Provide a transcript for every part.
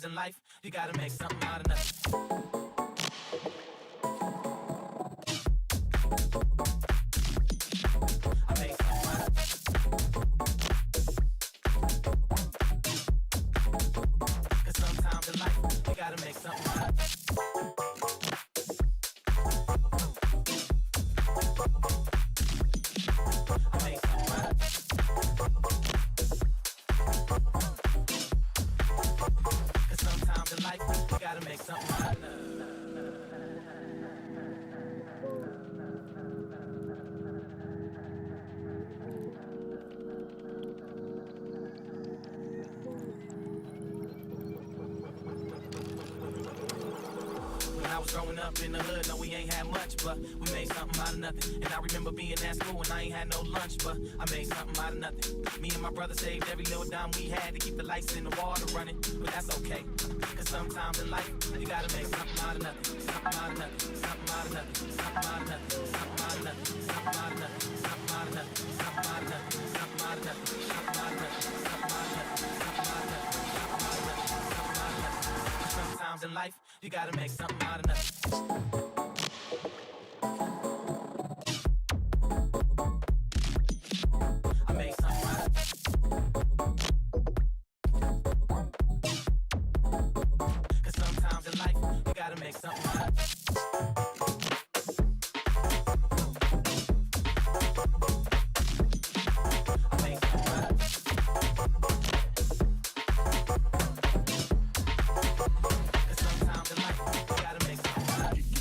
In life, you gotta make something out of nothing. I made something out of Cause sometimes in life, you gotta make something out of I made something out of Sometimes in life, you gotta make something out of When I was growing up in the hood, no, we ain't had much, but we made something out of nothing. And I remember being at school and I ain't had no lunch, but I made something out of nothing. Me and my brother saved every little dime we had to keep the lights in the water running, but that's okay. Cause sometimes in life, you gotta make something out of nothing. Something out of nothing, something out of nothing, something out of nothing, something out of nothing, something out of nothing, something out of nothing, something out of nothing, something out of nothing, something out of nothing, something out of nothing, something out of nothing, something out of nothing, something out of nothing. Sometimes in life, you gotta make something out of nothing. I made something out of Cause sometimes in life, you gotta make something out of I made something out of Cause sometimes in life, you gotta make something out of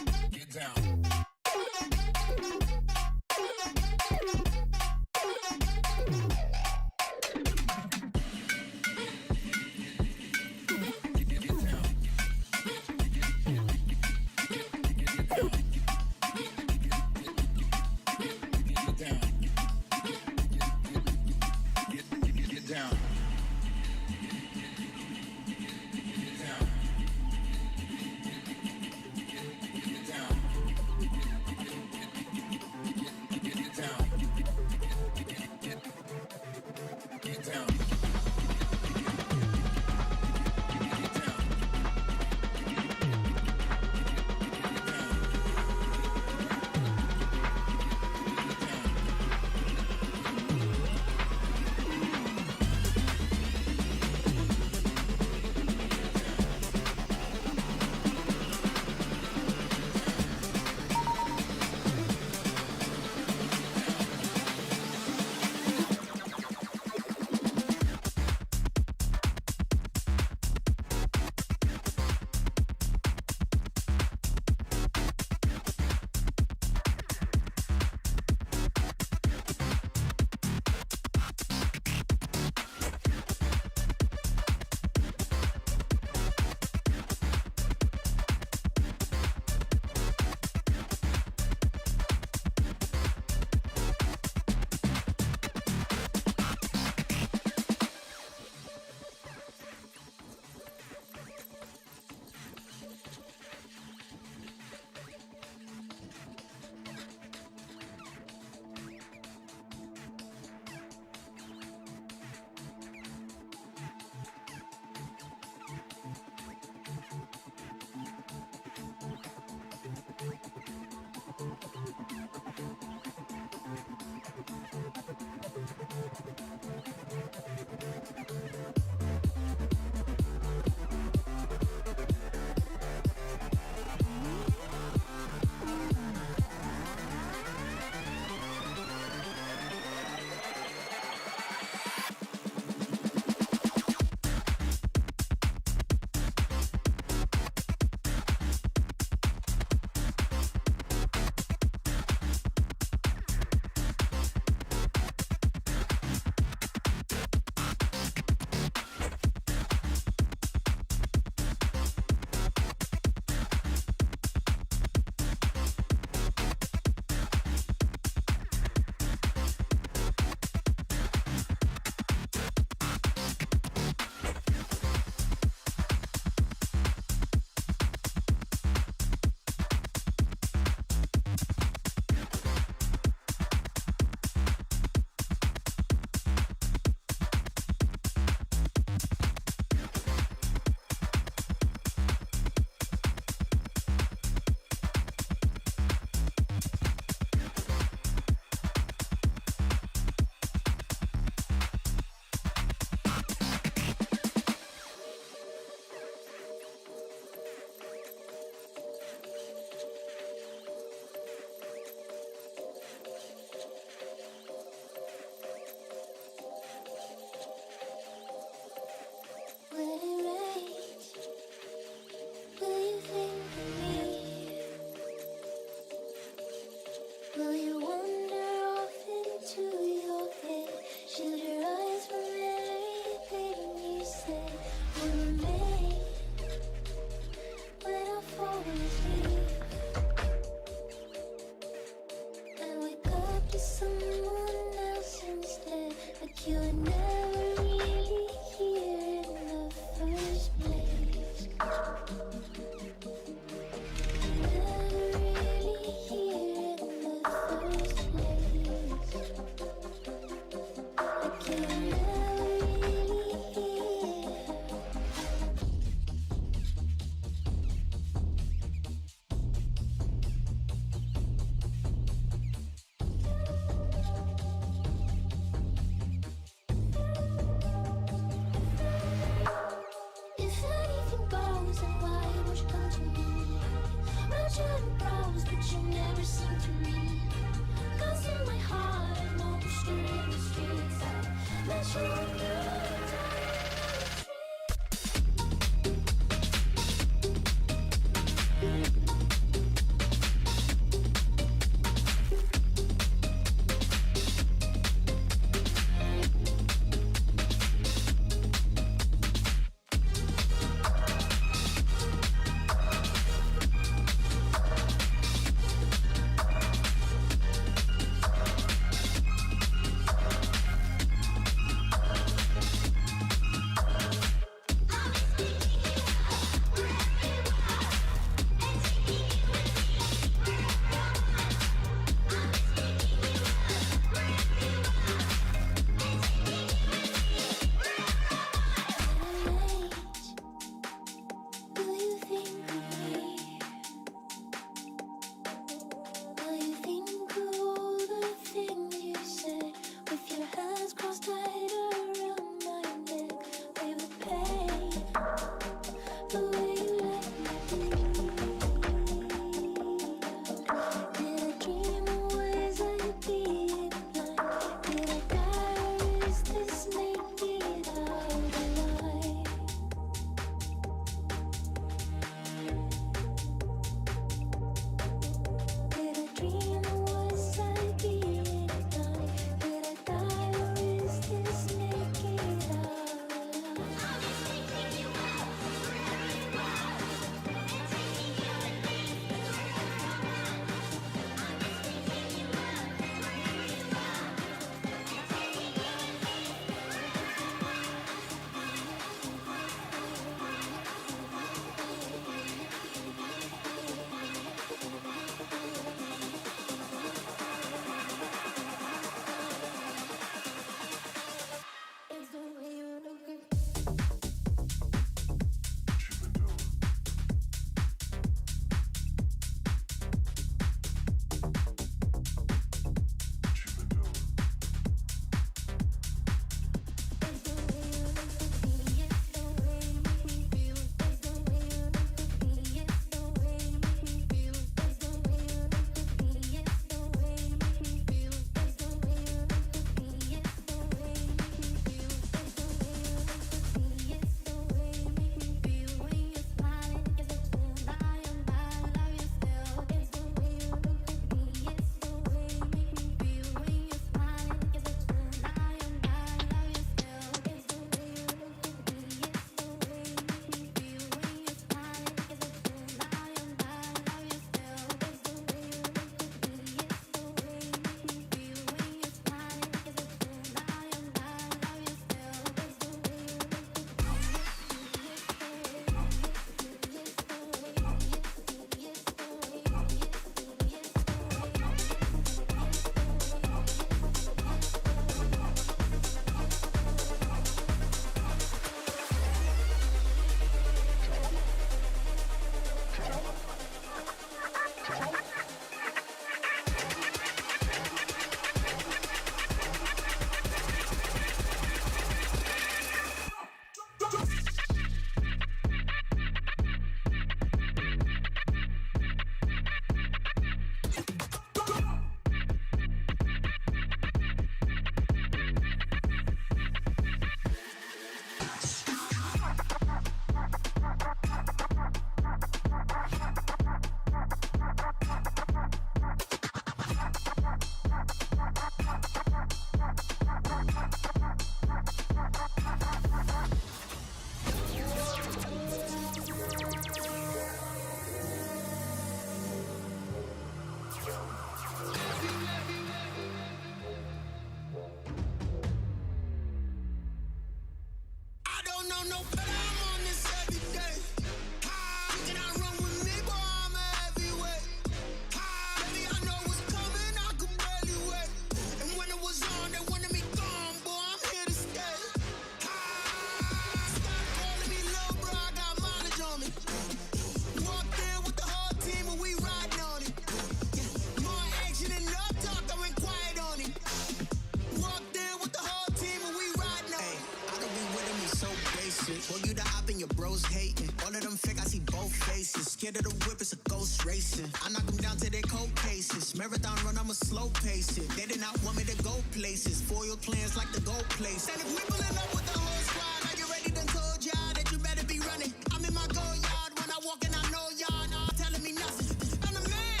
Scared of the whip, it's a ghost racing. I knock them down to their cold cases. Marathon run, I'm a slow pace it. They did not want me to go places. Foil plans like the gold place. And if we pulling up with the whole squad, are you ready? Done told y'all that you better be running. I'm in my go yard when I walk in, I know y'all not telling me nothing. I'm the man.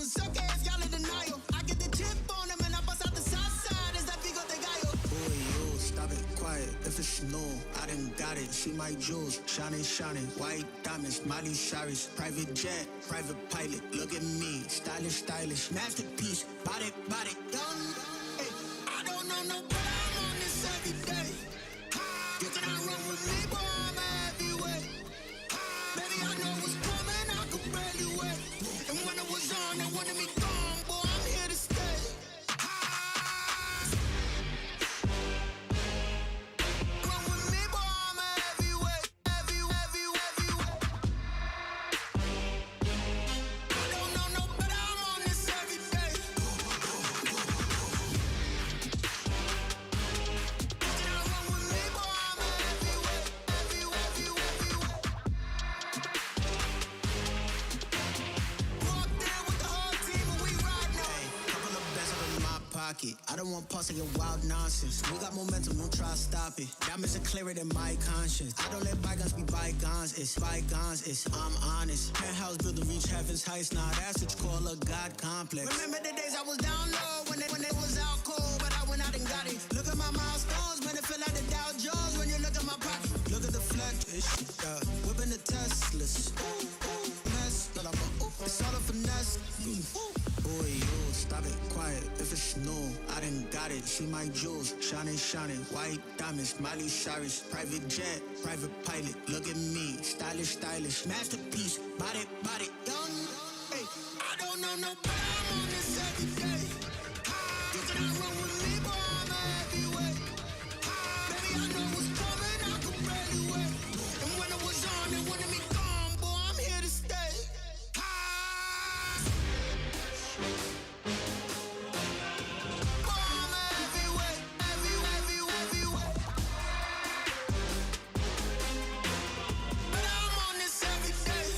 It's okay if y'all in denial. I get the chip on them and I bust out the south side. Is that Vigo de Gallo? Boy, yo, stop it, quiet. If it's snow, I done got it. See my jewels, shining, shining. White diamonds, Miley Cyrus. Private jet, private pilot. Look at me, stylish, stylish. Masterpiece, body, body. Young, hey, I don't know no, but I'm on this every day. You cannot run with me, boy, I'm a heavyweight. Baby, I know what's coming, I could barely wait. And when it was on, they wanted me gone, boy, I'm here to stay. Run with me, boy, I'm a heavyweight. I don't know no, but I'm on this every day. You cannot run with me, boy, I'm a heavyweight. Walk there with the whole team and we ride now. Hey, couple of bets up in my pocket. I don't want pause to get wild nonsense. We got momentum, don't try to stop it. Diamonds are clearer than my conscience. I don't let bygones be bygones. It's bygones, it's I'm honest. Penthouse building reach heaven's heights. Now that's what you call a God complex. Remember the days I was down low when they was out cold, but I went out and got it. Look at my milestones, man, it feel like the Dow Jones when you look at my pocket. Look at the flex, whipping the Teslas. Mess, but I'm a it's all a finesse. Boy, yo, stop it, quiet. If it's snow, I done got it. See my jewels, shining, shining. White diamonds, Miley Cyrus. Private jet, private pilot. Look at me, stylish, stylish. Masterpiece, body, body. Young, hey, I don't know no, but I'm on this every day. You cannot run with me, boy, I'm a heavyweight. Baby, I know what's coming, I could barely wait. And when it was on, they wanted me gone, boy, I'm here to stay. Boy, I'm a heavyweight, heavyweight. But I'm on this every day.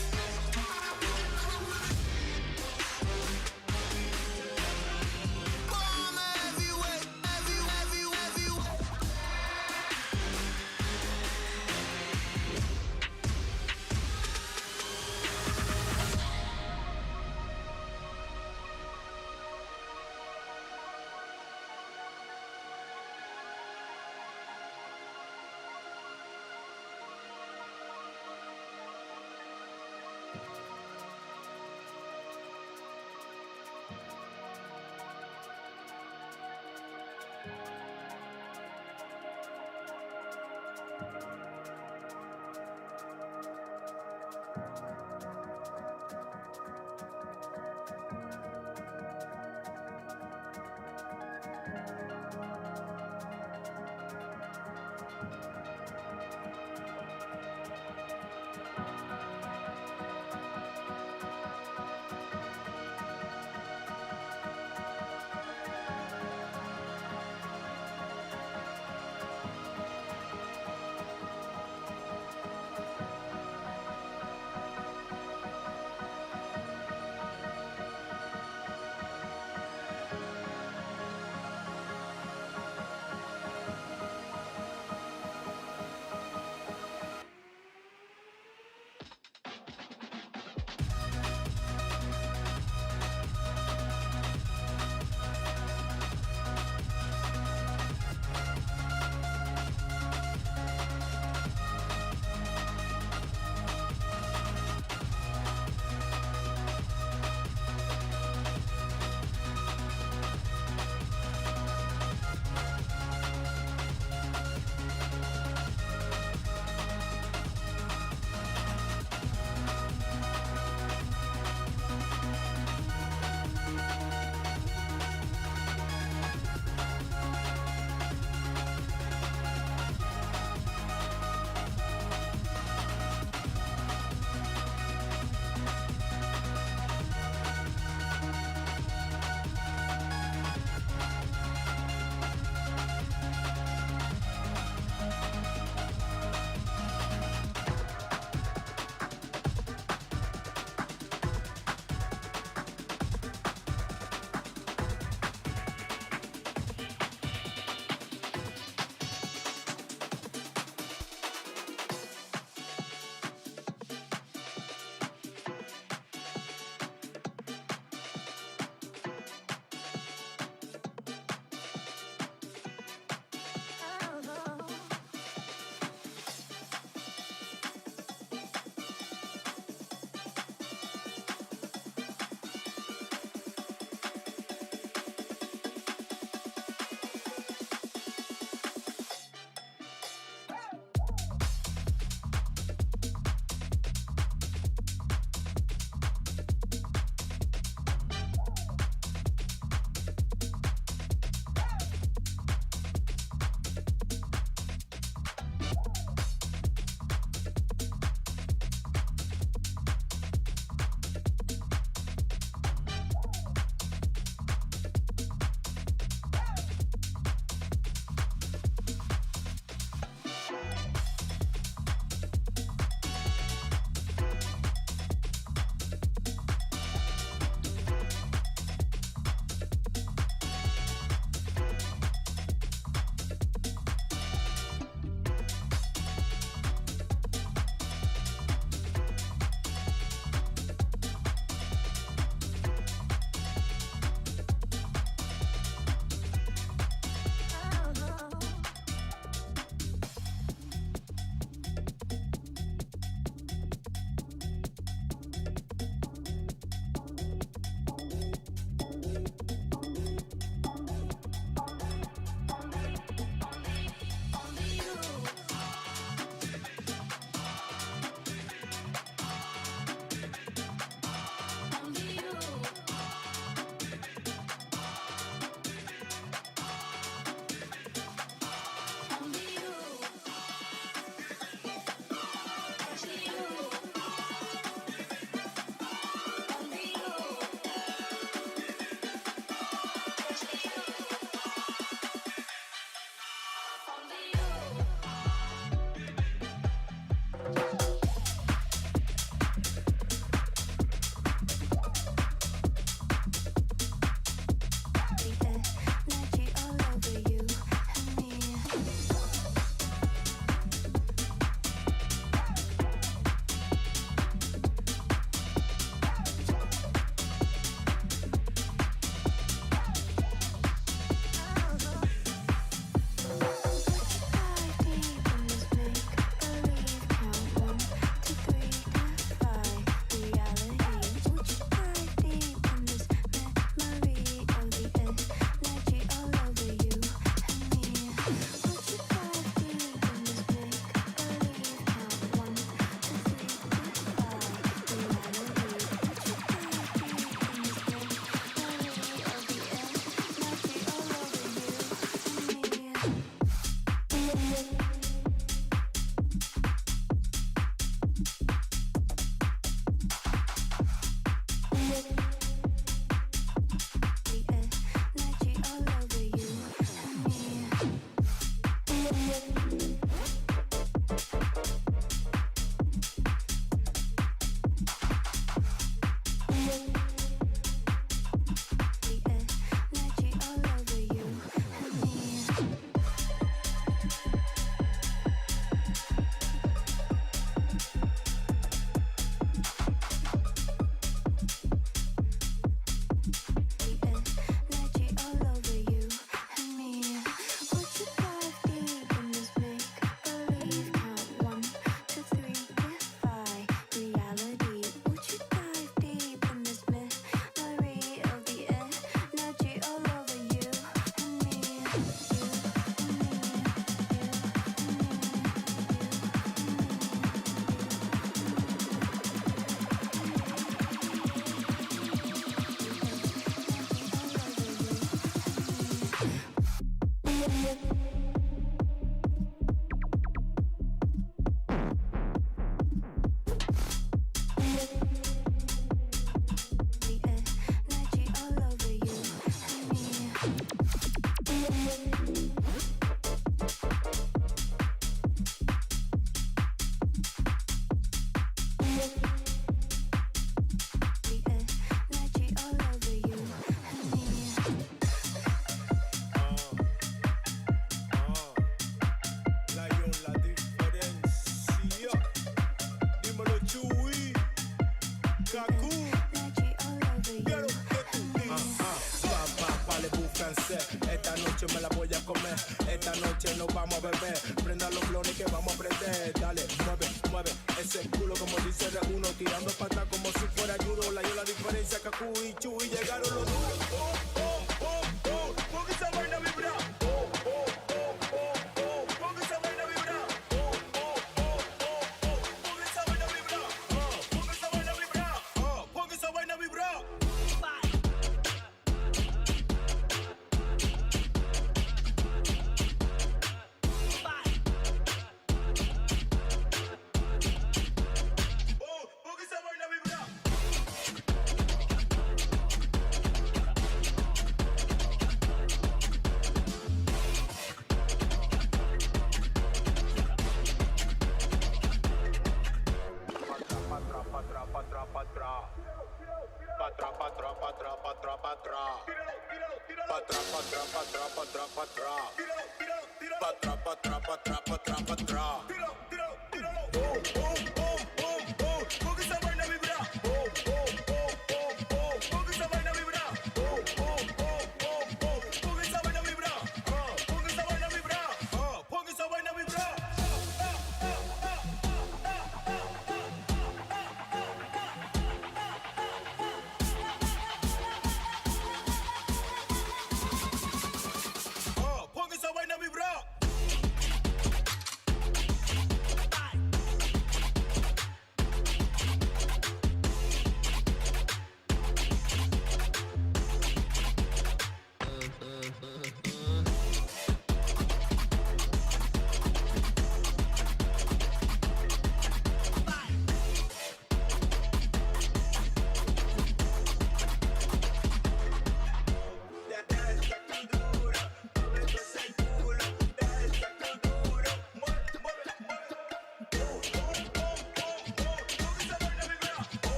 Esta noche me la voy a comer. Esta noche nos vamos a beber. Prenda los blones que vamos a prender. Dale, mueve, mueve ese culo como dice R1. Tirando para atrás como si fuera judo. La yo la diferencia, Kaku y Chuy. Llegaron los duros. Oh, oh, oh, oh. Porque esa vaina vibra. Oh, oh, oh, oh, oh. Porque esa vaina vibra. Oh, oh, oh, oh, oh. Porque esa vaina vibra. Porque esa vaina vibra. Porque esa vaina vibra.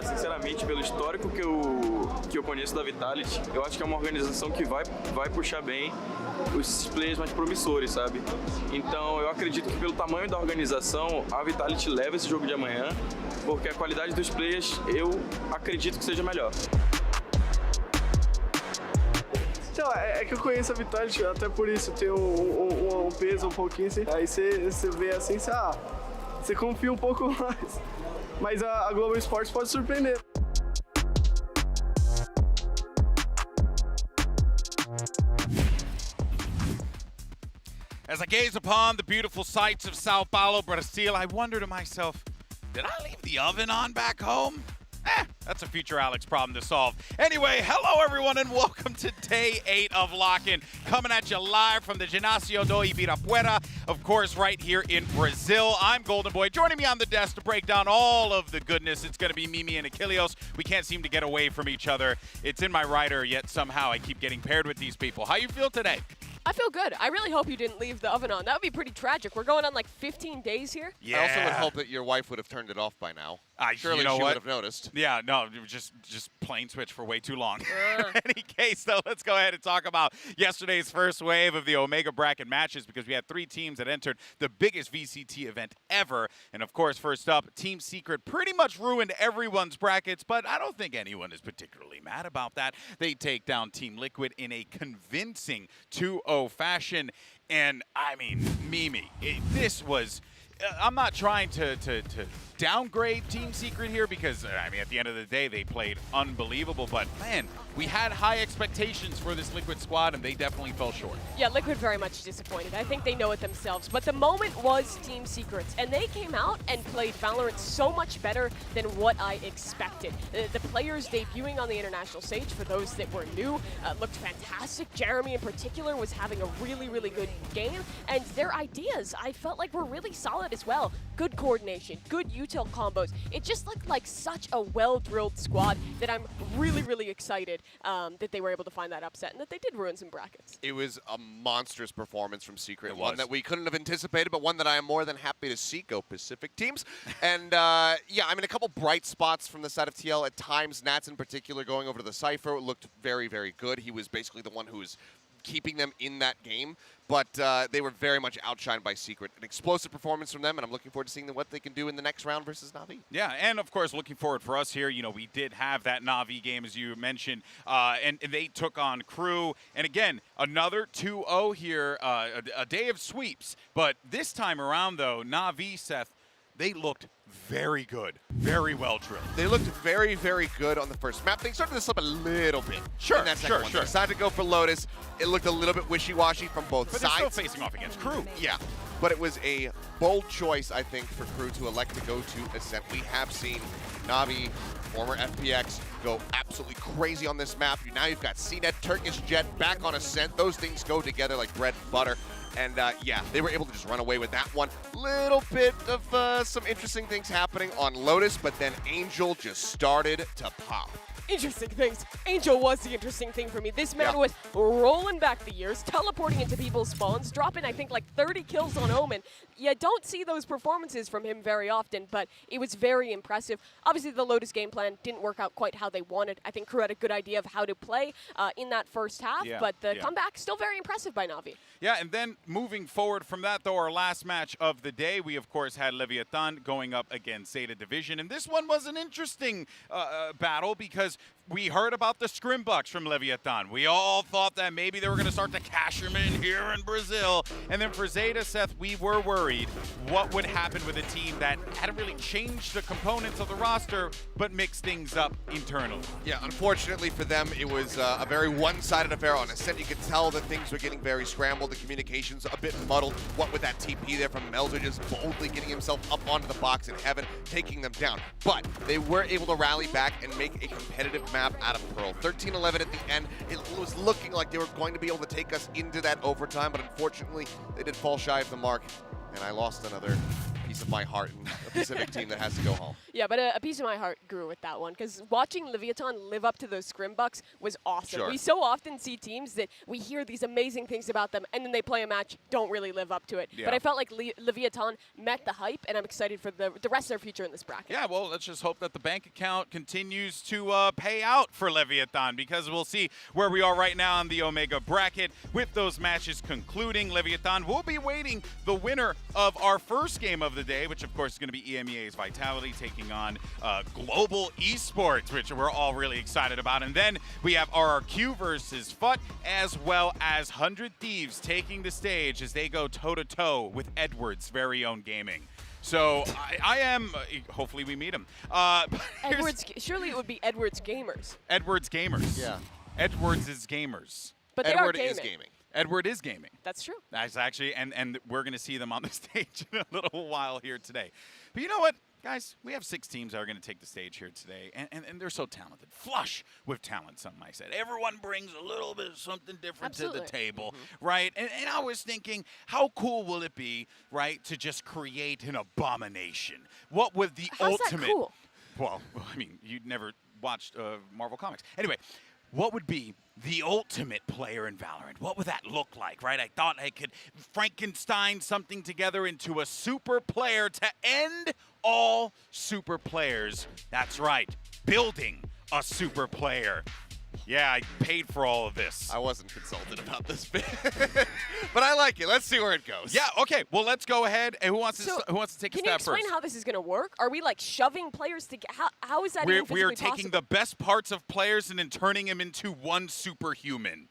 Sinceramente, pelo histórico que eu conheço da Vitality, eu acho que é uma organização que vai puxar bem os players mais promissores, sabe? Então eu acredito que pelo tamanho da organização, a Vitality leva esse jogo de amanhã, porque a qualidade dos players eu acredito que seja melhor. Então, é que eu conheço a Vitality, até por isso tem um peso um pouquinho assim. Aí você vê assim, você confia um pouco mais. Mas a Global Sports pode surpreender. As I gaze upon the beautiful sights of São Paulo Brazil, I wonder to myself, did I leave the oven on back home? That's a future Alex problem to solve. Anyway, hello everyone and welcome to day 8 of Lock-In. Coming at you live from the Ginásio do Ibirapuera, of course, right here in Brazil. I'm Golden Boy. Joining me on the desk to break down all of the goodness, it's going to be Mimi and Achilleos. We can't seem to get away from each other. It's in my rider, yet somehow I keep getting paired with these people. How you feel today? I feel good. I really hope you didn't leave the oven on. That would be pretty tragic. We're going on like 15 days here. Yeah. I also would hope that your wife would have turned it off by now. Surely you know she what? would have noticed. Yeah, no, just plain switch for way too long. In any case, though, let's go ahead and talk about yesterday's first wave of the Omega bracket matches because we had 3 teams that entered the biggest VCT event ever. And, of course, first up, Team Secret pretty much ruined everyone's brackets, but I don't think anyone is particularly mad about that. They take down Team Liquid in a convincing 2-0 fashion. And, I mean, Mimi, this was... I'm not trying to downgrade Team Secret here because, I mean, at the end of the day, they played unbelievable. But, man, we had high expectations for this Liquid squad, and they definitely fell short. Yeah, Liquid very much disappointed. I think they know it themselves. But the moment was Team Secret's, and they came out and played Valorant so much better than what I expected. The players debuting on the international stage, for those that were new, looked fantastic. Jeremy, in particular, was having a really, really good game. And their ideas, I felt like, were really solid as well. Good coordination, good util combos. It just looked like such a well-drilled squad that I'm really, really excited that they were able to find that upset and that they did ruin some brackets. It was a monstrous performance from Secret. It one was. that we couldn't have anticipated, but one that I am more than happy to see. Go Pacific teams. And yeah, I mean, a couple bright spots from the side of TL at times. Nats in particular going over to the Cypher looked very, very good. He was basically the one who was keeping them in that game, but they were very much outshined by Secret. An explosive performance from them, and I'm looking forward to seeing what they can do in the next round versus Na'Vi. Yeah, and of course, looking forward for us here, you know, we did have that Na'Vi game, as you mentioned, and they took on Crew. And again, another 2-0 here, a day of sweeps. But this time around, though, Na'Vi, Seth, they looked very good, very well drilled. They looked very, very good on the first map. They started to slip a little bit. Sure, in that second one. They decided to go for Lotus. It looked a little bit wishy-washy from both But sides. they're still facing off against Crew. Yeah, but it was a bold choice, I think, for Crew to elect to go to Ascent. We have seen Na'Vi, former FPX, go absolutely crazy on this map. Now you've got CNET, Turkish Jet back on Ascent. Those things go together like bread and butter. And yeah, they were able to just run away with that one. Little bit of some interesting things happening on Lotus, but then Angel just started to pop. Interesting things. Angel was the interesting thing for me. This man was rolling back the years, teleporting into people's spawns, dropping, I think, like 30 kills on Omen. You don't see those performances from him very often, but it was very impressive. Obviously, the Lotus game plan didn't work out quite how they wanted. I think Crew had a good idea of how to play in that first half, but the comeback still very impressive by Na'Vi. Yeah, and then moving forward from that, though, our last match of the day, we, of course, had Leviathan going up against Zeta Division. And this one was an interesting battle because we heard about the scrimbucks from Leviathan. We all thought that maybe they were going to start to cash them in here in Brazil. And then for Zeta, Seth, we were worried what would happen with a team that hadn't really changed the components of the roster, but mixed things up internally. Yeah, unfortunately for them, it was a very one-sided affair on Ascent. You could tell that things were getting very scrambled, the communications a bit muddled. What with that TP there from Melzer just boldly getting himself up onto the box in heaven, taking them down. But they were able to rally back and make a competitive map out of Pearl. 13-11 at the end. It was looking like they were going to be able to take us into that overtime, but unfortunately, they did fall shy of the mark, and I lost another piece of my heart in a Pacific team that has to go home. Yeah, but a piece of my heart grew with that one because watching Leviathan live up to those scrimbucks was awesome. Sure. We so often see teams that we hear these amazing things about them and then they play a match, don't really live up to it. Yeah. But I felt like Leviathan met the hype and I'm excited for the rest of their future in this bracket. Yeah, well, let's just hope that the bank account continues to pay out for Leviathan because we'll see where we are right now on the Omega bracket. With those matches concluding, Leviathan will be waiting the winner of our first game of of the day, which of course is going to be EMEA's Vitality taking on Global Esports, which we're all really excited about. And then we have RRQ versus FUT, as well as 100 Thieves taking the stage as they go toe-to-toe with Edward's very own gaming. So I am, hopefully we meet him. Surely it would be Edwards Gamers. Edward's Gamers. Yeah. Edward's is gamers. But they Edward are gaming. is gaming. Edward is gaming. That's true. That's actually, and we're going to see them on the stage in a little while here today. But you know what, guys? We have 6 teams that are going to take the stage here today, and they're so talented. Flush with talent, some might say. Everyone brings a little bit of something different to the table, right? And I was thinking, how cool will it be, right, to just create an abomination? What would the How's ultimate... that cool? Well, I mean, you'd never watched Marvel Comics. Anyway, what would be the ultimate player in Valorant? What would that look like, right? I thought I could Frankenstein something together into a super player to end all super players. That's right, building a super player. Yeah, I paid for all of this. I wasn't consulted about this bit, but I like it. Let's see where it goes. Yeah, okay. Well, let's go ahead. And who wants to take a step first? Can you explain how this is going to work? Are we like shoving players together? How is that even physically We're possible? taking the best parts of players and then turning them into one superhuman.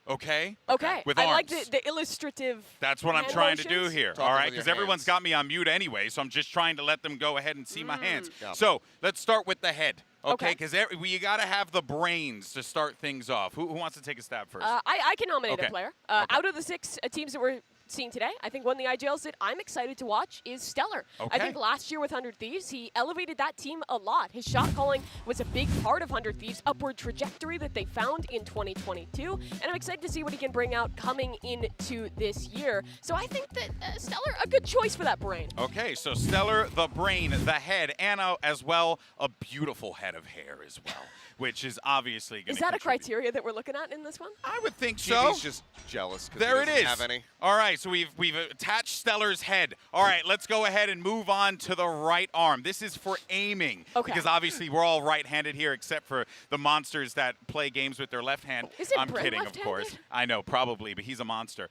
Okay? Okay. With I arms. like the illustrative. That's what I'm hand trying to do motions. here, Talking all right? with your Because everyone's hands. got me on mute anyway, so I'm just trying to let them go ahead and see my hands. Yep. So let's start with the head, okay? Okay. Because you got to have the brains to start things off. Who wants to take a stab first? I can nominate Okay. a player. Okay. Out of the 6 teams that we're seeing today, I think one the IGLs that I'm excited to watch is Stellar. I Okay. think last year with 100 Thieves, he elevated that team a lot. His shot calling was a big part of 100 Thieves' upward trajectory that they found in 2022, and I'm excited to see what he can bring out coming into this year. So I think that Stellar, a good choice for that brain. Okay, so Stellar, the brain, the head, and as well, a beautiful head of hair as well, which is obviously going to Is that a criteria that we're looking at in this one? I would think so. He's just jealous because There he it doesn't is. have any. All right, so we've attached Stellar's head. All right, let's go ahead and move on to the right arm. This is for aiming. Okay. Because obviously we're all right-handed here except for the monsters that play games with their left hand. Is it I'm Brent kidding, of course. left-handed? I know, probably, but he's a monster.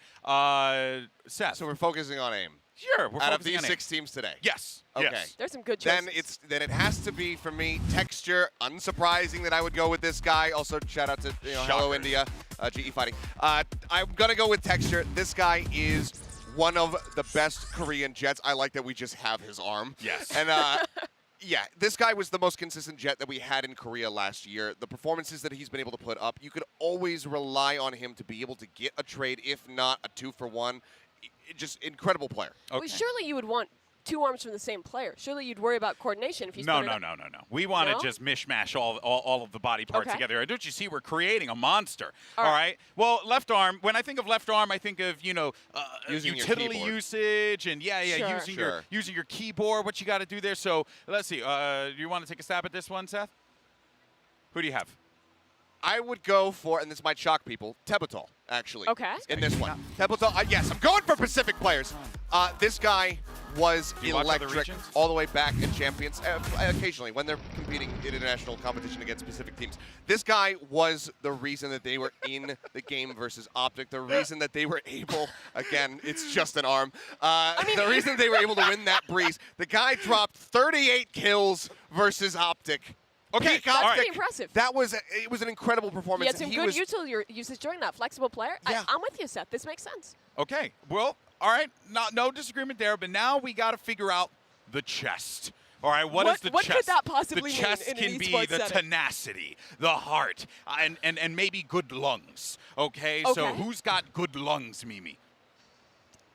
Seth. So we're focusing on aim. Sure, we're Out of focusing these on 6 teams today. Yes. Okay. Yes. There's some good choices. Then it has to be for me texture. Unsurprising that I would go with this guy. Also shout out to Hello Shocker. India, GE Fighting. I'm gonna go with texture. This guy is one of the best Korean Jets. I like that we just have his arm. Yes. And yeah, this guy was the most consistent Jet that we had in Korea last year. The performances that he's been able to put up, you could always rely on him to be able to get a trade, if not a 2-for-1. Just incredible player. Okay. Well, surely you would want 2 arms from the same player. Surely you'd worry about coordination if you No. split it up. We want to No? just mishmash all of the body parts Okay. together. Don't you see we're creating a monster? All All right. right. Well, left arm. When I think of left arm, I think of Using your utility keyboard. usage and Sure. using your keyboard. What you got to do there. So let's see. Do you want to take a stab at this one, Seth? Who do you have? I would go for, and this might shock people, Tebatol, actually. Okay. In this one. Tebatol, yes, I'm going for Pacific players. This guy was Do you watch other electric regions? all the way back in Champions, occasionally when they're competing in international competition against specific teams. This guy was the reason that they were in the game versus Optic, the reason that they were able, again, it's just an arm, the reason they were able to win that breeze. The guy dropped 38 kills versus Optic. Okay, Peak all That's right. pretty impressive. That was it was an incredible He performance. had some He good was, utility usage during that. Flexible player. Yeah. I'm with you, Seth. This makes sense. Okay. Well, all right. No disagreement there. But now we got to figure out the chest. All right. What is the what chest? could that possibly the mean chest in an can be esports the setting? tenacity, the heart, and maybe good lungs. Okay. So Okay. who's got good lungs, Mimi?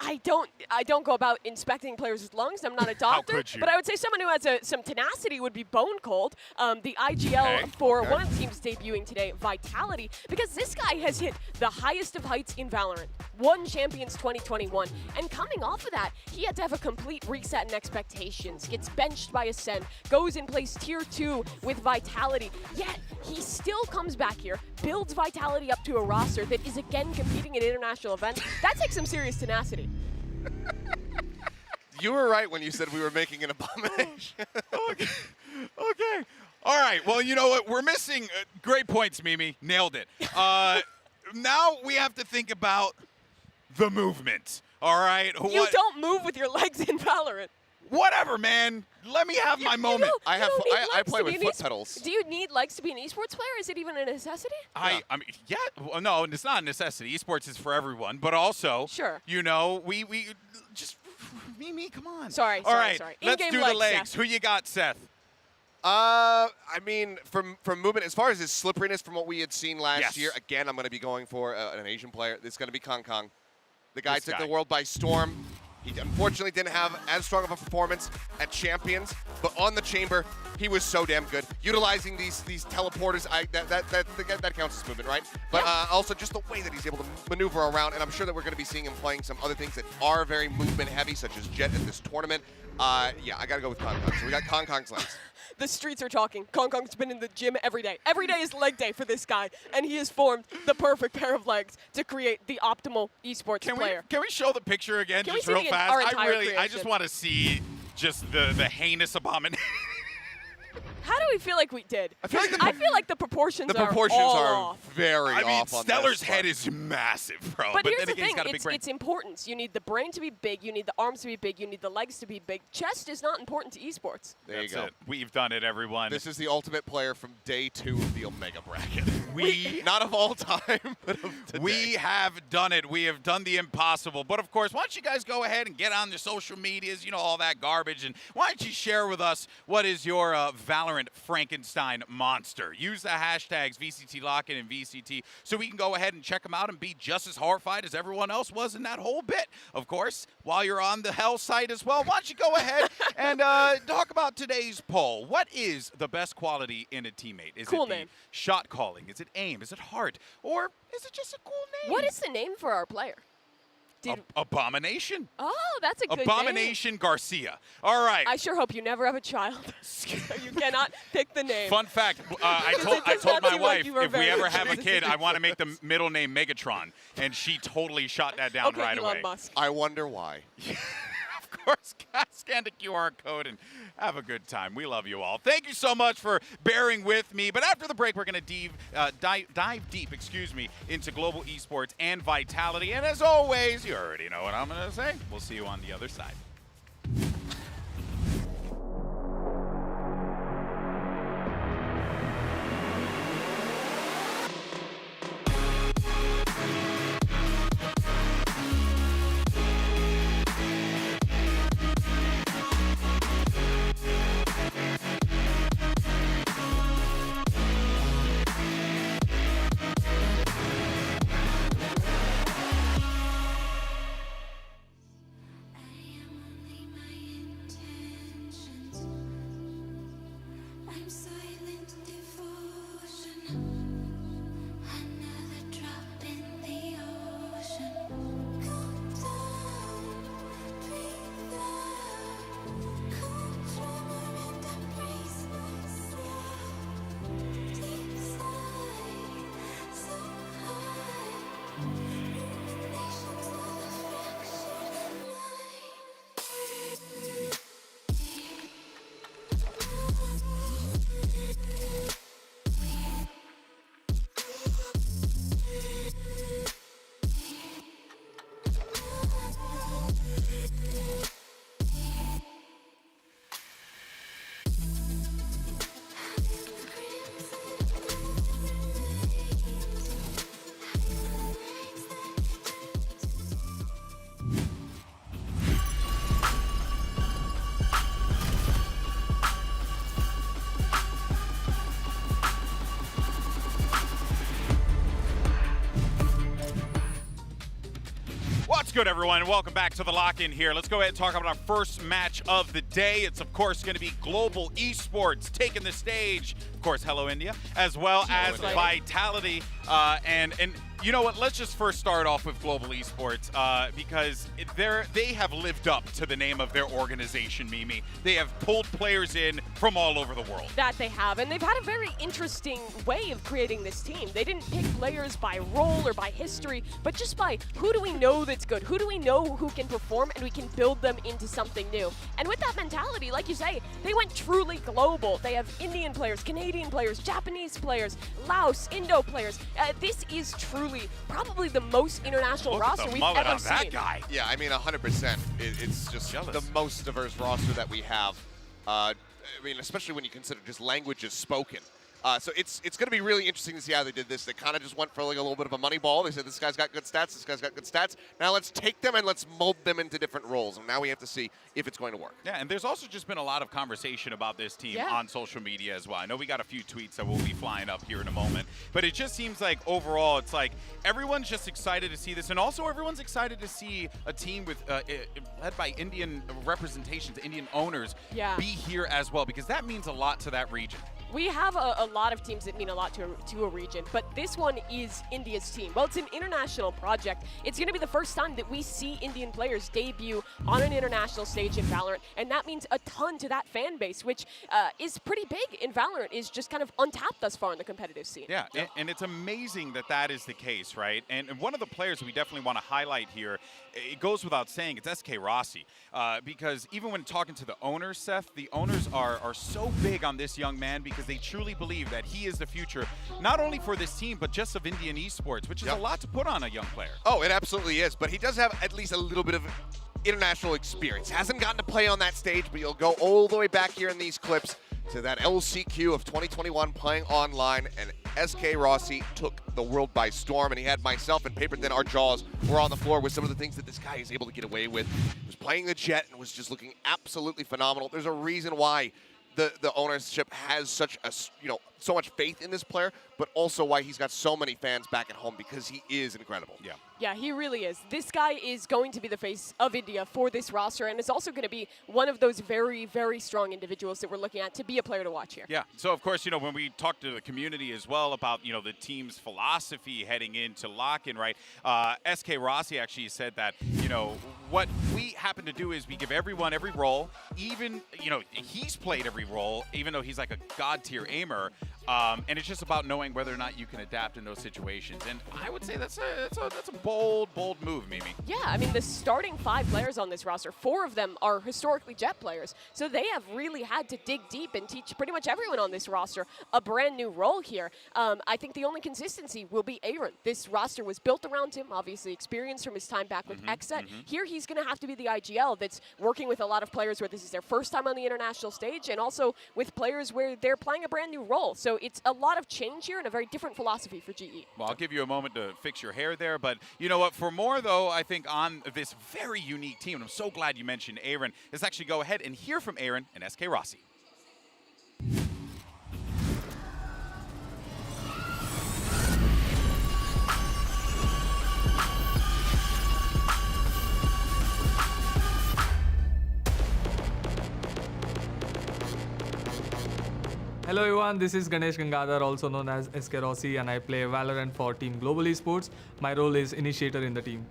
I don't go about inspecting players' lungs. I'm not a doctor. could you? But I would say someone who has some tenacity would be Bone Cold. The IGL Okay, for okay. one of the teams debuting today, Vitality, because this guy has hit the highest of heights in Valorant. Won Champions 2021. And coming off of that, he had to have a complete reset in expectations. Gets benched by Ascend. Goes and plays Tier 2 with Vitality. Yet, he still comes back here, builds Vitality up to a roster that is again competing in international events. That takes some serious tenacity. you were right when you said we were making an abomination. Okay. All right. Well, you know what? We're missing great points, Mimi. Nailed it. Now we have to think about the movement. All right. You don't move with your legs in Valorant. Whatever, man. Let me have my moment. I play with foot pedals. Do you need legs to be an esports player? Is it even a necessity? I mean, yeah. Well, no, it's not a necessity. Esports is for everyone, but also, sure. You know, we just me. Come on. Sorry. All right. Let's In-game do the legs. Seth. Who you got, Seth? I mean, from movement, as far as his slipperiness from what we had seen last year, again, I'm going to be going for an Asian player. This is going to be Kong Kong. The guy took the world by storm. He unfortunately didn't have as strong of a performance at Champions, but on the Chamber, he was so damn good. Utilizing these teleporters, that counts as movement, right? But also just the way that he's able to maneuver around, and I'm sure that we're going to be seeing him playing some other things that are very movement heavy, such as Jet at this tournament. Yeah, I got to go with Kong Kong. So we got Kong Kong's legs. The streets are talking. Kong Kong's been in the gym every day. Every day is leg day for this guy, and he has formed the perfect pair of legs to create the optimal esports player. Can we show the picture again just real fast? I just want to see just the heinous abomination. How do we feel like we did? I feel like the proportions are off. very I mean, off on Stellar's this head is massive, bro. But here's then the again, he's thing, got a big brain. it's importance. You need the brain to be big, you need the arms to be big, you need the legs to be big. Chest is not important to esports. There you go. It. We've done it, everyone. This is the ultimate player from day 2 of the Omega bracket. We not of all time, but of today. We have done it. We have done the impossible. But of course, why don't you guys go ahead and get on the social medias, you know, all that garbage, and why don't you share with us what is your Valorant Frankenstein monster? Use the hashtags VCT LOCKIN and VCT so we can go ahead and check them out and be just as horrified as everyone else was in that whole bit. Of course, while you're on the Hell site as well, why don't you go ahead and talk about today's poll. What is the best quality in a teammate? Is it the shot calling? Is it aim? Is it heart? Or is it just a cool name? What is the name for our player? Abomination. Oh, that's a good Abomination name. Garcia. All right. I sure hope you never have a child. You cannot pick the name. Fun fact, I told my wife, if we ever have a interested. kid, I want to make the middle name Megatron. And she totally shot that down right Elon away. Musk. I wonder why. Of course, scan the QR code and have a good time. We love you all. Thank you so much for bearing with me. But after the break, we're going to dive deep, into global esports and vitality. And as always, you already know what I'm going to say. We'll see you on the other side. What's good, everyone? Welcome back to the Lock-In here. Let's go ahead and talk about our first match of the day. It's, of course, going to be global esports taking the stage. Of course, hello, India, as well as Vitality. And you know what? Let's just first start off with global esports because they have lived up to the name of their organization, Mimi. They have pulled players in from all over the world. That they have, and they've had a very interesting way of creating this team. They didn't pick players by role or by history, but just by who do we know that's good, who do we know who can perform, and we can build them into something new. And with that mentality, like you say, they went truly global. They have Indian players, Canadian players, Japanese players, Laos, Indo players, This is truly probably the most international Look at roster the we've mullet ever on that seen. guy. Yeah, I mean, 100%. It's just Jealous. the most diverse roster that we have. I mean, especially when you consider just languages spoken. So it's going to be really interesting to see how they did this. They kind of just went for like a little bit of a money ball. They said, this guy's got good stats, this guy's got good stats. Now let's take them and let's mold them into different roles. And now we have to see if it's going to work. Yeah, and there's also just been a lot of conversation about this team on social media as well. I know we got a few tweets that will be flying up here in a moment, but it just seems like overall it's like everyone's just excited to see this, and also everyone's excited to see a team with led by Indian representations, Indian owners be here as well, because that means a lot to that region. We have a lot of teams that mean a lot to a region, but this one is India's team. Well, it's an international project. It's going to be the first time that we see Indian players debut on an international stage in Valorant, and that means a ton to that fan base, which is pretty big in Valorant, is just kind of untapped thus far in the competitive scene. Yeah, and it's amazing that that is the case, right? And one of the players we definitely want to highlight here, it goes without saying, it's SK Rossi, because even when talking to the owners, Seth, the owners are so big on this young man because they truly believe that he is the future, not only for this team, but just of Indian esports, which is a lot to put on a young player. Oh, it absolutely is. But he does have at least a little bit of international experience. Hasn't gotten to play on that stage, but you'll go all the way back here in these clips to that LCQ of 2021 playing online, and SK Rossi took the world by storm, and he had myself and Paper Thin, our jaws were on the floor with some of the things that this guy is able to get away with. He was playing the Jet and was just looking absolutely phenomenal. There's a reason why the ownership has such a, so much faith in this player, but also why he's got so many fans back at home, because he is incredible. Yeah. Yeah, he really is. This guy is going to be the face of India for this roster, and is also going to be one of those very, very strong individuals that we're looking at to be a player to watch here. Yeah, so of course, when we talk to the community as well about, the team's philosophy heading into LOCKIN, right? SK Rossi actually said that, what we happen to do is we give everyone every role, even, he's played every role, even though he's like a god-tier aimer, and it's just about knowing whether or not you can adapt in those situations. And I would say that's a bold move, Mimi. Yeah, I mean, the starting 5 players on this roster, 4 of them are historically Jet players. So they have really had to dig deep and teach pretty much everyone on this roster a brand new role here. I think the only consistency will be Aaron. This roster was built around him, obviously experience from his time back with XSET. Here he's going to have to be the IGL that's working with a lot of players where this is their first time on the international stage, and also with players where they're playing a brand new role. So it's a lot of change here and a very different philosophy for GE. Well, I'll give you a moment to fix your hair there, but you know what? For more, though, I think on this very unique team, and I'm so glad you mentioned Aaron, let's actually go ahead and hear from Aaron and SK Rossi. Hello everyone, this is Ganesh Gangadhar, also known as SK Rossi, and I play Valorant for Team Global Esports. My role is initiator in the team.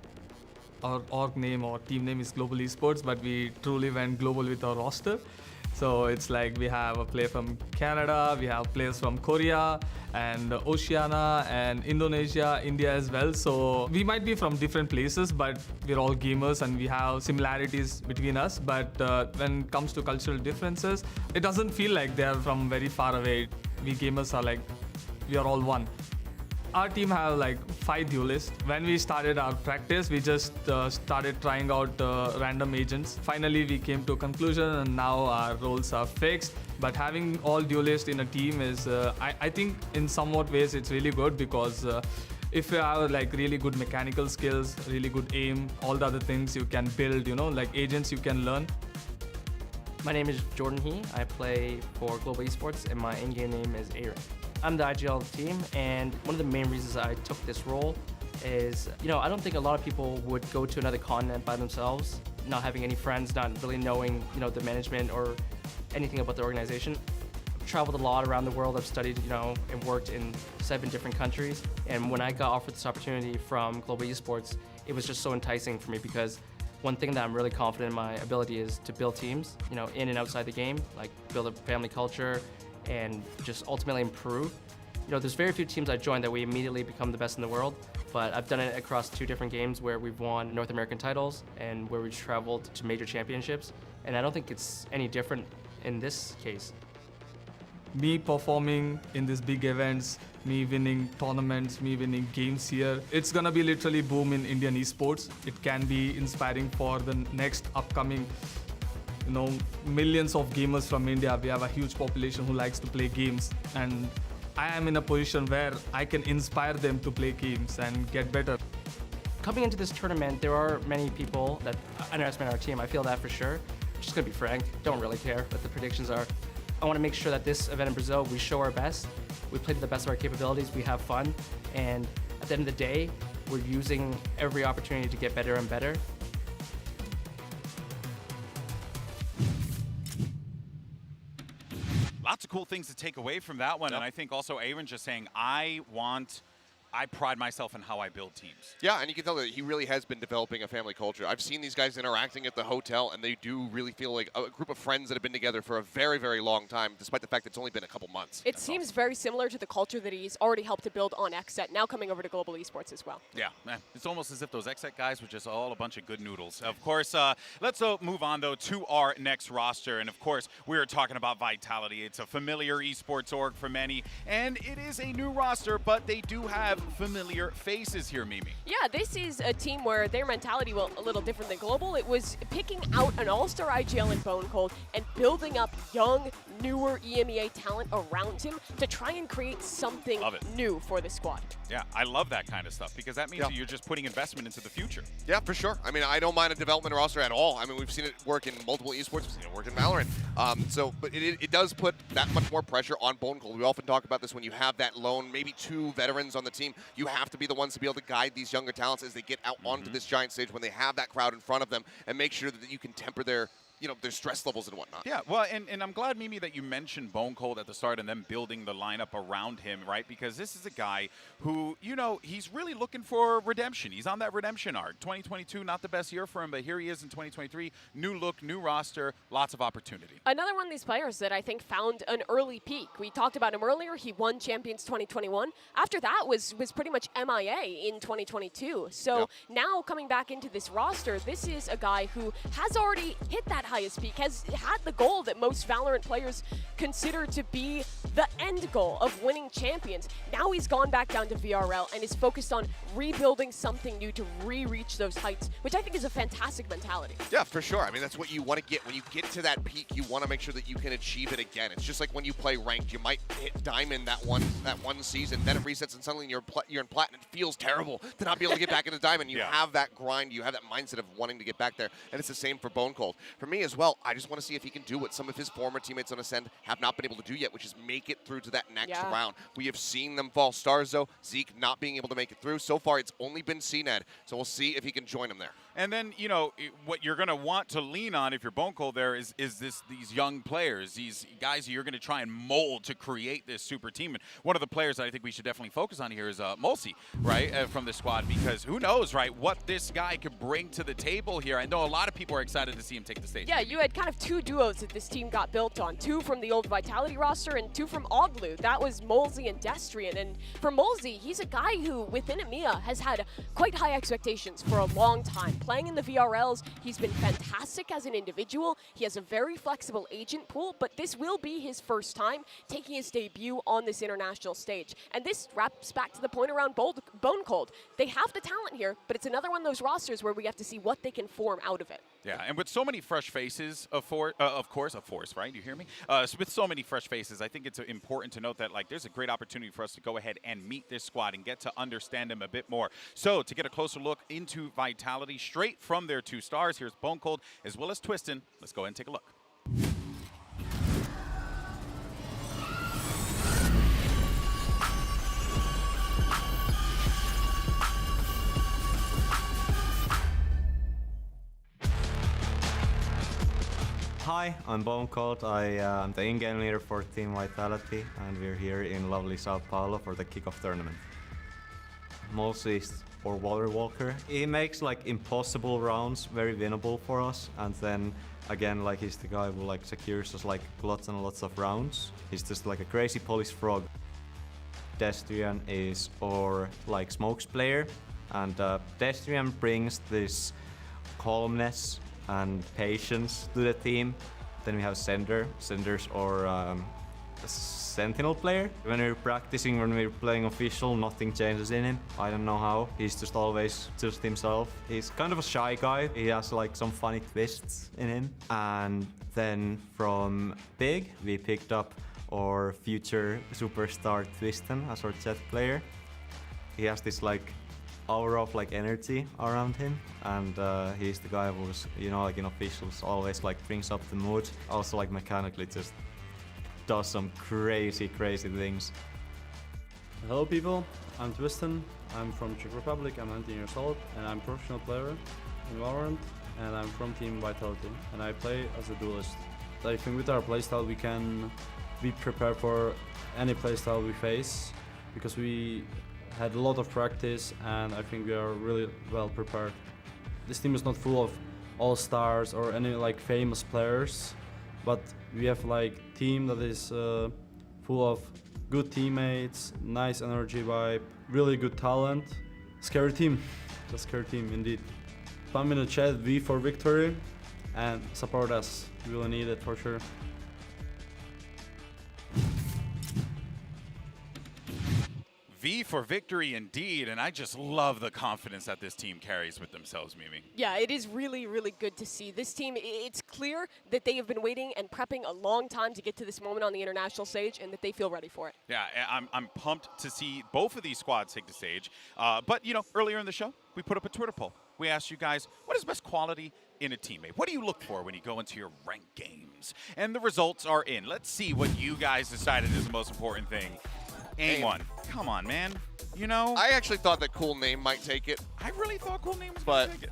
Our org name or team name is Global Esports, but we truly went global with our roster. So it's like we have a player from Canada, we have players from Korea and Oceania and Indonesia, India as well. So we might be from different places, but we're all gamers and we have similarities between us. But when it comes to cultural differences, it doesn't feel like they're from very far away. We gamers are like, we are all one. Our team have like 5 duelists. When we started our practice, we just started trying out random agents. Finally, we came to a conclusion, and now our roles are fixed. But having all duelists in a team is, I think in somewhat ways, it's really good, because if you have like really good mechanical skills, really good aim, all the other things you can build, like agents you can learn. My name is Jordan He. I play for Global Esports, and my in-game name is Aaron. I'm the IGL of the team, and one of the main reasons I took this role is, I don't think a lot of people would go to another continent by themselves, not having any friends, not really knowing, the management or anything about the organization. I've traveled a lot around the world. I've studied, and worked in 7 different countries. And when I got offered this opportunity from Global Esports, it was just so enticing for me, because one thing that I'm really confident in my ability is to build teams, in and outside the game, like build a family culture, and just ultimately improve. There's very few teams I joined that we immediately become the best in the world, but I've done it across 2 different games where we've won North American titles and where we've traveled to major championships, and I don't think it's any different in this case. me performing in these big events, me winning tournaments, me winning games here, it's gonna be literally boom in Indian esports. It can be inspiring for the next upcoming, millions of gamers from India. We have a huge population who likes to play games, and I am in a position where I can inspire them to play games and get better. Coming into this tournament, there are many people that underestimate our team. I feel that for sure. Just gonna be frank, don't really care what the predictions are. I want to make sure that this event in Brazil, we show our best, we play to the best of our capabilities, we have fun, and at the end of the day, we're using every opportunity to get better and better. Lots of cool things to take away from that one, and I think also Aaron just saying, I pride myself in how I build teams. Yeah, and you can tell that he really has been developing a family culture. I've seen these guys interacting at the hotel, and they do really feel like a group of friends that have been together for a very, very long time, despite the fact that it's only been a couple months. It seems very similar to the culture that he's already helped to build on XSET, now coming over to Global Esports as well. Yeah, it's almost as if those XSET guys were just all a bunch of good noodles. Of course, let's move on, though, to our next roster. And, of course, we are talking about Vitality. It's a familiar esports org for many, and it is a new roster, but they do have familiar faces here, Mimi. Yeah, this is a team where their mentality was a little different than Global. It was picking out an all-star IGL in Bone Cold and building up young, newer EMEA talent around him to try and create something new for the squad. Yeah, I love that kind of stuff because that means that you're just putting investment into the future. Yeah, for sure. I mean, I don't mind a development roster at all. I mean, we've seen it work in multiple esports. We've seen it work in Valorant. But it does put that much more pressure on Bone Cold. We often talk about this when you have that lone, maybe two veterans on the team. You have to be the ones to be able to guide these younger talents as they get out onto this giant stage when they have that crowd in front of them and make sure that you can temper their their stress levels and whatnot. Yeah, well, and I'm glad, Mimi, that you mentioned Bone Cold at the start and then building the lineup around him, right? Because this is a guy who, he's really looking for redemption. He's on that redemption arc. 2022, not the best year for him, but here he is in 2023. New look, new roster, lots of opportunity. Another one of these players that I think found an early peak. We talked about him earlier. He won Champions 2021. After that was pretty much MIA in 2022. So now coming back into this roster, this is a guy who has already hit that highest peak, has had the goal that most Valorant players consider to be the end goal of winning champions. Now he's gone back down to VRL and is focused on rebuilding something new to re-reach those heights, which I think is a fantastic mentality. Yeah, for sure. I mean, that's what you want to get. When you get to that peak, you want to make sure that you can achieve it again. It's just like when you play ranked, you might hit diamond that one season, then it resets and suddenly you're in platinum. It feels terrible to not be able to get back into diamond. You have that grind, you have that mindset of wanting to get back there, and it's the same for Bone Cold. For me as well, I just want to see if he can do what some of his former teammates on Ascend have not been able to do yet, which is make it through to that next round. We have seen them fall. Stars, though, Zeke not being able to make it through. So far, it's only been CNED, so we'll see if he can join him there. And then, what you're going to want to lean on if you're Bone Cold there is these young players, these guys you're going to try and mold to create this super team. And one of the players that I think we should definitely focus on here is Mulsi, right, from the squad, because who knows, right, what this guy could bring to the table here. I know a lot of people are excited to see him take the stage. Yeah, you had kind of two duos that this team got built on. Two from the old Vitality roster and two from Oglu. That was Molesy and Destrian. And for Molesy, he's a guy who, within EMEA, has had quite high expectations for a long time. Playing in the VRLs, he's been fantastic as an individual. He has a very flexible agent pool, but this will be his first time taking his debut on this international stage. And this wraps back to the point around Bone Cold. They have the talent here, but it's another one of those rosters where we have to see what they can form out of it. Yeah, and with so many fresh faces, of course, right? You hear me? With so many fresh faces, I think it's important to note that there's a great opportunity for us to go ahead and meet this squad and get to understand them a bit more. So to get a closer look into Vitality straight from their 2 stars, here's Bone Cold as well as Twistin. Let's go ahead and take a look. Hi, I'm Bone Cold. I'm the in-game leader for Team Vitality, and we're here in lovely São Paulo for the kickoff tournament. Mulsi or Water Walker. He makes impossible rounds very winnable for us, and then again he's the guy who secures us lots and lots of rounds. He's just a crazy Polish frog. Destrian is our smokes player, and Destrian brings this calmness and patience to the team. Then we have Sender. Sender's our a sentinel player. When we're practicing, when we're playing official, nothing changes in him. I don't know how. He's just always just himself. He's kind of a shy guy. He has like some funny twists in him. And then from Big, we picked up our future superstar Twiston as our jet player. He has this like aura of like energy around him, and he's the guy who's, you know, like in officials always like brings up the mood. Also like mechanically just does some crazy things. Hello people, I'm Twiston. I'm from Czech Republic, I'm 19 years old, and I'm a professional player in Valorant, and I'm from Team Vitality, and I play as a duelist. I think with our playstyle we can be prepared for any playstyle we face, because we had a lot of practice, and I think we are really well prepared. This team is not full of all-stars or any like famous players, but we have like team that is full of good teammates, nice energy vibe, really good talent. Scary team, just scary team indeed. Spam in the chat V for victory and support us, we really need it for sure. V for victory indeed, and I just love the confidence that this team carries with themselves, Mimi. Yeah, it is really, really good to see. This team, it's clear that they have been waiting and prepping a long time to get to this moment on the international stage, and that they feel ready for it. Yeah, I'm pumped to see both of these squads take the stage. But, you know, earlier in the show, we put up a Twitter poll. We asked you guys, what is best quality in a teammate? What do you look for when you go into your ranked games? And the results are in. Let's see what you guys decided is the most important thing. A1. Come on, man. You know? I actually thought that Cool Name might take it. I really thought Cool Name was but going to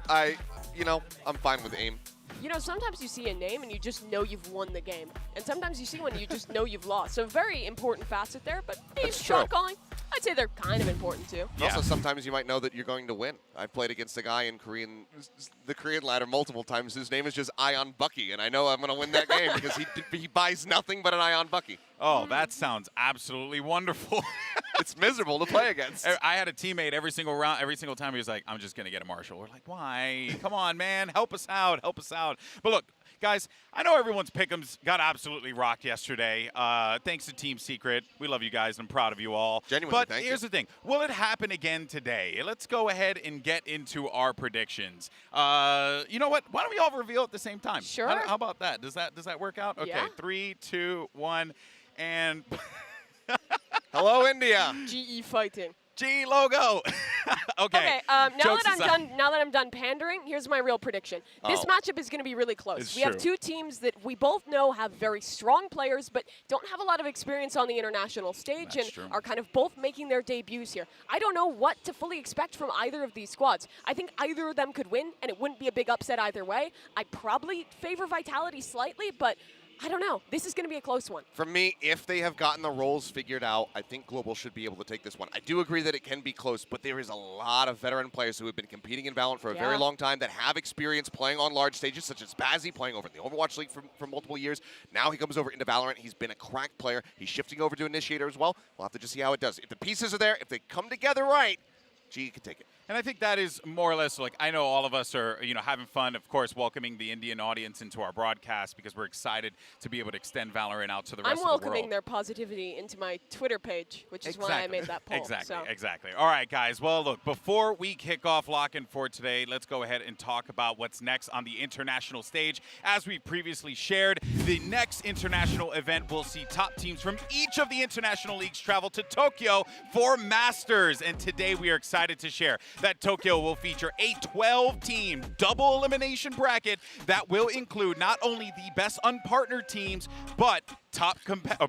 take it. I'm fine with AIM. You know, sometimes you see a name and you just know you've won the game. And sometimes you see one and you just know you've lost. So very important facet there, but That's shot true. calling, I'd say they're kind of important too. Yeah. Also, sometimes you might know that you're going to win. I've played against a guy in the Korean ladder multiple times whose name is just Ion Bucky, and I know I'm going to win that game because he buys nothing but an Ion Bucky. Oh, that sounds absolutely wonderful. It's miserable to play against. I had a teammate every single time he was like, I'm just going to get a Marshall. We're like, why? Come on, man. Help us out. Help us out. But look, guys, I know everyone's pick'ems got absolutely rocked yesterday. Thanks to Team Secret. We love you guys. I'm proud of you all. Genuinely, but thank here's you. the thing. Will it happen again today? Let's go ahead and get into our predictions. You know what? Why don't we all reveal at the same time? Sure. How about that? Does that work out? Okay, Yeah. 3, 2, 1, and... Hello, India. GE fighting. G logo. Okay. Now Jokes that aside. I'm done pandering, here's my real prediction. This matchup is going to be really close. It's We have true. two teams that we both know have very strong players, but don't have a lot of experience on the international stage, That's and true. are kind of both making their debuts here. I don't know what to fully expect from either of these squads. I think either of them could win, and it wouldn't be a big upset either way. I'd probably favor Vitality slightly, but I don't know. This is going to be a close one. For me, if they have gotten the roles figured out, I think Global should be able to take this one. I do agree that it can be close, but there is a lot of veteran players who have been competing in Valorant for a very long time that have experience playing on large stages, such as Bazzi playing over in the Overwatch League for multiple years. Now he comes over into Valorant. He's been a crack player. He's shifting over to Initiator as well. We'll have to just see how it does. If the pieces are there, if they come together right, G can take it. And I think that is more or less, like, I know all of us are, having fun, of course, welcoming the Indian audience into our broadcast because we're excited to be able to extend Valorant out to the rest I'm of the world. welcoming their positivity into my Twitter page, which is why I made that poll. Exactly. All right, guys. Well, look, before we kick off Lock-In for today, let's go ahead and talk about what's next on the international stage. As we previously shared, the next international event will see top teams from each of the international leagues travel to Tokyo for Masters. And today we are excited to share that Tokyo will feature a 12-team double elimination bracket that will include not only the best unpartnered teams, but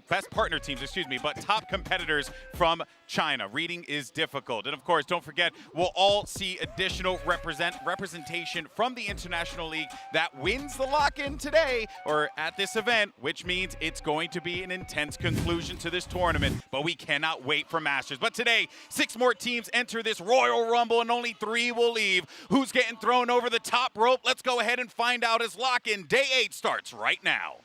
best partner teams, but top competitors from China. Reading is difficult. And of course, don't forget, we'll all see additional representation from the International League that wins the lock-in today or at this event, which means it's going to be an intense conclusion to this tournament, but we cannot wait for Masters. But today, 6 more teams enter this Royal Rumble and only 3 will leave. Who's getting thrown over the top rope? Let's go ahead and find out as Lock-In Day 8 starts right now.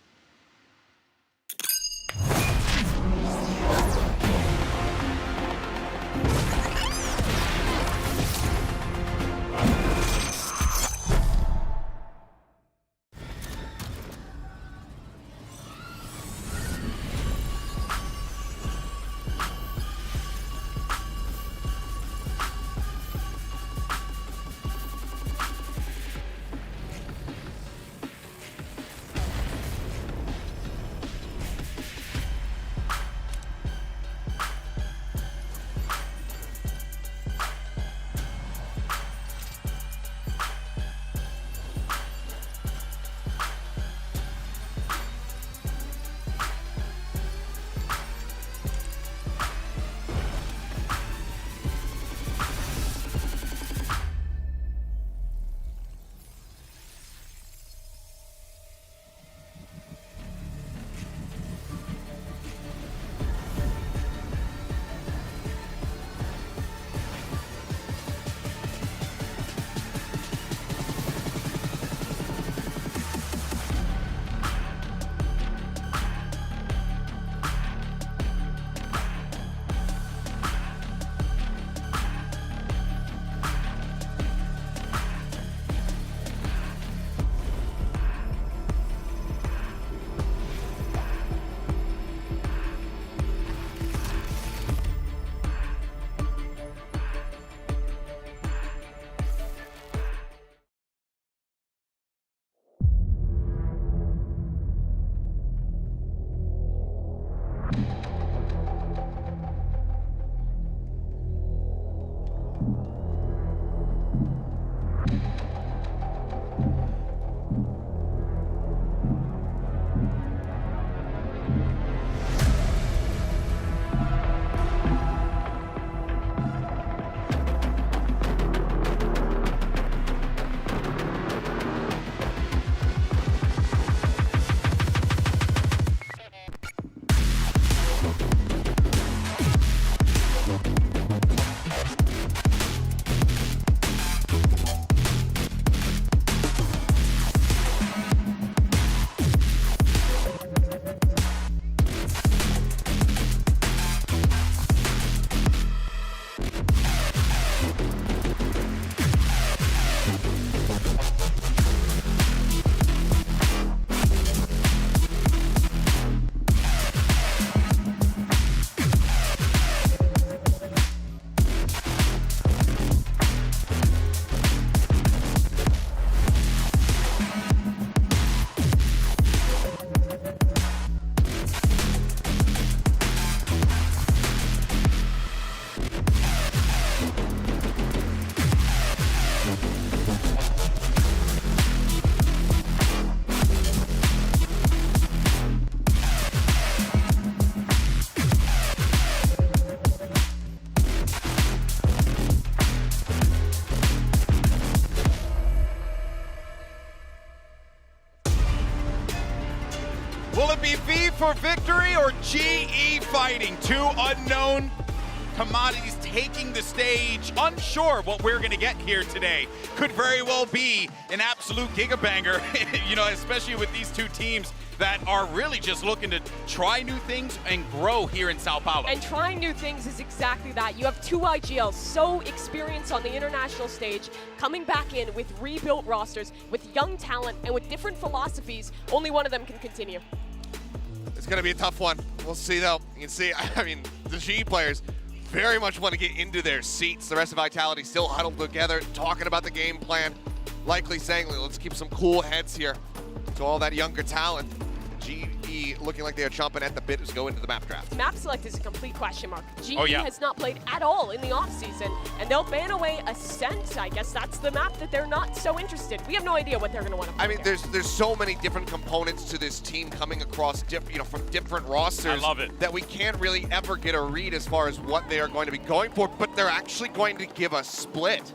Will it be V for victory or GE fighting? Two unknown commodities taking the stage, unsure what we're going to get here today. Could very well be an absolute gigabanger, you know, especially with these two teams that are really just looking to try new things and grow here in Sao Paulo. And trying new things is exactly that. You have two IGLs so experienced on the international stage, coming back in with rebuilt rosters, with young talent, and with different philosophies. Only one of them can continue. It's going to be a tough one. We'll see, though. You can see, I mean, the GE players very much want to get into their seats. The rest of Vitality still huddled together, talking about the game plan, likely saying, let's keep some cool heads here to all that younger talent. GE looking like they are chomping at the bit to go into the map draft. Map select is a complete question mark. GE Oh, yeah. has not played at all in the offseason, and they'll ban away Ascent. I guess that's the map that they're not so interested. We have no idea what they're going to want to play. I mean, there. there's so many different components to this team coming across, from different rosters. I love it. That we can't really ever get a read as far as what they are going to be going for, but they're actually going to give a split.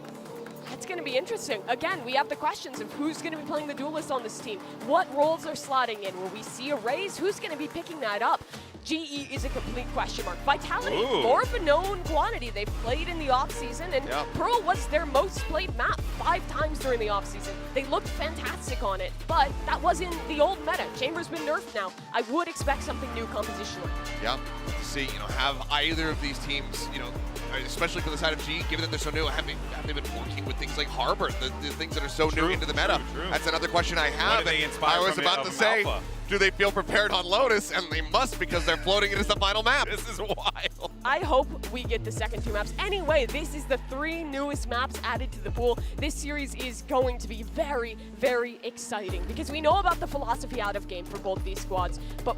That's going to be interesting. Again, we have the questions of who's going to be playing the duelist on this team. What roles are slotting in? Will we see a raise? Who's going to be picking that up? GE is a complete question mark. Vitality, more of a known quantity. They've played in the offseason, and Pearl was their most played map 5 times during the offseason. They looked fantastic on it, but that wasn't the old meta. Chamber's been nerfed now. I would expect something new compositionally. Yeah, see, have either of these teams, especially for the side of GE, given that they're so new, have they been working with things like Harbor, the things that are so new into the meta? True. That's another question I have. What are they inspired I was from about to say, Alpha? do they feel prepared on Lotus? And they must, because they're floating it as the final map. This is wild. I hope we get the second 2 maps. Anyway, this is the 3 newest maps added to the pool. This series is going to be very, very exciting because we know about the philosophy out of game for both these squads, but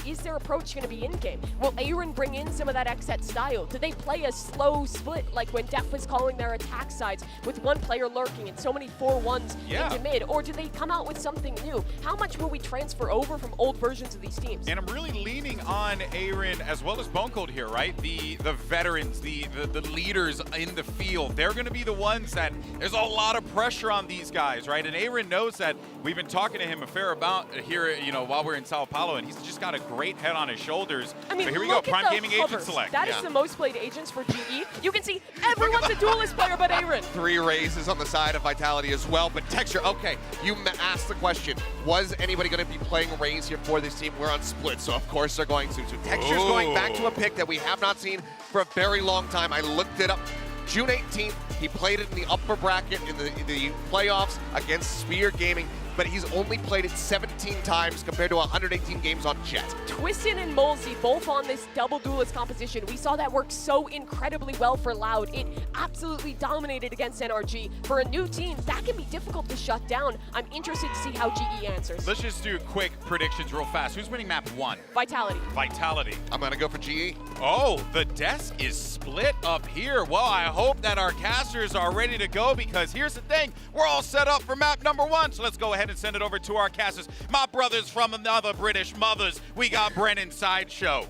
is their approach going to be in game? Will Aaron bring in some of that Xset style? Do they play a slow split like when Def was calling their attack sides with one player lurking and so many 4-1s into mid? Or do they come out with something new? How much will we transfer over from old versions of these teams? And I'm really leaning on Aaron as well as Bone Cold here, right? The veterans, the leaders in the field. They're going to be the ones that there's a lot of pressure on these guys, right? And Aaron knows that. We've been talking to him a fair amount here, while we're in Sao Paulo, and he's just got a great head on his shoulders. I mean, but here we go, Prime Gaming hovers. Agent Select. That is the most played agents for GE. You can see everyone's a duelist player but Aaron. 3 raises on the side of Vitality as well, but Texture, okay, you asked the question, was anybody going to be playing Raze here for this team? We're on split, so of course they're going to. So Texture's going back to a pick that we have not seen for a very long time. I looked it up. June 18th, he played it in the upper bracket in the playoffs against Sphere Gaming, but he's only played it 17 times compared to 118 games on Jet. Twistin and Molesy both on this double duelist composition. We saw that work so incredibly well for Loud. It absolutely dominated against NRG. For a new team, that can be difficult to shut down. I'm interested to see how GE answers. Let's just do quick predictions real fast. Who's winning map 1? Vitality. Vitality. I'm going to go for GE. Oh, the desk is split up here. Well, I hope that our casters are ready to go because here's the thing. We're all set up for map number 1. So let's go ahead and send it over to our casters. My brothers from another British mothers. We got Brennan Sideshow.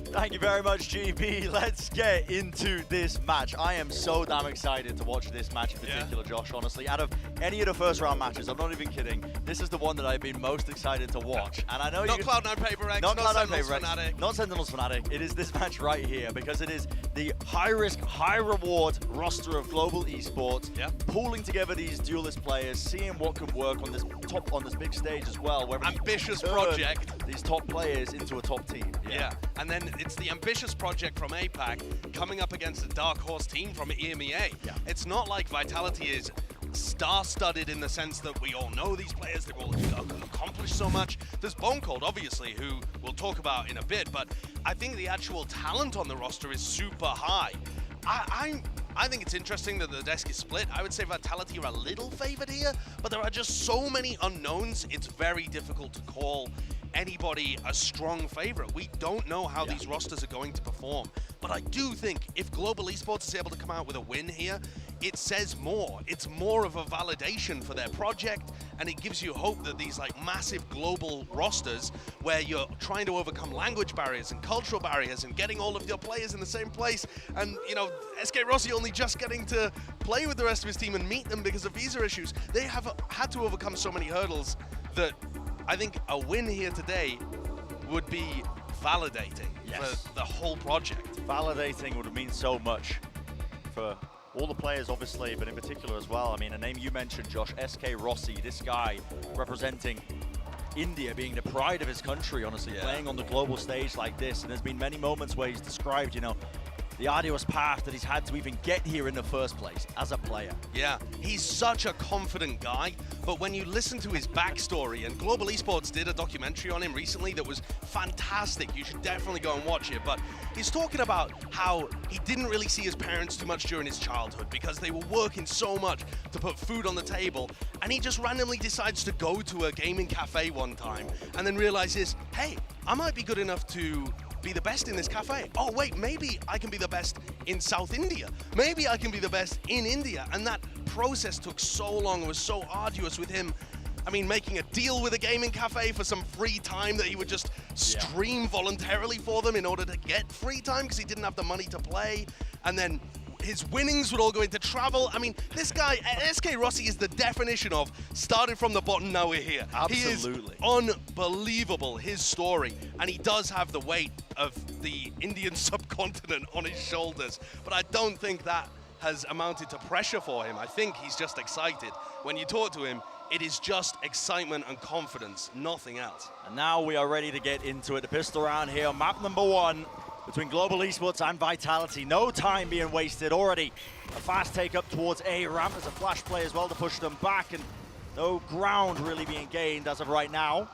Thank you very much, GB. Let's get into this match. I am so damn excited to watch this match in particular, Josh, honestly. Out of any of the first round matches, I'm not even kidding, this is the one that I've been most excited to watch. And I know not Cloud9 Paper X, not Sentinels Fnatic. Not Sentinels Fnatic. It is this match right here because it is the high-risk, high-reward roster of global esports, pooling together these duelist players, seeing what can work on this big stage as well. Where ambitious project. These top players into a top team. Yeah, and then it's the ambitious project from APAC coming up against a dark horse team from EMEA. Yeah. It's not like Vitality is star-studded in the sense that we all know these players, they've all accomplished so much. There's Bone Cold, obviously, who we'll talk about in a bit, but I think the actual talent on the roster is super high. I think it's interesting that the desk is split. I would say Vitality are a little favored here, but there are just so many unknowns, it's very difficult to call anybody a strong favorite. We don't know how these rosters are going to perform, but I do think if Global Esports is able to come out with a win here, it says more. It's more of a validation for their project, and it gives you hope that these like massive global rosters where you're trying to overcome language barriers and cultural barriers and getting all of your players in the same place, and you know, SK Rossi only just getting to play with the rest of his team and meet them because of visa issues. They have had to overcome so many hurdles that I think a win here today would be validating for the whole project. Validating would mean so much for all the players, obviously, but in particular as well. I mean, a name you mentioned, Josh, SK Rossi, this guy representing India, being the pride of his country, honestly, playing on the global stage like this. And there's been many moments where he's described, you know, the arduous path that he's had to even get here in the first place as a player. Yeah, he's such a confident guy, but when you listen to his backstory, and Global Esports did a documentary on him recently that was fantastic, you should definitely go and watch it, but he's talking about how he didn't really see his parents too much during his childhood because they were working so much to put food on the table, and he just randomly decides to go to a gaming cafe one time and then realizes, hey, I might be good enough to be the best in this cafe. Oh wait, maybe I can be the best in South India. Maybe I can be the best in India. And that process took so long and was so arduous with him. I mean, making a deal with a gaming cafe for some free time that he would just stream voluntarily for them in order to get free time because he didn't have the money to play. And then his winnings would all go into travel. I mean, this guy, SK Rossi, is the definition of started from the bottom, now we're here. Absolutely. He is unbelievable, his story. And he does have the weight of the Indian subcontinent on his shoulders. But I don't think that has amounted to pressure for him. I think he's just excited. When you talk to him, it is just excitement and confidence, nothing else. And now we are ready to get into it. The pistol round here, map number 1. Between Global Esports and Vitality. No time being wasted. Already a fast take up towards A ramp. There's a flash play as well to push them back, and no ground really being gained as of right now.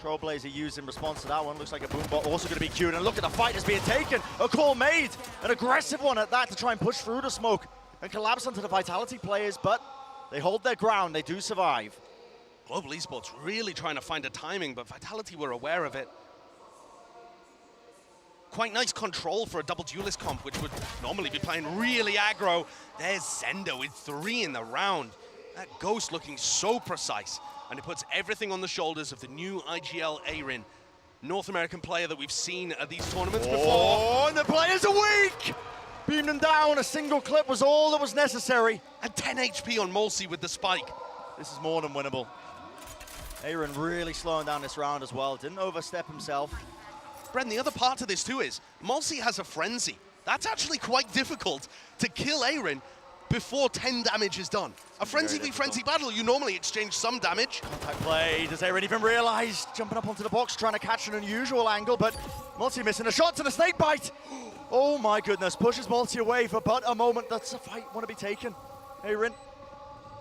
Trailblazer used in response to that one. Looks like a boombot also going to be queued. And look at the fight that's being taken. A call made. An aggressive one at that to try and push through the smoke and collapse onto the Vitality players, but they hold their ground. They do survive. Global Esports really trying to find a timing, but Vitality were aware of it. Quite nice control for a double duelist comp, which would normally be playing really aggro. There's Zender with 3 in the round. That Ghost looking so precise. And it puts everything on the shoulders of the new IGL Arin, North American player that we've seen at these tournaments before. Oh, and the players are weak! Beam them down, a single clip was all that was necessary. And 10 HP on Molsey with the spike. This is more than winnable. Arin really slowing down this round as well. Didn't overstep himself. Bren, the other part to this too is, Molsey has a frenzy. That's actually quite difficult to kill Arin before 10 damage is done. A frenzy v frenzy battle, you normally exchange some damage. Contact play, does Arin even realize? Jumping up onto the box, trying to catch an unusual angle, but Molsey missing a shot to the snake bite. Oh my goodness, pushes Molsey away for but a moment. That's a fight want to be taken. Arin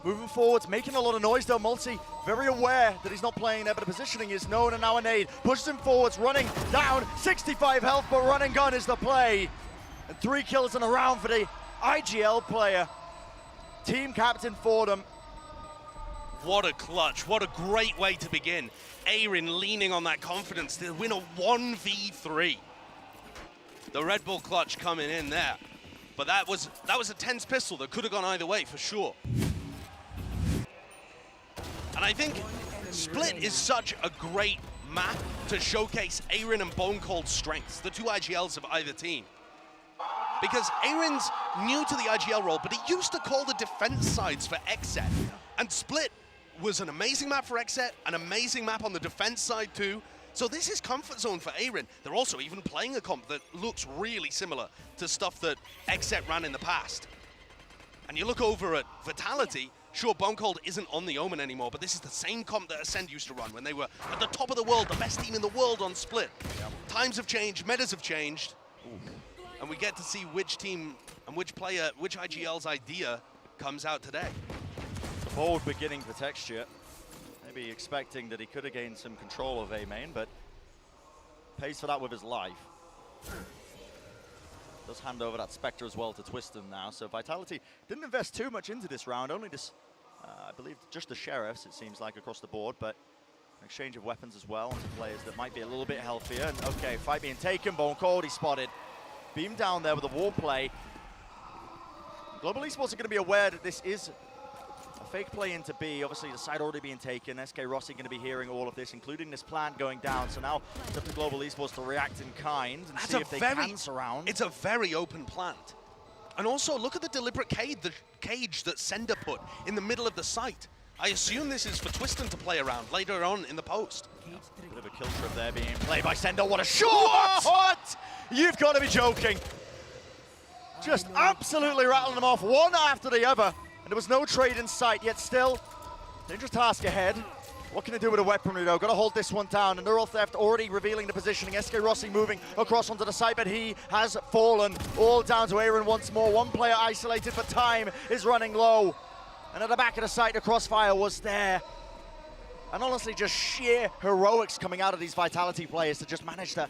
moving forwards, making a lot of noise though. Molsey very aware that he's not playing there, but the positioning is known, and now a nade pushes him forwards, running down, 65 health, but run and gun is the play. And 3 kills in a round for the IGL player. Team captain for them. What a clutch, what a great way to begin. Arin leaning on that confidence to win a 1v3. The Red Bull clutch coming in there. But that was a tense pistol that could have gone either way for sure. And I think Split is such a great map to showcase Arin and Bone Cold's strengths, the 2 IGLs of either team. Because Arin's new to the IGL role, but he used to call the defense sides for XSET. And Split was an amazing map for XSET, an amazing map on the defense side too. So this is comfort zone for Arin. They're also even playing a comp that looks really similar to stuff that XSET ran in the past. And you look over at Vitality, sure, Bone Cold isn't on the Omen anymore, but this is the same comp that Ascend used to run when they were at the top of the world, the best team in the world on Split. Yep. Times have changed, metas have changed, and we get to see which team and which player, which IGL's idea comes out today. The bold beginning for Texture. Maybe expecting that he could have gained some control of A main, but pays for that with his life. Does hand over that Spectre as well to Twiston now. So Vitality didn't invest too much into this round, only this, I believe, just the Sheriffs, it seems like, across the board, but an exchange of weapons as well onto players that might be a little bit healthier. And okay, fight being taken, Bone Cold, he spotted. Beam down there with a wall play. Global Esports are going to be aware that this is a fake play into B. Obviously, the side already being taken. SK Rossi going to be hearing all of this, including this plant going down. So now it's up to Global Esports to react in kind and see if they can surround. It's a very open plant. And also, look at the deliberate cage that Sender put in the middle of the site. I assume this is for Twiston to play around later on in the post. Bit of a kill trip there being played by Sender. What a shot! What? You've got to be joking. Just absolutely rattling them off one after the other. And there was no trade in sight, yet still, dangerous task ahead. What can they do with a weaponry though? Got to hold this one down. And Neural Theft already revealing the positioning. SK Rossi moving across onto the site, but he has fallen. All down to Aaron once more. One player isolated, but time is running low. And at the back of the site, the crossfire was there. And honestly, just sheer heroics coming out of these Vitality players to just manage to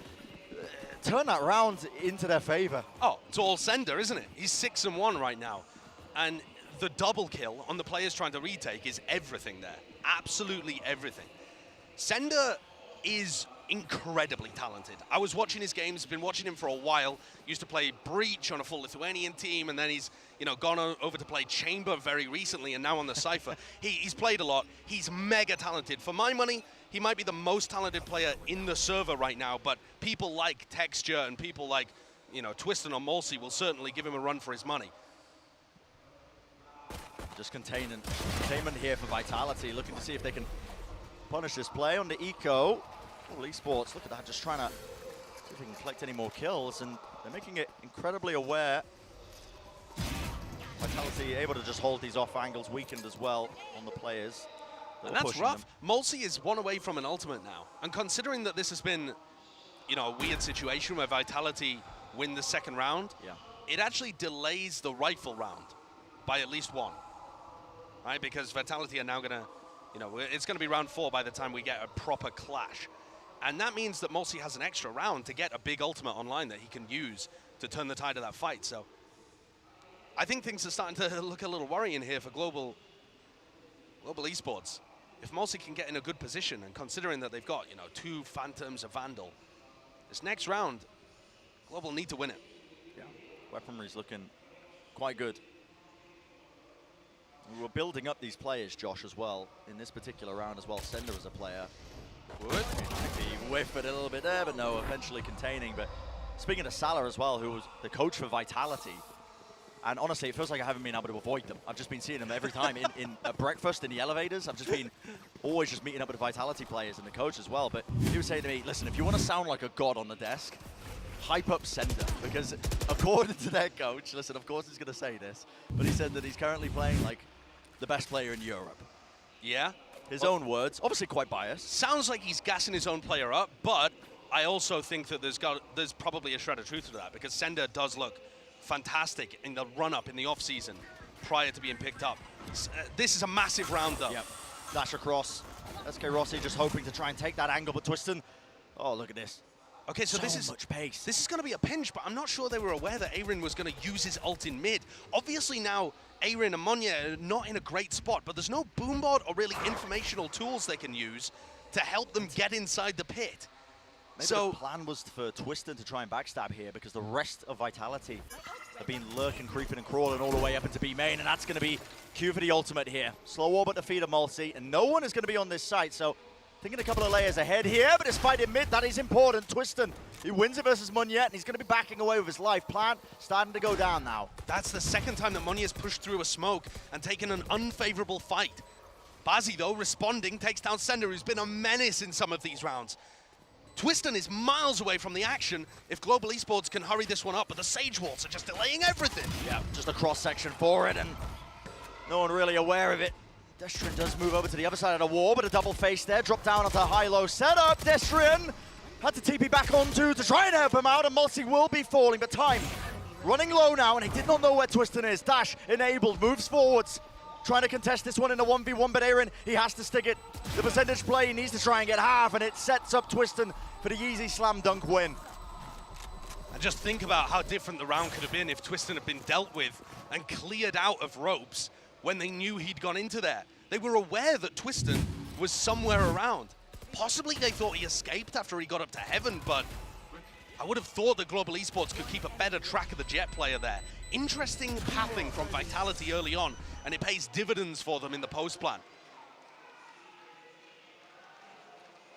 turn that round into their favor. Oh, it's all Sender, isn't it? He's 6-1 right now. And the double kill on the players trying to retake is everything there. Absolutely everything. Sender is incredibly talented. I was watching his games, been watching him for a while. Used to play Breach on a full Lithuanian team, and then he's gone over to play Chamber very recently, and now on the Cypher. He's played a lot. He's mega talented. For my money, he might be the most talented player in the server right now, but people like Texture and people like, Twiston or Mulsey will certainly give him a run for his money. Just containment here for Vitality, looking to see if they can punish this play on the eco. Oh, Esports, look at that, just trying to see if they can collect any more kills, and they're making it incredibly aware. Vitality able to just hold these off angles, weakened as well on the players. And that's rough. Mulsey is one away from an ultimate now. And considering that this has been, a weird situation where Vitality win the second round, it actually delays the rifle round by at least one. Right? Because Vitality are now going to, it's going to be round 4 by the time we get a proper clash. And that means that Mulsey has an extra round to get a big ultimate online that he can use to turn the tide of that fight. So I think things are starting to look a little worrying here for Global Esports. If Mulsey can get in a good position, and considering that they've got, 2 Phantoms, a Vandal, this next round, Global need to win it. Yeah, weaponry's looking quite good. We were building up these players, Josh, as well, in this particular round as well. Sender as a player would maybe whiff it a little bit there, but no, eventually containing. But speaking of Salah as well, who was the coach for Vitality, and honestly, it feels like I haven't been able to avoid them. I've just been seeing them every time at breakfast, in the elevators. I've just been always just meeting up with the Vitality players and the coach as well. But he was saying to me, listen, if you want to sound like a god on the desk, hype up Sender, because according to their coach, listen, of course he's going to say this, but he said that he's currently playing like the best player in Europe. Yeah? His own words, obviously quite biased. Sounds like he's gassing his own player up, but I also think that there's probably a shred of truth to that, because Sender does look fantastic in the run-up in the off-season prior to being picked up. This is a massive round, though. Yep. Dash across. SK Rossi just hoping to try and take that angle, but Twiston, oh, look at this. Okay, so this is much pace. This is going to be a pinch, but I'm not sure they were aware that Aaron was going to use his ult in mid. Obviously now, Aaron and Munya are not in a great spot, but there's no boomboard or really informational tools they can use to help them get inside the pit. Maybe the plan was for Twiston to try and backstab here, because the rest of Vitality have been lurking, creeping, and crawling all the way up into B main, and that's going to be Q for the ultimate here. Slow orb at the feet of Mulsey, and no one is going to be on this site, so thinking a couple of layers ahead here, but despite in mid, that is important. Twiston, he wins it versus Munya, and he's going to be backing away with his life. Plant starting to go down now. That's the second time that Munya's pushed through a smoke and taken an unfavorable fight. Bazzi, though, responding, takes down Sender, who's been a menace in some of these rounds. Twiston is miles away from the action if Global Esports can hurry this one up, but the Sage Walls are just delaying everything. Yeah, just a cross-section for it, and no one really aware of it. Destrian does move over to the other side of the wall, but a double face there. Drop down onto a high-low setup. Destrian had to TP back onto to try and help him out, and Mulsey will be falling, but time running low now, and he did not know where Twiston is. Dash enabled, moves forwards, trying to contest this one in a 1v1, but Aaron, he has to stick it. The percentage play, he needs to try and get half, and it sets up Twiston for the easy slam dunk win. And just think about how different the round could have been if Twiston had been dealt with and cleared out of ropes when they knew he'd gone into there. They were aware that Twiston was somewhere around. Possibly they thought he escaped after he got up to heaven, but I would have thought that Global Esports could keep a better track of the Jet player there. Interesting pathing from Vitality early on, and it pays dividends for them in the post plan.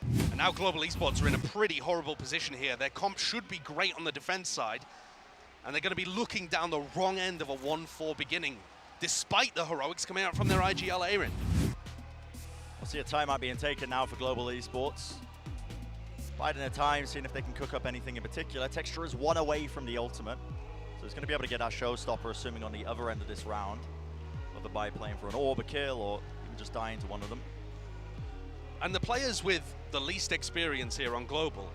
And now Global Esports are in a pretty horrible position here. Their comp should be great on the defense side, and they're going to be looking down the wrong end of a 1-4 beginning, despite the heroics coming out from their IGL Aaron. We'll see a timeout being taken now for Global Esports. Biding their time, seeing if they can cook up anything in particular. Texture is 1 away from the ultimate, so he's going to be able to get that showstopper, assuming on the other end of this round, whether by playing for an orb, a kill, or even just dying to one of them. And the players with the least experience here on Global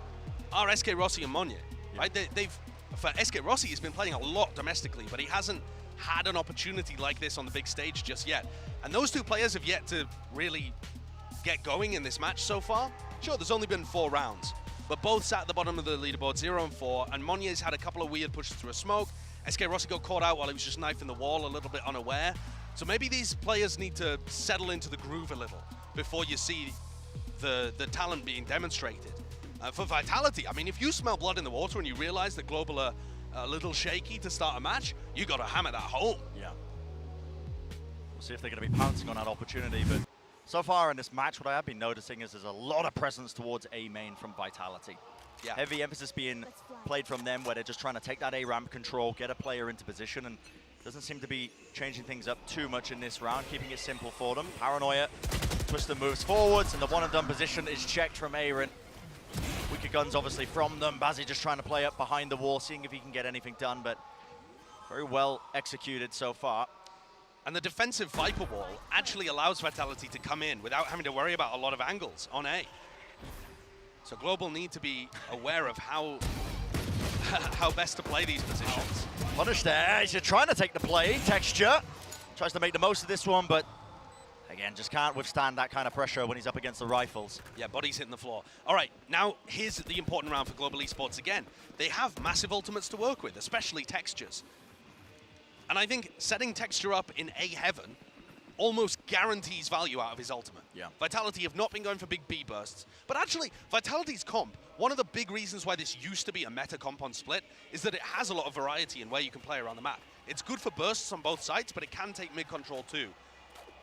are SK Rossi and Monye. Yeah. Right? For SK Rossi, he's been playing a lot domestically, but he hasn't had an opportunity like this on the big stage just yet. And those two players have yet to really get going in this match so far. Sure, there's only been 4 rounds, but both sat at the bottom of the leaderboard, 0-4, and Monye's had a couple of weird pushes through a smoke. SK Rossi got caught out while he was just knifing the wall, a little bit unaware. So maybe these players need to settle into the groove a little before you see the talent being demonstrated. For Vitality, I mean, if you smell blood in the water and you realize that Global are a little shaky to start a match, you got to hammer that home. Yeah. We'll see if they're going to be pouncing on that opportunity, but so far in this match, what I have been noticing is there's a lot of presence towards A main from Vitality. Yeah. Heavy emphasis being played from them, where they're just trying to take that A ramp control, get a player into position, and doesn't seem to be changing things up too much in this round, keeping it simple for them. Paranoia, Twister moves forwards, and the one-and-done position is checked from Aaron. Weaker guns, obviously, from them. Bazzi just trying to play up behind the wall, seeing if he can get anything done, but very well executed so far. And the defensive Viper wall actually allows Vitality to come in without having to worry about a lot of angles on A. So Global need to be aware of how best to play these positions. Punish there, he's trying to take the play. Texture tries to make the most of this one, but again, just can't withstand that kind of pressure when he's up against the rifles. Yeah, body's hitting the floor. All right, now here's the important round for Global Esports again. They have massive ultimates to work with, especially Textures. And I think setting Texture up in A heaven almost guarantees value out of his ultimate. Yeah. Vitality have not been going for big B bursts, but actually, Vitality's comp, one of the big reasons why this used to be a meta comp on Split is that it has a lot of variety in where you can play around the map. It's good for bursts on both sides, but it can take mid control too.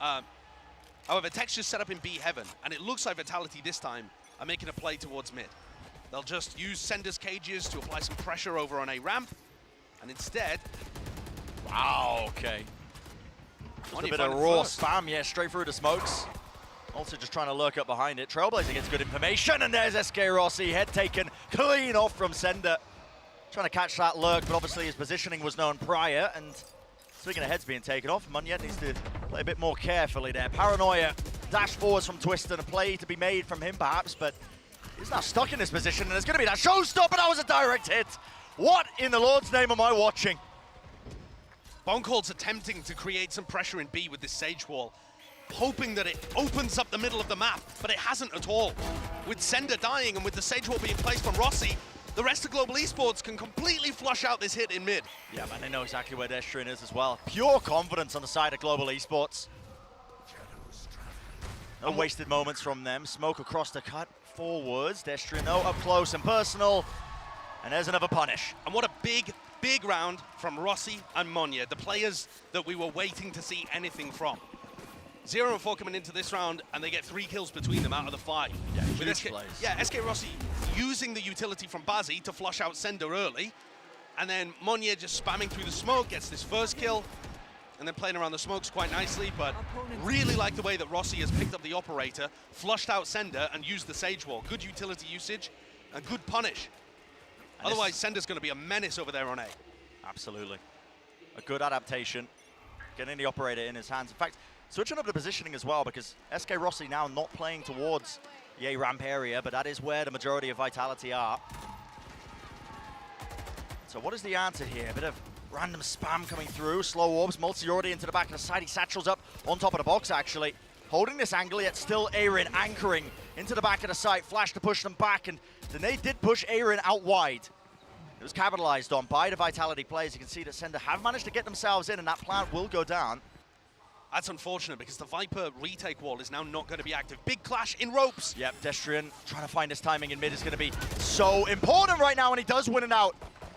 However, Texture's set up in B heaven, and it looks like Vitality this time are making a play towards mid. They'll just use Sender's cages to apply some pressure over on A ramp, and instead... Wow, okay. Just a bit of raw spam, yeah, straight through the smokes. Also just trying to lurk up behind it. Trailblazer gets good information, and there's SK Rossi, head taken clean off from Sender. Trying to catch that lurk, but obviously his positioning was known prior, and speaking of heads being taken off, Munyet needs to play a bit more carefully there. Paranoia, dash forwards from Twister, a play to be made from him perhaps, but he's now stuck in this position, and there's going to be that showstopper. That was a direct hit. What in the Lord's name am I watching? Bonecold's attempting to create some pressure in B with this Sage Wall, hoping that it opens up the middle of the map, but it hasn't at all. With Sender dying and with the Sage Wall being placed from Rossi, the rest of Global Esports can completely flush out this hit in mid. Yeah, man, they know exactly where their string is as well. Pure confidence on the side of Global Esports. No wasted moments from them. Smoke across the cut, forwards. Destrino up close and personal. And there's another punish. And what a big round from Rossi and Monye, the players that we were waiting to see anything from. 0-4 coming into this round, and they get 3 kills between them out of the 5. Yeah, with huge plays. Yeah, SK Rossi using the utility from Bazzi to flush out Sender early, and then Monye just spamming through the smoke, gets this first kill, and then playing around the smokes quite nicely, but really like the way that Rossi has picked up the operator, flushed out Sender, and used the Sage Wall. Good utility usage, and good punish. And otherwise, Sender's going to be a menace over there on A. Absolutely. A good adaptation, getting the operator in his hands. In fact, switching up the positioning as well, because SK Rossi now not playing towards the A ramp area, but that is where the majority of Vitality are. So what is the answer here? A bit of random spam coming through, slow orbs, multi already into the back of the side. He satchels up on top of the box, actually. Holding this angle, yet still Aaron anchoring into the back of the site. Flash to push them back, and then they did push Aaron out wide. It was capitalized on by the Vitality players. You can see that Sender have managed to get themselves in, and that plant will go down. That's unfortunate because the Viper retake wall is now not going to be active. Big clash in ropes. Yep, Destrian trying to find his timing in mid is going to be so important right now, and he does win it out.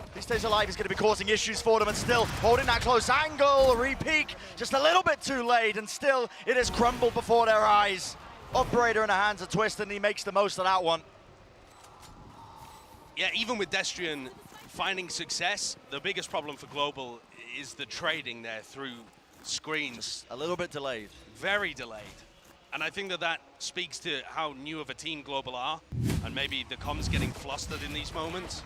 If he stays alive, he's going to be causing issues for them, and still holding that close angle. A re-peek, just a little bit too late, and still it has crumbled before their eyes. Operator in the hands of Twist, and he makes the most of that one. Yeah, even with Destrian finding success, the biggest problem for Global is the trading there through screens. Just a little bit delayed. Very delayed. And I think that speaks to how new of a team Global are, and maybe the comms getting flustered in these moments.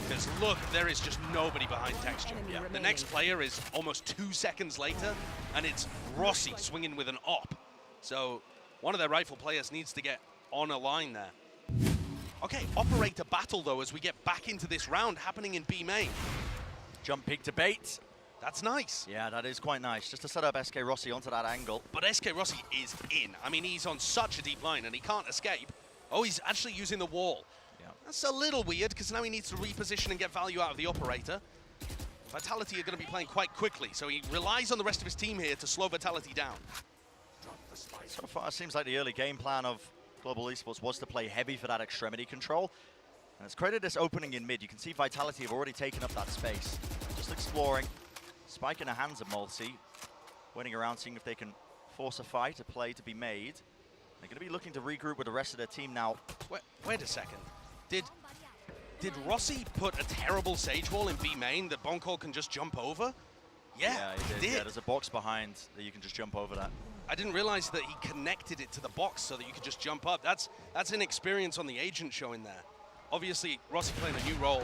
Because look, there is just nobody behind Texture. Yeah. The next player is almost 2 seconds later, and it's Rossi swinging with an op. So one of their rightful players needs to get on a line there. Okay, operator battle though as we get back into this round happening in B main. Jump peek to bait. That's nice. Yeah, that is quite nice, just to set up SK Rossi onto that angle. But SK Rossi is in. I mean, he's on such a deep line and he can't escape. Oh, he's actually using the wall. Yeah. That's a little weird because now he needs to reposition and get value out of the operator. Vitality are going to be playing quite quickly, so he relies on the rest of his team here to slow Vitality down. So far, it seems like the early game plan of Global Esports was to play heavy for that extremity control. And it's created this opening in mid. You can see Vitality have already taken up that space. Just exploring. Spike in the hands of Multi. Waiting around, seeing if they can force a fight, a play to be made. They're going to be looking to regroup with the rest of their team now. Wait a second. Did Rossi put a terrible Sage Wall in B main that Bonkol can just jump over? Yeah, he did. Yeah, there's a box behind that you can just jump over that. I didn't realize that he connected it to the box so that you could just jump up. That's an experience on the agent showing there. Obviously, Rossi playing a new role.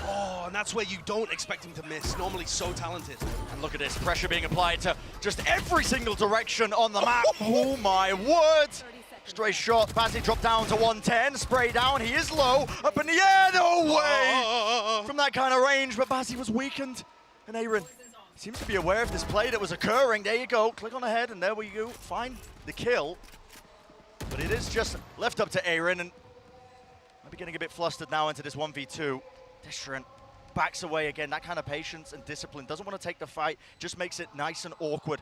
Oh, and that's where you don't expect him to miss. Normally so talented. And look at this, pressure being applied to just every single direction on the map. Oh my word! Stray shot, Bazzi dropped down to 110, spray down, he is low, up in the air, no way! From that kind of range, but Bazzi was weakened. And Aaron seems to be aware of this play that was occurring. There you go, click on the head, and there we go, find the kill. But it is just left up to Aaron, and might be getting a bit flustered now into this 1v2. Destrian backs away again. That kind of patience and discipline. Doesn't want to take the fight. Just makes it nice and awkward.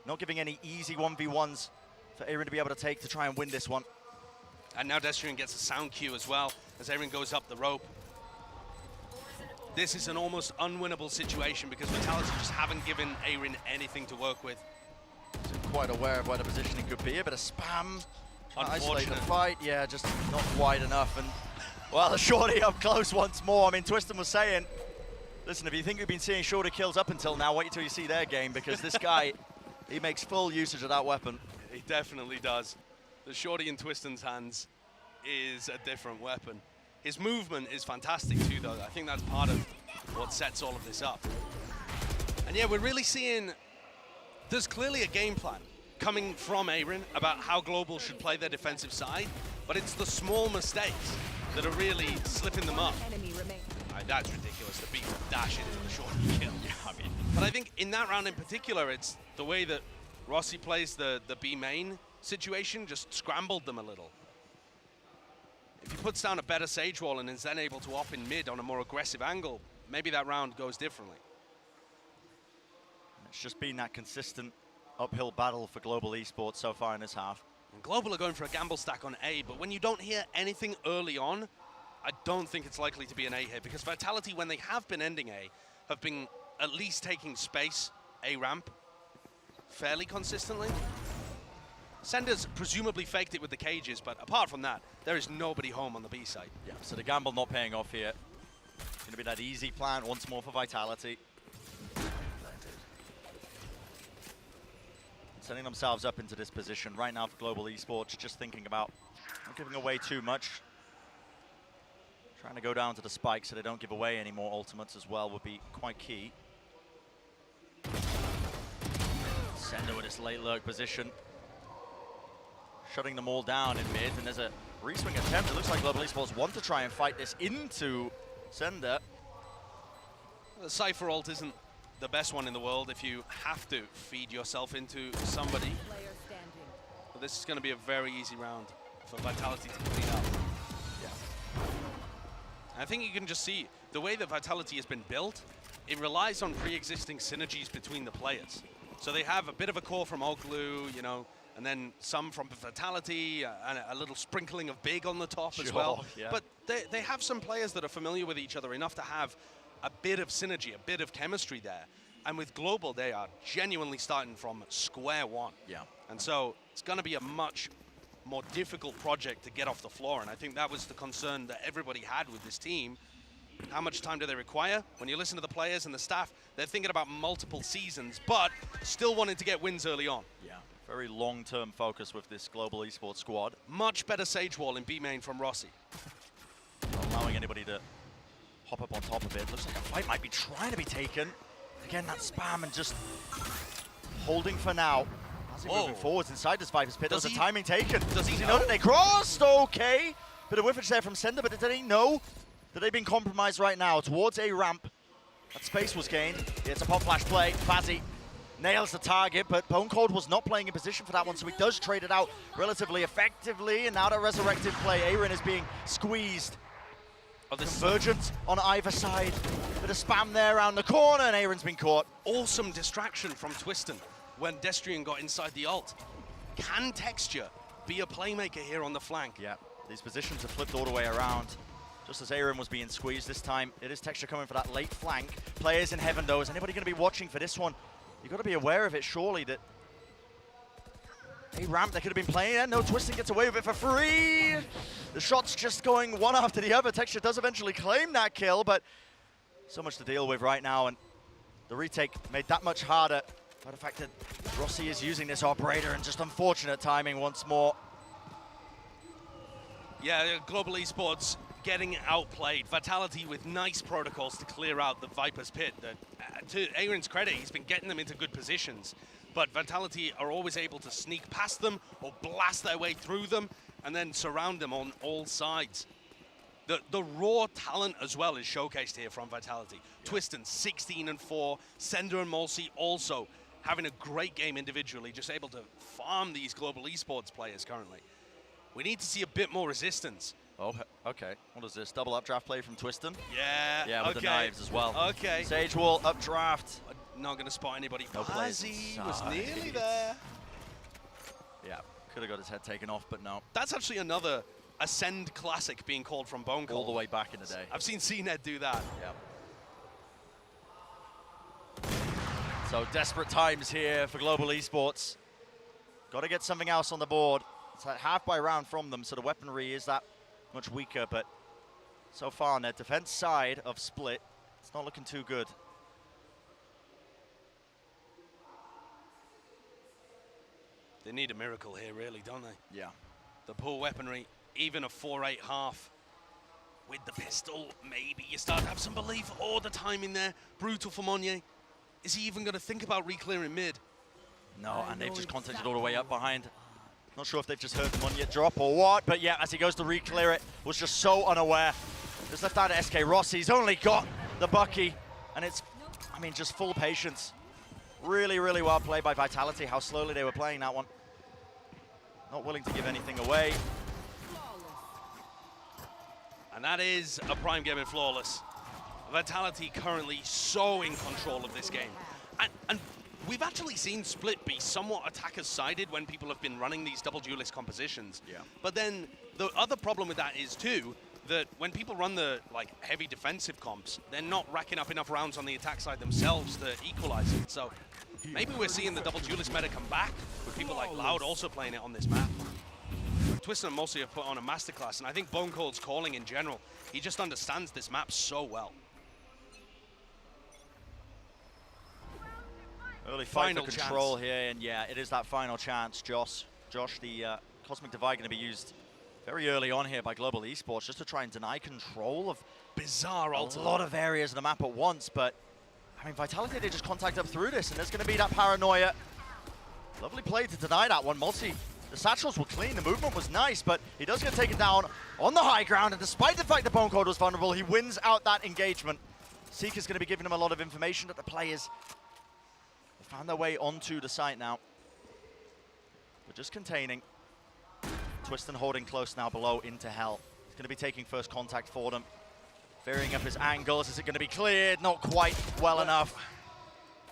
Not giving any easy 1v1s for Aaron to be able to take to try and win this one. And now Destrian gets a sound cue as well as Aaron goes up the rope. This is an almost unwinnable situation because Vitality just haven't given Aaron anything to work with. He's quite aware of where the positioning could be. A bit of spam. Isolate the Unfortunate. fight. Yeah, just not wide enough. And well, the shorty up close once more. I mean, Twiston was saying, listen, if you think we've been seeing shorter kills up until now, wait until you see their game, because this guy, he makes full usage of that weapon. He definitely does. The shorty in Twiston's hands is a different weapon. His movement is fantastic too, though. I think that's part of what sets all of this up. And yeah, we're really seeing there's clearly a game plan coming from Aaron about how Global should play their defensive side, but it's the small mistakes that are really slipping them up. That's ridiculous. The beat dash into the shorty kill. Yeah, I mean. But I think in that round in particular, it's the way that Rossi plays the B main situation just scrambled them a little. If he puts down a better Sage Wall and is then able to op in mid on a more aggressive angle, maybe that round goes differently. It's just been that consistent uphill battle for Global Esports so far in this half. And Global are going for a gamble stack on A, but when you don't hear anything early on, I don't think it's likely to be an A here, because Vitality, when they have been ending A, have been at least taking space, A ramp, fairly consistently. Sender's presumably faked it with the cages, but apart from that, there is nobody home on the B side. Yeah, so the gamble not paying off here. It's going to be that easy plan once more for Vitality. Setting themselves up into this position right now for Global Esports, just thinking about not giving away too much. Trying to go down to the spike so they don't give away any more ultimates as well would be quite key. Sender with his late lurk position. Shutting them all down in mid, and there's a re-swing attempt. It looks like Global Esports want to try and fight this into Sender. The Cypher ult isn't the best one in the world if you have to feed yourself into somebody. But this is going to be a very easy round for Vitality to clean up. Yeah. I think you can just see the way that Vitality has been built, it relies on pre-existing synergies between the players. So they have a bit of a core from Oglu, you know, and then some from Vitality, and a little sprinkling of Big on the top as well. Yeah. But they have some players that are familiar with each other enough to have a bit of synergy, a bit of chemistry there. And with Global, they are genuinely starting from square one. Yeah. And so it's going to be a much more difficult project to get off the floor. And I think that was the concern that everybody had with this team. How much time do they require? When you listen to the players and the staff, they're thinking about multiple seasons, but still wanting to get wins early on. Yeah, very long-term focus with this global esports squad. Much better Sage Wall in B main from Rossi. Not allowing anybody to hop up on top of it. Looks like a fight might be trying to be taken. Again, that spam and just holding for now. As he moving forwards inside this Viper's pit. There's a timing taken. Does he know that they crossed? Okay. Bit of whiffage there from Sender, but did he know that they've been compromised right now towards a ramp? That space was gained. It's a pop flash play. Fazzy nails the target, but Bone Cold was not playing in position for that one, so he does trade it out relatively effectively. And now that resurrected play, Aaron is being squeezed. Convergence on either side. Bit of spam there around the corner, and Aaron's been caught. Awesome distraction from Twiston when Destrian got inside the ult. Can Texture be a playmaker here on the flank? Yeah, these positions have flipped all the way around. Just as Aaron was being squeezed this time, it is Texture coming for that late flank. Players in heaven though, is anybody going to be watching for this one? You've got to be aware of it surely that a ramp they could have been playing and no, Twiston gets away with it for free. The shots just going one after the other. Texture does eventually claim that kill, but so much to deal with right now, and the retake made that much harder by the fact that Rossi is using this operator and just unfortunate timing once more. Yeah, Global Esports getting outplayed. Vitality with nice protocols to clear out the Viper's pit. To Aaron's credit, he's been getting them into good positions, but Vitality are always able to sneak past them or blast their way through them and then surround them on all sides. The raw talent as well is showcased here from Vitality. Yeah. Twiston 16-4, Sender and Malsey also having a great game individually, just able to farm these Global Esports players currently. We need to see a bit more resistance. Oh, okay. What is this? Double updraft play from Twiston? Yeah, yeah, with the knives as well. Okay. Sage Wall, updraft. Not going to spot anybody. No Bazzi was nearly there. Yeah, could have got his head taken off, but no. That's actually another Ascend classic being called from Bone Cold. All the way back in the day. I've seen CNED do that. Yeah. So desperate times here for Global Esports. Got to get something else on the board. It's like half by round from them, so the weaponry is that much weaker, but so far on their defense side of Split, it's not looking too good. They need a miracle here, really, don't they? Yeah. The poor weaponry, even a 4-8 half with the pistol, maybe you start to have some belief. Oh, the timing there, brutal for Monnier. Is he even going to think about re-clearing mid? No, and they've just contacted all the way up behind. Not sure if they've just heard Monnier drop or what, but yeah, as he goes to re-clear it, was just so unaware. Just left out of SK Rossi. He's only got the Bucky, and it's, I mean, just full patience. Really, really well played by Vitality, how slowly they were playing that one. Not willing to give anything away. And that is a Prime game in Flawless. Vitality currently so in control of this game. And we've actually seen Split be somewhat attacker-sided when people have been running these double duelist compositions. Yeah. But then the other problem with that is too, that when people run the heavy defensive comps, they're not racking up enough rounds on the attack side themselves to equalize it. So maybe we're seeing the double duelist meta come back with people like Loud also playing it on this map. Twiston and Mossy have put on a masterclass, and I think Bone Cold's calling in general, he just understands this map so well. Early fight for control here, and yeah, it is that final chance, Josh, the Cosmic Divide going to be used very early on here by Global Esports just to try and deny control of bizarre a lot of areas of the map at once, but I mean, Vitality, they just contact up through this, and there's going to be that paranoia. Lovely play to deny that one. Multi, the satchels were clean, the movement was nice, but he does get taken down on the high ground, and despite the fact that Bone Cold was vulnerable, he wins out that engagement. Seeker's going to be giving him a lot of information that the players found their way onto the site now. But just containing. Twiston holding close now below into Hell. He's going to be taking first contact for them. Varying up his angles. Is it going to be cleared? Not quite well enough.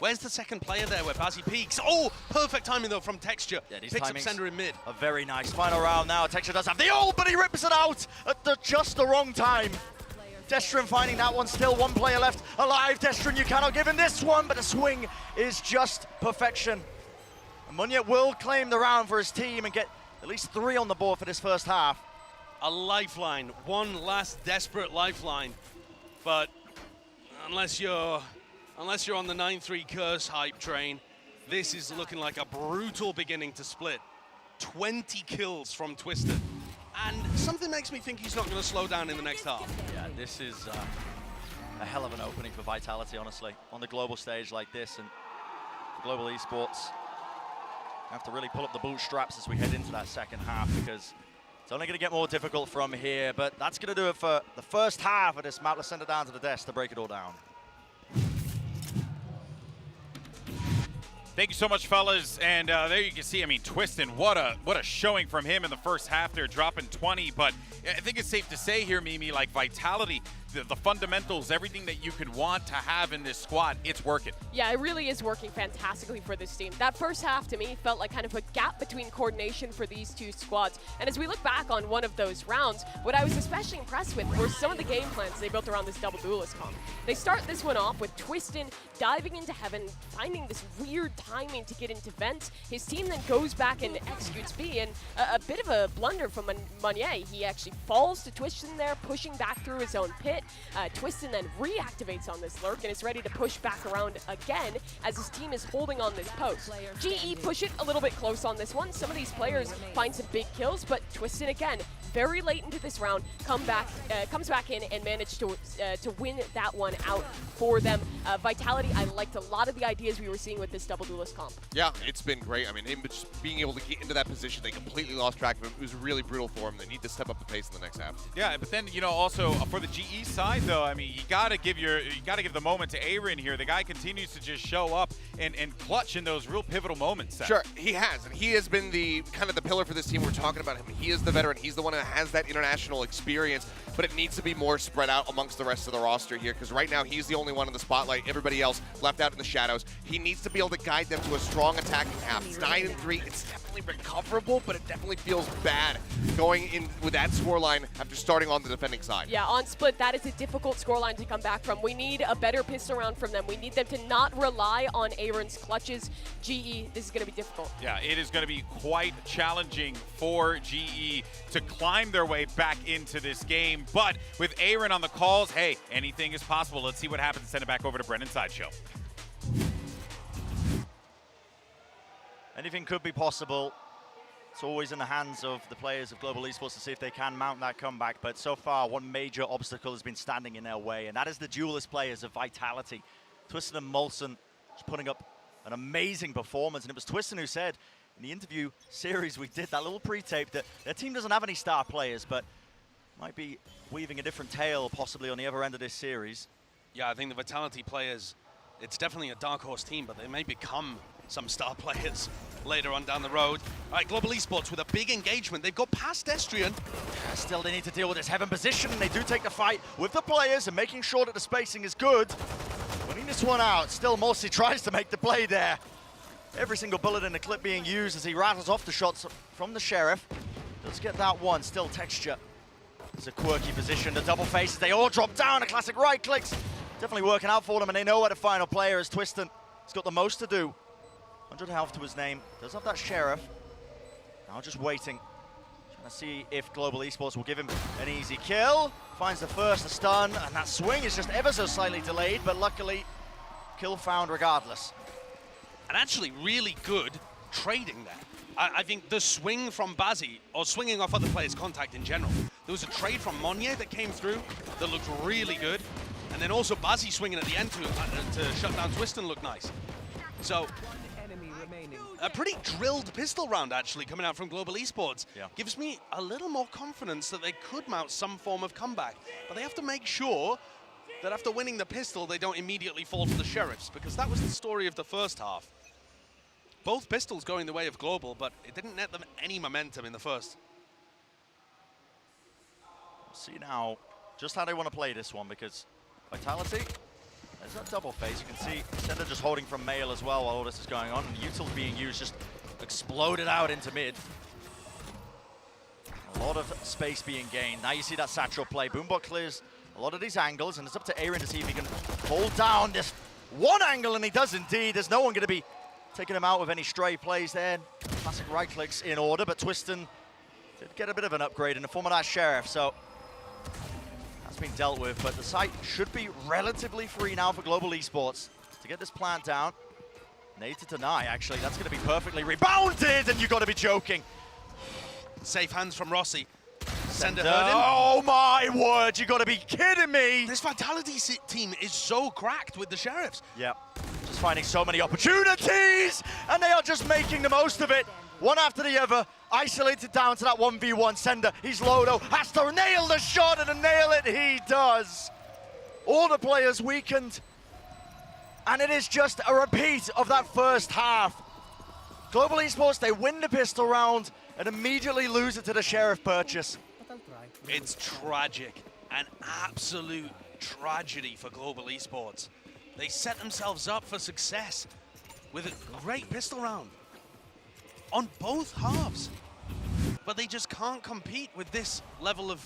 Where's the second player there where Bazzi peeks? Oh, perfect timing though from Texture. Yeah, these Picks up timings Sender in mid. are very nice. Final round now. Texture does have the ult, but he rips it out at just the wrong time. Destrin finding that one, still one player left alive. Destrin, you cannot give him this one, but the swing is just perfection. And Munye will claim the round for his team and get at least 3 on the board for this first half. A lifeline, one last desperate lifeline. But unless you're on the 9-3 curse hype train, this is looking like a brutal beginning to split. 20 kills from Twisted. And something makes me think he's not going to slow down in the next half. Yeah, this is a hell of an opening for Vitality, honestly. On the global stage like this, and for global esports, have to really pull up the bootstraps as we head into that second half, because it's only going to get more difficult from here. But that's going to do it for the first half of this map. Let's send it down to the desk to break it all down. Thank you so much, fellas. And there you can see, I mean, Twistin, what a showing from him in the first half. They're dropping 20, but I think it's safe to say here, Mimi, like Vitality, the fundamentals, everything that you could want to have in this squad, it's working. Yeah, it really is working fantastically for this team. That first half, to me, felt like kind of a gap between coordination for these two squads. And as we look back on one of those rounds, what I was especially impressed with were some of the game plans they built around this double duelist comp. They start this one off with Twistin diving into heaven, finding this weird timing to get into vent. His team then goes back and executes B, and a bit of a blunder from Munye. He actually falls to Twistin there, pushing back through his own pit. Twistin then reactivates on this lurk and is ready to push back around again as his team is holding on this post. GE push it a little bit close on this one. Some of these players find some big kills, but Twistin again, very late into this round, comes back in and managed to win that one out for them. Vitality, I liked a lot of the ideas we were seeing with this double duelist comp. Yeah, it's been great. I mean, him just being able to get into that position, they completely lost track of him. It was really brutal for him. They need to step up the pace in the next half. Yeah, but then, you know, also for the GE side, though, I mean, you gotta give the moment to Aaron here. The guy continues to just show up and clutch in those real pivotal moments. Seth. Sure, he has, and he has been the kind of the pillar for this team. We're talking about him. He is the veteran. He's the one that has that international experience, but it needs to be more spread out amongst the rest of the roster here, because right now he's the only one in the spotlight. Everybody else left out in the shadows. He needs to be able to guide them to a strong attacking half. It's 9-3. It's definitely recoverable, but it definitely feels bad going in with that scoreline after starting on the defending side. Yeah, on split, that is a difficult scoreline to come back from. We need a better pistol round from them. We need them to not rely on Aaron's clutches. GE, this is going to be difficult. Yeah, it is going to be quite challenging for GE to climb their way back into this game. But with Aaron on the calls, hey, anything is possible. Let's see what happens. Send it back over to Brendan Sideshow. Anything could be possible. It's always in the hands of the players of Global Esports to see if they can mount that comeback. But so far, one major obstacle has been standing in their way, and that is the duelist players of Vitality. Twistin and Molson just putting up an amazing performance. And it was Twistin who said in the interview series we did, that little pre-tape, that their team doesn't have any star players, but might be weaving a different tale possibly on the other end of this series. Yeah, I think the Vitality players, it's definitely a dark horse team, but they may become some star players later on down the road. All right, Global Esports with a big engagement. They've got past Estrian. Still, they need to deal with this heaven position, and they do take the fight with the players and making sure that the spacing is good. Winning this one out, still Morsi tries to make the play there. Every single bullet in the clip being used as he rattles off the shots from the Sheriff. Does get that one, still Texture. It's a quirky position, the double faces, they all drop down, a classic right clicks. Definitely working out for them, and they know where the final player is. Twistin, he's got the most to do. 100 health to his name, does have that Sheriff. Now just waiting. Trying to see if Global Esports will give him an easy kill. Finds the first, the stun, and that swing is just ever so slightly delayed, but luckily, kill found regardless. And actually really good trading there. I think the swing from Bazzi, or swinging off other players' contact in general, there was a trade from Monye that came through that looked really good. And then also Bazzi swinging at the end to shut down Twistin looked nice. So, a pretty drilled pistol round actually coming out from Global Esports. Yeah. Gives me a little more confidence that they could mount some form of comeback. But they have to make sure that after winning the pistol, they don't immediately fall to the Sheriffs, because that was the story of the first half. Both pistols going the way of Global, but it didn't net them any momentum in the first. See now just how they want to play this one, because Vitality, There's that double face. You can see Sender just holding from Mail as well while all this is going on. And Util being used just exploded out into mid. A lot of space being gained. Now you see that satchel play. Boombot clears a lot of these angles, and it's up to Aaron to see if he can hold down this one angle, and he does indeed. There's no one going to be taking him out with any stray plays there. Classic right clicks in order, but Twiston did get a bit of an upgrade in the form of that Sheriff, so that's been dealt with. But the site should be relatively free now for Global Esports to get this plant down. Nade to deny, actually. That's going to be perfectly rebounded, and you've got to be joking. Safe hands from Rossi. Sender. Oh my word, you got to be kidding me. This Vitality team is so cracked with the Sheriffs. Yeah, just finding so many opportunities, and they are just making the most of it. One after the other, isolated down to that 1v1. Sender, he's low though, has to nail the shot, and to nail it, he does. All the players weakened, and it is just a repeat of that first half. Global Esports, they win the pistol round and immediately lose it to the Sheriff purchase. It's tragic, an absolute tragedy for Global Esports. They set themselves up for success with a great pistol round on both halves, but they just can't compete with this level of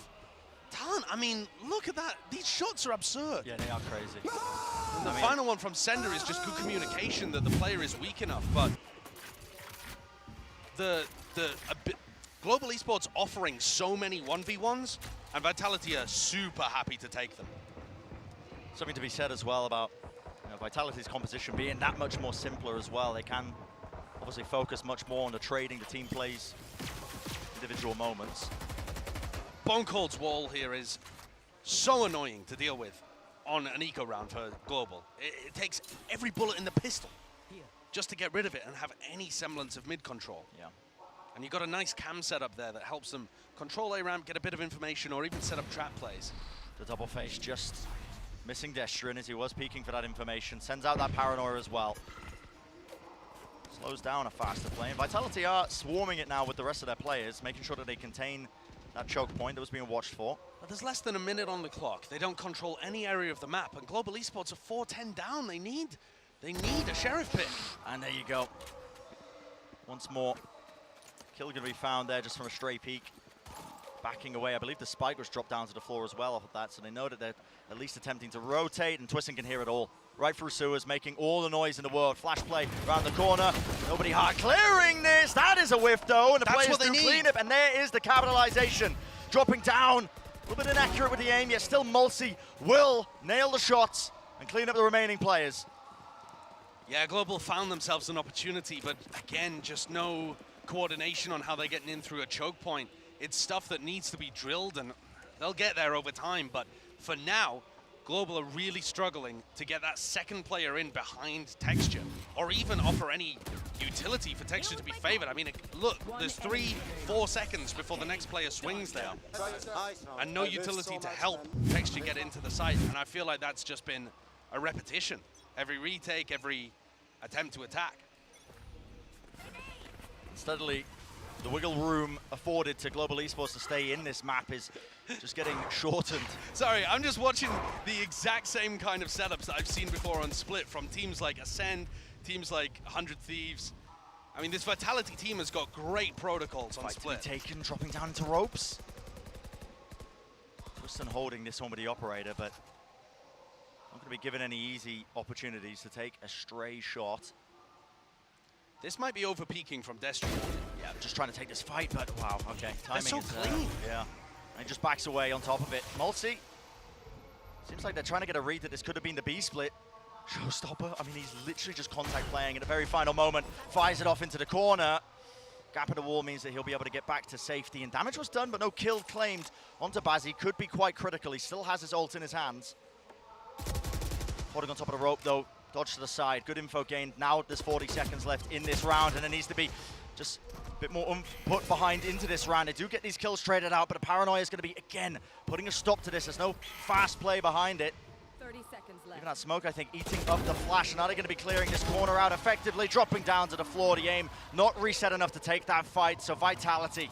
talent. I mean, look at that. These shots are absurd. Yeah, they are crazy. And the final one from Sender is just good communication that the player is weak enough, but Global Esports offering so many 1v1s, and Vitality are super happy to take them. Something to be said as well about Vitality's composition being that much more simpler as well. They can obviously focus much more on the trading the team plays, individual moments. Bone Cold's wall here is so annoying to deal with on an eco round for Global. It takes every bullet in the pistol just to get rid of it and have any semblance of mid control. Yeah. And you've got a nice cam setup there that helps them control A-ramp, get a bit of information, or even set up trap plays. The double face just missing Destrin as he was peeking for that information. Sends out that paranoia as well. Slows down a faster play. And Vitality are swarming it now with the rest of their players, making sure that they contain that choke point that was being watched for. But there's less than a minute on the clock. They don't control any area of the map, and Global Esports are 4-10 down. They need a Sheriff pick. And there you go. Once more. Kill going to be found there just from a stray peek. Backing away. I believe the spike was dropped down to the floor as well off of that, so they know that they're at least attempting to rotate, and Twiston can hear it all. Right through sewers, making all the noise in the world. Flash play around the corner. Nobody hard clearing this. That is a whiff though, and the players do clean up, and there is the capitalization. Dropping down. A little bit inaccurate with the aim, yet still Mulsi will nail the shots and clean up the remaining players. Yeah, Global found themselves an opportunity, but again, just no coordination on how they're getting in through a choke point. It's stuff that needs to be drilled, and they'll get there over time, but for now, Global are really struggling to get that second player in behind Texture, or even offer any utility for Texture to be favored. I mean, look, there's 3-4 seconds before the next player swings there, and no utility to help Texture get into the site, and I feel like that's just been a repetition. Every retake, every attempt to attack. Steadily, the wiggle room afforded to Global Esports to stay in this map is just getting shortened. Sorry, I'm just watching the exact same kind of setups that I've seen before on Split from teams like Ascend, teams like 100 Thieves. I mean, this Vitality team has got great protocols on Fight Split. to be taken, dropping down into ropes. Twiston holding this one with the operator, but not going to be given any easy opportunities to take a stray shot. This might be over-peaking from Destry. Yeah, just trying to take this fight, but wow, okay. Timing so is clean. Yeah, and he just backs away on top of it. Mulsi, seems like they're trying to get a read that this could have been the B split. Showstopper, I mean, he's literally just contact playing at the very final moment. Fires it off into the corner. Gap in the wall means that he'll be able to get back to safety. And damage was done, but no kill claimed onto Bazzi. Could be quite critical. He still has his ult in his hands. Holding on top of the rope, though. Dodge to the side. Good info gained. Now there's 40 seconds left in this round, and it needs to be just a bit more put behind into this round. They do get these kills traded out, but the paranoia is going to be, again, putting a stop to this. There's no fast play behind it. 30 seconds left. Even that smoke, I think, eating up the flash. Now they're going to be clearing this corner out effectively, dropping down to the floor. The aim not reset enough to take that fight, so Vitality,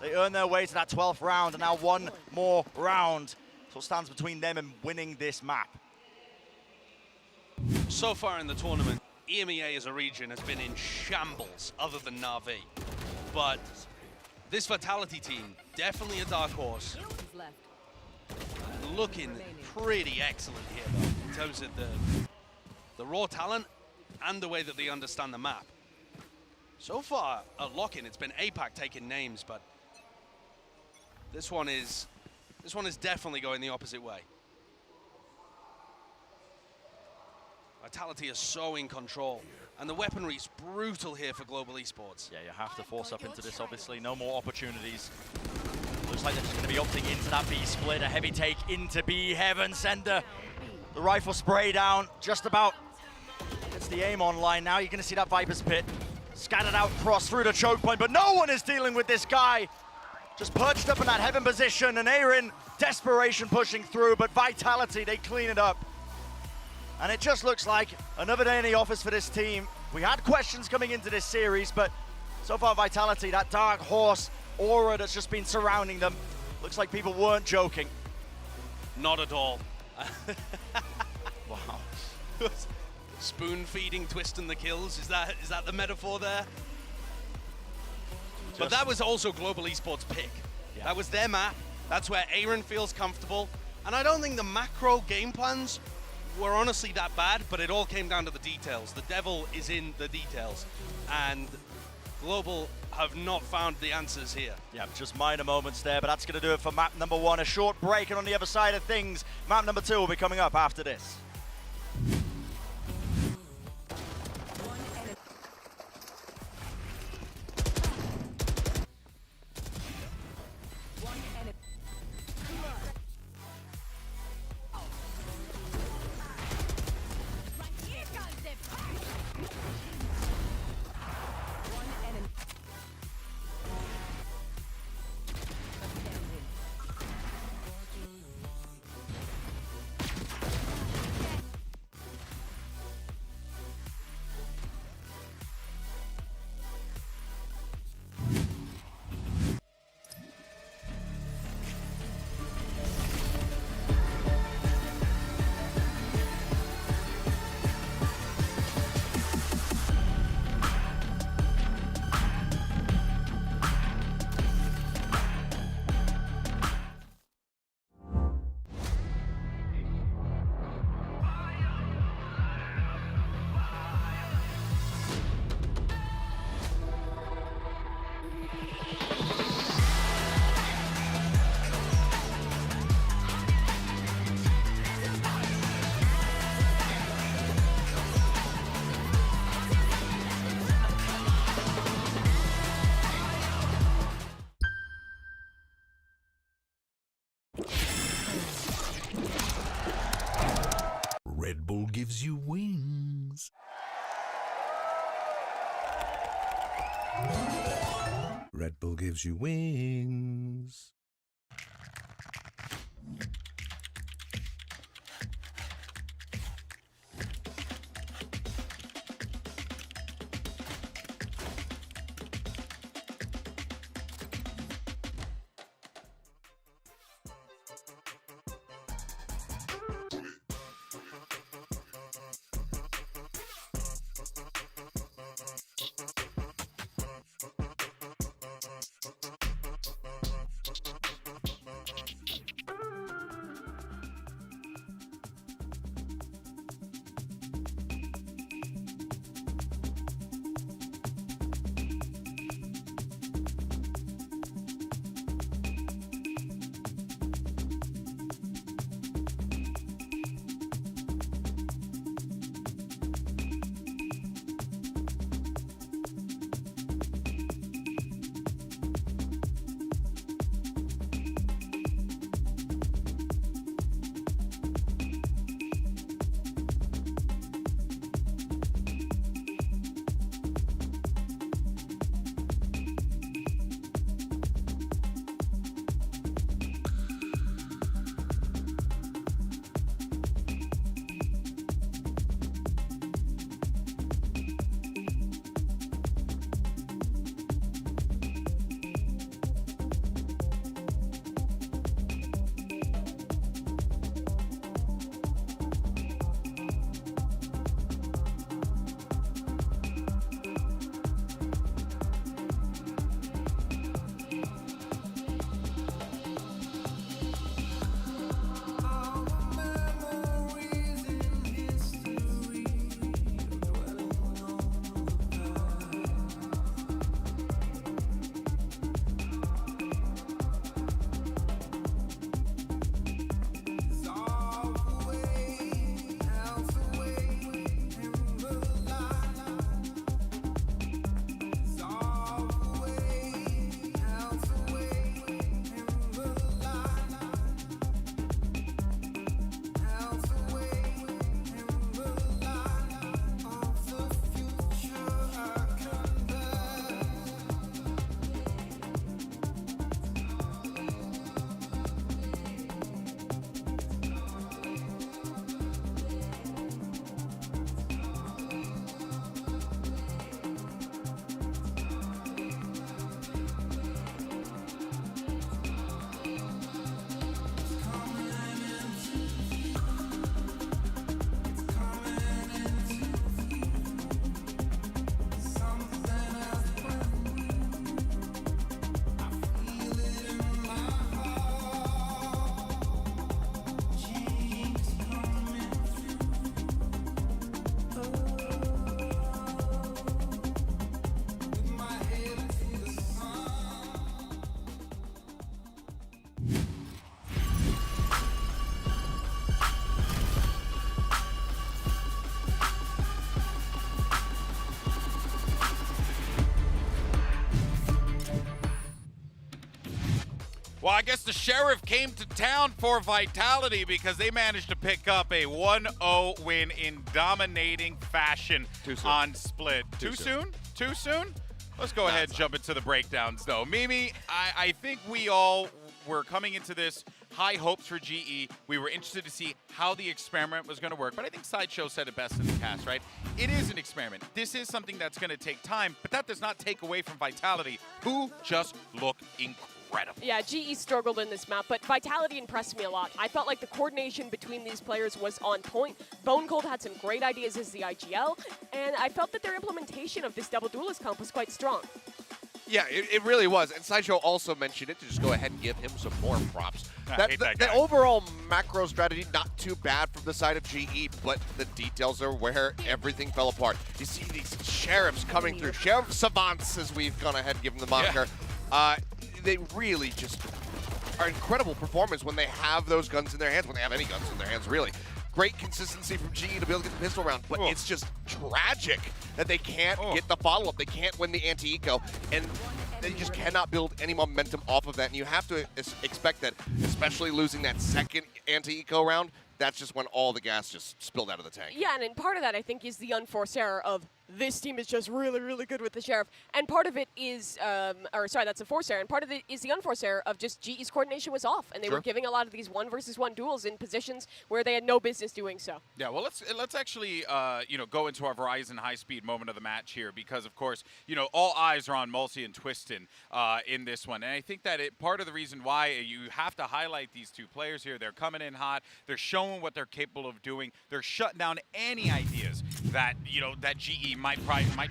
they earn their way to that 12th round, and now one more round. So it stands between them and winning this map. So far in the tournament, EMEA as a region has been in shambles other than Na'Vi. But this Vitality team, definitely a dark horse. Looking pretty excellent here, though, in terms of the raw talent and the way that they understand the map. So far at LOCKIN, it's been APAC taking names, but this one is definitely going the opposite way. Vitality is so in control, and the weaponry is brutal here for Global Esports. Yeah, you have to force up into this, obviously. No more opportunities. Looks like they're just going to be opting into that B split. A heavy take into B. Heaven Sender. The rifle spray down, just about gets the aim online. Now you're going to see that Viper's Pit scattered out, cross through the choke point, but no one is dealing with this guy. Just perched up in that Heaven position, and Aaron, desperation pushing through, but Vitality, they clean it up. And it just looks like another day in the office for this team. We had questions coming into this series, but so far Vitality, that dark horse aura that's just been surrounding them, looks like people weren't joking. Not at all. Wow. Spoon feeding, twisting the kills. Is that the metaphor there? But that was also Global Esports' pick. Yeah. That was their map. That's where Aaron feels comfortable. And I don't think the macro game plans were honestly that bad, but it all came down to the details. The devil is in the details. And Global have not found the answers here. Yeah, just minor moments there, but that's going to do it for map number 1. A short break, and on the other side of things, map number 2 will be coming up after this. Red Bull gives you wings. Red Bull gives you wings. Well, I guess the Sheriff came to town for Vitality because they managed to pick up a 1-0 win in dominating fashion on Split. Too soon? Too soon? Let's go ahead and jump into the breakdowns, though. Mimi, I think we all were coming into this high hopes for GE. We were interested to see how the experiment was going to work, but I think Sideshow said it best in the cast, right? It is an experiment. This is something that's going to take time, but that does not take away from Vitality, who just look incredible. Yeah, GE struggled in this map, but Vitality impressed me a lot. I felt like the coordination between these players was on point. Bone Cold had some great ideas as the IGL, and I felt that their implementation of this double duelist comp was quite strong. Yeah, it really was. And Sideshow also mentioned it to just go ahead and give him some more props. The overall macro strategy, not too bad from the side of GE, but the details are where everything fell apart. You see these Sheriffs coming through. Sheriff Savants, as we've gone ahead and given the moniker. They really just are incredible performers when they have those guns in their hands, when they have any guns in their hands, really. Great consistency from GE to be able to get the pistol round, but it's just tragic that they can't get the follow-up. They can't win the anti-eco, and they just cannot build any momentum off of that. And you have to expect that, especially losing that second anti-eco round, that's just when all the gas just spilled out of the tank. Yeah, and part of that, I think, is the unforced error of this team is just really, really good with the Sheriff. And part of it is, that's a forced error, and part of it is the unforced error of just GE's coordination was off, and they were giving a lot of these 1-versus-1 duels in positions where they had no business doing so. Yeah, well, let's actually, go into our Verizon high-speed moment of the match here because, of course, all eyes are on Mulsi and Twistin in this one. And I think that part of the reason why you have to highlight these two players here, they're coming in hot, they're showing what they're capable of doing, they're shutting down any ideas that, that GE might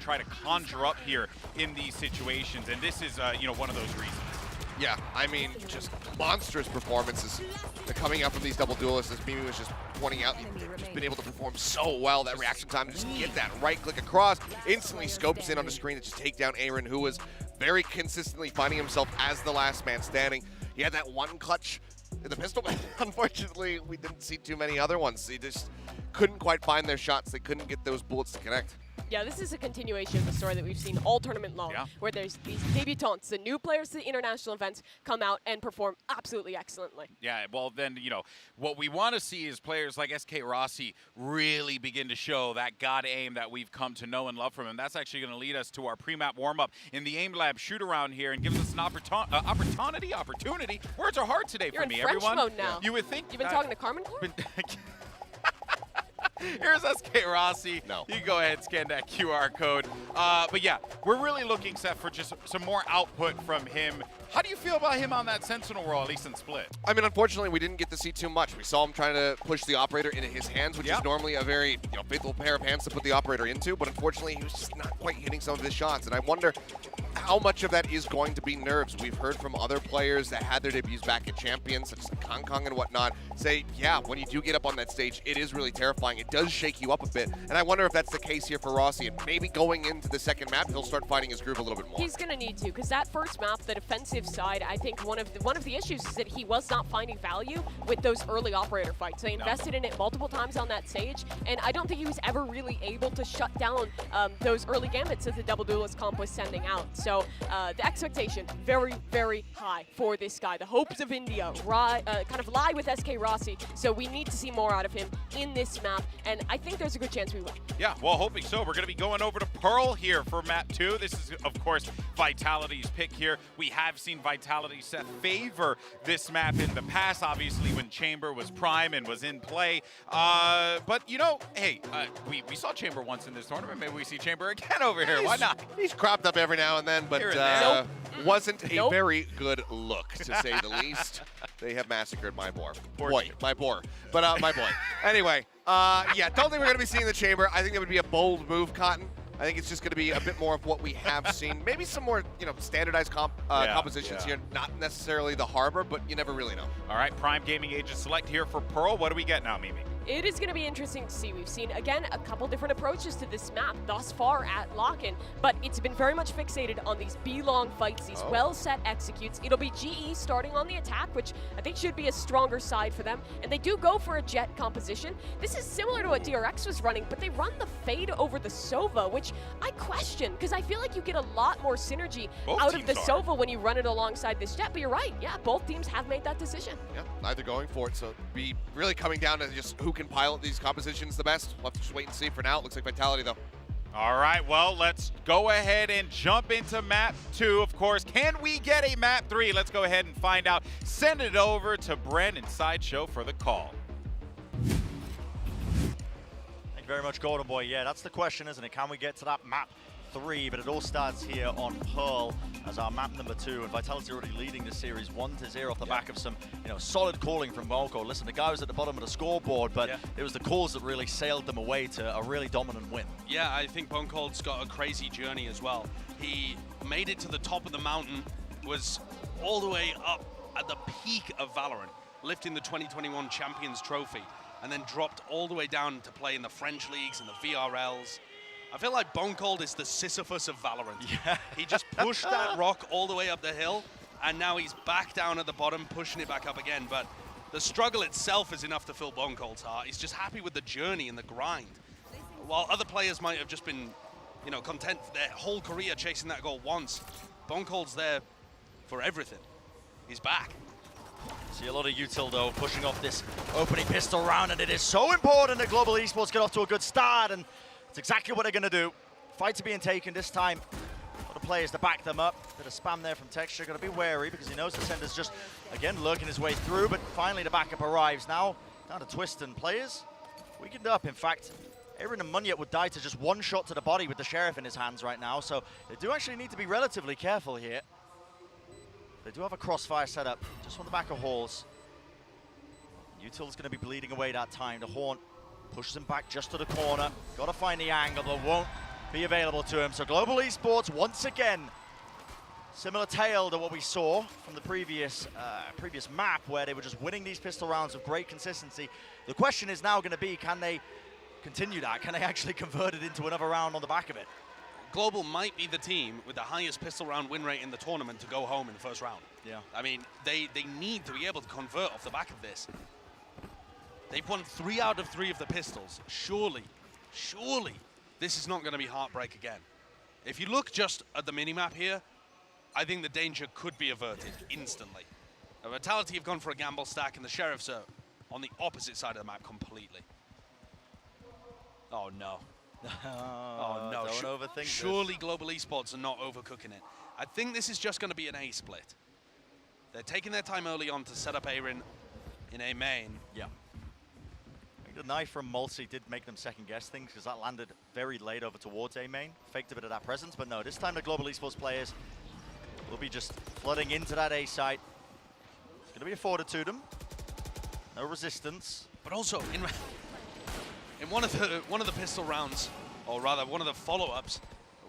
try to conjure up here in these situations, and this is one of those reasons. Yeah, I mean, just monstrous performances coming out from these double duelists. As Mimi was just pointing out, you've just been able to perform so well. That reaction time, just get that right click across, instantly scopes in on the screen to just take down Aaron, who was very consistently finding himself as the last man standing. He had that one clutch in the pistol. Unfortunately, we didn't see too many other ones. They just couldn't quite find their shots. They couldn't get those bullets to connect. Yeah, this is a continuation of the story that we've seen all tournament long, where there's these debutants, the new players to the international events, come out and perform absolutely excellently. Yeah, well then, what we want to see is players like SK Rossi really begin to show that God aim that we've come to know and love from him. That's actually going to lead us to our pre-map warm-up in the Aim Lab shoot-around here and gives us an opportunity. Words are hard today for me, everyone. You're in French mode now. You would think. You've been talking to Carmen Corp? Here's SK Rossi. No. You can go ahead and scan that QR code. But yeah, we're really looking set for just some more output from him. How do you feel about him on that Sentinel role, at least in Split? I mean, unfortunately, we didn't get to see too much. We saw him trying to push the operator into his hands, which is normally a very faithful pair of hands to put the operator into, but unfortunately, he was just not quite hitting some of his shots, and I wonder how much of that is going to be nerves. We've heard from other players that had their debuts back at Champions, such as Kong Kong and whatnot, say, yeah, when you do get up on that stage, it is really terrifying. It does shake you up a bit, and I wonder if that's the case here for Rossi, and maybe going into the second map, he'll start finding his groove a little bit more. He's going to need to, because that first map, the defensive side, I think one of the issues is that he was not finding value with those early operator fights. They invested in it multiple times on that stage, and I don't think he was ever really able to shut down those early gambits that the double duelist comp was sending out. So the expectation, very, very high for this guy. The hopes of India kind of lie with SK Rossi, so we need to see more out of him in this map, and I think there's a good chance we will. Yeah, well, hoping so. We're going to be going over to Pearl here for map 2. This is, of course, Vitality's pick here. We have seen Vitality set favor this map in the past, obviously, when Chamber was prime and was in play. But, hey, we saw Chamber once in this tournament. Maybe we see Chamber again over here. Why not? He's cropped up every now and then, but wasn't a very good look, to say the least. They have massacred my boy. My boy. Anyway, yeah, don't think we're going to be seeing the Chamber. I think it would be a bold move, Cotton. I think it's just going to be a bit more of what we have seen. Maybe some more, standardized compositions here. Not necessarily the Harbor, but you never really know. All right, Prime Gaming Agent Select here for Pearl. What do we get now, Mimi? It is going to be interesting to see. We've seen, again, a couple different approaches to this map thus far at LOCKIN, but it's been very much fixated on these B-long fights, these well-set executes. It'll be GE starting on the attack, which I think should be a stronger side for them, and they do go for a jet composition. This is similar to what DRX was running, but they run the fade over the Sova, which I question, because I feel like you get a lot more synergy out of the Sova when you run it alongside this jet, but you're right, yeah, both teams have made that decision. Yeah, neither going for it, so be really coming down to just who can pilot these compositions the best. We'll have to just wait and see for now. It looks like Vitality, though. All right, well, let's go ahead and jump into map 2, of course. Can we get a map 3? Let's go ahead and find out. Send it over to Bren and Sideshow for the call. Thank you very much, Golden Boy. Yeah, that's the question, isn't it? Can we get to that map 3? But it all starts here on Pearl as our map number 2, and Vitality already leading the series 1-0 off the back of some, solid calling from Volko. Listen, the guy was at the bottom of the scoreboard, but it was the calls that really sailed them away to a really dominant win. Yeah, I think Boncold's got a crazy journey as well. He made it to the top of the mountain, was all the way up at the peak of Valorant, lifting the 2021 Champions Trophy, and then dropped all the way down to play in the French leagues and the VRLs. I feel like Boncold is the Sisyphus of Valorant. Yeah. He just pushed that rock all the way up the hill, and now he's back down at the bottom, pushing it back up again. But the struggle itself is enough to fill Boncold's heart. He's just happy with the journey and the grind. While other players might have just been, content for their whole career chasing that goal once, Boncold's there for everything. He's back. See a lot of util, though, pushing off this opening pistol round, and it is so important that Global Esports get off to a good start, and it's exactly what they're going to do. Fights are being taken this time. A lot of players to back them up. Bit of spam there from Texture. Got to be wary because he knows the Sender's just, again, lurking his way through. But finally the backup arrives. Now down to Twist and players weakened up. In fact, Aaron and Munyet would die to just one shot to the body with the Sheriff in his hands right now. So they do actually need to be relatively careful here. They do have a crossfire set up just on the back of Halls. Util's going to be bleeding away that time. The Haunt pushes him back just to the corner. Got to find the angle, but won't be available to him. So Global Esports, once again, similar tale to what we saw from the previous map, where they were just winning these pistol rounds with great consistency. The question is now going to be, can they continue that? Can they actually convert it into another round on the back of it? Global might be the team with the highest pistol round win rate in the tournament to go home in the first round. Yeah. I mean, they need to be able to convert off the back of this. They've won 3 out of 3 of the pistols. Surely, this is not going to be heartbreak again. If you look just at the minimap here, I think the danger could be averted instantly. Vitality have gone for a gamble stack, and the Sheriffs are on the opposite side of the map completely. Oh no. Oh no. Don't overthink Surely this. Global Esports are not overcooking it. I think this is just going to be an A split. They're taking their time early on to set up Aaron in A main. Yeah. The knife from Mulsey did make them second guess things because that landed very late over towards A main. Faked a bit of that presence, but no, this time the Global Esports players will be just flooding into that A site. It's going to be afforded to them. No resistance. But also in one of the pistol rounds, or rather one of the follow-ups,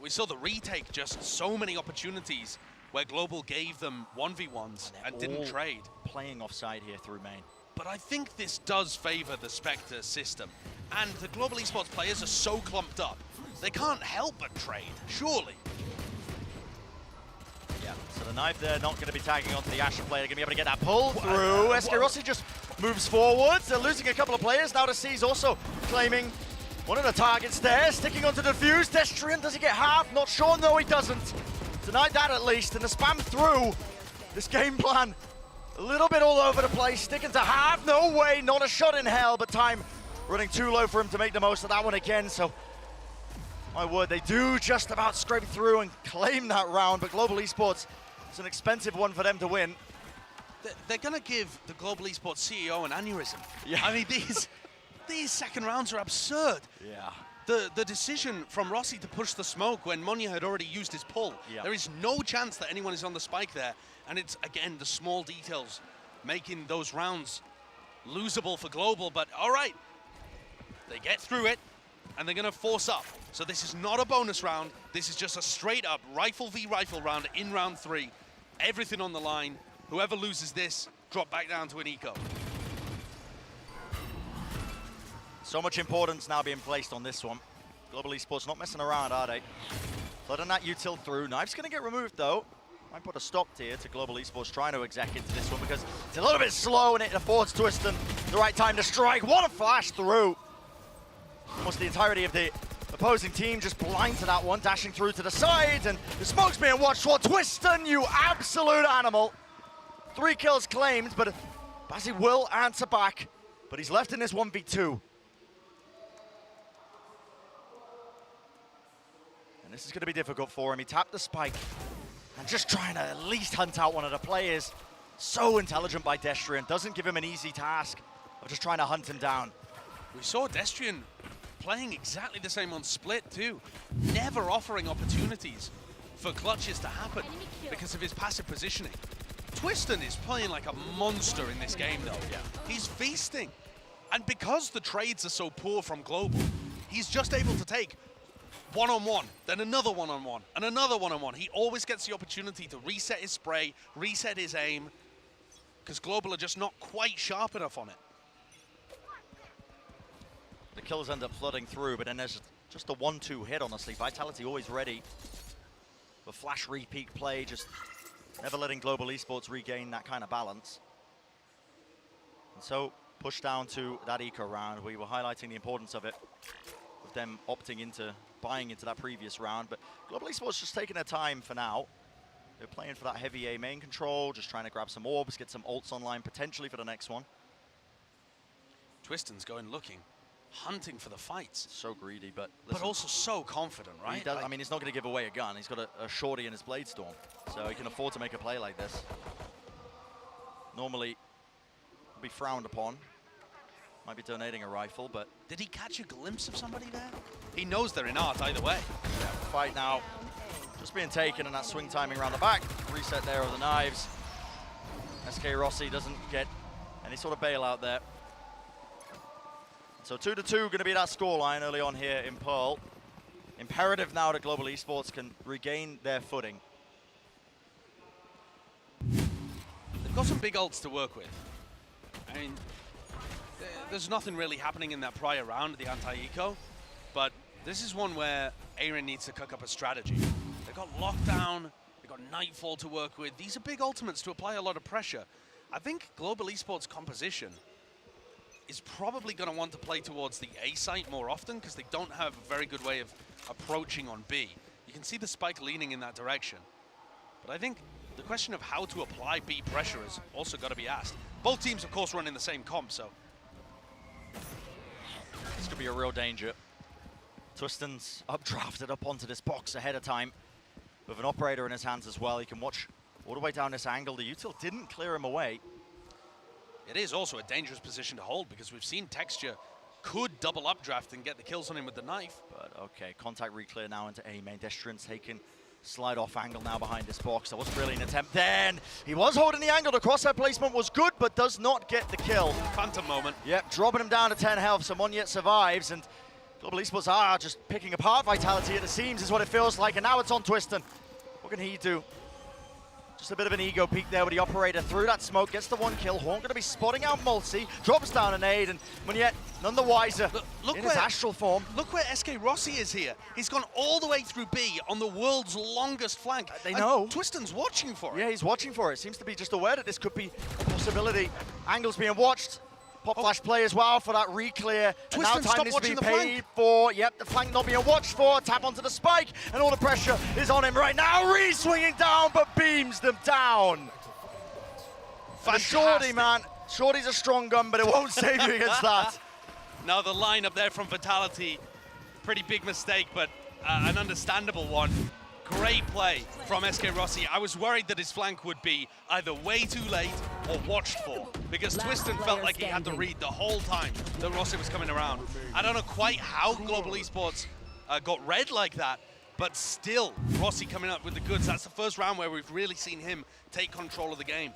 we saw the retake just so many opportunities where Global gave them 1v1s and didn't trade. Playing offside here through main. But I think this does favor the Spectre system. And the Global Esports players are so clumped up, they can't help but trade, surely. Yeah, so the knife there not going to be tagging onto the Asher player. They're going to be able to get that pull through. Escarossi just moves forwards. They're losing a couple of players. Now the C's also claiming one of the targets there. Sticking onto the defuse. Destrian, does he get half? Not sure. No, he doesn't. Denied that at least. And the spam through. This game plan a little bit all over the place, sticking to half, no way, not a shot in hell, but time running too low for him to make the most of that one again, so my word, they do just about scrape through and claim that round, but Global Esports, it's an expensive one for them to win. They're going to give the Global Esports CEO an aneurysm. Yeah. I mean, these second rounds are absurd. Yeah. The decision from Rossi to push the smoke when Munya had already used his pull. Yeah. There is no chance that anyone is on the spike there. And it's, again, the small details making those rounds losable for Global. But all right, they get through it, and they're going to force up. So this is not a bonus round. This is just a straight-up rifle v rifle round in round 3. Everything on the line. Whoever loses this, drop back down to an eco. So much importance now being placed on this one. Global Esports not messing around, are they? Flooding that util through. Knife's going to get removed, though. Might put a stop here to Global Esports trying to exec into this one because it's a little bit slow and it affords Twiston the right time to strike. What a flash through. Almost the entirety of the opposing team just blind to that one, dashing through to the side, and the smoke's being watched for. Twiston, you absolute animal. 3 kills claimed, but Bazzi will answer back, but he's left in this 1v2. And this is going to be difficult for him. He tapped the spike and just trying to at least hunt out one of the players. So intelligent by Destrian. Doesn't give him an easy task of just trying to hunt him down. We saw Destrian playing exactly the same on Split too. Never offering opportunities for clutches to happen because of his passive positioning. Twiston is playing like a monster in this game though. Yeah. He's feasting. And because the trades are so poor from Global, he's just able to take one-on-one, then another one-on-one, and another one-on-one. He always gets the opportunity to reset his spray, reset his aim, because Global are just not quite sharp enough on it. The kills end up flooding through, but then there's just a 1-2 hit, honestly. Vitality always ready for flash repeat play, just never letting Global Esports regain that kind of balance. And so, push down to that eco round. We were highlighting the importance of it, with them opting into buying into that previous round, but Global Esports just taking their time for now. They're playing for that heavy A main control, just trying to grab some orbs, get some ults online potentially for the next one. Twiston's going looking, hunting for the fights. So greedy, but also so confident, right? He does, I mean, he's not going to give away a gun. He's got a shorty in his Blade Storm, so he can afford to make a play like this. Normally, would be frowned upon. Might be donating a rifle, but... Did he catch a glimpse of somebody there? He knows they're in art either way. Yeah, fight now. Just being taken, and that swing timing around the back. Reset there of the knives. SK Rossi doesn't get any sort of bailout there. So 2-2 going to be that scoreline early on here in Pearl. Imperative now that Global Esports can regain their footing. They've got some big ults to work with. I mean, there's nothing really happening in that prior round, the anti-eco, but this is one where Aaron needs to cook up a strategy. They've got Lockdown, they've got Nightfall to work with. These are big ultimates to apply a lot of pressure. I think Global Esports composition is probably going to want to play towards the A site more often because they don't have a very good way of approaching on B. You can see the spike leaning in that direction. But I think the question of how to apply B pressure has also got to be asked. Both teams, of course, run in the same comp, so... This could be a real danger. Twiston's updrafted up onto this box ahead of time with an operator in his hands as well. He can watch all the way down this angle. The util didn't clear him away. It is also a dangerous position to hold because we've seen Texture could double updraft and get the kills on him with the knife. But okay, contact re-clear now into A main. Destrian's taken slide off angle now behind this box. That wasn't really an attempt then. He was holding the angle. The crosshair placement was good, but does not get the kill. Phantom moment. Yep, dropping him down to 10 health. Someone yet survives, and Global Esports are just picking apart Vitality at the seams is what it feels like, and now it's on Twiston. What can he do? Just a bit of an ego peek there with the operator through that smoke, gets the 1 kill. Horn going to be spotting out Mulsi, drops down an aid, and Munyet none the wiser look in where, his astral form. Look where SK Rossi is here. He's gone all the way through B on the world's longest flank. They know. Twiston's watching for it. Yeah, he's watching for it. Seems to be just aware that this could be a possibility. Angle's being watched. Pop flash play as well for that re-clear. And now time needs to be paid for. Yep, the flank not being watched for. Tap onto the spike, and all the pressure is on him right now. Re-swinging down, but beams them down. Shorty, man. Shorty's a strong gun, but it won't save you against that. Now the line up there from Vitality, pretty big mistake, but an understandable one. Great play from SK Rossi. I was worried that his flank would be either way too late or watched for, because Twiston felt like he had to read the whole time that Rossi was coming around. I don't know quite how Global Esports got read like that, but still, Rossi coming up with the goods. That's the first round where we've really seen him take control of the game.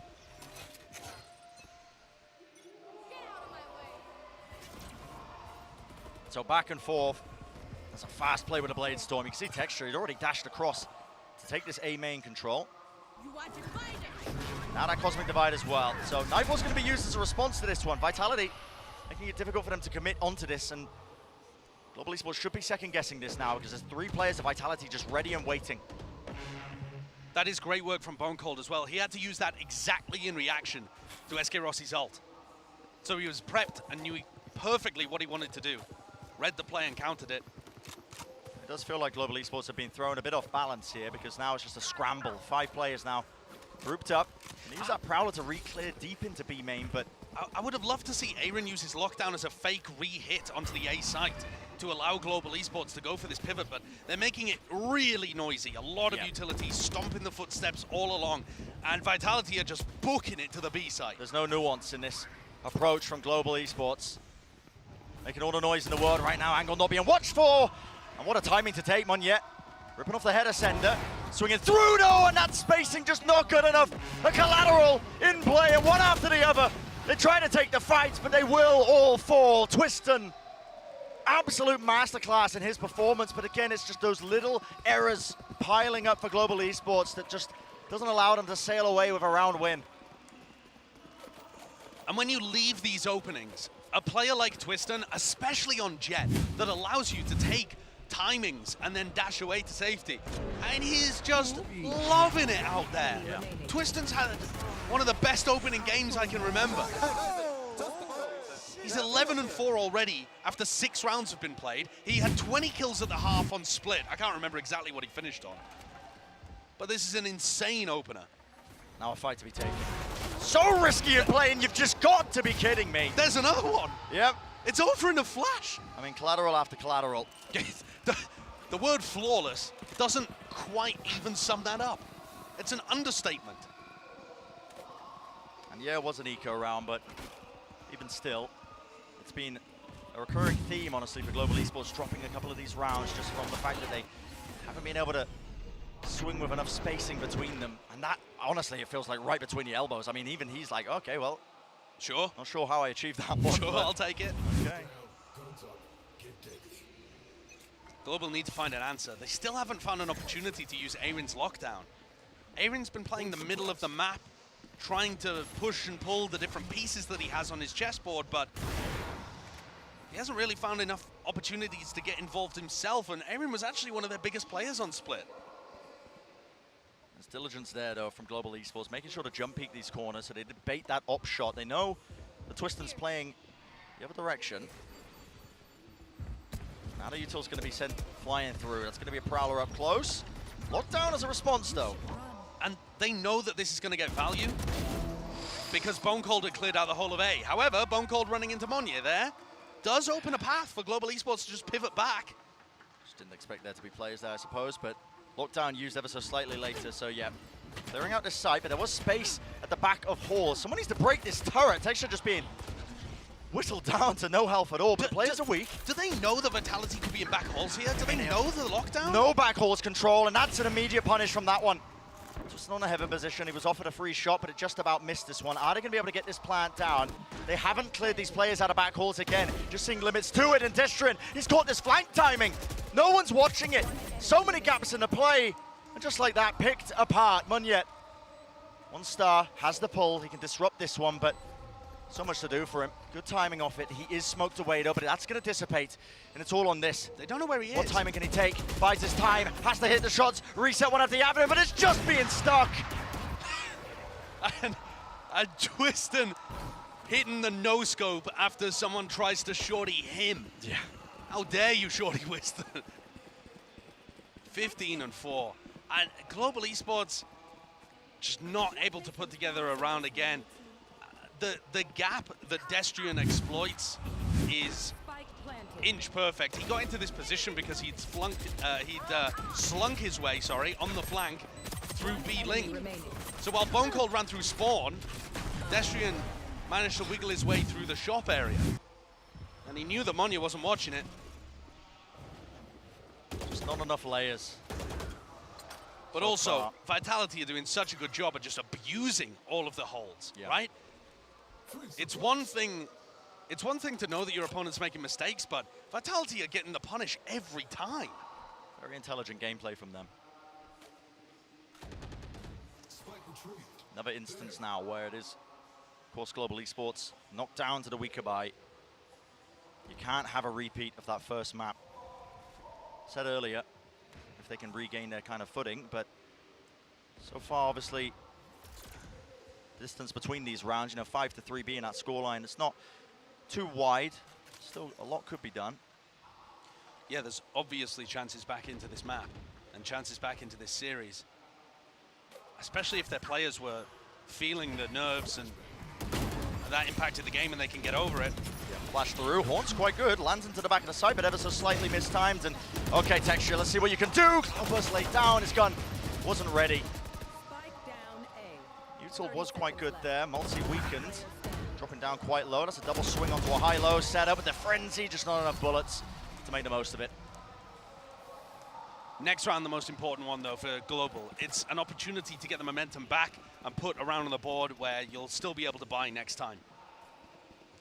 So back and forth. That's a fast play with a Blade Storm. You can see Texture, he's already dashed across to take this A main control. Now that Cosmic Divide as well. So Nightfall's going to be used as a response to this one. Vitality making it difficult for them to commit onto this, and Global Esports should be second-guessing this now because there's 3 players of Vitality just ready and waiting. That is great work from Bone Cold as well. He had to use that exactly in reaction to SK Rossi's ult. So he was prepped and knew perfectly what he wanted to do. Read the play and countered it. It does feel like Global Esports have been thrown a bit off balance here because now it's just a scramble. 5 players now grouped up. And use that Prowler to re-clear deep into B main, but I would have loved to see Aaron use his lockdown as a fake re-hit onto the A site to allow Global Esports to go for this pivot, but they're making it really noisy. A lot of utilities stomping the footsteps all along, and Vitality are just booking it to the B site. There's no nuance in this approach from Global Esports. Making all the noise in the world right now. Angle not being watched for. And what a timing to take, Munyet. Ripping off the header sender. Swinging through, no, and that spacing just not good enough. A collateral in play, and one after the other. They're trying to take the fight, but they will all fall. Twiston, absolute masterclass in his performance, but again, it's just those little errors piling up for Global Esports that just doesn't allow them to sail away with a round win. And when you leave these openings, a player like Twiston, especially on Jet, that allows you to take timings and then dash away to safety. And he's just loving it out there. Yeah. Twiston's had one of the best opening games I can remember. He's 11-4 already after 6 rounds have been played. He had 20 kills at the half on Split. I can't remember exactly what he finished on. But this is an insane opener. Now a fight to be taken. So risky in play, and you've just got to be kidding me. There's another one. Yep. It's over in a flash. I mean, collateral after collateral. The word flawless doesn't quite even sum that up. It's an understatement. And yeah, it was an eco round, but even still, it's been a recurring theme, honestly, for Global Esports, dropping a couple of these rounds just from the fact that they haven't been able to swing with enough spacing between them. And that, honestly, it feels like right between your elbows. I mean, even he's like, okay, well, sure. Not sure how I achieved that one. Sure, I'll take it. Okay. Global need to find an answer. They still haven't found an opportunity to use Aaron's lockdown. Aaron's been playing the middle of the map, trying to push and pull the different pieces that he has on his chessboard, but he hasn't really found enough opportunities to get involved himself, and Aaron was actually one of their biggest players on Split. There's diligence there, though, from Global Esports, making sure to jump peek these corners so they debate that op shot. They know the Twiston's playing the other direction. Now the util's going to be sent flying through. That's going to be a Prowler up close. Lockdown as a response, though. And they know that this is going to get value because Bone Cold had cleared out the whole of A. However, Bone Cold running into Monye there does open a path for Global Esports to just pivot back. Just didn't expect there to be players there, I suppose, but Lockdown used ever so slightly later, so yeah. Clearing out this site, but there was space at the back of Hall. Someone needs to break this turret. Texture just being whittled down to no health at all, but players are weak. Do they know the Vitality could be in back halls here? Do they know the lockdown? No back halls control, and that's an immediate punish from that one. Just on a heaven position, he was offered a free shot, but it just about missed this one. Are they going to be able to get this plant down? They haven't cleared these players out of back halls again. Just seeing limits to it, and Destrian, he's caught this flank timing. No one's watching it. So many gaps in the play, and just like that, picked apart. Munyet, 1 star, has the pull. He can disrupt this one, but so much to do for him. Good timing off it. He is smoked away though, but that's going to dissipate, and it's all on this. They don't know where he is. What timing can he take? Buys his time, has to hit the shots, reset one after the avenue, but it's just being stuck. And Twiston hitting the no-scope after someone tries to shorty him. Yeah. How dare you, shorty Twiston? 15-4. And Global Esports just not able to put together a round again. The gap that Destrian exploits is inch perfect. He got into this position because he'd slunk his way, on the flank through B link. So while Bone Cold ran through spawn, Destrian managed to wiggle his way through the shop area. And he knew that Monye wasn't watching it. Just not enough layers. But so also, far, Vitality are doing such a good job of just abusing all of the holds, right? It's one thing to know that your opponent's making mistakes, but Vitality are getting the punish every time. Very intelligent gameplay from them. Another instance now where it is, of course, Global Esports knocked down to the weaker by You can't have a repeat of that first map. Said earlier, if they can regain their kind of footing, but so far, obviously, distance between these rounds, 5-3 being that scoreline, it's not too wide. Still, a lot could be done. Yeah, there's obviously chances back into this map and chances back into this series, especially if their players were feeling the nerves and that impacted the game and they can get over it. Yeah, flash through, Horn's quite good, lands into the back of the side, but ever so slightly mistimed. And okay, Texture, let's see what you can do. Cloudburst laid down, his gun wasn't ready. Util was quite good there, Multi weakened, dropping down quite low. That's a double swing onto a high-low setup with the Frenzy, just not enough bullets to make the most of it. Next round, the most important one, though, for Global. It's an opportunity to get the momentum back and put a round on the board where you'll still be able to buy next time.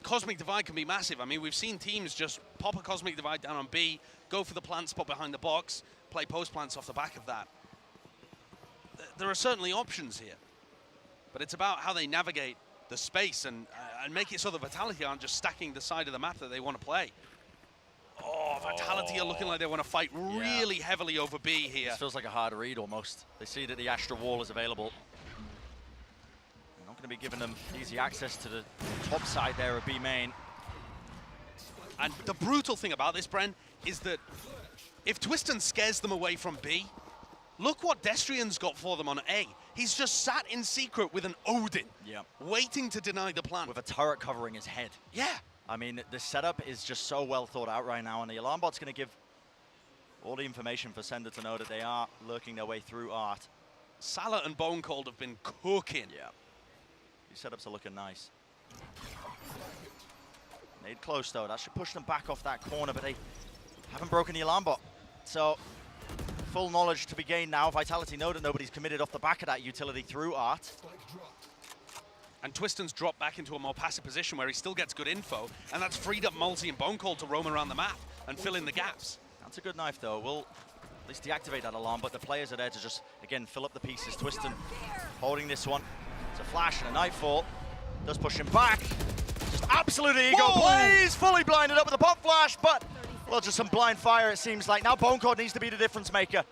Cosmic Divide can be massive. I mean, we've seen teams just pop a Cosmic Divide down on B, go for the plant spot behind the box, play post-plants off the back of that. There are certainly options here, but it's about how they navigate the space and make it so that Vitality aren't just stacking the side of the map that they want to play. Oh, Vitality are looking like they want to fight really heavily over B here. This feels like a hard read almost. They see that the Astra Wall is available. They're not going to be giving them easy access to the top side there of B main. And the brutal thing about this, Bren, is that if Twiston scares them away from B, look what Destrian's got for them on A. He's just sat in secret with an Odin, waiting to deny the plan. With a turret covering his head. Yeah. I mean, the setup is just so well thought out right now, and the alarm bot's going to give all the information for Sender to know that they are lurking their way through Art. Salah and Bone Cold have been cooking. Yeah. These setups are looking nice. Nade close, though. That should push them back off that corner, but they haven't broken the alarm bot. So, full knowledge to be gained now. Vitality know that nobody's committed off the back of that utility through Art. And Twiston's dropped back into a more passive position where he still gets good info, and that's freed up Multi and Bone Cold to roam around the map and fill in the gaps. That's a good knife, though. We'll at least deactivate that alarm, but the players are there to just, again, fill up the pieces. Twiston holding this one. It's a flash and a Nightfall. Does push him back. Just absolutely ego plays, fully blinded up with a pop flash, but, well, just some blind fire, it seems like. Now Bone Cold needs to be the difference maker.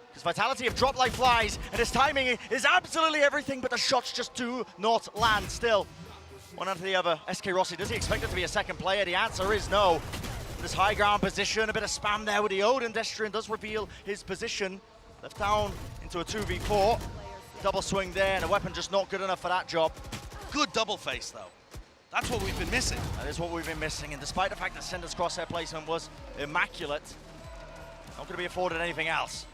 Because Vitality have dropped like flies, and his timing is absolutely everything, but the shots just do not land still. One after the other. SK Rossi, does he expect it to be a second player? The answer is no. This high ground position, a bit of spam there with the Odin. Destrian does reveal his position. Left down into a 2v4. Double swing there, and a weapon just not good enough for that job. Good double face, though. That's what we've been missing. That is what we've been missing, and despite the fact that Sender's crosshair placement was immaculate, not going to be afforded anything else.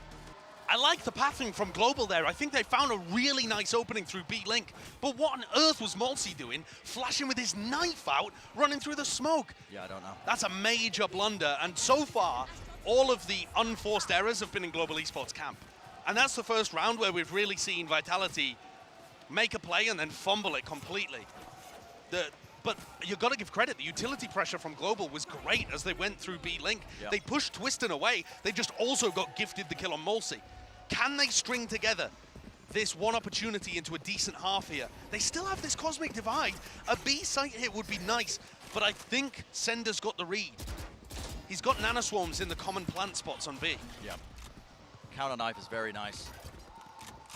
I like the pathing from Global there. I think they found a really nice opening through B-Link. But what on earth was Multi doing? Flashing with his knife out, running through the smoke. Yeah, I don't know. That's a major blunder. And so far, all of the unforced errors have been in Global Esports camp. And that's the first round where we've really seen Vitality make a play and then fumble it completely. But you've got to give credit. The utility pressure from Global was great as they went through B-Link. Yep. They pushed Twiston away. They just also got gifted the kill on Multi. Can they string together this one opportunity into a decent half here? They still have this Cosmic Divide. A B site hit would be nice, but I think Sender's got the read. He's got nanoswarms in the common plant spots on B. Yeah. Counter knife is very nice.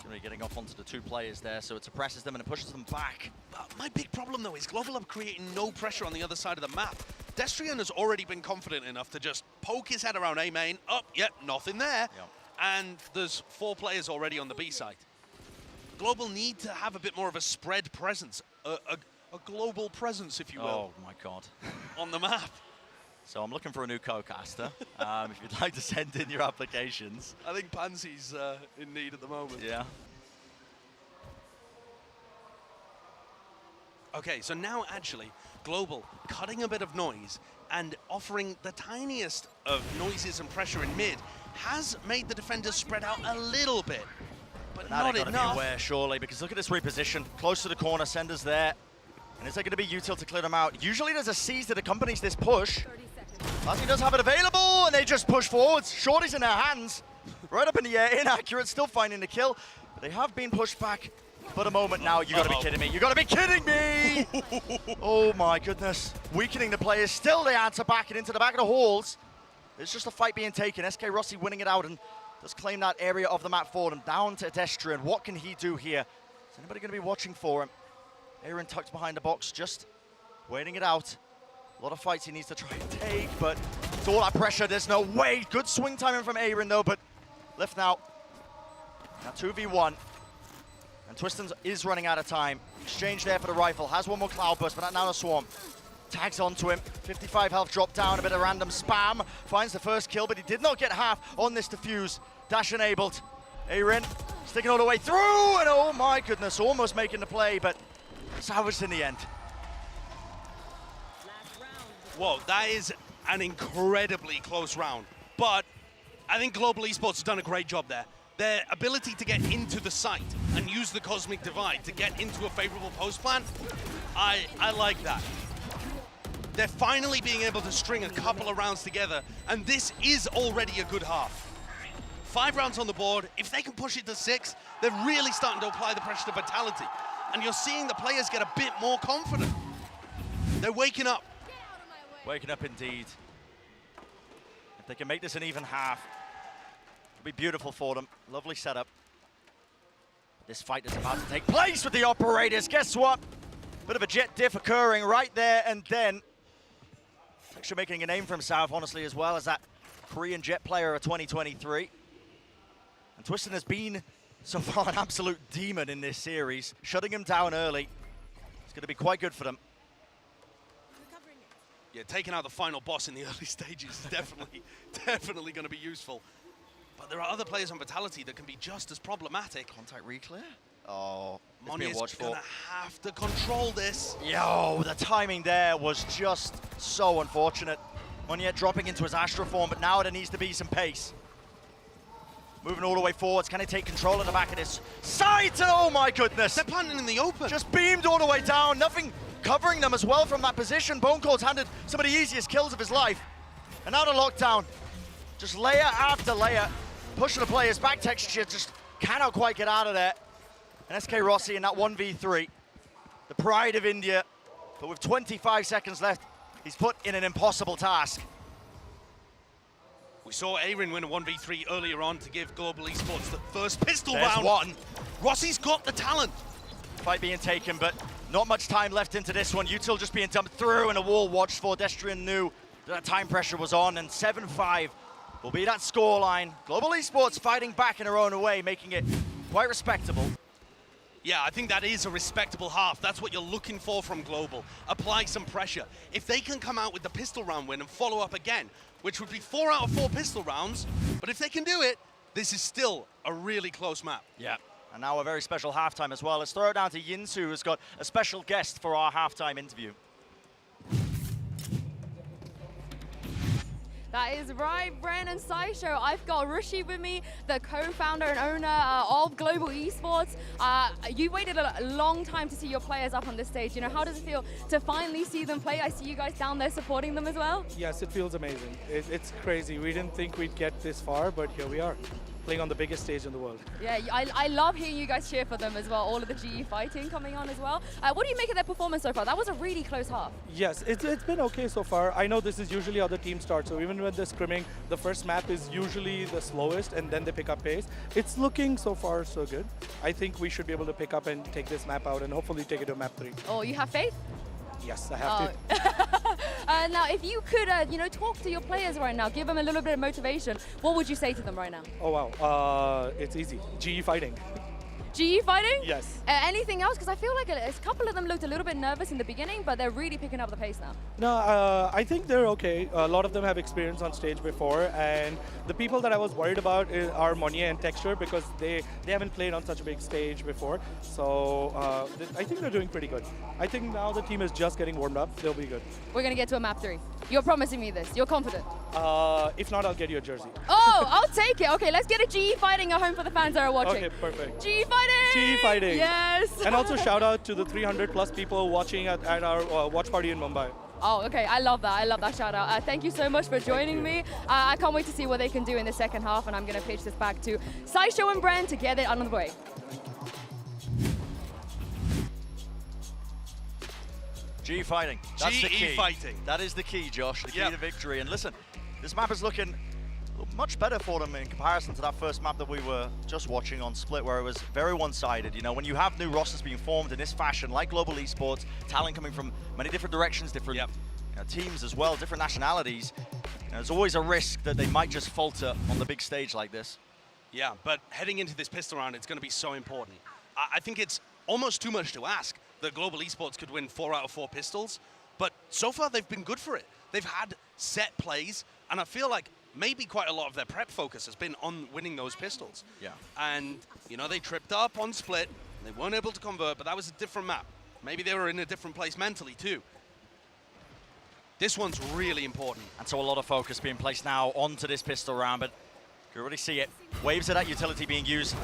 Really getting off onto the two players there, so it suppresses them and it pushes them back. My big problem, though, is Global are creating no pressure on the other side of the map. Destrian has already been confident enough to just poke his head around A main. Oh, yep, nothing there. Yep. And there's 4 players already on the B side. Global need to have a bit more of a spread presence, a global presence, if you will. Oh my God. On the map. So I'm looking for a new co-caster. If you'd like to send in your applications. I think Pansy's in need at the moment. Yeah. Okay, so now actually, Global cutting a bit of noise and offering the tiniest of noises and pressure in mid has made the defenders spread out a little bit, but not enough. Be aware, surely, because look at this reposition. Close to the corner, Sender's there. And is there going to be util to clear them out? Usually there's a seize that accompanies this push. Lassie does have it available, and they just push forwards. Shorty's in their hands. Right up in the air, inaccurate, still finding the kill. But they have been pushed back for the moment now. You got to be kidding me. You got to be kidding me! Rossi! Oh my goodness. Weakening the players. Still the answer back and into the back of the halls. There's just a fight being taken. SK Rossi winning it out and does claim that area of the map for them. Down to Destrian. What can he do here? Is anybody going to be watching for him? Aaron tucked behind the box, just waiting it out. A lot of fights he needs to try and take, but it's all that pressure. There's no way. Good swing timing from Aaron though, but left now. Now 2v1. And Twiston is running out of time. Exchange there for the rifle. Has one more cloud burst, but now a swarm. Tags onto him. 55 health drop down. A bit of random spam. Finds the first kill, but he did not get half on this defuse. Dash enabled. Aaron sticking all the way through, and oh my goodness, almost making the play, but salvaged in the end. Whoa, that is an incredibly close round. But I think Global Esports has done a great job there. Their ability to get into the site and use the Cosmic Divide to get into a favorable post plant, I like that. They're finally being able to string a couple of rounds together, and this is already a good half. 5 rounds on the board. If they can push it to 6, they're really starting to apply the pressure to Vitality. And you're seeing the players get a bit more confident. They're waking up. Waking up indeed. If they can make this an even half, it'll be beautiful for them. Lovely setup. This fight is about to take place with the operators. Guess what? Bit of a jet diff occurring right there and then. Actually making a name for himself, honestly, as well as that Korean jet player of 2023. And Twiston has been, so far, an absolute demon in this series. Shutting him down early. It's going to be quite good for them. Yeah, taking out the final boss in the early stages is definitely going to be useful. But there are other players on Vitality that can be just as problematic. Contact reclear? Oh, Monya's going to have to control this. Yo, the timing there was just so unfortunate. Monya dropping into his Astra form, but now there needs to be some pace. Moving all the way forwards. Can he take control of the back of this site? And oh my goodness. They're planting in the open. Just beamed all the way down. Nothing covering them as well from that position. Bone Cold's handed some of the easiest kills of his life. And now the lockdown. Just layer after layer. Pushing the players back. Texture just cannot quite get out of there. And SK Rossi in that 1v3. The pride of India. But with 25 seconds left, he's put in an impossible task. We saw Aaron win a 1v3 earlier on to give Global Esports the first pistol There's round. one. Rossi's got the talent. Fight being taken, but not much time left into this one. Util just being dumped through and a wall watched for. Destrian knew that time pressure was on, and 7-5 will be that scoreline. Global Esports fighting back in their own way, making it quite respectable. Yeah, I think that is a respectable half. That's what you're looking for from Global. Apply some pressure. If they can come out with the pistol round win and follow up again, which would be 4 out of 4 pistol rounds, but if they can do it, this is still a really close map. Yeah. And now a very special halftime as well. Let's throw it down to Yinsu, who's got a special guest for our halftime interview. That is right, Bren and Saisho. I've got Rishi with me, the co-founder and owner of Global Esports. You waited a long time to see your players up on this stage. You know, how does it feel to finally see them play? I see you guys down there supporting them as well. Yes, it feels amazing. It's crazy. We didn't think we'd get this far, but here we are, playing on the biggest stage in the world. Yeah, I love hearing you guys cheer for them as well, all of the GE fighting coming on as well. What do you make of their performance so far? That was a really close half. Yes, it's been okay so far. I know this is usually how the team starts, so even when they're scrimming, the first map is usually the slowest and then they pick up pace. It's looking so far so good. I think we should be able to pick up and take this map out and hopefully take it to map 3. Oh, you have faith? Yes, I have to. Now, if you could, talk to your players right now, give them a little bit of motivation, what would you say to them right now? Oh, wow. It's easy. GE fighting. GE fighting? Yes. Anything else? Because I feel like a couple of them looked a little bit nervous in the beginning, but they're really picking up the pace now. No, I think they're okay. A lot of them have experience on stage before, and the people that I was worried about are Monya and Texture because they haven't played on such a big stage before. So I think they're doing pretty good. I think now the team is just getting warmed up. They'll be good. We're going to get to a map 3. You're promising me this. You're confident? If not, I'll get you a jersey. Oh, I'll take it. Okay, let's get a GE fighting at home for the fans that are watching. Okay, perfect. GE fighting! GE fighting! Yes! And also shout out to the 300 plus people watching at our watch party in Mumbai. Oh, okay. I love that. I love that shout out. Thank you so much for joining me. I can't wait to see what they can do in the second half, and I'm going to pitch this back to Saisho and Bren to get it on the way. G fighting. That's the key. fighting. That is the key, Josh. The key to victory. And listen, this map is looking much better for them in comparison to that first map that we were just watching on Split, where it was very one-sided. You know, when you have new rosters being formed in this fashion, like Global Esports, talent coming from many different directions, different teams as well, different nationalities, there's always a risk that they might just falter on the big stage like this. Yeah, but heading into this pistol round, it's going to be so important. I think it's almost too much to ask that Global Esports could win 4 out of 4 pistols, but so far they've been good for it. They've had set plays, and I feel like maybe quite a lot of their prep focus has been on winning those pistols. Yeah. And, you know, they tripped up on Split, they weren't able to convert, but that was a different map. Maybe they were in a different place mentally too. This one's really important. And so a lot of focus being placed now onto this pistol round, but you can already see it. Waves of that utility being used.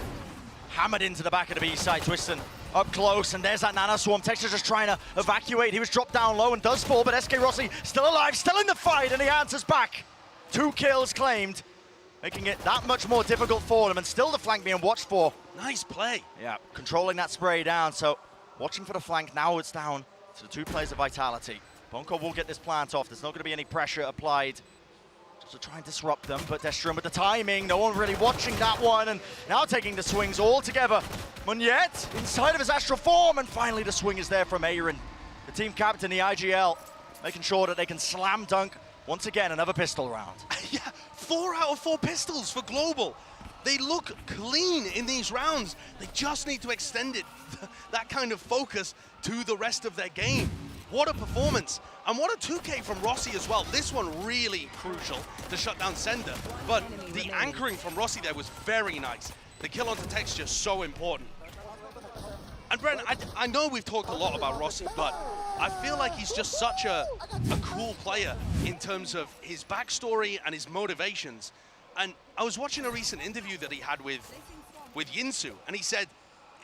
Hammered into the back of the B side. Twiston up close, and there's that Nano Swarm. Texture just trying to evacuate. He was dropped down low and does fall, but SK Rossi still alive, still in the fight, and he answers back. 2 kills claimed, making it that much more difficult for them, and still the flank being watched for. Nice play. Yeah, controlling that spray down, so watching for the flank. Now it's down to the 2 players of Vitality. Bonko will get this plant off. There's not going to be any pressure applied to try and disrupt them, but Destron with the timing, no one really watching that one, and now taking the swings all together. Munyet inside of his astral form, and finally the swing is there from Aaron, the team captain, the IGL, making sure that they can slam dunk once again another pistol round. Yeah, 4 out of 4 pistols for Global. They look clean in these rounds. They just need to extend it, that kind of focus, to the rest of their game. What a performance. And what a 2K from Rossi as well. This one really crucial to shut down Sender. But the anchoring from Rossi there was very nice. The kill onto Texture, so important. And Brent, I know we've talked a lot about Rossi, but I feel like he's just such a cool player in terms of his backstory and his motivations. And I was watching a recent interview that he had with Yinsu, and he said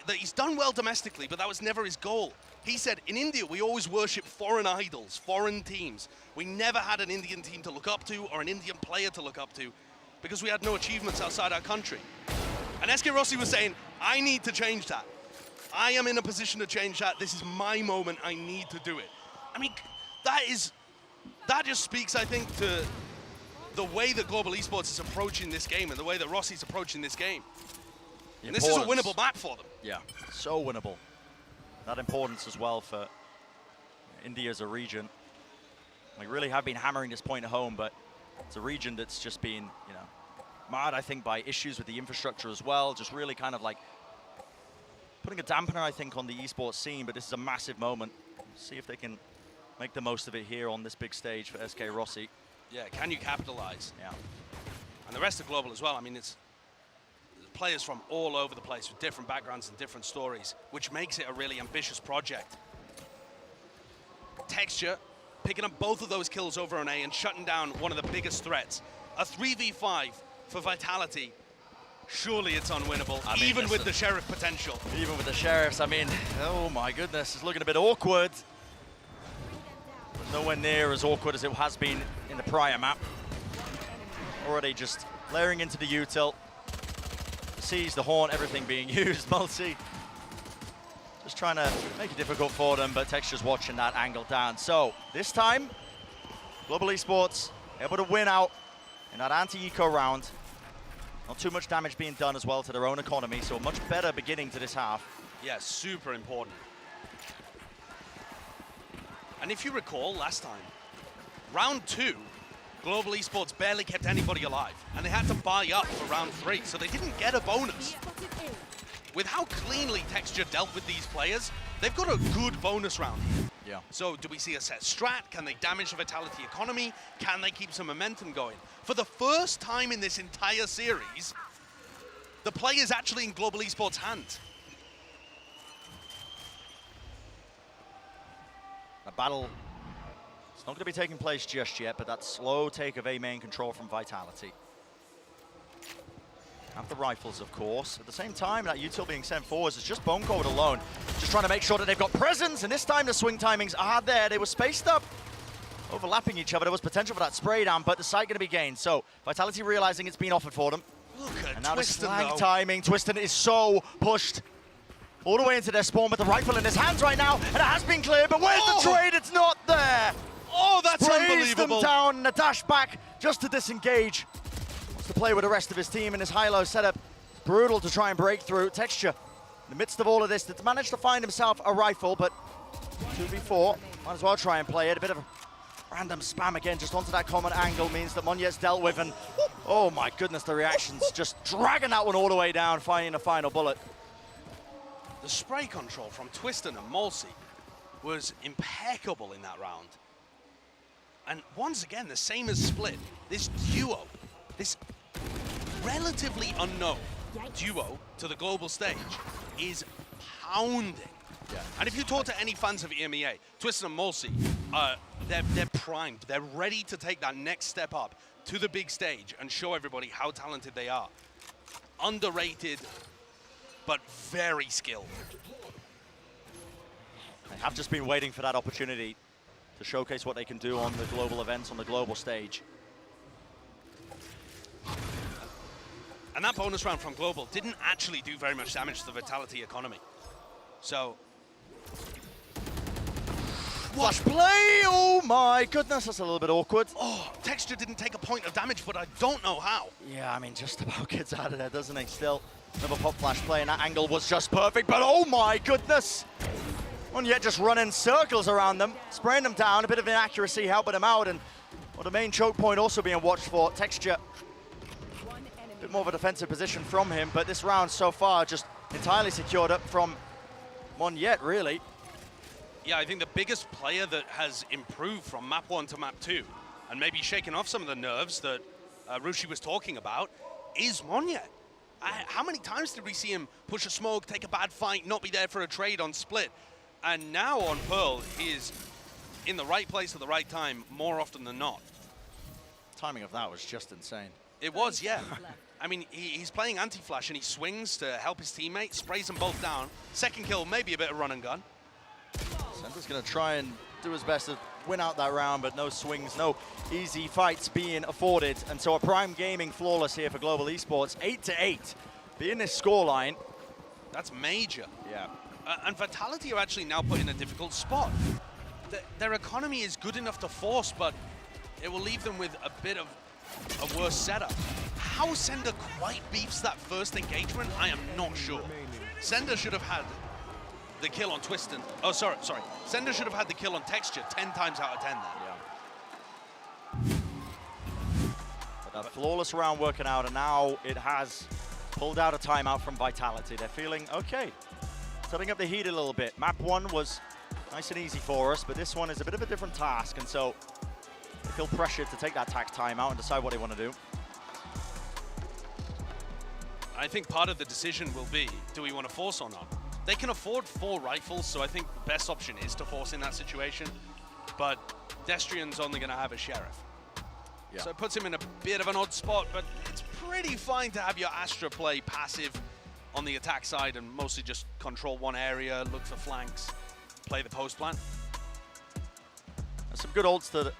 that he's done well domestically, but that was never his goal. He said, in India, we always worship foreign idols, foreign teams. We never had an Indian team to look up to or an Indian player to look up to because we had no achievements outside our country. And SK Rossi was saying, I need to change that. I am in a position to change that. This is my moment. I need to do it. I mean, that just speaks, I think, to the way that Global Esports is approaching this game and the way that Rossi's approaching this game. And this is a winnable map for them. Yeah, so winnable. That importance as well for India as a region. We really have been hammering this point home, but it's a region that's just been, you know, marred, I think, by issues with the infrastructure as well. Just really kind of like putting a dampener, I think, on the esports scene, but this is a massive moment. See if they can make the most of it here on this big stage for SK Rossi. Yeah, can you capitalize? Yeah. And the rest of Global as well. I mean, it's players from all over the place with different backgrounds and different stories, which makes it a really ambitious project. Texture picking up both of those kills over on A and shutting down one of the biggest threats. A 3v5 for Vitality. Surely it's unwinnable, I mean, even with the Sheriff potential. Even with the Sheriffs, I mean, oh my goodness, it's looking a bit awkward. But nowhere near as awkward as it has been in the prior map. Already just layering into the util. Sees the horn, everything being used. Multi just trying to make it difficult for them, but Texture's watching that angle down. So this time, Global Esports able to win out in that anti-eco round. Not too much damage being done as well to their own economy, so a much better beginning to this half. Yeah, super important. And if you recall last time, round 2, Global Esports barely kept anybody alive, and they had to buy up for round 3, so they didn't get a bonus. With how cleanly Texture dealt with these players, they've got a good bonus round. Yeah. So do we see a set strat? Can they damage the Vitality economy? Can they keep some momentum going? For the first time in this entire series, the play is actually in Global Esports' hands. A battle, it's not going to be taking place just yet, but that slow take of A main control from Vitality. Have the rifles, of course. At the same time, that util being sent forwards is just Bone Cold alone. Just trying to make sure that they've got presence, and this time the swing timings are there. They were spaced up, overlapping each other. There was potential for that spray down, but the site going to be gained. So Vitality realizing it's been offered for them. Look at and now the Twiston, flank though. timing. Twiston is so pushed all the way into their spawn, but the rifle in his hands right now, and it has been cleared, but where's the trade? It's Chase them down and a dash back just to disengage. Wants to play with the rest of his team in his high-low setup. Brutal to try and break through. Texture, in the midst of all of this, that's managed to find himself a rifle, but 2v4, might as well try and play it. A bit of a random spam again, just onto that common angle means that Monjet's dealt with, and oh my goodness, the reactions, just dragging that one all the way down, finding a final bullet. The spray control from Twiston and Malsey was impeccable in that round. And once again, the same as Split, this duo, this relatively unknown duo to the global stage is pounding. Yeah. And if you talk to any fans of EMEA, Twiston and Malsey, they're primed. They're ready to take that next step up to the big stage and show everybody how talented they are. Underrated, but very skilled. They have just been waiting for that opportunity to showcase what they can do on the global events, on the global stage. And that bonus round from Global didn't actually do very much damage to the Vitality economy. So... Flash play! Oh my goodness, that's a little bit awkward. Oh, Texture didn't take a point of damage, but I don't know how. Yeah, I mean, just about gets out of there, doesn't he? Still, another pop flash play, and that angle was just perfect, but oh my goodness! Monjet just running circles around them, spraying them down, a bit of inaccuracy helping them out, and well, the main choke point also being watched for. Texture, a bit more of a defensive position from him, but this round so far just entirely secured up from Monjet, really. Yeah, I think the biggest player that has improved from map 1 to map 2, and maybe shaken off some of the nerves that Rushi was talking about, is Monjet. How many times did we see him push a smoke, take a bad fight, not be there for a trade on Split? And now on Pearl, he is in the right place at the right time more often than not. Timing of that was just insane. It was, yeah. I mean, he's playing anti-flash and he swings to help his teammate, sprays them both down. Second kill, maybe a bit of run and gun. Sender's going to try and do his best to win out that round, but no swings, no easy fights being afforded. And so a Prime Gaming flawless here for Global Esports. 8-8 being this scoreline. That's major. Yeah. And Vitality are actually now put in a difficult spot. Their economy is good enough to force, but it will leave them with a bit of a worse setup. How Sender quite beats that first engagement, I am not sure. Sender should have had the kill on Twiston. Oh, sorry. Sender should have had the kill on Texture 10 times out of 10 there. Yeah. But a flawless round working out, and now it has pulled out a timeout from Vitality. They're feeling okay. Setting up the heat a little bit. Map 1 was nice and easy for us, but this one is a bit of a different task, and so they feel pressured to take that tax timeout and decide what they want to do. I think part of the decision will be, do we want to force or not? They can afford 4 rifles, so I think the best option is to force in that situation. But Destrian's only going to have a Sheriff. Yeah. So it puts him in a bit of an odd spot, but it's pretty fine to have your Astra play passive on the attack side and mostly just control one area, look for flanks, play the post plant. There's some good ults that are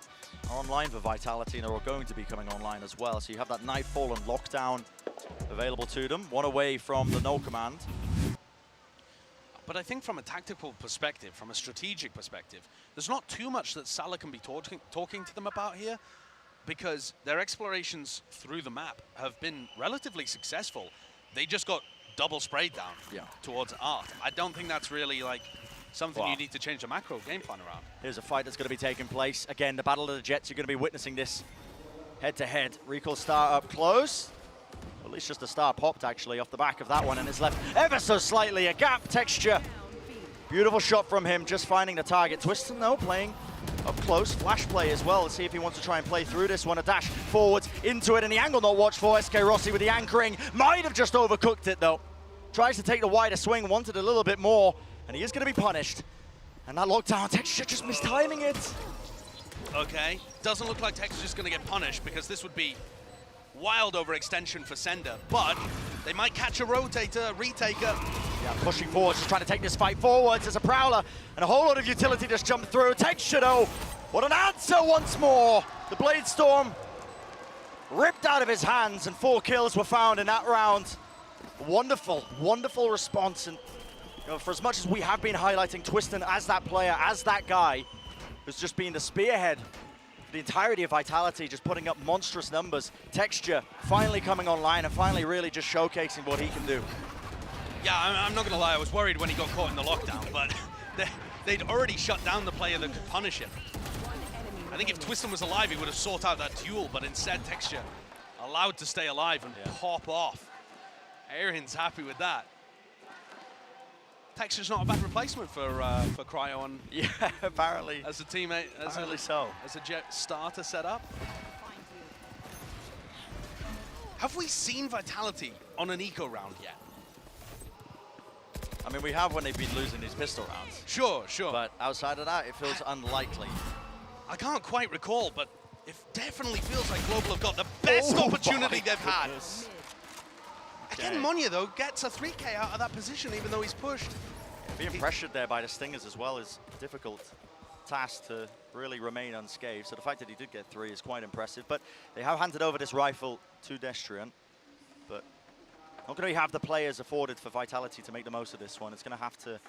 online for Vitality, and they're all going to be coming online as well. So you have that Nightfall and Lockdown available to them, one away from the no command. But I think from a tactical perspective, from a strategic perspective, there's not too much that Salah can be talking to them about here, because their explorations through the map have been relatively successful. They just got double sprayed down towards Art. I don't think that's really like something you need to change the macro game plan around. Here's a fight that's going to be taking place. Again, the Battle of the Jets, you're going to be witnessing this head-to-head. Recall star up close. At least just a star popped, actually, off the back of that one, and is left ever so slightly a gap. Texture. Beautiful shot from him, just finding the target. Twiston, though, playing up close. Flash play as well. Let's see if he wants to try and play through this one. A dash forwards into it, and the angle not watched for. SK Rossi with the anchoring. Might have just overcooked it, though. Tries to take the wider swing, wanted a little bit more, and he is going to be punished. And that lockdown, Texture just mistiming it. Okay, doesn't look like Texture's going to get punished, because this would be wild overextension for Sender, but they might catch a rotator, retaker. Yeah, pushing forward, just trying to take this fight forwards. There's a Prowler, and a whole lot of utility just jumped through. Texture, though, what an answer once more. The Blade Storm ripped out of his hands, and 4 kills were found in that round. Wonderful, wonderful response. And you know, for as much as we have been highlighting Twiston as that player, as that guy who's just been the spearhead the entirety of Vitality just putting up monstrous numbers. Texture finally coming online and finally really just showcasing what he can do. Yeah, I'm not going to lie, I was worried when he got caught in the lockdown, but they'd already shut down the player that could punish him. I think if Twiston was alive, he would have sought out that duel, but instead Texture allowed to stay alive and pop off. Aaron's happy with that. Texture's not a bad replacement for Cryo on. Yeah, apparently. As a teammate, as a Jet starter setup. Have we seen Vitality on an eco round yet? I mean, we have when they've been losing these pistol rounds. Sure, sure. But outside of that, it feels unlikely. I can't quite recall, but it definitely feels like Global have got the best opportunity they've had. Again, Monya, though, gets a 3K out of that position, even though he's pushed. Being pressured there by the Stingers as well is a difficult task to really remain unscathed. So the fact that he did get 3 is quite impressive. But they have handed over this rifle to Destrian. But not going to have the players afforded for Vitality to make the most of this one. It's going to have to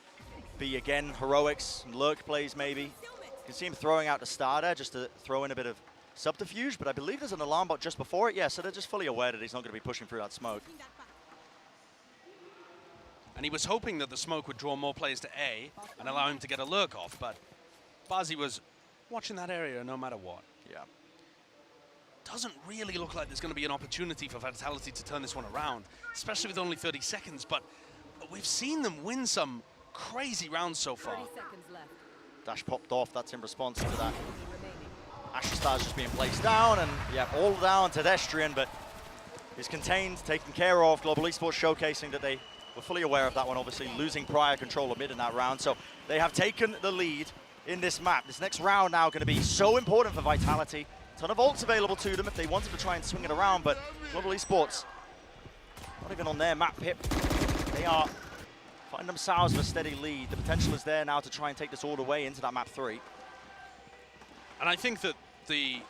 be, again, heroics and lurk plays, maybe. You can see him throwing out the starter just to throw in a bit of subterfuge. But I believe there's an alarm bot just before it. Yeah, so they're just fully aware that he's not going to be pushing through that smoke. And he was hoping that the smoke would draw more players to A and allow him to get a lurk off, but Bazi was watching that area no matter what. Yeah. Doesn't really look like there's going to be an opportunity for Vitality to turn this one around, especially with only 30 seconds, but we've seen them win some crazy rounds so far. 30 seconds left. Dash popped off, that's in response to that. Asher Star's just being placed down, and yeah, all down to Destrian, but he's contained, taken care of. Global Esports showcasing that they were fully aware of that one, obviously losing prior control of mid in that round. So they have taken the lead in this map. This next round now going to be so important for Vitality. Ton of ults available to them if they wanted to try and swing it around, but Global Esports, not even on their map pip. They are finding themselves with a steady lead. The potential is there now to try and take this all the way into that map 3. And I think that the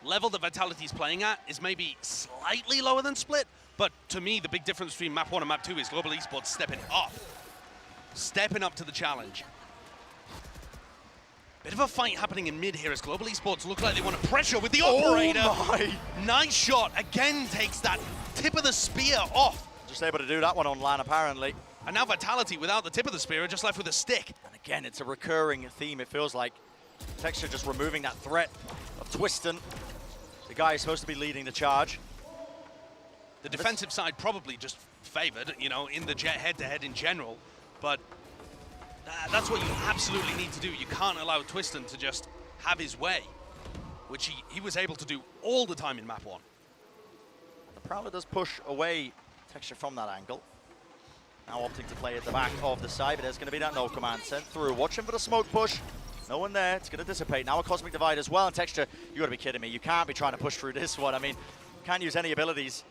level that Vitality's playing at is maybe slightly lower than Split, but to me, the big difference between map 1 and map 2 is Global Esports stepping up to the challenge. Bit of a fight happening in mid here as Global Esports look like they want to pressure with the operator. Oh my. Nice shot, again takes that tip of the spear off. Just able to do that one on LAN apparently. And now Vitality without the tip of the spear are just left with a stick. And again, it's a recurring theme, it feels like. Texture just removing that threat of Twiston, the guy who's supposed to be leading the charge. The defensive side probably just favored, you know, in the Jet head-to-head in general, but that's what you absolutely need to do. You can't allow Twiston to just have his way, which he was able to do all the time in map 1. The Prowler does push away Texture from that angle. Now opting to play at the back of the side, but there's going to be that no command sent through. Watching for the smoke push. No one there. It's going to dissipate. Now a Cosmic Divide as well. And Texture, you got to be kidding me. You can't be trying to push through this one. I mean, can't use any abilities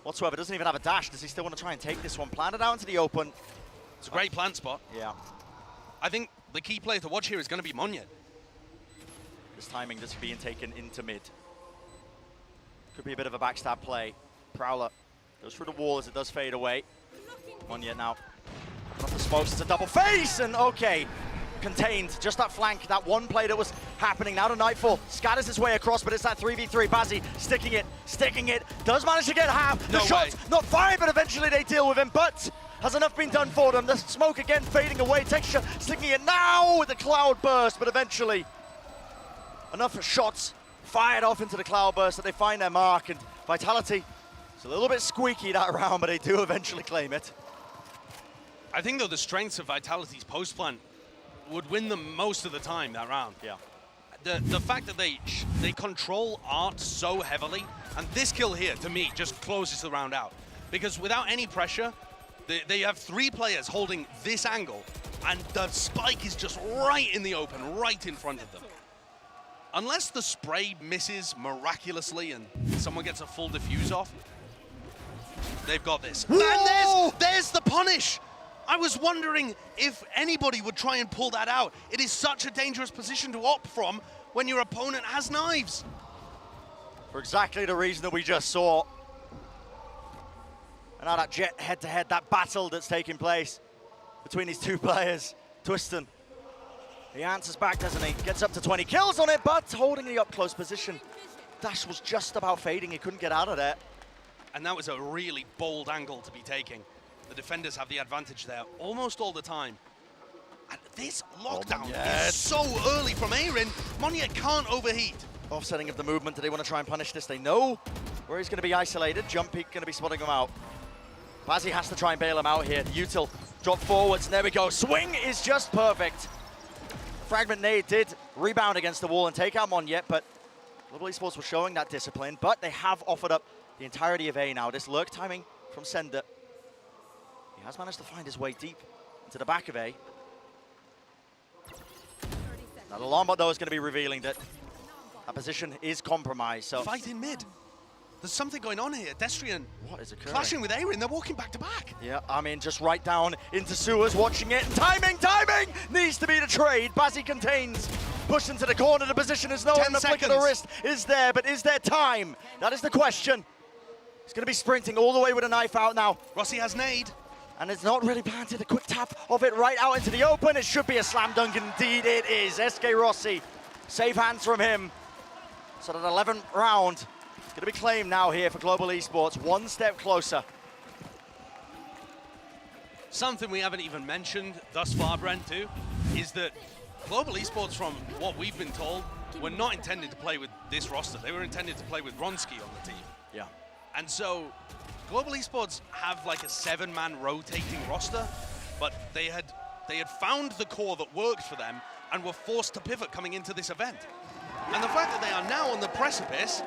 whatsoever. Doesn't even have a dash. Does he still want to try and take this one? Plant it out into the open. It's a great plant spot. Yeah. I think the key player to watch here is going to be Monya. This timing just being taken into mid. Could be a bit of a backstab play. Prowler goes through the wall as it does fade away. Monya now off the smokes. It's a double face, and okay. Contained, just that flank, that one play that was happening. Now to Nightfall, scatters his way across, but it's that 3v3. Bazzi sticking it, does manage to get half. The shot's not fired, but eventually they deal with him, but has enough been done for them? The smoke again fading away, Texture sticking it now with the cloud burst, but eventually enough shots fired off into the cloud burst that they find their mark, and Vitality is a little bit squeaky that round, but they do eventually claim it. I think though the strengths of Vitality's post plant would win them most of the time that round. Yeah. The fact that they control art so heavily, and this kill here, to me, just closes the round out. Because without any pressure, they have 3 players holding this angle, and the spike is just right in the open, right in front of them. Unless the spray misses miraculously and someone gets a full diffuse off, they've got this. Whoa! And there's the punish! I was wondering if anybody would try and pull that out. It is such a dangerous position to opt from when your opponent has knives. For exactly the reason that we just saw. And now that Jet head-to-head, that battle that's taking place between these two players. Twiston He answers back, doesn't he? Gets up to 20 kills on it, but holding the up-close position. Dash was just about fading. He couldn't get out of there. And that was a really bold angle to be taking. The defenders have the advantage there almost all the time. And this lockdown is so early from Aaron. Monya can't overheat. Offsetting of the movement. Do they want to try and punish this? They know where he's going to be isolated. Jump peak going to be spotting him out. Bazzi has to try and bail him out here. Util drop forwards, and there we go. Swing is just perfect. Fragment nade did rebound against the wall and take out Monya, but Global Esports was showing that discipline, but they have offered up the entirety of A now. This lurk timing from Sender. He has managed to find his way deep into the back of A. Now the alarm bot though is going to be revealing that that position is compromised. So fight in mid. There's something going on here. Destrian what is occurring? Clashing with Aaron. They're walking back to back. Yeah, I mean, just right down into sewers, watching it. Timing needs to be the trade. Bazzi contains. Pushed into the corner. The position is known. The flick of the wrist is there, but is there time? That is the question. He's going to be sprinting all the way with a knife out now. Rossi has nade. And it's not really planted. A quick tap of it right out into the open. It should be a slam dunk. Indeed it is. SK Rossi. Safe hands from him. So that 11th round is going to be claimed now here for Global Esports. One step closer. Something we haven't even mentioned thus far, Brent, too, is that Global Esports, from what we've been told, were not intended to play with this roster. They were intended to play with Ronsky on the team. Yeah. And so Global Esports have like a 7-man rotating roster, but they had found the core that worked for them and were forced to pivot coming into this event. And the fact that they are now on the precipice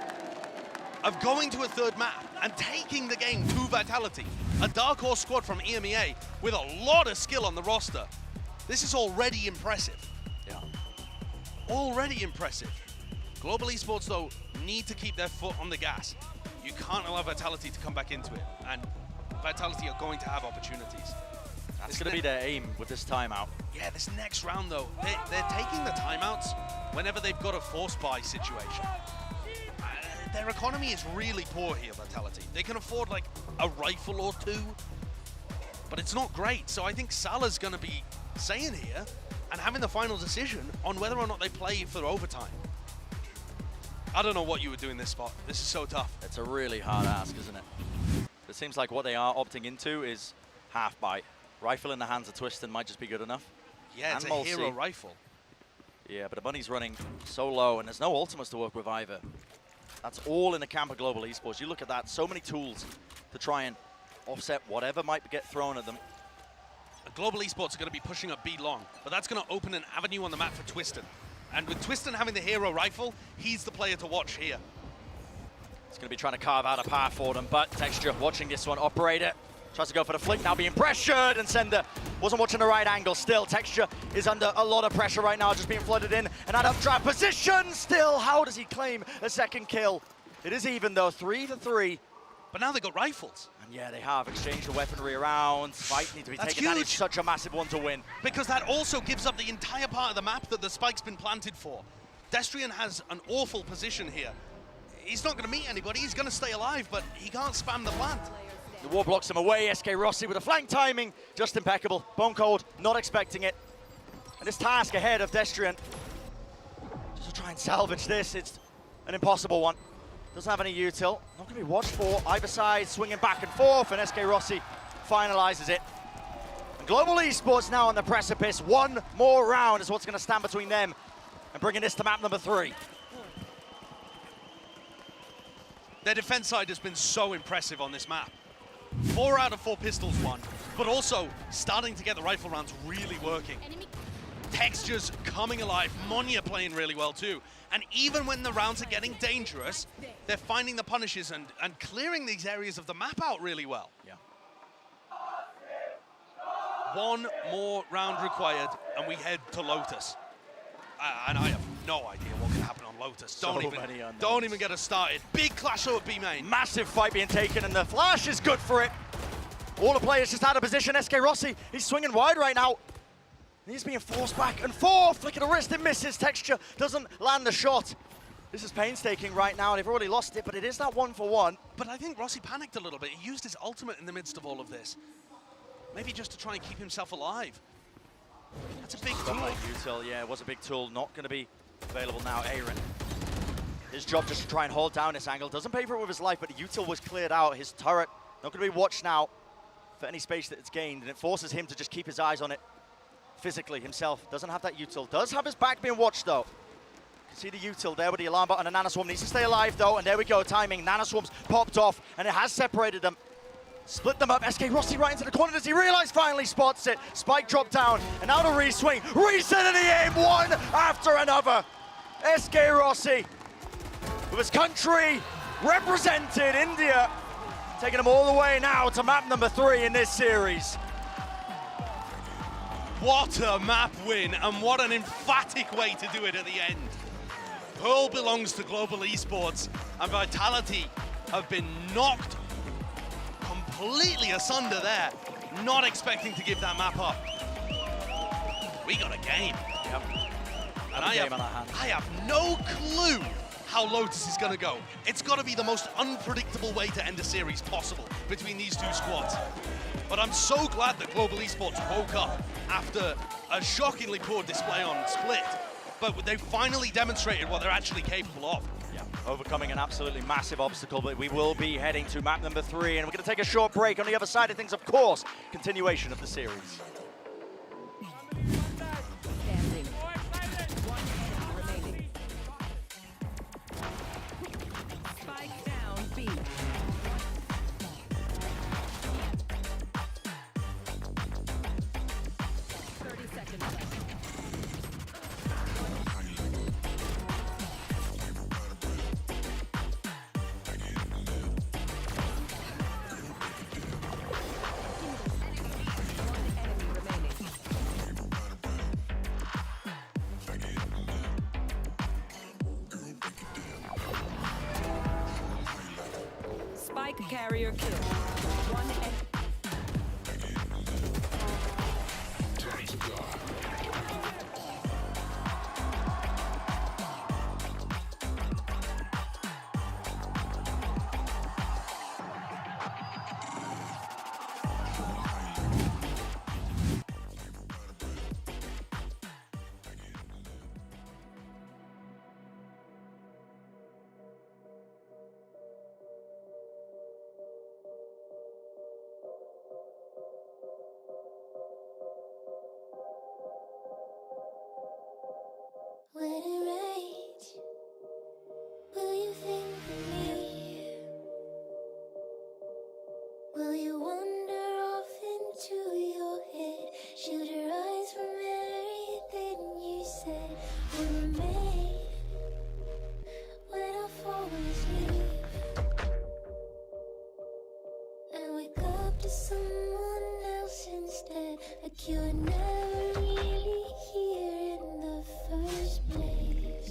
of going to a third map and taking the game to Vitality, a dark horse squad from EMEA with a lot of skill on the roster, this is already impressive. Yeah. Already impressive. Global Esports, though, need to keep their foot on the gas. You can't allow Vitality to come back into it, and Vitality are going to have opportunities. That's going to be their aim with this timeout. Yeah, this next round, though, they're taking the timeouts whenever they've got a force buy situation. Their economy is really poor here, Vitality. They can afford like a rifle or two, but it's not great. So I think Salah's going to be saying here and having the final decision on whether or not they play for overtime. I don't know what you would do in this spot. This is so tough. It's a really hard ask, isn't it? It seems like what they are opting into is half bite. Rifle in the hands of Twiston might just be good enough. Yeah, it's a hero rifle. Yeah, but the bunny's running so low, and there's no ultimates to work with either. That's all in the camp of Global Esports. You look at that, so many tools to try and offset whatever might get thrown at them. Global Esports are going to be pushing up B long, but that's going to open an avenue on the map for Twiston. And with Twiston having the hero rifle, he's the player to watch here. He's going to be trying to carve out a path for them, but Texture watching this one. Operator tries to go for the flick, now being pressured, and Sender wasn't watching the right angle. Still, Texture is under a lot of pressure right now, just being flooded in. And that updraft position, still, how does he claim a second kill? It is even though, 3-3. But now they've got rifles. And yeah, they have exchanged the weaponry around. Fight needs to be taken. That is such a massive one to win. Because that also gives up the entire part of the map that the spike's been planted for. Destrian has an awful position here. He's not going to meet anybody, he's going to stay alive, but he can't spam the plant. The wall blocks him away. SK Rossi with a flank timing, just impeccable. Bone Cold not expecting it. And this task ahead of Destrian, just to try and salvage this, it's an impossible one. Doesn't have any util. Not going to be watched for. Either side swinging back and forth, and SK Rossi finalizes it. And Global Esports now on the precipice. One more round is what's going to stand between them and bringing this to map number 3. Their defense side has been so impressive on this map. 4 out of 4 pistols won, but also starting to get the rifle rounds really working. Textures coming alive, Monya playing really well too. And even when the rounds are getting dangerous, they're finding the punishes and clearing these areas of the map out really well. Yeah. 1 more round required, and we head to Lotus. And I have no idea what can happen on Lotus. Don't even get us started. Big clash over B main. Massive fight being taken, and the flash is good for it. All the players just out of position. SK Rossi, he's swinging wide right now. He's being forced back and forth. Flick of the wrist, it misses. Texture doesn't land the shot. This is painstaking right now. They've already lost it, but it is that 1-for-1. But I think Rossi panicked a little bit. He used his ultimate in the midst of all of this. Maybe just to try and keep himself alive. That's a big Stuff tool. like util, yeah, it was a big tool. Not going to be available now. Aaron. His job just to try and hold down this angle. Doesn't pay for it with his life, but the util was cleared out. His turret not going to be watched now for any space that it's gained, and it forces him to just keep his eyes on it physically himself. Doesn't have that util. Does have his back being watched, though. You can see the util there with the alarm button. And Nanoswarm needs to stay alive, though, and there we go. Timing. Nanoswarm's popped off, and it has separated them. Split them up. SK Rossi right into the corner. Does he realize? Finally spots it. Spike drop down, and now the re-swing. Reset of the aim, one after another. SK Rossi, with his country represented, India, taking them all the way now to map number 3 in this series. What a map win, and what an emphatic way to do it at the end. Pearl belongs to Global Esports, and Vitality have been knocked completely asunder there, not expecting to give that map up. We got a game. Yep. And I have no clue how Lotus is going to go. It's got to be the most unpredictable way to end a series possible between these two squads. But I'm so glad that Global Esports woke up after a shockingly poor display on Split. But they finally demonstrated what they're actually capable of. Yeah, overcoming an absolutely massive obstacle, but we will be heading to map number 3, and we're going to take a short break. On the other side of things, of course, continuation of the series. Spike carrier kill. One When it rains, will you think of me? Will you wander off into your head? Shield your eyes from everything you said. Will remain when I fall asleep and wake up to someone else instead, like you were never really here in the first place.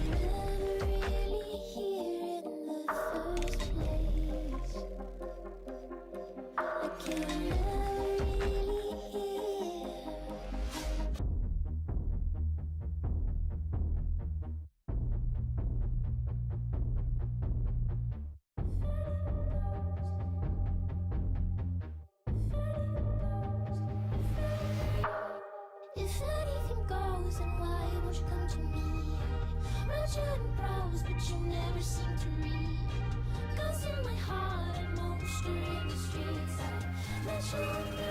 Never really here in the first place. Like you were never really here. If anything goes, then why won't you come to me? Wrote you in prose, but you never seem to read. Ghost in my heart and monster in the streets. I met you on the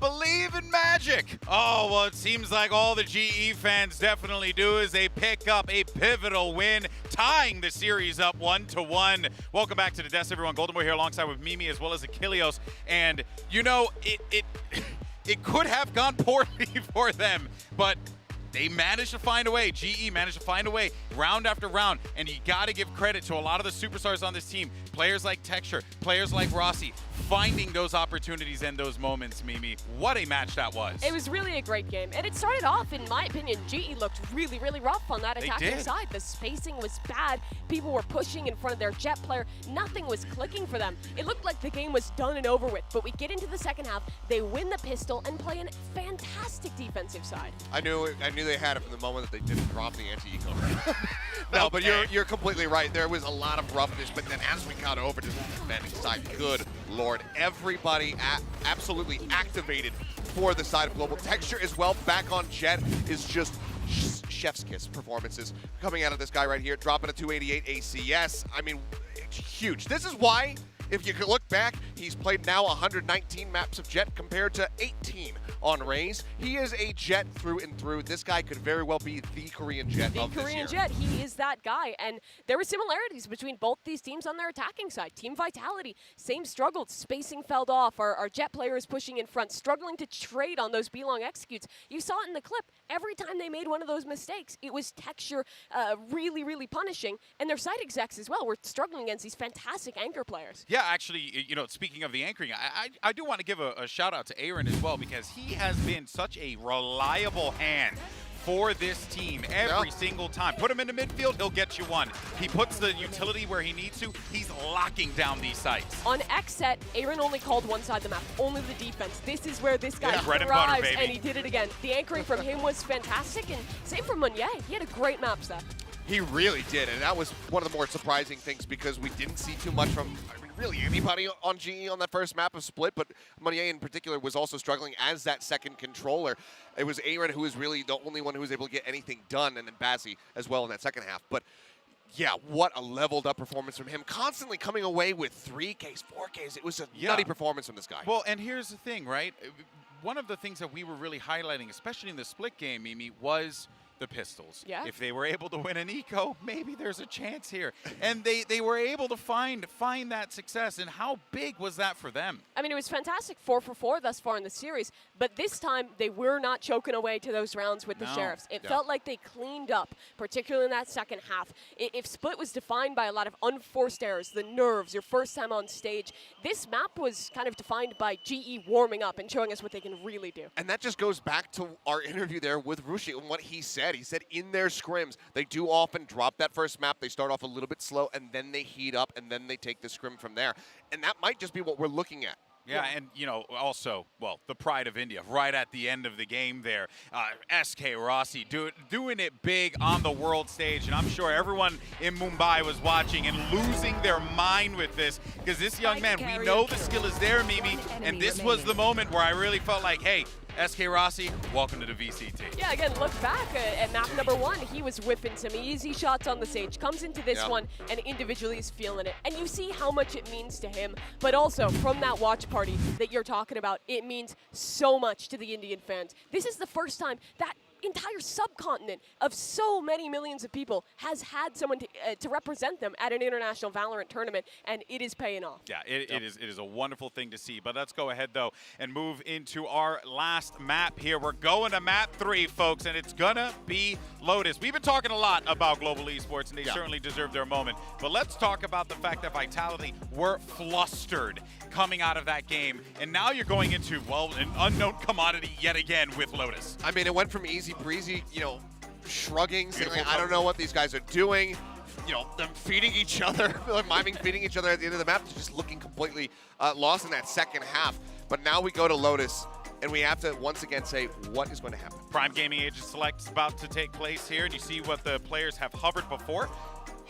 believe in magic. Oh, well, it seems like all the GE fans definitely do is they pick up a pivotal win, tying the series up 1-1. Welcome back to the desk, everyone. Goldenboy here alongside with Mimi as well as Achilleos. And, you know, it could have gone poorly for them, but they managed to find a way. GE managed to find a way round after round, and you got to give credit to a lot of the superstars on this team. Players like Texture, players like Rossi, finding those opportunities and those moments, Mimi. What a match that was. It was really a great game, and it started off, in my opinion, GE looked really, really rough on that attacking side. The spacing was bad. People were pushing in front of their Jet player. Nothing was clicking for them. It looked like the game was done and over with, but we get into the second half, they win the pistol and play a fantastic defensive side. I knew they had it from the moment that they didn't drop the anti-eco. No, but you're completely right. There was a lot of roughness, but then as we got over to the defending side, good Lord, everybody absolutely activated for the side of Global. Texture as well, back on Jet, is just chef's kiss performances coming out of this guy right here, dropping a 288 ACS. I mean, it's huge. This is why, if you could look back, he's played now 119 maps of Jet compared to 18 on Raze. He is a Jet through and through. This guy could very well be the Korean Jet of this year. The Korean Jet, he is that guy. And there were similarities between both these teams on their attacking side. Team Vitality, same struggled. Spacing fell off. Our Jet players pushing in front, struggling to trade on those B-long executes. You saw it in the clip. Every time they made one of those mistakes, it was Texture really, really punishing. And their side execs as well were struggling against these fantastic anchor players. Yeah, actually, you know, speaking of the anchoring, I do want to give a shout out to Aaron as well, because he has been such a reliable hand for this team every single time. Put him into midfield, he'll get you one. He puts the utility where he needs to. He's locking down these sites. On X set, Aaron only called one side of the map, only the defense. This is where this guy bread and butter, baby. And he did it again. The anchoring from him was fantastic, and same from Meunier. He had a great map set. He really did, and that was one of the more surprising things because we didn't see too much from really anybody on GE on that first map of Split, but Meunier in particular was also struggling as that second controller. It was Aaron who was really the only one who was able to get anything done, and then Bazzi as well in that second half. But yeah, what a leveled up performance from him, constantly coming away with 3Ks, 4Ks. It was a nutty performance from this guy. Well, and here's the thing, right? One of the things that we were really highlighting, especially in the Split game, Mimi, was the pistols. Yeah. If they were able to win an eco, maybe there's a chance here. And they were able to find that success. And how big was that for them? I mean, it was fantastic, 4 for 4 thus far in the series. But this time, they were not choking away to those rounds with the Sheriffs. It felt like they cleaned up, particularly in that second half. If Split was defined by a lot of unforced errors, the nerves, your first time on stage, this map was kind of defined by GE warming up and showing us what they can really do. And that just goes back to our interview there with Rushi and what he said. He said in their scrims, they do often drop that first map. They start off a little bit slow, and then they heat up, and then they take the scrim from there. And that might just be what we're looking at. Yeah, and, you know, also, well, the pride of India, right at the end of the game there. SK Rossi doing it big on the world stage, and I'm sure everyone in Mumbai was watching and losing their mind with this, because this young man, we know the skill is there, Mimi, and this was the moment where I really felt like, hey, SK Rossi, welcome to the VCT. Yeah, again, look back at map number 1. He was whipping some easy shots on the stage. Comes into this one and individually is feeling it. And you see how much it means to him. But also, from that watch party that you're talking about, it means so much to the Indian fans. This is the first time that entire subcontinent of so many millions of people has had someone to represent them at an international Valorant tournament, and it is paying off. Yeah, it is a wonderful thing to see. But let's go ahead, though, and move into our last map here. We're going to map 3, folks, and it's going to be Lotus. We've been talking a lot about Global Esports, and they certainly deserve their moment. But let's talk about the fact that Vitality were flustered coming out of that game. And now you're going into, well, an unknown commodity yet again with Lotus. I mean, it went from easy breezy, you know, shrugging, saying, like, I don't know what these guys are doing, you know, them feeding each other, like miming feeding each other at the end of the map, to just looking completely lost in that second half. But now we go to Lotus, and we have to once again say, what is going to happen? Prime Gaming Agent Select is about to take place here, and you see what the players have hovered before.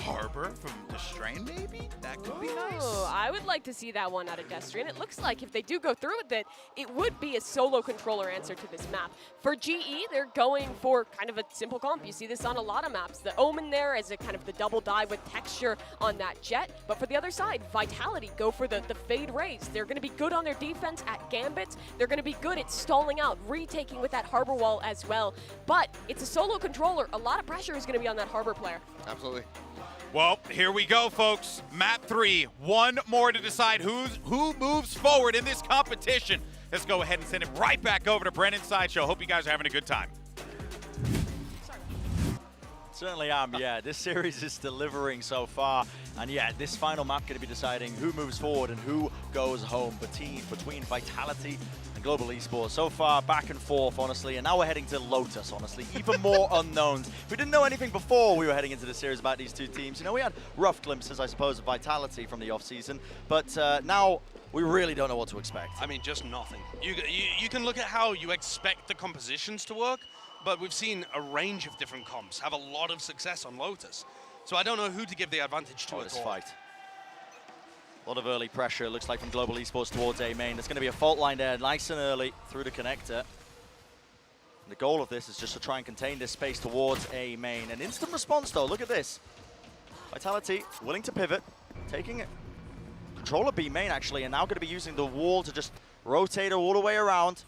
Harbor from Destrain, maybe? That could be nice. Ooh, I would like to see that one out of Destrian. It looks like if they do go through with it, it would be a solo controller answer to this map. For GE, they're going for kind of a simple comp. You see this on a lot of maps. The Omen there as a kind of the double dive with texture on that Jet. But for the other side, Vitality go for the fade raise. They're going to be good on their defense at Gambits. They're going to be good at stalling out, retaking with that Harbor wall as well. But it's a solo controller. A lot of pressure is going to be on that Harbor player. Absolutely. Well, here we go, folks. Map 3. One more to decide who moves forward in this competition. Let's go ahead and send it right back over to Brennan Sideshow. Hope you guys are having a good time. Certainly am, yeah. This series is delivering so far. And yeah, this final map going to be deciding who moves forward and who goes home between Vitality and Global Esports. So far, back and forth, honestly. And now we're heading to Lotus, honestly. Even more unknowns. If we didn't know anything before we were heading into the series about these two teams, you know, we had rough glimpses, I suppose, of Vitality from the offseason. But now we really don't know what to expect. I mean, just nothing. You can look at how you expect the compositions to work, but we've seen a range of different comps have a lot of success on Lotus. So I don't know who to give the advantage to this fight. A lot of early pressure, it looks like, from Global Esports towards A main. There's going to be a fault line there, nice and early through the connector. And the goal of this is just to try and contain this space towards A main. An instant response, though. Look at this. Vitality willing to pivot, taking control of B main, actually, and now going to be using the wall to just rotate all the way around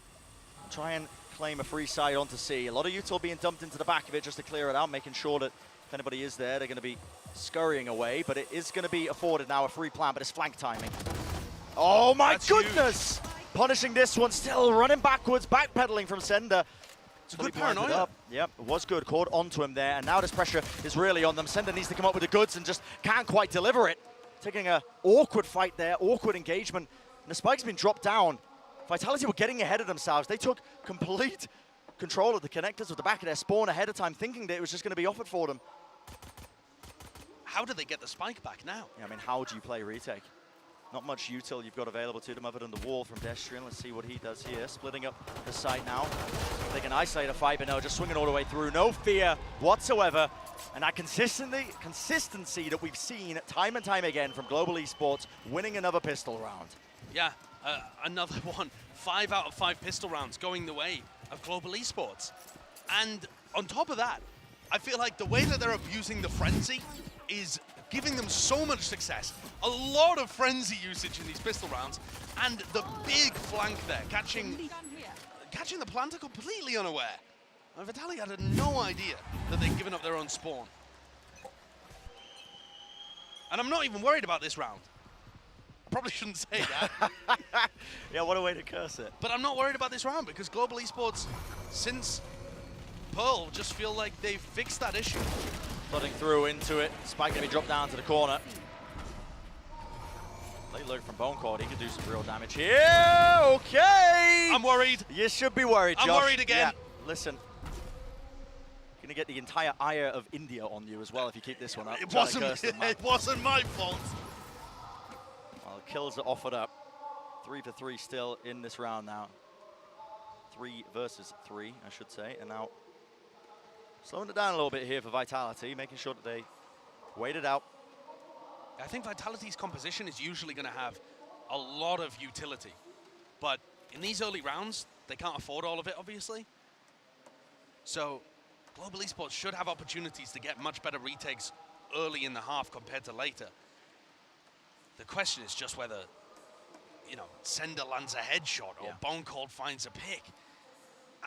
and try and claim a free side onto C. A lot of util being dumped into the back of it just to clear it out, making sure that if anybody is there, they're going to be scurrying away. But it is going to be afforded now a free plan, but it's flank timing. Oh my goodness! Huge. Punishing this one, still running backwards, backpedaling from Sender. It's a good paranoia. Yep, it was good. Caught onto him there, and now this pressure is really on them. Sender needs to come up with the goods and just can't quite deliver it. Taking an awkward fight there, awkward engagement. And the spike's been dropped down. Vitality were getting ahead of themselves. They took complete control of the connectors of the back of their spawn ahead of time, thinking that it was just going to be offered for them. How do they get the spike back now? Yeah, I mean, how do you play retake? Not much util you've got available to them other than the wall from Destrian. Let's see what he does here. Splitting up the site now. They can isolate a fight, but no, just swinging all the way through. No fear whatsoever. And that consistency that we've seen time and time again from Global Esports, winning another pistol round. Yeah, another one. 5 out of 5 pistol rounds going the way of Global Esports. And on top of that, I feel like the way that they're abusing the frenzy is giving them so much success. A lot of frenzy usage in these pistol rounds, and the big flank there, catching the planter completely unaware. And Vitality had no idea that they'd given up their own spawn. And I'm not even worried about this round. I probably shouldn't say that. Yeah, what a way to curse it. But I'm not worried about this round because Global Esports, since Pearl, just feel like they've fixed that issue. Flooding through into it. Spike going to be dropped down to the corner. Late lurk from Bone Cold. He could do some real damage here. Okay. I'm worried. You should be worried, Josh. I'm worried again. Yeah, listen. You're going to get the entire ire of India on you as well if you keep this one up. It wasn't my fault. Well, kills are offered up. 3 for 3 still in this round now. 3 versus 3, I should say. And now slowing it down a little bit here for Vitality, making sure that they wait it out. I think Vitality's composition is usually going to have a lot of utility. But in these early rounds, they can't afford all of it, obviously. So Global Esports should have opportunities to get much better retakes early in the half compared to later. The question is just whether, you know, Sender lands a headshot or Bone Cold finds a pick.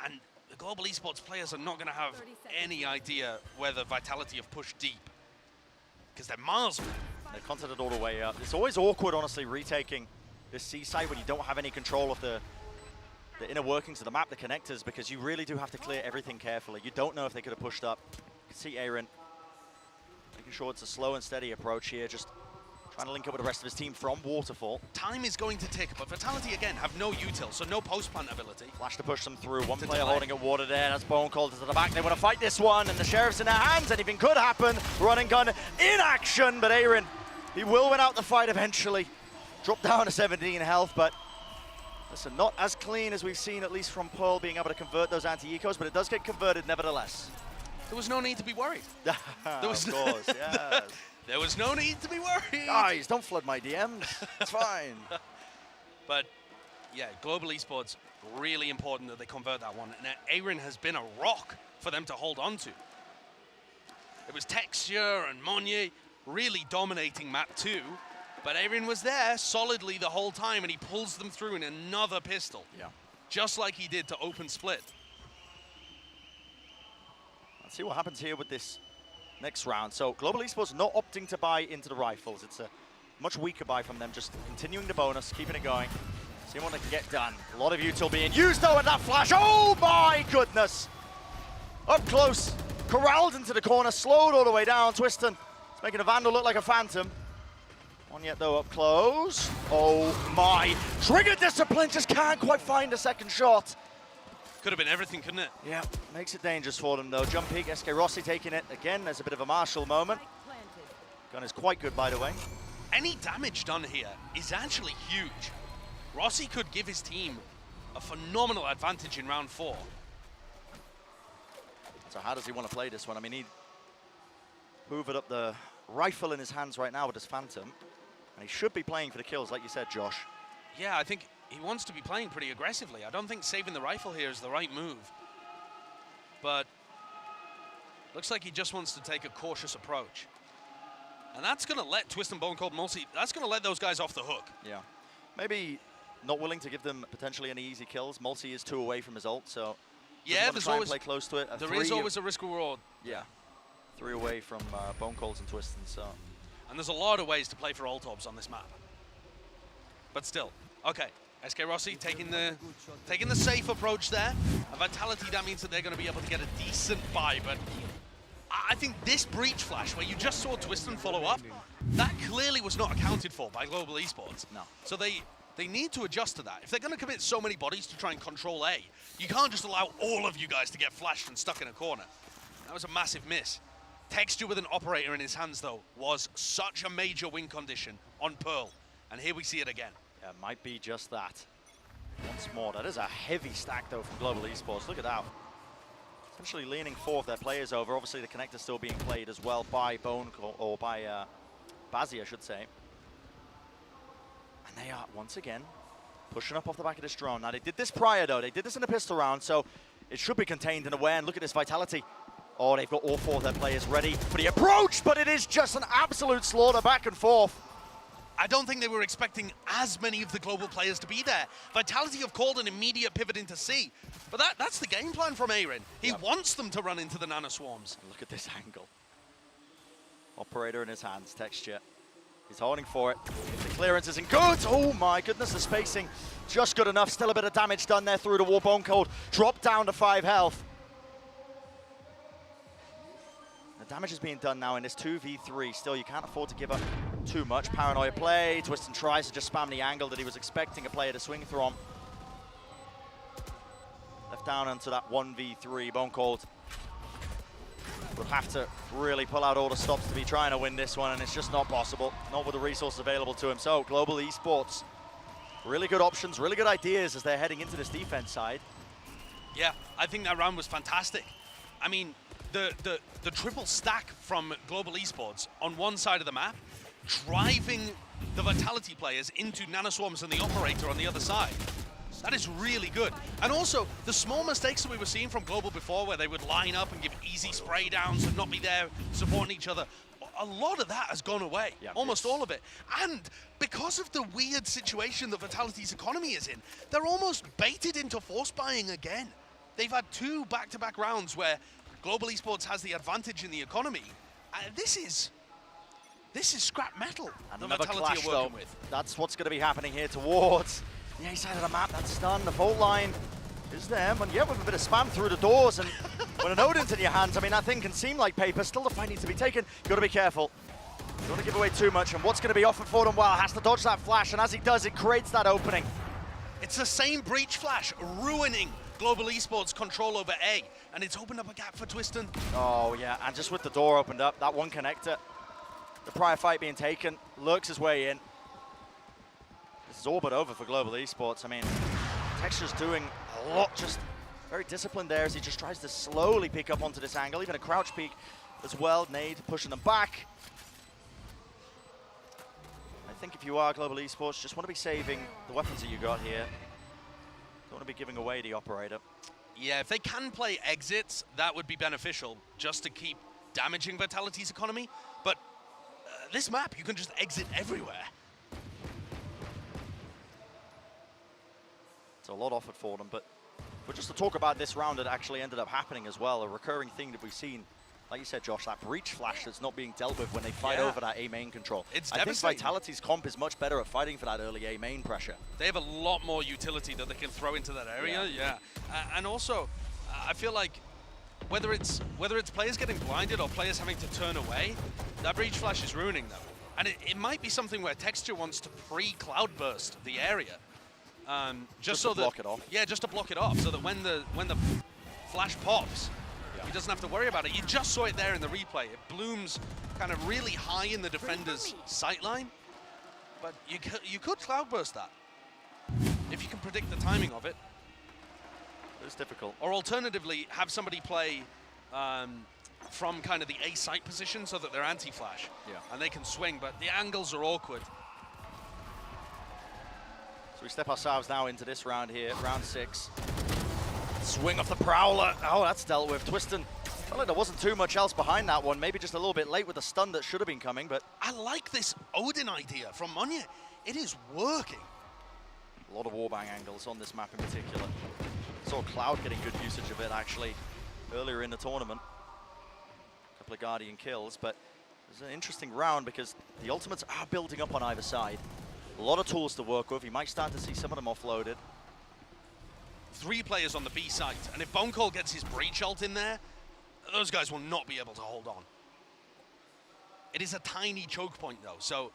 And the Global Esports players are not going to have any idea whether Vitality have pushed deep, because they're miles away. They're contented all the way up. It's always awkward, honestly, retaking this C site when you don't have any control of the inner workings of the map, the connectors, because you really do have to clear everything carefully. You don't know if they could have pushed up. You can see Aaron making sure it's a slow and steady approach here, just trying to link up with the rest of his team from Waterfall. Time is going to tick, but Vitality, again, have no util, so no post-plant ability. Flash to push them through. One player holding at water there. That's Bone Cold to the back. They want to fight this one, and the Sheriff's in their hands. Anything could happen. Run and gun in action, but Aaron, he will win out the fight eventually. Drop down to 17 health, but listen, not as clean as we've seen, at least from Pearl being able to convert those anti-ecos, but it does get converted nevertheless. there was no need to be worried. There was of course, yes. There was no need to be worried. Guys, don't flood my DMs. It's fine. But yeah, Global Esports, really important that they convert that one. And Aaron has been a rock for them to hold on to. It was Texture and Monye really dominating map 2, but Aaron was there solidly the whole time, and he pulls them through in another pistol. Yeah. Just like he did to open split. Let's see what happens here with this next round. So Global Esports not opting to buy into the rifles. It's a much weaker buy from them, just continuing the bonus, keeping it going, seeing what they can get done. A lot of util being used though, and that flash, oh my goodness! Up close, corralled into the corner, slowed all the way down. Twiston is making a Vandal look like a phantom. One yet though up close. Oh my, trigger discipline, just can't quite find a second shot. Could have been everything, couldn't it? Yeah, makes it dangerous for them though. Jump peek, SK Rossi taking it again. There's a bit of a Marshall moment. Gun is quite good, by the way. Any damage done here is actually huge. Rossi could give his team a phenomenal advantage in round 4. So how does he want to play this one? I mean, he hoovered up the rifle in his hands right now with his Phantom, and he should be playing for the kills, like you said, Josh. Yeah, I think he wants to be playing pretty aggressively. I don't think saving the rifle here is the right move. But looks like he just wants to take a cautious approach. And that's going to let Twist and Bone Cold Multi, that's going to let those guys off the hook. Yeah. Maybe not willing to give them potentially any easy kills. Multi is 2 away from his ult, so yeah, there's always play close to it. There is always a risk reward. Yeah. 3 away from Bone Colds and Twistons, so. And there's a lot of ways to play for ult orbs on this map. But still, okay. SK Rossi taking the safe approach there. A Vitality, that means that they're going to be able to get a decent buy, but I think this breach flash, where you just saw Twiston follow up, that clearly was not accounted for by Global Esports. No. So they need to adjust to that. If they're going to commit so many bodies to try and control A, you can't just allow all of you guys to get flashed and stuck in a corner. That was a massive miss. Texture with an operator in his hands, though, was such a major win condition on Pearl. And here we see it again. Yeah, might be just that. Once more, that is a heavy stack, though, from Global Esports. Look at that. Essentially leaning 4 of their players over. Obviously, the connector still being played as well by or by Bazzi, I should say. And they are, once again, pushing up off the back of this drone. Now, they did this prior, though. They did this in a pistol round, so it should be contained and aware. And look at this Vitality. Oh, they've got all 4 of their players ready for the approach, but it is just an absolute slaughter back and forth. I don't think they were expecting as many of the global players to be there. Vitality have called an immediate pivot into C, but that's the game plan from Aaron. He wants them to run into the nanoswarms. Look at this angle. Operator in his hands, Texture. He's holding for it. The clearance isn't good. Oh my goodness, the spacing just good enough. Still a bit of damage done there through the wall. Bone Cold dropped down to 5 health. The damage is being done now in this 2v3. Still, you can't afford to give up too much. Paranoia play. Twiston tries to just spam the angle that he was expecting a player to swing through on. Left down into that 1v3. Bone Cold will have to really pull out all the stops to be trying to win this one, and it's just not possible. Not with the resources available to him. So, Global Esports, really good options, really good ideas as they're heading into this defense side. Yeah, I think that round was fantastic. I mean, the triple stack from Global Esports on one side of the map, driving the Vitality players into nanoswarms and the operator on the other side. That is really good. And also, the small mistakes that we were seeing from Global before, where they would line up and give easy spray downs and not be there supporting each other, a lot of that has gone away, almost all of it. And because of the weird situation that Vitality's economy is in, they're almost baited into force buying again. They've had 2 back-to-back rounds where Global Esports has the advantage in the economy. This is scrap metal that Vitality are working with. That's what's going to be happening here towards the A side of the map. That's done. The fault line is there. And yeah, with a bit of spam through the doors and when an Odin's in your hands, I mean, that thing can seem like paper. Still, the fight needs to be taken. Got to be careful. Don't want to give away too much. And what's going to be offered for them? Well, has to dodge that flash. And as he does, it creates that opening. It's the same breach flash, ruining Global Esports' control over A. And it's opened up a gap for Twiston. Oh, yeah. And just with the door opened up, that one connector, the prior fight being taken, lurks his way in. This is all but over for Global Esports. I mean, Texture's doing a lot, just Very disciplined there as he just tries to slowly pick up onto this angle, even a crouch peek as well. Nade pushing them back. I think if you are Global Esports, just want to be saving the weapons that you got here. Don't want to be giving away the operator. Yeah, if they can play exits, that would be beneficial, just to keep damaging Vitality's economy. But this map, you can just exit everywhere. It's a lot offered for them, but just to talk about this round that actually ended up happening as well, a recurring thing that we've seen, like you said, Josh, that breach flash that's not being dealt with when they fight over that A main control. It's I think devastating. Vitality's comp is much better at fighting for that early A main pressure. They have a lot more utility that they can throw into that area, and also, I feel like whether it's players getting blinded or players having to turn away, that breach flash is ruining them. And it might be something where Texture wants to pre-cloudburst the area. Just so to block it off. Yeah, just to block it off, so that when the flash pops, he doesn't have to worry about it. You just saw it there in the replay. It blooms kind of really high in the defender's sightline, but you could cloudburst that if you can predict the timing of it. It's difficult. Or alternatively, have somebody play from kind of the A site position so that they're anti-flash, and they can swing, but the angles are awkward. So we step ourselves now into this round here, round 6. Swing off the Prowler. Oh, that's dealt with. Twistin. Felt like there wasn't too much else behind that one. Maybe just a little bit late with the stun that should have been coming, but I like this Odin idea from Monye. It is working. A lot of warbang angles on this map in particular. Saw Cloud getting good usage of it actually earlier in the tournament. A couple of Guardian kills, but it's an interesting round because the ultimates are building up on either side. A lot of tools to work with. You might start to see some of them offloaded. 3 players on the B site, and if Bonecall gets his breach ult in there, those guys will not be able to hold on. It is a tiny choke point though, so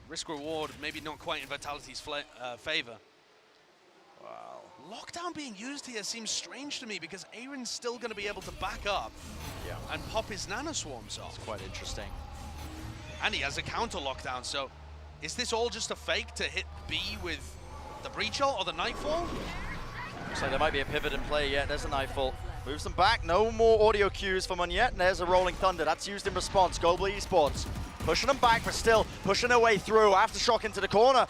risk reward maybe not quite in Vitality's favor. Wow. Lockdown being used here seems strange to me because Aaron's still going to be able to back up and pop his nanoswarms off. It's quite interesting. And he has a counter lockdown, so is this all just a fake to hit B with the breach ult or the Nightfall? Looks like there might be a pivot in play yet. There's a Nightfall. Moves them back. No more audio cues from Monye. And there's a Rolling Thunder. That's used in response. Global Esports pushing them back, but still pushing their way through. Aftershock into the corner.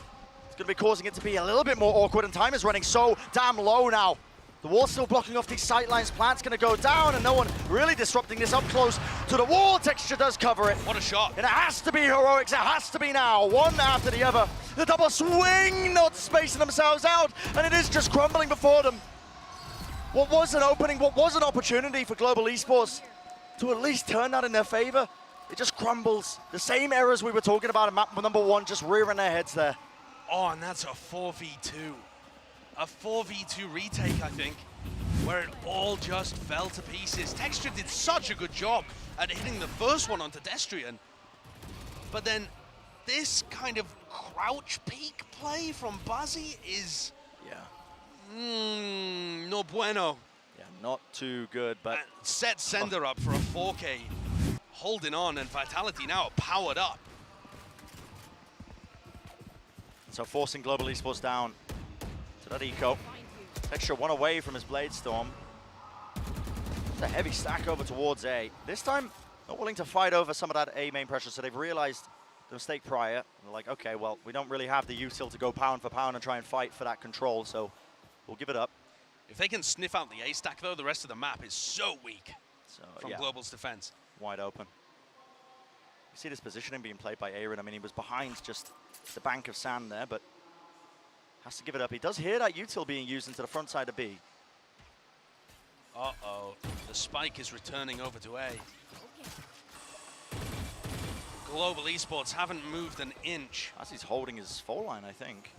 It's going to be causing it to be a little bit more awkward, and time is running so damn low now. The wall's still blocking off these sightlines. Plant's going to go down, and no one really disrupting this up close to the wall. Texture does cover it. What a shot. And it has to be heroics. It has to be now. One after the other. The double swing, not spacing themselves out, and it is just crumbling before them. What was an opening, what was an opportunity for Global Esports to at least turn that in their favor? It just crumbles. The same errors we were talking about in map number 1 just rearing their heads there. Oh, and that's a 4v2. A 4v2 retake, I think, where it all just fell to pieces. Texture did such a good job at hitting the first one onto Destrian. But then this kind of crouch peek play from Buzzy is... no bueno. Yeah, not too good, but... Set Sender up for a 4K. Holding on, and Vitality now powered up. So forcing Global Esports down to that eco. Texture one away from his Blade Storm. It's a heavy stack over towards A. This time, not willing to fight over some of that A main pressure, so they've realized the mistake prior. They're like, okay, well, we don't really have the util to go pound for pound and try and fight for that control, so we'll give it up. If they can sniff out the A stack, though, the rest of the map is so weak from Global's defense. Wide open. You see this positioning being played by Aaron. I mean, he was behind just the bank of sand there, but has to give it up. He does hear that util being used into the front side of B. Uh-oh. The spike is returning over to A. Global Esports haven't moved an inch. As he's holding his fall line, I think.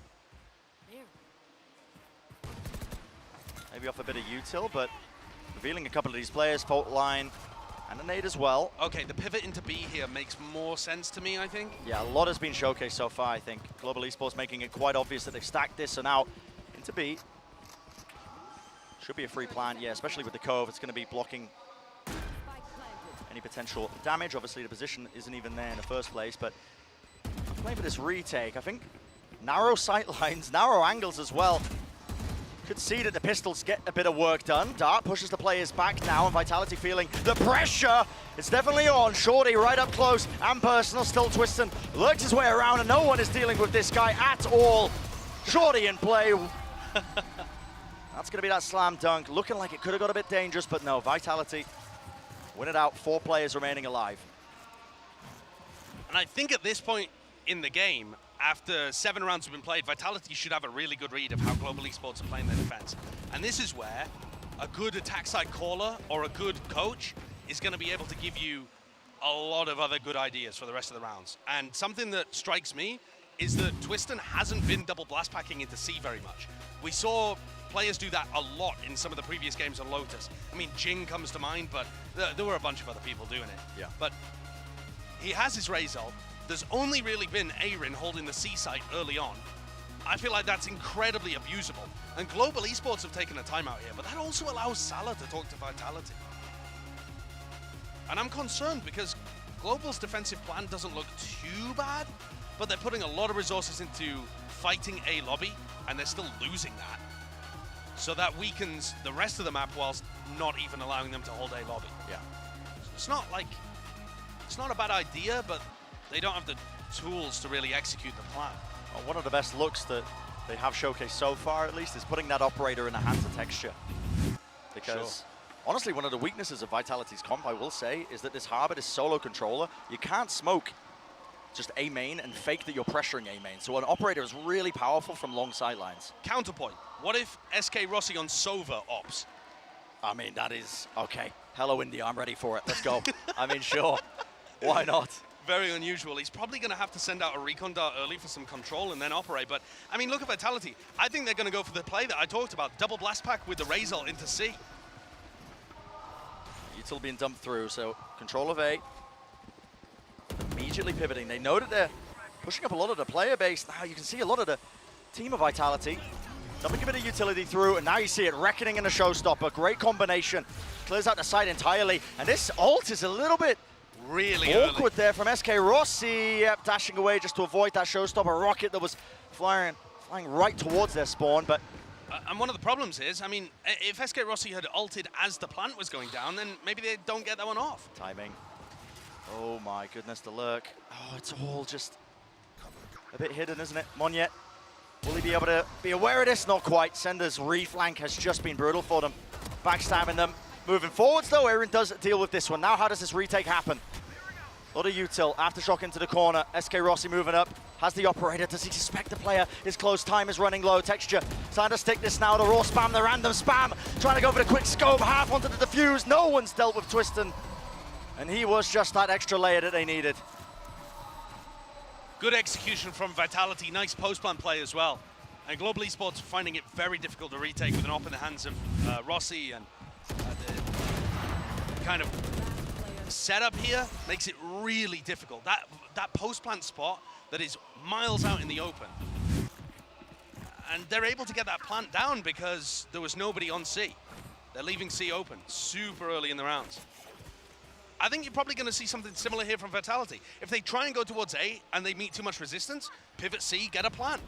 Maybe off a bit of util, but revealing a couple of these players, fault line, and a nade as well. Okay, the pivot into B here makes more sense to me, I think. Yeah, a lot has been showcased so far, I think. Global Esports making it quite obvious that they've stacked this, so now into B. Should be a free plant, yeah, especially with the Cove. It's going to be blocking any potential damage. Obviously, the position isn't even there in the first place, but playing for this retake, I think narrow sight lines, narrow angles as well. Could see that the pistols get a bit of work done. Dart pushes the players back now, and Vitality feeling the pressure. It's definitely on. Shorty right up close and personal, still twisting. Lurks his way around, and no one is dealing with this guy at all. Shorty in play. That's going to be that slam dunk. Looking like it could have got a bit dangerous, but no, Vitality win it out. 4 players remaining alive. And I think at this point in the game, after 7 rounds have been played, Vitality should have a really good read of how Global Esports are playing their defense. And this is where a good attack side caller or a good coach is going to be able to give you a lot of other good ideas for the rest of the rounds. And something that strikes me is that Twiston hasn't been double blast packing into C very much. We saw players do that a lot in some of the previous games on Lotus. I mean, Jing comes to mind, but there were a bunch of other people doing it. Yeah. But he has his raise ult. There's only really been Aaron holding the C site early on. I feel like that's incredibly abusable. And Global Esports have taken a timeout here, but that also allows Salah to talk to Vitality. And I'm concerned because Global's defensive plan doesn't look too bad, but they're putting a lot of resources into fighting A lobby, and they're still losing that. So that weakens the rest of the map whilst not even allowing them to hold A lobby. Yeah. It's not like, it's not a bad idea, but they don't have the tools to really execute the plan. Well, one of the best looks that they have showcased so far, at least, is putting that operator in the hands of Texture. Because, honestly, one of the weaknesses of Vitality's comp, I will say, is that this Harbor, this solo controller, you can't smoke just A main and fake that you're pressuring A main. So an operator is really powerful from long sidelines. Counterpoint, what if SK Rossi on Sova ops? I mean, that is, okay. Hello, India, I'm ready for it. Let's go. I mean, sure. Why not? Very unusual. He's probably going to have to send out a recon dart early for some control and then operate. But, I mean, look at Vitality. I think they're going to go for the play that I talked about. Double blast pack with the raise ult into C. Util being dumped through, so control of A. Immediately pivoting. They know that they're pushing up a lot of the player base. Now you can see a lot of the team of Vitality. Dumping a bit of utility through, and now you see it. Reckoning and a showstopper. Great combination. Clears out the site entirely. And this ult is a little bit really awkward there from SK Rossi. Yep, dashing away just to avoid that showstopper rocket that was flying right towards their spawn. But and one of the problems is, I mean, if SK Rossi had ulted as the plant was going down, then maybe they don't get that one off. Timing. Oh my goodness, the lurk. Oh, it's all just a bit hidden, isn't it? Monyet, will he be able to be aware of this? Not quite. Sender's reflank has just been brutal for them. Backstabbing them. Moving forwards though, Aaron does deal with this one. Now how does this retake happen? A lot of util, aftershock into the corner. SK Rossi moving up, has the operator. Does he suspect the player is close? Time is running low. Texture trying to stick this now. The raw spam, the random spam. Trying to go for the quick scope, half onto the defuse. No one's dealt with Twiston. And he was just that extra layer that they needed. Good execution from Vitality. Nice post-plant play as well. And Global Esports finding it very difficult to retake with an op in the hands of Rossi. And the kind of setup here makes it really difficult. That post-plant spot that is miles out in the open. And they're able to get that plant down because there was nobody on C. They're leaving C open super early in the rounds. I think you're probably going to see something similar here from Vitality. If they try and go towards A and they meet too much resistance, pivot C, get a plant.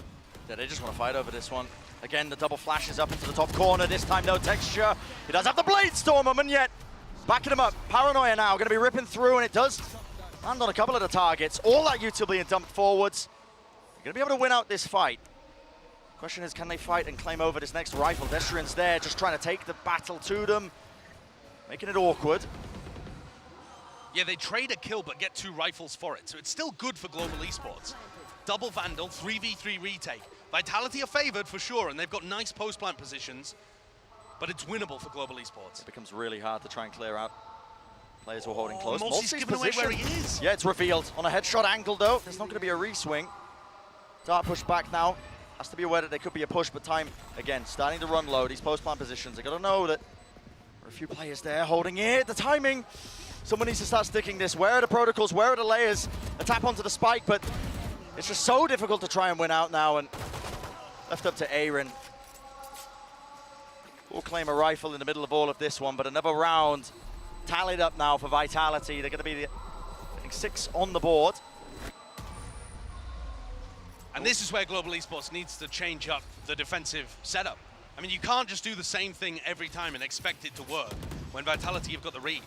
Yeah, they just want to fight over this one. Again, the double flashes up into the top corner. This time, no Texture. He does have the Blade Storm, and yet backing him up. Paranoia now, going to be ripping through, and it does land on a couple of the targets. All that util being dumped forwards. They're going to be able to win out this fight. Question is, can they fight and claim over this next rifle? Destrian's there, just trying to take the battle to them. Making it awkward. Yeah, they trade a kill but get 2 rifles for it, so it's still good for Global Esports. Double Vandal, 3v3 retake. Vitality are favored for sure, and they've got nice post-plant positions, but it's winnable for Global Esports. It becomes really hard to try and clear out players who are holding close. Multi's giving away where he is. Yeah, it's revealed. On a headshot angle, though, there's not going to be a re-swing. Dart push back now. Has to be aware that there could be a push, but time, again, starting to run low. These post-plant positions, they got to know that there are a few players there holding it. The timing. Someone needs to start sticking this. Where are the protocols? Where are the layers? A tap onto the spike, but it's just so difficult to try and win out now, and left up to Aaron. We'll claim a rifle in the middle of all of this one, but another round tallied up now for Vitality. They're going to be, I think, 6 on the board. And this is where Global Esports needs to change up the defensive setup. I mean, you can't just do the same thing every time and expect it to work when Vitality have got the read.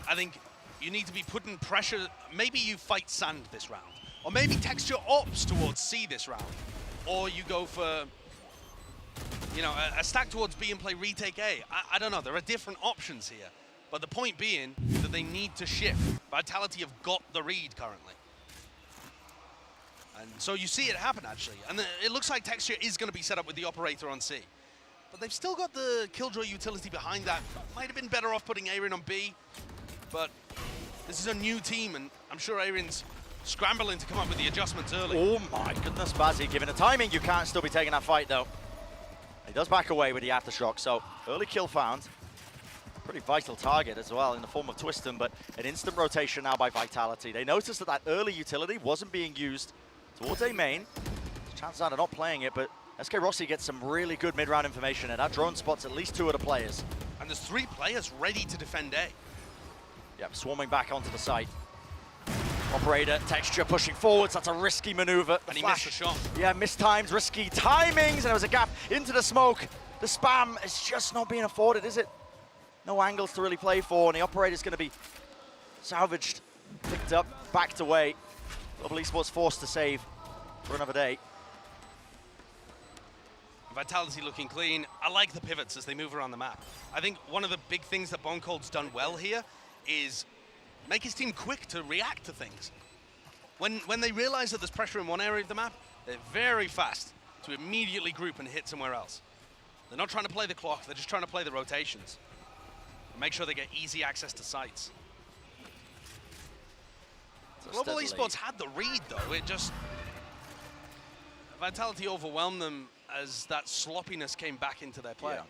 I think you need to be putting pressure. Maybe you fight Sand this round, or maybe Texture opts towards C this round, or you go for, you know, a stack towards B and play retake A. I don't know, there are different options here. But the point being that they need to shift. Vitality have got the read currently. And so you see it happen, actually. And it looks like Texture is going to be set up with the operator on C. But they've still got the Killjoy utility behind that. Might have been better off putting Aaron on B. But this is a new team, and I'm sure Aaron's scrambling to come up with the adjustments early. Oh my goodness, Bazzi, given the timing, you can't still be taking that fight, though. He does back away with the aftershock, so early kill found. Pretty vital target as well in the form of Twiston, but an instant rotation now by Vitality. They noticed that that early utility wasn't being used towards A main. Chances are they're not playing it, but SK Rossi gets some really good mid-round information, and that drone spots at least 2 of the players. And there's 3 players ready to defend A. Yep, swarming back onto the site. Operator, Texture pushing forwards, that's a risky maneuver. And he missed the shot. Yeah, mistimed, risky timings, and there was a gap into the smoke. The spam is just not being afforded, is it? No angles to really play for, and the operator's going to be salvaged, picked up, backed away. Global Esports forced to save for another day. Vitality looking clean. I like the pivots as they move around the map. I think one of the big things that Bonecold's done well here is make his team quick to react to things. When they realize that there's pressure in one area of the map, they're very fast to immediately group and hit somewhere else. They're not trying to play the clock, they're just trying to play the rotations. Make sure they get easy access to sites. Global Esports had the read, though. It just... Vitality overwhelmed them as that sloppiness came back into their play. Yeah.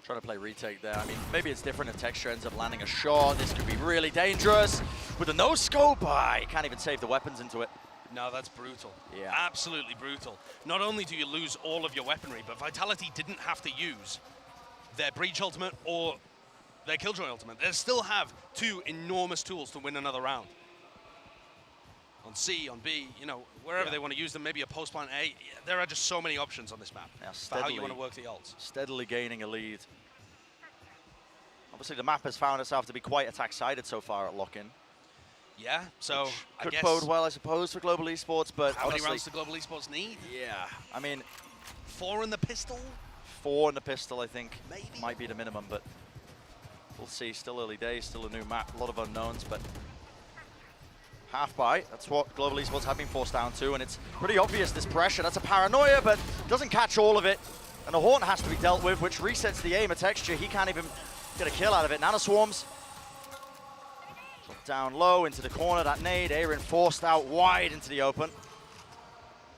Trying to play retake there. I mean, maybe it's different if Texture ends up landing a shot. This could be really dangerous. With a no-scope, he can't even save the weapons into it. No, that's brutal. Yeah. Absolutely brutal. Not only do you lose all of your weaponry, but Vitality didn't have to use their Breach ultimate or their Killjoy ultimate. They still have 2 enormous tools to win another round. On C, on B, you know, wherever they want to use them, maybe a post plant A. There are just so many options on this map for how you want to work the ults. Steadily gaining a lead. Obviously, the map has found itself to be quite attack-sided so far at LOCKIN. Yeah, so I guess bode well, I suppose, for Global Esports, but how many rounds do Global Esports need? Yeah, I mean... 4 in the pistol? 4 in the pistol, I think, might be the minimum, but we'll see. Still early days, still a new map, a lot of unknowns, but half bite, that's what Global Esports have been forced down to, and it's pretty obvious, this pressure. That's a paranoia, but doesn't catch all of it, and the Horn has to be dealt with, which resets the aim of Texture. He can't even get a kill out of it. Nano Swarms down low into the corner, that nade. Aaron forced out wide into the open.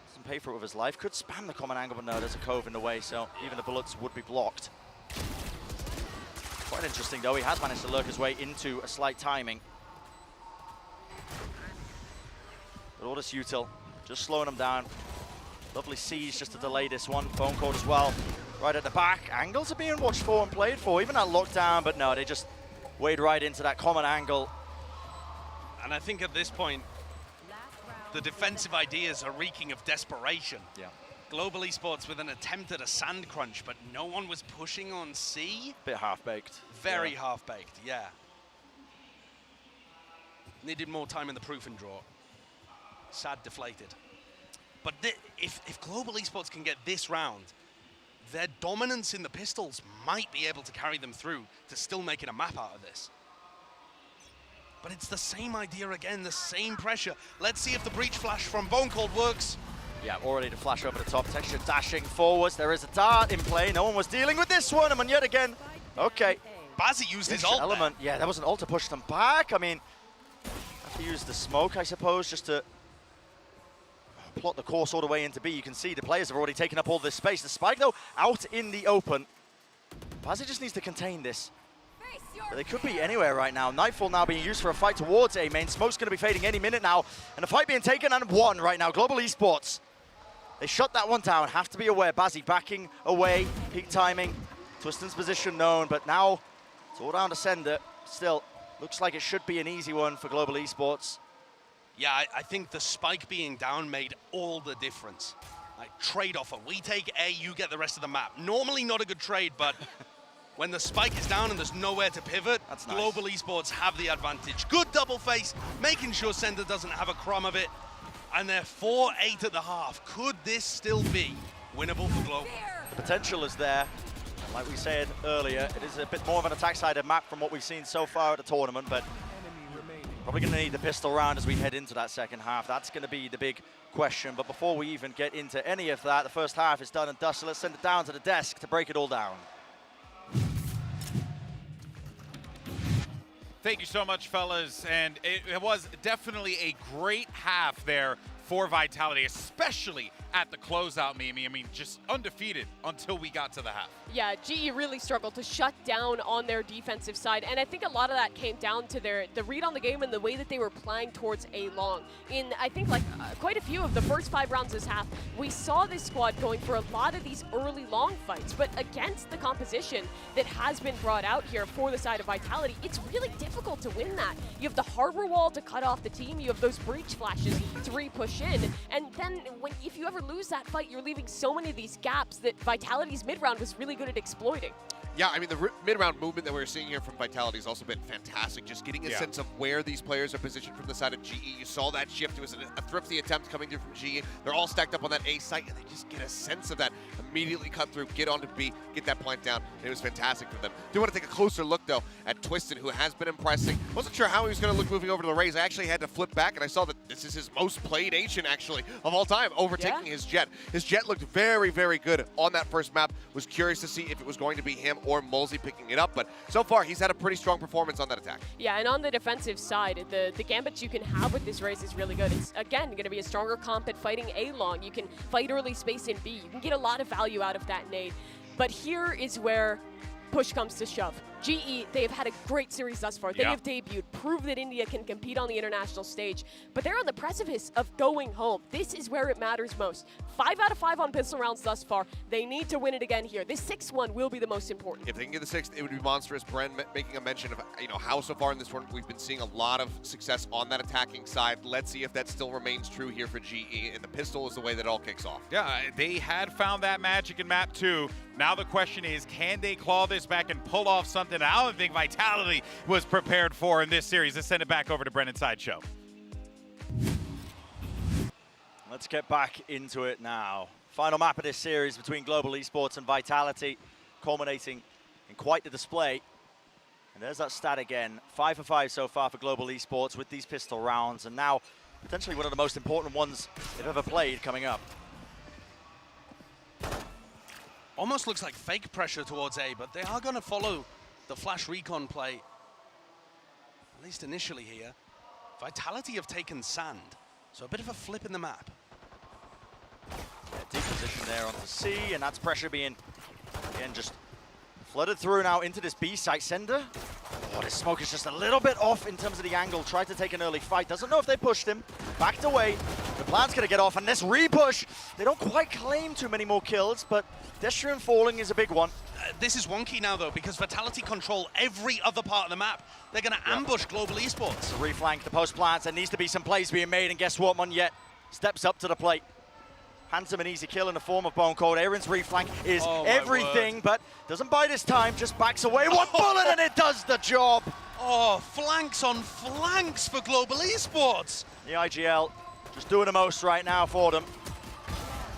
Doesn't pay for it with his life. Could spam the common angle, but no, there's a cove in the way, so even the bullets would be blocked. Quite interesting, though. He has managed to lurk his way into a slight timing. But all this util, just slowing him down. Lovely siege just to delay this one. Phone call as well. Right at the back. Angles are being watched for and played for. Even that lockdown, but no, they just wade right into that common angle. And I think at this point, the defensive ideas are reeking of desperation. Yeah. Global Esports with an attempt at a sand crunch, but no one was pushing on C. Bit half-baked. Very half-baked, yeah. Needed more time in the proof and draw. Sad deflated. But if Global Esports can get this round, their dominance in the pistols might be able to carry them through to still making a map out of this. But it's the same idea again, the same pressure. Let's see if the breach flash from Bonecold works. Yeah, already to flash over the top. Texture dashing forwards. There is a dart in play. No one was dealing with this one. And yet again, okay. Bazzi used his ult element. Yeah, that was an ult to push them back. I mean, have to use the smoke, I suppose, just to plot the course all the way into B. You can see the players have already taken up all this space. The spike, though, out in the open. Bazzi just needs to contain this. But they could be anywhere right now. Nightfall now being used for a fight towards A main. Smoke's going to be fading any minute now. And the fight being taken and won right now. Global Esports. They shut that one down. Have to be aware. Bazzi backing away. Peak timing. Twiston's position known. But now it's all down to Sender. Still, looks like it should be an easy one for Global Esports. Yeah, I think the spike being down made all the difference. like trade offer. We take A, you get the rest of the map. Normally not a good trade, but when the spike is down and there's nowhere to pivot, That's nice. Global Esports have the advantage. Good double face, making sure Sender doesn't have a crumb of it. And they're 4-8 at the half. Could this still be winnable for Global? The potential is there. Like we said earlier, it is a bit more of an attack-sided map from what we've seen so far at the tournament, but probably going to need the pistol round as we head into that second half. That's going to be the big question. But before we even get into any of that, the first half is done and dusted. Let's send it down to the desk to break it all down. Thank you so much, fellas. And it was definitely a great half there for Vitality, especially at the closeout, Mimi. I mean, just undefeated until we got to the half. Yeah, GE really struggled to shut down on their defensive side, and I think a lot of that came down to the read on the game and the way that they were playing towards A long. In, I think, like quite a few of the first 5 rounds this half, we saw this squad going for a lot of these early long fights, but against the composition that has been brought out here for the side of Vitality, it's really difficult to win that. You have the harbor wall to cut off the team, you have those breach flashes to re-push in, and then if you ever lose that fight, you're leaving so many of these gaps that Vitality's mid-round was really good at exploiting. Yeah, I mean, the mid-round movement that we're seeing here from Vitality has also been fantastic. Just getting a sense of where these players are positioned from the side of GE. You saw that shift. It was a thrifty attempt coming through from GE. They're all stacked up on that A site, and they just get a sense of that. Immediately cut through, get onto B, get that plant down. And it was fantastic for them. Do want to take a closer look, though, at Twisted, who has been impressing. Wasn't sure how he was going to look moving over to the Raze. I actually had to flip back, and I saw that this is his most played Asian, actually, of all time, overtaking his Jet. His Jet looked very, very good on that first map. Was curious to see if it was going to be him or Mulsey picking it up, but so far he's had a pretty strong performance on that attack. Yeah, and on the defensive side, the gambits you can have with this Raze is really good. It's, again, going to be a stronger comp at fighting A long. You can fight early space in B. You can get a lot of value out of that nade. But here is where push comes to shove. GE, they have had a great series thus far. They have debuted, proved that India can compete on the international stage, but they're on the precipice of going home. This is where it matters most. 5 out of 5 on pistol rounds thus far. They need to win it again here. This 6-1 will be the most important. If they can get the 6th, it would be monstrous. Bren making a mention of how so far in this tournament we've been seeing a lot of success on that attacking side. Let's see if that still remains true here for GE, and the pistol is the way that it all kicks off. Yeah, they had found that magic in map 2. Now the question is, can they claw this back and pull off something I don't think Vitality was prepared for in this series? Let's send it back over to Brennan Sideshow. Let's get back into it now. Final map of this series between Global Esports and Vitality, culminating in quite the display. And there's that stat again. 5 for 5 so far for Global Esports with these pistol rounds, and now potentially one of the most important ones they've ever played coming up. Almost looks like fake pressure towards A, but they are going to follow the flash recon play, at least initially here. Vitality have taken sand, so a bit of a flip in the map. Deep position there onto C, and that's pressure being, again, just flooded through now into this B site. Sender, oh, this smoke is just a little bit off in terms of the angle. Tried to take an early fight, doesn't know if they pushed him. Backed away, the plan's gonna get off, and this repush, they don't quite claim too many more kills, but Destrian falling is a big one. This is wonky now, though, because Vitality control every other part of the map. They're going to ambush Global Esports. To reflank the post plants, there needs to be some plays being made, and guess what, Munyet steps up to the plate. Hands him an easy kill in the form of Bone Cold. Aaron's reflank is everything, but doesn't buy this time, just backs away. One bullet, and it does the job. Oh, flanks on flanks for Global Esports. The IGL just doing the most right now for them.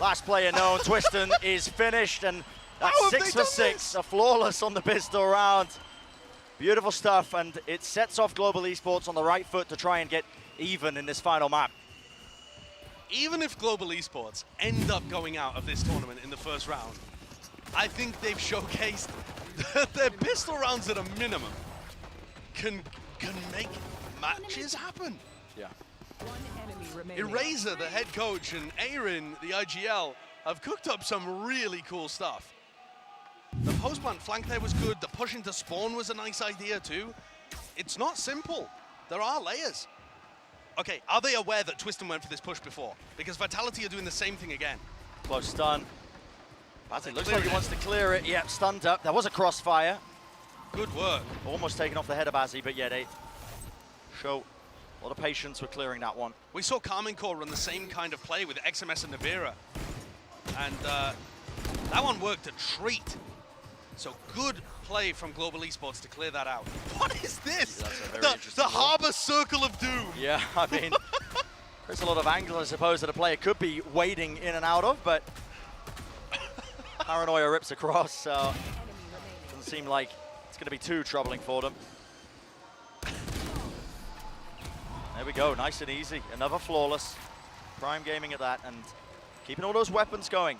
Last player known, Twiston is finished, and that's 6 for 6, a flawless on the pistol round. Beautiful stuff, and it sets off Global Esports on the right foot to try and get even in this final map. Even if Global Esports end up going out of this tournament in the first round, I think they've showcased that their pistol rounds at a minimum can make matches happen. Yeah. Eraser, the head coach, and Aaron, the IGL, have cooked up some really cool stuff. The post-plant flank there was good. The push into spawn was a nice idea too. It's not simple. There are layers. Okay, are they aware that Twiston went for this push before? Because Vitality are doing the same thing again. Close stun. Bazzi looks like he wants to clear it. Yep, stunned up. There was a crossfire. Good work. Almost taken off the head of Bazzi, but yeah, they show a lot of patience with clearing that one. We saw Carmine Core run the same kind of play with XMS and Navira. And that one worked a treat. So good play from Global Esports to clear that out. What is this? The Harbor Circle of Doom. Yeah, I mean, there's a lot of angles, I suppose, that a player could be wading in and out of, but Paranoia rips across, so doesn't seem like it's going to be too troubling for them. There we go, nice and easy. Another flawless. Prime Gaming at that, and keeping all those weapons going.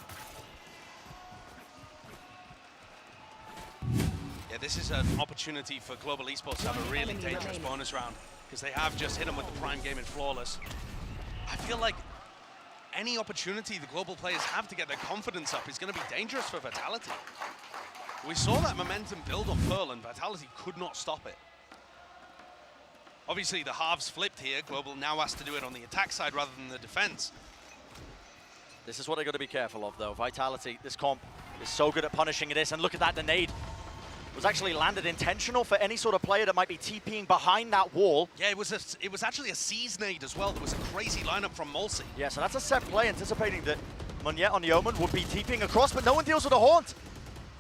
Yeah, this is an opportunity for Global Esports to have a really dangerous bonus round, because they have just hit them with the Prime Gaming flawless. I feel like any opportunity the global players have to get their confidence up is going to be dangerous for Vitality. We saw that momentum build on Pearl, and Vitality could not stop it. Obviously, the halves flipped here. Global now has to do it on the attack side rather than the defense. This is what they've got to be careful of, though. Vitality, this comp, is so good at punishing this, and look at that, the nade was actually landed intentional for any sort of player that might be TPing behind that wall. Yeah, it was actually a Seize nade as well. There was a crazy lineup from Mulsi. Yeah, so that's a set play, anticipating that Moniette on the Omen would be TPing across, but no one deals with the Haunt.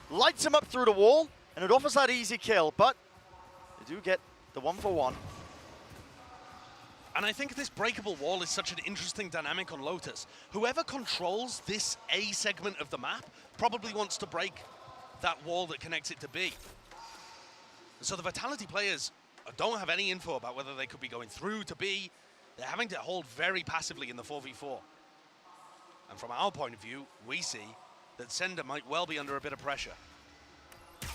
Lights him up through the wall, and it offers that easy kill, but they do get the 1-for-1. And I think this breakable wall is such an interesting dynamic on Lotus. Whoever controls this A segment of the map probably wants to break that wall that connects it to B. So the Vitality players don't have any info about whether they could be going through to B. They're having to hold very passively in the 4v4. And from our point of view, we see that Sender might well be under a bit of pressure. There's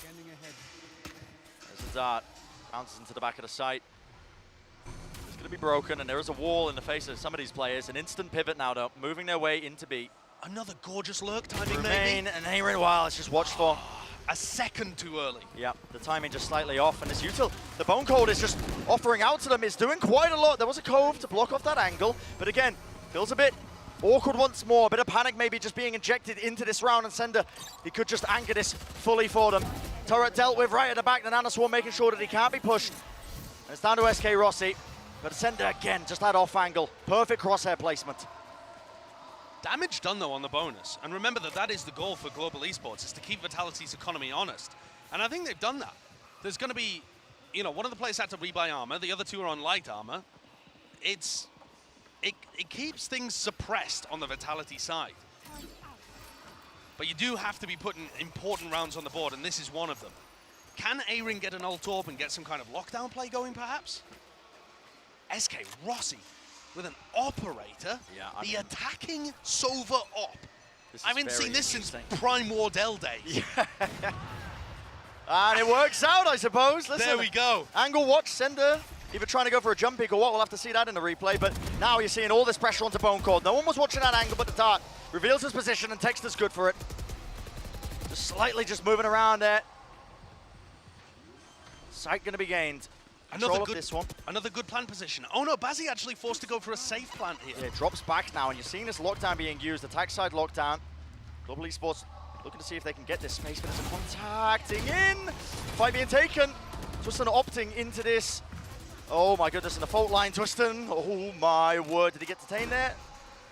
a dart, bounces into the back of the site. It's going to be broken, and there is a wall in the face of some of these players. An instant pivot now, though, moving their way into B. Another gorgeous lurk timing, Remain, maybe. and Aaron, wow, it's just watched for. A second too early. Yeah, the timing just slightly off, and this util, the Bone Cold is just offering out to them. It's doing quite a lot. There was a cove to block off that angle, but again, feels a bit awkward once more. A bit of panic maybe just being injected into this round, and Sender, he could just anchor this fully for them. Turret dealt with right at the back, the Nana Swarm making sure that he can't be pushed. And it's down to SK Rossi, but Sender again, just that off angle. Perfect crosshair placement. Damage done, though, on the bonus. And remember that that is the goal for Global Esports, is to keep Vitality's economy honest. And I think they've done that. There's going to be, you know, one of the players had to rebuy armor, the other two are on light armor. It keeps things suppressed on the Vitality side. But you do have to be putting important rounds on the board, and this is one of them. Can A-Ring get an ult orb and get some kind of lockdown play going, perhaps? SK Rossi with an operator, the attacking Sova op. I haven't seen this since Prime Wardell days. Yeah. And it works out, I suppose. Listen, there we go. Angle watch, Sender either trying to go for a jump pick or what. We'll have to see that in the replay. But now you're seeing all this pressure onto Bone Cold. No one was watching that angle, but the dart reveals his position, and Texter's good for it. Just slightly just moving around there. Sight going to be gained. Another good plant position. Oh no, Bazzi actually forced to go for a safe plant here. Yeah, it drops back now, and you're seeing this lockdown being used. Attack side lockdown. Global Esports looking to see if they can get this space, but there's a contacting in. Fight being taken. Twiston opting into this. Oh my goodness, and the fault line, Twiston. Oh my word, did he get detained there?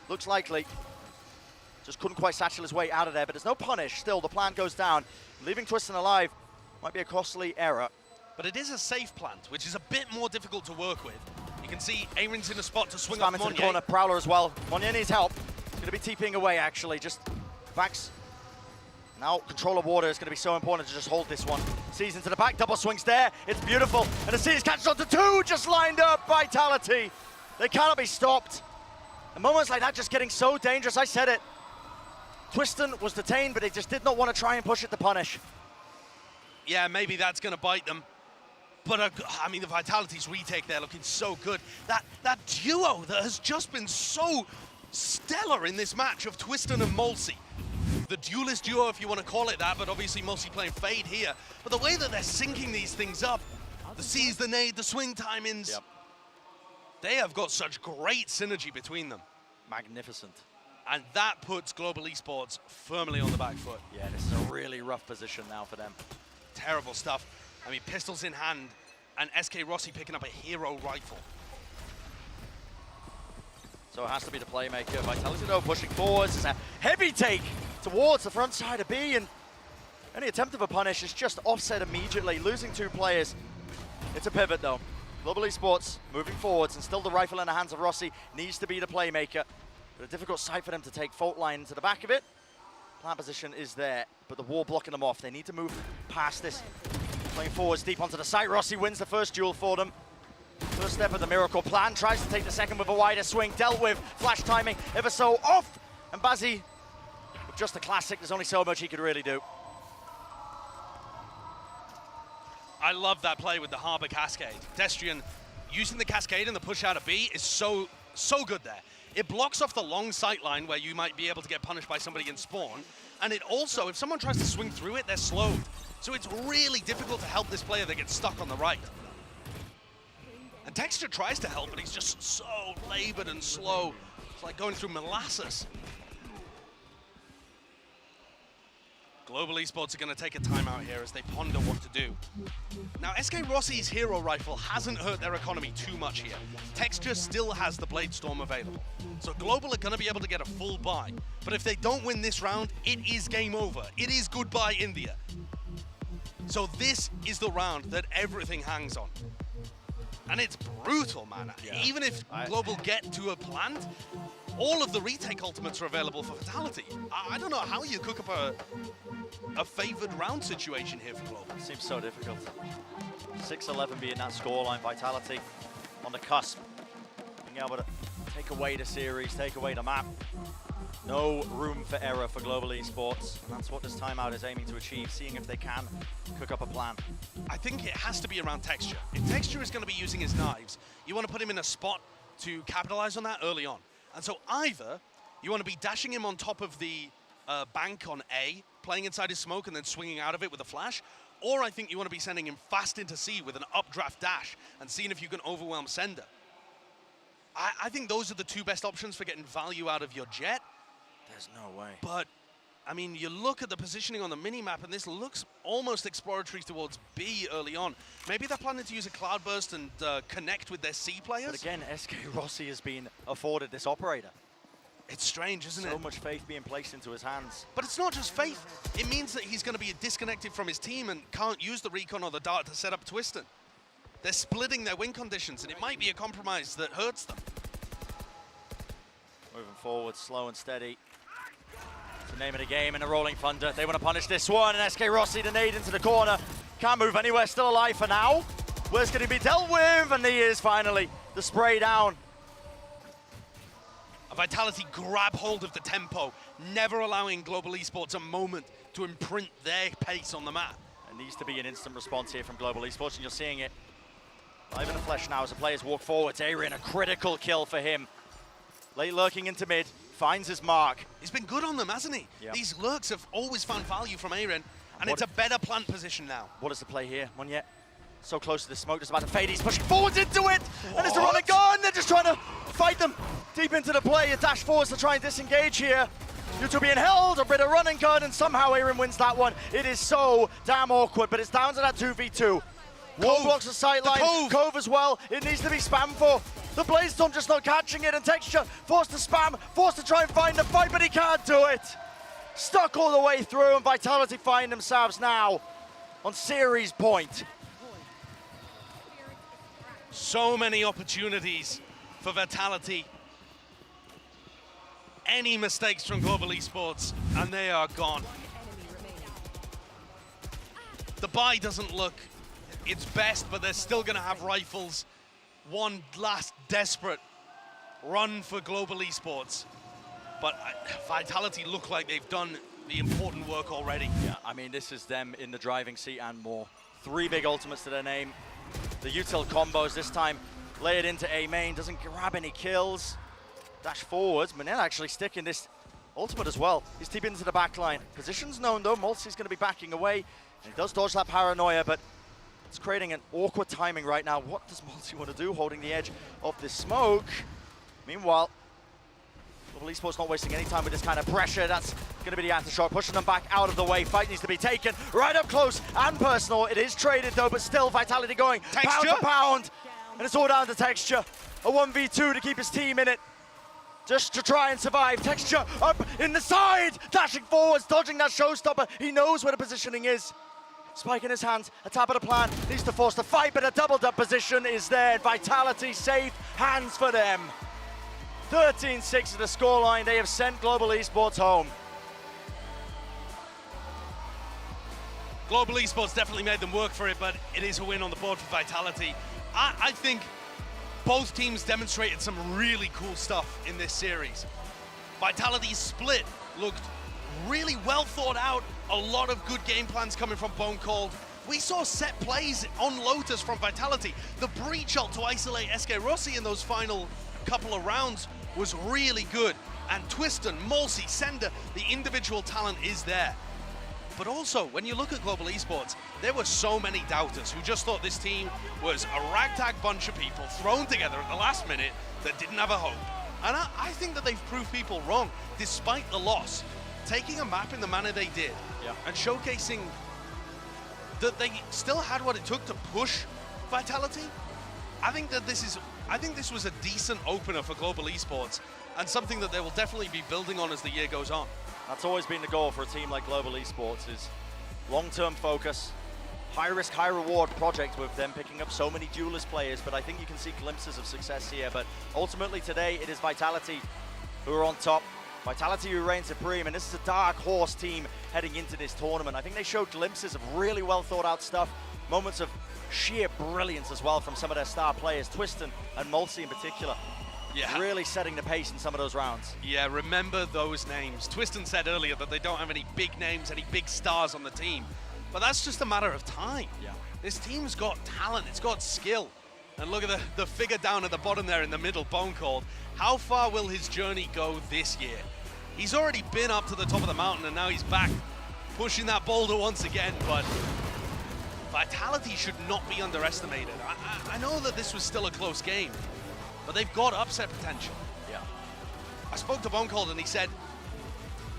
Looks likely. Just couldn't quite satchel his way out of there, but there's no punish. Still, the plant goes down. Leaving Twiston alive might be a costly error. But it is a safe plant, which is a bit more difficult to work with. You can see A-Ring's in a spot to swing up into Monye. the corner, Prowler as well. Monye needs help. Going to be TPing away, actually. Just backs. Now, control of water is going to be so important to just hold this one. Sees into the back, double swings there. It's beautiful. And the Seas catches on to two, just lined up. Vitality. They cannot be stopped. And moments like that just getting so dangerous. I said it. Twiston was detained, but they just did not want to try and push it to punish. Yeah, maybe that's going to bite them. But, I mean, the Vitality's retake there looking so good. That duo that has just been so stellar in this match of Twiston and Mulsi. The duelist duo, if you want to call it that, but obviously Mulsi playing Fade here. But the way that they're syncing these things up, the C's, the nade, the swing timings, they have got such great synergy between them. Magnificent. And that puts Global Esports firmly on the back foot. Yeah, this is a really rough position now for them. Terrible stuff. I mean, pistols in hand, and SK Rossi picking up a hero rifle. So it has to be the playmaker. Vitality though pushing forwards. It's a heavy take towards the front side of B, and any attempt of a punish is just offset immediately, losing 2 players. It's a pivot though. Global Esports moving forwards, and still the rifle in the hands of Rossi needs to be the playmaker. But a difficult site for them to take. Fault line into the back of it. Plant position is there, but the wall blocking them off. They need to move past this. Playing forwards deep onto the site. Rossi wins the first duel for them. First step of the miracle plan. Tries to take the second with a wider swing. Dealt with. Flash timing ever so off. And Bazzi, with just a classic, there's only so much he could really do. I love that play with the Harbor Cascade. Destrian using the Cascade and the push out of B is so good there. It blocks off the long sight line where you might be able to get punished by somebody in spawn. And it also, if someone tries to swing through it, they're slowed. So it's really difficult to help this player that gets stuck on the right. And Texture tries to help, but he's just so labored and slow. It's like going through molasses. Global Esports are going to take a timeout here as they ponder what to do. Now, SK Rossi's hero rifle hasn't hurt their economy too much here. Texture still has the Blade Storm available. So Global are going to be able to get a full buy. But if they don't win this round, it is game over. It is goodbye India. So this is the round that everything hangs on. And it's brutal, man. Yeah. Even if Global get to a plant, all of the retake ultimates are available for Vitality. I don't know how you cook up a favored round situation here for Global. Seems so difficult. 6-11 being that scoreline. Vitality on the cusp. Being able to take away the series, take away the map. No room for error for Global Esports. And that's what this timeout is aiming to achieve, seeing if they can cook up a plan. I think it has to be around Texture. If Texture is going to be using his knives, you want to put him in a spot to capitalize on that early on. And so either you want to be dashing him on top of the bank on A, playing inside his smoke and then swinging out of it with a flash, or I think you want to be sending him fast into C with an updraft dash and seeing if you can overwhelm Sender. I think those are the 2 best options for getting value out of your Jet. There's no way. But, I mean, you look at the positioning on the minimap and this looks almost exploratory towards B early on. Maybe they're planning to use a Cloudburst and connect with their C players? But again, SK Rossi has been afforded this operator. It's strange, isn't it? So much faith being placed into his hands. But it's not just faith. It means that he's going to be disconnected from his team and can't use the recon or the dart to set up Twiston. They're splitting their win conditions, and it might be a compromise that hurts them. Moving forward, slow and steady. It's the name of the game in a Rolling Thunder. They want to punish this one, and SK Rossi, the nade into the corner. Can't move anywhere, still alive for now. Where's going to be dealt with? And he is finally the spray down. A Vitality grab hold of the tempo, never allowing Global Esports a moment to imprint their pace on the map. There needs to be an instant response here from Global Esports, and you're seeing it live in the flesh now as the players walk forward. Aaron, a critical kill for him. Late lurking into mid, finds his mark. He's been good on them, hasn't he? Yep. These lurks have always found value from Aaron, and it's a better plant position now. What is the play here? One yet. So close to the smoke, just about to fade. He's pushing forwards into it, and it's a run and gun. They're just trying to fight them deep into the play. A dash forwards to try and disengage here. U2 being held, a bit of run and gun, and somehow Aaron wins that one. It is so damn awkward, but it's down to that 2v2. Wall blocks the sight line, Cove as well. It needs to be spammed for. The Blaze Storm just not catching it, and Texture forced to spam, forced to try and find the fight, but he can't do it. Stuck all the way through, and Vitality find themselves now on series point. So many opportunities for Vitality. Any mistakes from Global Esports, and they are gone. The buy doesn't look its best, but they're still going to have rifles. One last desperate run for Global Esports. But Vitality look like they've done the important work already. Yeah, I mean, this is them in the driving seat and more. 3 big ultimates to their name. The util combos this time lay it into A main, doesn't grab any kills. Dash forwards, Manel actually sticking this ultimate as well. He's deep into the back line. Position's known though, Multi's going to be backing away. And he does dodge that paranoia, but it's creating an awkward timing right now. What does Multi want to do, holding the edge of this smoke? Meanwhile, Global Esports not wasting any time with this kind of pressure. That's going to be the aftershock, pushing them back out of the way. Fight needs to be taken right up close and personal. It is traded though, but still Vitality going pound to pound. And it's all down to Texture. A 1v2 to keep his team in it. just to try and survive. Texture up in the side, dashing forwards, dodging that showstopper. He knows where the positioning is. Spike in his hands, a tap of the plan, needs to force the fight, but a doubled up position is there. Vitality safe, hands for them. 13-6 at the scoreline. They have sent Global Esports home. Global Esports definitely made them work for it, but it is a win on the board for Vitality. I think both teams demonstrated some really cool stuff in this series. Vitality's split looked really well thought out, a lot of good game plans coming from Bone Cold. We saw set plays on Lotus from Vitality. The breach ult to isolate SK Rossi in those final couple of rounds was really good. And Twiston, Mulsi, Sender, the individual talent is there. But also, when you look at Global Esports, there were so many doubters who just thought this team was a ragtag bunch of people thrown together at the last minute that didn't have a hope. And I think that they've proved people wrong, despite the loss. Taking a map in the manner they did, and showcasing that they still had what it took to push Vitality. I think this was a decent opener for Global Esports, and something that they will definitely be building on as the year goes on. That's always been the goal for a team like Global Esports, is long-term focus, high-risk, high-reward project with them picking up so many duelist players, but I think you can see glimpses of success here. But ultimately today, it is Vitality who are on top. Vitality who reign supreme, and this is a dark horse team heading into this tournament. I think they showed glimpses of really well thought out stuff, moments of sheer brilliance as well from some of their star players, Twiston and Mulsi in particular. Yeah. Really setting the pace in some of those rounds. Yeah, remember those names. Twiston said earlier that they don't have any big names, any big stars on the team, but that's just a matter of time. Yeah. This team's got talent, it's got skill. And look at the figure down at the bottom there in the middle, Bone Cold. How far will his journey go this year? He's already been up to the top of the mountain, and now he's back pushing that boulder once again, but Vitality should not be underestimated. I know that this was still a close game, but they've got upset potential. Yeah. I spoke to Bone Cold, and he said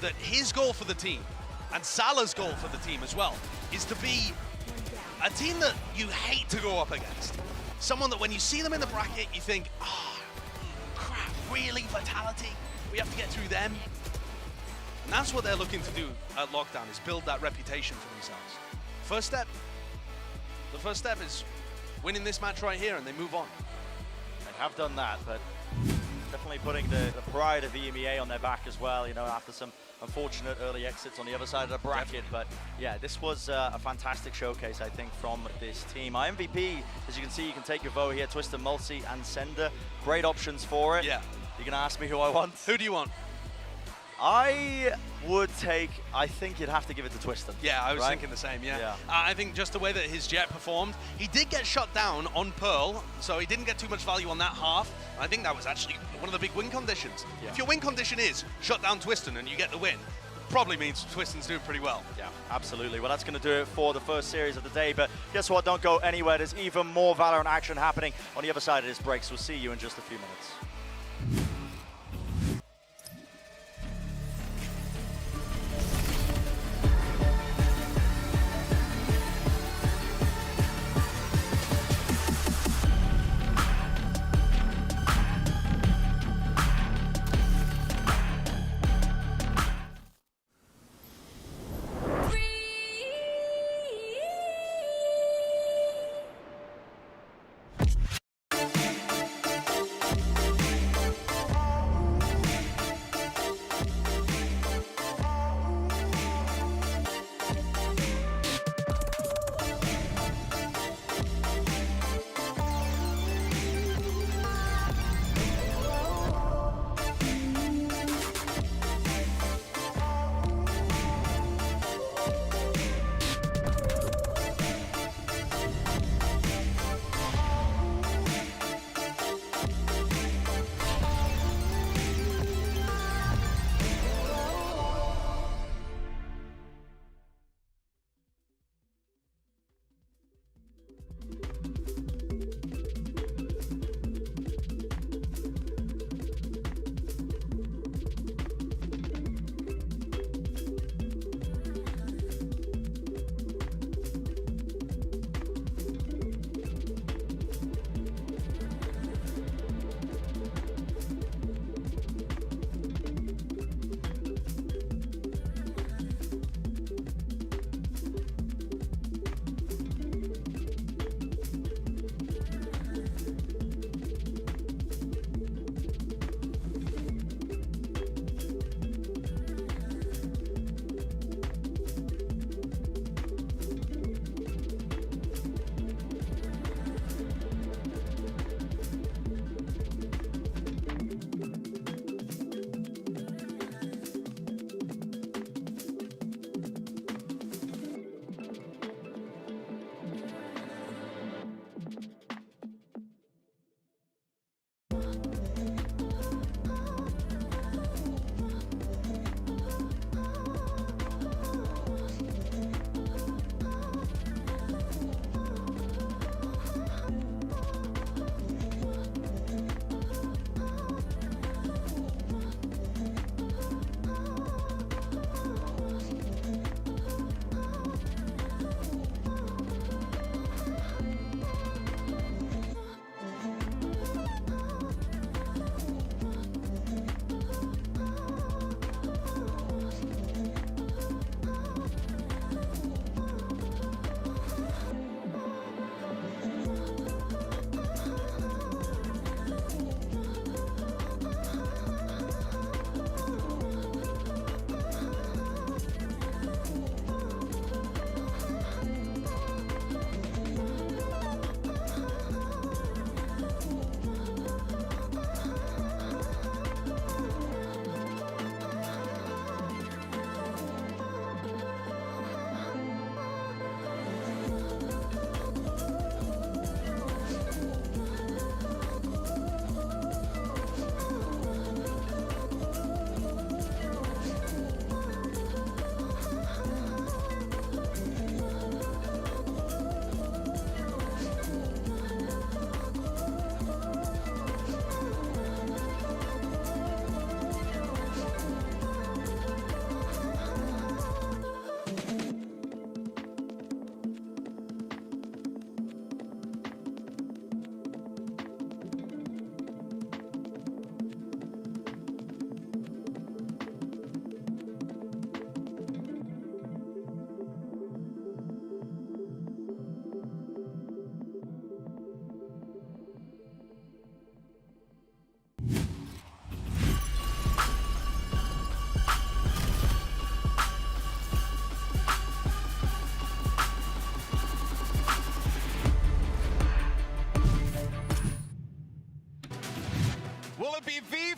that his goal for the team, and Salah's goal for the team as well, is to be a team that you hate to go up against. Someone that when you see them in the bracket, you think, oh, crap, really, Vitality? We have to get through them? And that's what they're looking to do at Lockdown, is build that reputation for themselves. The first step is winning this match right here, and they move on. They have done that, but definitely putting the pride of the EMEA on their back as well, you know, after some unfortunate early exits on the other side of the bracket. But yeah, this was a fantastic showcase, I think, from this team. Our MVP, as you can see, you can take your vote here, Twiston, Mulsi, and Sender. Great options for it. Yeah. You're gonna ask me who I want? Who do you want? I would take, I think you'd have to give it to Twiston. Yeah, I was right? thinking the same, yeah. Yeah. I think just the way that his jet performed, he did get shut down on Pearl, so he didn't get too much value on that half. I think that was actually one of the big win conditions. Yeah. If your win condition is shut down Twiston and you get the win, probably means Twiston's doing pretty well. Yeah, absolutely. Well, that's going to do it for the first series of the day, but guess what? Don't go anywhere. There's even more Valorant action happening on the other side of this break, so we'll see you in just a few minutes.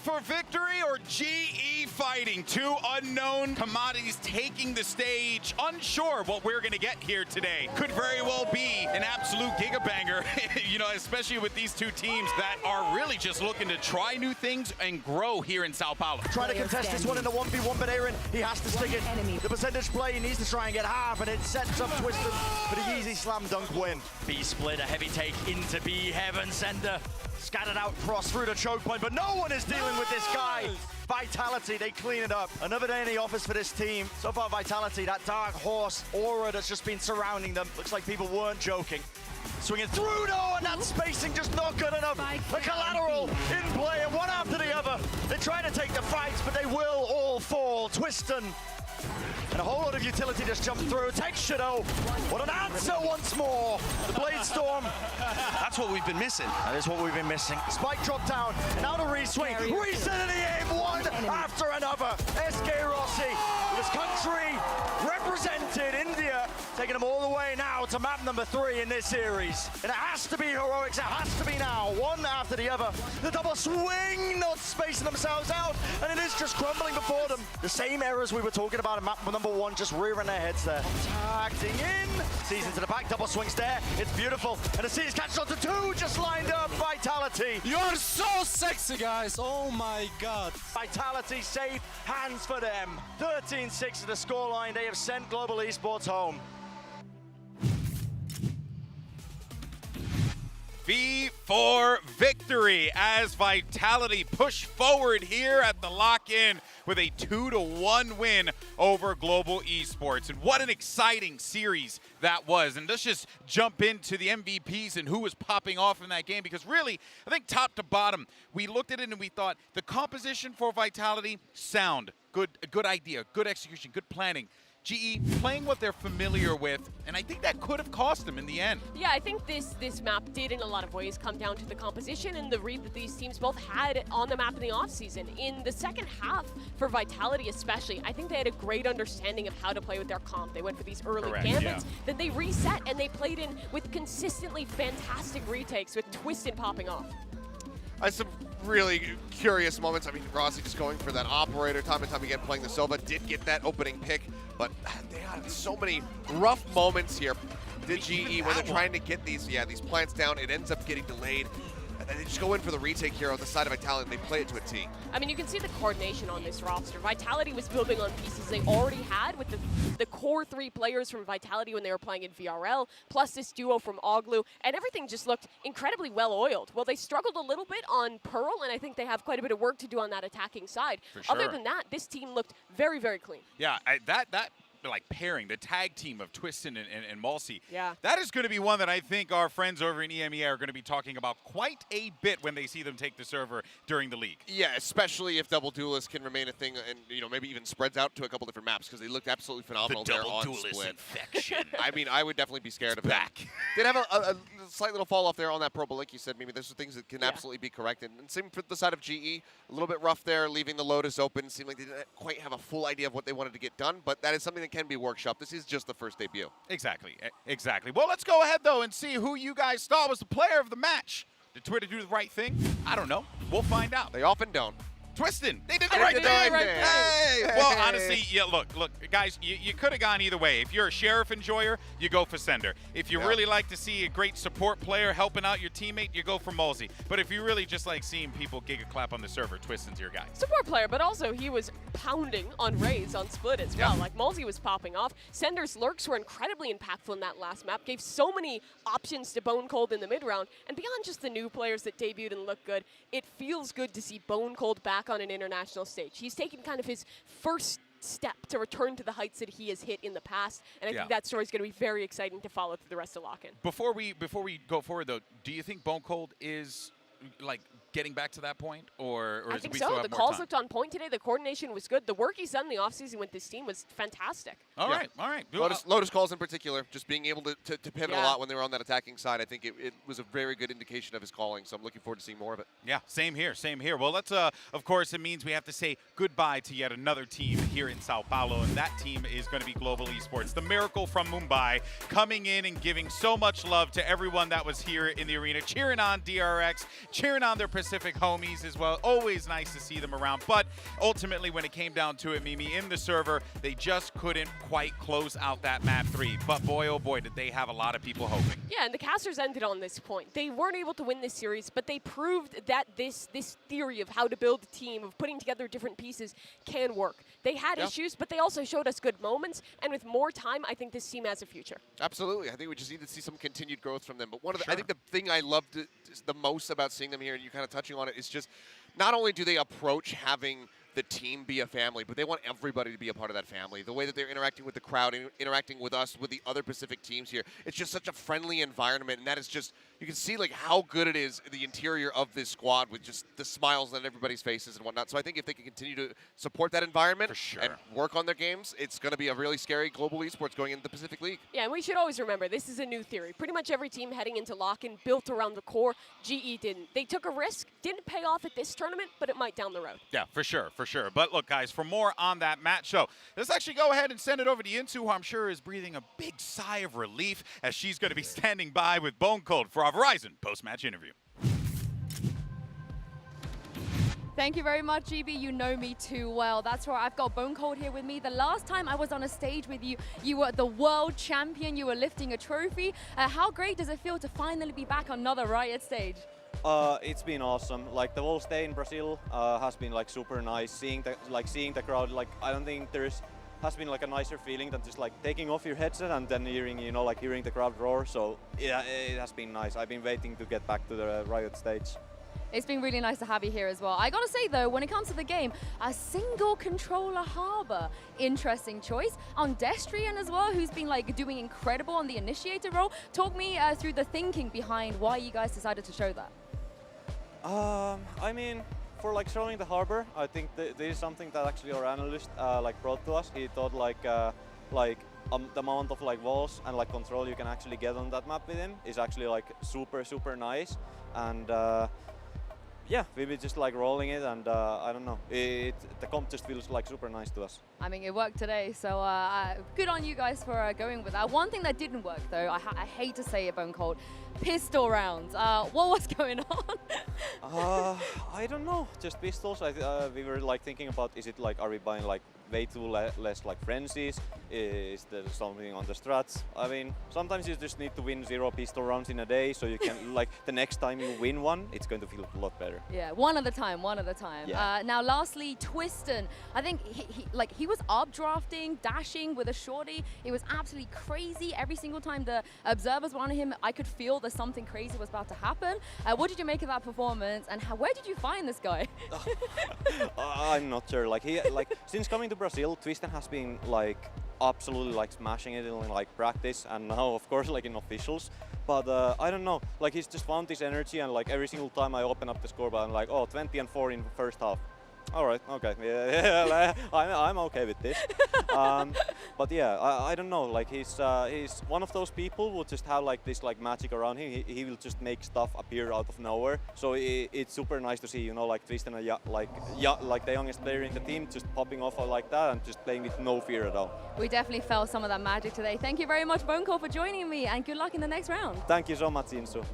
for victory or GE fighting? Two unknown commodities taking the stage. Unsure what we're going to get here today. Could very well be an absolute gigabanger, you know, especially with these two teams that are really just looking to try new things and grow here in São Paulo. Trying to contest this one in a 1v1, but Aaron, he has to stick it. The percentage play, he needs to try and get half, and it sets up Twisted for the easy slam dunk win. B split, a heavy take into B heaven. Sender scattered out cross through the choke point, but no one is dealing with this guy. Vitality, they clean it up. Another day in the office for this team. So far, Vitality, that dark horse aura that's just been surrounding them. Looks like people weren't joking. Swinging through, no, and that spacing just not good enough. The collateral in play, and one after the other. They try to take the fights, but they will all fall. Twiston. And a whole lot of utility just jumped through. Texture though, what an answer once more. The Blade Storm. That's what we've been missing. That is what we've been missing. Spike drop down, and now the re-swing. Reset in the aim, one after another. SK Rossi, with his country represented, India, taking them all the way now to map number 3 in this series. And it has to be heroics, it has to be now, one after the other. The double swing, not spacing themselves out, and it is just crumbling before them. The same errors we were talking about in map number 1, just rearing their heads there. Acting in, sees into the back, double swings there, it's beautiful. And the C's catches on to 2, just lined up, Vitality. You are so sexy, guys, oh my god. Vitality safe, hands for them. 13-6 to the scoreline, they have sent Global Esports home. V for victory as Vitality push forward here at the lock-in with a 2-1 win over Global Esports. And what an exciting series that was. And let's just jump into the MVPs and who was popping off in that game, because really, I think top to bottom, we looked at it and we thought the composition for Vitality, sound, good idea, good execution, good planning. GE playing what they're familiar with, and I think that could have cost them in the end. Yeah, I think this map did in a lot of ways come down to the composition and the read that these teams both had on the map in the offseason. In the second half, for Vitality especially, I think they had a great understanding of how to play with their comp. They went for these early gambits, then they reset and they played in with consistently fantastic retakes with Twisted popping off. Some really curious moments. I mean, Rossi just going for that operator time and time again, playing the Sova, did get that opening pick, but they had so many rough moments here. The GE, when they're trying to get these plants down, it ends up getting delayed. And they just go in for the retake here on the side of Vitality, and they play it to a T. I mean, you can see the coordination on this roster. Vitality was building on pieces they already had with the core 3 players from Vitality when they were playing in VRL, plus this duo from Oglu, and everything just looked incredibly well-oiled. Well, they struggled a little bit on Pearl, and I think they have quite a bit of work to do on that attacking side. For sure. Other than that, this team looked very, very clean. Yeah, that like pairing, the tag team of Twiston and Malsey, yeah, that is going to be one that I think our friends over in EMEA are going to be talking about quite a bit when they see them take the server during the league. Yeah, especially if double duelist can remain a thing, and maybe even spreads out to a couple different maps, because they looked absolutely phenomenal there on Split. Infection. I mean, I would definitely be scared of that. Did have a slight little fall off there on that Pro, but like you said, maybe there's some things that can absolutely be corrected. And same for the side of GE, a little bit rough there, leaving the Lotus open. Seemed like they didn't quite have a full idea of what they wanted to get done, but that is something that can be workshopped. This is just the first debut. Exactly. Well, let's go ahead, though, and see who you guys thought was the player of the match. Did Twitter do the right thing? I don't know. We'll find out. They often don't. Twiston, they did the right thing. Hey. Well, honestly, yeah. Look, guys, you could have gone either way. If you're a Sheriff enjoyer, you go for Sender. If you really like to see a great support player helping out your teammate, you go for Malsey. But if you really just like seeing people giga clap on the server, Twiston's your guy. Support player, but also he was pounding on Raze on Split as well. Like Malsey was popping off. Sender's lurks were incredibly impactful in that last map. Gave so many options to Bone Cold in the mid round. And beyond just the new players that debuted and looked good, it feels good to see Bone Cold back on an international stage. He's taken kind of his first step to return to the heights that he has hit in the past, and I think that story is going to be very exciting to follow through the rest of LOCKIN. Before we go forward, though, do you think Bone Cold is like getting back to that point, or I think so. The calls looked on point today. The coordination was good. The work he's done in the offseason with this team was fantastic. All right. Lotus calls in particular, just being able to pivot a lot when they were on that attacking side, I think it was a very good indication of his calling, so I'm looking forward to seeing more of it. Yeah, same here. Well, let's, of course, it means we have to say goodbye to yet another team here in São Paulo, and that team is going to be Global Esports. The Miracle from Mumbai coming in and giving so much love to everyone that was here in the arena, cheering on DRX, cheering on their Pacific homies as well. Always nice to see them around. But ultimately, when it came down to it, Mimi, in the server, they just couldn't quite close out that map 3. But boy, oh boy, did they have a lot of people hoping. Yeah, and the casters ended on this point. They weren't able to win this series, but they proved that this theory of how to build a team, of putting together different pieces, can work. They had issues, but they also showed us good moments. And with more time, I think this team has a future. Absolutely. I think we just need to see some continued growth from them. But one of the, I think the thing I loved the most about seeing them here, and you kind of touching on it, is just not only do they approach having the team be a family, but they want everybody to be a part of that family. The way that they're interacting with the crowd, interacting with us, with the other Pacific teams here, it's just such a friendly environment, and that is just, you can see like how good it is, the interior of this squad, with just the smiles on everybody's faces and whatnot. So I think if they can continue to support that environment and work on their games, it's going to be a really scary global esports going into the Pacific League. Yeah, and we should always remember, this is a new theory. Pretty much every team heading into LOCKIN built around the core. GE didn't. They took a risk, didn't pay off at this tournament, but it might down the road. Yeah, for sure. But look, guys, for more on that match show, let's actually go ahead and send it over to Yinsu, who I'm sure is breathing a big sigh of relief as she's going to be standing by with Bone Cold for our Verizon post-match interview. Thank you very much, GB. You know me too well. That's right, I've got Bone Cold here with me. The last time I was on a stage with you, you were the world champion. You were lifting a trophy. How great does it feel to finally be back on another Riot stage? It's been awesome. Like the whole stay in Brazil has been like super nice. Seeing the crowd, like I don't think has been like a nicer feeling than just like taking off your headset and then hearing, you know, like hearing the crowd roar. So yeah, it has been nice. I've been waiting to get back to the Riot stage. It's been really nice to have you here as well. I gotta say though, when it comes to the game, a single controller harbor, interesting choice. On Destrian as well, who's been like doing incredible on the initiator role. Talk me through the thinking behind why you guys decided to show that. I mean, for like showing the harbor, I think this is something that actually our analyst like brought to us. He thought the amount of like walls and like control you can actually get on that map with him is actually like super nice. And yeah, we were just like rolling it, and I don't know, the comp just feels like super nice to us. I mean, it worked today, so good on you guys for going with that. One thing that didn't work though, I hate to say it, Bone Cold, pistol rounds. What was going on? I don't know, just pistols. We were like thinking about, is it like, are we buying like way too less like frenzies? Is there something on the strats? I mean, sometimes you just need to win 0 pistol rounds in a day, so you can like the next time you win one, it's going to feel a lot better. Yeah, one at a time. Yeah. Now, lastly, Twiston. I think he was updrafting, dashing with a shorty. It was absolutely crazy. Every single time the observers were on him, I could feel that something crazy was about to happen. What did you make of that performance, and where did you find this guy? I'm not sure. Like since coming to Brazil, Twiston has been like absolutely like smashing it in like practice, and now of course like in officials. But I don't know, like he's just found this energy, and like every single time I open up the scoreboard, I'm like, oh, 20-4 in the first half. All right, okay, yeah, I'm okay with this. But yeah, I don't know, like he's one of those people who just have like this like magic around him. He will just make stuff appear out of nowhere. So it's super nice to see, you know, like Tristan, like the youngest player in the team, just popping off like that and just playing with no fear at all. We definitely felt some of that magic today. Thank you very much, Bone Cold, for joining me, and good luck in the next round. Thank you so much, Insu.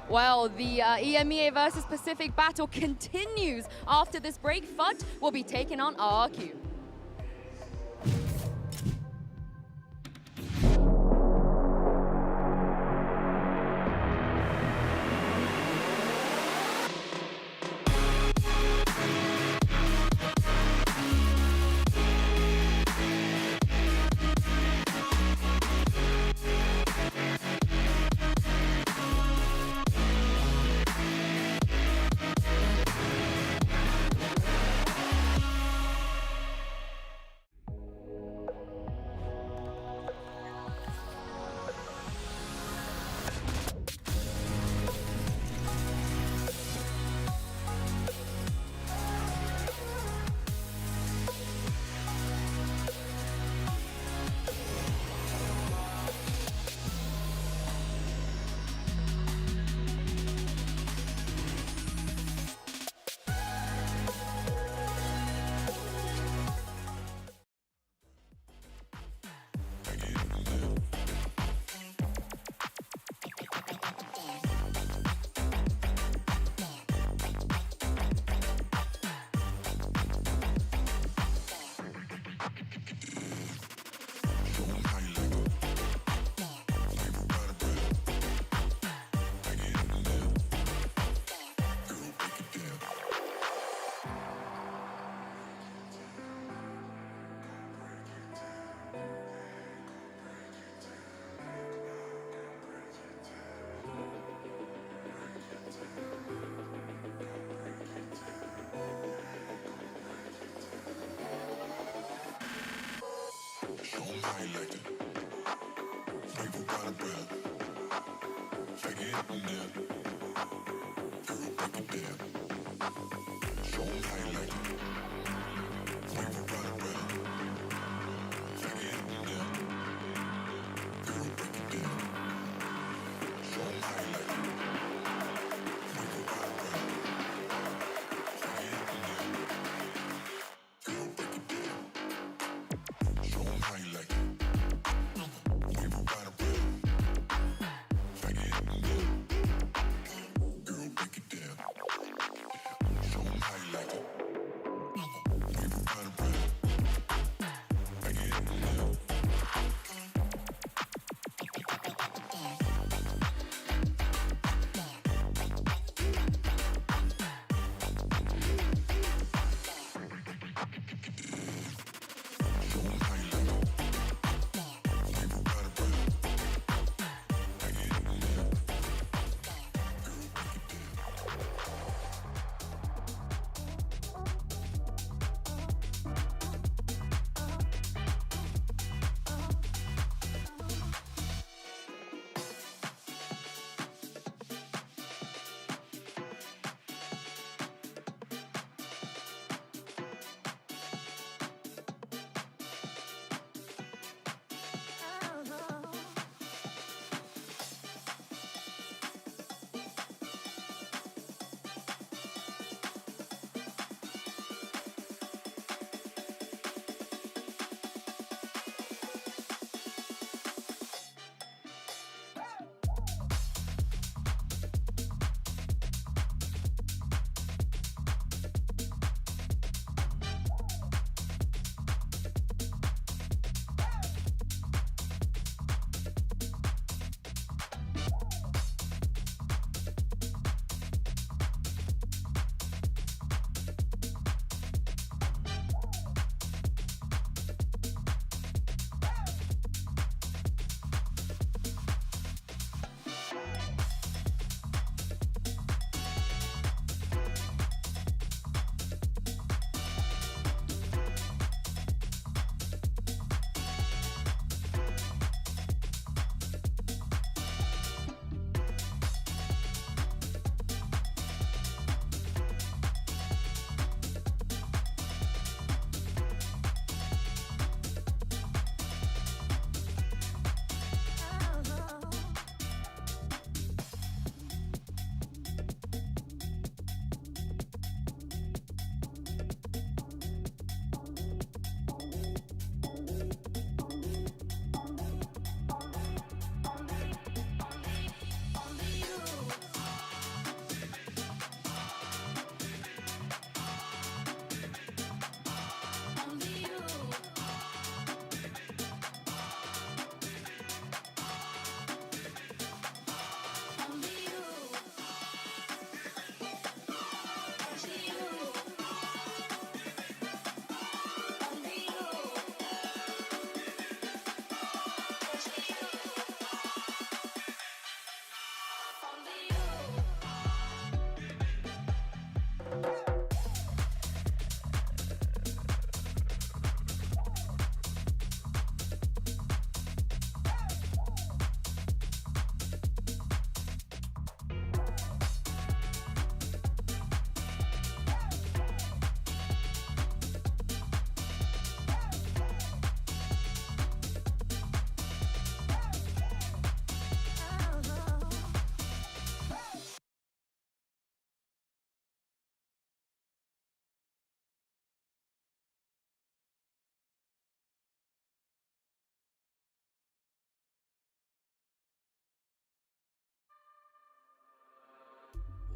Well, the EMEA versus Pacific battle continues after this break. FUT will be taking on RRQ.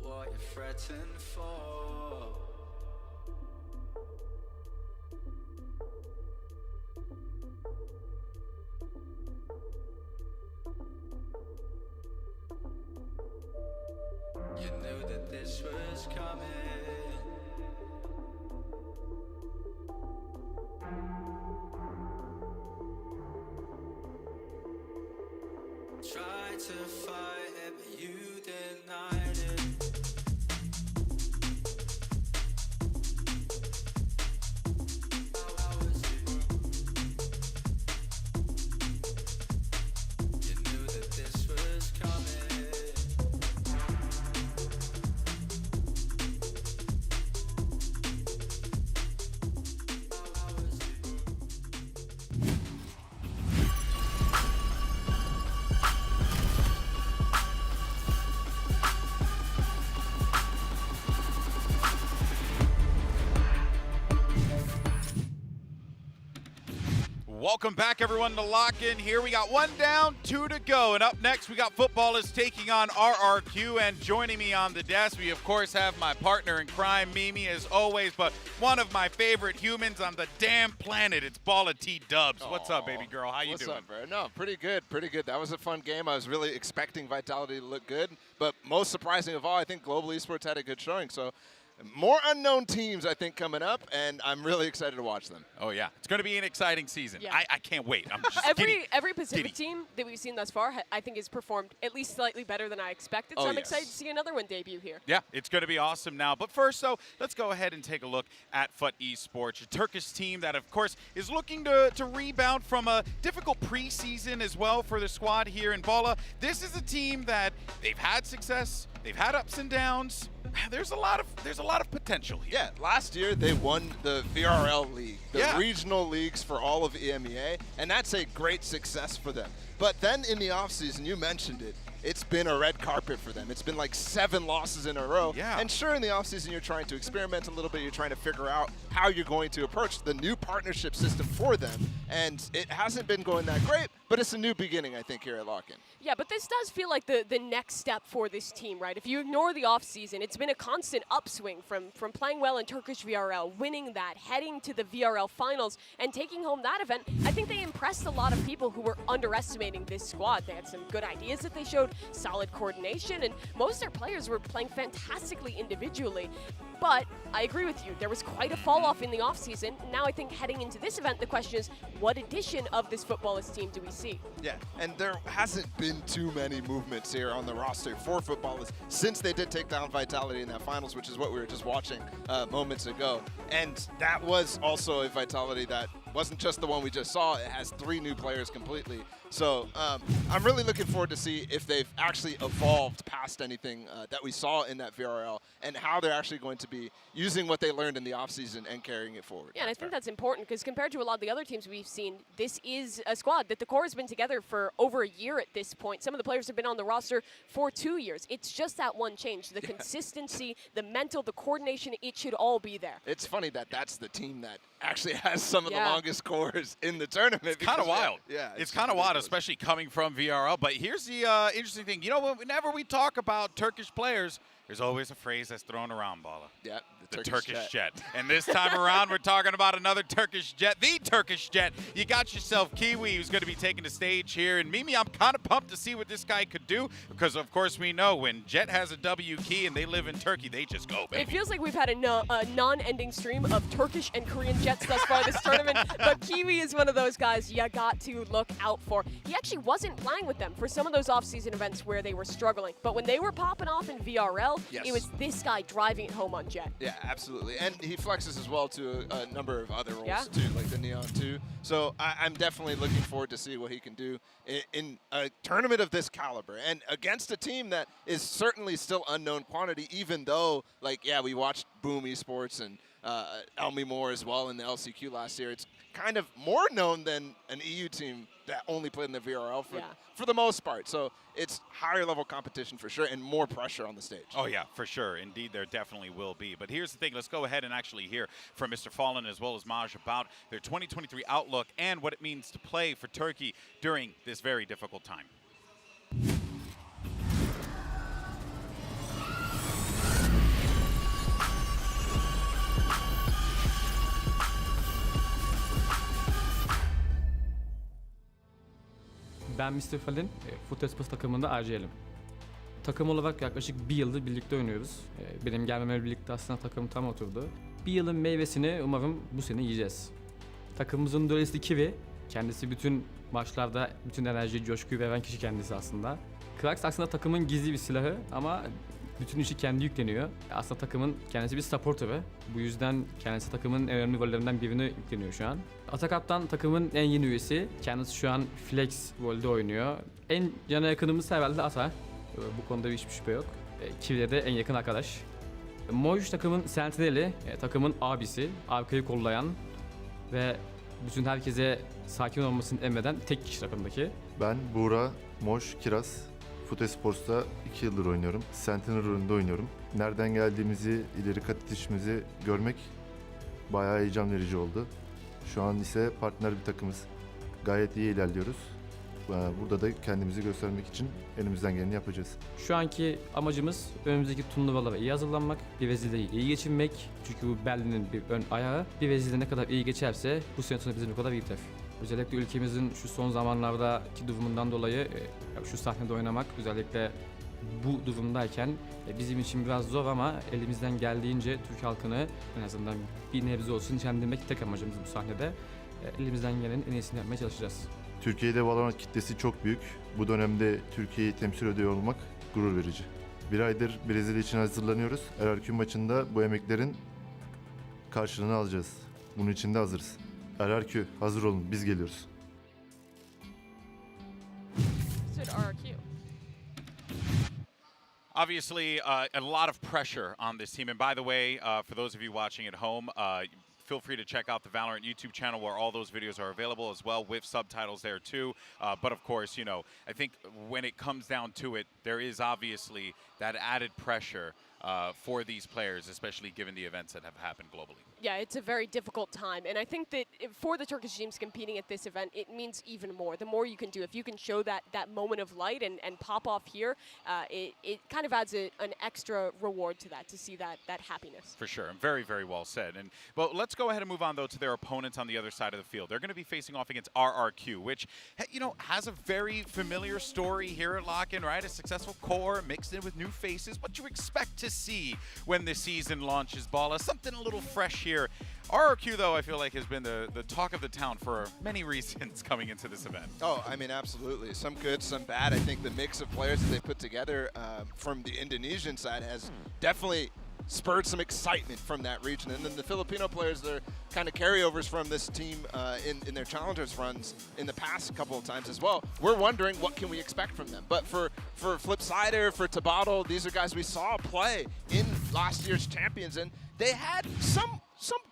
what you're fretting for. You knew that this was coming. Tried to fight it, but you denied it. Welcome back, everyone, to Lock-In. Here we got 1 down, 2 to go. And up next, we got Footballers taking on RRQ. And joining me on the desk, we, of course, have my partner in crime, Mimi, as always. But one of my favorite humans on the damn planet, it's Balla T-Dubs. What's up, baby girl? How you doing? What's up, bro? No, pretty good, pretty good. That was a fun game. I was really expecting Vitality to look good. But most surprising of all, I think Global Esports had a good showing. So more unknown teams, I think, coming up, and I'm really excited to watch them. Oh, yeah. It's going to be an exciting season. Yeah. I can't wait. I'm just Every Pacific team that we've seen thus far, I think, has performed at least slightly better than I expected. So I'm excited to see another one debut here. Yeah, it's going to be awesome now. But first, though, let's go ahead and take a look at FUT Esports, a Turkish team that, of course, is looking to rebound from a difficult preseason as well for the squad here in Balla. This is a team that they've had success, they've had ups and downs. There's a lot of potential here. Yeah, last year they won the VRL League, the regional leagues for all of EMEA, and that's a great success for them. But then in the offseason, you mentioned it, it's been a red carpet for them. It's been like 7 losses in a row. Yeah. And sure, in the offseason, you're trying to experiment a little bit. You're trying to figure out how you're going to approach the new partnership system for them. And it hasn't been going that great, but it's a new beginning, I think, here at LOCKIN. Yeah, but this does feel like the next step for this team, right? If you ignore the offseason, it's been a constant upswing from playing well in Turkish VRL, winning that, heading to the VRL finals, and taking home that event. I think they impressed a lot of people who were underestimating this squad. They had some good ideas that they showed, solid coordination, and most of their players were playing fantastically individually. But I agree with you, there was quite a fall off in the offseason. Now I think heading into this event, the question is, what edition of this Footballers team do we see? Yeah, and there hasn't been too many movements here on the roster for Footballers since they did take down Vitality in that finals, which is what we were just watching moments ago. And that was also a Vitality that wasn't just the one we just saw. It has 3 new players completely. So I'm really looking forward to see if they've actually evolved past anything that we saw in that VRL and how they're actually going to be using what they learned in the offseason and carrying it forward. Yeah, and I think that's important because compared to a lot of the other teams we've seen, this is a squad that the core has been together for over a year at this point. Some of the players have been on the roster for 2 years. It's just that one change. The consistency, the mental, the coordination, it should all be there. It's funny that that's the team that actually has some of the longest cores in the tournament. It's kind of wild. Yeah, it's kind of wild, especially coming from VRL. But here's the interesting thing. You know, whenever we talk about Turkish players, there's always a phrase that's thrown around, Balla. Yeah, the Turkish jet. And this time around, we're talking about another Turkish jet, the Turkish jet. You got yourself Kiwi, who's going to be taking the stage here. And Mimi, I'm kind of pumped to see what this guy could do because, of course, we know when Jet has a W key and they live in Turkey, they just go, baby. It feels like we've had a non-ending stream of Turkish and Korean jets thus far this tournament, but Kiwi is one of those guys you got to look out for. He actually wasn't playing with them for some of those off-season events where they were struggling, but when they were popping off in VRL, it was this guy driving it home on Jet. Yeah, absolutely. And he flexes as well to a number of other roles too, like the Neon 2. So I'm definitely looking forward to see what he can do in a tournament of this caliber and against a team that is certainly still unknown quantity, even though, like, yeah, we watched Boom Esports and Elmi Moore as well in the LCQ last year. It's kind of more known than an EU team that only played in the VRL for the most part. So it's higher level competition for sure and more pressure on the stage. Oh, yeah, for sure. Indeed, there definitely will be. But here's the thing. Let's go ahead and actually hear from Mr. Fallen as well as Maj about their 2023 outlook and what it means to play for Turkey during this very difficult time. Ben Mr. Fallen, FUT Esports takımında RCL'im. Takım olarak yaklaşık 1 yıldır birlikte oynuyoruz. Benim gelmemle birlikte aslında takım tam oturdu. 1 yılın meyvesini umarım bu sene yiyeceğiz. Takımımızın duelisti Kiwi, kendisi bütün maçlarda bütün enerjiyi, coşkuyu veren kişi kendisi aslında. Krax aslında takımın gizli bir silahı ama bütün işi kendi yükleniyor. Aslında takımın kendisi bir supporter'ı. Bu yüzden kendisi takımın en önemli rollerinden birini yükleniyor şu an. Atakaptan takımın en yeni üyesi. Kendisi şu an flex rolde oynuyor. En yana yakınımız herhalde Ata. Bu konuda hiçbir şüphe yok. Kiwi'de de en yakın arkadaş. Moj takımın sentineli, takımın abisi, arkayı kollayan ve bütün herkese sakin olmasını emreden tek kişi takımdaki. Ben Buğra, Moj, Kiraz. FUT Esports'ta 2 yıldır oynuyorum. Sentinel rolünde oynuyorum. Nereden geldiğimizi, ileri kat etişimizi görmek bayağı heyecan verici oldu. Şu an ise partner bir takımız. Gayet iyi ilerliyoruz. Burada da kendimizi göstermek için elimizden geleni yapacağız. Şu anki amacımız önümüzdeki turnuvalara iyi hazırlanmak, bir vezileyi iyi geçinmek. Çünkü bu Berlin'in bir ön ayağı. Bir vezile ne kadar iyi geçerse bu sene sonra bizim o kadar iyi biter. Özellikle ülkemizin şu son zamanlardaki durumundan dolayı şu sahnede oynamak özellikle bu durumdayken bizim için biraz zor ama elimizden geldiğince Türk halkını en azından bir nebze olsun şenlendirmek tek amacımız bu sahnede. Elimizden gelenin en iyisini yapmaya çalışacağız. Türkiye'de Valorant kitlesi çok büyük. Bu dönemde Türkiye'yi temsil ediyor olmak gurur verici. Bir aydır Brezilya için hazırlanıyoruz. LRQ maçında bu emeklerin karşılığını alacağız. Bunun için de hazırız. LRQ hazır olun, biz geliyoruz. Obviously, a lot of pressure on this team. And by the way, for those of you watching at home, feel free to check out the Valorant YouTube channel where all those videos are available as well with subtitles there too. But of course, you know, I think when it comes down to it, there is obviously that added pressure for these players, especially given the events that have happened globally. Yeah, it's a very difficult time, and I think that for the Turkish teams competing at this event, it means even more. The more you can do, if you can show that moment of light and pop off here, it kind of adds an extra reward to that, to see that happiness. For sure, and very, very well said. And well, let's go ahead and move on though to their opponents on the other side of the field. They're going to be facing off against RRQ, which, you know, has a very familiar story here at LOCKIN, right? A successful core mixed in with new faces. What you expect to see when the season launches, Bala? Something a little fresh here. RRQ, though, I feel like has been the talk of the town for many reasons coming into this event. Oh, I mean, absolutely. Some good, some bad. I think the mix of players that they put together from the Indonesian side has definitely spurred some excitement from that region. And then the Filipino players, they're kind of carryovers from this team in their challengers runs in the past couple of times as well. We're wondering what can we expect from them. But for Flipsider, for Tabado, these are guys we saw play in last year's champions, and they had some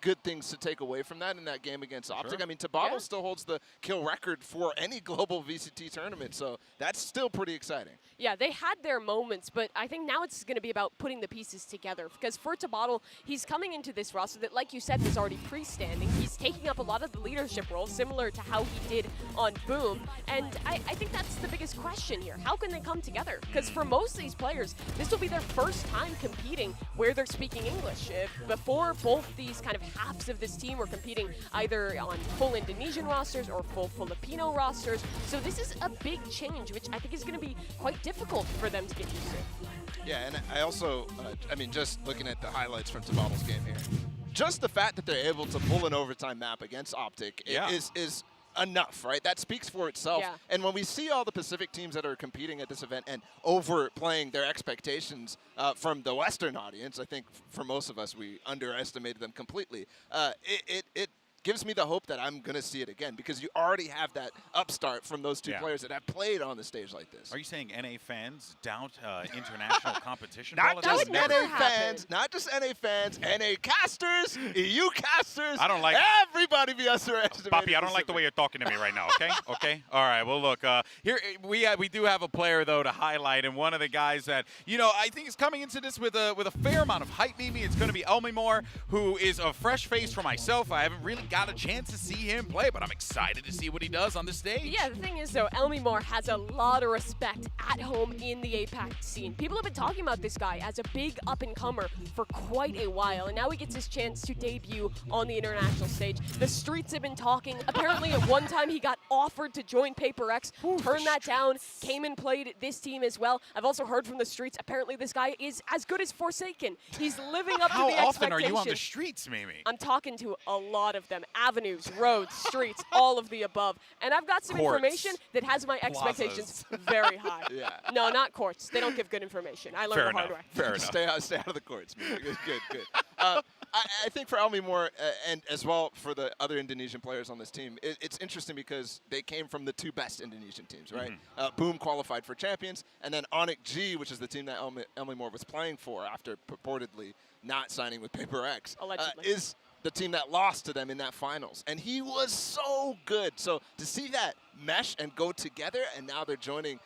good things to take away from that in that game against Optic. Sure. I mean, Tabado still holds the kill record for any global VCT tournament, so that's still pretty exciting. Yeah, they had their moments, but I think now it's going to be about putting the pieces together. Because for Tabado, he's coming into this roster that, like you said, was already freestanding. He's taking up a lot of the leadership roles, similar to how he did on Boom. And I think that's the biggest question here. How can they come together? Because for most of these players, this will be their first time competing where they're speaking English. Before, both these kind of halves of this team were competing either on full Indonesian rosters or full Filipino rosters. So this is a big change, which I think is going to be quite difficult for them to get used to. Yeah, and I also, I mean, just looking at the highlights from Tabado's game here, just the fact that they're able to pull an overtime map against Optic is enough, right? That speaks for itself. Yeah. And when we see all the Pacific teams that are competing at this event and overplaying their expectations from the Western audience, I think for most of us, we underestimated them completely. It gives me the hope that I'm going to see it again, because you already have that upstart from those two players that have played on the stage like this. Are you saying NA fans doubt international competition? Not just NA fans, not just NA fans, NA casters, EU casters. I don't like everybody be underestimated. Poppy, I don't like the way you're talking to me right now, okay? Okay? All right, well, look, here we do have a player, though, to highlight, and one of the guys that, you know, I think is coming into this with a fair amount of hype, maybe. It's going to be Elmimore, who is a fresh face for myself. I haven't really got a chance to see him play, but I'm excited to see what he does on the stage. Yeah, the thing is, though, Elmimore has a lot of respect at home in the APAC scene. People have been talking about this guy as a big up-and-comer for quite a while, and now he gets his chance to debut on the international stage. The streets have been talking. Apparently, at one time, he got offered to join Paper X, turned that down, came and played this team as well. I've also heard from the streets, apparently this guy is as good as Forsaken. He's living up to the expectations. How often are you on the streets, Mimi? I'm talking to a lot of them. Avenues, roads, streets, all of the above. And I've got some information that has my expectations very high. Yeah. No, not courts. They don't give good information. I learned the hard way. Fair enough. Stay out of the courts. Good. I think for Elmimore and as well for the other Indonesian players on this team, it's interesting because they came from the two best Indonesian teams, right? Boom qualified for champions, and then Onyx G, which is the team that Elmimore was playing for after purportedly not signing with Paper X, is the team that lost to them in that finals. And he was so good. So to see that mesh and go together, and now they're joining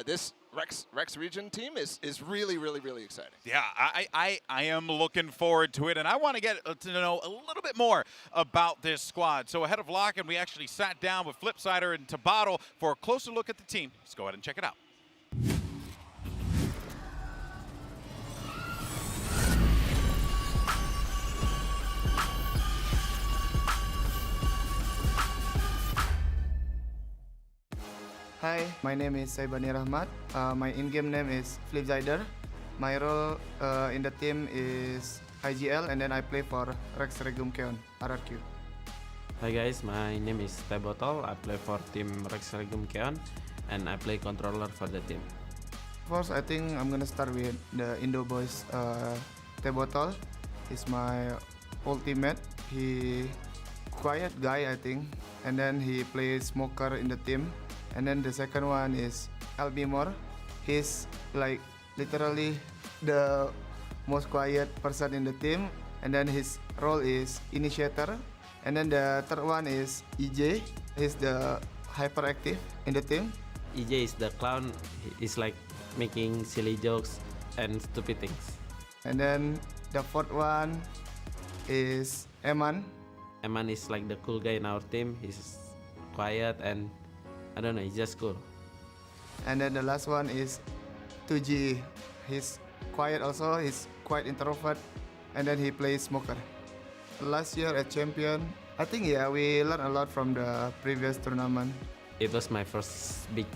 this Rex region team is really, really, really exciting. Yeah, I am looking forward to it, and I want to get to know a little bit more about this squad. So ahead of LOCKIN, we actually sat down with Flipsider and Tabaro for a closer look at the team. Let's go ahead and check it out. Hi, my name is Saibani Rahmat. My in-game name is Flipsider. My role in the team is IGL, and then I play for Rex Regum Keon, RRQ. Hi guys, my name is Tebotol. I play for team Rex Regum Keon, and I play controller for the team. First, I think I'm gonna start with the Indo boys. Tebotol is my old teammate. He quiet guy, I think, and then he plays smoker in the team. And then the second one is LB Moore. He's like literally the most quiet person in the team. And then his role is initiator. And then the third one is EJ. He's the hyperactive in the team. EJ is the clown. He's like making silly jokes and stupid things. And then the fourth one is Eman. Eman is like the cool guy in our team. He's quiet and I don't know, he's just cool. And then the last one is 2G. He's quiet also, he's quite introvert, and then he plays smoker. Last year at Champion, I think we learned a lot from the previous tournament. It was my first big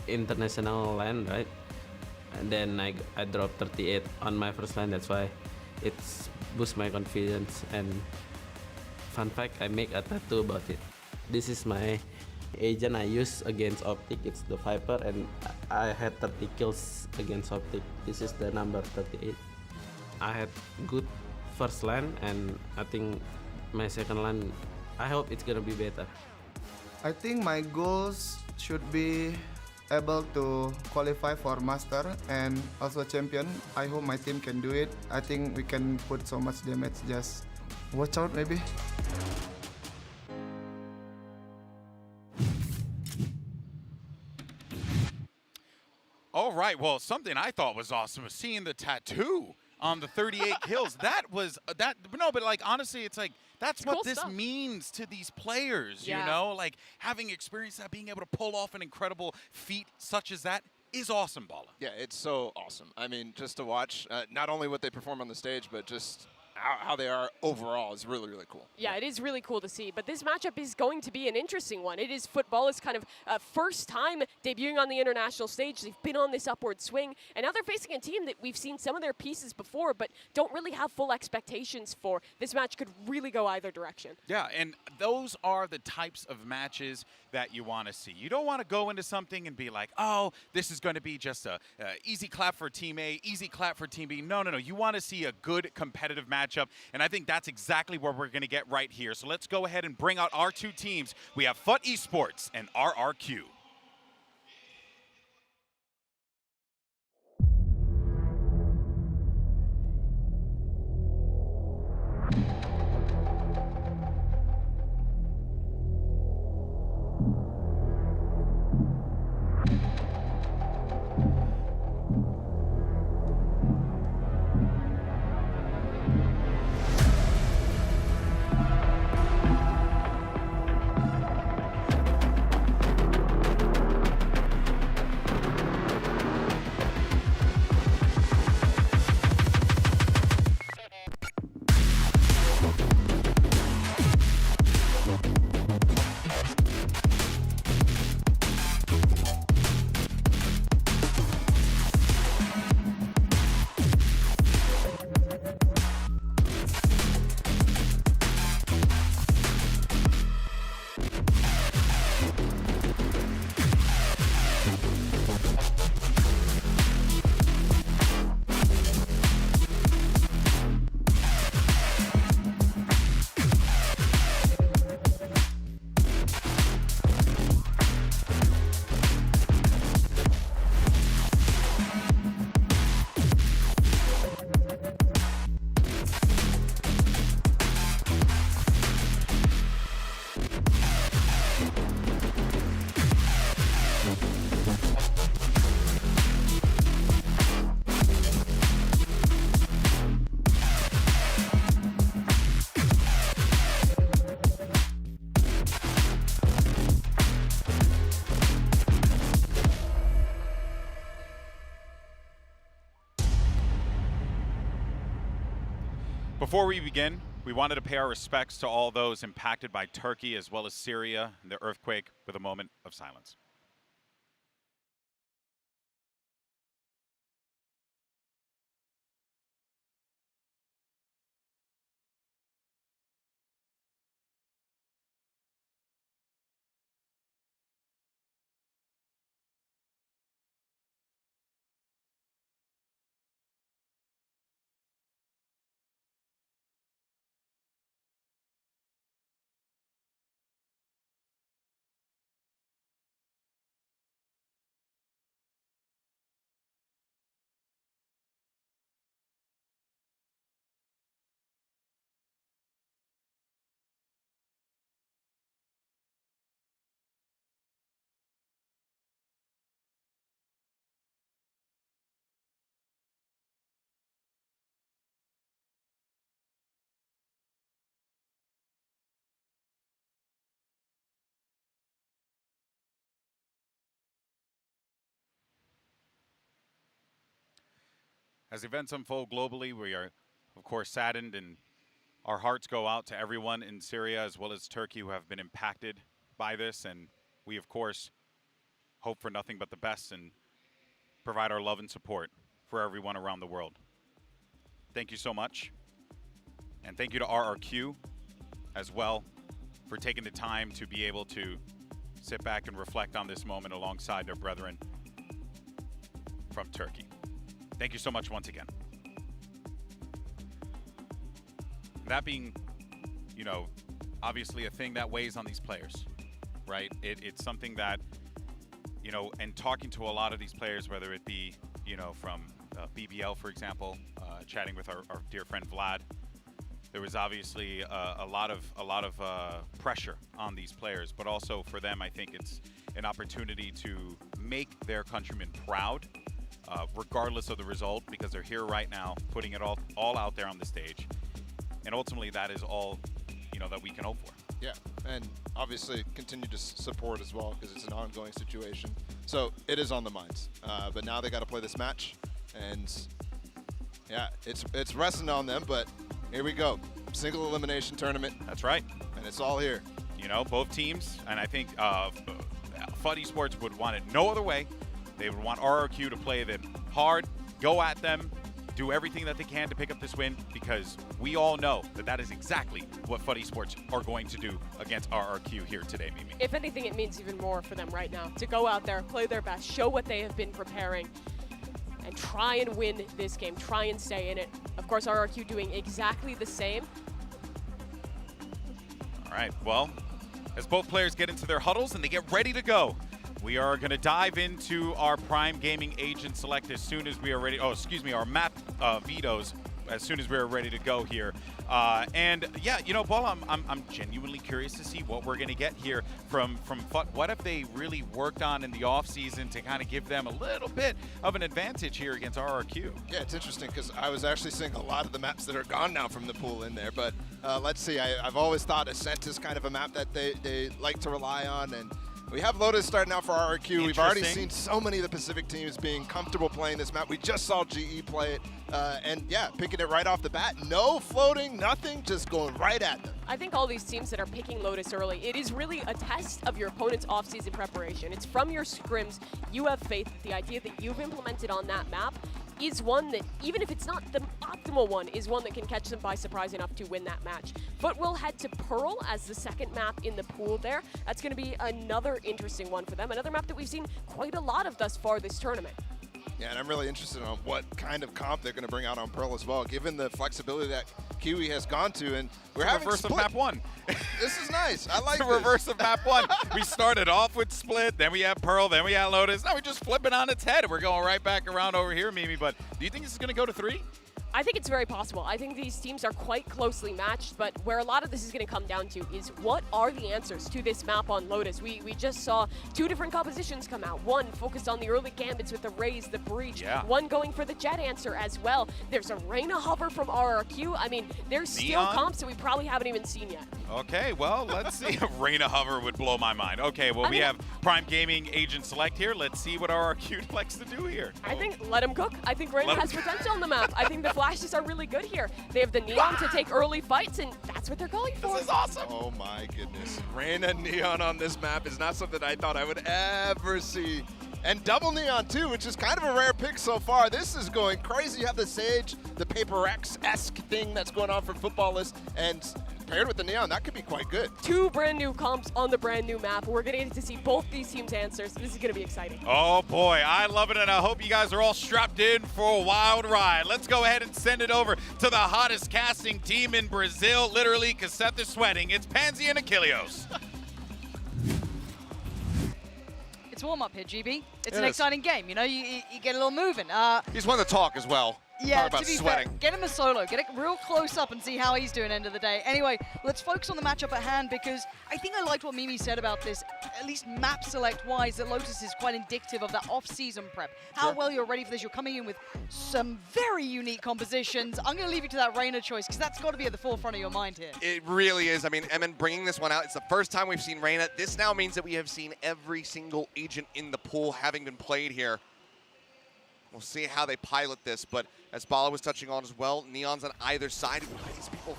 international LAN, right? And then I dropped 38 on my first LAN, that's why it's boost my confidence. And fun fact, I make a tattoo about it. This is my agent I use against Optic. It's the Viper, and I had 30 kills against Optic. This is the number 38. I had good first LAN, and I think my second LAN, I hope it's gonna be better. I think my goals should be able to qualify for Master and also Champion. I hope my team can do it. I think we can put so much damage, just watch out maybe. All right, well, something I thought was awesome was seeing the tattoo on the 38 kills. But like, honestly, it's like, that's what cool this stuff. means to these players, Yeah. you know? Like, having experienced that, being able to pull off an incredible feat such as that is awesome, Bala. Yeah, it's so awesome. I mean, just to watch not only what they perform on the stage, but just how they are overall is really, really cool. Yeah, it is really cool to see. But this matchup is going to be an interesting one. It is Football's kind of first time debuting on the international stage. They've been on this upward swing. And now they're facing a team that we've seen some of their pieces before, but don't really have full expectations for. This match could really go either direction. Yeah, and those are the types of matches that you want to see. You don't want to go into something and be like, oh, this is going to be just a easy clap for Team A, easy clap for Team B. No. You want to see a good competitive matchup, and I think that's exactly where we're going to get right here. So let's go ahead and bring out our two teams. We have FUT Esports and RRQ. Before we begin, we wanted to pay our respects to all those impacted by Turkey as well as Syria and the earthquake with a moment of silence. As events unfold globally, we are, of course, saddened, and our hearts go out to everyone in Syria as well as Turkey who have been impacted by this. And we, of course, hope for nothing but the best and provide our love and support for everyone around the world. Thank you so much. And thank you to RRQ as well for taking the time to be able to sit back and reflect on this moment alongside their brethren from Turkey. Thank you so much once again. That being, you know, obviously a thing that weighs on these players, right? It's something that, you know, and talking to a lot of these players, whether it be, you know, from BBL, for example, chatting with our dear friend Vlad, there was obviously a lot of pressure on these players, but also for them, I think it's an opportunity to make their countrymen proud, regardless of the result, because they're here right now, putting it all out there on the stage, and ultimately that is all, you know, that we can hope for. Yeah, and obviously continue to support as well because it's an ongoing situation. So it is on the minds, but now they got to play this match, and yeah, it's resting on them. But here we go, single elimination tournament. That's right, and it's all here. You know, both teams, and I think FUT Esports would want it no other way. They would want RRQ to play them hard, go at them, do everything that they can to pick up this win, because we all know that that is exactly what FUT Esports are going to do against RRQ here today, Mimi. If anything, it means even more for them right now to go out there, play their best, show what they have been preparing, and try and win this game, try and stay in it. Of course, RRQ doing exactly the same. All right, well, as both players get into their huddles and they get ready to go, we are going to dive into our Prime Gaming Agent Select as soon as we are ready. Oh, excuse me, our map vetoes as soon as we're ready to go here. And yeah, you know, Paul, I'm genuinely curious to see what we're going to get here from FUT. What have they really worked on in the offseason to kind of give them a little bit of an advantage here against RRQ? Yeah, it's interesting because I was actually seeing a lot of the maps that are gone now from the pool in there. But let's see, I've always thought Ascent is kind of a map that they like to rely on, and we have Lotus starting out for RRQ. We've already seen so many of the Pacific teams being comfortable playing this map. We just saw GE play it, and yeah, picking it right off the bat. No floating, nothing, just going right at them. I think all these teams that are picking Lotus early, it is really a test of your opponent's off-season preparation. It's from your scrims. You have faith that the idea that you've implemented on that map is one that, even if it's not the optimal one, is one that can catch them by surprise enough to win that match. FUT will head to Pearl as the second map in the pool there. That's going to be another interesting one for them. Another map that we've seen quite a lot of thus far this tournament. Yeah, and I'm really interested in what kind of comp they're going to bring out on Pearl as well, given the flexibility that Kiwi has gone to, and we're having reverse of map 1. This is nice. I like the reverse of map 1. We started off with Split, then we had Pearl, then we had Lotus. Now we're just flipping on its head, and we're going right back around over here, Mimi. But do you think this is going to go to 3? I think it's very possible. I think these teams are quite closely matched, but where a lot of this is going to come down to is what are the answers to this map on Lotus? We just saw 2 different compositions come out. One focused on the early gambits with the Raze, the Breach. Yeah. One going for the Jet answer as well. There's a Reyna hover from RRQ. I mean, there's still comps that we probably haven't even seen yet. Okay, well, let's see. Reyna hover would blow my mind. Okay, well, we have Prime Gaming Agent Select here. Let's see what RRQ likes to do here. I think let him cook. I think Reyna has potential on the map. I think the Flashes are really good here. They have the Neon to take early fights, and that's what they're going for. This is awesome. Oh my goodness. Reyna Neon on this map is not something I thought I would ever see. And double Neon too, which is kind of a rare pick so far. This is going crazy. You have the Sage, the Paper X-esque thing that's going on for Footballists, and paired with the Neon, that could be quite good. 2 brand new comps on the brand new map. We're going to get to see both these teams' answers. This is going to be exciting. Oh boy, I love it, and I hope you guys are all strapped in for a wild ride. Let's go ahead and send it over to the hottest casting team in Brazil, literally, because Seth is sweating. It's Pansy and Achilleos. It's warm-up here, GB. It's It an is. exciting game, you know, you get a little moving. He's one to talk as well. Yeah, Talk about to be sweating. fair, get him a solo, get it real close up and see how he's doing end of the day. Anyway, let's focus on the matchup at hand because I think I liked what Mimi said about this, at least map select-wise, that Lotus is quite indicative of that off-season prep. How well you're ready for this. You're coming in with some very unique compositions. I'm going to leave you to that Reyna choice because that's got to be at the forefront of your mind here. It really is. I mean, Emin bringing this one out. It's the first time we've seen Reyna. This now means that we have seen every single agent in the pool having been played here. We'll see how they pilot this, but as Bala was touching on as well, Neon's on either side. These people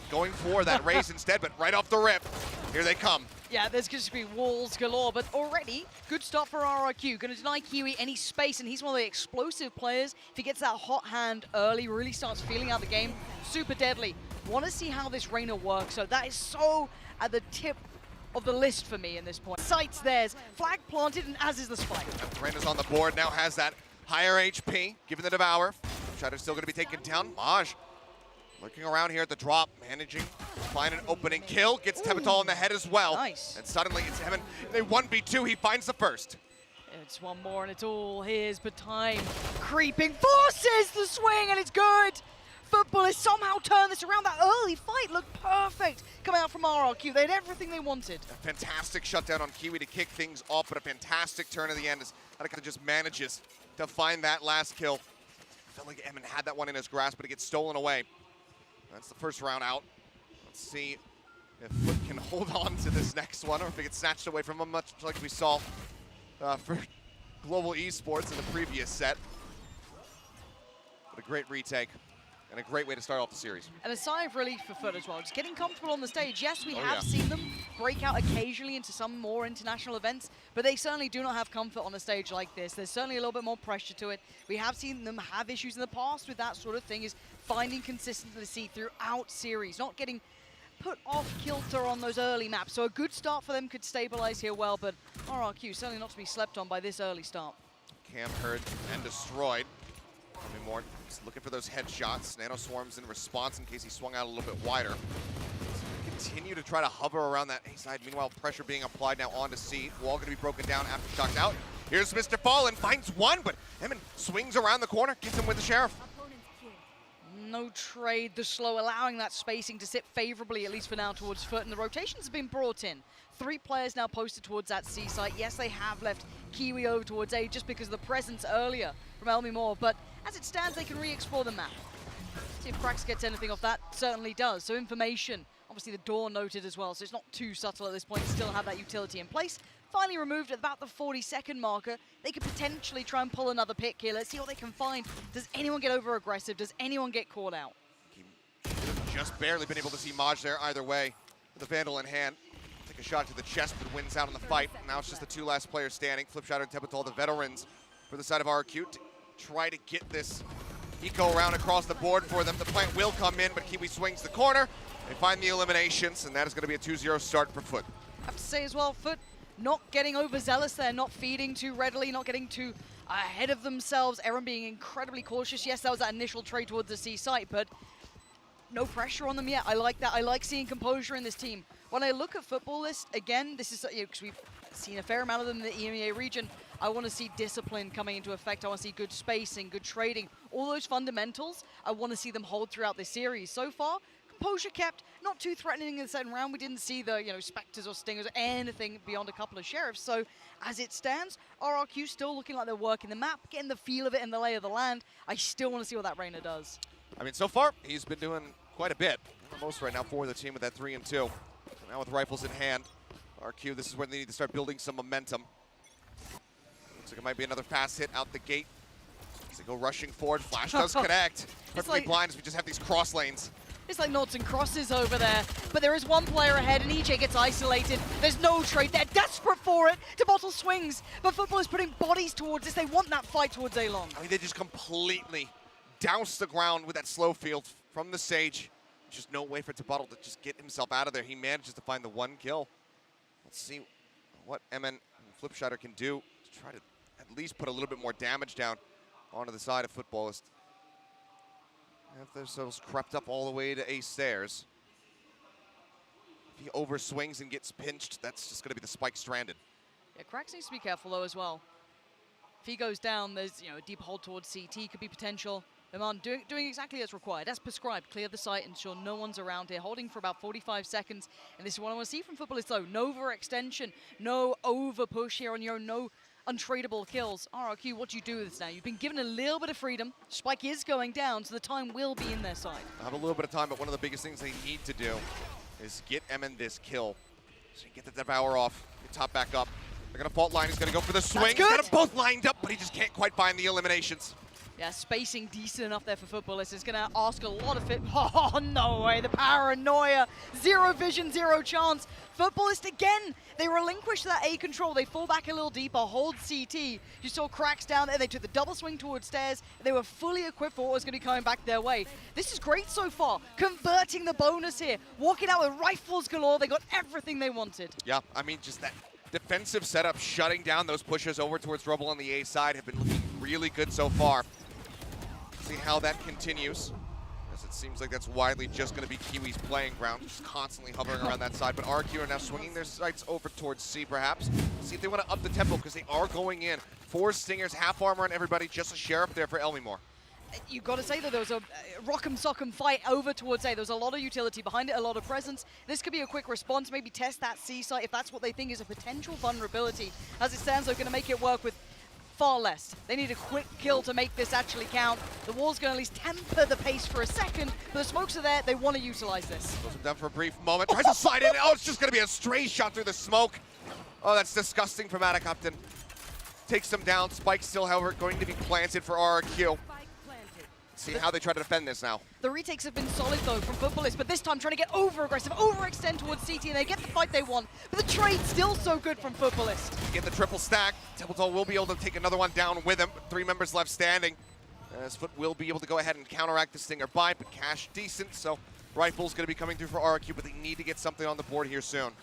going for that race instead, but right off the rip, here they come. Yeah, there's going to be walls galore, but already, good start for RRQ. Going to deny Kiwi any space, and he's one of the explosive players. If he gets that hot hand early, really starts feeling out the game, super deadly. Want to see how this Reyna works, so that is so at the tip of the list for me in this point. Sights theirs, flag planted, and as is the spike. Reyna's on the board, now has that higher HP, given the Devour. Shadow's still going to be taken down. Maj looking around here at the drop, managing to find an opening kill. Gets Tebatal in the head as well. Nice. And suddenly it's Emin. They 1v2, he finds the first. It's one more, and it's all his, but time creeping forces the swing, and it's good. Football has somehow turned this around. That early fight looked perfect coming out from RRQ. They had everything they wanted. A fantastic shutdown on Kiwi to kick things off, but a fantastic turn at the end as Attica just manages to find that last kill. Felt like Emin had that one in his grasp, but it gets stolen away. That's the first round out. Let's see if Foot can hold on to this next one, or if it gets snatched away from him, much like we saw for Global Esports in the previous set. But a great retake. And a great way to start off the series. And a sigh of relief for Foot as well. Just getting comfortable on the stage. Yes, we Oh, have yeah. seen them break out occasionally into some more international events, but they certainly do not have comfort on a stage like this. There's certainly a little bit more pressure to it. We have seen them have issues in the past with that sort of thing, is finding consistency throughout series, not getting put off kilter on those early maps. So a good start for them could stabilize here well, but RRQ certainly not to be slept on by this early start. Cam heard and destroyed. Coming more, just looking for those headshots. Nano swarms in response in case he swung out a little bit wider. Continue to try to hover around that A side. Meanwhile, pressure being applied now onto C. Wall going to be broken down after shocked out. Here's Mr. Fallen, finds one, but Emin swings around the corner, gets him with the Sheriff. No trade, the slow, allowing that spacing to sit favorably, at least for now, towards Foot, and the rotations have been brought in. 3 players now posted towards that C site. Yes, they have left Kiwi over towards A just because of the presence earlier from Elmi Moore, but as it stands, they can re-explore the map. See if Krax gets anything off that. Certainly does. So information, obviously the door noted as well, so it's not too subtle at this point. Still have that utility in place. Finally removed at about the 40-second marker. They could potentially try and pull another pick here. Let's see what they can find. Does anyone get over aggressive? Does anyone get caught out? Just barely been able to see Maj there either way. With the Vandal in hand. Take a shot to the chest, but wins out in the fight. Now it's just the 2 last players standing. Flipshot and Tebatal, the veterans for the side of RQ. To try to get this eco round across the board for them. The plant will come in, but Kiwi swings the corner. They find the eliminations, and that is going to be a 2-0 start for Foot. I have to say as well, Foot not getting overzealous there, not feeding too readily, not getting too ahead of themselves. Aaron being incredibly cautious. Yes, that was that initial trade towards the C site, but no pressure on them yet. I like that. I like seeing composure in this team. When I look at Football List, again, this is, because we've seen a fair amount of them in the EMEA region, I want to see discipline coming into effect. I want to see good spacing, good trading. All those fundamentals, I want to see them hold throughout this series. So far, composure kept, not too threatening in the second round. We didn't see the, Spectres or Stingers or anything beyond a couple of Sheriffs. So as it stands, RRQ still looking like they're working the map, getting the feel of it and the lay of the land. I still want to see what that Reyna does. I mean, so far, he's been doing quite a bit. Most right now for the team with that 3-2. Now with rifles in hand, RQ, this is where they need to start building some momentum. Looks like it might be another fast hit out the gate. As they go rushing forward, Flash does connect. Perfectly like- blind as we just have these cross lanes. It's like noughts and crosses over there, but there is one player ahead and EJ gets isolated. There's no trade. They're desperate for it. Bottle swings, but Football is putting bodies towards this. They want that fight towards A-Long. I mean, they just completely doused the ground with that slow field from the Sage. Just no way for Bottle to just get himself out of there. He manages to find the 1 kill. Let's see what MN and Flipshider can do to try to at least put a little bit more damage down onto the side of Footballist. Have themselves crept up all the way to Ace stairs. If he overswings and gets pinched, that's just going to be the spike stranded. Yeah, Krax needs to be careful though as well. If he goes down, there's a deep hold towards CT could be potential. Oman doing exactly as required, as prescribed. Clear the site, ensure no one's around here. Holding for about 45 seconds. And this is what I want to see from Footballists though. No overextension, no over push here on your own, no untradeable kills. RRQ, what do you do with this now? You've been given a little bit of freedom. Spike is going down, so the time will be in their side. I have a little bit of time, but one of the biggest things they need to do is get MN this kill. So you get the Devour off, get top back up. They're going to fault line. He's going to go for the swing. He's got them both lined up, but he just can't quite find the eliminations. Yeah, spacing decent enough there for Footballists. It's going to ask a lot of it. Oh, no way. The paranoia. Zero vision, zero chance. Footballist again. They relinquish that A control. They fall back a little deeper, hold CT. You saw Cracks down there. They took the double swing towards stairs. They were fully equipped for what was going to be coming back their way. This is great so far. Converting the bonus here. Walking out with rifles galore. They got everything they wanted. Yeah, I mean, just that defensive setup, shutting down those pushes over towards Rubble on the A side have been looking really good so far. See how that continues, as it seems like that's widely just going to be Kiwi's playing ground, just constantly hovering around that side. But RQ are now swinging their sights over towards C, perhaps. See if they want to up the tempo, because they are going in. 4 Stingers, half armor on everybody, just a Sheriff there for Elmimore. You've got to say that there was a rock'em sock'em fight over towards A. There was a lot of utility behind it, a lot of presence. This could be a quick response, maybe test that C site if that's what they think is a potential vulnerability. As it stands, they're going to make it work with far less. They need a quick kill to make this actually count. The wall's going to at least temper the pace for a second, but the smokes are there. They want to utilize this. Goes him down for a brief moment, tries to slide in. Oh, it's just going to be a stray shot through the smoke. Oh, that's disgusting from Atacopton. Takes them down. Spike still, however, going to be planted for RRQ. See how they try to defend this now. The retakes have been solid though from Footballists, but this time trying to get over-aggressive, overextend towards CT, and they get the fight they want. But the trade's still so good from Footballists. Get the triple stack. Templeton will be able to take another one down with him. 3 members left standing. As Foot will be able to go ahead and counteract the Stinger buy, but cash decent, so Rifle's going to be coming through for RRQ, but they need to get something on the board here soon.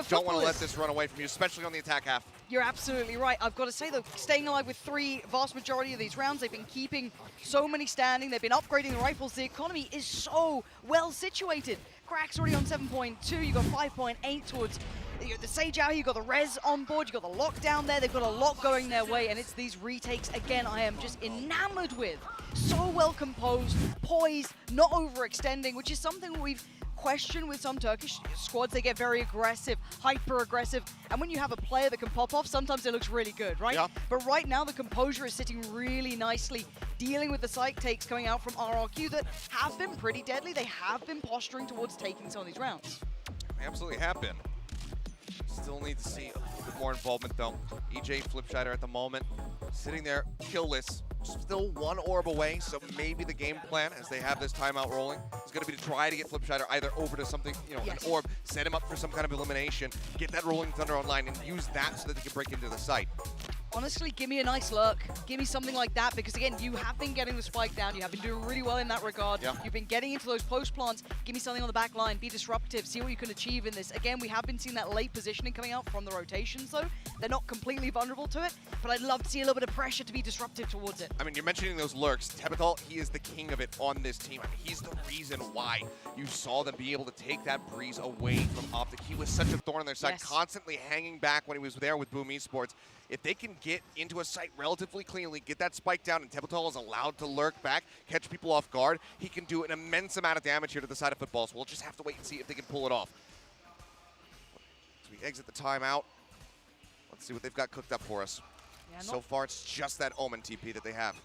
Don't want to let this run away from you, especially on the attack half. You're absolutely right. I've got to say, though, staying alive with 3 vast majority of these rounds, they've been keeping so many standing. They've been upgrading the rifles. The economy is so well situated. Crack's already on 7.2. You've got 5.8 towards the Sage out here. You've got the Res on board. You've got the lockdown there. They've got a lot going their way, and it's these retakes, again, I am just enamored with. So well composed, poised, not overextending, which is something we've question with some Turkish squads. They get very aggressive, hyper aggressive, and when you have a player that can pop off, sometimes it looks really good, right? Yeah. But right now the composure is sitting really nicely, dealing with the site takes coming out from RRQ that have been pretty deadly. They have been posturing towards taking some of these rounds. They absolutely have been. Still need to see a little bit more involvement though. EJ Flipshider at the moment sitting there killless. Still 1 orb away, so maybe the game plan, as they have this timeout rolling, is going to be to try to get Flipshider either over to something, an orb, set him up for some kind of elimination, get that Rolling Thunder online, and use that so that they can break into the site. Honestly, give me a nice lurk. Give me something like that, because again, you have been getting the spike down. You have been doing really well in that regard. Yeah. You've been getting into those post plants. Give me something on the back line. Be disruptive. See what you can achieve in this. Again, we have been seeing that late positioning coming out from the rotations, though. They're not completely vulnerable to it, but I'd love to see a little bit of pressure to be disruptive towards it. I mean, you're mentioning those lurks. Tebatal, he is the king of it on this team. I mean, he's the reason why you saw them be able to take that breeze away from Optic. He was such a thorn on their side, constantly hanging back when he was there with Boom Esports. If they can get into a site relatively cleanly, get that spike down, and Tebatal is allowed to lurk back, catch people off guard, he can do an immense amount of damage here to the side of Football. So we'll just have to wait and see if they can pull it off. So we exit the timeout. Let's see what they've got cooked up for us. Yeah, so far, it's just that Omen TP that they have.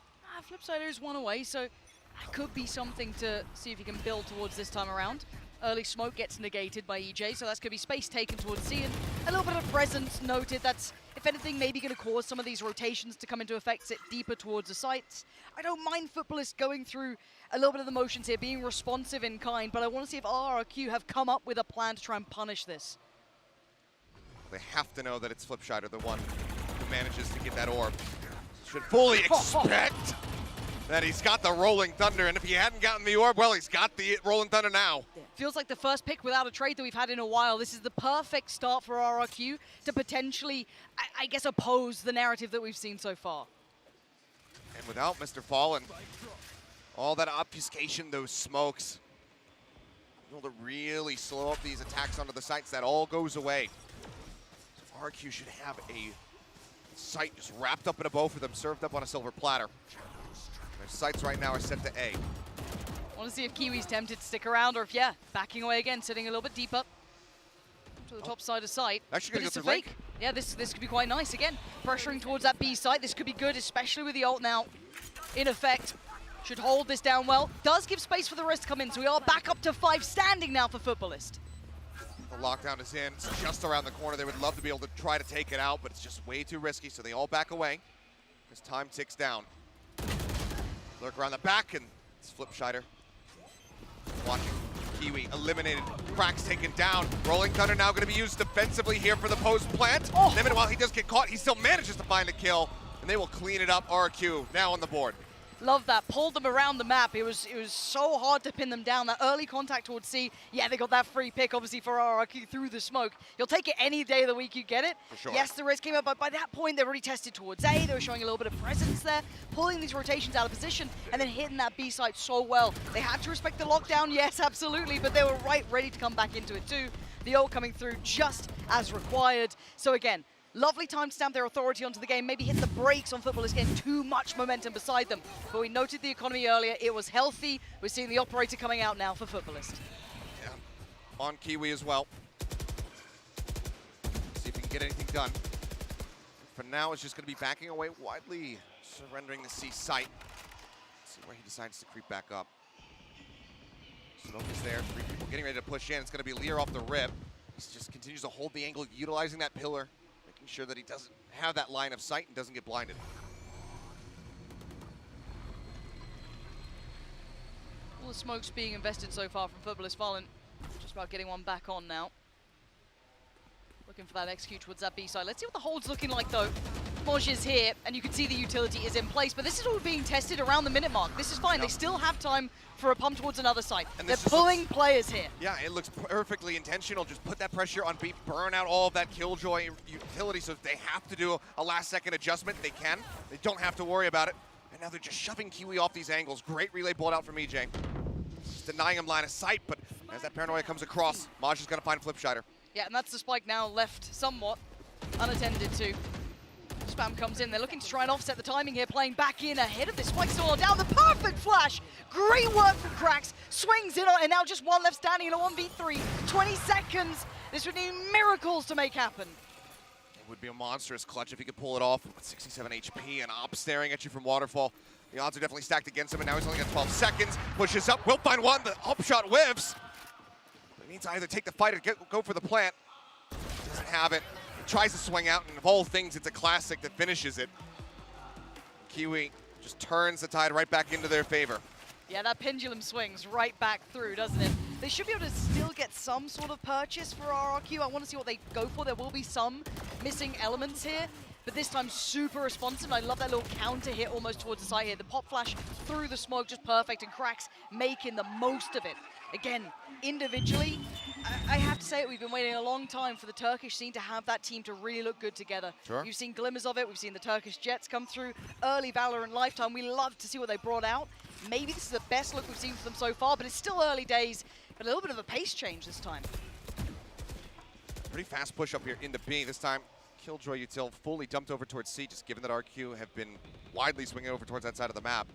Flipsider is 1 away, so that could be something to see if you can build towards this time around. Early smoke gets negated by EJ, so that's going to be space taken towards C, and a little bit of presence noted. It's if anything, maybe going to cause some of these rotations to come into effect, sit deeper towards the sites. I don't mind Futbolists going through a little bit of the motions here, being responsive in kind, but I want to see if RRQ have come up with a plan to try and punish this. They have to know that it's Flipshider, the one who manages to get that orb. Should fully expect that he's got the Rolling Thunder, and if he hadn't gotten the orb, well, he's got the Rolling Thunder now. Feels like the first pick without a trade that we've had in a while. This is the perfect start for RRQ to potentially, I guess, oppose the narrative that we've seen so far. And without Mr. Fallen, all that obfuscation, those smokes, able to really slow up these attacks onto the sites, that all goes away. So RRQ should have a site just wrapped up in a bow for them, served up on a silver platter. Their sights right now are set to A. I want to see if Kiwi's tempted to stick around, or if, yeah, backing away again, sitting a little bit deeper to the top side of site. Actually gonna But go it's through a fake. Yeah, this could be quite nice. Again, pressuring towards that B site. This could be good, especially with the ult now in effect. Should hold this down well. Does give space for the rest to come in, so we are back up to 5 standing now for Futbolist. The lockdown is in, it's just around the corner. They would love to be able to try to take it out, but it's just way too risky, so they all back away as time ticks down. Lurk around the back, and it's Flipshider. Watching Kiwi eliminated, Cracks taken down. Rolling Thunder now going to be used defensively here for the post plant. And then while he does get caught, he still manages to find a kill, and they will clean it up. RQ now on the board. Love that. Pulled them around the map. It was so hard to pin them down. That early contact towards C. Yeah, they got that free pick, obviously, for RRQ through the smoke. You'll take it any day of the week you get it. For sure. Yes, the risk came up, but by that point, they're already tested towards A. They were showing a little bit of presence there, pulling these rotations out of position, and then hitting that B site so well. They had to respect the lockdown, yes, absolutely, but they were ready to come back into it too. The ult coming through just as required. So again, lovely time to stamp their authority onto the game, maybe hit the brakes on Futbolists getting too much momentum beside them. But we noted the economy earlier, it was healthy. We're seeing the operator coming out now for Futbolists. Yeah, on Kiwi as well. See if we can get anything done. For now, it's just going to be backing away widely, surrendering the C site. Let's see where he decides to creep back up. Smoke is there, 3 people getting ready to push in. It's going to be Lear off the rip. He just continues to hold the angle, utilizing that pillar, making sure that he doesn't have that line of sight and doesn't get blinded. All the smokes being invested so far from Futbolist Fallen. Just about getting one back on now. Looking for that execute towards that B side. Let's see what the hold's looking like though. Moj is here, and you can see the utility is in place, but this is all being tested around the minute mark. This is fine. They still have time for a pump towards another site. They're pulling players here. Yeah, it looks perfectly intentional. Just put that pressure on B, burn out all of that Killjoy utility, so if they have to do a last-second adjustment, they can. They don't have to worry about it. And now they're just shoving Kiwi off these angles. Great relay ball out from EJ. Just denying him line of sight, but as that paranoia comes across, Maj is going to find Flipshider. Yeah, and that's the spike now left somewhat unattended to. Spam comes in. They're looking to try and offset the timing here, playing back in ahead of this spike still down. The perfect flash. Great work from Cracks. Swings in on, and now just one left standing in a 1v3. 20 seconds. This would need miracles to make happen. It would be a monstrous clutch if he could pull it off with 67 HP and Op staring at you from Waterfall. The odds are definitely stacked against him, and now he's only got 12 seconds. Pushes up, will find one. The up shot whiffs. He needs to either take the fight or go for the plant. Doesn't have it. He tries to swing out, and of all things, it's a classic that finishes it. Kiwi just turns the tide right back into their favor. Yeah, that pendulum swings right back through, doesn't it? They should be able to still get some sort of purchase for RRQ. I want to see what they go for. There will be some missing elements here, but this time super responsive. I love that little counter hit almost towards the side here. The pop flash through the smoke, just perfect, and Cracks making the most of it. Again, individually, I have to say it, we've been waiting a long time for the Turkish scene to have that team to really look good together. Sure. You've seen glimmers of it. We've seen the Turkish Jets come through. Early Valorant Lifetime. We love to see what they brought out. Maybe this is the best look we've seen from them so far, but it's still early days. But a little bit of a pace change this time. Pretty fast push up here into B. This time, Killjoy Util fully dumped over towards C, just given that RQ have been widely swinging over towards that side of the map.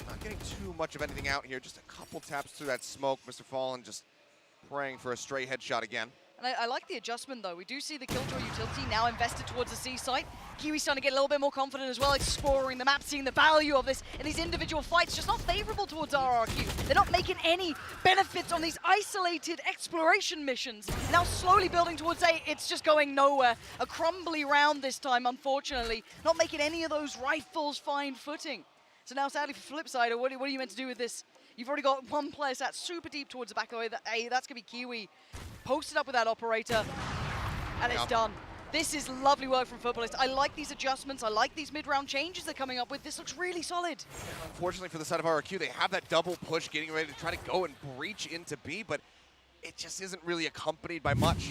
Not getting too much of anything out here. Just a couple taps through that smoke. Mr. Fallen just praying for a stray headshot again. And I like the adjustment, though. We do see the Killjoy utility now invested towards the C site. Kiwi's starting to get a little bit more confident as well, exploring the map, seeing the value of this in these individual fights, just not favorable towards RRQ. They're not making any benefits on these isolated exploration missions. Now slowly building towards A, it's just going nowhere. A crumbly round this time, unfortunately, not making any of those rifles find footing. So now sadly for Flipside, what are you meant to do with this? You've already got one player sat super deep towards the back of A, that's going to be Kiwi. Posted up with that operator, and it's done. This is lovely work from Futbolist. I like these adjustments. I like these mid-round changes they're coming up with. This looks really solid. Unfortunately for the side of RRQ, they have that double push getting ready to try to go and breach into B, but it just isn't really accompanied by much.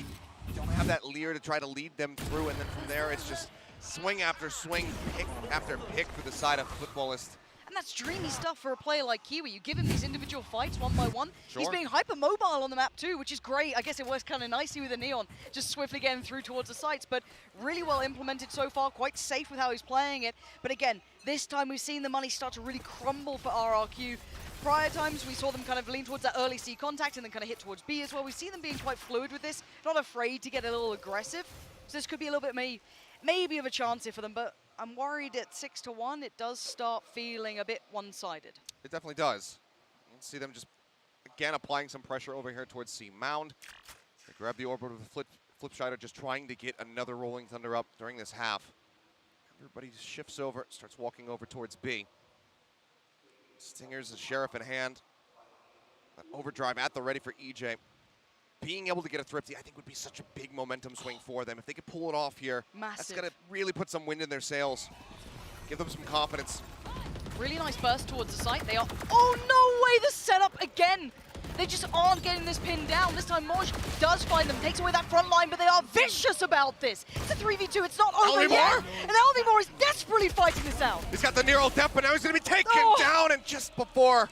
You don't have that Lear to try to lead them through, and then from there it's just swing after swing, pick after pick for the side of Futbolist. And that's dreamy stuff for a player like Kiwi. You give him these individual fights one by one. Sure. He's being hyper-mobile on the map too, which is great. I guess it works kind of nicely with the Neon, just swiftly getting through towards the sites, but really well implemented so far, quite safe with how he's playing it. But again, this time we've seen the money start to really crumble for RRQ. Prior times, we saw them kind of lean towards that early C contact and then kind of hit towards B as well. We see them being quite fluid with this, not afraid to get a little aggressive. So this could be a little bit maybe of a chance here for them, but I'm worried at 6-1, it does start feeling a bit one-sided. It definitely does. You can see them just, again, applying some pressure over here towards C Mound. They grab the orbital with the Flipsider, just trying to get another Rolling Thunder up during this half. Everybody shifts over, starts walking over towards B. Stingers, the Sheriff in hand. That overdrive at the ready for EJ. Being able to get a Thrifty, I think, would be such a big momentum swing for them. If they could pull it off here, that's going to really put some wind in their sails. Give them some confidence. Really nice burst towards the site. They are, oh no way, the setup again. They just aren't getting this pin down. This time Moj does find them, takes away that front line, but they are vicious about this. It's a 3v2, it's not over yet. And Elmimore is desperately fighting this out. He's got the Neural Death, but now he's going to be taken down, and just before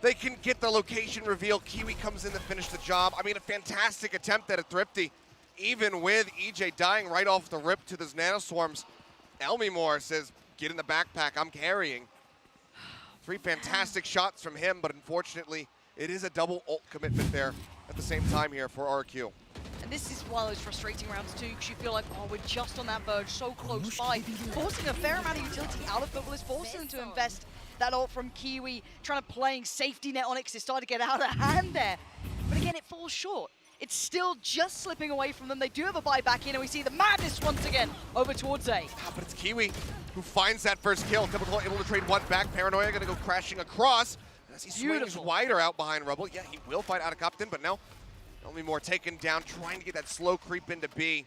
they can get the location reveal, Kiwi comes in to finish the job. I mean, a fantastic attempt at a Thrifty, even with EJ dying right off the rip to those nanoswarms. Elmimore says, get in the backpack, I'm carrying. 3 fantastic shots from him, but unfortunately, it is a double ult commitment there at the same time here for RQ. And this is one of those frustrating rounds too, because you feel like, oh, we're just on that verge, so close by. Forcing a fair amount of utility out of Futbolist, forcing them to invest that ult from Kiwi, trying to playing safety net on it because it started to get out of hand there. But again, it falls short. It's still just slipping away from them. They do have a buyback in, and we see the madness once again over towards A. But it's Kiwi who finds that first kill. Typical able to trade one back. Paranoia going to go crashing across. As he swings wider out behind Rubble. Yeah, he will fight out of Captain, but no. Elmimore taken down, trying to get that slow creep into B.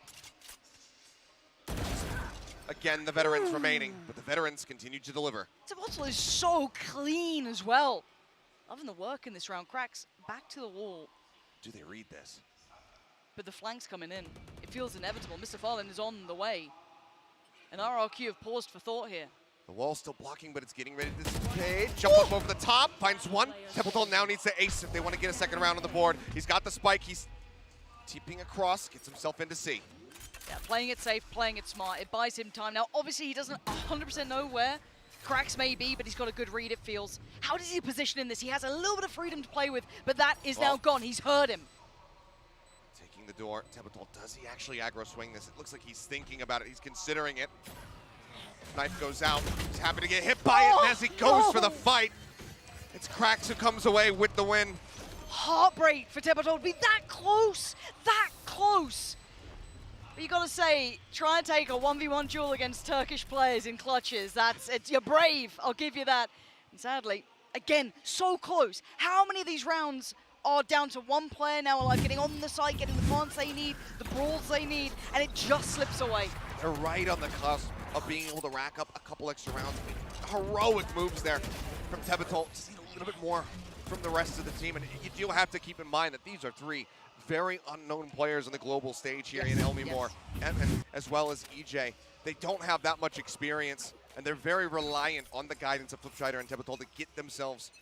Again, the veterans remaining, but the veterans continue to deliver. Tabotl is so clean as well. Loving the work in this round. Cracks back to the wall. Do they read this? But the flank's coming in. It feels inevitable. Mr. Farland is on the way. And RRQ have paused for thought here. The wall's still blocking, but it's getting ready to dissipate. Jump up over the top, finds one. Templeton now needs to ace if they want to get a second round on the board. He's got the spike. He's TPing across, gets himself into C. Yeah, playing it safe, playing it smart. It buys him time. Now, obviously, he doesn't 100% know where Cracks may be, but he's got a good read, it feels. How does he position in this? He has a little bit of freedom to play with, but that is now gone. He's heard him. Taking the door. Templeton, does he actually aggro swing this? It looks like he's thinking about it. He's considering it. Knife goes out. He's happy to get hit by it, and as he goes for the fight, it's Cracks who comes away with the win. Heartbreak for Templeton to be that close, that close. But you gotta say, try and take a 1v1 duel against Turkish players in clutches. You're brave, I'll give you that. And sadly, again, so close. How many of these rounds are down to one player now alive, getting on the site, getting the plants they need, the brawls they need, and it just slips away. They're right on the cusp of being able to rack up a couple extra rounds. Heroic moves there from Tebatol. Just need a little bit more from the rest of the team. And you do have to keep in mind that these are 3 very unknown players on the global stage here in Elmimore, and as well as EJ. They don't have that much experience, and they're very reliant on the guidance of Flipsider and Tebatol to get themselves,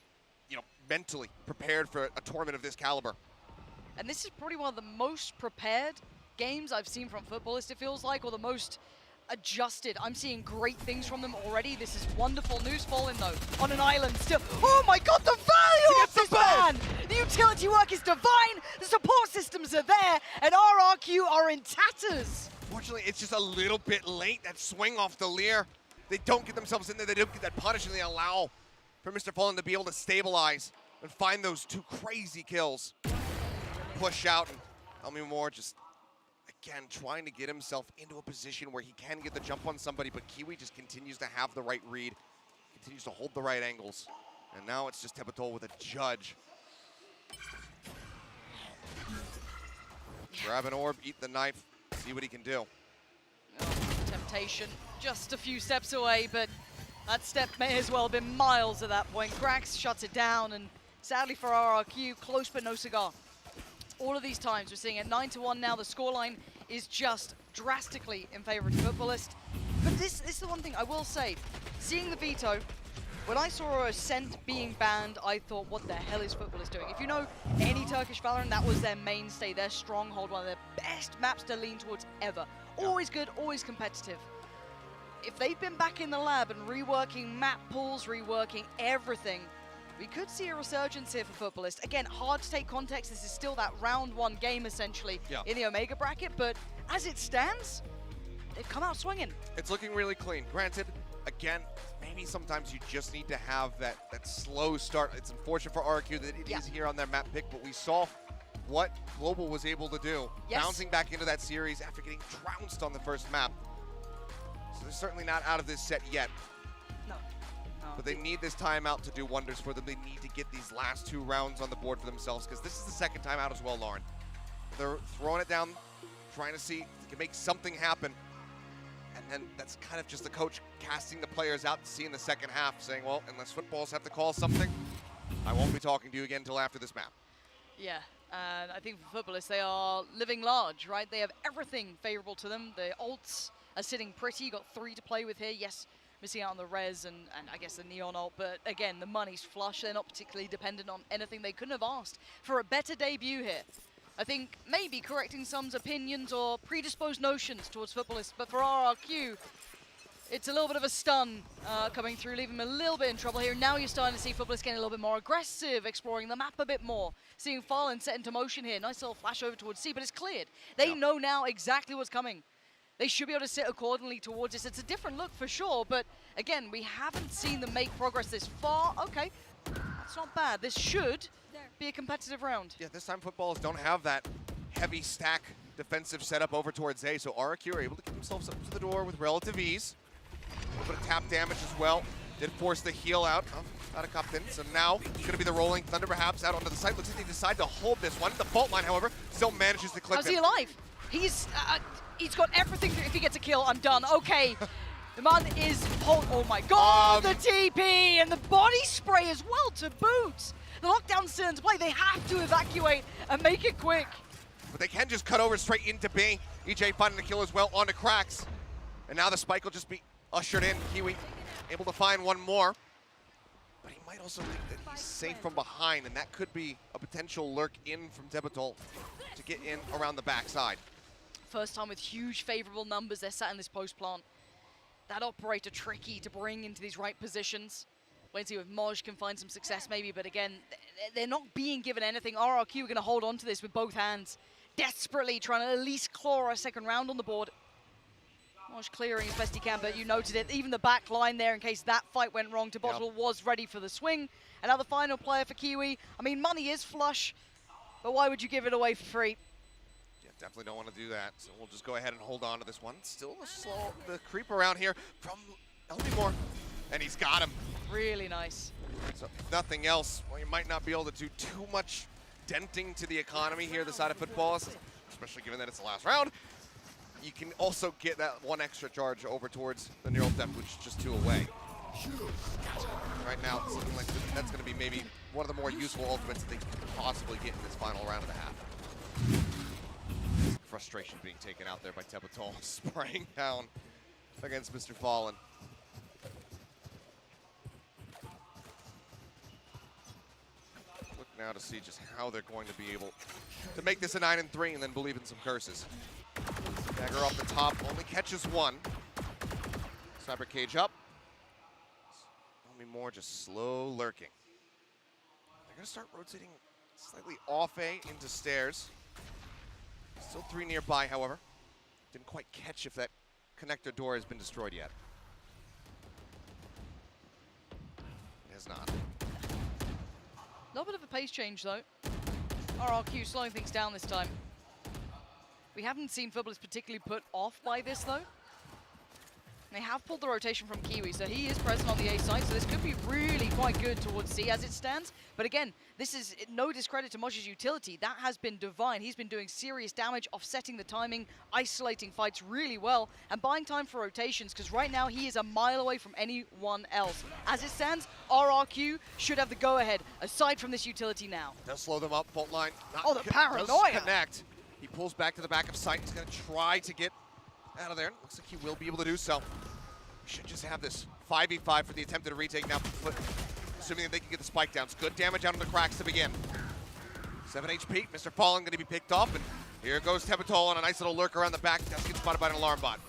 mentally prepared for a tournament of this caliber. And this is probably one of the most prepared games I've seen from Futbolist, it feels like, or the most adjusted. I'm seeing great things from them already. This is wonderful news. Fallen though on an island still. Oh my god, the value of this man! The utility work is divine, the support systems are there, and RRQ are in tatters. Unfortunately, it's just a little bit late. That swing off the Lear. They don't get themselves in there. They don't get that punish, and they allow for Mr. Fallen to be able to stabilize and find those 2 crazy kills. Push out, and Elmi Moore just, again, trying to get himself into a position where he can get the jump on somebody, but Kiwi just continues to have the right read, continues to hold the right angles. And now it's just Tebetol with a judge. Grab an orb, eat the knife, see what he can do. Temptation just a few steps away, but that step may as well have been miles at that point. Grax shuts it down, and sadly for RRQ, close but no cigar. All of these times we're seeing it 9-1 now. The scoreline is just drastically in favor of Footballist. But this is the one thing I will say. Seeing the veto, when I saw Ascent being banned, I thought, what the hell is Footballist doing? If you know any Turkish Valorant, that was their mainstay, their stronghold, one of their best maps to lean towards ever. Always good, always competitive. If they've been back in the lab and reworking map pools, reworking everything, we could see a resurgence here for Footballist. Again, hard to take context. This is still that round 1 game, essentially, in the Omega bracket. But as it stands, they've come out swinging. It's looking really clean. Granted, again, maybe sometimes you just need to have that slow start. It's unfortunate for RQ that it is here on their map pick, but we saw what Global was able to do. Bouncing back into that series after getting trounced on the first map. So they're certainly not out of this set yet. No. But they need this timeout to do wonders for them. They need to get these last 2 rounds on the board for themselves, because this is the second time out as well, Lauren. They're throwing it down, trying to see if they can make something happen. And then that's kind of just the coach casting the players out to see in the second half, saying, well, unless footballs have to call something, I won't be talking to you again until after this map. Yeah, and I think for Footballists, they are living large, right? They have everything favorable to them. The ults are sitting pretty. Got 3 to play with here. Yes, missing out on the res and I guess the Neon ult, but again, the money's flush. They're not particularly dependent on anything. They couldn't have asked for a better debut here. I think maybe correcting some's opinions or predisposed notions towards Footballists, but for RRQ, it's a little bit of a stun coming through, leaving them a little bit in trouble here. Now you're starting to see Footballists getting a little bit more aggressive, exploring the map a bit more. Seeing Fallen set into motion here. Nice little flash over towards C, but it's cleared. They know now exactly what's coming. They should be able to sit accordingly towards this. It's a different look for sure, but again, we haven't seen them make progress this far. Okay, that's not bad. This should be a competitive round. Yeah, this time footballs don't have that heavy stack defensive setup over towards A, so RQ are able to get themselves up to the door with relative ease. A little bit of tap damage as well. Did force the heal out of Captain, so now it's going to be the Rolling Thunder perhaps out onto the site. Looks like they decide to hold this one. The fault line, however, still manages to clip him. How's he alive? He's got everything. If he gets a kill, I'm done. Okay. The man is oh my god, the TP and the body spray as well to boot. The lockdown's still into play. They have to evacuate and make it quick. But they can just cut over straight into B. EJ finding the kill as well onto Cracks. And now the spike will just be ushered in. Kiwi able to find one more. But he might also think that he's safe from behind, and that could be a potential lurk in from Tebetol to get in around the backside. First time with huge favorable numbers, they're sat in this post plant. That operator tricky to bring into these right positions. Wait see if Moj can find some success maybe, but again, they're not being given anything. RRQ are going to hold on to this with both hands, desperately trying to at least claw a second round on the board. Moj clearing as best he can, but you noted it. Even the back line there, in case that fight went wrong, Tebottle was ready for the swing. And now the final player for Kiwi. I mean, money is flush, but why would you give it away for free? Yeah, definitely don't want to do that. So we'll just go ahead and hold on to this one. Still the creep around here from Elmore, and he's got him. Really nice. So if nothing else, well, you might not be able to do too much denting to the economy here, the side of football, especially given that it's the last round. You can also get that one extra charge over towards the Neural Depth, which is just 2 away. Right now, it's looking like that's going to be maybe one of the more useful ultimates that they can possibly get in this final round of the half. Frustration being taken out there by Tebetol, spraying down against Mr. Fallen. Look now to see just how they're going to be able to make this a 9-3 and then believe in some curses. Dagger off the top, only catches 1. Cyber cage up. Only more just slow lurking. They're going to start rotating slightly off A into stairs. Still 3 nearby, however. Didn't quite catch if that connector door has been destroyed yet. It has not. A little bit of a pace change, though. RRQ slowing things down this time. We haven't seen Fublis particularly put off by this, though. They have pulled the rotation from Kiwi, so he is present on the A side, so this could be really quite good towards C as it stands. But again, this is no discredit to Moj's utility. That has been divine. He's been doing serious damage, offsetting the timing, isolating fights really well, and buying time for rotations, because right now he is a mile away from anyone else. As it stands, RRQ should have the go-ahead, aside from this utility now. Does slow them up, fault line. Oh, the paranoia! Does connect. He pulls back to the back of sight. He's going to try to get out of there. Looks like he will be able to do so. We should just have this 5v5 for the attempted retake now, assuming that they can get the spike down. It's good damage out of the cracks to begin. 7 HP, Mr. Fallen going to be picked off, and here goes Tebetol on a nice little lurk around the back. Does get spotted by an alarm bot.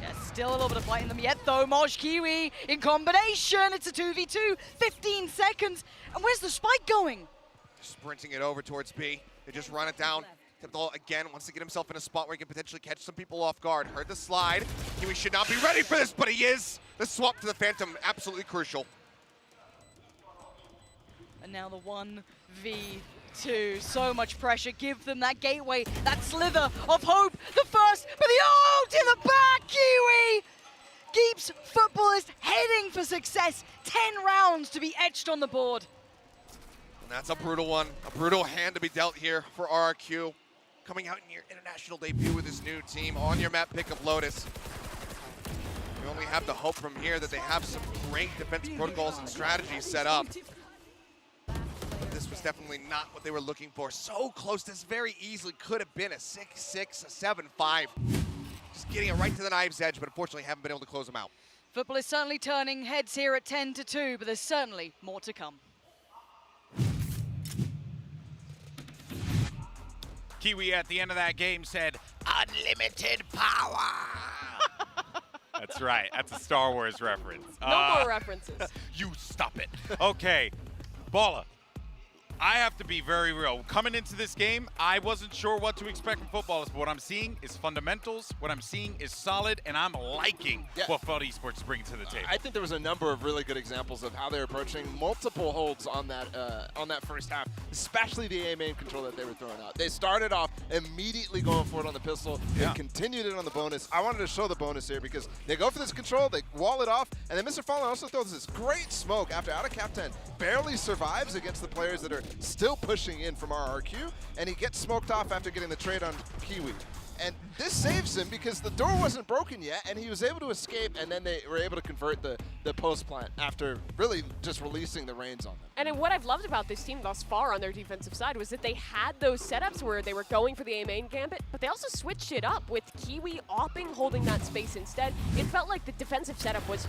Yeah, still a little bit of fight in them yet, though. Moj, Kiwi in combination. It's a 2v2, 15 seconds. And where's the spike going? Sprinting it over towards B. They just run it down. Tebetol again wants to get himself in a spot where he can potentially catch some people off guard. Heard the slide. Kiwi should not be ready for this, but he is. The swap to the Phantom, absolutely crucial. And now the 1v2. So much pressure. Give them that gateway, that slither of hope. The first, but the ult in the back. Kiwi keeps Footballist heading for success. 10 rounds to be etched on the board. And that's a brutal one. A brutal hand to be dealt here for RRQ. Coming out in your international debut with his new team on your map pick of Lotus. You only have the hope from here that they have some great defensive protocols and strategies set up. But this was definitely not what they were looking for. So close, this very easily could have been a 6-6, a 7-5. Just getting it right to the knife's edge, but unfortunately haven't been able to close them out. Football is certainly turning heads here at 10-2, but there's certainly more to come. Kiwi at the end of that game said, "Unlimited power." That's right. That's a Star Wars reference. No more references. You stop it. Okay, Balla. I have to be very real. Coming into this game, I wasn't sure what to expect from Footballers, but what I'm seeing is fundamentals. What I'm seeing is solid, and I'm liking what FUT Esports is bringing to the table. I think there was a number of really good examples of how they're approaching multiple holds on that first half, especially the A main control that they were throwing out. They started off immediately going for it on the pistol, and continued it on the bonus. I wanted to show the bonus here because they go for this control, they wall it off, and then Mr. Fallen also throws this great smoke after out of cap 10. Barely survives against the players that are still pushing in from RRQ, and he gets smoked off after getting the trade on Kiwi. And this saves him because the door wasn't broken yet, and he was able to escape, and then they were able to convert the post plant after really just releasing the reins on them. And what I've loved about this team thus far on their defensive side was that they had those setups where they were going for the A main gambit, but they also switched it up with Kiwi opping, holding that space instead. It felt like the defensive setup was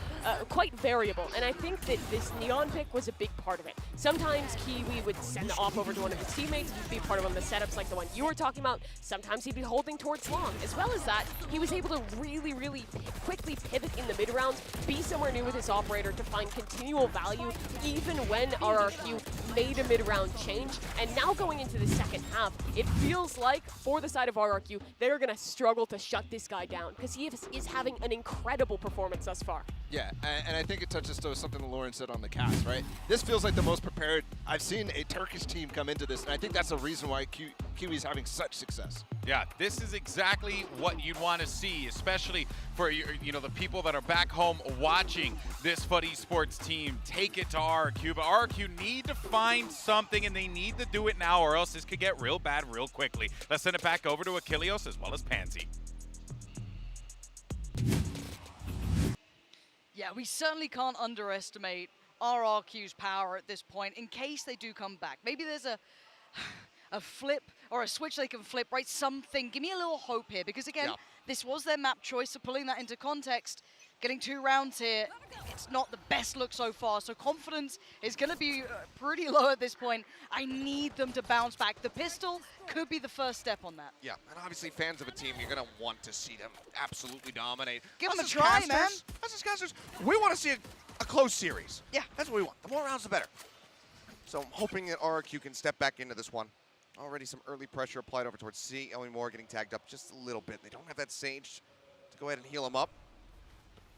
quite variable, and I think that this Neon pick was a big part of it. Sometimes Kiwi would send the off over to one of his teammates, he'd be part of one of the setups like the one you were talking about. Sometimes he'd be holding towards long. As well as that, he was able to really, really quickly pivot in the mid rounds, be somewhere new with his operator to find continual value, even when RRQ made a mid-round change. And now going into the second half, it feels like, for the side of RRQ, they're going to struggle to shut this guy down, because he is having an incredible performance thus far. Yeah, and I think it touches to something that Lauren said on the cast, right? This feels like the most prepared I've seen a Turkish team come into this, and I think that's the reason why Kiwi's having such success. Yeah, this is exactly what you'd want to see, especially for the people that are back home watching this FUT Esports team take it to RRQ. But RRQ need to find something, and they need to do it now, or else this could get real bad real quickly. Let's send it back over to Achilleos as well as Pansy. Yeah, we certainly can't underestimate RRQ's power at this point in case they do come back. Maybe there's a flip or a switch they can flip, right? Something. Give me a little hope here, because again, this was their map choice, so pulling that into context, getting 2 rounds here, it's not the best look so far, so confidence is going to be pretty low at this point. I need them to bounce back. The pistol could be the first step on that. Yeah, and obviously fans of a team, you're going to want to see them absolutely dominate. Give them a try, man. Us as casters, we want to see a close series. Yeah, that's what we want. The more rounds, the better. So I'm hoping that RRQ can step back into this one. Already some early pressure applied over towards C. Ellie Moore getting tagged up just a little bit. They don't have that Sage to go ahead and heal him up.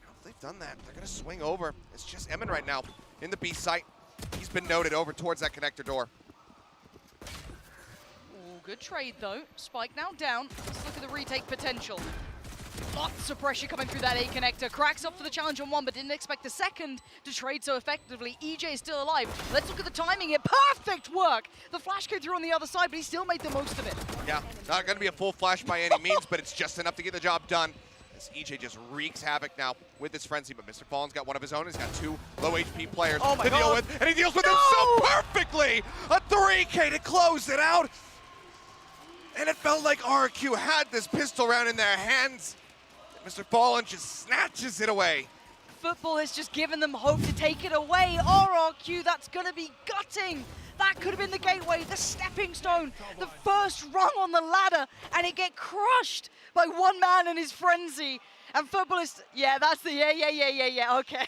Now they've done that. They're going to swing over. It's just Emin right now in the B site. He's been noted over towards that connector door. Ooh, good trade though. Spike now down. Let's look at the retake potential. Lots of pressure coming through that A connector. Cracks up for the challenge on one, but didn't expect the second to trade so effectively. EJ is still alive. Let's look at the timing here. Perfect work! The flash came through on the other side, but he still made the most of it. Yeah, not going to be a full flash by any means, but it's just enough to get the job done. As EJ just wreaks havoc now with this frenzy, but Mr. Fallen's got one of his own. He's got 2 low HP players to deal with, and he deals with them so perfectly! A 3K to close it out! And it felt like RRQ had this pistol round in their hands. Mr. Fallen just snatches it away. Football has just given them hope to take it away. RRQ, that's going to be gutting. That could have been the gateway, the stepping stone, the first rung on the ladder, and it get crushed by one man and his frenzy. And Football is, yeah, that's the, yeah, okay.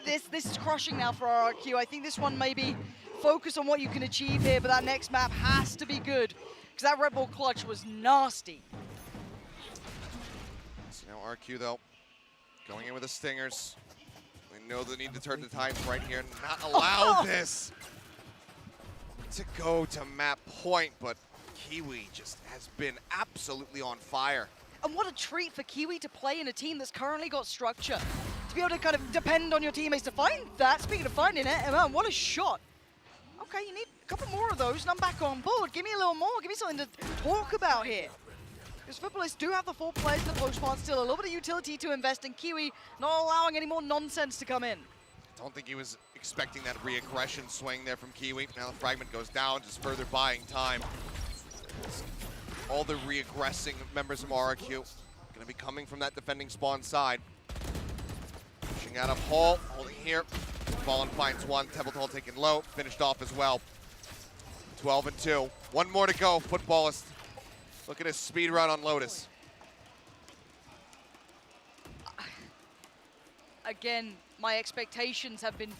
This is crushing now for RRQ. I think this one maybe focus on what you can achieve here, but that next map has to be good, because that Red Bull clutch was nasty. So now RQ, though, going in with the Stingers. We know they need to turn the tides right here and not allow this to go to map point, but Kiwi just has been absolutely on fire. And what a treat for Kiwi to play in a team that's currently got structure. To be able to kind of depend on your teammates to find that. Speaking of finding it, man, what a shot. Okay, you need a couple more of those, and I'm back on board. Give me a little more. Give me something to talk about here. Because Footballists do have the 4 players in the post part still. A little bit of utility to invest in. Kiwi not allowing any more nonsense to come in. Don't think he was expecting that re-aggression swing there from Kiwi. Now the fragment goes down, just further buying time. All the re-aggressing members of RRQ going to be coming from that defending spawn side. Pushing out of Hall, holding here. Fallen finds one, Tebbletall taken low, finished off as well. 12-2. One more to go, Footballist. Look at his speed run on Lotus. Again, my expectations have been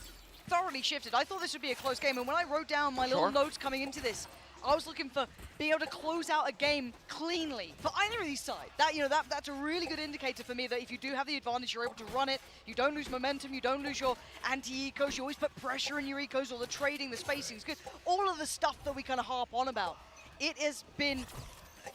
thoroughly shifted. I thought this would be a close game, and when I wrote down my little notes coming into this, I was looking for being able to close out a game cleanly for either of these sides. That's a really good indicator for me that if you do have the advantage, you're able to run it. You don't lose momentum. You don't lose your anti-ecos. You always put pressure in your ecos, or the trading, the spacing is good. All of the stuff that we kind of harp on about. It has been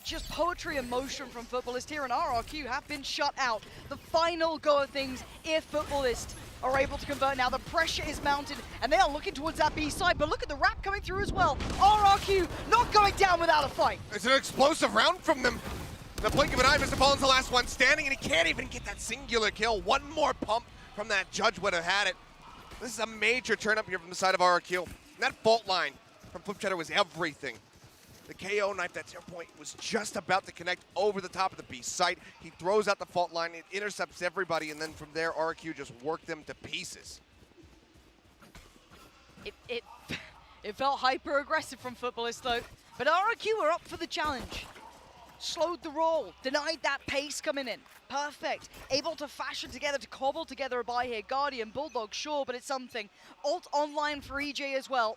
just poetry and motion from Footballists here, and RRQ have been shut out. The final go of things, if Footballists are able to convert now, the pressure is mounted, and they are looking towards that B side, but look at the wrap coming through as well. RRQ not going down without a fight. It's an explosive round from them. In the blink of an eye, Mr. Fallen's the last one standing, and he can't even get that singular kill. One more pump from that Judge would have had it. This is a major turn up here from the side of RRQ. And that fault line from Flip Cheddar was everything. The KO knife, that 0 point, was just about to connect over the top of the B site. He throws out the fault line, it intercepts everybody, and then from there, RRQ just worked them to pieces. It felt hyper-aggressive from Footballists, though. But RRQ were up for the challenge. Slowed the roll, denied that pace coming in. Perfect. Able to fashion together, to cobble together a buy here. Guardian, Bulldog, sure, but it's something. Ult online for EJ as well.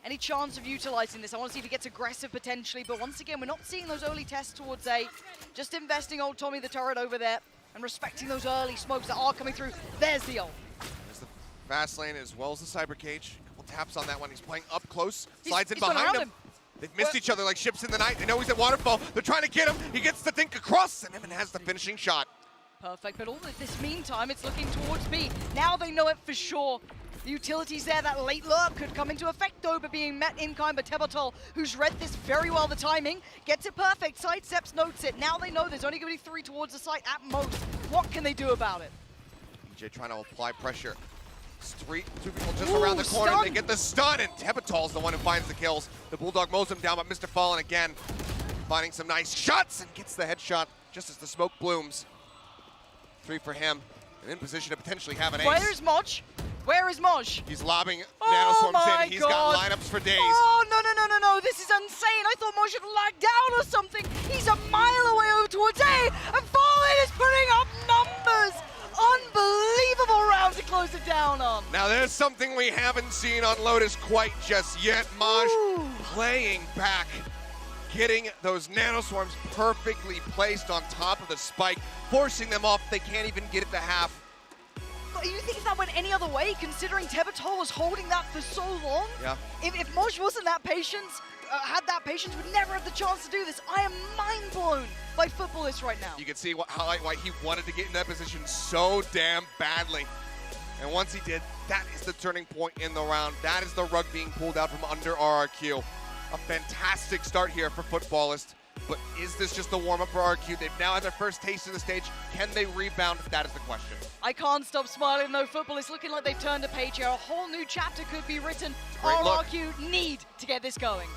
Any chance of utilizing this? I want to see if he gets aggressive potentially, but once again, we're not seeing those early tests towards A. Just investing old Tommy the turret over there and respecting those early smokes that are coming through. There's the ult. There's the fast lane as well as the cyber cage. A couple taps on that one. He's playing up close, slides He's in behind him. They've missed each other like ships in the night. They know he's at waterfall. They're trying to get him. He gets the think across, and Evan has the finishing shot. Perfect, but all of this meantime, it's looking towards B. Now they know it for sure. The utilities there, that late lurk could come into effect though, but being met in kind by Tebbletall, who's read this very well, the timing, gets it perfect, sidesteps, notes it. Now they know there's only going to be 3 towards the site at most. What can they do about it? EJ trying to apply pressure. Two people just around the corner, stun. They get the stun, and Tebbletall's the one who finds the kills. The Bulldog mows him down, but Mr. Fallen again, finding some nice shots and gets the headshot just as the smoke blooms. 3 for him, and in position to potentially have an ace. Where's Moj? Where is Moj? He's lobbing nanoswarms in. He's got lineups for days. Oh, no. This is insane. I thought Moj had lagged down or something. He's a mile away over towards A, and Fallen is putting up numbers. Unbelievable round to close it down on. Now there's something we haven't seen on Lotus quite just yet. Maj playing back, getting those nanoswarms perfectly placed on top of the spike, forcing them off. They can't even get it to half. But you think if that went any other way, considering Tebatol was holding that for so long? Yeah. If Moj wasn't that patient, had that patience, would never have the chance to do this. I am mind blown by Footballists right now. You can see why he wanted to get in that position so damn badly. And once he did, that is the turning point in the round. That is the rug being pulled out from under RRQ. A fantastic start here for Footballists. But is this just the warm-up for RRQ? They've now had their first taste of the stage. Can they rebound? That is the question. I can't stop smiling though. Footballists looking like they've turned a page here. A whole new chapter could be written. Great look. RRQ need to get this going.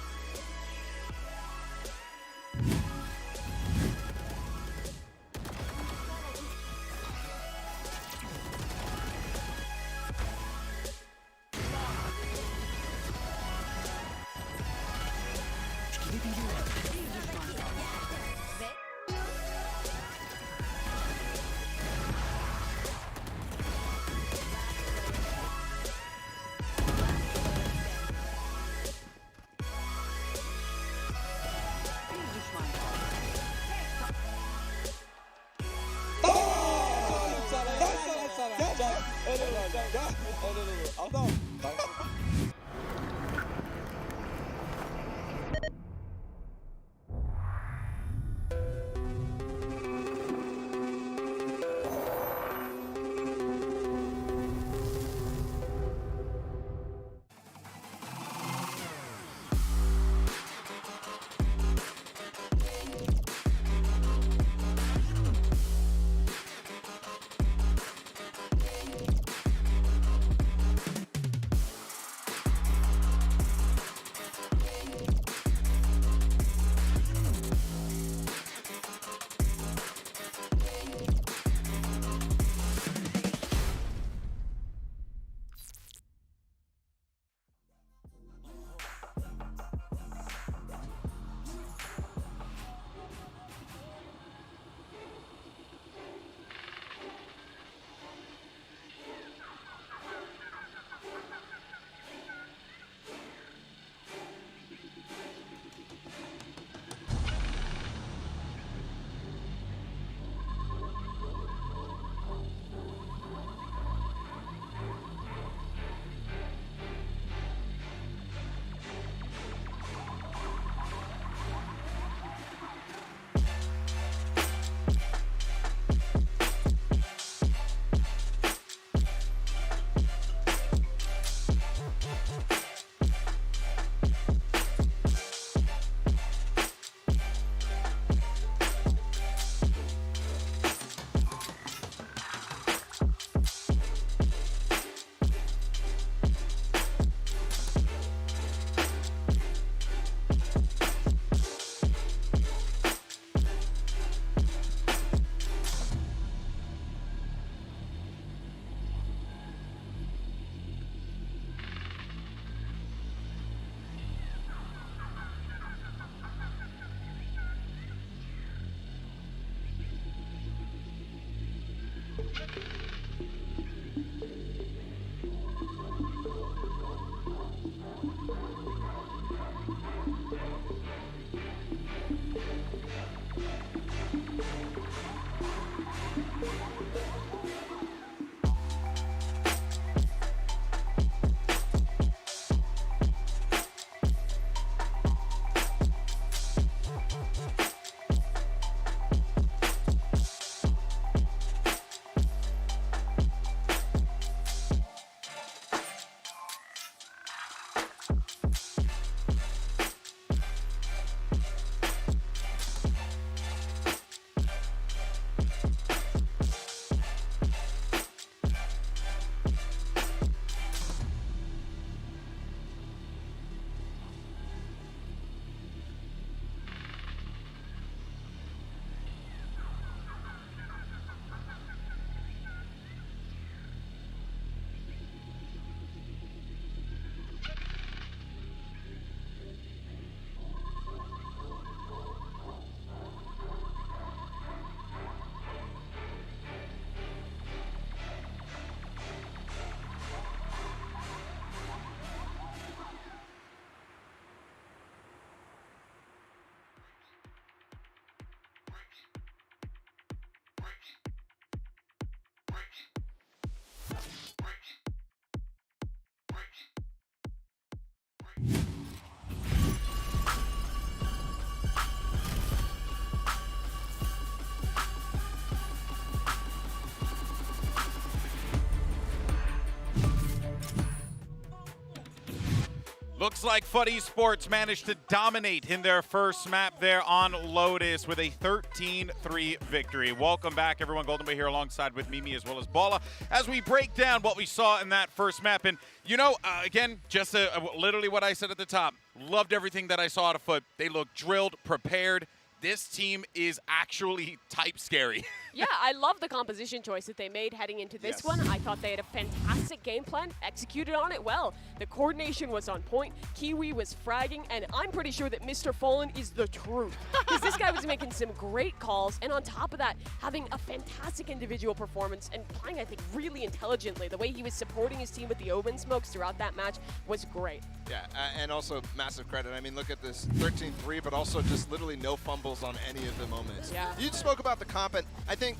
Looks like FUT Esports managed to dominate in their first map there on Lotus with a 13-3 victory. Welcome back, everyone. Golden Bay here alongside with Mimi as well as Bala as we break down what we saw in that first map. And, you know, again, just literally what I said at the top. Loved everything that I saw out of FUT. They look drilled, prepared. This team is actually type scary. Yeah, I love the composition choice that they made heading into this one. I thought they had a fantastic game plan, executed on it well. The coordination was on point, Kiwi was fragging, and I'm pretty sure that Mr. Fallen is the truth. Because this guy was making some great calls, and on top of that, having a fantastic individual performance and playing, I think, really intelligently. The way he was supporting his team with the open smokes throughout that match was great. Yeah, and also massive credit. I mean, look at this 13-3, but also just literally no fumbles on any of the moments. Yeah. You spoke about the comp, and I think,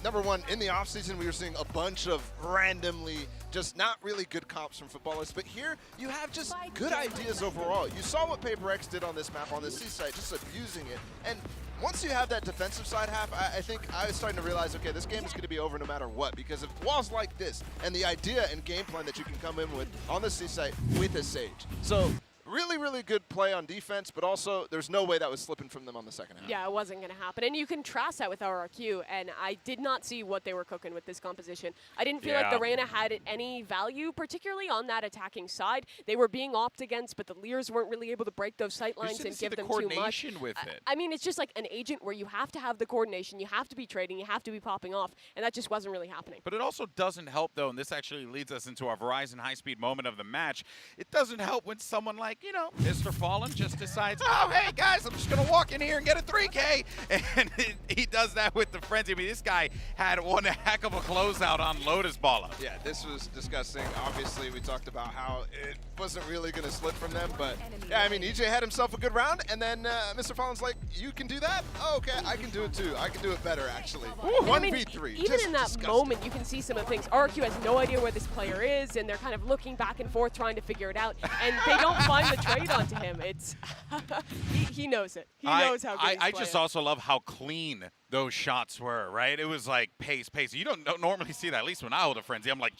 number one, in the offseason, we were seeing a bunch of randomly just not really good comps from footballers, but here you have just good ideas overall. You saw what Paper X did on this map, on the C site, just abusing it. And once you have that defensive side half, I think I was starting to realize, okay, this game is going to be over no matter what, because of walls like this and the idea and game plan that you can come in with on the C site with a Sage. So really, really good play on defense, but also there's no way that was slipping from them on the second half. Yeah, it wasn't going to happen. And you contrast that with RRQ, and I did not see what they were cooking with this composition. I didn't feel like the Reyna had any value, particularly on that attacking side. They were being opted against, but the Leers weren't really able to break those sight lines and give them too much. With it. I mean, it's just like an agent where you have to have the coordination, you have to be trading, you have to be popping off, and that just wasn't really happening. But it also doesn't help, though, and this actually leads us into our Verizon high-speed moment of the match. It doesn't help when someone like, you know, Mr. Fallen just decides, oh, hey, guys, I'm just going to walk in here and get a 3K. And he does that with the frenzy. I mean, this guy had one heck of a closeout on Lotus Bala. Yeah, this was disgusting. Obviously, we talked about how it wasn't really going to slip from them. But, yeah, I mean, EJ had himself a good round. And then Mr. Fallen's like, you can do that? Oh, okay, I can do it, too. I can do it better, actually. 1v3. Even in that moment, you can see some of the things. RQ has no idea where this player is, and they're kind of looking back and forth trying to figure it out. And they don't find the trade onto him. It's he knows it. He knows how good I just also love how clean those shots were, right? It was like pace. You don't normally see that. At least when I hold a frenzy, I'm like,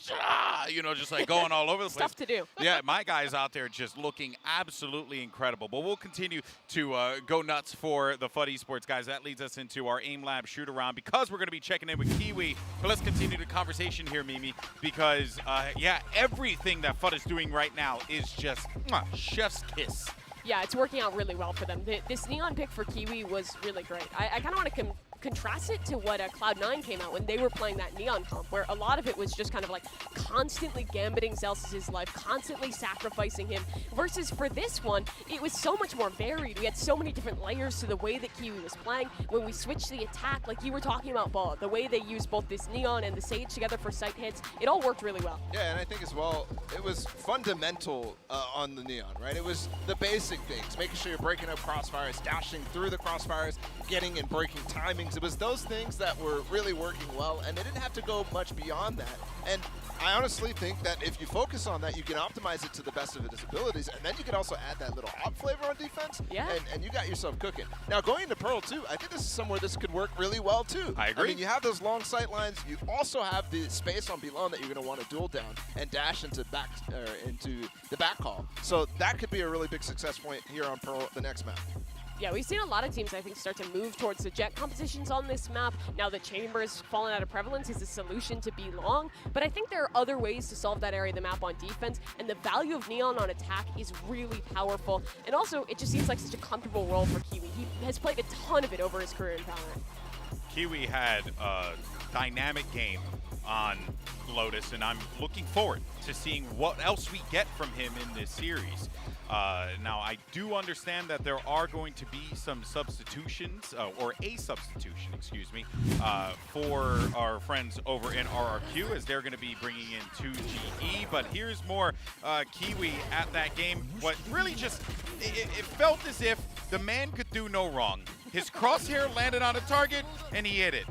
you know, just like going all over the place. Stuff to do. Yeah, my guys out there just looking absolutely incredible. But we'll continue to go nuts for the FUT Esports guys. That leads us into our Aim Lab shoot around because we're going to be checking in with Kiwi. But let's continue the conversation here, Mimi, because yeah, everything that FUT is doing right now is just chef's kiss. Yeah, it's working out really well for them. This Neon pick for Kiwi was really great. I kind of want to contrast it to what Cloud9 came out when they were playing that Neon comp, where a lot of it was just kind of like constantly gambiting Celsius' life, constantly sacrificing him, versus for this one, it was so much more varied. We had so many different layers to the way that Kiwi was playing. When we switched the attack, like you were talking about, Ball, the way they used both this Neon and the Sage together for sight hits, it all worked really well. Yeah, and I think as well, it was fundamental on the Neon, right? It was the basic things, making sure you're breaking up crossfires, dashing through the crossfires, getting and breaking timings. It was those things that were really working well, and they didn't have to go much beyond that. And I honestly think that if you focus on that, you can optimize it to the best of its abilities, and then you can also add that little hot flavor on defense, and you got yourself cooking. Now, going into Pearl, too, I think this is somewhere this could work really well, too. I agree. I mean, you have those long sight lines. You also have the space on Belon that you're going to want to duel down and dash into the back call. So that could be a really big success point here on Pearl, the next map. Yeah, we've seen a lot of teams, I think, start to move towards the jet compositions on this map. Now the Chambers falling out of prevalence is a solution to be long, but I think there are other ways to solve that area of the map on defense, and the value of Neon on attack is really powerful. And also, it just seems like such a comfortable role for Kiwi. He has played a ton of it over his career in Valorant. Kiwi had a dynamic game on Lotus, and I'm looking forward to seeing what else we get from him in this series. Now, I do understand that there are going to be some substitutions, or a substitution, excuse me, for our friends over in RRQ, as they're going to be bringing in 2GE. But here's more Kiwi at that game. What really just, it felt as if the man could do no wrong. His crosshair landed on a target, and he hit it.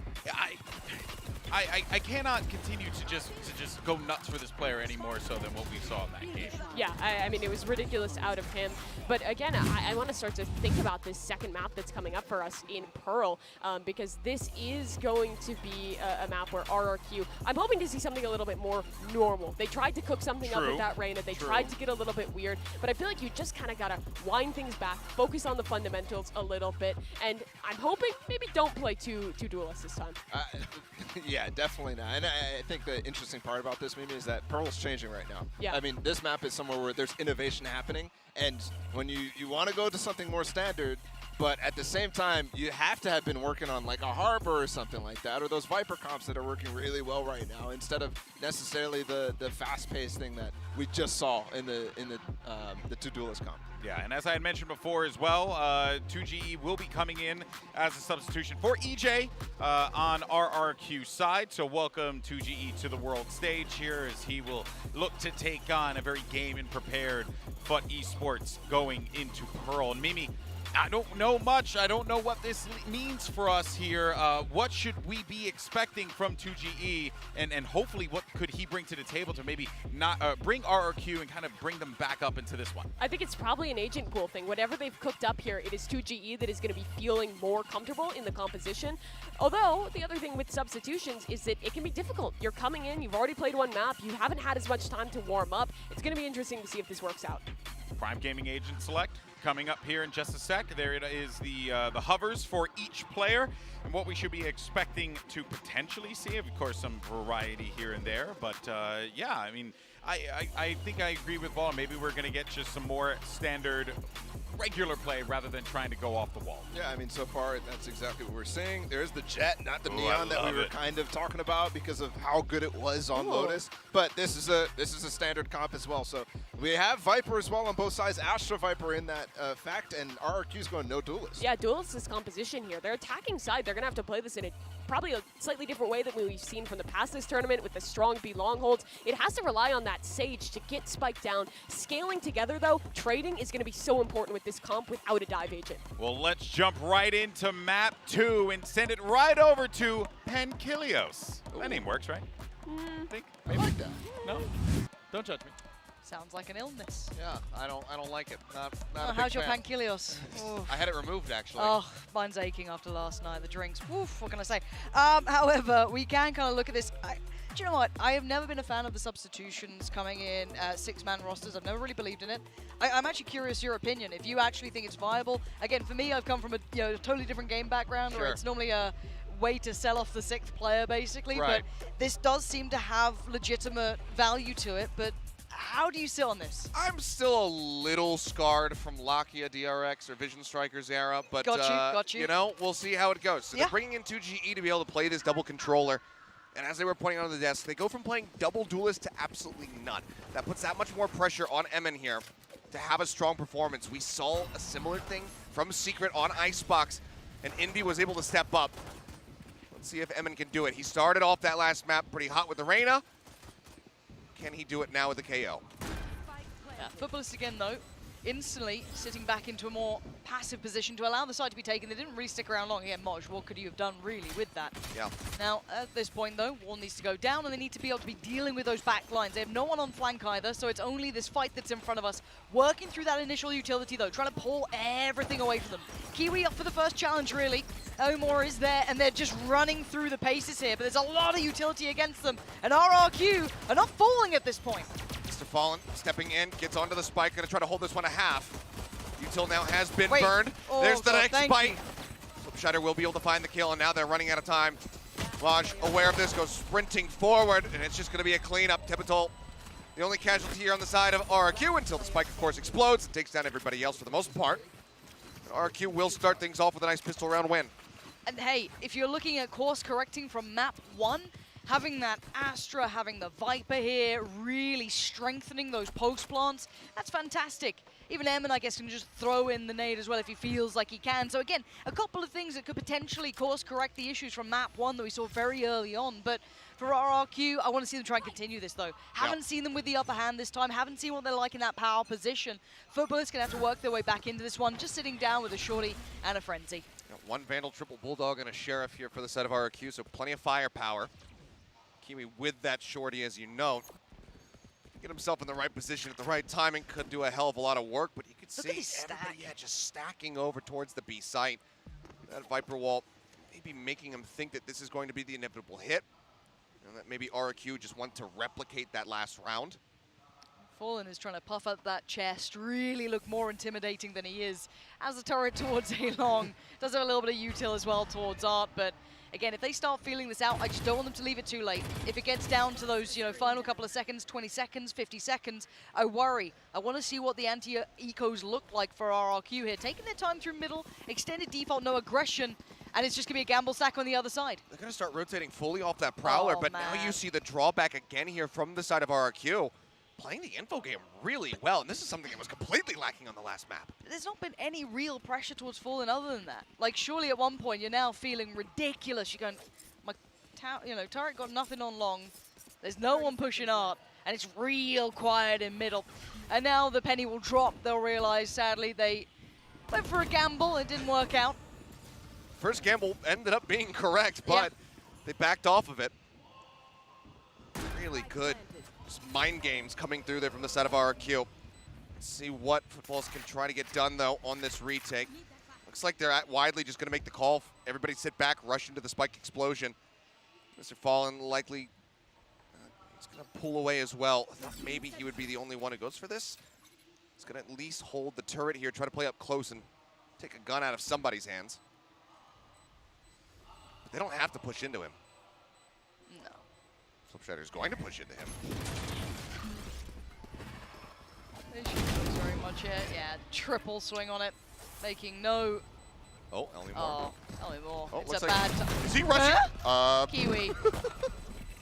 I cannot continue to just go nuts for this player any more so than what we saw in that game. Yeah, I mean, it was ridiculous out of him. But again, I want to start to think about this second map that's coming up for us in Pearl, because this is going to be a map where RRQ, I'm hoping to see something a little bit more normal. They tried to cook something up with that Reyna. They tried to get a little bit weird, but I feel like you just kind of got to wind things back, focus on the fundamentals a little bit, and I'm hoping maybe don't play two duelists this time. Yeah, definitely not. And I think the interesting part about this, Mimi, is that Pearl's changing right now. Yeah. I mean, this map is somewhere where there's innovation happening, and when you want to go to something more standard, but at the same time, you have to have been working on like a Harbor or something like that, or those Viper comps that are working really well right now, instead of necessarily the fast-paced thing that we just saw in the two duelist comp. Yeah, and as I had mentioned before as well, 2GE will be coming in as a substitution for EJ on RRQ side. So welcome 2GE to the world stage here as he will look to take on a very game and prepared FUT Esports going into Pearl. And Mimi, I don't know much. I don't know what this means for us here. What should we be expecting from 2GE, and hopefully what could he bring to the table to maybe not bring RRQ and kind of bring them back up into this one? I think it's probably an agent pool thing. Whatever they've cooked up here, it is 2GE that is going to be feeling more comfortable in the composition. Although, the other thing with substitutions is that it can be difficult. You're coming in, you've already played one map, you haven't had as much time to warm up. It's going to be interesting to see if this works out. Prime Gaming Agent Select coming up here in just a sec. There it is, the hovers for each player and what we should be expecting to potentially see. Of course, some variety here and there, but yeah, I mean, I think I agree with Vol. Maybe we're going to get just some more standard regular play rather than trying to go off the wall. Yeah, I mean, so far that's exactly what we're seeing. There's the Jet, not the Neon that we were kind of talking about because of how good it was on Lotus. But this is a standard comp as well. So we have Viper as well on both sides. Astra Viper in that fact, and RRQ's going no duelist. Yeah, duelist is composition here. Their attacking side, they're going to have to play this in probably a slightly different way than we've seen from the past this tournament with the strong B long holds. It has to rely on that Sage to get spiked down. Scaling together, though, trading is going to be so important with this comp without a dive agent. Well, let's jump right into map 2 and send it right over to Pankilios. That name works, right? I think. I like that. No? Don't judge me. Sounds like an illness. Yeah, I don't like it. Not Oh, a big how's your fan. pankilios? I had it removed, actually. Oh, mine's aching after last night. The drinks. Woof, what can I say? However, we can kind of look at this. Do you know what? I have never been a fan of the substitutions coming in 6-man rosters. I've never really believed in it. I'm actually curious your opinion. If you actually think it's viable. Again, for me, I've come from a totally different game background where it's normally a way to sell off the 6th player, basically. Right. But this does seem to have legitimate value to it. But how do you sit on this? I'm still a little scarred from Lakia DRX or Vision Strikers era, but got you. You know, we'll see how it goes. So they're bringing in 2GE to be able to play this double controller. And as they were pointing out on the desk, they go from playing double duelist to absolutely none. That puts that much more pressure on Emin here to have a strong performance. We saw a similar thing from Secret on Icebox, and Invi was able to step up. Let's see if Emin can do it. He started off that last map pretty hot with the Reyna. Can he do it now with the KO? Yeah, Footballist again, though, instantly sitting back into a more passive position to allow the side to be taken. They didn't really stick around long. Again, Moj, what could you have done really with that? Yeah. Now, at this point, though, Wall needs to go down, and they need to be able to be dealing with those back lines. They have no one on flank either, so it's only this fight that's in front of us. Working through that initial utility, though, trying to pull everything away from them. Kiwi up for the first challenge, really. Omor is there, and they're just running through the paces here, but there's a lot of utility against them, and RRQ are not falling at this point. Mr. Fallen stepping in, gets onto the spike, gonna try to hold this one a half. Util now has been burned. There's the next spike. Flipshider will be able to find the kill, and now they're running out of time. Raj, aware of this, goes sprinting forward, and it's just gonna be a cleanup. Tibetol, the only casualty here on the side of RRQ until the spike, of course, explodes and takes down everybody else for the most part. And RRQ will start things off with a nice pistol round win. And hey, if you're looking at course correcting from map 1, having that Astra, having the Viper here, really strengthening those post plants, that's fantastic. Even Emin, I guess, can just throw in the nade as well if he feels like he can. So again, a couple of things that could potentially course correct the issues from map 1 that we saw very early on. But for RRQ, I want to see them try and continue this, though. Haven't seen them with the upper hand this time. Haven't seen what they're like in that power position. Footballers going to have to work their way back into this one, just sitting down with a Shorty and a Frenzy. Got one Vandal, triple Bulldog, and a Sheriff here for the set of RRQ, so plenty of firepower. Kiwi with that shorty, as you know. Get himself in the right position at the right timing. Could do a hell of a lot of work, but you could Look at see this everybody stack. just stacking over towards the B site. That Viper wall maybe making him think that this is going to be the inevitable hit. And that maybe RQ just want to replicate that last round. Fallen is trying to puff up that chest, really look more intimidating than he is. As the turret towards A-Long, does have a little bit of util as well towards Art, but again, if they start feeling this out, I just don't want them to leave it too late. If it gets down to those, final couple of seconds, 20 seconds, 50 seconds, I worry. I want to see what the anti-ecos look like for RRQ here. Taking their time through middle, extended default, no aggression, and it's just going to be a gamble stack on the other side. They're going to start rotating fully off that Prowler, but now you see the drawback again here from the side of RRQ. Playing the info game really well, and this is something that was completely lacking on the last map. There's not been any real pressure towards Fallen other than that. Like, surely at one point you're now feeling ridiculous. You're going, my turret got nothing on long. There's no one pushing Art, and it's real quiet in middle. And now the penny will drop. They'll realize, sadly, they went for a gamble. It didn't work out. First gamble ended up being correct, but they backed off of it. Really good mind games coming through there from the side of RRQ. Let's see what Footballs can try to get done, though, on this retake. Looks like they're widely just going to make the call. Everybody sit back, rush into the spike explosion. Mr. Fallen likely he's going to pull away as well. I thought maybe he would be the only one who goes for this. He's going to at least hold the turret here, try to play up close and take a gun out of somebody's hands. But they don't have to push into him. Flipshider's going to push into him. They should lose very much here. Yeah, triple swing on it, making no. Oh, Ellie Moore. Oh, Ellie Moore. Oh, It's a looks like- bad time. Is he rushing? Kiwi.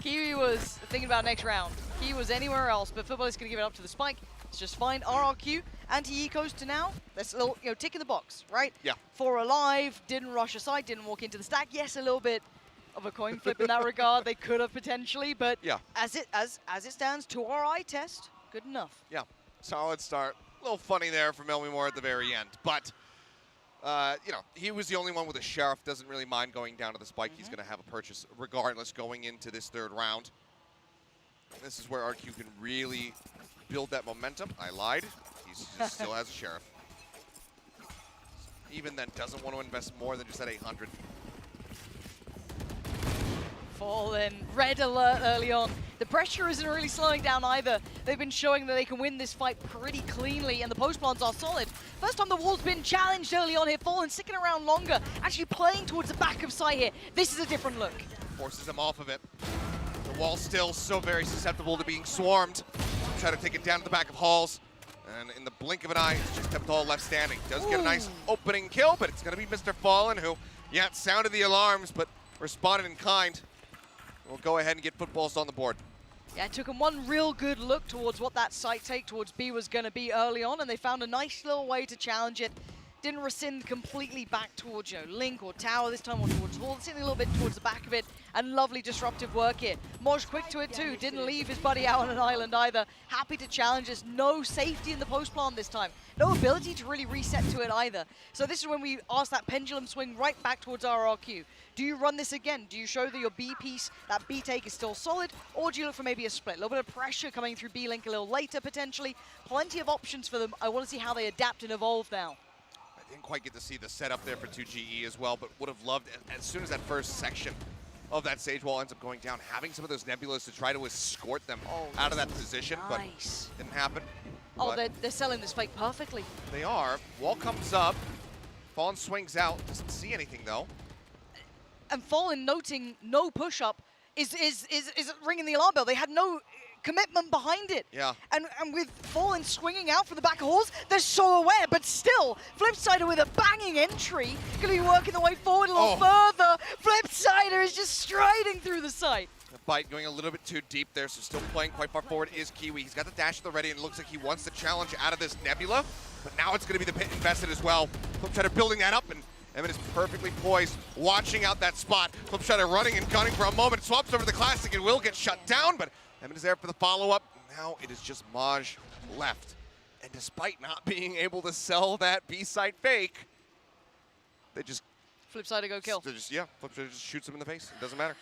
Kiwi was thinking about next round. Kiwi was anywhere else, but Football is going to give it up to the spike. It's just fine. RRQ, anti-ecos to now. That's a little, tick in the box, right? Yeah. 4 alive, didn't rush aside, didn't walk into the stack. Yes, a little bit of a coin flip in that regard. They could have potentially, but as it stands, to our eye test, good enough. Yeah, solid start. A little funny there from Elmi Moore at the very end, but he was the only one with a Sheriff. Doesn't really mind going down to the spike. He's going to have a purchase regardless going into this third round. This is where RQ can really build that momentum. I lied. He still has a Sheriff. Even then, doesn't want to invest more than just that 800. Fallen, red alert early on. The pressure isn't really slowing down either. They've been showing that they can win this fight pretty cleanly, and the post plants are solid. First time the wall's been challenged early on here. Fallen sticking around longer, actually playing towards the back of sight here. This is a different look. Forces him off of it. The wall's still so very susceptible to being swarmed. Try to take it down to the back of Halls. And in the blink of an eye, it's just Tepatol left standing. Does get a nice opening kill, but it's going to be Mr. Fallen, who, sounded the alarms, but responded in kind. We'll go ahead and get Footballs on the board. Yeah, it took them one real good look towards what that site take towards B was going to be early on, and they found a nice little way to challenge it. Didn't rescind completely back towards Link or Tower this time, or towards Hall. Sitting a little bit towards the back of it, and lovely disruptive work here. Moj quick to it too, didn't leave his buddy out on an island either. Happy to challenge us. No safety in the post plant this time. No ability to really reset to it either. So this is when we ask that pendulum swing right back towards RRQ. Do you run this again? Do you show that your B piece, that B take is still solid, or do you look for maybe a split? A little bit of pressure coming through B Link a little later potentially. Plenty of options for them. I want to see how they adapt and evolve now. I didn't quite get to see the setup there for 2GE as well, but would have loved, as soon as that first section of that stage wall ends up going down, having some of those nebulas to try to escort them out of that position, but didn't happen. Oh, they're selling this fight perfectly. They are. Wall comes up. Fallen swings out. Doesn't see anything, though. And Fallen noting no push-up is ringing the alarm bell. They had no commitment behind it. Yeah. And with Fallen swinging out from the back of Halls, they're so aware, but still, Flipsider with a banging entry, going to be working the way forward a little further. Flipsider is just striding through the site. The bite going a little bit too deep there, so still playing quite far forward is Kiwi. He's got the dash at the ready, and it looks like he wants the challenge out of this Nebula, but now it's going to be the pit invested as well. Flipsider building that up, and Evan is perfectly poised, watching out that spot. Flipsider running and gunning for a moment, swaps over the Classic and will get shut down, but Evan is there for the follow-up. Now it is just Maj left. And despite not being able to sell that B-side fake, they just... Flipsider go kill. Flipsider just shoots him in the face. It doesn't matter.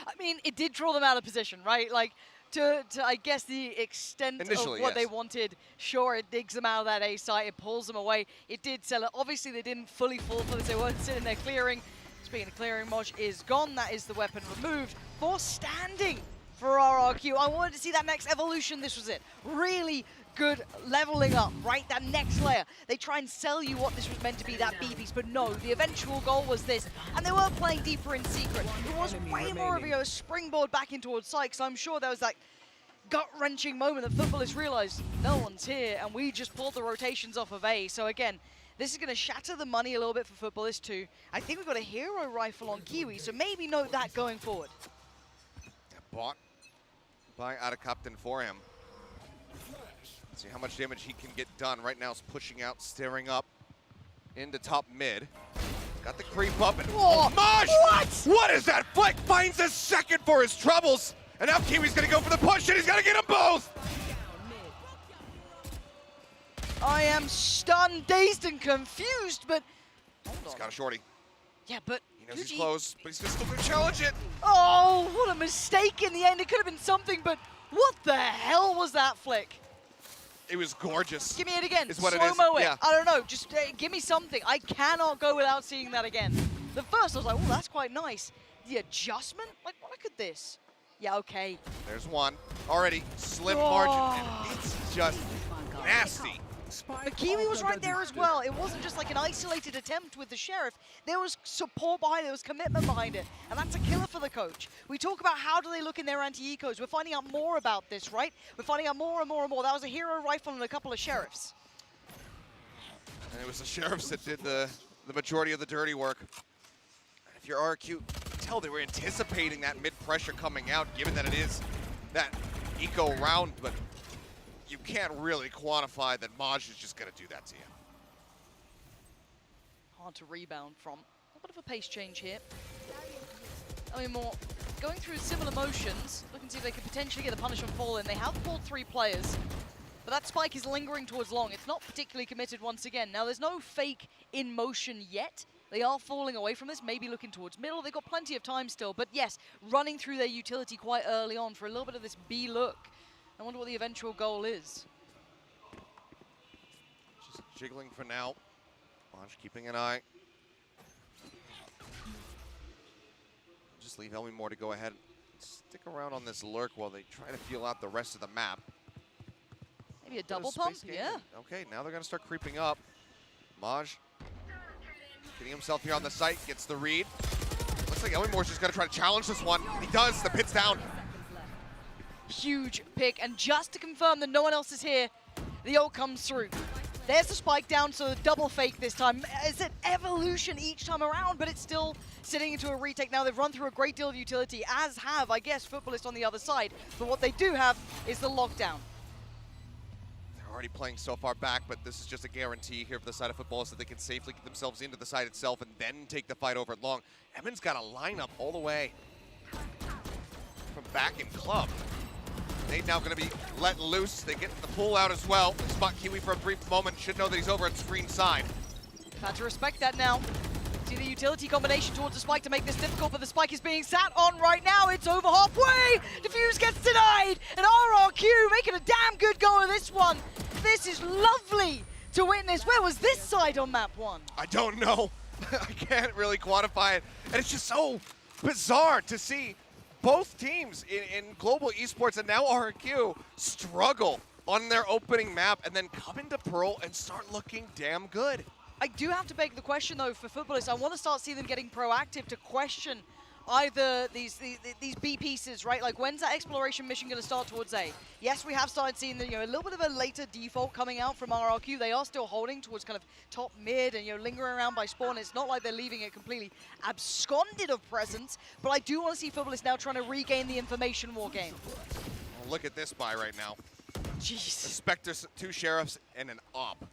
I mean, it did draw them out of position, right? Like, to I guess, the extent Initially, of what they yes. wanted, sure, it digs them out of that A site, it pulls them away. It did sell it. Obviously, they didn't fully fall for this. They weren't sitting there clearing. Speaking of clearing, Moj is gone. That is the weapon removed for standing for RRQ. I wanted to see that next evolution. This was it. Really good leveling up, right? That next layer. They try and sell you what this was meant to be, that B piece, but no, the eventual goal was this. And they were playing deeper in secret. It was way more of a springboard back in towards Sykes. So I'm sure there was that gut-wrenching moment that footballers realized no one's here, and we just pulled the rotations off of A. So again, this is going to shatter the money a little bit for footballers too. I think we've got a hero rifle on Kiwi, so maybe note that going forward. Bought by out of Captain for him. See how much damage he can get done. Right now is pushing out, staring up into top mid. Got the creep up and Maj! What is that? Flick finds a second for his troubles. And now Kiwi's gonna go for the push and he's gonna get them both! I am stunned, dazed, and confused, but He's got a shorty. yeah, but He knows he's close, but he's still gonna challenge it. oh, what a mistake in the end. It could have been something, but what the hell was that flick? It was gorgeous. Give me it again. Is what Slow-mo it is. it. Yeah. I don't know. Just give me something. I cannot go without seeing that again. The first, I was like, oh, that's quite nice. The adjustment? Like, look at this. Yeah, okay. There's one. Already slim margin, and it's just nasty. But Kiwi was right there as well. It wasn't just like an isolated attempt with the Sheriff. There was support behind it. There was commitment behind it. And that's a killer for the coach. We talk about how do they look in their anti-ecos. We're finding out more about this, right? We're finding out more and more and more. That was a hero rifle and a couple of Sheriffs. And it was the Sheriffs that did the majority of the dirty work. If you're RQ, you can tell they were anticipating that mid-pressure coming out, given that it is that eco round, but you can't really quantify that Maj is just going to do that to you. Hard to rebound from. A bit of a pace change here. I mean, more going through similar motions, looking to see if they could potentially get the punishment fall in. They have pulled 3 players, but that spike is lingering towards long. It's not particularly committed once again. Now, there's no fake in motion yet. They are falling away from this, maybe looking towards middle. They've got plenty of time still, but yes, running through their utility quite early on for a little bit of this B look. I wonder what the eventual goal is. Just jiggling for now. Maj keeping an eye. Just leave Elmi more to go ahead. Stick around on this lurk while they try to feel out the rest of the map. Maybe a double pump, yeah. Okay, now they're going to start creeping up. Maj getting himself here on the site, gets the read. Looks like Elmimore's just going to try to challenge this one. He does, the pit's down. Huge pick, and just to confirm that no one else is here, the ult comes through. There's the spike down, so the double fake this time. It's an evolution each time around, but it's still sitting into a retake. Now they've run through a great deal of utility, as have, I guess, Footballists on the other side. But what they do have is the lockdown. They're already playing so far back, but this is just a guarantee here for the side of Footballists that they can safely get themselves into the side itself and then take the fight over at long. Emin's got a lineup all the way from back in club. They're now going to be let loose. They get the pull out as well. They spot Kiwi for a brief moment. Should know that he's over at screen side. Had to respect that now. See the utility combination towards the spike to make this difficult, but the spike is being sat on right now. It's over halfway. Diffuse gets denied, and RRQ making a damn good go of this one. This is lovely to witness. Where was this side on map 1? I don't know. I can't really quantify it. And it's just so bizarre to see both teams in global esports and now RRQ struggle on their opening map and then come into Pearl and start looking damn good. I do have to beg the question, though, for Footballists. I want to start seeing them getting proactive to question either these B pieces, right? Like, when's that exploration mission going to start towards A? Yes, we have started seeing the, a little bit of a later default coming out from RRQ. They are still holding towards kind of top mid and lingering around by spawn. It's not like they're leaving it completely absconded of presence, but I do want to see Footballists now trying to regain the information war game. Well, look at this buy right now. Jeez. A Spectre, 2 Sheriffs, and an Op.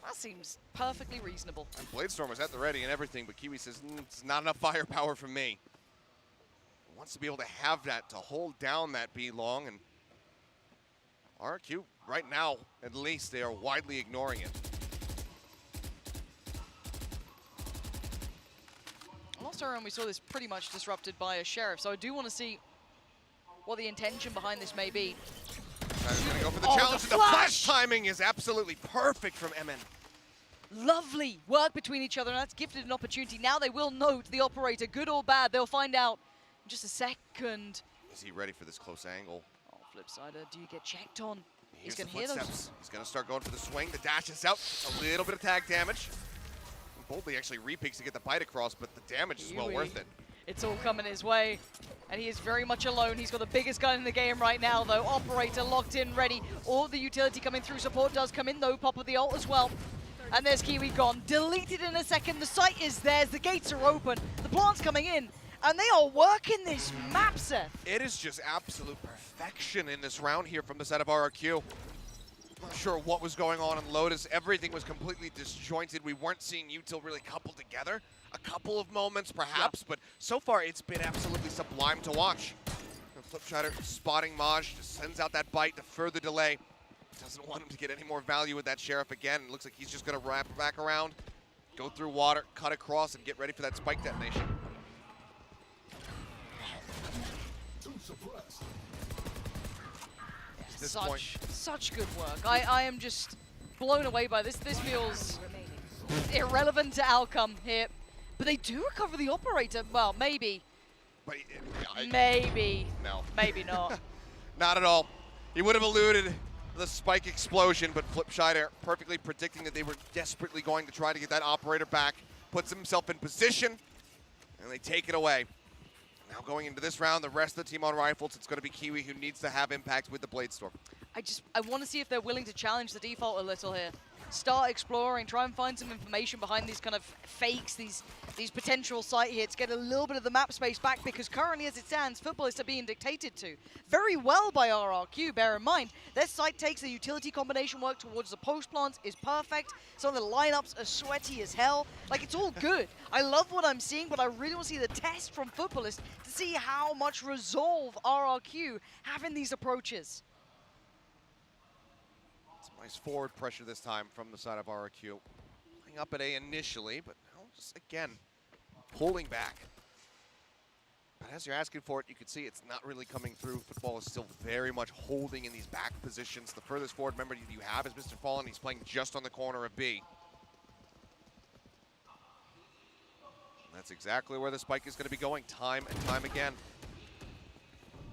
That seems perfectly reasonable. And Bladestorm was at the ready and everything, but Kiwi says, it's not enough firepower for me. Wants to be able to have that to hold down that B long, and RQ right now, at least, they are widely ignoring it. last time around we saw this pretty much disrupted by a Sheriff, so I do want to see what the intention behind this may be. He's going to go for the challenge, and the flash timing is absolutely perfect from MN. Lovely work between each other, and that's gifted an opportunity. Now they will note the operator, good or bad. They'll find out in just a second. Is he ready for this close angle? Oh, flip side, do you get checked on? He's going to hear those. footsteps. He's going to start going for the swing. The dash is out. A little bit of tag damage. Boldly actually repeaks to get the bite across, but the damage is well worth it. It's all coming his way, and he is very much alone. He's got the biggest gun in the game right now, though. Operator locked in, ready. All the utility coming through. Support does come in, though. Pop of the ult as well. And there's Kiwi gone. Deleted in a second. The site is theirs. The gates are open. The plant's coming in. And they are working this map, Seth. It is just absolute perfection in this round here from the side of RRQ. Not sure what was going on in Lotus. Everything was completely disjointed. We weren't seeing Util really coupled together. A couple of moments, perhaps, but so far it's been absolutely sublime to watch. Flipshider spotting Maj, just sends out that bite to further delay. Doesn't want him to get any more value with that Sheriff again. It looks like he's just going to wrap back around, go through water, cut across, and get ready for that spike detonation. Such good work. I am just blown away by this. This feels irrelevant to outcome here. But they do recover the operator. Well, maybe. But maybe. No. Maybe not. Not at all. He would have eluded the spike explosion, but Flipshider perfectly predicting that they were desperately going to try to get that operator back. Puts himself in position, and they take it away. Now going into this round, the rest of the team on rifles, it's going to be Kiwi who needs to have impact with the Blade Storm. I want to see if they're willing to challenge the default a little here. Start exploring, try and find some information behind these kind of fakes, these potential site hits, get a little bit of the map space back, because currently as it stands, footballists are being dictated to very well by RRQ. Bear in mind, their site takes the utility combination work towards the post plants is perfect. Some of the lineups are sweaty as hell. Like, it's all good. I love what I'm seeing, but I really want to see the test from footballists to see how much resolve RRQ have in these approaches. Nice forward pressure this time from the side of RRQ. Playing up at A initially, but just again, pulling back. But as you're asking for it, you can see it's not really coming through. Football is still very much holding in these back positions. The furthest forward member you have is Mr. Fallen. He's playing just on the corner of B. And that's exactly where the spike is going to be going time and time again.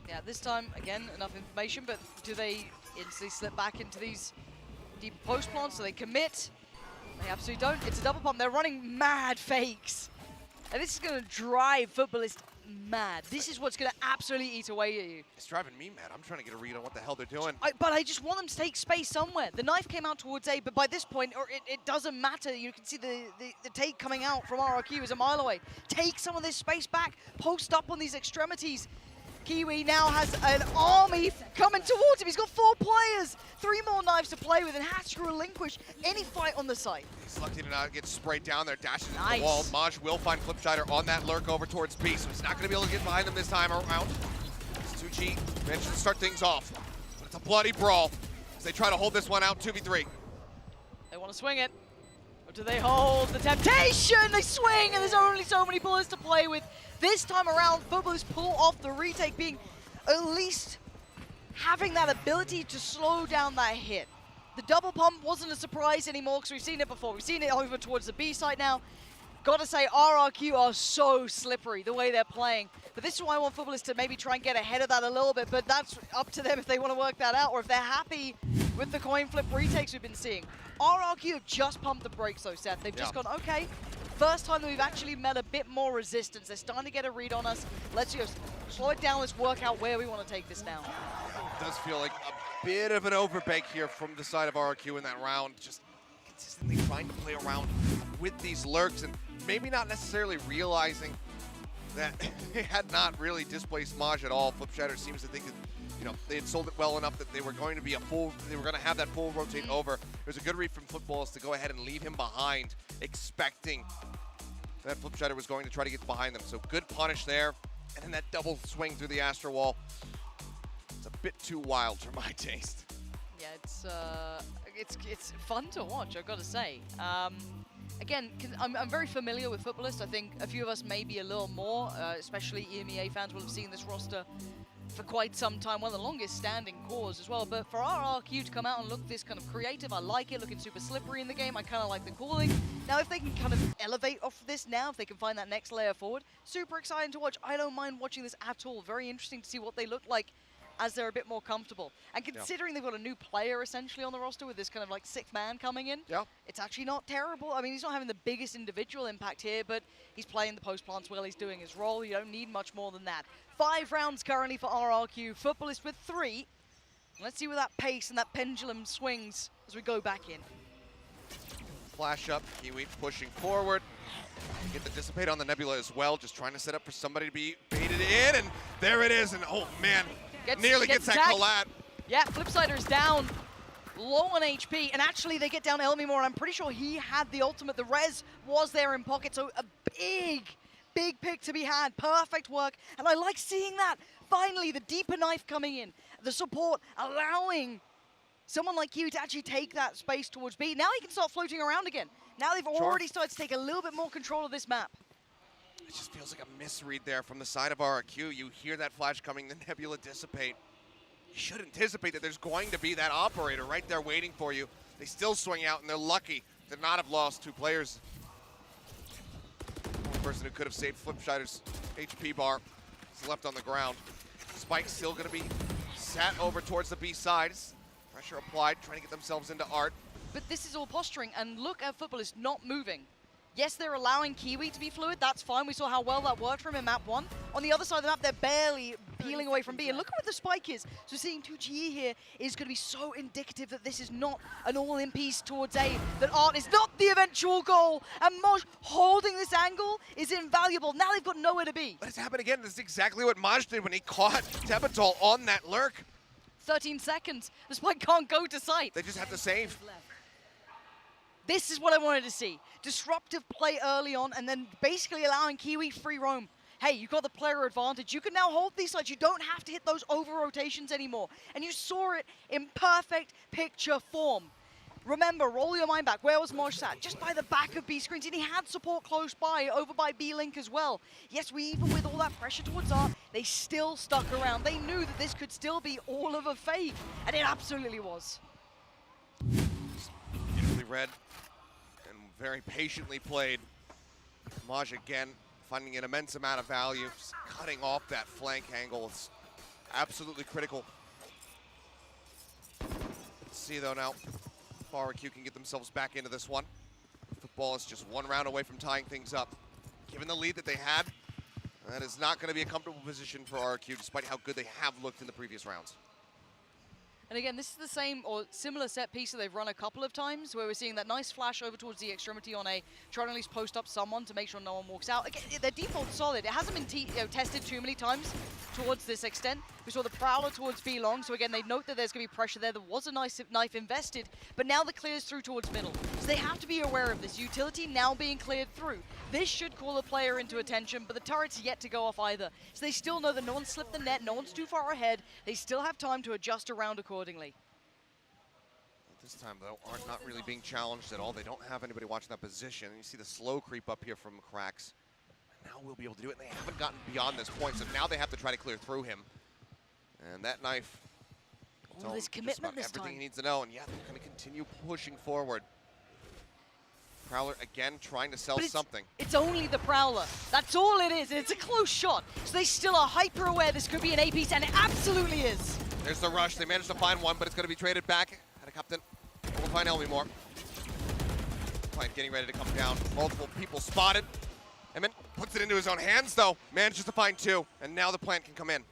Yeah, this time, again, enough information, but do they instantly slip back into these deep post plants? So they commit? They absolutely don't. It's a double pump. They're running mad fakes. And this is going to drive footballists mad. This is what's going to absolutely eat away at you. It's driving me mad. I'm trying to get a read on what the hell they're doing. But I just want them to take space somewhere. The knife came out towards A, but by this point, it doesn't matter. You can see the take coming out from RRQ is a mile away. Take some of this space back. Post up on these extremities. Kiwi now has an army coming towards him. He's got 4 players, 3 more knives to play with, and has to relinquish any fight on the site. He's lucky to not get sprayed down there, dashes into the wall. Maj will find Flipshider on that lurk over towards B, so he's not going to be able to get behind them this time around. 2G managed to start things off, but it's a bloody brawl as they try to hold this one out, 2v3. They want to swing it, or do they hold the temptation? They swing, and there's only so many bullets to play with. This time around, footballers pull off the retake, being at least having that ability to slow down that hit. The double pump wasn't a surprise anymore because we've seen it before. We've seen it over towards the B site now. Gotta say, RRQ are so slippery the way they're playing. But this is why I want footballers to maybe try and get ahead of that a little bit, but that's up to them if they want to work that out or if they're happy with the coin flip retakes we've been seeing. RRQ have just pumped the brakes though, Seth. They've just gone, okay, first time that we've actually met a bit more resistance. They're starting to get a read on us. Let's just slow it down. Let's work out where we want to take this now. It does feel like a bit of an overbake here from the side of RRQ in that round. Just consistently trying to play around with these lurks and maybe not necessarily realizing that they had not really displaced Maj at all. Flipshider seems to think that, you know, they had sold it well enough that they were going to be they were going to have that full rotate over. There's a good read from Footballs to go ahead and leave him behind, expecting that Flipshider was going to try to get behind them. So good punish there, and then that double swing through the Astro Wall. It's a bit too wild for my taste. Yeah, it's fun to watch, I've got to say. again, I'm very familiar with Footballist. I think a few of us maybe a little more, especially EMEA fans will have seen this roster for quite some time, one of the longest standing cores as well. But for RRQ to come out and look this kind of creative, I like it, looking super slippery in the game. I kind of like the calling. Now, if they can kind of elevate off this now, if they can find that next layer forward, super exciting to watch. I don't mind watching this at all. Very interesting to see what they look like as they're a bit more comfortable. And considering they've got a new player essentially on the roster with this kind of like sixth man coming in, it's actually not terrible. I mean, he's not having the biggest individual impact here, but he's playing the post plants well, he's doing his role. You don't need much more than that. 5 rounds currently for RRQ, Footballist with 3. Let's see where that pace and that pendulum swings as we go back in. Flash up, Kiwi pushing forward. Get the dissipate on the Nebula as well, just trying to set up for somebody to be baited in, and there it is, and oh man, nearly gets that collat. Yeah, Flipsider's down, low on HP, and actually they get down Elmimore, and I'm pretty sure he had the ultimate. The res was there in pocket, so a big pick to be had. Perfect work, and I like seeing that. Finally, the deeper knife coming in, the support allowing someone like Kiwi to actually take that space towards B. Now he can start floating around again. Now they've already started to take a little bit more control of this map. It just feels like a misread there from the side of RRQ. You hear that flash coming, the Nebula dissipate. You should anticipate that there's going to be that operator right there waiting for you. They still swing out, and they're lucky to not have lost 2 players. One person who could have saved Flipsider's HP bar is left on the ground. Spike's still going to be sat over towards the B side. Pressure applied, trying to get themselves into art. But this is all posturing, and look at Footballist not moving. Yes, they're allowing Kiwi to be fluid, that's fine. We saw how well that worked for him in map 1. On the other side of the map, they're barely peeling away from B, and look at where the spike is. So seeing 2GE here is going to be so indicative that this is not an all-in piece towards A, that Art is not the eventual goal, and Moj holding this angle is invaluable. Now they've got nowhere to be. But it's happened again. This is exactly what Maj did when he caught Tebetol on that lurk. 13 seconds. The spike can't go to site. They just have to save. This is what I wanted to see. Disruptive play early on, and then basically allowing Kiwi free roam. Hey, you've got the player advantage. You can now hold these sides. You don't have to hit those over rotations anymore. And you saw it in perfect picture form. Remember, roll your mind back. Where was Moj sat? Just by the back of B screens, and he had support close by, over by B-Link as well. Yes, even with all that pressure towards Art, they still stuck around. They knew that this could still be all of a fake, and it absolutely was. Beautifully read and very patiently played. Maj again finding an immense amount of value, just cutting off that flank angle. It's absolutely critical. Let's see though now. RRQ can get themselves back into this one. Football is just 1 round away from tying things up. Given the lead that they had, that is not going to be a comfortable position for RRQ, despite how good they have looked in the previous rounds. And again, this is the same or similar set piece that they've run a couple of times, where we're seeing that nice flash over towards the extremity on A, trying to at least post up someone to make sure no one walks out. Again, their default's solid. It hasn't been tested too many times towards this extent. We saw the Prowler towards B long, so again, they note that there's going to be pressure there. There was a nice knife invested, but now the clear's through towards middle. So they have to be aware of this. Utility now being cleared through. This should call a player into attention, but the turret's yet to go off either. So they still know that no one's slipped the net, no one's too far ahead. They still have time to adjust around accordingly. This time, though, Art not really being challenged at all. They don't have anybody watching that position. You see the slow creep up here from Cracks. Now we'll be able to do it. They haven't gotten beyond this point, so now they have to try to clear through him. And that knife tells his commitment this everything time. he needs to know. And yeah, they're going to continue pushing forward. Prowler again trying to sell something. It's only the Prowler. That's all it is. It's a close shot. So they still are hyper aware this could be an A piece, and it absolutely is. There's the rush. They managed to find one, but it's going to be traded back. Had a captain. We'll find Elmimore. Plant getting ready to come down. Multiple people spotted. Emin puts it into his own hands, though. Manages to find 2, and now the plant can come in.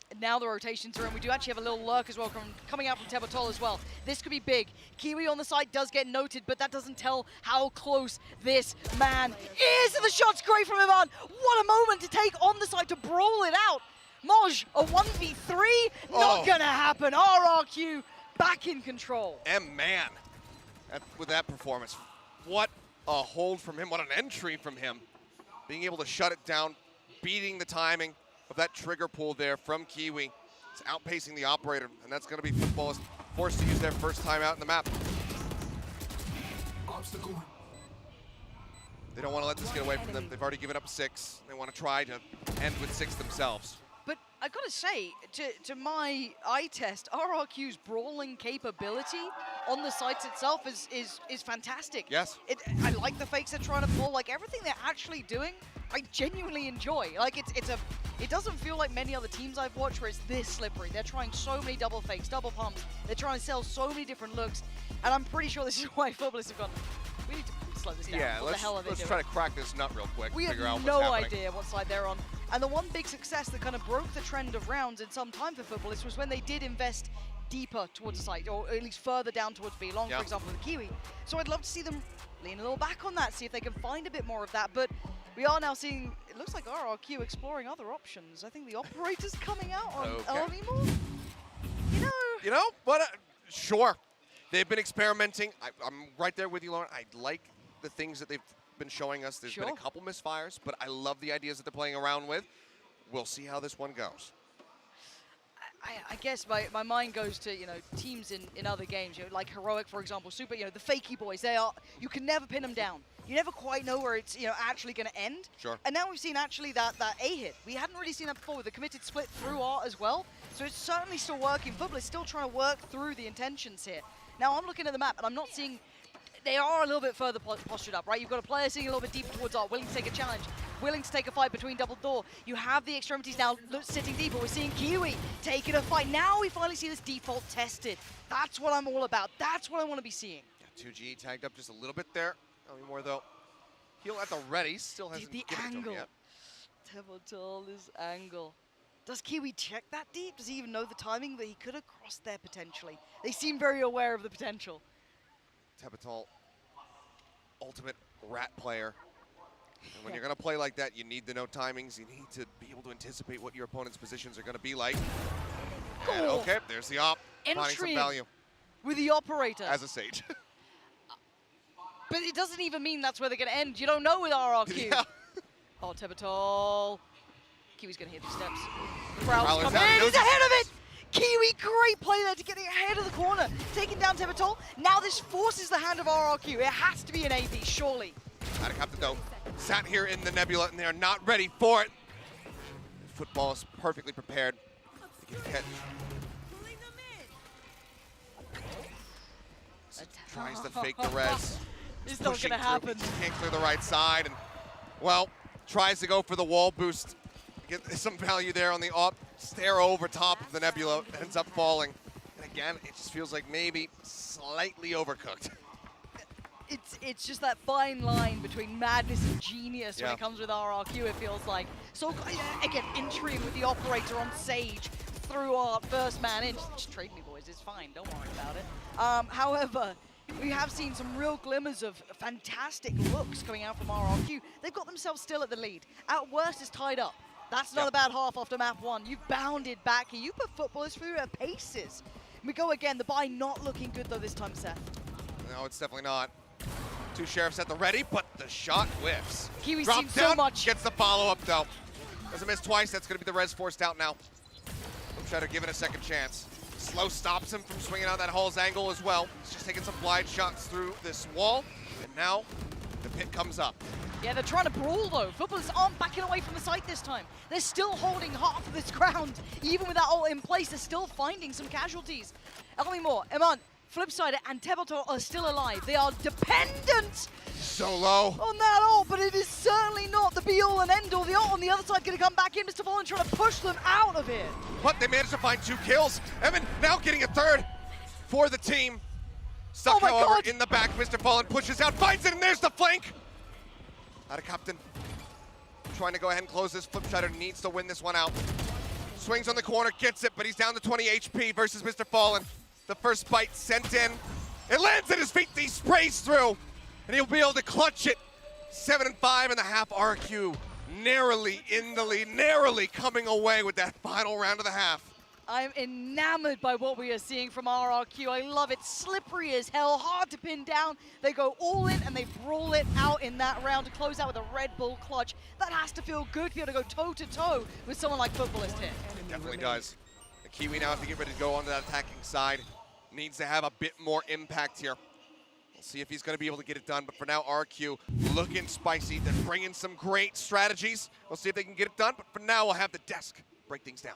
And now the rotations are in. We do actually have a little lurk as well coming out from Tebetol as well. This could be big. Kiwi on the side does get noted, but that doesn't tell how close this man is. And the shot's great from Ivan. What a moment to take on the side to brawl it out. Moj, a 1v3? Not gonna happen. RRQ back in control. Man, with that performance, what a hold from him. What an entry from him. Being able to shut it down, beating the timing of that trigger pull there from Kiwi. It's outpacing the operator, and that's going to be Footballist forced to use their first time out in the map. Obstacle. They don't want to let this get away from them. They've already given up 6. They want to try to end with 6 themselves. But I gotta say, to my eye test, RRQ's brawling capability on the sites itself is fantastic. Yes. I like the fakes they're trying to pull. Like everything they're actually doing, I genuinely enjoy. Like it doesn't feel like many other teams I've watched where it's this slippery. They're trying so many double fakes, double pumps. They're trying to sell so many different looks, and I'm pretty sure this is why Footballers have gone. We need to slow this down. Yeah, What the hell are they let's doing? try to crack this nut real quick. We have figure out no what's happening. idea what side they're on. And the one big success that kind of broke the trend of rounds in some time for Footballers was when they did invest deeper towards the site, or at least further down towards B long, for example, with Kiwi. So I'd love to see them lean a little back on that, see if they can find a bit more of that. But we are now seeing, it looks like RRQ exploring other options. I think the operator's coming out on Elnimo. You know, but sure. They've been experimenting. I'm right there with you, Lauren. I like the things that they've been showing us. There's been a couple misfires, but I love the ideas that they're playing around with. We'll see how this one goes. I guess my mind goes to, teams in other games, like Heroic, for example, Super, the fakey boys. You can never pin them down. You never quite know where it's, actually going to end. Sure. And now we've seen actually that A hit. We hadn't really seen that before with the committed split through art as well. So it's certainly still working. Football is still trying to work through the intentions here. Now I'm looking at the map and I'm not seeing, they are a little bit further postured up, right? You've got a player sitting a little bit deeper towards art, willing to take a challenge, willing to take a fight between double door. You have the extremities now sitting deeper. We're seeing Kiwi taking a fight. Now we finally see this default tested. That's what I'm all about. That's what I want to be seeing. Yeah, 2G tagged up just a little bit there. Not anymore though. Heal at the ready, still hasn't the given it to him angle. yet. Tebatal, this angle. Does Kiwi check that deep? Does he even know the timing? That he could have crossed there potentially. They seem very aware of the potential. Tebatal, ultimate rat player. And when you're going to play like that, you need to know timings. You need to be able to anticipate what your opponent's positions are going to be like. And okay, there's the op, finding some value. With the operator. As a Sage. But it doesn't even mean that's where they're going to end. You don't know with RRQ. Yeah. Oh, Tebatal. Kiwi's going to hit these steps. The Prowler's coming out. in. He's ahead of it. Kiwi, great play there to get ahead of the corner. Taking down Tebatal. Now this forces the hand of RRQ. It has to be an AP, surely. Out of Captain though. Sat here in the Nebula and they are not ready for it. Football is perfectly prepared to get hit. Tries to fake the res. It's not going to happen. Can't clear the right side and, well, tries to go for the wall boost. Get some value there on the up. Stare over top of the Nebula. Ends up falling. And again, it just feels like maybe slightly overcooked. It's just that fine line between madness and genius when it comes with RRQ, it feels like. So, again, entering with the operator on Sage through our first man in. Just trade me, boys. It's fine. Don't worry about it. However, we have seen some real glimmers of fantastic looks coming out from RRQ. They've got themselves still at the lead. At worst, it's tied up. That's not a bad half after map 1. You've bounded back here. You put Footballers through their paces. We go again. The buy not looking good, though, this time, Seth. No, it's definitely not. 2 Sheriffs at the ready, but the shot whiffs. Kiwi Drops seems down, so much. Gets the follow-up, though. Doesn't miss twice. That's going to be the res forced out now. Try to give it a second chance. Slow stops him from swinging out that Hall's angle as well. He's just taking some blind shots through this wall. And now the pit comes up. Yeah, they're trying to brawl, though. Footballers aren't backing away from the site this time. They're still holding half of this ground. Even with that ult in place, they're still finding some casualties. Elmore, Eman, Flipside, and Tebatal are still alive. They are dependent so low on that ult, but it is certainly not the be-all and end-all. The ult on the other side going to come back in. Mr. Fallen trying to push them out of here. But they managed to find 2 kills. Evan now getting a 3rd for the team. Stuck, however, in the back. Mr. Fallen pushes out, finds it, and there's the flank. Out of Captain. Trying to go ahead and close this. Flipshider needs to win this one out. Swings on the corner, gets it, but he's down to 20 HP versus Mr. Fallen. The first bite sent in. It lands at his feet, he sprays through, and he'll be able to clutch it. 7 and 5 in the half. RQ narrowly in the lead, narrowly coming away with that final round of the half. I'm enamored by what we are seeing from RRQ. I love it. Slippery as hell, hard to pin down. They go all in and they brawl it out in that round to close out with a Red Bull clutch. That has to feel good for you to go toe-to-toe with someone like Footballist here. It definitely does. The Kiwi now has to get ready to go onto that attacking side. Needs to have a bit more impact here. We'll see if he's going to be able to get it done. But for now, RQ looking spicy. They're bringing some great strategies. We'll see if they can get it done. But for now, we'll have the desk break things down.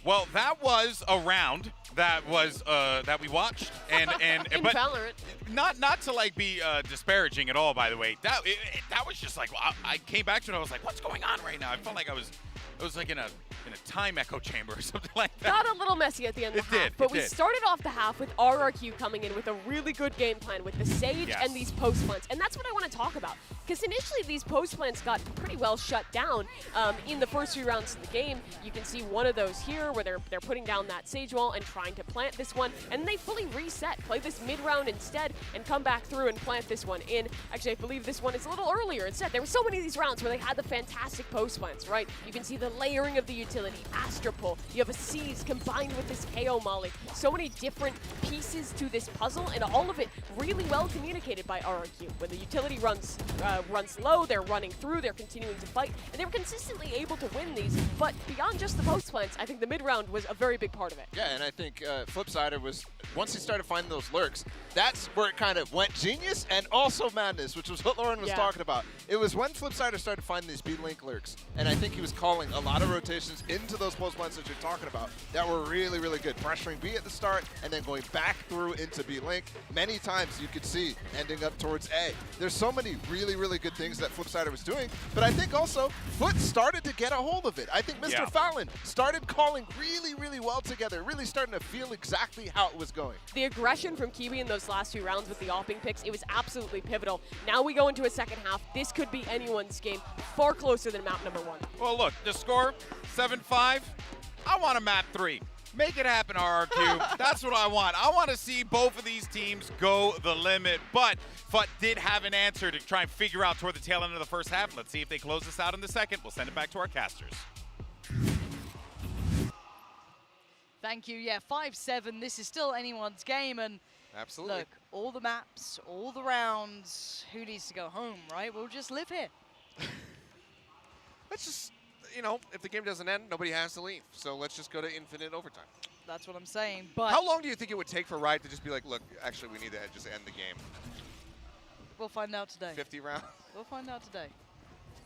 Well, that was a round that was that we watched, and In but Valorant. not to like be disparaging at all. By the way, that was just like I came back to it. And I was like, what's going on right now? I felt like it was like in a time echo chamber or something like that. Got a little messy at the end of the half, but we started off the half with RRQ coming in with a really good game plan with the Sage and these post plants, and that's what I want to talk about. Because initially these post plants got pretty well shut down in the first 3 rounds of the game. You can see one of those here where they're putting down that Sage wall and trying to plant this one, and they fully reset, play this mid round instead, and come back through and plant this one in. Actually, I believe this one is a little earlier instead. There were so many of these rounds where they had the fantastic post plants, right? You can see the layering of the utility, Astra pull, you have a Seize combined with this KO molly. So many different pieces to this puzzle, and all of it really well communicated by RRQ. When the utility runs low, they're running through, they're continuing to fight, and they were consistently able to win these. But beyond just the post plants, I think the mid round was a very big part of it. Yeah, and I think Flipsider was, once he started finding those lurks, that's where it kind of went genius and also madness, which was what Lauren was talking about. It was when Flipsider started finding these B-Link lurks, and I think he was calling a lot of rotations into those post plants that you're talking about that were really, really good. Pressuring B at the start and then going back through into B-Link. Many times you could see ending up towards A. There's so many really, really good things that Flipsider was doing, but I think also Foot started to get a hold of it. I think Mr. Fallon started calling really, really well together, really starting to feel exactly how it was going. The aggression from Kiwi in those last 2 rounds with the opping picks, it was absolutely pivotal. Now we go into a second half. This could be anyone's game, far closer than map number 1. Well, look, the score, 7-5. I want a map 3. Make it happen, RRQ. That's what I want. I want to see both of these teams go the limit. But Fut did have an answer to try and figure out toward the tail end of the first half. Let's see if they close this out in the second. We'll send it back to our casters. Thank you. Yeah, 5-7. This is still anyone's game. And absolutely. Look, all the maps, all the rounds. Who needs to go home, right? We'll just live here. Let's just, you know, if the game doesn't end, nobody has to leave. So let's just go to infinite overtime. That's what I'm saying. But how long do you think it would take for Riot to just be like, look, actually, we need to just end the game? We'll find out today. 50 rounds? We'll find out today.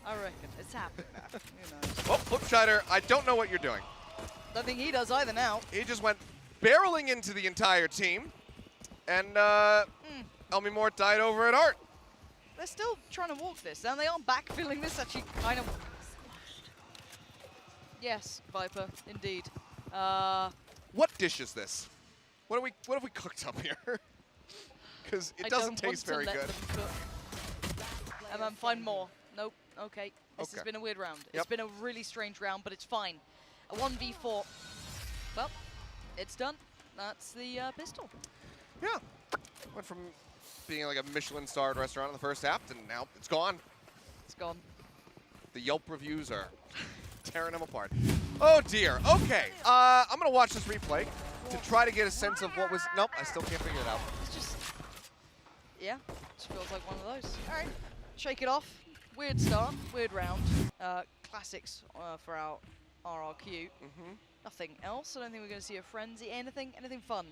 I reckon. It's happening. Who knows? Well, Flipsider, I don't know what you're doing. Don't think he does either now. He just went barreling into the entire team. And Elmi Mort died over at Art. They're still trying to walk this, and they are backfilling this actually kind of. Yes, Viper, indeed. What dish is this? What have we cooked up here? Because it doesn't taste very good. And then find more. Nope. Okay. This has been a weird round. It's been a really strange round, but it's fine. A 1v4. Well, it's done. That's the pistol. Yeah. Went from being like a Michelin-starred restaurant in the first half, and now it's gone. It's gone. The Yelp reviews are tearing them apart. Oh dear. Okay. I'm gonna watch this replay to try to get a sense of what was. Nope. I still can't figure it out. It's just. Yeah. Just feels like one of those. All right. Shake it off. Weird start. Weird round. Classics for our RRQ. Nothing else. I don't think we're going to see a frenzy. Anything fun?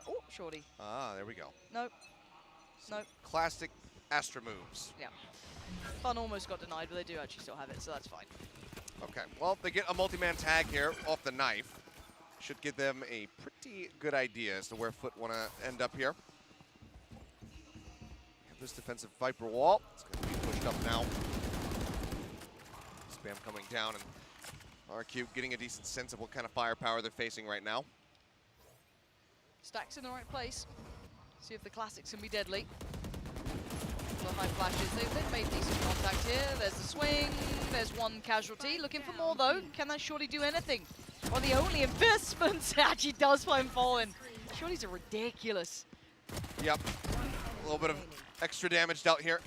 Oh, shorty. Ah, there we go. Nope. Nope. Classic Astra moves. Yeah. Fun almost got denied, but they do actually still have it, so that's fine. Okay. Well, they get a multi-man tag here off the knife. Should give them a pretty good idea as to where Foot want to end up here. This defensive Viper wall. It's going to be pushed up now. Spam coming down, and RQ getting a decent sense of what kind of firepower they're facing right now. Stacks in the right place. See if the classics can be deadly. The high flashes. They've made decent contact here. There's the swing. There's one casualty. Looking for more, though. Can that shorty do anything? Well, the only investment actually does find Fallen. Shorties are ridiculous. Yep. A little bit of extra damage dealt here.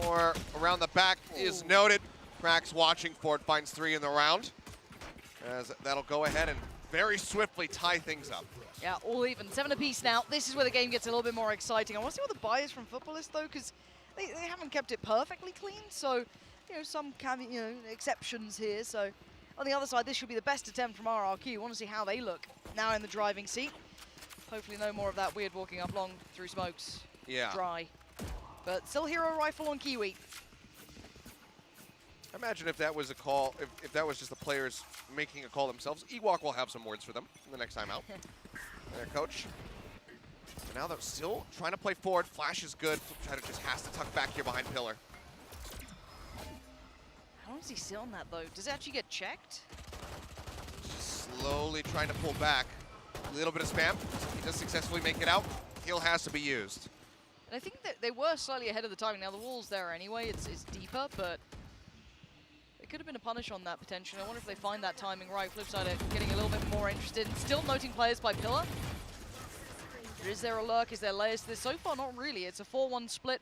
More around the back is noted. Cracks watching for it. Finds 3 in the round. As that'll go ahead and very swiftly tie things up. Yeah, all even. 7 apiece now. This is where the game gets a little bit more exciting. I want to see what the buy is from Footballist, though, because they haven't kept it perfectly clean. So, you know, some exceptions here. So, on the other side, this should be the best attempt from RRQ. Want to see how they look now in the driving seat. Hopefully no more of that weird walking up long through smokes. Yeah. Dry. But still hero rifle on Kiwi. Imagine if that was a call, if that was just the players making a call themselves. Ewok will have some words for them the next time out. Their coach. And now they're still trying to play forward. Flash is good. Flipshider just has to tuck back here behind Pillar. How does he sit on that though? Does it actually get checked? Just slowly trying to pull back. A little bit of spam. He does successfully make it out. Heal has to be used. And I think that they were slightly ahead of the timing. Now the wall's there anyway. It's deeper, but it could have been a punish on that potentially. I wonder if they find that timing right. Flipside getting a little bit more interested. Still noting players by Pillar. Is there a lurk? Is there layers to this? So far, not really. It's a 4-1 split.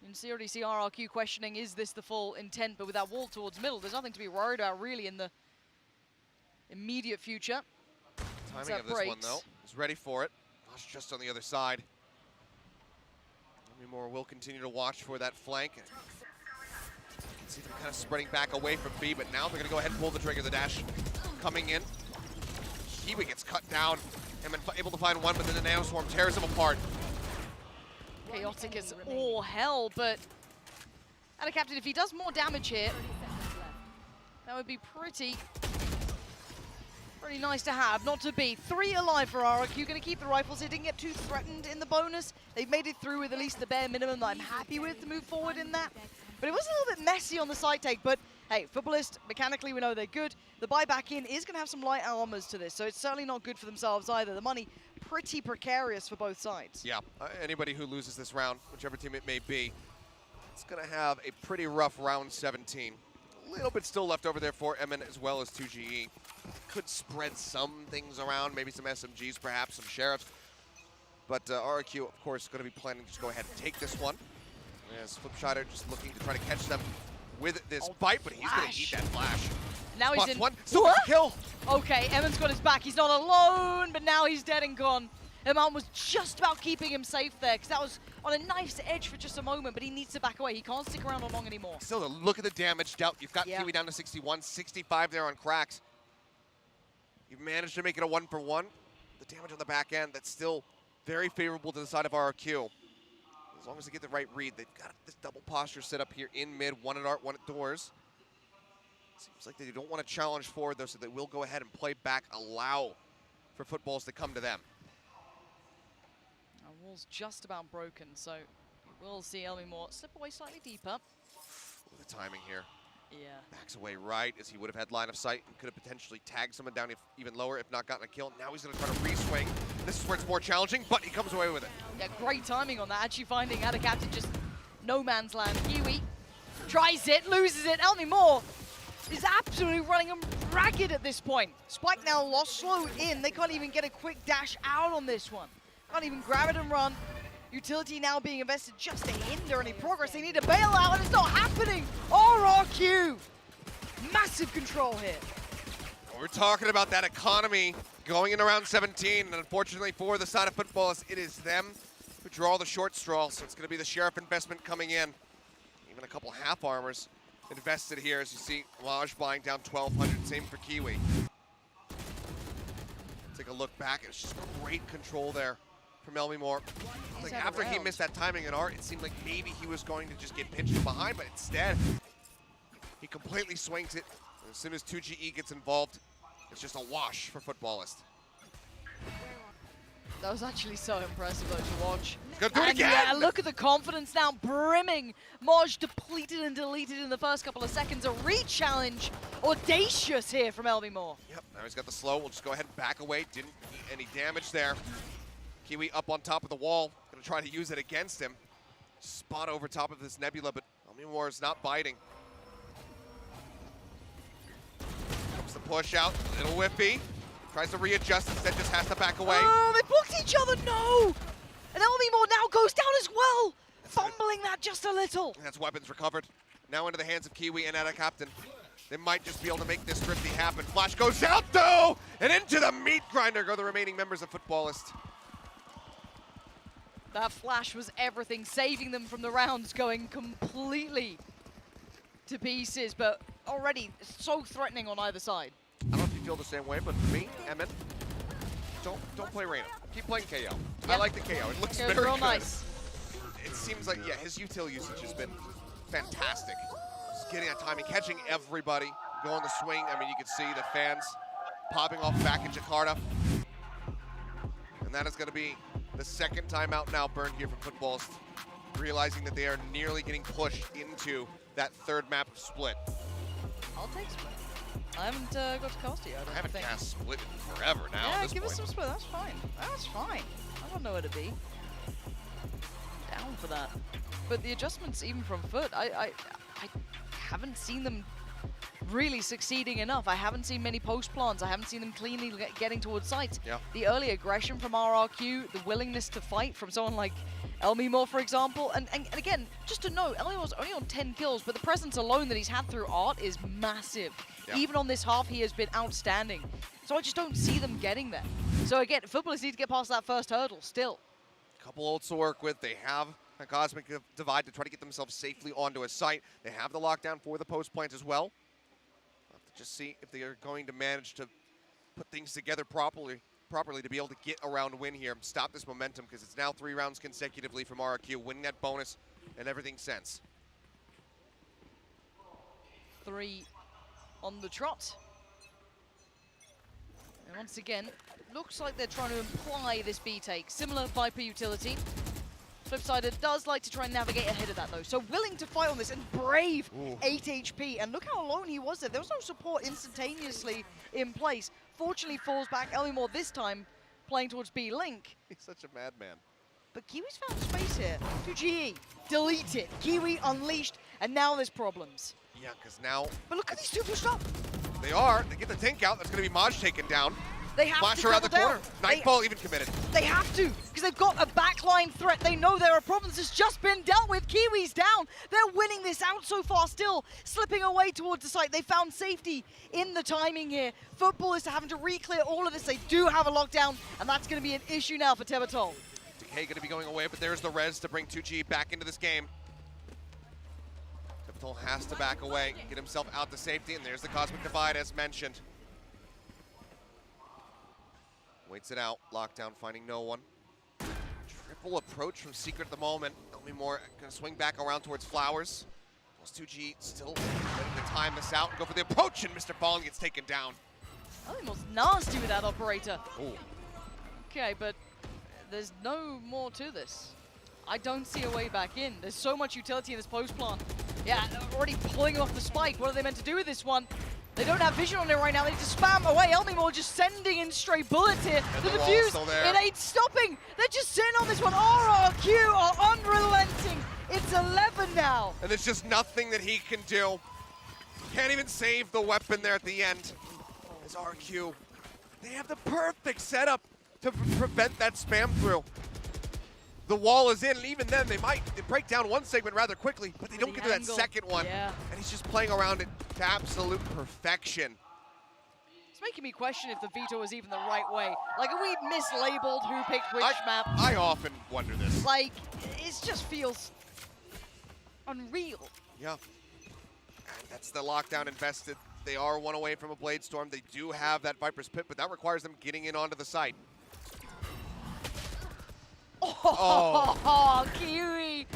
You can already see RRQ questioning, is this the full intent? But with that wall towards middle, there's nothing to be worried about really in the immediate future. Timing of this one, though, is ready for it. Losh just on the other side. Moore will continue to watch for that flank. You can see them kind of spreading back away from B, but now they're going to go ahead and pull the trigger. The dash coming in. Kiwi gets cut down. Him able to find one, but then the Nanoswarm tears him apart. Chaotic as all hell, but and a captain, if he does more damage here, that would be pretty nice to have, not to be. 3 alive for RRQ, going to keep the rifles. They didn't get too threatened in the bonus. They've made it through with at least the bare minimum that I'm happy with to move forward in that. But it was a little bit messy on the side take, but hey, Footballist, mechanically we know they're good. The buyback in is going to have some light armors to this, so it's certainly not good for themselves either. The money pretty precarious for both sides. Yeah, anybody who loses this round, whichever team it may be, it's going to have a pretty rough round 17. A little bit still left over there for Emin as well as 2GE. Could spread some things around, maybe some SMGs, perhaps some Sheriffs. But RRQ, of course, going to be planning to just go ahead and take this one. As Flipshider just looking to try to catch them with this fight, but he's going to eat that flash. Now he's in. One, still gets a kill. Okay, Emin's got his back. He's not alone, but now he's dead and gone. Eman was just about keeping him safe there, because that was on a nice edge for just a moment, but he needs to back away. He can't stick around long anymore. Still, look at the damage dealt. You've got Kiwi down to 61, 65 there on cracks. You've managed to make it a 1-for-1. The damage on the back end, that's still very favorable to the side of RRQ. As long as they get the right read, they've got this double posture set up here in mid, one at art, one at doors. Seems like they don't want to challenge forward, though, so they will go ahead and play back, allow for footballs to come to them. Our wall's just about broken, so we'll see Elmi Moore slip away slightly deeper. With the timing here. Yeah. Backs away right, as he would have had line of sight and could have potentially tagged someone down even lower if not gotten a kill. Now he's going to try to re-swing. This is where it's more challenging, but he comes away with it. Yeah, great timing on that. Actually finding how the captain just no man's land. Kiwi tries it, loses it. Elmi Moore is absolutely running him ragged at this point. Spike now lost, slowed in. They can't even get a quick dash out on this one. Can't even grab it and run. Utility now being invested just to hinder any progress. They need to bail out, and it's not happening. RRQ, massive control here. We're talking about that economy going in around 17, and unfortunately for the side of Footballists, it is them who draw the short straw, so it's going to be the Sheriff investment coming in. Even a couple half armors invested here, as you see Laj buying down 1,200, same for Kiwi. Take a look back, it's just great control there from Elmi Moore. Like after he missed that timing in art, it seemed like maybe he was going to just get pinched from behind, but instead, he completely swings it. And as soon as 2GE gets involved, it's just a wash for Footballist. That was actually so impressive though to watch. He's gonna do it again! Yeah, look at the confidence now brimming. Moj depleted and deleted in the first couple of seconds. A re-challenge, audacious here from Elmi Moore. Yep, now he's got the slow. We'll just go ahead and back away. Didn't eat any damage there. Kiwi up on top of the wall, gonna try to use it against him. Spot over top of this nebula, but Elmi Moore is not biting. Comes the push out, little whiffy. Tries to readjust, instead just has to back away. Oh, they blocked each other, no! And Elmi Moore now goes down as well, fumbling that just a little. And that's weapons recovered. Now into the hands of Kiwi and Ada Captain. They might just be able to make this thrifty happen. Flash goes out though, and into the meat grinder go the remaining members of Footballist. That flash was everything, saving them from the rounds going completely to pieces, but already so threatening on either side. I don't know if you feel the same way, but for me, Emmett, don't play Reyna. Keep playing KO. I like the KO. It looks very real good. nice. It seems like, yeah, his util usage has been fantastic. Just getting that timing, catching everybody, going the swing. I mean, you can see the fans popping off back in Jakarta. And that is going to be the second timeout now burned here from Footballist, realizing that they are nearly getting pushed into that third map split. I'll take split. I haven't got to cast it yet. I haven't cast split in forever now. Yeah, at this give point. us some split. That's fine. That's fine. I don't know where to be. Down for that. But the adjustments, even from Foot, I haven't seen them really succeeding enough. I haven't seen many post plants. I haven't seen them cleanly getting towards sites. Yeah. The early aggression from RRQ, the willingness to fight from someone like Elmimor, for example. And again, just to know, Elmimor's only on 10 kills, but the presence alone that he's had through Art is massive. Yeah. Even on this half, he has been outstanding. So I just don't see them getting there. So again, Footballers need to get past that first hurdle still. Couple ults to work with. They have a Cosmic Divide to try to get themselves safely onto a site. They have the lockdown for the post plant as well. We'll have to just see if they are going to manage to put things together properly to be able to get a round win here, stop this momentum, because it's now 3 rounds consecutively from RRQ, winning that bonus and everything since. 3 on the trot. And once again, looks like they're trying to imply this B take. Similar Viper utility. Flipside does like to try and navigate ahead of that though. So willing to fight on this and brave 8 HP. And look how alone he was there. There was no support instantaneously in place. Fortunately falls back. Elmimor this time playing towards B Link. He's such a madman. But Kiwi's found space here. 2GE, delete it. Kiwi unleashed, and now there's problems. Yeah, because now... But look at these two pushed up. They are. They get the Tink out. That's going to be Maj taken down. They have Flash to around the double corner. down. Nightfall even committed. They have to, because they've got a backline threat. They know there are problems. It's just been dealt with. Kiwi's down. They're winning this out so far still, slipping away towards the site. They found safety in the timing here. Footballers are having to re-clear all of this. They do have a lockdown, and that's going to be an issue now for Tebatol. Decay going to be going away, but there's the res to bring 2G back into this game. Tebatol has to back away, get himself out to safety, and there's the Cosmic Divide as mentioned. Waits it out, lockdown finding no one. Triple approach from Secret at the moment. Elmimor gonna swing back around towards Flowers. Plus 2G still ready to time this out and go for the approach, and Mr. Fallen gets taken down. Elmimor's nasty with that operator. Ooh. Okay, but there's no more to this. I don't see a way back in. There's so much utility in this post plant. Yeah, already pulling off the spike. What are they meant to do with this one? They don't have vision on it right now. They need to spam away. Elmimor just sending in stray bullets here. And The the wall's defuse, still there. it ain't stopping. They're just sitting on this one. RRQ are unrelenting. It's 11 now. And there's just nothing that he can do. Can't even save the weapon there at the end. As RQ, they have the perfect setup to prevent that spam through. The wall is in, and even then they break down one segment rather quickly, but they don't get to that second one. Yeah. And he's just playing around it to absolute perfection. It's making me question if the veto was even the right way. Like, are we mislabeled who picked which map? I often wonder this. Like, it just feels unreal. Yeah. And that's the lockdown invested. They are one away from a Blade Storm. They do have that Viper's Pit, but that requires them getting in onto the site. Oh, Kiwi!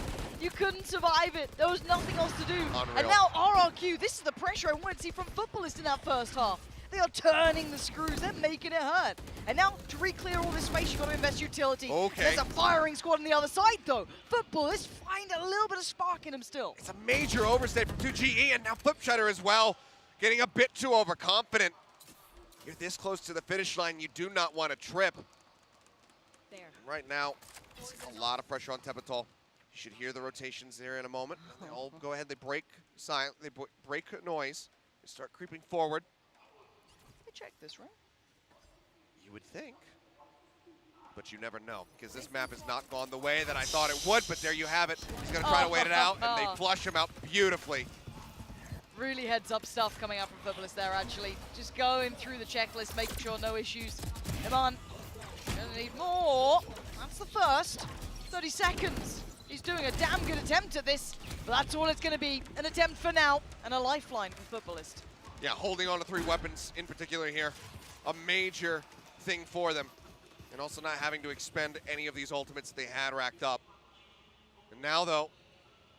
You couldn't survive it. There was nothing else to do. Unreal. And now RRQ, this is the pressure I wanted to see from Footballist in that first half. They are turning the screws. They're making it hurt. And now, to re-clear all this space, you've got to invest utility. Okay. There's a firing squad on the other side, though. Footballist find a little bit of spark in him still. It's a major overstay from 2GE, and now Flipshutter as well, getting a bit too overconfident. You're this close to the finish line, you do not want to trip. There. Right now, it's a lot of pressure on Tebatol. You should hear the rotations there in a moment. They all go ahead, they break silent, they break noise, they start creeping forward. They check this, right? You would think, but you never know, because this map has not gone the way that I thought it would, but there you have it. He's gonna try to wait it out, and they flush him out beautifully. Really heads up stuff coming out from Footballist there, actually. Just going through the checklist, making sure no issues. Come on. Gonna need more. That's the first. 30 seconds. He's doing a damn good attempt at this, but that's all it's gonna be. An attempt for now, and a lifeline from Footballist. Yeah, holding on to 3 weapons in particular here. A major thing for them. And also not having to expend any of these ultimates that they had racked up. And now, though,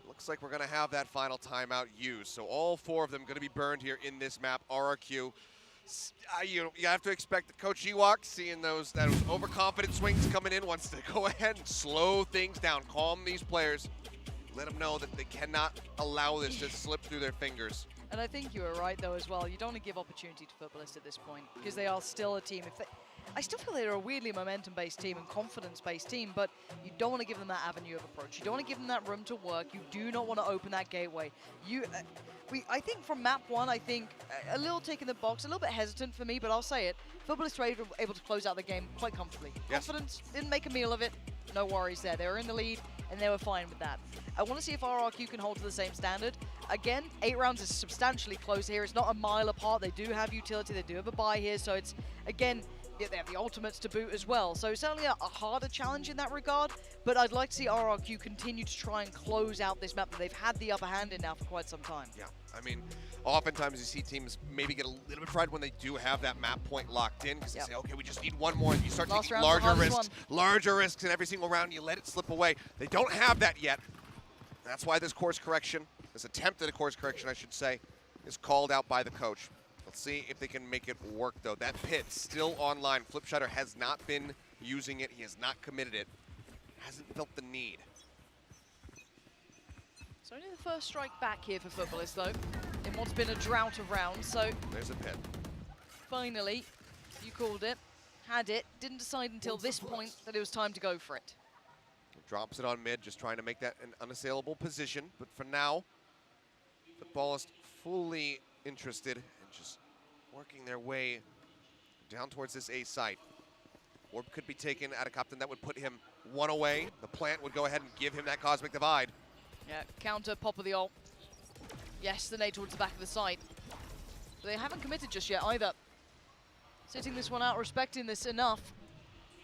looks like we're going to have that final timeout used. So all 4 of them going to be burned here in this map. RRQ, you have to expect that Coach Ewok, seeing those overconfident swings coming in, wants to go ahead and slow things down, calm these players, let them know that they cannot allow this to slip through their fingers. And I think you were right, though, as well. You don't want to give opportunity to Footballists at this point, because they are still a team. I still feel they're a weirdly momentum-based team and confidence-based team, but you don't want to give them that avenue of approach. You don't want to give them that room to work. You do not want to open that gateway. I think from map 1, I think a little tick in the box, a little bit hesitant for me, but I'll say it. Footballists were able to close out the game quite comfortably. Yes. Confidence, didn't make a meal of it. No worries there. They were in the lead, and they were fine with that. I want to see if RRQ can hold to the same standard. Again, 8 rounds is substantially close here. It's not a mile apart. They do have utility. They do have a buy here, so it's, again, they have the ultimates to boot as well. So certainly a harder challenge in that regard, but I'd like to see RRQ continue to try and close out this map that they've had the upper hand in now for quite some time. Yeah, I mean, oftentimes you see teams maybe get a little bit fried when they do have that map point locked in, because they say, okay, we just need 1 more, and you start taking larger risks in every single round, you let it slip away. They don't have that yet. That's why this course correction, this attempt at a course correction, I should say, is called out by the coach. Let's see if they can make it work, though. That pit still online. Flipshider has not been using it. He has not committed it. Hasn't felt the need. It's only the first strike back here for Footballists, though, in what's been a drought of rounds. So there's a pit. Finally, you called it, had it, didn't decide until this point that it was time to go for it. Drops it on mid, just trying to make that an unassailable position. But for now, Footballist fully interested in just working their way down towards this A site. Orb could be taken at a captain that would put him 1 away. The plant would go ahead and give him that Cosmic Divide. Yeah, counter, pop of the ult. Yes, the nade towards the back of the site. But they haven't committed just yet either. Sitting this one out, respecting this enough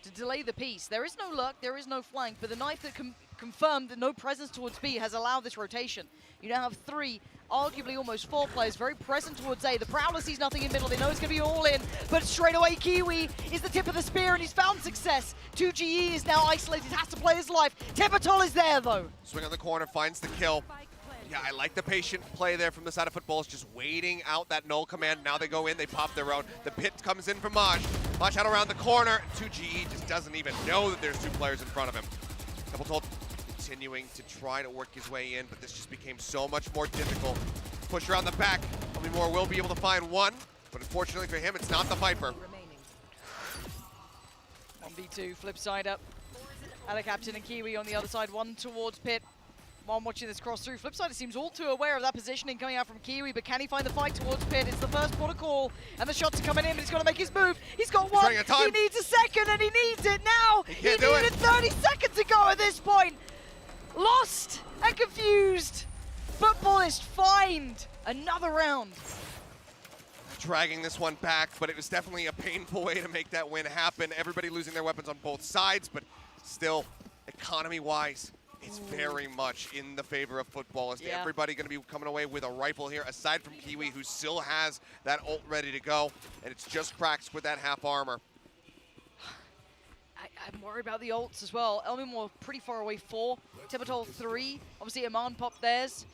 to delay the piece. There is no luck, there is no flank, but the knife that confirmed that no presence towards B has allowed this rotation. You now have 3, arguably almost 4 players very present towards A. The Prowler sees nothing in middle, they know it's going to be all in, but straight away Kiwi is the tip of the spear and he's found success. 2GE is now isolated, has to play his life. Tepatol is there though. Swing on the corner, finds the kill. Yeah, I like the patient play there from the side of Footballs, just waiting out that null command. Now they go in, they pop their own. The pit comes in from Maj. Maj out around the corner. 2GE just doesn't even know that there's 2 players in front of him. Tepatol continuing to try to work his way in, but this just became so much more difficult. Push around the back. Moore will be able to find 1, but unfortunately for him, it's not the Viper. 1v2, flip side up. Captain and Kiwi on the other side, 1 towards pit. One watching this cross through. Flipside seems all too aware of that positioning coming out from Kiwi, but can he find the fight towards pit? It's the first port of call, and the shots are coming in, but he's got to make his move. He's got 1, he needs a second, and he needs it now. He needed 30 seconds ago at this point. Lost and confused. Footballist find another round. Dragging this one back, but it was definitely a painful way to make that win happen. Everybody losing their weapons on both sides, but still, economy-wise, it's very much in the favor of Footballist. Yeah. Everybody going to be coming away with a rifle here, aside from Kiwi, who still has that ult ready to go, and it's just Cracks with that half armor. I'm worried about the ults as well. Elmimore pretty far away, 4. Tepatol 3. Obviously, Iman popped theirs.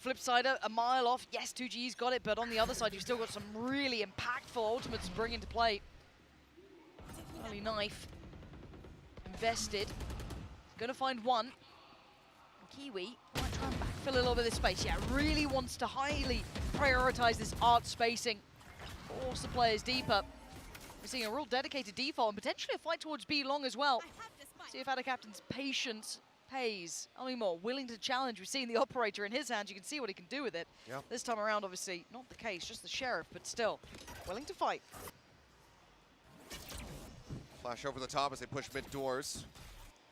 Flipsider a mile off. Yes, 2G's got it, but on the other side, you've still got some really impactful ultimates to bring into play. Early knife. Invested. Going to find 1. Kiwi might try and backfill a little bit of this space. Yeah, really wants to highly prioritize this art spacing. Force the players deeper. We're seeing a real dedicated default and potentially a fight towards B long as well. See if Captain's patience pays. Elmimore willing to challenge. We've seen the operator in his hands. You can see what he can do with it. Yep. This time around, obviously, not the case, just the Sheriff, but still willing to fight. Flash over the top as they push mid doors.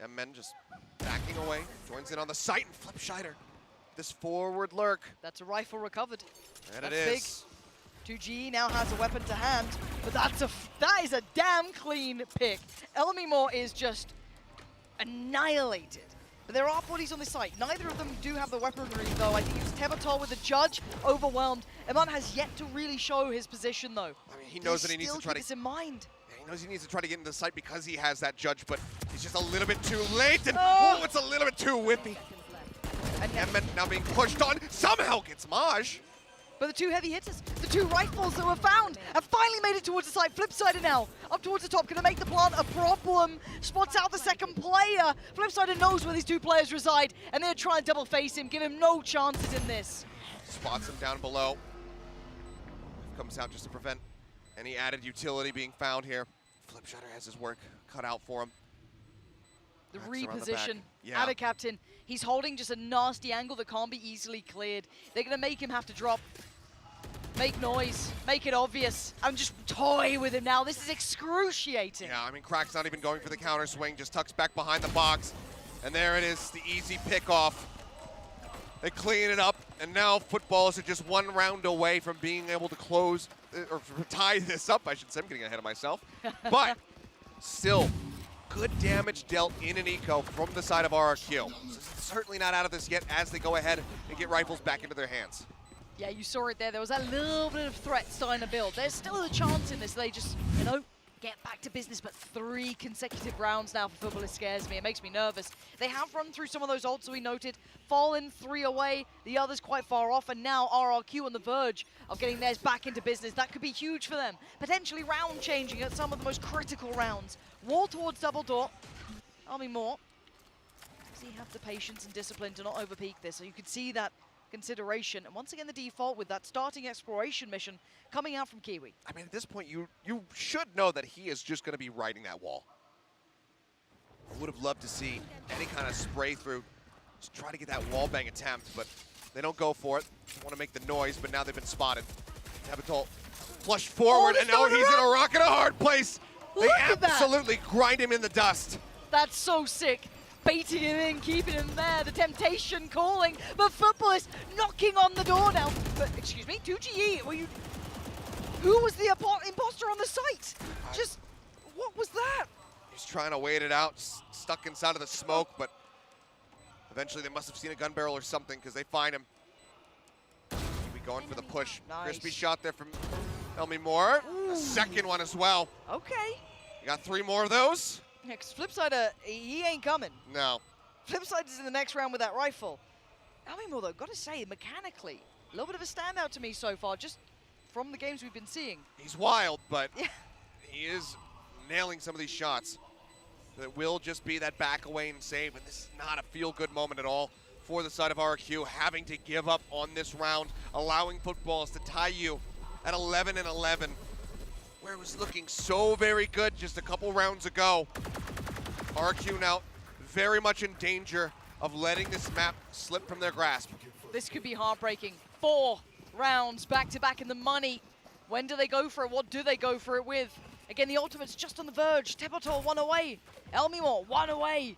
M-Men just backing away. Joins in on the site and Flipshider. This forward lurk. That's a rifle recovered. And it is. Big. 2G now has a weapon to hand, but that is a damn clean pick. Elmimore is just annihilated. But there are bodies on this site. Neither of them do have the weaponry, though. I think it's Tepatol with the Judge overwhelmed. Iman has yet to really show his position, though. I mean, he knows that he needs to try to keep this in mind. He knows he needs to try to get into the site because he has that judge, but he's just a little bit too late, and oh, it's a little bit too whippy. And Emmet now being pushed on, somehow gets Maj. But the two heavy hitters, the two rifles that were found, have finally made it towards the side. Flipsider now, up towards the top, gonna make the plant a problem. Spots out the second player. Flipsider knows where these two players reside, and they're trying to double face him, give him no chances in this. Spots him down below. Comes out just to prevent any added utility being found here. Flipsider has his work cut out for him. The Backs around the reposition back. Yeah. out of Captain. He's holding just a nasty angle that can't be easily cleared. They're gonna make him have to drop. Make noise, make it obvious, and just toy with him now. This is excruciating. Yeah, I mean, Crack's not even going for the counter swing, just tucks back behind the box. And there it is, the easy pickoff. They clean it up, and now Footballs are just one round away from being able to close, or tie this up, I should say. I'm getting ahead of myself. But still, good damage dealt in an eco from the side of RRQ. Certainly not out of this yet as they go ahead and get rifles back into their hands. Yeah, you saw it there. There was that little bit of threat starting to build. There's still a chance in this. They just, you know, get back to business, but 3 consecutive rounds now for Football. It scares me. It makes me nervous. They have run through some of those ults that we noted. Fallen 3 away, the others quite far off, and now RRQ on the verge of getting theirs back into business. That could be huge for them. Potentially round changing at some of the most critical rounds. Wall towards double door. Army more. Does he have the patience and discipline to not overpeak this? So you could see that consideration. And once again, the default with that starting exploration mission coming out from Kiwi. I mean, at this point, you should know that he is just going to be riding that wall. I would have loved to see any kind of spray through, just try to get that wall bang attempt, but they don't go for it. They want to make the noise, but now they've been spotted. Tabitol flushed forward, and now he's in a rock and a hard place. They absolutely grind him in the dust. That's so sick. Baiting him in, keeping him there, the temptation calling, but Football is knocking on the door now. But, excuse me, 2GE, were you... Who was the imposter on the site? Just, what was that? He's trying to wait it out, stuck inside of the smoke, but eventually they must have seen a gun barrel or something because they find him. Kiwi going for the push. Nice. Crispy shot there from Elmi Moore. A second one as well. Okay. You got 3 more of those? Yeah, because Flipsider, he ain't coming. No. Flipsider's in the next round with that rifle. Elmimore, though, gotta say, mechanically, a little bit of a standout to me so far, just from the games we've been seeing. He's wild, but he is nailing some of these shots. It will just be that back away and save, and this is not a feel-good moment at all for the side of RQ, having to give up on this round, allowing Footballs to tie you at 11-11. Where it was looking so very good just a couple rounds ago. RQ now very much in danger of letting this map slip from their grasp. This could be heartbreaking. 4 rounds back-to-back in the money. When do they go for it? What do they go for it with? Again, the ultimate's just on the verge. Tebotol 1 away. Elmimore 1 away.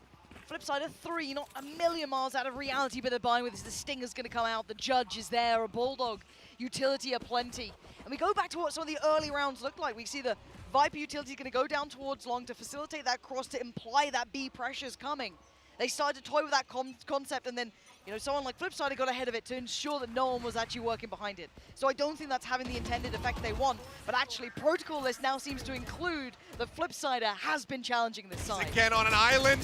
Flipsider 3, not a million miles out of reality, but they're buying with this. The Stinger's going to come out. The Judge is there, a Bulldog. Utility aplenty. And we go back to what some of the early rounds looked like. We see the Viper utility going to go down towards long to facilitate that cross, to imply that B pressure's coming. They started to toy with that concept, and then, you know, someone like Flipsider got ahead of it to ensure that no one was actually working behind it. So I don't think that's having the intended effect they want, but actually protocol list now seems to include that Flipsider has been challenging this side. Again on an island.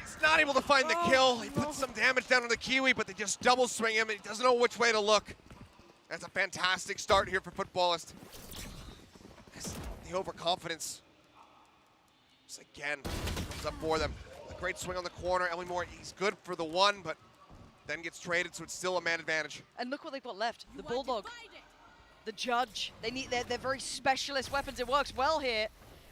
He's not able to find the kill. He puts some damage down on the Kiwi, but they just double swing him, and he doesn't know which way to look. That's a fantastic start here for Footballist. The overconfidence, just again, comes up for them. A great swing on the corner. Ellie Moore, he's good for the 1, but then gets traded, so it's still a man advantage. And look what they've got left. The Bulldog, the Judge. They're very specialist weapons. It works well here,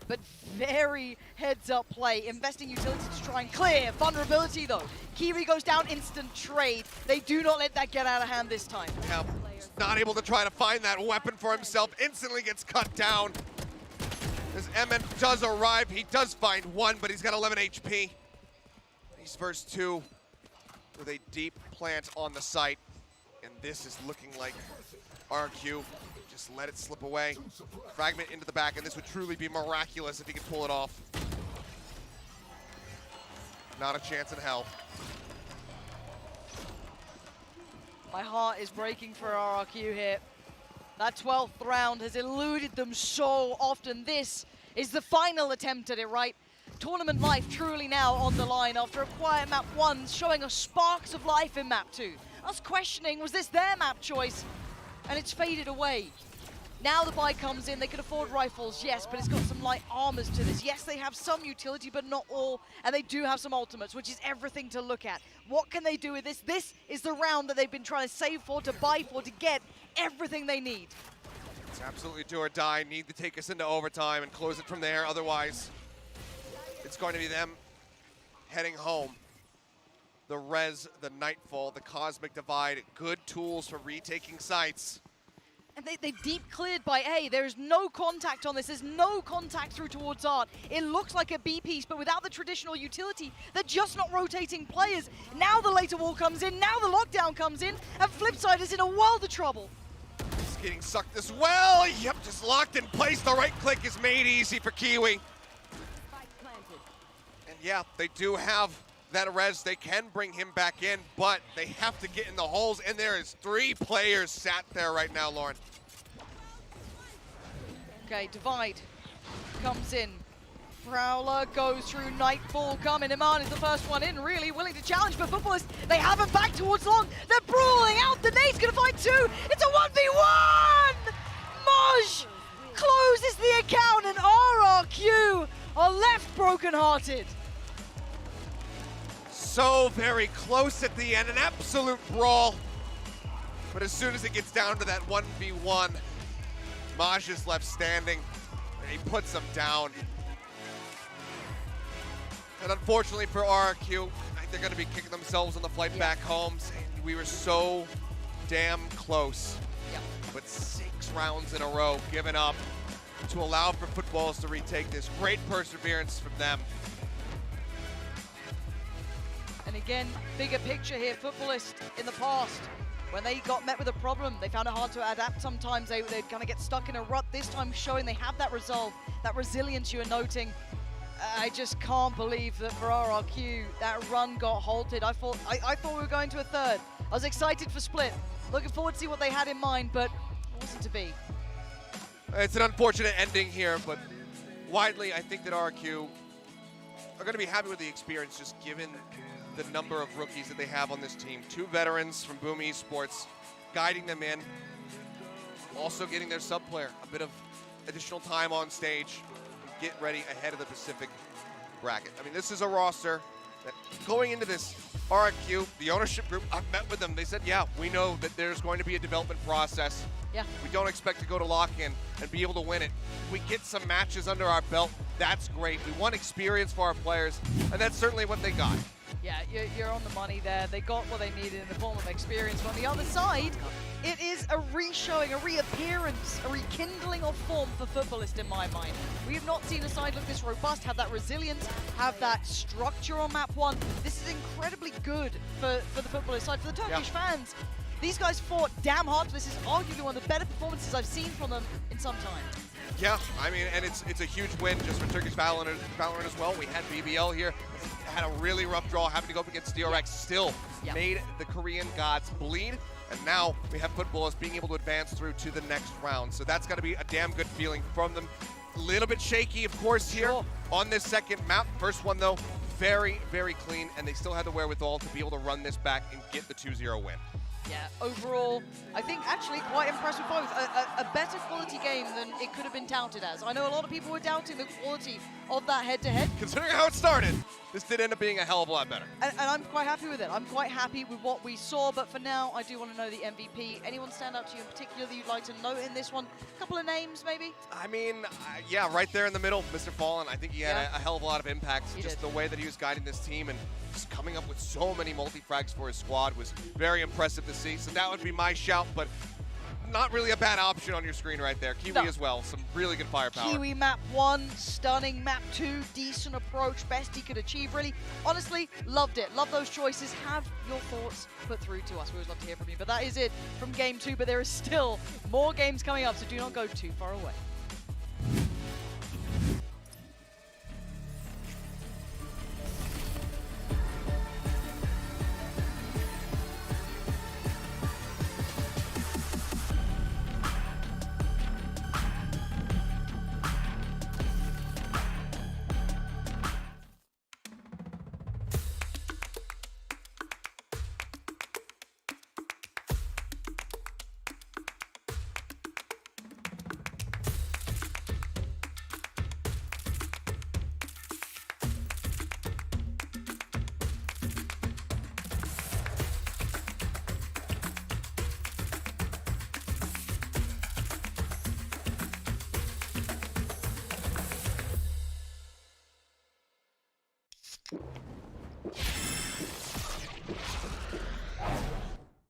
but very heads-up play. Investing utility to try and clear. Vulnerability, though. Kiwi goes down, instant trade. They do not let that get out of hand this time. Yeah, not able to try to find that weapon for himself. Instantly gets cut down. As Emmett does arrive, he does find 1, but he's got 11 HP. He's first 2 with a deep plant on the site. And this is looking like RQ just let it slip away. Fragment into the back, and this would truly be miraculous if he could pull it off. Not a chance in hell. My heart is breaking for RRQ here. That 12th round has eluded them so often. This is the final attempt at it, right? Tournament life truly now on the line after a quiet map 1 showing us sparks of life in map 2. Us questioning, was this their map choice? And it's faded away. Now the buy comes in, they can afford rifles, yes, but it's got some light armors to this. Yes, they have some utility, but not all, and they do have some ultimates, which is everything to look at. What can they do with this? This is the round that they've been trying to save for, to buy for, to get everything they need. It's absolutely do or die. Need to take us into overtime and close it from there. Otherwise, it's going to be them heading home. The Res, the Nightfall, the Cosmic Divide, good tools for retaking sites. And they deep cleared by A. There's no contact on this. There's no contact through towards Art. It looks like a B piece, but without the traditional utility, they're just not rotating players. Now the later wall comes in, now the lockdown comes in, and Flipside is in a world of trouble. He's getting sucked as well. Yep, just locked in place. The right click is made easy for Kiwi. And yeah, they do have that res. They can bring him back in, but they have to get in the holes, and there is 3 players sat there right now, Lauren. Okay, Divide comes in. Prowler goes through, Nightfall coming. Iman is the first one in, really willing to challenge, but Footballers, they have him back towards long. They're brawling out. The nade's gonna find 2. It's a 1v1! Moj closes the account, and RRQ are left brokenhearted. So very close at the end, an absolute brawl. But as soon as it gets down to that 1v1, Maj is left standing, and he puts them down. And unfortunately for RRQ, I think they're gonna be kicking themselves on the flight back home, saying we were so damn close. But 6 rounds in a row given up to allow for Footballs to retake this. Great perseverance from them. And again, bigger picture here, Footballist in the past, when they got met with a problem, they found it hard to adapt sometimes. They'd kind of get stuck in a rut. This time showing they have that resolve, that resilience you were noting. I just can't believe that for RRQ, that run got halted. I thought we were going to a third. I was excited for Split. Looking forward to see what they had in mind, but it wasn't to be. It's an unfortunate ending here, but widely, I think that RRQ are going to be happy with the experience, just given the number of rookies that they have on this team. 2 veterans from Boom Esports guiding them in, also getting their sub player a bit of additional time on stage and get ready ahead of the Pacific bracket. I mean, this is a roster that going into this RRQ, the ownership group, I've met with them. They said, yeah, we know that there's going to be a development process. Yeah. We don't expect to go to lock-in and be able to win it. If we get some matches under our belt, that's great. We want experience for our players, and that's certainly what they got. Yeah, you're on the money there. They got what they needed in the form of experience. But on the other side, it is a re-showing, a reappearance, a rekindling of form for Footballist in my mind. We have not seen a side look this robust, have that resilience, have that structure on map 1. This is incredibly good for the Footballist side, for the Turkish fans. These guys fought damn hard. This is arguably one of the better performances I've seen from them in some time. Yeah, I mean, and it's a huge win just for Turkish Valorant as well. We had BBL here, had a really rough draw, having to go up against DRX, still made the Korean gods bleed, and now we have Footballers being able to advance through to the next round. So that's got to be a damn good feeling from them. A little bit shaky, of course, here on this second map. First one, though, very, very clean, and they still had the wherewithal to be able to run this back and get the 2-0 win. Yeah, overall, I think actually quite impressed with both. A better quality game than it could have been touted as. I know a lot of people were doubting the quality of that head-to-head. Considering how it started, this did end up being a hell of a lot better. And I'm quite happy with it. I'm quite happy with what we saw, but for now, I do want to know the MVP. Anyone stand out to you in particular that you'd like to note in this one? A couple of names, maybe? I mean, yeah, right there in the middle, Mr. Fallen. I think he had a hell of a lot of impact. Just the way that he was guiding this team and just coming up with so many multi-frags for his squad was very impressive to see. So that would be my shout, but not really a bad option on your screen right there. Kiwi as well, some really good firepower. Kiwi map 1, stunning. Map 2, decent approach, best he could achieve, really. Honestly, loved it. Love those choices. Have your thoughts put through to us. We always love to hear from you. But that is it from Game 2, but there is still more games coming up, so do not go too far away.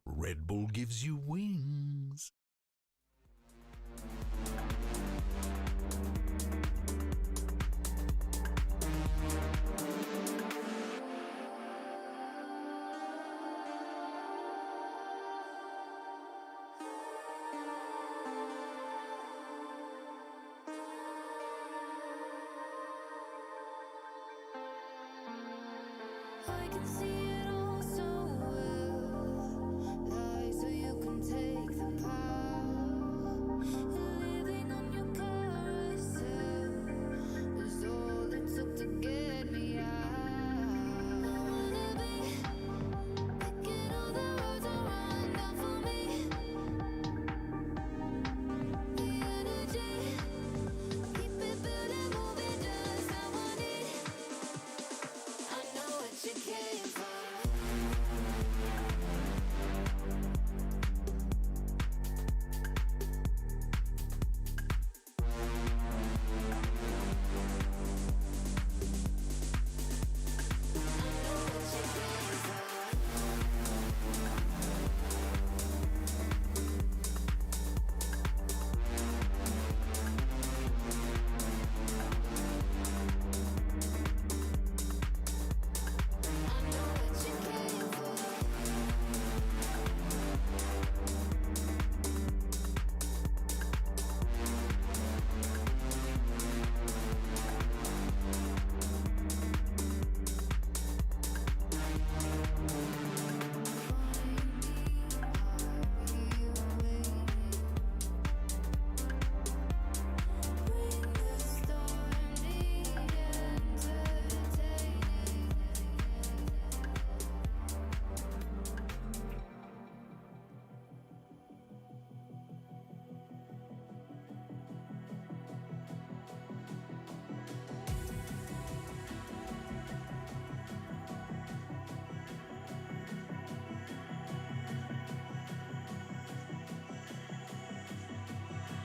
Red Bull gives you wings. I can see it all so well. Lie so you can take the power. Living on your carousel is all it took to get me out. I wanna be picking all the roads around down for me. The energy, keep it building, moving just how I need. I know what you came for.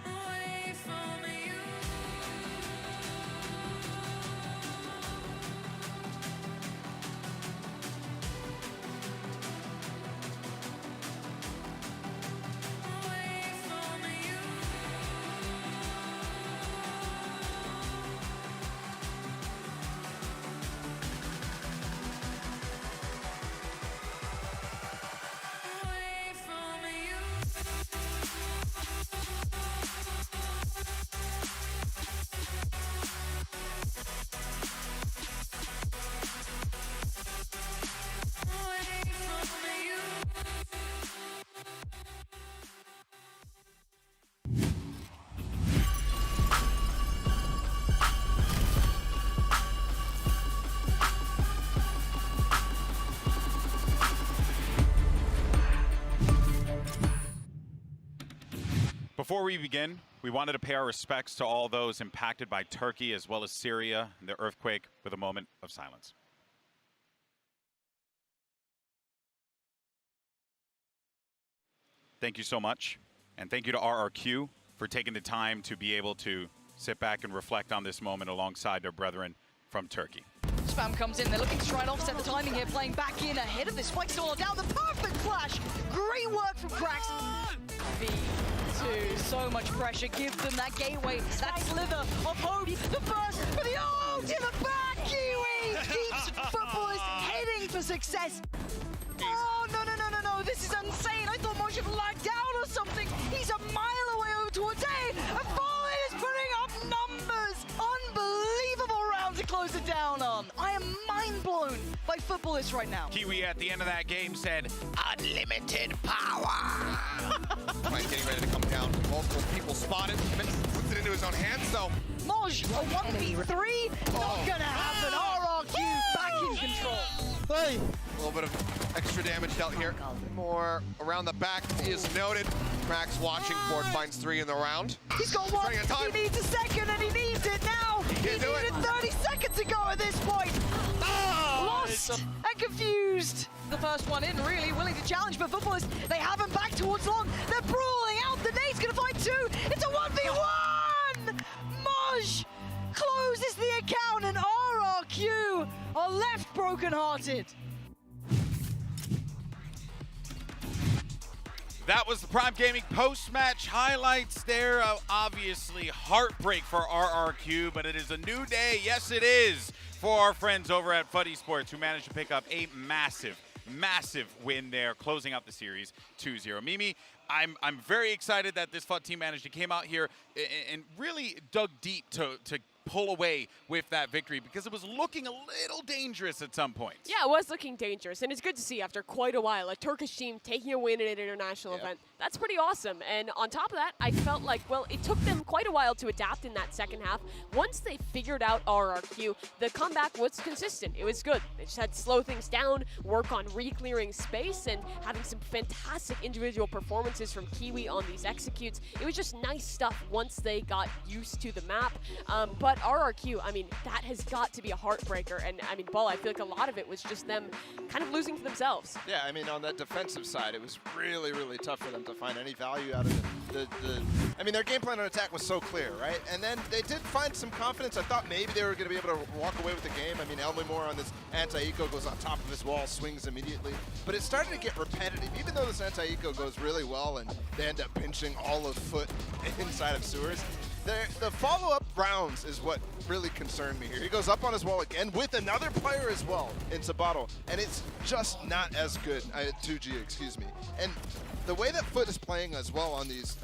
Away from you. Away from you. Away from you. Away from you. Before we begin, we wanted to pay our respects to all those impacted by Turkey as well as Syria and the earthquake with a moment of silence. Thank you so much. And thank you to RRQ for taking the time to be able to sit back and reflect on this moment alongside their brethren from Turkey. Spam comes in, they're looking to try and offset the timing here, playing back in ahead of this spike stall down, the perfect flash! Great work from Cracks! V2, so much pressure, give them that gateway, that slither of hope, the first for the ult in the back, Kiwi keeps footballers heading for success! Oh, no, this is insane, I thought Moj had lagged out or something, he's a mile away over towards A, and Fallen is putting up numbers! Unbelievable round to close it down on! I am mind blown by footballists right now. Kiwi at the end of that game said, unlimited power! Right, getting ready to come down. Multiple people spotted. Puts it into his own hands, though. Moj, a 1v3? Not gonna happen. RRQ back in control. Hey! A little bit of extra damage dealt here. More around the back is noted. Cracks watching for it, finds 3 in the round. He's got one. He needs a second, and he needs it now. He needed 30 seconds to go at this point. Lost and confused. The first one in, really willing to challenge, but footballers, they have him back towards long. They're brawling out. The nade's gonna find 2. It's a 1v1. Moj closes the account, and RRQ are left brokenhearted. That was the Prime Gaming post-match highlights there. Obviously, heartbreak for RRQ, but it is a new day. Yes, it is for our friends over at FUT Esports, who managed to pick up a massive win there, closing out the series 2-0. Mimi, I'm very excited that this FUT team managed to came out here and really dug deep to pull away with that victory, because it was looking a little dangerous at some points. Yeah, it was looking dangerous, and it's good to see after quite a while a Turkish team taking a win in an international event. That's pretty awesome. And on top of that, I felt like, well, it took them quite a while to adapt in that second half. Once they figured out RRQ, the comeback was consistent. It was good. They just had to slow things down, work on re-clearing space, and having some fantastic individual performances from Kiwi on these executes. It was just nice stuff once they got used to the map. But RRQ, I mean, that has got to be a heartbreaker. And I mean, Ball, I feel like a lot of it was just them kind of losing to themselves. Yeah, I mean, on that defensive side, it was really, really tough for them to find any value out of I mean, their game plan on attack was so clear, right? And then they did find some confidence. I thought maybe they were going to be able to walk away with the game. I mean, Elmimore on this anti-eco goes on top of his wall, swings immediately. But it started to get repetitive, even though this anti-eco goes really well and they end up pinching all of FUT inside of sewers. The follow-up rounds is what really concerned me here. He goes up on his wall again with another player as well in Sabato, and it's just not as good. 2G, excuse me. And the way that FUT is playing as well on these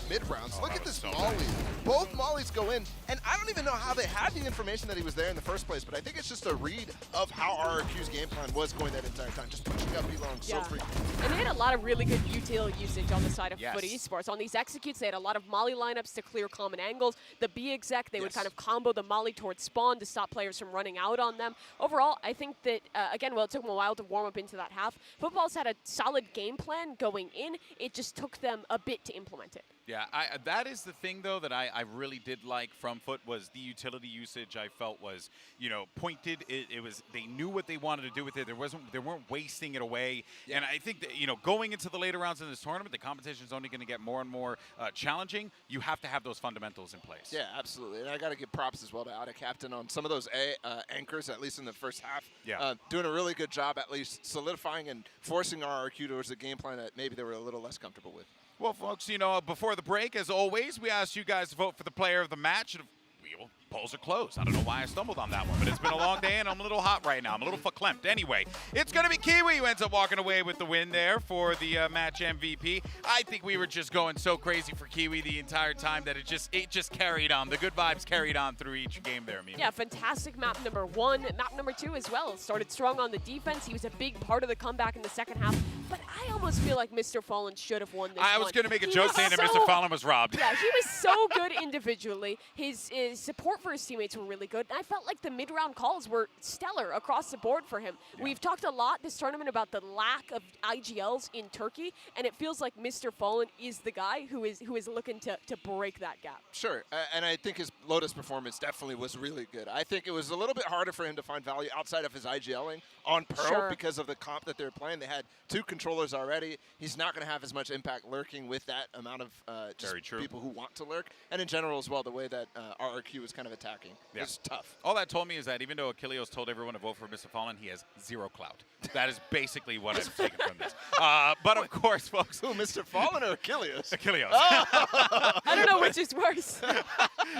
mid-rounds, look at this molly. Both mollies go in, and I don't even know how they had the information that he was there in the first place, but I think it's just a read of how RRQ's game plan was going that entire time, just pushing up B-long so frequently. And they had a lot of really good util usage on the side of FUT Esports. On these executes, they had a lot of molly lineups to clear common angles. The B exec, they would kind of combo the molly towards spawn to stop players from running out on them. Overall, I think that, again, well, it took them a while to warm up into that half. Football's had a solid game plan going in. It just took them a bit to implement it. Yeah, that is the thing, though, that I really did like from FUT was the utility usage. I felt was, you know, pointed. It was, they knew what they wanted to do with it. They weren't wasting it away. Yeah. And I think that, you know, going into the later rounds in this tournament, the competition is only going to get more and more challenging. You have to have those fundamentals in place. Yeah, absolutely. And I got to give props as well to Ada Captain on some of those anchors, at least in the first half. Yeah. Doing a really good job, at least solidifying and forcing RRQ towards a game plan that maybe they were a little less comfortable with. Well, folks, you know, before the break, as always, we asked you guys to vote for the player of the match. Polls are closed. I don't know why I stumbled on that one, but it's been a long day and I'm a little hot right now. I'm a little verklempt. Anyway, it's going to be Kiwi who ends up walking away with the win there for the match MVP. I think we were just going so crazy for Kiwi the entire time that it just carried on. The good vibes carried on through each game there, Mimi. Yeah, fantastic map number 1. Map number 2 as well. Started strong on the defense. He was a big part of the comeback in the second half, but I almost feel like Mr. Fallen should have won this I was going to make a joke saying that Mr. Fallen was robbed. Yeah, he was so good individually. His support for his teammates were really good. And I felt like the mid-round calls were stellar across the board for him. Yeah. We've talked a lot this tournament about the lack of IGLs in Turkey, and it feels like Mr. Fallen is the guy who is looking to break that gap. Sure, and I think his Lotus performance definitely was really good. I think it was a little bit harder for him to find value outside of his IGLing on Pearl because of the comp that they're playing. They had 2 controllers already. He's not going to have as much impact lurking with that amount of just people who want to lurk. And in general as well, the way that RRQ was kind of attacking. Yeah. It's tough. All that told me is that even though Achilleos told everyone to vote for Mr. Fallen, he has 0 clout. That is basically what I've taken from this. But of course, folks. Who, Mr. Fallen or Achilleos? Achilleos. Oh. I don't know which is worse.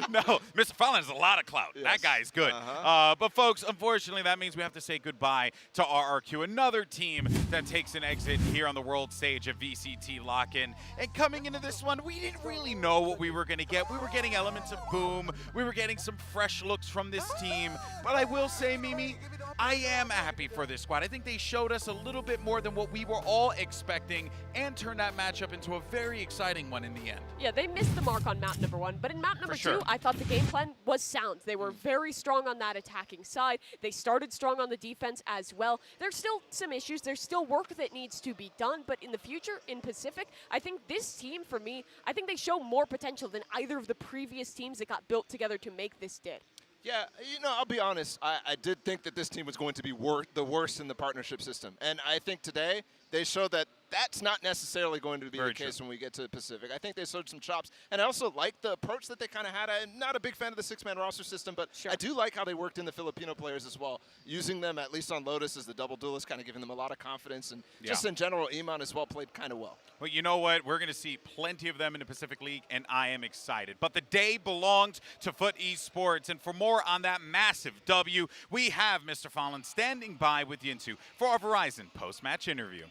No, Mr. Fallen has a lot of clout. Yes. That guy is good. But folks, unfortunately, that means we have to say goodbye to RRQ, another team that takes an exit here on the world stage of VCT Lock-In. And coming into this one, we didn't really know what we were going to get. We were getting elements of Boom. We were getting some fresh looks from this team. But I will say, Mimi, I am happy for this squad. I think they showed us a little bit more than what we were all expecting and turned that matchup into a very exciting one in the end. Yeah, they missed the mark on map number 1, but in map number 2, I thought the game plan was sound. They were very strong on that attacking side. They started strong on the defense as well. There's still some issues. There's still work that needs to be done, but in the future, in Pacific, I think this team, for me, I think they show more potential than either of the previous teams that got built together to make this did. Yeah, you know, I'll be honest. I did think that this team was going to be the worst in the partnership system. And I think today they showed that that's not necessarily going to be the case when we get to the Pacific. I think they showed some chops, and I also like the approach that they kind of had. I'm not a big fan of the 6-man roster system, but I do like how they worked in the Filipino players as well, using them at least on Lotus as the double duelist, kind of giving them a lot of confidence, and just in general, Iman as well played kind of well. Well, you know what? We're going to see plenty of them in the Pacific League, and I am excited. But the day belongs to Foot Esports, and for more on that massive W, we have Mr. Fallen standing by with Yinsu for our Verizon post-match interview.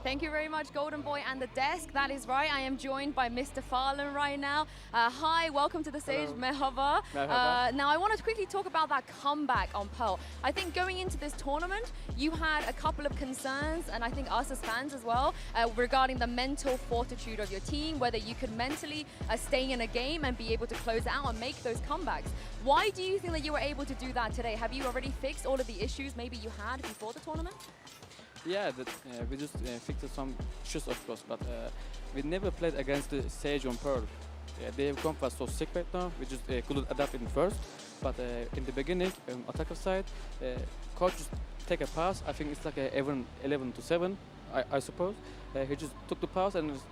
Thank you very much, Golden Boy and the desk. That is right. I am joined by Mr. Farlan right now. Hi, welcome to the stage. Merhaba. Now, I want to quickly talk about that comeback on Pearl. I think going into this tournament, you had a couple of concerns, and I think us as fans as well, regarding the mental fortitude of your team, whether you could mentally stay in a game and be able to close it out and make those comebacks. Why do you think that you were able to do that today? Have you already fixed all of the issues maybe you had before the tournament? Yeah, we just fixed some issues, of course, but we never played against the Sage on Pearl. Their comp was so sick right now, we just couldn't adapt in first. But in the beginning, attacker side, coach just take a pass. I think it's like a 11-7, I suppose. He just took the pass and just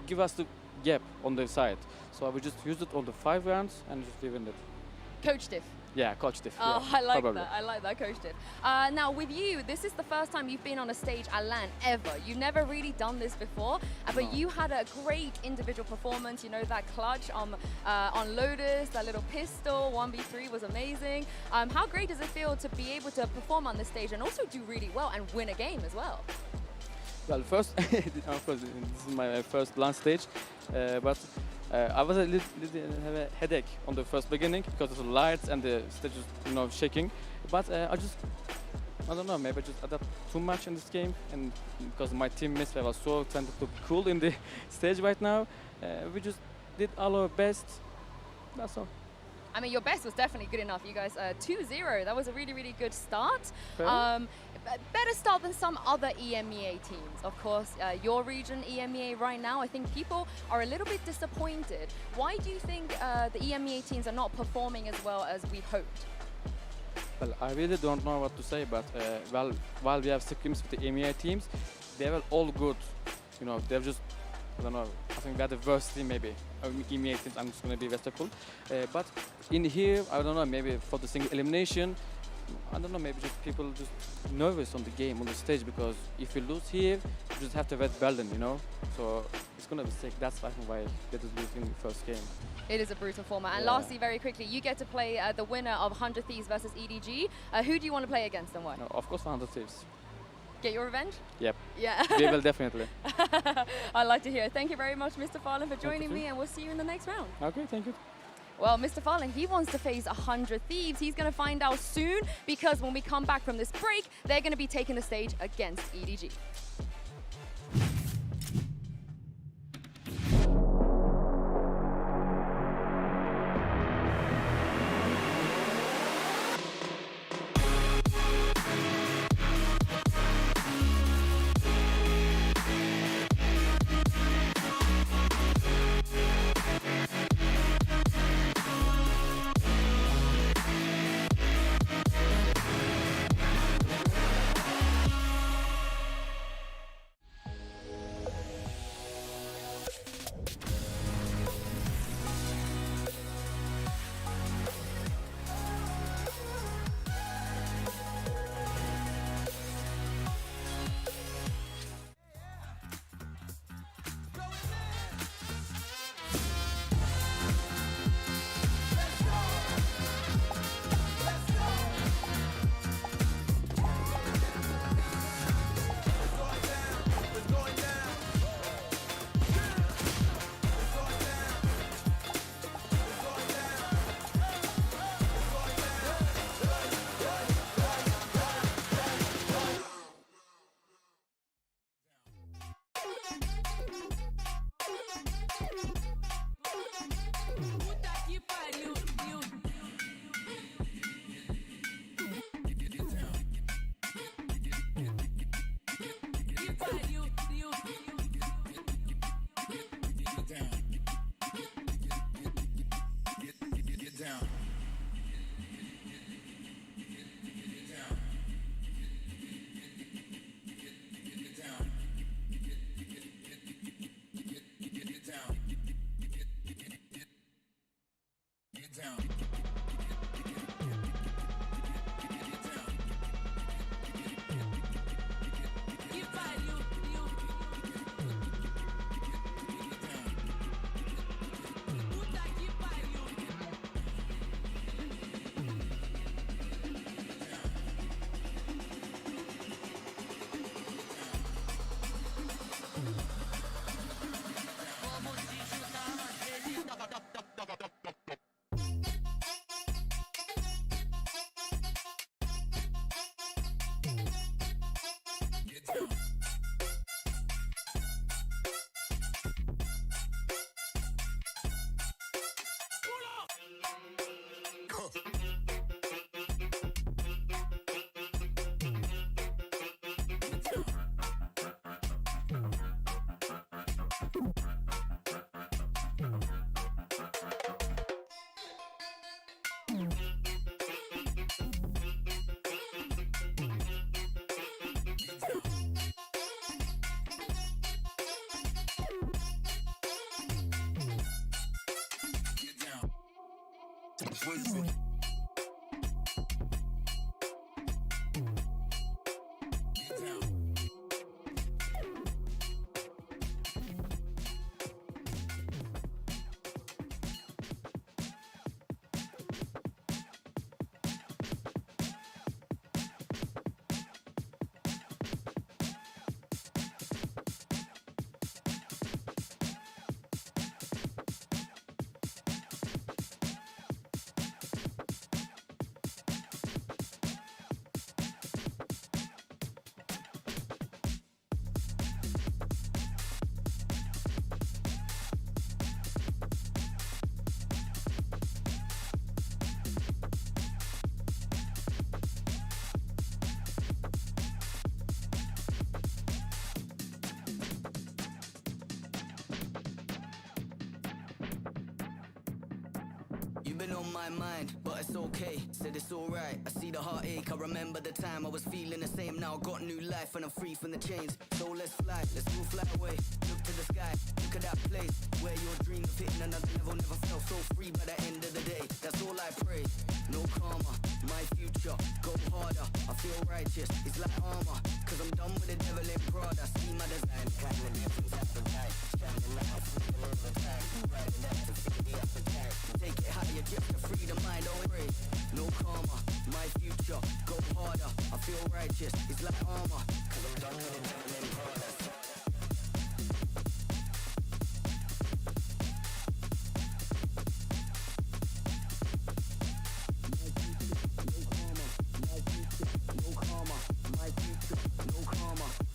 give us the gap on the side. So we just used it on the 5 rounds and just even it. Coach Diff. Yeah, Coach Diff. Oh, yeah, I like probably. that. I like that, Coach Diff. Now, with you, this is the first time you've been on a stage at LAN ever. You've never really done this before, but you had a great individual performance. You know, that clutch on Lotus, that little pistol, 1v3 was amazing. How great does it feel to be able to perform on this stage and also do really well and win a game as well? Well, first, of course, this is my first LAN stage, but I was a little have a headache on the first beginning because of the lights and the stage was, you know, shaking. But I don't know, maybe I just adapt too much in this game, and because my teammates were so trying to look cool in the stage right now, we just did our best. That's all. I mean, your best was definitely good enough, you guys. 2-0, that was a really, really good start. Better start than some other EMEA teams. Of course, your region, EMEA, right now, I think people are a little bit disappointed. Why do you think the EMEA teams are not performing as well as we hoped? Well, I really don't know what to say, but while we have scrims with the EMEA teams, they were all good. You know, they're just, I don't know, I think we had the worst team maybe. EMEA teams, I'm just going to be Westerpool. But in here, I don't know, maybe for the single elimination, I don't know, maybe just people just nervous on the game, on the stage, because if you lose here, you just have to wait Berlin, you know? So it's going to be sick. That's why they just lose in the first game. It is a brutal format. And lastly, very quickly, you get to play the winner of 100 Thieves versus EDG. Who do you want to play against and why? No, of course, 100 Thieves. Get your revenge? Yep. Yeah. We will definitely. I'd like to hear it. Thank you very much, Mr. Farlan, for joining me, and we'll see you in the next round. Okay, thank you. Well, Mr. Farlan, he wants to face 100 Thieves. He's going to find out soon, because when we come back from this break, they're going to be taking the stage against EDG. You've been on my mind, but it's okay. Said it's alright. I see the heartache. I remember the time I was feeling the same. Now I got new life and I'm free from the chains. So let's fly, let's all fly away. Look to the sky, look at that place where your dream of hitting another level never felt so free by the end of the day. That's all I pray. No karma, my future. Go harder, I feel righteous. It's like armor, cause I'm done with the devil in Prada. See my design, kind of different appetite. Shining light, freedom all the time. Riding up to feed the appetite. Take it higher just to free the mind, don't pray. No karma, my future. Go harder, I feel righteous. It's like armor, cause I'm done with the devil in Prada.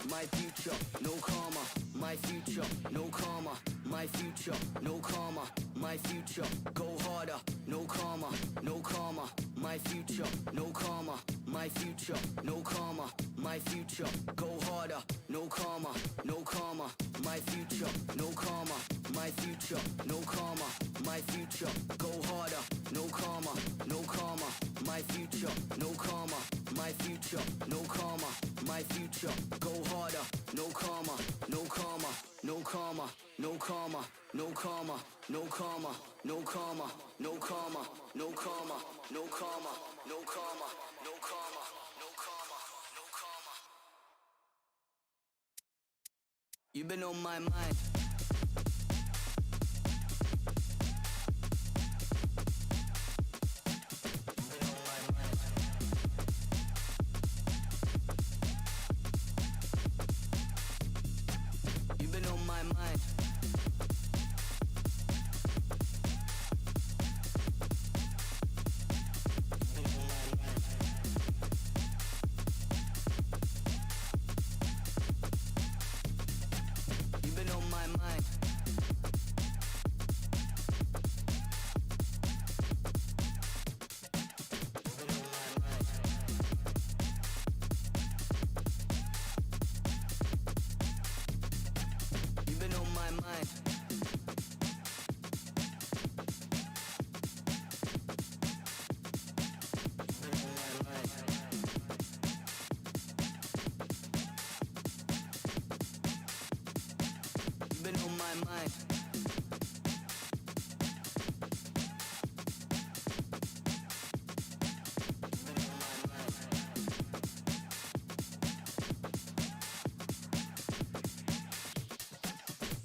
My future, no karma, my future, no karma, my future, no karma, my future, go harder, no karma, no karma, my future, no karma, my future, no karma, my future, go harder, no karma, no karma, my future, no karma, my future, no karma, my future, go harder, no karma, no karma, my future, no karma, my future, no karma, my future, go harder, no karma, no karma, no karma, no karma, no karma, no karma, no karma, no karma, no karma, no karma, no karma, no karma, no karma, no karma. You've been on my mind. You've been on my mind. You've been on my mind. You've been on my mind. You've been on my mind.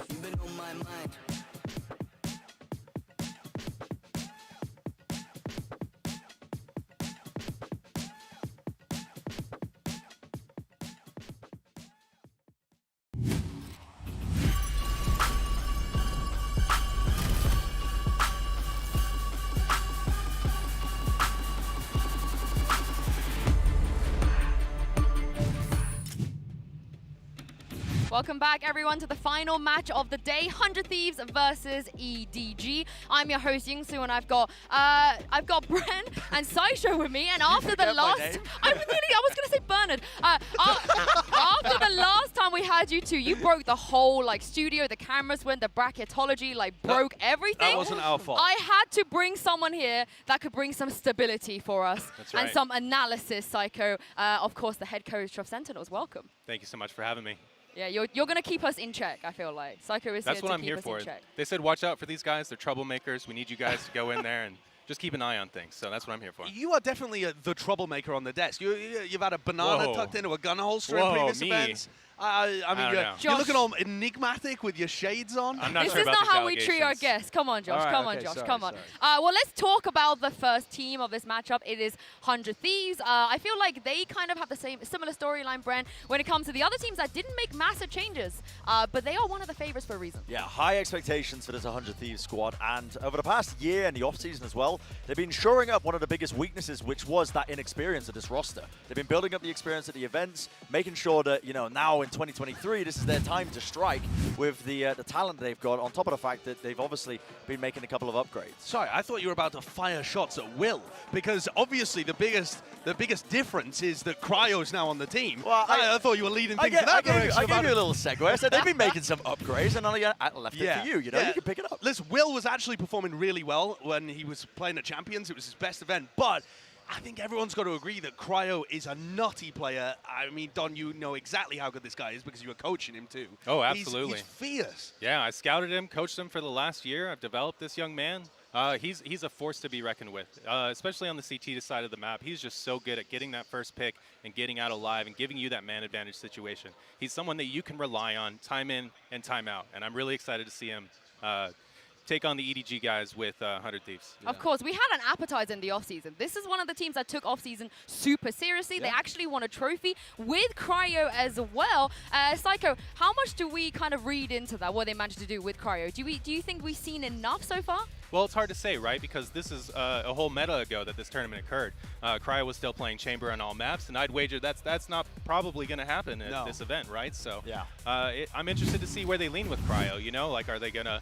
You've been on my mind. Welcome back, everyone, to the final match of the day: 100 Thieves versus EDG. I'm your host Yingsu, and I've got Bren and Saisho with me. And after the last, I was gonna say Bernard. After the last time we had you two, you broke the whole studio. The cameras went, the bracketology broke everything. That wasn't our fault. I had to bring someone here that could bring some stability for us. That's right. And some analysis. Psycho, of course, the head coach of Sentinels. Welcome. Thank you so much for having me. Yeah, you're going to keep us in check, I feel like. Psycho is That's here what to I'm keep here us for. in check. They said watch out for these guys. They're troublemakers. We need you guys to go in there and just keep an eye on things. So that's what I'm here for. You are definitely the troublemaker on the desk. You've had a banana Whoa. tucked into a gun holster in Whoa, previous me. events. I don't mean, know. you're looking all enigmatic with your shades on. I'm not This sure is about not these how we treat our allegations. guests. Come on, Josh. All right, come on, okay, Josh. sorry, Come on. sorry. Well, let's talk about the first team of this matchup. It is 100 Thieves. I feel like they kind of have the similar storyline, Bren, when it comes to the other teams that didn't make massive changes, but they are one of the favorites for a reason. Yeah, high expectations for this 100 Thieves squad, and over the past year and the offseason as well, they've been shoring up one of the biggest weaknesses, which was that inexperience of this roster. They've been building up the experience at the events, making sure that, you know, now in 2023, this is their time to strike with the talent they've got, on top of the fact that they've obviously been making a couple of upgrades. Sorry, I thought you were about to fire shots at Will, because obviously the biggest difference is that Cryo's now on the team. Well, I thought you were leading things in that direction. I gave you a little segue. I said they've been making some upgrades, and I left it for you. You know, you can pick it up. Listen, Will was actually performing really well when he was playing at Champions. It was his best event, but I think everyone's got to agree that Cryo is a nutty player. I mean, Don, you know exactly how good this guy is because you were coaching him too. Oh, absolutely. He's fierce. Yeah, I scouted him, coached him for the last year. I've developed this young man. He's a force to be reckoned with, especially on the CT side of the map. He's just so good at getting that first pick and getting out alive and giving you that man advantage situation. He's someone that you can rely on time in and time out, and I'm really excited to see him take on the EDG guys with 100 Thieves. Of course, we had an appetizer in the offseason. This is one of the teams that took offseason super seriously. They actually won a trophy with Cryo as well. Psycho, how much do we kind of read into that, what they managed to do with Cryo? Do you think we've seen enough so far? Well, it's hard to say, right? Because this is a whole meta ago that this tournament occurred. Cryo was still playing Chamber on all maps, and I'd wager that's not probably going to happen at this event, right? So I'm interested to see where they lean with Cryo. You know, like, are they going to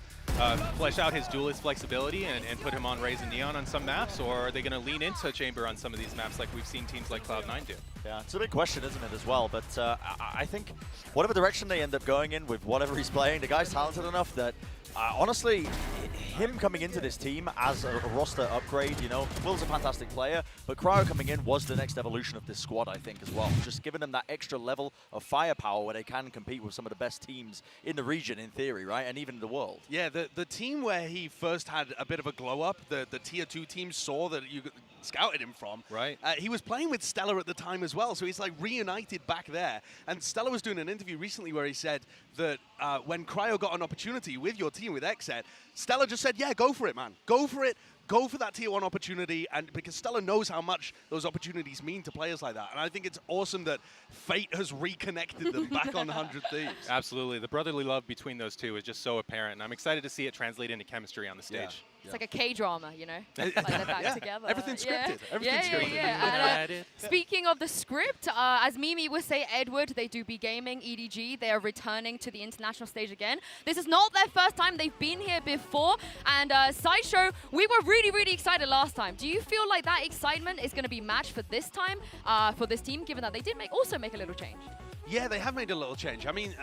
flesh out his duelist flexibility and put him on Raze and Neon on some maps, or are they going to lean into Chamber on some of these maps like we've seen teams like Cloud9 do? Yeah, it's a big question, isn't it, as well? But I think whatever direction they end up going in with whatever he's playing, the guy's talented enough that, honestly, him coming into this team as a roster upgrade, you know, Will's a fantastic player, but Cryo coming in was the next evolution of this squad, I think, as well. Just giving them that extra level of firepower where they can compete with some of the best teams in the region, in theory, right? And even in the world. Yeah, the team where he first had a bit of a glow up, the tier 2 team saw that you scouted him from. Right. He was playing with Stella at the time as well, so he's like reunited back there. And Stella was doing an interview recently where he said that when Cryo got an opportunity with your team, with Xset, Stella just said, yeah, go for it, man. Go for it. Go for that tier 1 opportunity, and because Stella knows how much those opportunities mean to players like that. And I think it's awesome that fate has reconnected them back on 100 Thieves. Absolutely. The brotherly love between those two is just so apparent, and I'm excited to see it translate into chemistry on the stage. It's like a K-drama, you know? Like they're back together. Everything's scripted. Yeah. Everything's scripted. And, speaking of the script, as Mimi would say, Edward, they do be gaming, EDG. They are returning to the international stage again. This is not their first time. They've been here before. And Sideshow, we were really, really excited last time. Do you feel like that excitement is going to be matched for this time, for this team, given that they did also make a little change? Yeah, they have made a little change. I mean,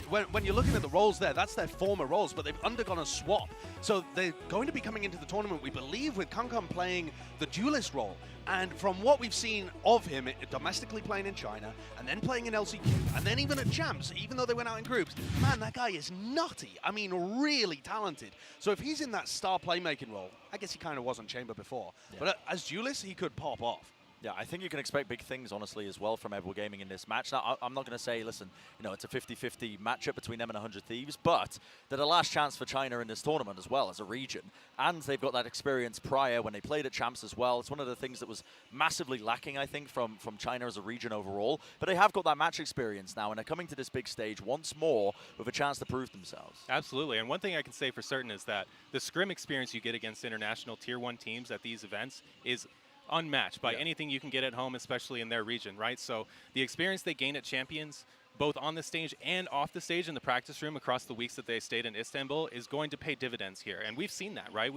when you're looking at the roles there, that's their former roles, but they've undergone a swap. So they're going to be coming into the tournament, we believe, with Kankan playing the duelist role. And from what we've seen of him, domestically playing in China, and then playing in LCQ, and then even at Champs, even though they went out in groups, man, that guy is nutty. I mean, really talented. So if he's in that star playmaking role, I guess he kind of was on Chamber before, but as duelist, he could pop off. Yeah, I think you can expect big things, honestly, as well from Edward Gaming in this match. Now, I'm not going to say, listen, you know, it's a 50-50 matchup between them and 100 Thieves, but they're the last chance for China in this tournament as well as a region. And they've got that experience prior when they played at Champs as well. It's one of the things that was massively lacking, I think, from China as a region overall. But they have got that match experience now, and they're coming to this big stage once more with a chance to prove themselves. Absolutely, and one thing I can say for certain is that the scrim experience you get against international Tier 1 teams at these events is unmatched by anything you can get at home, especially in their region, right? So the experience they gain at Champions, both on the stage and off the stage in the practice room across the weeks that they stayed in Istanbul, is going to pay dividends here. And we've seen that, right?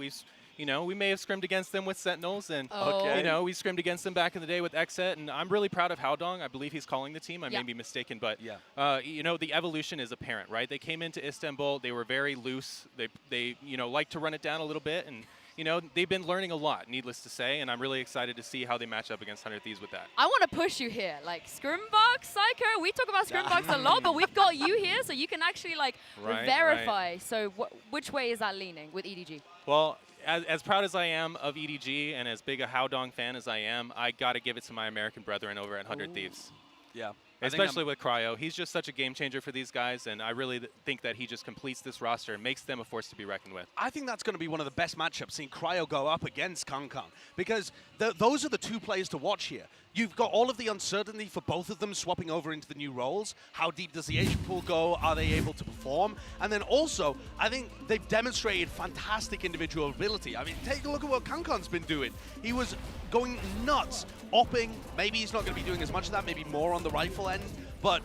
You know, we may have scrimmed against them with Sentinels, and you know, we scrimmed against them back in the day with Xset, and I'm really proud of Haodong. I believe he's calling the team. I may be mistaken, but you know, the evolution is apparent, right? They came into Istanbul, they were very loose. They you know, like to run it down a little bit, and you know, they've been learning a lot, needless to say, and I'm really excited to see how they match up against 100 Thieves with that. I want to push you here, like Scrimbox, Psycho. We talk about Scrimbox a lot, but we've got you here, so you can actually like verify. Right. So which way is that leaning with EDG? Well, as proud as I am of EDG and as big a Howdong fan as I am, I got to give it to my American brethren over at 100 Thieves. Yeah. Especially with Cryo. He's just such a game changer for these guys, and I really think that he just completes this roster and makes them a force to be reckoned with. I think that's going to be one of the best matchups, seeing Cryo go up against Kankan, because those are the two players to watch here. You've got all of the uncertainty for both of them swapping over into the new roles. How deep does the Asian pool go? Are they able to perform? And then also, I think they've demonstrated fantastic individual ability. I mean, take a look at what Kankan's been doing. He was going nuts, opping. Maybe he's not going to be doing as much of that, maybe more on the rifle end, but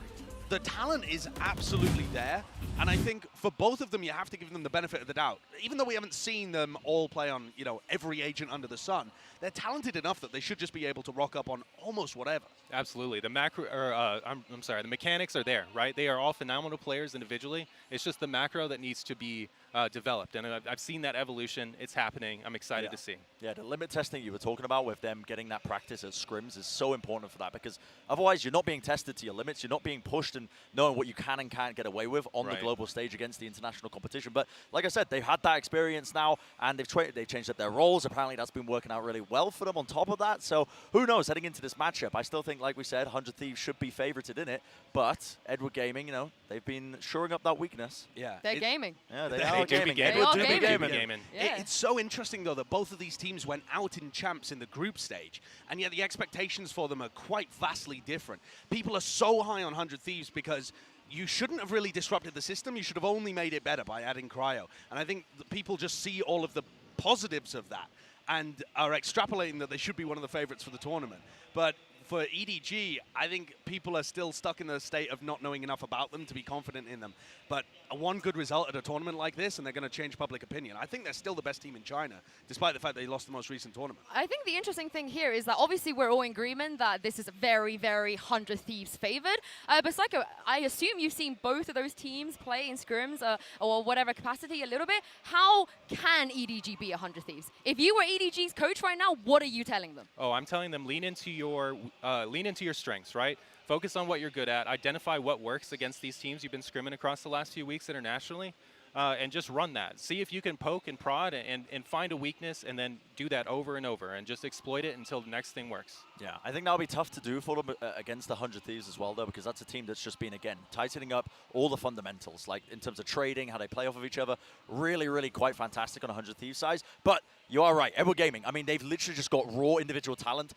the talent is absolutely there. And I think for both of them, you have to give them the benefit of the doubt. Even though we haven't seen them all play on, you know, every agent under the sun, they're talented enough that they should just be able to rock up on almost whatever. Absolutely. The macro, or I'm sorry, the mechanics are there, right? They are all phenomenal players individually. It's just the macro that needs to be developed. And I've seen that evolution. It's happening. I'm excited to see. Yeah, the limit testing you were talking about with them getting that practice at scrims is so important for that, because otherwise you're not being tested to your limits. You're not being pushed and knowing what you can and can't get away with on the global stage against the international competition. But like I said, they've had that experience now, and they've changed up their roles. Apparently that's been working out really well for them on top of that. So who knows, heading into this matchup, I still think, like we said, 100 Thieves should be favorited in it. But Edward Gaming, you know, they've been shoring up that weakness. Yeah. They're gaming. Yeah, they are gaming. Edward do be gaming. Yeah. It's so interesting, though, that both of these teams went out in champs in the group stage, and yet the expectations for them are quite vastly different. People are so high on 100 Thieves because you shouldn't have really disrupted the system. You should have only made it better by adding Cryo. And I think that people just see all of the positives of that and are extrapolating that they should be one of the favorites for the tournament. But for EDG, I think people are still stuck in the state of not knowing enough about them to be confident in them. But one good result at a tournament like this, and they're going to change public opinion. I think they're still the best team in China, despite the fact they lost the most recent tournament. I think the interesting thing here is that obviously we're all in agreement that this is very, very 100 Thieves favored. But Psycho, I assume you've seen both of those teams play in scrims or whatever capacity a little bit. How can EDG be 100 Thieves? If you were EDG's coach right now, what are you telling them? Oh, I'm telling them lean into your strengths, right? Focus on what you're good at. Identify what works against these teams you've been scrimming across the last few weeks internationally, and just run that. See if you can poke and prod and find a weakness, and then do that over and over, and just exploit it until the next thing works. Yeah, I think that'll be tough to do for them against the 100 Thieves as well, though, because that's a team that's just been, again, tightening up all the fundamentals, like in terms of trading, how they play off of each other. Really, really quite fantastic on 100 Thieves size. But you are right, Edward Gaming, I mean, they've literally just got raw individual talent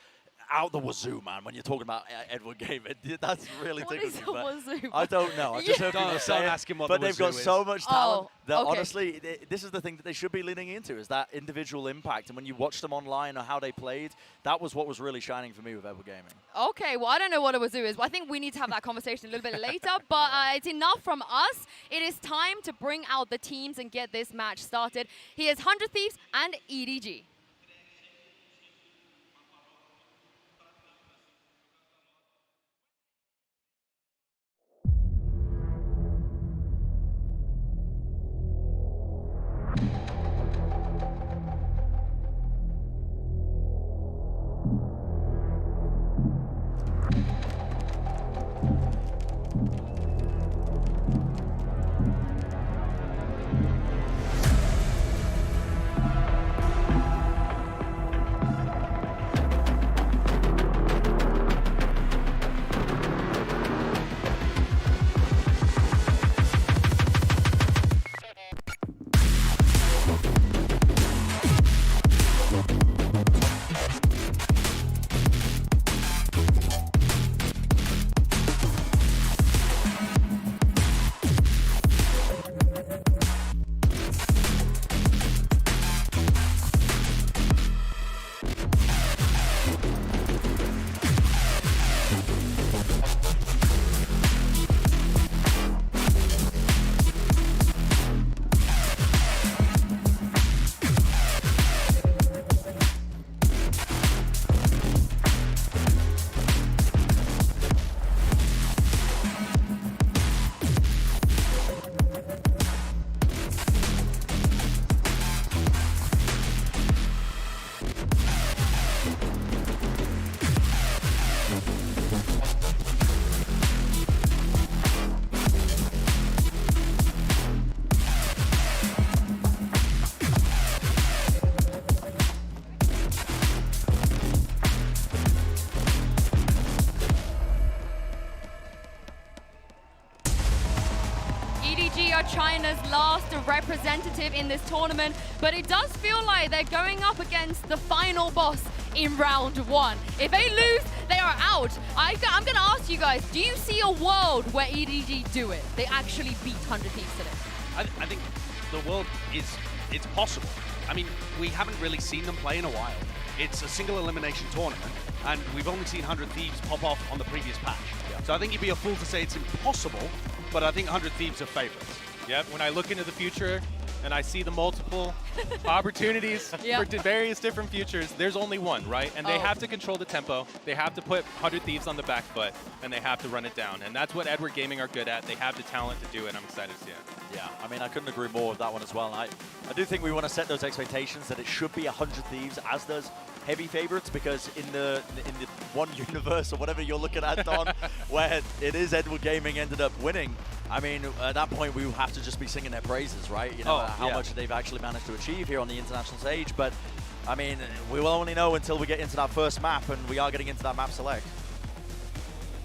out the wazoo, man, when you're talking about Edward Gaming. That's really tickling me. Wazoo? I don't know. I just heard people say it, ask him what but the they've got wazoo so is. much talent that okay. honestly, this is the thing that they should be leaning into, is that individual impact. And when you watch them online or how they played, that was what was really shining for me with Edward Gaming. Okay, well, I don't know what a wazoo is. Well, I think we need to have that conversation a little bit later, but it's enough from us. It is time to bring out the teams and get this match started. Here's 100 Thieves and EDG. EDG are China's last representative in this tournament, but it does feel like they're going up against the final boss in round 1. If they lose, they are out. I'm going to ask you guys, do you see a world where EDG do it? They actually beat 100 Thieves today? I think the world it's possible. I mean, we haven't really seen them play in a while. It's a single elimination tournament, and we've only seen 100 Thieves pop off on the previous patch. Yeah. So I think you'd be a fool to say it's impossible, but I think 100 Thieves are favorites. Yep, when I look into the future and I see the multiple opportunities for various different futures, there's only one, right? And they have to control the tempo, they have to put 100 Thieves on the back foot, and they have to run it down. And that's what Edward Gaming are good at. They have the talent to do it, and I'm excited to see it. Yeah, I mean, I couldn't agree more with that one as well. I do think we want to set those expectations that it should be 100 Thieves, as does heavy favorites, because in the one universe or whatever you're looking at, Don, where it is Edward Gaming ended up winning, I mean, at that point we will have to just be singing their praises, right? You know, how much they've actually managed to achieve here on the international stage. But I mean, we will only know until we get into that first map, and we are getting into that map select.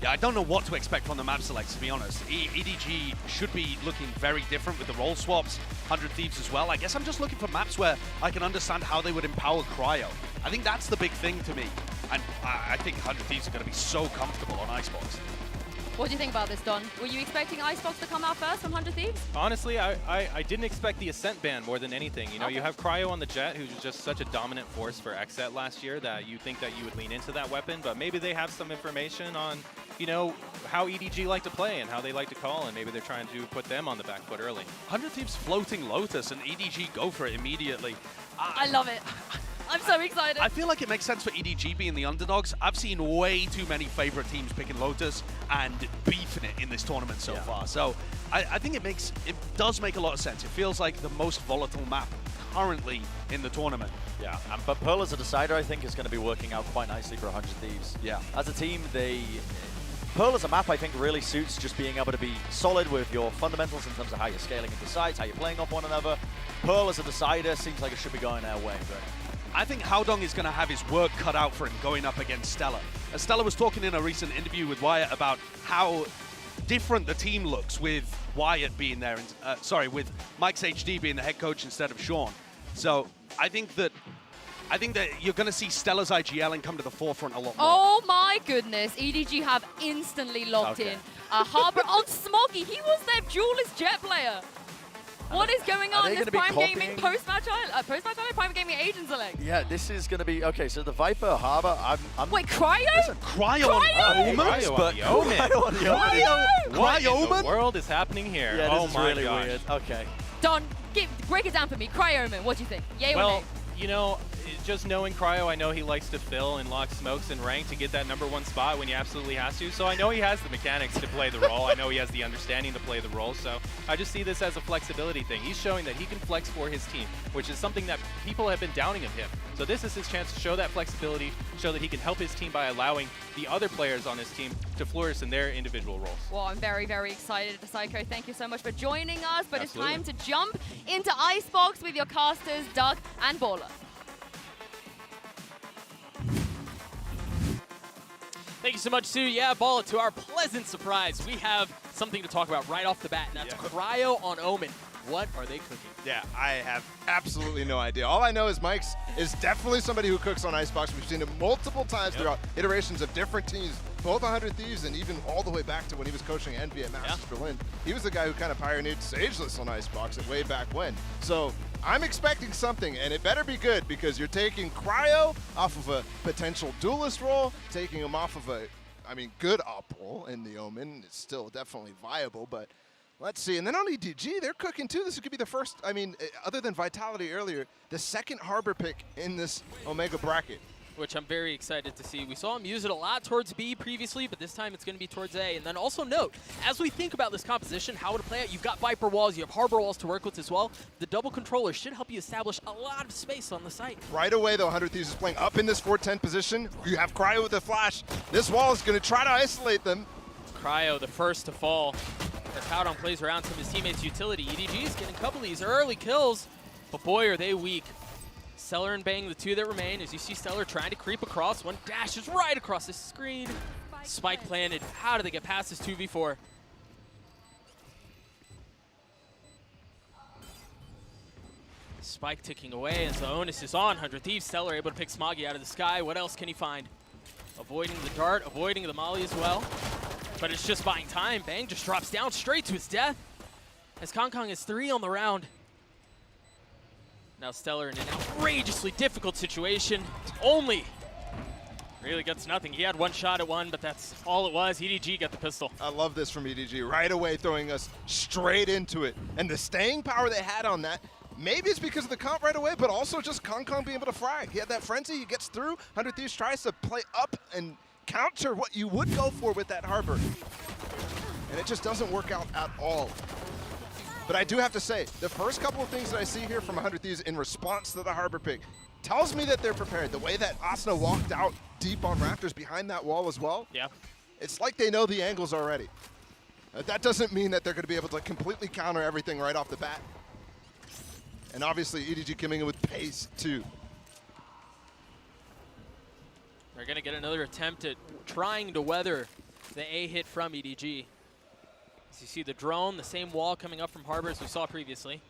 Yeah, I don't know what to expect from the map select, to be honest. EDG should be looking very different with the role swaps, 100 Thieves as well. I guess I'm just looking for maps where I can understand how they would empower Cryo. I think that's the big thing to me. And I think 100 Thieves are going to be so comfortable on Icebox. What do you think about this, Don? Were you expecting Icebox to come out first from 100 Thieves? Honestly, I didn't expect the Ascent ban more than anything. You know, you have Cryo on the Jet, who's just such a dominant force for XSET last year that you think that you would lean into that weapon, but maybe they have some information on, you know, how EDG like to play and how they like to call, and maybe they're trying to put them on the back foot early. 100 Thieves floating Lotus, and EDG go for it immediately. I love it. I'm so excited. I feel like it makes sense for EDG being the underdogs. I've seen way too many favorite teams picking Lotus and beefing it in this tournament so far. So I think it does make a lot of sense. It feels like the most volatile map currently in the tournament. Yeah, but Pearl as a decider, I think, is going to be working out quite nicely for 100 Thieves. Yeah. As a team, Pearl as a map, I think, really suits just being able to be solid with your fundamentals in terms of how you're scaling into sites, how you're playing off one another. Pearl as a decider seems like it should be going their way. But I think Haodong is going to have his work cut out for him going up against Stella. Stella was talking in a recent interview with Wyatt about how different the team looks with Wyatt being there, with Mike's HD being the head coach instead of Sean. So I think that you're going to see Stella's IGL come to the forefront a lot more. Oh my goodness, EDG have instantly locked in. Harbor on Smoggy, he was their duelist Jet player. What is going on? This Prime Gaming post-match Prime Gaming Agent Select. yeah, this is going to be okay. So the Viper Harbor, Wait, Cryo? Listen, Cryo on Omen? What in the world is happening here? Yeah, oh this is my really gosh. weird. Okay. Don, break it down for me. Cryoman, what do you think? Yay or nay? Well, you know, just knowing Cryo, I know he likes to fill and lock smokes and rank to get that #1 spot when he absolutely has to. So I know he has the mechanics to play the role. I know he has the understanding to play the role. So I just see this as a flexibility thing. He's showing that he can flex for his team, which is something that people have been downing of him. So this is his chance to show that flexibility, show that he can help his team by allowing the other players on his team to flourish in their individual roles. Well, I'm very, very excited. Psycho, thank you so much for joining us. But Absolutely. It's time to jump into Icebox with your casters, Doug and Baller. Thank you so much, Sue. Yeah, Ball, to our pleasant surprise, we have something to talk about right off the bat, and that's Cryo on Omen. What are they cooking? Yeah, I have absolutely no idea. All I know is Mike's is definitely somebody who cooks on Icebox. We've seen him multiple times throughout iterations of different teams, both 100 Thieves and even all the way back to when he was coaching Envy at Masters Berlin. He was the guy who kind of pioneered Sageless on Icebox at way back when. So I'm expecting something, and it better be good, because you're taking Cryo off of a potential duelist role, taking him off of a, good op role in the Omen. It's still definitely viable, but let's see. And then on EDG, they're cooking too. This could be the first, other than Vitality earlier, the second Harbor pick in this Omega bracket. Which I'm very excited to see. We saw him use it a lot towards B previously, but this time it's going to be towards A. And then also note, as we think about this composition, how to play it, you've got Viper walls, you have Harbor walls to work with as well. The double controller should help you establish a lot of space on the site. Right away, though, 100 Thieves is playing up in this 410 position. You have Cryo with a flash. This wall is going to try to isolate them. Cryo, the first to fall, as Haodong plays around some of his teammates' utility. EDG is getting a couple of these early kills, but boy, are they weak. Stellar and Bang, the two that remain, as you see Stellar trying to creep across. One dashes right across the screen. Spike planted. How do they get past this 2v4? Spike ticking away as the onus is on 100 Thieves. Stellar able to pick Smoggy out of the sky. What else can he find? Avoiding the dart, avoiding the molly as well. But it's just buying time. Bang just drops down straight to his death. As Kong Kong is 3 on the round. Now Stellar in an outrageously difficult situation. Only really gets nothing. He had one shot at one, but that's all it was. EDG got the pistol. I love this from EDG. Right away throwing us straight into it. And the staying power they had on that, maybe it's because of the comp right away, but also just Kong Kong being able to frag. He had that frenzy, he gets through. 100 Thieves tries to play up and counter what you would go for with that Harbor. And it just doesn't work out at all. But I do have to say, the first couple of things that I see here from 100 Thieves in response to the Harbor pick tells me that they're prepared. The way that Asuna walked out deep on Raptors behind that wall as well. Yeah. It's like they know the angles already. That doesn't mean that they're going to be able to completely counter everything right off the bat. And obviously, EDG coming in with pace, too. They're going to get another attempt at trying to weather the A hit from EDG. As you see the drone, the same wall coming up from Harbor as we saw previously.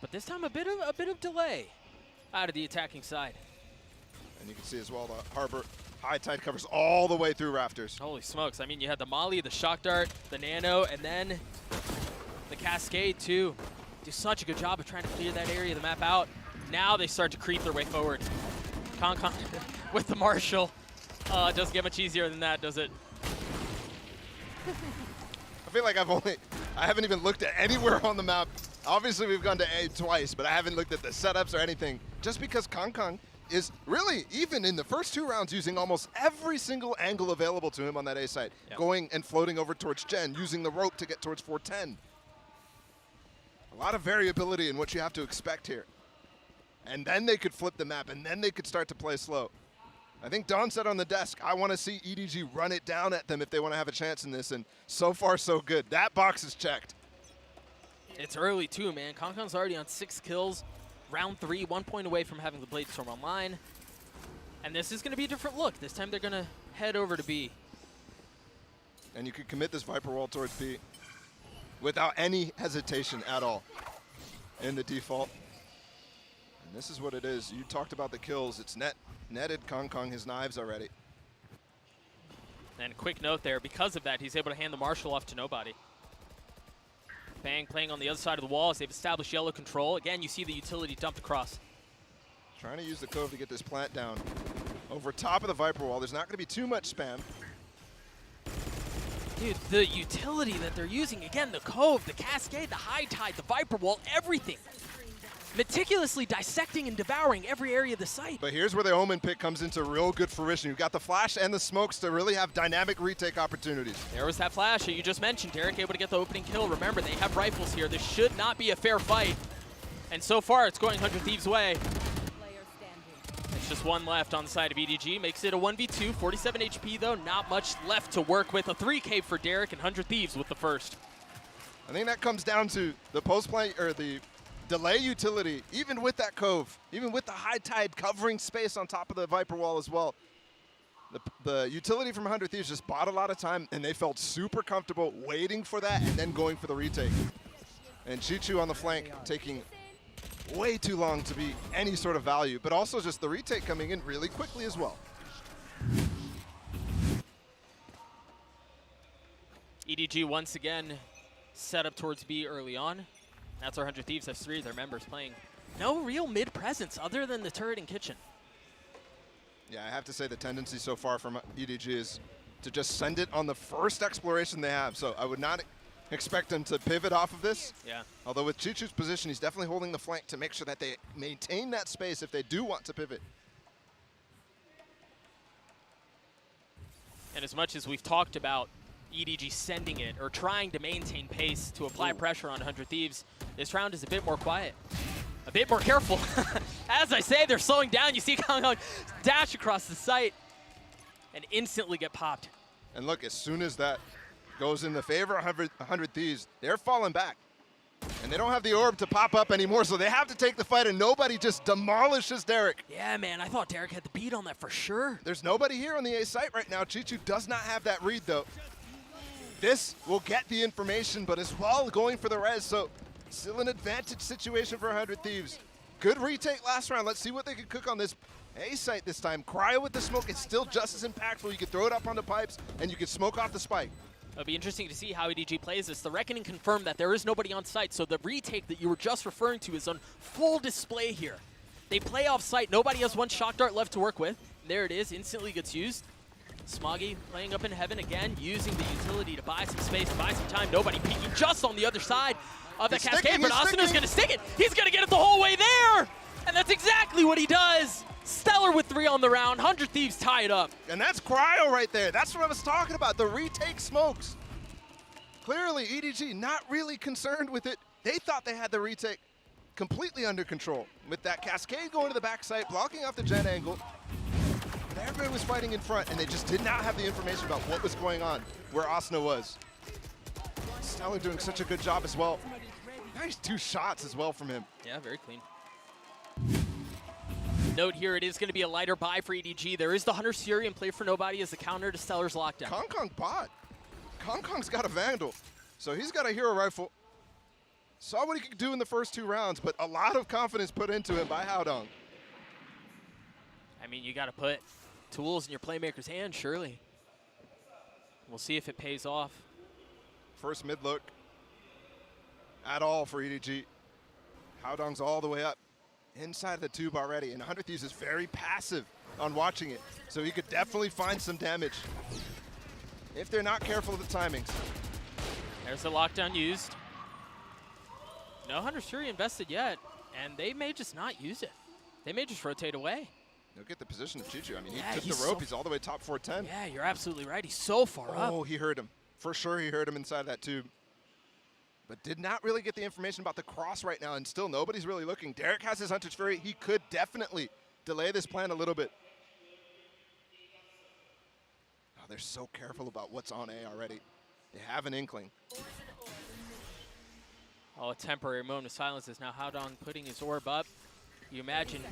But this time a bit of delay out of the attacking side. And you can see as well the Harbor high tide covers all the way through Rafters. Holy smokes. I mean, you had the Molly, the Shock Dart, the Nano, and then the Cascade too. Do such a good job of trying to clear that area of the map out. Now they start to creep their way forward. Kong Kong with the Marshall. It doesn't get much easier than that, does it? I feel like I haven't even looked at anywhere on the map. Obviously, we've gone to A twice, but I haven't looked at the setups or anything. Just because Kong Kong is really, even in the first 2 rounds, using almost every single angle available to him on that A side. Yep. Going and floating over towards Gen, using the rope to get towards 410. A lot of variability in what you have to expect here. And then they could flip the map, and then they could start to play slow. I think Don said on the desk, I want to see EDG run it down at them if they want to have a chance in this, and so far so good. That box is checked. It's early too, man. Kong Kong's already on 6 kills. Round 3, 1 point away from having the Blade Storm online. And this is going to be a different look. This time they're going to head over to B. And you could commit this Viper Wall towards B without any hesitation at all in the default. And this is what it is. You talked about the kills. It's netted Kong Kong his knives already. And a quick note there, because of that, he's able to hand the Marshall off to nobody. Bang playing on the other side of the wall as they've established yellow control. Again, you see the utility dumped across. Trying to use the Cove to get this plant down. Over top of the Viper Wall, there's not going to be too much spam. Dude, the utility that they're using, again, the Cove, the Cascade, the High Tide, the Viper Wall, everything. Meticulously dissecting and devouring every area of the site. But here's where the Omen pick comes into real good fruition. You've got the flash and the smokes to really have dynamic retake opportunities. There was that flash that you just mentioned. Derek able to get the opening kill. Remember, they have rifles here. This should not be a fair fight. And so far, it's going 100 Thieves' way. There's just one left on the side of EDG. Makes it a 1v2. 47 HP, though. Not much left to work with. A 3K for Derek and 100 Thieves with the first. I think that comes down to the post-play, or the delay utility, even with that Cove, even with the High Tide covering space on top of the Viper Wall as well. The utility from 100 Thieves just bought a lot of time, and they felt super comfortable waiting for that and then going for the retake. And Chichu on the flank taking way too long to be any sort of value, but also just the retake coming in really quickly as well. EDG once again set up towards B early on. That's our 100 Thieves has 3 of their members playing. No real mid presence other than the turret and kitchen. Yeah, I have to say the tendency so far from EDG is to just send it on the first exploration they have. So I would not expect them to pivot off of this. Yeah. Although with Chichu's position, he's definitely holding the flank to make sure that they maintain that space if they do want to pivot. And as much as we've talked about EDG sending it or trying to maintain pace to apply pressure on 100 Thieves, this round is a bit more quiet, a bit more careful. As I say, they're slowing down. You see Kong Kong dash across the site and instantly get popped. And look, as soon as that goes in the favor of 100 Thieves, they're falling back. And they don't have the orb to pop up anymore, so they have to take the fight, and nobody just demolishes Derek. Yeah, man, I thought Derek had the beat on that for sure. There's nobody here on the A site right now. Chichu does not have that read, though. This will get the information, but as well going for the res, so Still an advantage situation for 100 Thieves. Good retake last round. Let's see what they can cook on this A site this time. Cryo with the smoke is still just as impactful. You can throw it up on the pipes, and you can smoke off the spike. It'll be interesting to see how EDG plays this. The Reckoning confirmed that there is nobody on site, so the retake that you were just referring to is on full display here. They play off site. Nobody has one shock dart left to work with. There it is. Instantly gets used. Smoggy playing up in heaven again, using the utility to buy some space, buy some time. Nobody peeking just on the other side of the cascade, but Asuna's going to stick it. He's going to get it the whole way there, and that's exactly what he does. Stellar with 3 on the round. 100 Thieves tie it up. And that's Cryo right there. That's what I was talking about, the retake smokes. Clearly, EDG not really concerned with it. They thought they had the retake completely under control. With that cascade going to the backside, blocking off the gen angle. But everybody was fighting in front, and they just did not have the information about what was going on, where Asuna was. Stellar doing such a good job as well. Nice 2 shots as well from him. Yeah, very clean. Note here, it is going to be a lighter buy for EDG. There is the Hunter's Fury and Play for Nobody as the counter to Stellar's lockdown. Kong bot. Kong's got a Vandal, so he's got a hero rifle. Saw what he could do in the first 2 rounds, but a lot of confidence put into him by Haodong. I mean, you got to put tools in your playmaker's hand, surely. We'll see if it pays off. First mid look at all for EDG. Haodong's all the way up inside of the tube already, and 100 Thieves is very passive on watching it, so he could definitely find some damage if they're not careful of the timings. There's the lockdown used. No Hunter's Fury invested yet, and they may just not use it. They may just rotate away. He'll get the position of Chichu. I mean, Yeah, he took the rope. He's all the way top 410. Yeah, you're absolutely right. He's so far up. Oh, he heard him. For sure he heard him inside that tube. But did not really get the information about the cross right now, and still nobody's really looking. Derek has his Hunter's Fury. He could definitely delay this plan a little bit. Oh, they're so careful about what's on A already. They have an inkling. Oh, a temporary moment of silence is now Haodong putting his orb up. You imagine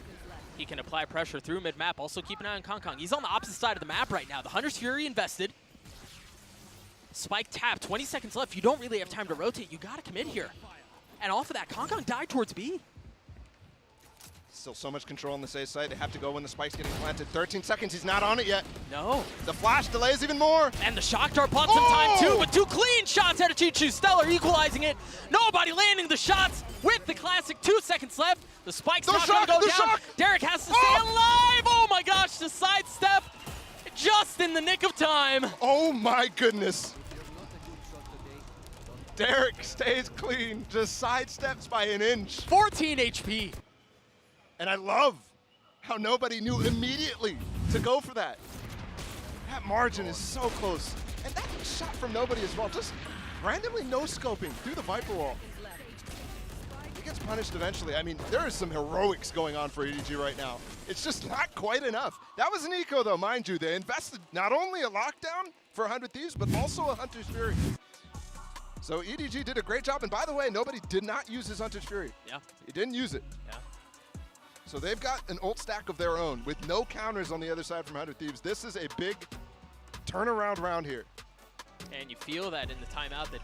he can apply pressure through mid-map. Also keep an eye on Kong. He's on the opposite side of the map right now. The Hunter's Fury invested. Spike tap, 20 seconds left. You don't really have time to rotate. You got to commit here. And off of that, Kong died towards B. Still so much control on the A side. They have to go when the spike's getting planted. 13 seconds, he's not on it yet. No. The flash delays even more. And the shock dart bought some time too, but 2 clean shots out of Chichu. Stellar equalizing it. Nobody landing the shots with the classic. 2 seconds left. The spike's not going to go down. Shock. Derek has to stay alive. Oh my gosh, the sidestep just in the nick of time. Oh my goodness. Derek stays clean, just sidesteps by an inch. 14 HP. And I love how nobody knew immediately to go for that. That margin is so close. And that shot from nobody as well, just randomly no-scoping through the Viper wall. He gets punished eventually. I mean, there is some heroics going on for EDG right now. It's just not quite enough. That was an eco though, mind you. They invested not only a lockdown for 100 Thieves, but also a Hunter's Fury. So EDG did a great job. And by the way, nobody did not use his Hunter's Fury. Yeah. He didn't use it. Yeah. So they've got an ult stack of their own with no counters on the other side from 100 Thieves. This is a big turnaround round here. And you feel that in the timeout that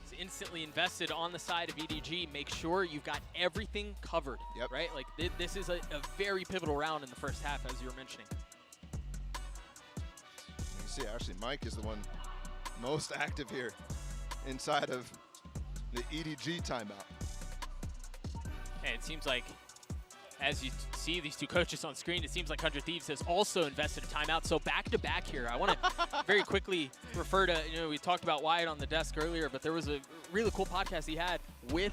is instantly invested on the side of EDG. Make sure you've got everything covered, right? Like this is a very pivotal round in the first half, as you were mentioning. You see, actually, Mike is the one most active here inside of the EDG timeout. And it seems like, as you see these 2 coaches on screen, it seems like 100 Thieves has also invested a timeout. So back-to-back here. I want to very quickly refer to, we talked about Wyatt on the desk earlier, but there was a really cool podcast he had with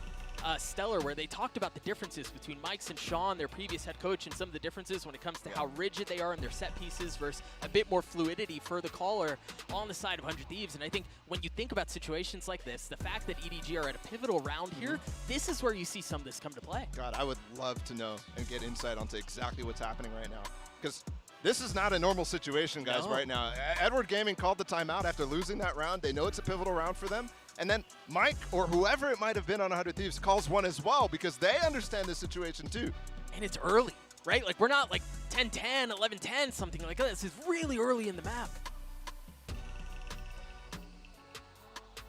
Stellar where they talked about the differences between Mike's and Sean, their previous head coach, and some of the differences when it comes to how rigid they are in their set pieces versus a bit more fluidity for the caller on the side of 100 Thieves. And I think when you think about situations like this, the fact that EDG are at a pivotal round here, this is where you see some of this come to play. God, I would love to know and get insight onto exactly what's happening right now. Because this is not a normal situation, guys, right now. Edward Gaming called the timeout after losing that round. They know it's a pivotal round for them. And then Mike, or whoever it might have been on 100 Thieves, calls one as well because they understand the situation too. And it's early, right? Like, we're not like 10-10, 11-10, something like that. This is really early in the map.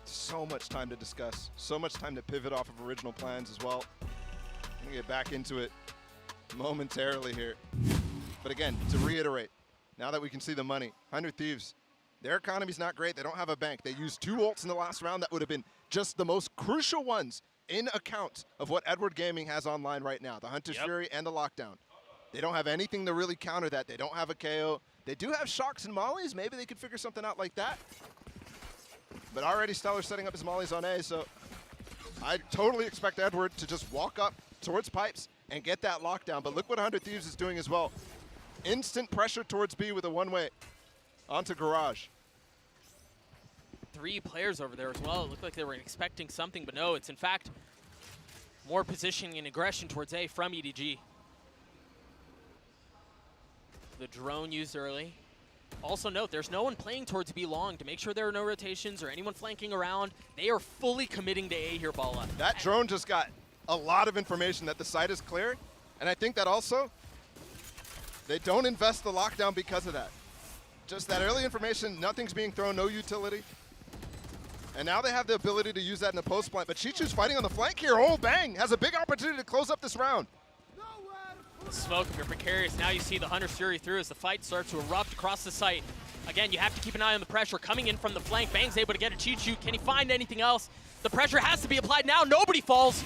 So so much time to discuss, so much time to pivot off of original plans as well. I'm gonna get back into it momentarily here. But again, to reiterate, now that we can see the money, 100 Thieves, their economy's not great. They don't have a bank. They used 2 ults in the last round that would have been just the most crucial ones in account of what Edward Gaming has online right now, the Hunter's Fury and the Lockdown. They don't have anything to really counter that. They don't have a KO. They do have shocks and mollies. Maybe they could figure something out like that. But already Stellar's setting up his mollies on A, so I totally expect Edward to just walk up towards pipes and get that lockdown. But look what 100 Thieves is doing as well. Instant pressure towards B with a one-way onto Garage. 3 players over there as well. It looked like they were expecting something, but no, it's in fact more positioning and aggression towards A from EDG. The drone used early. Also note, there's no one playing towards B long to make sure there are no rotations or anyone flanking around. They are fully committing to A here, Bala. That drone just got a lot of information that the site is clear, and I think that also they don't invest the lockdown because of that. Just that early information, nothing's being thrown, no utility. And now they have the ability to use that in the post plant, but Chichu's fighting on the flank here. Oh, bang! Has a big opportunity to close up this round. Smoke, if you're precarious, now you see the Hunter's Fury through as the fight starts to erupt across the site. Again, you have to keep an eye on the pressure coming in from the flank. Bang's able to get a Chichu. Can he find anything else? The pressure has to be applied now. Nobody falls.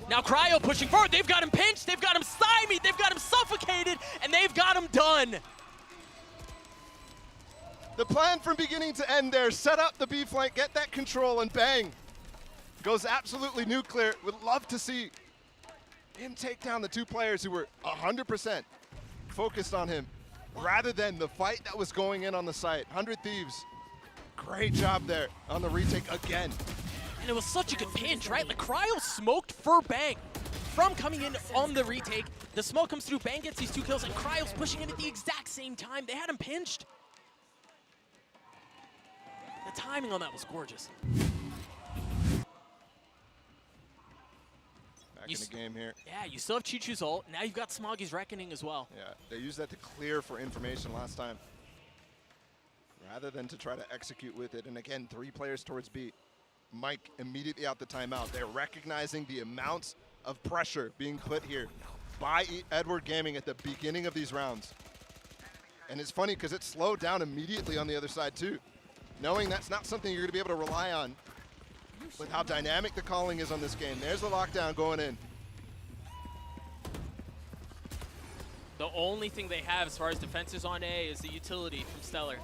Now Cryo pushing forward. They've got him pinched. They've got him stymied. They've got him suffocated. And they've got him done. The plan from beginning to end there, set up the B flank, get that control, and bang. Goes absolutely nuclear. Would love to see him take down the 2 players who were 100% focused on him rather than the fight that was going in on the site. 100 Thieves, great job there on the retake again. And it was such a good pinch, right? Like Cryo smoked for Bang from coming in on the retake. The smoke comes through, Bang gets these 2 kills, and Cryo's pushing in at the exact same time. They had him pinched. The timing on that was gorgeous. Back in the game here. Yeah, you still have Chichu's ult. Now you've got Smoggy's Reckoning as well. Yeah, they used that to clear for information last time, rather than to try to execute with it. And again, 3 players towards B. Mike immediately out the timeout. They're recognizing the amounts of pressure being put here by Edward Gaming at the beginning of these rounds. And it's funny because it slowed down immediately on the other side too, knowing that's not something you're going to be able to rely on with how dynamic the calling is on this game. There's the lockdown going in. The only thing they have as far as defenses on A is the utility from Stellar.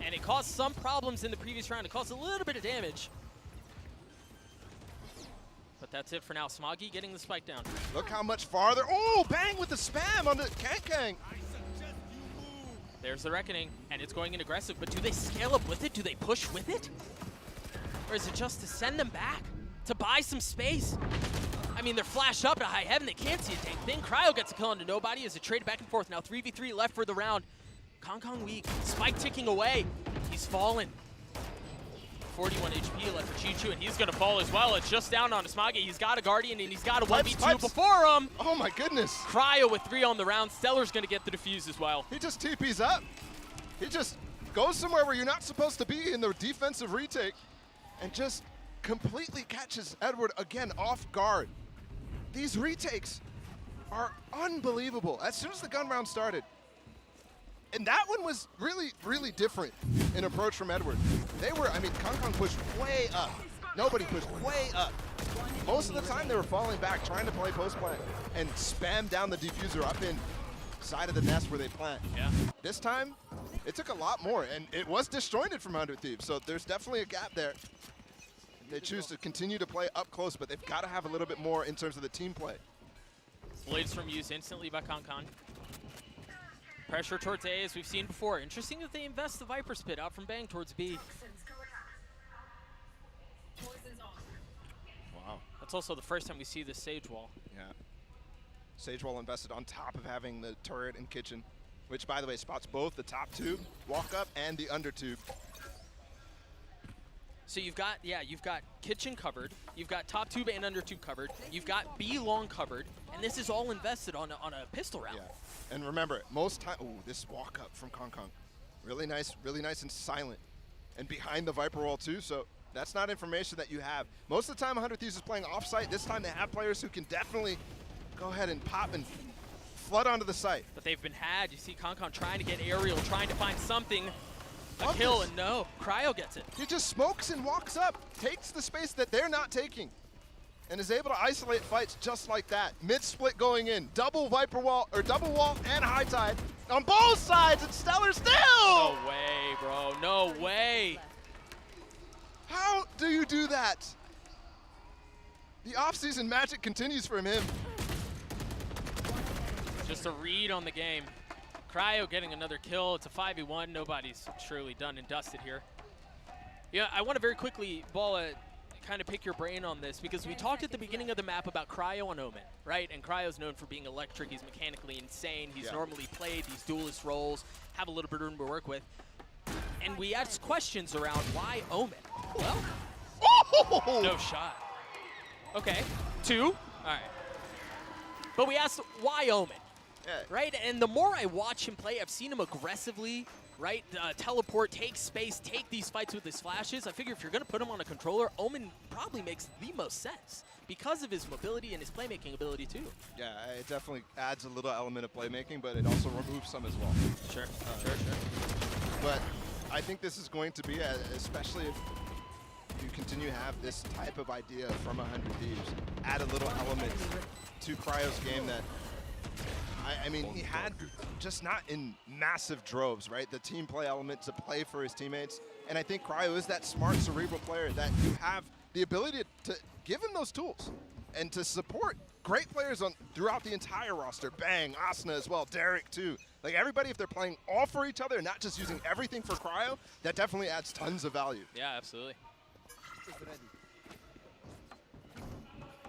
And it caused some problems in the previous round. It caused a little bit of damage. But that's it for now. Smoggy getting the spike down. Look how much farther. Oh, Bang with the spam on the Kang. There's the Reckoning, and it's going in aggressive. But do they scale up with it? Do they push with it? Or is it just to send them back? To buy some space? I mean, they're flashed up to high heaven. They can't see a dang thing. Cryo gets a kill onto nobody as it traded back and forth. Now 3v3 left for the round. Kong weak. Spike ticking away. He's fallen. 41 HP left for Chichu, and he's going to fall as well. It's just down on Smoggy. He's got a Guardian, and he's got a 1v2 before him. Oh, my goodness. Cryo with 3 on the round. Stellar's going to get the defuse as well. He just TPs up. He just goes somewhere where you're not supposed to be in the defensive retake and just completely catches Edward again off guard. These retakes are unbelievable. As soon as the gun round started, and that one was really, really different in approach from Edward. They were, I mean, Kong pushed way up. Nobody pushed way up. Most of the time they were falling back, trying to play post plant and spam down the diffuser up in side of the nest where they plant. Yeah. This time, it took a lot more, and it was disjointed from 100 Thieves, so there's definitely a gap there. They choose to continue to play up close, but they've got to have a little bit more in terms of the team play. Blades from use instantly by Kong. Pressure towards A as we've seen before. Interesting that they invest the Viper Spit out from Bang towards B. Wow. That's also the first time we see this Sage Wall. Yeah. Sage Wall invested on top of having the turret and kitchen, which, by the way, spots both the top tube, walk up, and the under tube. So you've got, you've got kitchen covered, you've got top tube and under tube covered, you've got B long covered, and this is all invested on a pistol round. Yeah. And remember, most time, oh, this walk up from Kong. Really nice and silent. And behind the Viper wall too, so That's not information that you have. Most of the time, 100 Thieves is playing off-site. This time, they have players who can definitely go ahead and pop and flood onto the site. But they've been had. You see Concon trying to get aerial, trying to find something. A Love kill, this. and no, Cryo gets it. He just smokes and walks up, takes the space that they're not taking, and is able to isolate fights just like that. Mid-split going in, double Viper wall, or double wall and high tide on both sides, and Stellar still! No way, bro, no way. How do you do that? The off-season magic continues from him. Just a read on the game. Cryo getting another kill. It's a 5v1. Nobody's truly done and dusted here. Yeah, I want to very quickly, Balla, kind of pick your brain on this, because we talked at the beginning of the map about Cryo and Omen, right? And Cryo's known for being electric. He's mechanically insane. He's normally played these duelist roles, have a little bit of room to work with. And we asked questions around why Omen. Well, no shot. Okay, 2. All right. But we asked why Omen. Right, and the more I watch him play, I've seen him aggressively, right, teleport, take space, take these fights with his flashes. I figure if you're going to put him on a controller, Omen probably makes the most sense because of his mobility and his playmaking ability too. Yeah, it definitely adds a little element of playmaking, but it also removes some as well. Sure. But I think this is going to be, especially if you continue to have this type of idea from 100 Thieves, add a little element to Cryo's game that, I mean, he had just not in massive droves, right? The team play element to play for his teammates. And I think Cryo is that smart, cerebral player that you have the ability to give him those tools and to support great players on throughout the entire roster. Bang, Asuna as well, Derek too. Like everybody, if they're playing all for each other and not just using everything for Cryo, that definitely adds tons of value. Yeah, absolutely.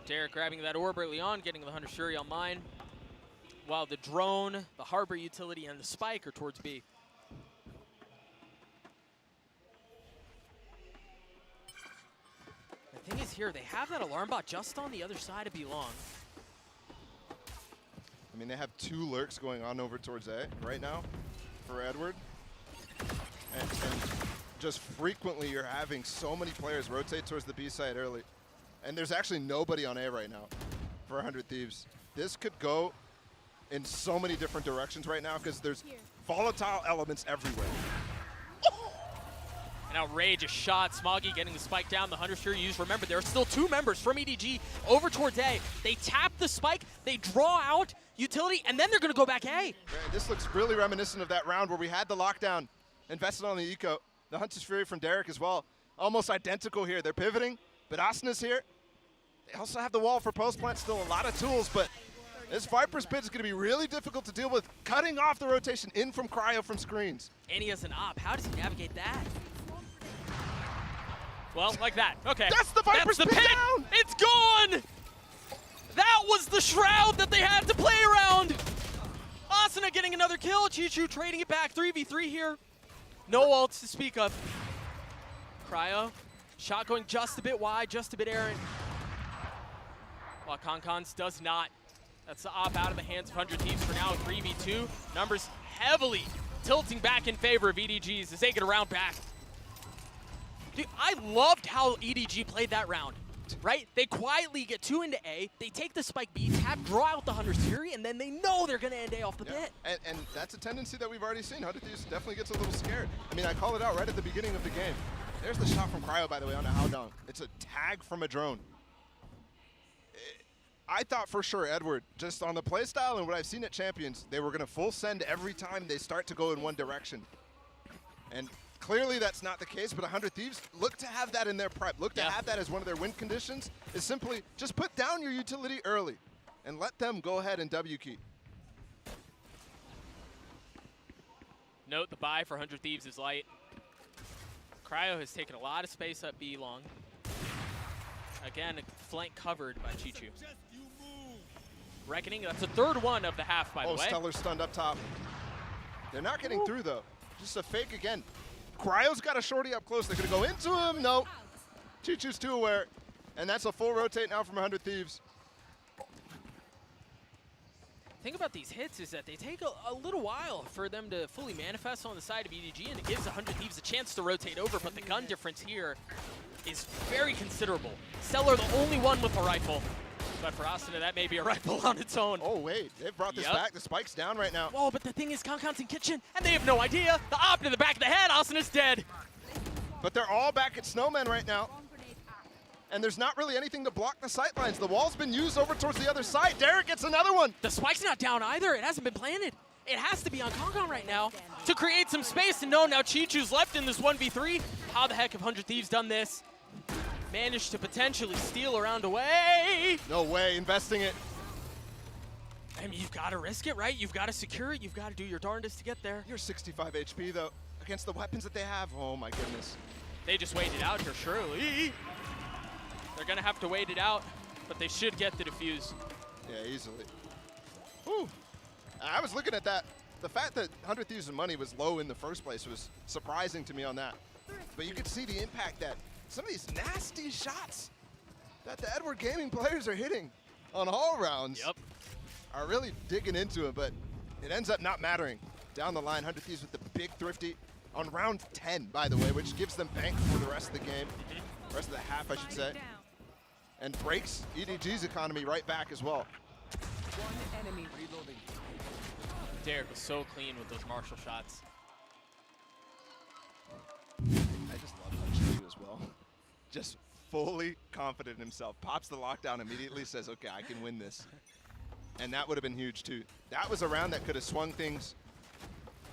Derek grabbing that orb early on, getting the Hunter Shuri on mine. While the drone, the harbor utility, and the spike are towards B. The thing is here, they have that alarm bot just on the other side of B long. I mean, they have 2 lurks going on over towards A right now for Edward. And just frequently you're having so many players rotate towards the B side early. And there's actually nobody on A right now for 100 Thieves. This could go in so many different directions right now because there's volatile elements everywhere. An outrageous shot. Smoggy getting the spike down. The Hunter Shuri used. Remember, there are still 2 members from EDG over towards A. They tap the spike, they draw out utility, and then they're going to go back A. Right, this looks really reminiscent of that round where we had the lockdown invested on the eco. The Hunter's Fury from Derek as well. Almost identical here. They're pivoting, but Asuna's here. They also have the wall for post plant. Still a lot of tools, but this Viper's Pit is going to be really difficult to deal with, cutting off the rotation in from Cryo from screens. And he has an op. How does he navigate that? Well, like that. Okay. That's the Viper's Pit down! It's gone! That was the shroud that they had to play around! Asuna getting another kill. Chichu trading it back. 3v3 here. No ults to speak of. Cryo. Shot going just a bit wide, just a bit errant. While Concons does not. That's the op out of the hands of 100 Thieves for now. 3v2. Numbers heavily tilting back in favor of EDGs as they get a round back. Dude, I loved how EDG played that round, right? They quietly get 2 into A, they take the spike B, tap, draw out the Hunter's Fury, and then they know they're going to end A off the pit. And that's a tendency that we've already seen. 100 Thieves definitely gets a little scared. I mean, I call it out right at the beginning of the game. There's the shot from Cryo, by the way, on a Howdong. It's a tag from a drone. I thought for sure Edward, just on the playstyle and what I've seen at Champions, they were going to full send every time they start to go in one direction. And clearly that's not the case, but 100 Thieves look to have that in their prep. Look to have that as one of their win conditions, is simply just put down your utility early and let them go ahead and W key. Note the buy for 100 Thieves is light. Cryo has taken a lot of space up B long. Again, flank covered by Chichu. Reckoning, that's the 3rd one of the half, by the way. Oh, Stellar stunned up top. They're not getting through, though. Just a fake again. Cryo's got a shorty up close. They're going to go into him. No. Chichu's too aware. And that's a full rotate now from 100 Thieves. The thing about these hits is that they take a little while for them to fully manifest on the side of EDG, and it gives 100 Thieves a chance to rotate over, but the gun difference here is very considerable. Stellar the only one with a rifle. But for Asuna, that may be a rifle on its own. Oh, wait. They've brought this back. The spike's down right now. Oh, but the thing is, Concon's in kitchen, and they have no idea. The op to the back of the head. Asuna's dead. But they're all back at Snowman right now. And there's not really anything to block the sight lines. The wall's been used over towards the other side. Derek gets another one. The spike's not down either. It hasn't been planted. It has to be on Concon right now to create some space. And no, now Chichu's left in this 1v3. How the heck have 100 Thieves done this? Managed to potentially steal around away. No way, investing it. I mean, you've got to risk it, right? You've got to secure it. You've got to do your darndest to get there. You're 65 HP, though, against the weapons that they have. Oh, my goodness. They just wait it out here, surely. They're going to have to wait it out, but they should get the defuse. Yeah, easily. Whew. I was looking at that. The fact that 100 Thieves of Money was low in the first place was surprising to me on that. But you could see the impact that some of these nasty shots that the Edward Gaming players are hitting on all rounds are really digging into it, but it ends up not mattering. Down the line, 100 Thieves with the big thrifty on round 10, by the way, which gives them bank for the rest of the game, rest of the half, I should say, and breaks EDG's economy right back as well. One enemy reloading. Derek was so clean with those Marshall shots. I just love how Chichu as well. Just fully confident in himself. Pops the lockdown immediately, says, okay, I can win this. And that would have been huge too. That was a round that could have swung things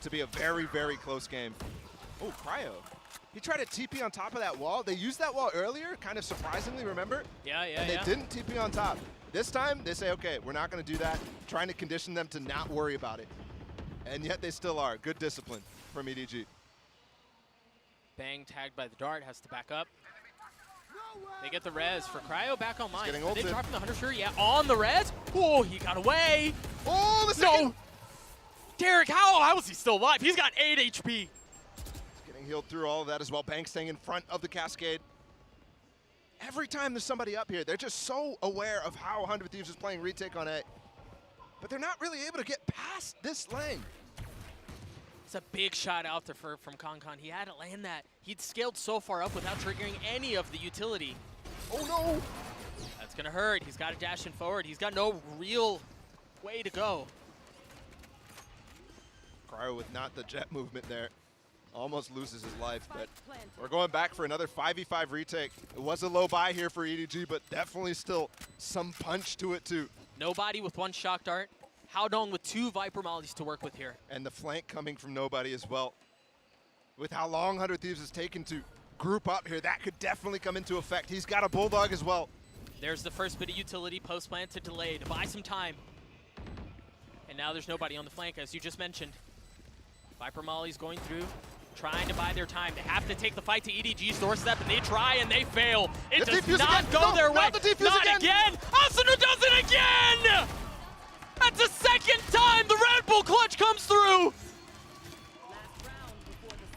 to be a very, very close game. Oh, Cryo. He tried to TP on top of that wall. They used that wall earlier, kind of surprisingly, remember? Yeah, And they didn't TP on top. This time, they say, okay, we're not going to do that. Trying to condition them to not worry about it. And yet they still are. Good discipline from EDG. Bang tagged by the dart, has to back up. They get the res for Cryo back online. Getting Are they ulted. dropping the Hunter Sure? Yeah, on the res. Oh, he got away. Oh, the second. No. Derek, how is he still alive? He's got 8 HP. He's getting healed through all of that as well. Bang staying in front of the cascade. Every time there's somebody up here, they're just so aware of how 100 Thieves is playing retake on A. But they're not really able to get past this lane. It's a big shot out there from Concon. He had to land that. He'd scaled so far up without triggering any of the utility. Oh no! That's gonna hurt. He's got to dash in forward. He's got no real way to go. Cryo with not the jet movement there. Almost loses his life, but we're going back for another 5v5 retake. It was a low buy here for EDG, but definitely still some punch to it too. Nobody with one shock dart. Howdong with 2 Viper Mollies to work with here. And the flank coming from Nobody as well. With how long 100 Thieves has taken to group up here, that could definitely come into effect. He's got a Bulldog as well. There's the first bit of utility, post-plant to delay, to buy some time. And now there's nobody on the flank, as you just mentioned. Viper Molly's going through, trying to buy their time. They have to take the fight to EDG's doorstep, and they try and they fail. It does not go their way. Not again. Asuna does it again! That's the second time the Red Bull clutch comes through!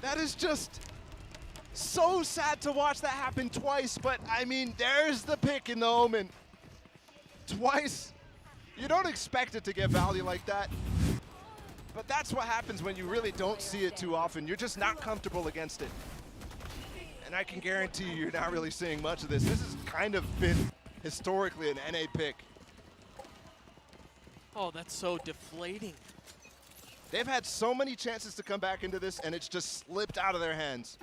That is just so sad to watch that happen twice, but I mean, there's the pick in the Omen. Twice. You don't expect it to get value like that. But that's what happens when you really don't see it too often. You're just not comfortable against it. And I can guarantee you, you're not really seeing much of this. This has kind of been historically an NA pick. Oh, that's so deflating. They've had so many chances to come back into this, and it's just slipped out of their hands.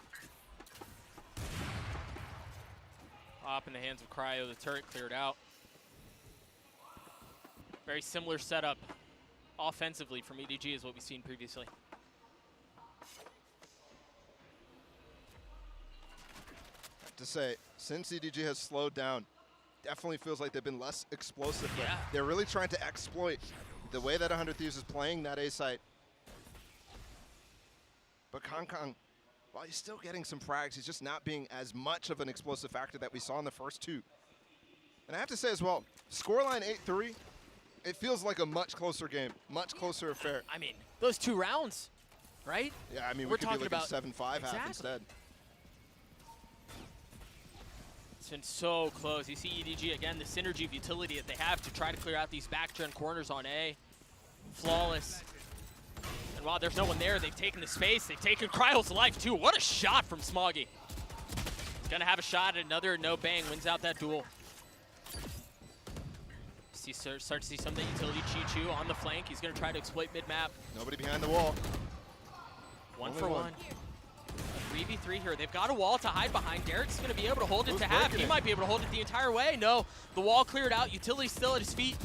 Op in the hands of Cryo, the turret cleared out. Very similar setup offensively from EDG as what we've seen previously. I have to say, since EDG has slowed down, definitely feels like they've been less explosive. But they're really trying to exploit the way that 100 Thieves is playing that A site. But Concon, while he's still getting some frags, he's just not being as much of an explosive factor that we saw in the first 2. And I have to say as well, scoreline 8-3, it feels like a much closer game, much closer affair. I mean, those 2 rounds, right? Yeah, I mean, we're we could talking be looking about 7-5 half instead. It's been so close. You see EDG, again, the synergy of utility that they have to try to clear out these back-turn corners on A. Flawless. And while there's no one there, they've taken the space. They've taken Cryo's life, too. What a shot from Smoggy. Gonna have a shot at another no bang, wins out that duel. Start to see some of the utility. Chi-Chu on the flank. He's gonna try to exploit mid-map. Nobody behind the wall. One for one. A 3v3 here. They've got a wall to hide behind. Derek's going to be able to hold it to half. He might be able to hold it the entire way. No, the wall cleared out. Utility still at his feet.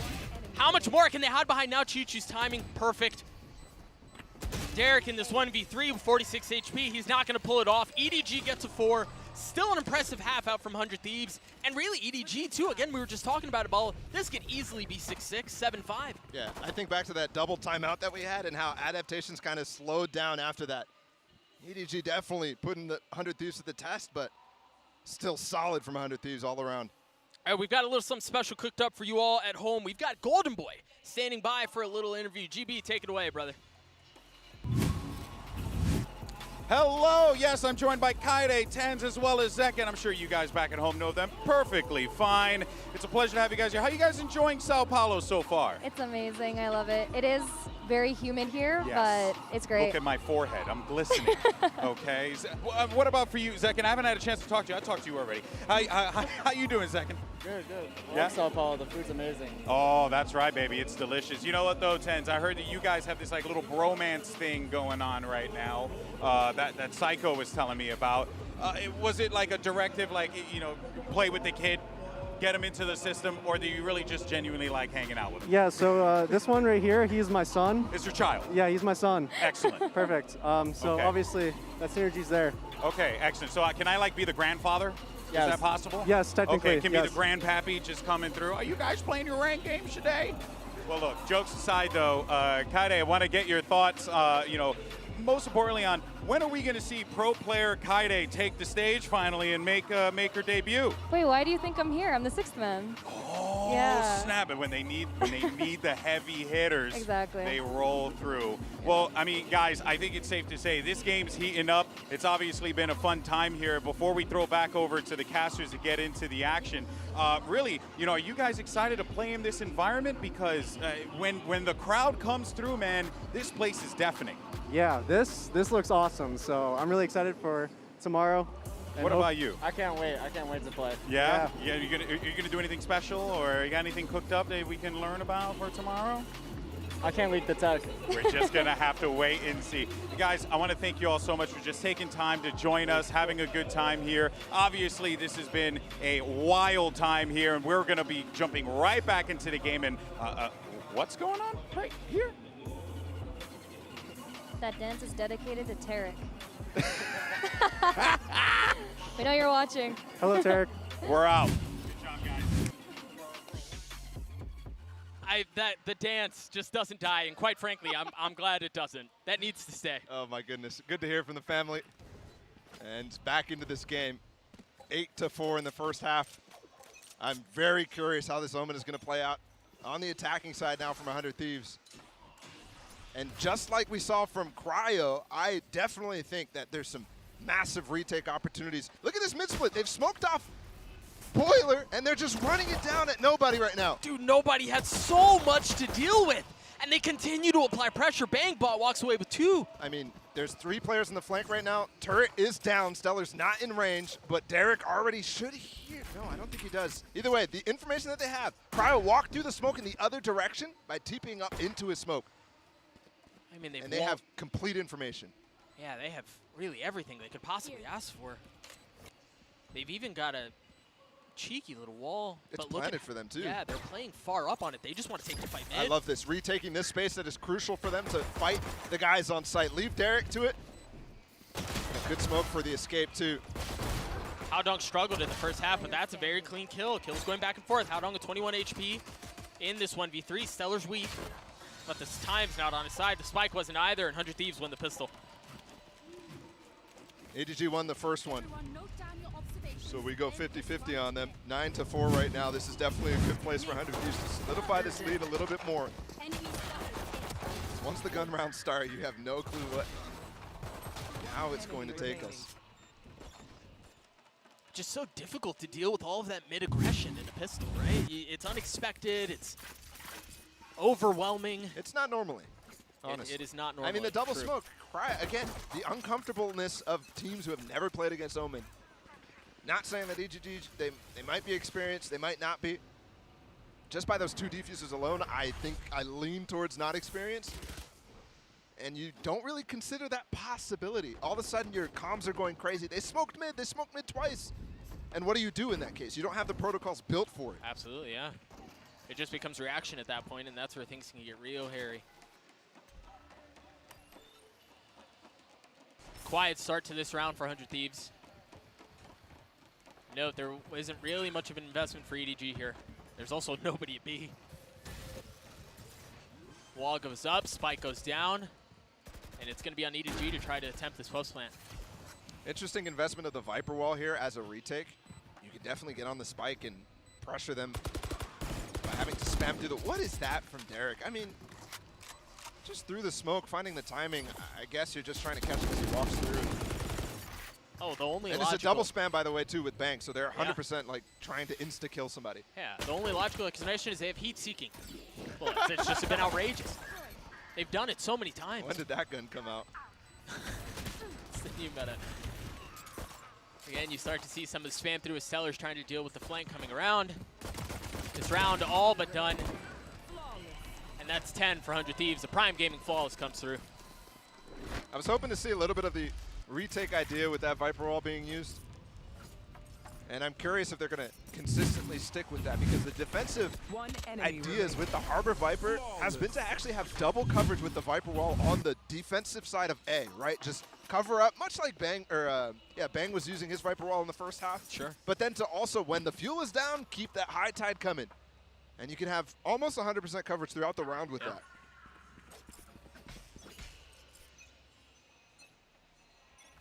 How much more can they hide behind now? Chi-Chu's timing perfect. Derek in this 1v3 with 46 HP. He's not going to pull it off. EDG gets a 4. Still an impressive half out from 100 Thieves. And really, EDG, too. Again, we were just talking about it, Ball. This could easily be 6-6, 7-5. Yeah, I think back to that double timeout that we had and how adaptations kind of slowed down after that. EDG definitely putting the 100 Thieves to the test, but still solid from 100 Thieves all around. All right, we've got a little something special cooked up for you all at home. We've got Golden Boy standing by for a little interview. GB, take it away, brother. Hello, yes, I'm joined by Kaide, Tens, as well as Zekin. I'm sure you guys back at home know them perfectly fine. It's a pleasure to have you guys here. How are you guys enjoying Sao Paulo so far? It's amazing. I love it. It is very humid here, Yes. but it's great. Look at my forehead. I'm glistening. Okay. What about for you, Zekin? I haven't had a chance to talk to you. I talked to you already. How you doing, Zekin? Good, good. I Yeah? love Sao Paulo. The food's amazing. Oh, that's right, baby. It's delicious. You know what, though, Tens? I heard that you guys have this like little bromance thing going on right now that Psycho was telling me about. Was it like a directive, like, you know, play with the kid, get him into the system, or do you really just genuinely like hanging out with him? Yeah, so this one right here, he's my son. It's your child? Yeah, he's my son. Excellent. Perfect. So Okay. obviously, that synergy's there. Okay, excellent. So can I like be the grandfather? Yes. Is that possible? Yes, technically, Okay, can be yes. the grandpappy just coming through. Are you guys playing your ranked games today? Well, look, jokes aside, though, Kaide, I want to get your thoughts, you know, most importantly on when are we going to see pro player Kaide take the stage finally and make her debut? Wait, why do you think I'm here? I'm the sixth man. Oh, yeah. snap it. When they need the heavy hitters, Exactly. they roll through. Well, I mean, guys, I think it's safe to say this game's heating up. It's obviously been a fun time here. Before we throw back over to the casters to get into the action, really, you know, are you guys excited to play in this environment? Because when the crowd comes through, man, this place is deafening. Yeah, this looks awesome. So I'm really excited for tomorrow. and What about you? I can't wait. I can't wait to play. Yeah? Yeah, you're gonna do anything special, or you got anything cooked up that we can learn about for tomorrow? I can't leak the tech. We're just going to have to wait and see. Guys, I want to thank you all so much for just taking time to join us, having a good time here. Obviously, this has been a wild time here, and we're going to be jumping right back into the game. And what's going on right here? That dance is dedicated to Tarek. We know you're watching. Hello, Tarek. We're out. The dance just doesn't die, and quite frankly, I'm glad it doesn't. That needs to stay. Oh my goodness, good to hear from the family. And back into this game, 8-4 in the first half. I'm very curious how this Omen is going to play out on the attacking side now from 100 Thieves. And just like we saw from Cryo, I definitely think that there's some massive retake opportunities. Look at this mid-split. They've smoked off Boiler, and they're just running it down at nobody right now. Dude, nobody had so much to deal with, and they continue to apply pressure. Bangbot walks away with 2. I mean, there's 3 players in the flank right now. Turret is down. Stellar's not in range, but Derek already should hear. No, I don't think he does. Either way, the information that they have, Cryo walked through the smoke in the other direction by TPing up into his smoke. I mean, they have complete information. Yeah, they have really everything they could possibly ask for. They've even got a cheeky little wall. It's but look planted at, for them, too. Yeah, they're playing far up on it. They just want to take the fight mid. I love this. Retaking this space that is crucial for them to fight the guys on site. Leave Derek to it. And a good smoke for the escape, too. Howdong struggled in the first half, but that's a very clean kill. Kills going back and forth. Howdong with 21 HP in this 1v3. Stellar's weak, but this time's not on his side. The spike wasn't either, and 100 Thieves win the pistol. ADG won the first one. So we go 50-50 on them. 9-4 right now. This is definitely a good place for 100 Thieves to solidify this lead a little bit more. Once the gun rounds start, you have no clue how it's going to take us. Just so difficult to deal with all of that mid-aggression in a pistol, right? It's unexpected. It's overwhelming. It's not normally. Honestly. It is not normal. I mean, the double smoke, again, the uncomfortableness of teams who have never played against Omen. Not saying that EGG, they might be experienced, they might not be. Just by those 2 defuses alone, I think I lean towards not experienced. And you don't really consider that possibility. All of a sudden, your comms are going crazy. They smoked mid twice. And what do you do in that case? You don't have the protocols built for it. Absolutely, yeah. It just becomes reaction at that point, and that's where things can get real hairy. Quiet start to this round for 100 Thieves. Note, there isn't really much of an investment for EDG here. There's also nobody at B. Wall goes up, spike goes down, and it's going to be on EDG to try to attempt this post plant. Interesting investment of the Viper wall here as a retake. You can definitely get on the spike and pressure them by having to spam through the... What is that from Derek? I mean, just through the smoke, finding the timing. I guess you're just trying to catch him as he walks through. Oh, the only and logical... it's a double spam, by the way, too, with Bang, so they're 100% like trying to insta-kill somebody. Yeah, the only logical explanation is they have heat-seeking. Well, it's just been outrageous. They've done it so many times. When did that gun come out? It's the new meta. Again, you start to see some of the spam through as Stellar's trying to deal with the flank coming around. This round all but done. And that's 10 for 100 Thieves. The Prime Gaming Flawless comes through. I was hoping to see a little bit of the retake idea with that Viper wall being used. And I'm curious if they're going to consistently stick with that, because the defensive ideas with the Harbor Viper has been to actually have double coverage with the Viper wall on the defensive side of A, right? Just cover up, much like Bang, or Bang was using his Viper wall in the first half. Sure. But then to also, when the fuel is down, keep that high tide coming. And you can have almost 100% coverage throughout the round with that.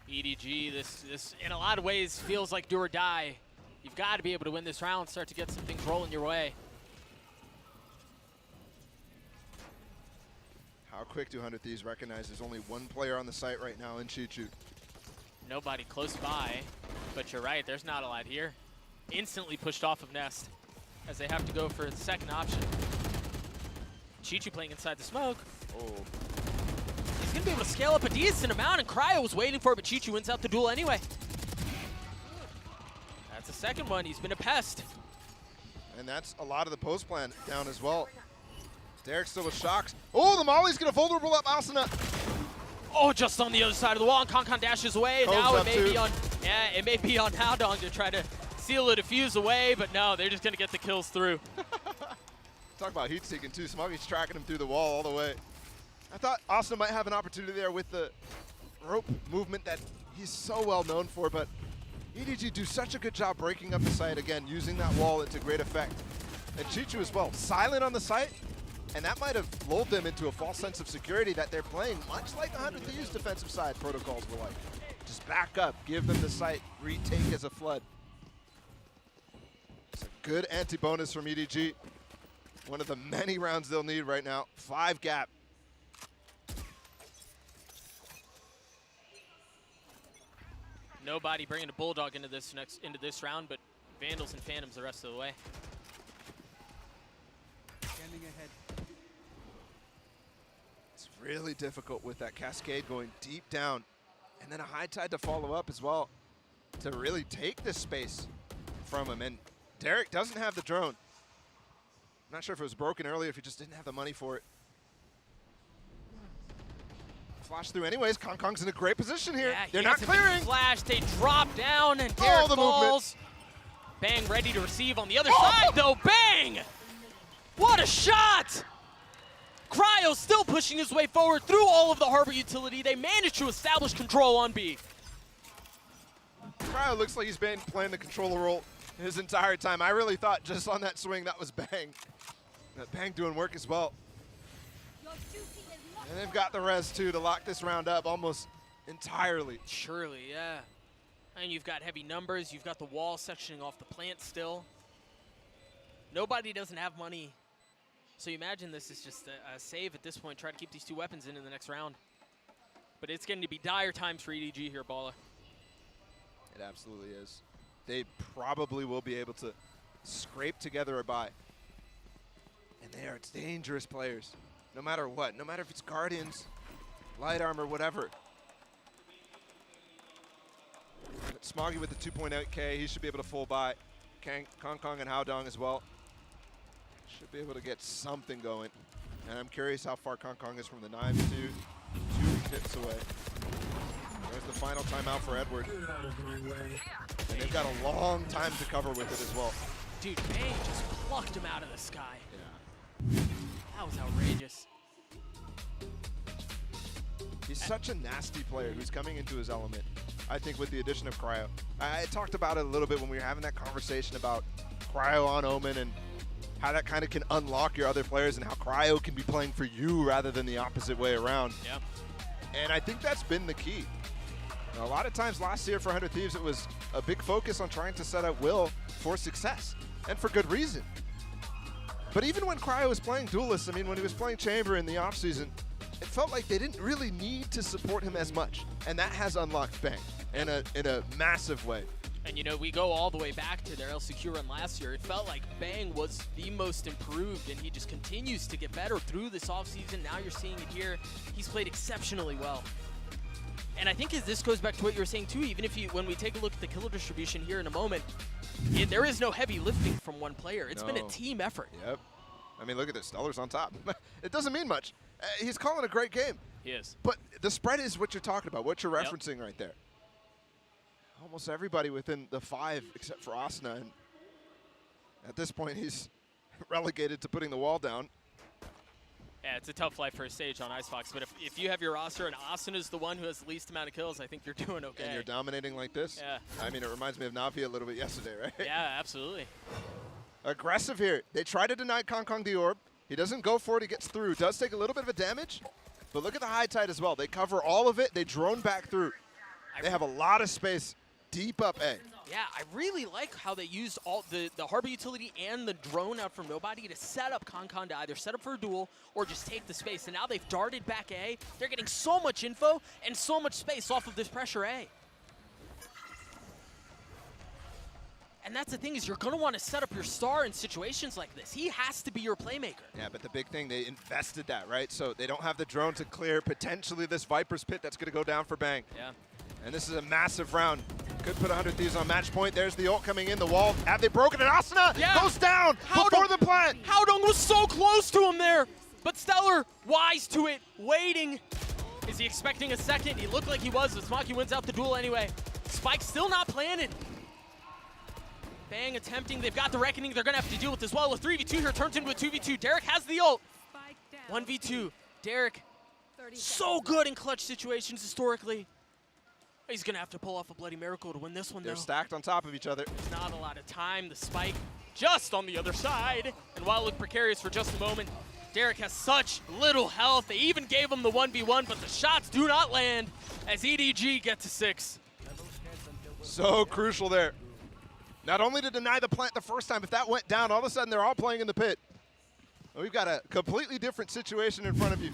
EDG, this in a lot of ways feels like do or die. You've got to be able to win this round, start to get some things rolling your way. How quick do 100 Thieves recognize there's only one player on the site right now in Chichu? Nobody close by, but you're right, there's not a lot here. Instantly pushed off of Nest as they have to go for the second option. Chichu playing inside the smoke. Oh. He's going to be able to scale up a decent amount, and Cryo was waiting for it, but Chichu wins out the duel anyway. That's the second one. He's been a pest. And that's a lot of the post plan down as well. Derek still with shocks. Oh, the Molly's going to vulnerable up Asuna. Oh, just on the other side of the wall, and Kankan dashes away, and now it may be on, it may be on Howdong to try to seal the defuse away, but no, they're just going to get the kills through. Talk about heat seeking too. Smuggy's tracking him through the wall all the way. I thought Asuna might have an opportunity there with the rope movement that he's so well known for, but EDG do such a good job breaking up the site again, using that wall into great effect. And Chichu as well, silent on the site, and that might have lulled them into a false sense of security that they're playing, much like 100 Thieves defensive side protocols were like. Just back up, give them the site, retake as a flood. It's a good anti-bonus from EDG. One of the many rounds they'll need right now. 5 gap. Nobody bringing a Bulldog into this round, but Vandals and Phantoms the rest of the way. Standing ahead. It's really difficult with that cascade going deep down, and then a high tide to follow up as well to really take this space from him. And Derek doesn't have the drone. I'm not sure if it was broken earlier, if he just didn't have the money for it. Flash through anyways. Kong's in a great position here. Yeah, they're not clearing. Flash, they drop down, and Derek falls. Bang ready to receive on the other side, though. Bang! What a shot! Cryo still pushing his way forward through all of the Harbor utility. They managed to establish control on B. Cryo looks like he's been playing the controller role his entire time. I really thought just on that swing that was Bang. That Bang doing work as well. And they've got the res too to lock this round up almost entirely. Surely, yeah. And you've got heavy numbers. You've got the wall sectioning off the plant still. Nobody doesn't have money. So you imagine this is just a save at this point. Try to keep these 2 weapons in the next round. But it's going to be dire times for EDG here, Bala. It absolutely is. They probably will be able to scrape together a buy. And they are dangerous players. No matter what, no matter if it's Guardians, Light Armor, whatever. Smoggy with the 2.8K, he should be able to full buy. Kong Kong and Haodong as well. Should be able to get something going. And I'm curious how far Kong Kong is from the knives too. 2 hits away. There's the final timeout for Edward. And they've got a long time to cover with it as well. Dude, Bang just plucked him out of the sky. Yeah. That was outrageous. He's such a nasty player who's coming into his element, I think, with the addition of Cryo. I talked about it a little bit when we were having that conversation about Cryo on Omen and how that kind of can unlock your other players and how Cryo can be playing for you rather than the opposite way around. Yep. And I think that's been the key. You know, a lot of times last year for 100 Thieves, it was a big focus on trying to set up Will for success, and for good reason. But even when Cryo was playing Duelist, I mean, when he was playing Chamber in the offseason, it felt like they didn't really need to support him as much. And that has unlocked Bang in a massive way. And you know, we go all the way back to their LCQ run last year. It felt like Bang was the most improved, and he just continues to get better through this offseason. Now you're seeing it here. He's played exceptionally well. And I think this goes back to what you were saying too, even if when we take a look at the kill distribution here in a moment, there is no heavy lifting from one player. It's been a team effort. Yep. I mean, look at this. Stellar's on top. It doesn't mean much. He's calling a great game. He is. But the spread is what you're talking about, what you're referencing right there. Almost everybody within the 5 except for Asuna. And at this point, he's relegated to putting the wall down. Yeah, it's a tough life for a stage on Icebox, but if you have your roster and Austin is the one who has the least amount of kills, I think you're doing okay. And you're dominating like this? Yeah. I mean, it reminds me of Navi a little bit yesterday, right? Yeah, absolutely. Aggressive here. They try to deny Kong Kong the orb. He doesn't go for it. He gets through. Does take a little bit of a damage, but look at the high tide as well. They cover all of it. They drone back through. They have a lot of space deep up A. Yeah, I really like how they used all the Harbor utility and the drone out from nobody to set up Kong Kong to either set up for a duel or just take the space. And now they've darted back A. They're getting so much info and so much space off of this pressure A. And that's the thing, is you're going to want to set up your star in situations like this. He has to be your playmaker. Yeah, but the big thing, they invested that, right? So they don't have the drone to clear potentially this Viper's Pit that's going to go down for Bang. Yeah. And this is a massive round. Could put 100 Thieves on match point. There's the ult coming in. The wall. Have they broken it? Asuna goes down before the plant. Haodong was so close to him there. But Stellar, wise to it, waiting. Is he expecting a second? He looked like he was, but Smoggy wins out the duel anyway. Spike still not planted. Bang attempting. They've got the Reckoning they're going to have to deal with as well. A 3v2 here turns into a 2v2. Derek has the ult. 1v2. Derek, so good in clutch situations historically. He's going to have to pull off a bloody miracle to win this one, They're though. stacked on top of each other. Not a lot of time. The Spike just on the other side. And while it looked precarious for just a moment, Derek has such little health. They even gave him the 1v1, but the shots do not land as EDG get to 6. So crucial there. Not only to deny the plant the first time, if that went down, all of a sudden they're all playing in the pit. We've got a completely different situation in front of you.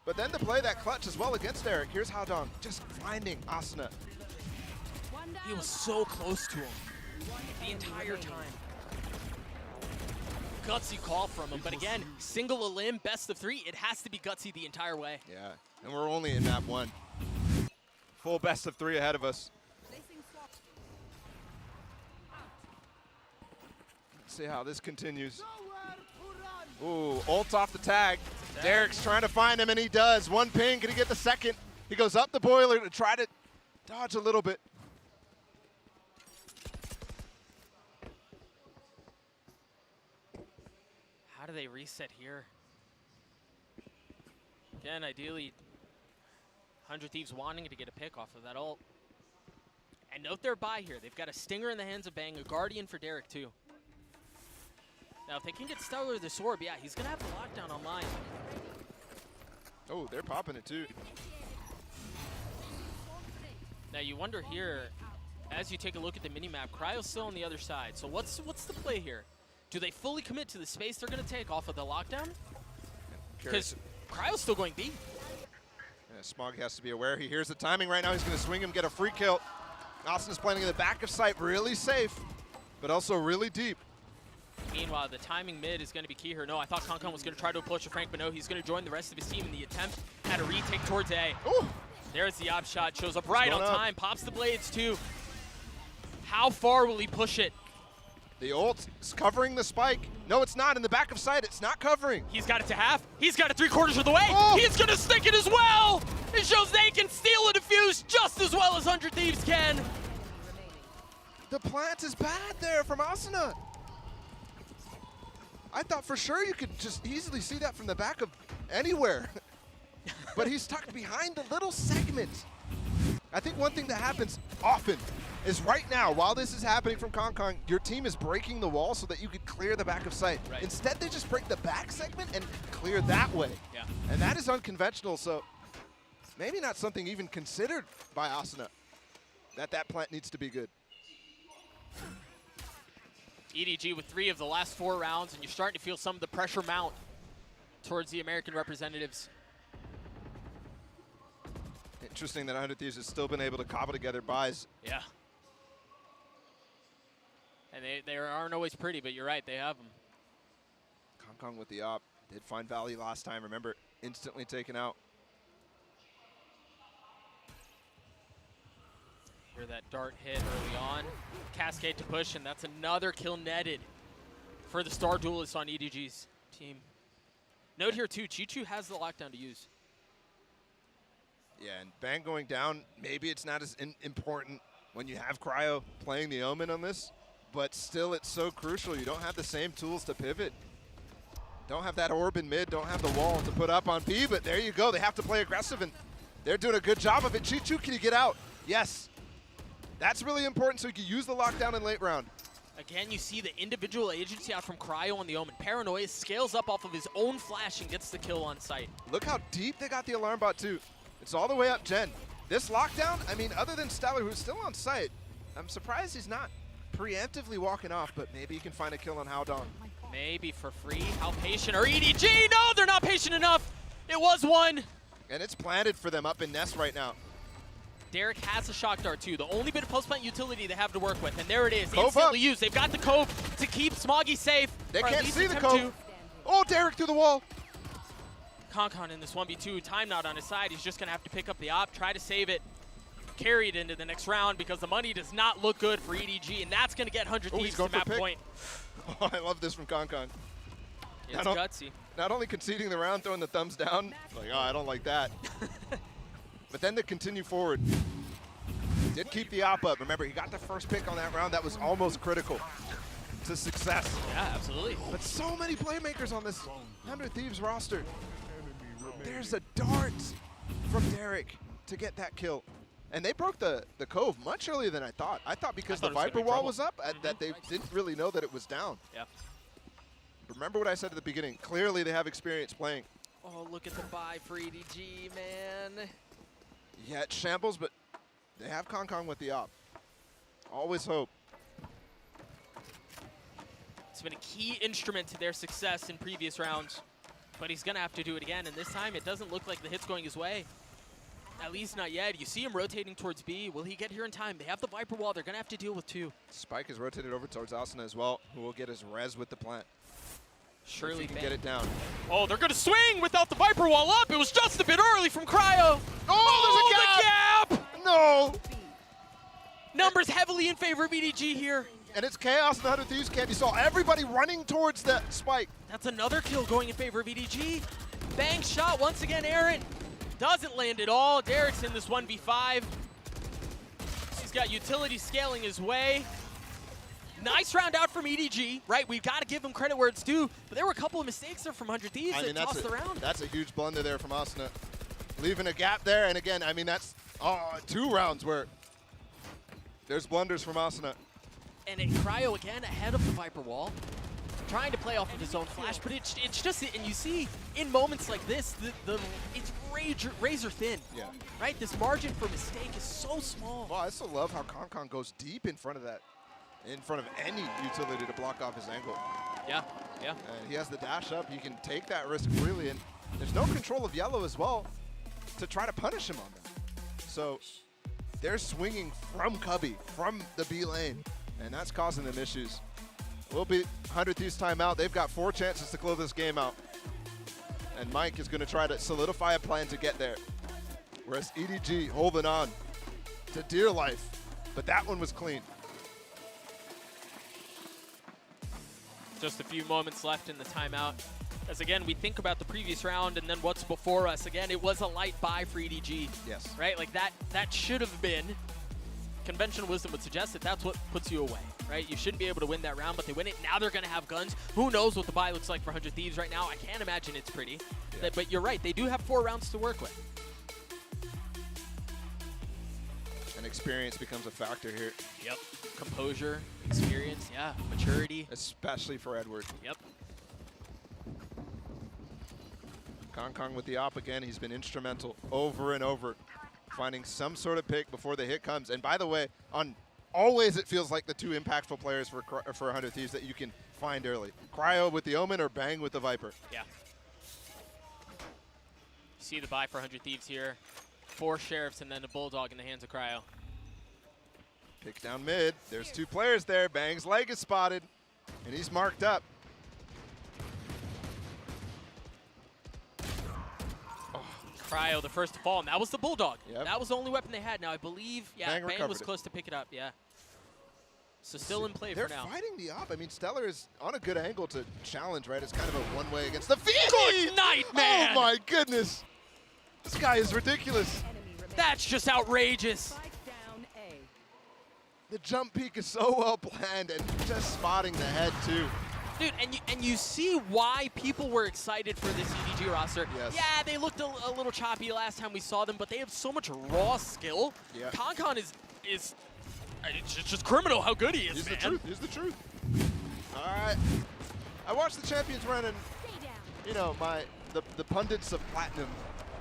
But then to play that clutch as well against Derek, here's Haodong just finding Asuna. He was so close to him the entire time. Gutsy call from him, but again, single a limb, best of 3, it has to be Gutsy the entire way. Yeah, and we're only in map 1. Full best of 3 ahead of us. Let's see how this continues. Ooh, ult off the tag. Derek's trying to find him, and he does. One ping, can he get the second? He goes up the boiler to try to dodge a little bit. How do they reset here? Again, ideally, 100 Thieves wanting to get a pick off of that ult. And note their buy here. They've got a Stinger in the hands of Bang, a Guardian for Derek too. Now, if they can get Stellar this orb, yeah, he's going to have the lockdown online. Oh, they're popping it too. Now, you wonder here, as you take a look at the minimap, Cryo's still on the other side. So what's the play here? Do they fully commit to the space they're going to take off of the lockdown? Because Cryo's still going B. Yeah, Smog has to be aware. He hears the timing right now. He's going to swing him, get a free kill. Austin's planning in the back of sight, really safe, but also really deep. Meanwhile, the timing mid is going to be key here. No, I thought Kong Kong was going to try to approach a Frank, but no, he's going to join the rest of his team in the attempt at a retake towards A. Ooh. There's the op shot, shows up right on going up. time, pops the blades too. How far will he push it? The ult is covering the spike. No, it's not. In the back of sight, it's not covering. He's got it to half. He's got it 3/4 of the way. Oh. He's gonna stick it as well. It shows they can steal a defuse just as well as 100 Thieves can. The plant is bad there from Asuna. I thought for sure you could just easily see that from the back of anywhere. But he's tucked behind the little segment. I think one thing that happens often is right now, while this is happening from Kong, your team is breaking the wall so that you could clear the back of sight. Right. Instead, they just break the back segment and clear that way. Yeah. And that is unconventional, so maybe not something even considered by Asuna, that plant needs to be good. EDG with 3 of the last 4 rounds, and you're starting to feel some of the pressure mount towards the American representatives. Interesting that 100 Thieves has still been able to cobble together buys. Yeah. And they aren't always pretty, but you're right, they have them. Kong with the op. Did find Valley last time, remember, instantly taken out. Hear that dart hit early on. Cascade to push, and that's another kill netted for the Star Duelists on EDG's team. Note here too, Chichu has the lockdown to use. Yeah, and Bang going down, maybe it's not as important when you have Cryo playing the Omen on this, but still it's so crucial. You don't have the same tools to pivot. Don't have that orb in mid, don't have the wall to put up on P, but there you go. They have to play aggressive, and they're doing a good job of it. Chichu, can you get out? Yes. That's really important so you can use the lockdown in late round. Again, you see the individual agency out from Cryo on the Omen. Paranoia scales up off of his own flash and gets the kill on site. Look how deep they got the alarm bot too. It's all the way up Gen. This lockdown, I mean, other than Stellar, who's still on site, I'm surprised he's not preemptively walking off, but maybe he can find a kill on Howdong. Maybe for free. How patient are EDG? No, they're not patient enough. It was one. And it's planted for them up in Nest right now. Derek has a shock dart too. The only bit of post-plant utility they have to work with, and there it is, Cove instantly up. used. They've got the Cove to keep Smoggy safe. They or at can't least see the attempt Cove. to. Oh, Derek through the wall. Konkon in this 1v2, time out on his side. He's just gonna have to pick up the op, try to save it, carry it into the next round because the money does not look good for EDG, and that's gonna get 100 Thieves to map point. Oh, I love this from Konkon. It's gutsy. Not only conceding the round, throwing the thumbs down, like, oh, I don't like that. But then to continue forward. Did keep the op up. Remember, he got the first pick on that round. That was almost critical to success. Yeah, absolutely. But so many playmakers on this 100 Thieves roster. There's a dart from Derek to get that kill. And they broke the Cove much earlier than I thought. I thought because the Viper wall was up, that they didn't really know that it was down. Yeah. Remember what I said at the beginning. Clearly, they have experience playing. Oh, look at the buy for EDG, man. Yeah, it shambles, but they have Kong with the op. Always hope. It's been a key instrument to their success in previous rounds, but he's gonna have to do it again, and this time it doesn't look like the hit's going his way. At least not yet. You see him rotating towards B. Will he get here in time? They have the Viper wall. They're gonna have to deal with 2. Spike is rotated over towards Asuna as well, who will get his res with the plant. Surely if he can get it down. Oh, they're gonna swing without the Viper wall up. It was just a bit early from Cryo. Oh, the gap! No! Numbers heavily in favor of EDG here. And it's chaos in the 100 Thieves camp. You saw everybody running towards the spike. That's another kill going in favor of EDG. Bang shot once again, Aaron. Doesn't land at all. Derek's in this 1v5. He's got utility scaling his way. Nice round out from EDG, right? We've got to give him credit where it's due, but there were a couple of mistakes there from 100 Thieves that tossed the round. That's a huge blunder there from Asuna. Leaving a gap there, and again, I mean, that's 2 rounds where there's blunders from Asuna. And Cryo again ahead of the Viper wall, trying to play off of his own flash, but it's just, and you see in moments like this, it's razor thin. Yeah. Right? This margin for mistake is so small. Well, I still love how Kong goes deep in front of that, in front of any utility to block off his angle. Yeah, yeah. And he has the dash up. He can take that risk freely, and there's no control of yellow as well to try to punish him on them. So they're swinging from Cubby, from the B lane, and that's causing them issues. Will be 100 Thieves timeout. They've got 4 chances to close this game out. And Mike is going to try to solidify a plan to get there. whereas EDG holding on to dear life. But that one was clean. Just a few moments left in the timeout. As again, we think about the previous round and then what's before us. Again, it was a light buy for EDG. Yes. Right? Like that should have been. Conventional wisdom would suggest that that's what puts you away, right? You shouldn't be able to win that round, but they win it. Now they're going to have guns. Who knows what the buy looks like for 100 Thieves right now? I can't imagine it's pretty. Yeah. But you're right. They do have 4 rounds to work with. And experience becomes a factor here. Yep. Composure, experience, yeah, maturity. Especially for Edward. Yep. Kong with the op again. He's been instrumental over and over, finding some sort of pick before the hit comes. And by the way, on always it feels like the 2 impactful players for 100 Thieves that you can find early. Cryo with the Omen or Bang with the Viper. Yeah. See the buy for 100 Thieves here. 4 Sheriffs and then a Bulldog in the hands of Cryo. Pick down mid. There's 2 players there. Bang's leg is spotted, and he's marked up. Cryo, the first to fall, and that was the Bulldog. Yep. That was the only weapon they had. Now, I believe, yeah, Bang was it. close to pick it up, yeah. So still in play They're for now. fighting the op. I mean, Stellar is on a good angle to challenge, right? It's kind of a one-way against the Phoenix! Good night, man! Oh, my goodness. This guy is ridiculous. That's just outrageous. The jump peek is so well planned and just spotting the head, too. Dude, and you see why people were excited for this EDG roster. Yes. Yeah, they looked a little choppy last time we saw them, but they have so much raw skill. Yeah. Concon is it's just criminal how good he is, He's man. the truth. He's the truth. All right. I watched the Champions run, and you know the pundits of Platinum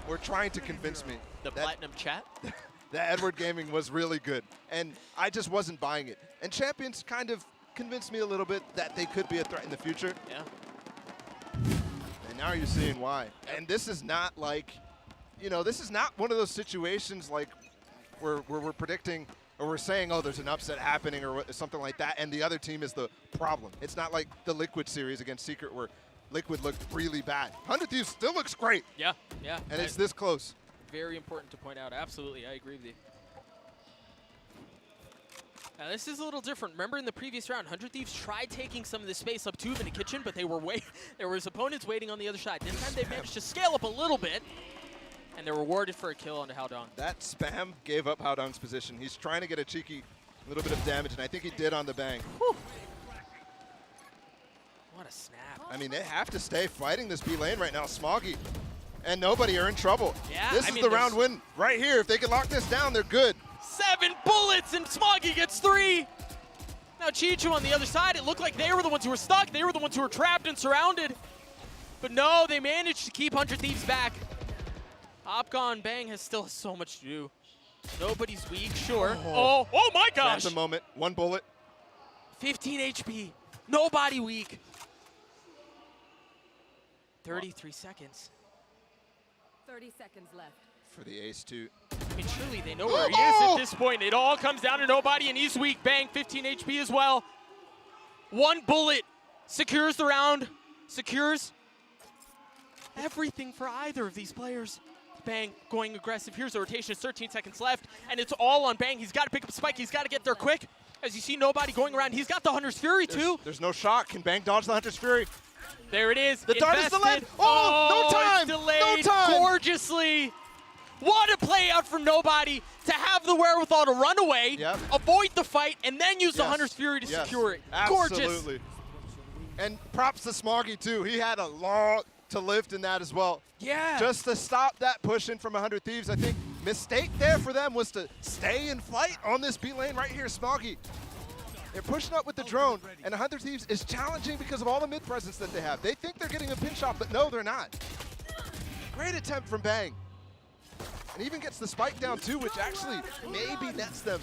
were trying to convince me The Platinum chat. that Edward Gaming was really good, and I just wasn't buying it. And Champions kind of convinced me a little bit that they could be a threat in the future. Yeah. And now you're seeing why. And this is not like, this is not one of those situations like where we're predicting or we're saying, oh, there's an upset happening or something like that, and the other team is the problem. It's not like the Liquid series against Secret where Liquid looked really bad. 100 Thieves still looks great. Yeah, yeah. And it's this close. Very important to point out. Absolutely, I agree with you. Now, this is a little different. Remember in the previous round, 100 Thieves tried taking some of the space up tube in the kitchen, but there was opponents waiting on the other side. This time they managed to scale up a little bit, and they're rewarded for a kill onto Haodong. That spam gave up Haodong's position. He's trying to get a cheeky little bit of damage, and I think he did on the Bang. Whew. What a snap. I mean, they have to stay fighting this B lane right now. Smoggy and nobody are in trouble. Yeah, this is the round win right here. If they can lock this down, they're good. 7 bullets and Smoggy gets 3. Now Chichu on the other side, it looked like they were the ones who were stuck. They were the ones who were trapped and surrounded. But no, they managed to keep 100 Thieves back. Opcon Bang has still so much to do. Nobody's weak, sure. Oh my gosh. That's a moment. 1 bullet. 15 HP. Nobody weak. 33 seconds. 30 seconds left. For the ace, too. I mean, surely they know where he is at this point. It all comes down to nobody, and he's weak. Bang, 15 HP as well. 1 bullet secures the round, secures everything for either of these players. Bang going aggressive. Here's the rotation. 13 seconds left, and it's all on Bang. He's got to pick up Spike. He's got to get there quick. As you see, nobody going around. He's got the Hunter's Fury, too. There's no shot. Can Bang dodge the Hunter's Fury? There it is. The dart is delayed. Oh, no time. It's delayed no time. Gorgeously. What a play out from nobody to have the wherewithal to run away, avoid the fight, and then use the Hunter's Fury to secure it. Absolutely. Gorgeous. And props to Smoggy, too. He had a lot to lift in that as well. Yeah. Just to stop that push in from 100 Thieves. I think mistake there for them was to stay and fight on this B lane right here, Smoggy. They're pushing up with the drone, and 100 Thieves is challenging because of all the mid presence that they have. They think they're getting a pinch off, but no, they're not. Great attempt from Bang. And even gets the spike down too, which actually maybe nets them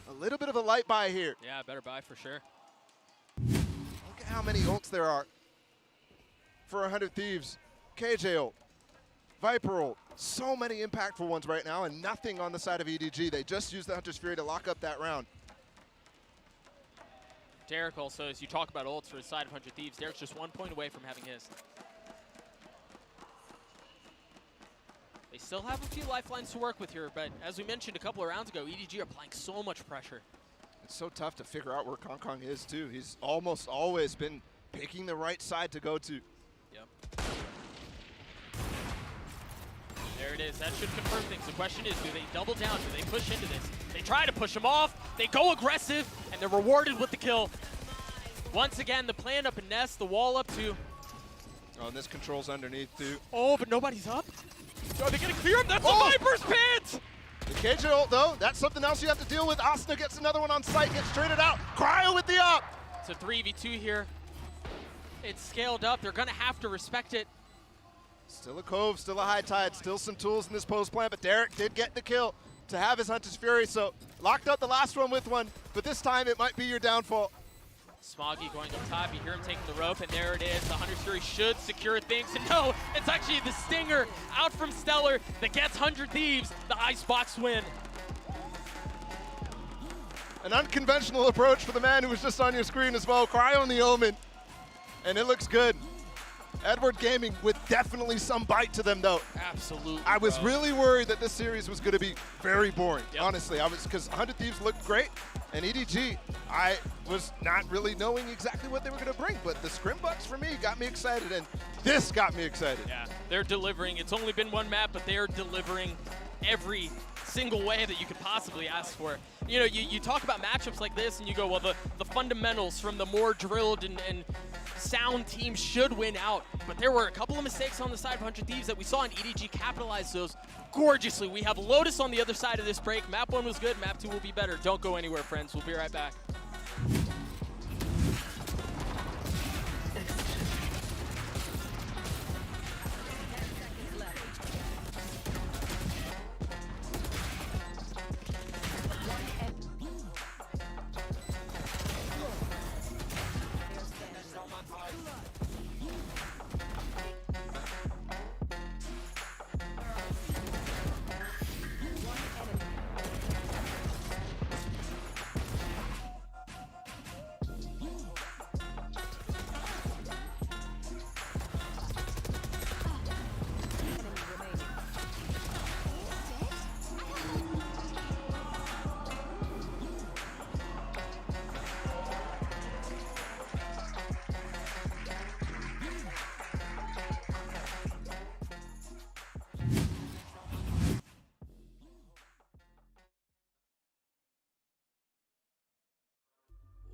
a little bit of a light buy here. Yeah, better buy for sure. Look at how many ults there are for 100 Thieves. KJ ult, Viper ult, so many impactful ones right now, and nothing on the side of EDG. They just used the Hunter's Fury to lock up that round. Derek also, as you talk about ults for the side of 100 Thieves, Derek's just 1 point away from having his. They still have a few lifelines to work with here, but as we mentioned a couple of rounds ago, EDG are applying so much pressure. It's so tough to figure out where Kong is, too. He's almost always been picking the right side to go to. Yep. There it is. That should confirm things. The question is, do they double down? Do they push into this? They try to push him off. They go aggressive, and they're rewarded with the kill. Once again, the plan up in Nest, the wall up too. Oh, and this controls underneath, too. Oh, but nobody's up. Are they going to clear him? That's the Viper's Pit! The KJ ult, though, that's something else you have to deal with. Asuna gets another one on site, gets traded out. Cryo with the up. It's a 3v2 here. It's scaled up. They're going to have to respect it. Still a Cove, still a High Tide, still some tools in this post plan, but Derek did get the kill to have his Hunter's Fury, so locked out the last one with one, but this time it might be your downfall. Smoggy going up top, you hear him taking the rope, and there it is. The Hunter's Fury should secure things, and no, it's actually the Stinger out from Stellar that gets 100 Thieves, the Icebox win. An unconventional approach for the man who was just on your screen as well, Cryo on the Omen, and it looks good. Edward Gaming with definitely some bite to them, though. Absolutely. I was really worried that this series was going to be very boring, honestly. Because 100 Thieves looked great, and EDG, I was not really knowing exactly what they were going to bring, but the scrim bucks for me got me excited, and this got me excited. Yeah, they're delivering. It's only been one map, but they're delivering every single way that you could possibly ask for. You know, you talk about matchups like this, and you go, well, the fundamentals from the more drilled and sound teams should win out, but there were a couple of mistakes on the side of 100 Thieves that we saw, and EDG capitalized those gorgeously. We have Lotus on the other side of this break. Map 1 was good, map 2 will be better. Don't go anywhere, friends. We'll be right back.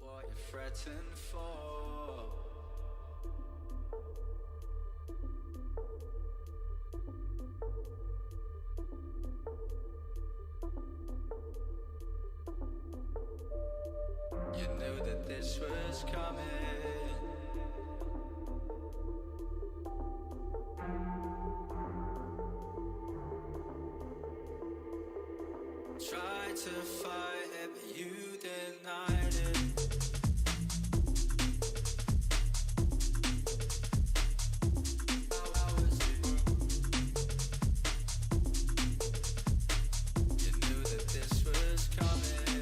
What you're fretting for? You knew that this was coming. Tried to fight it, but you denied it. How was it? You knew that this was coming.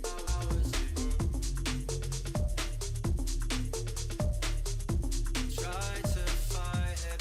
How was it? Tried to fight it.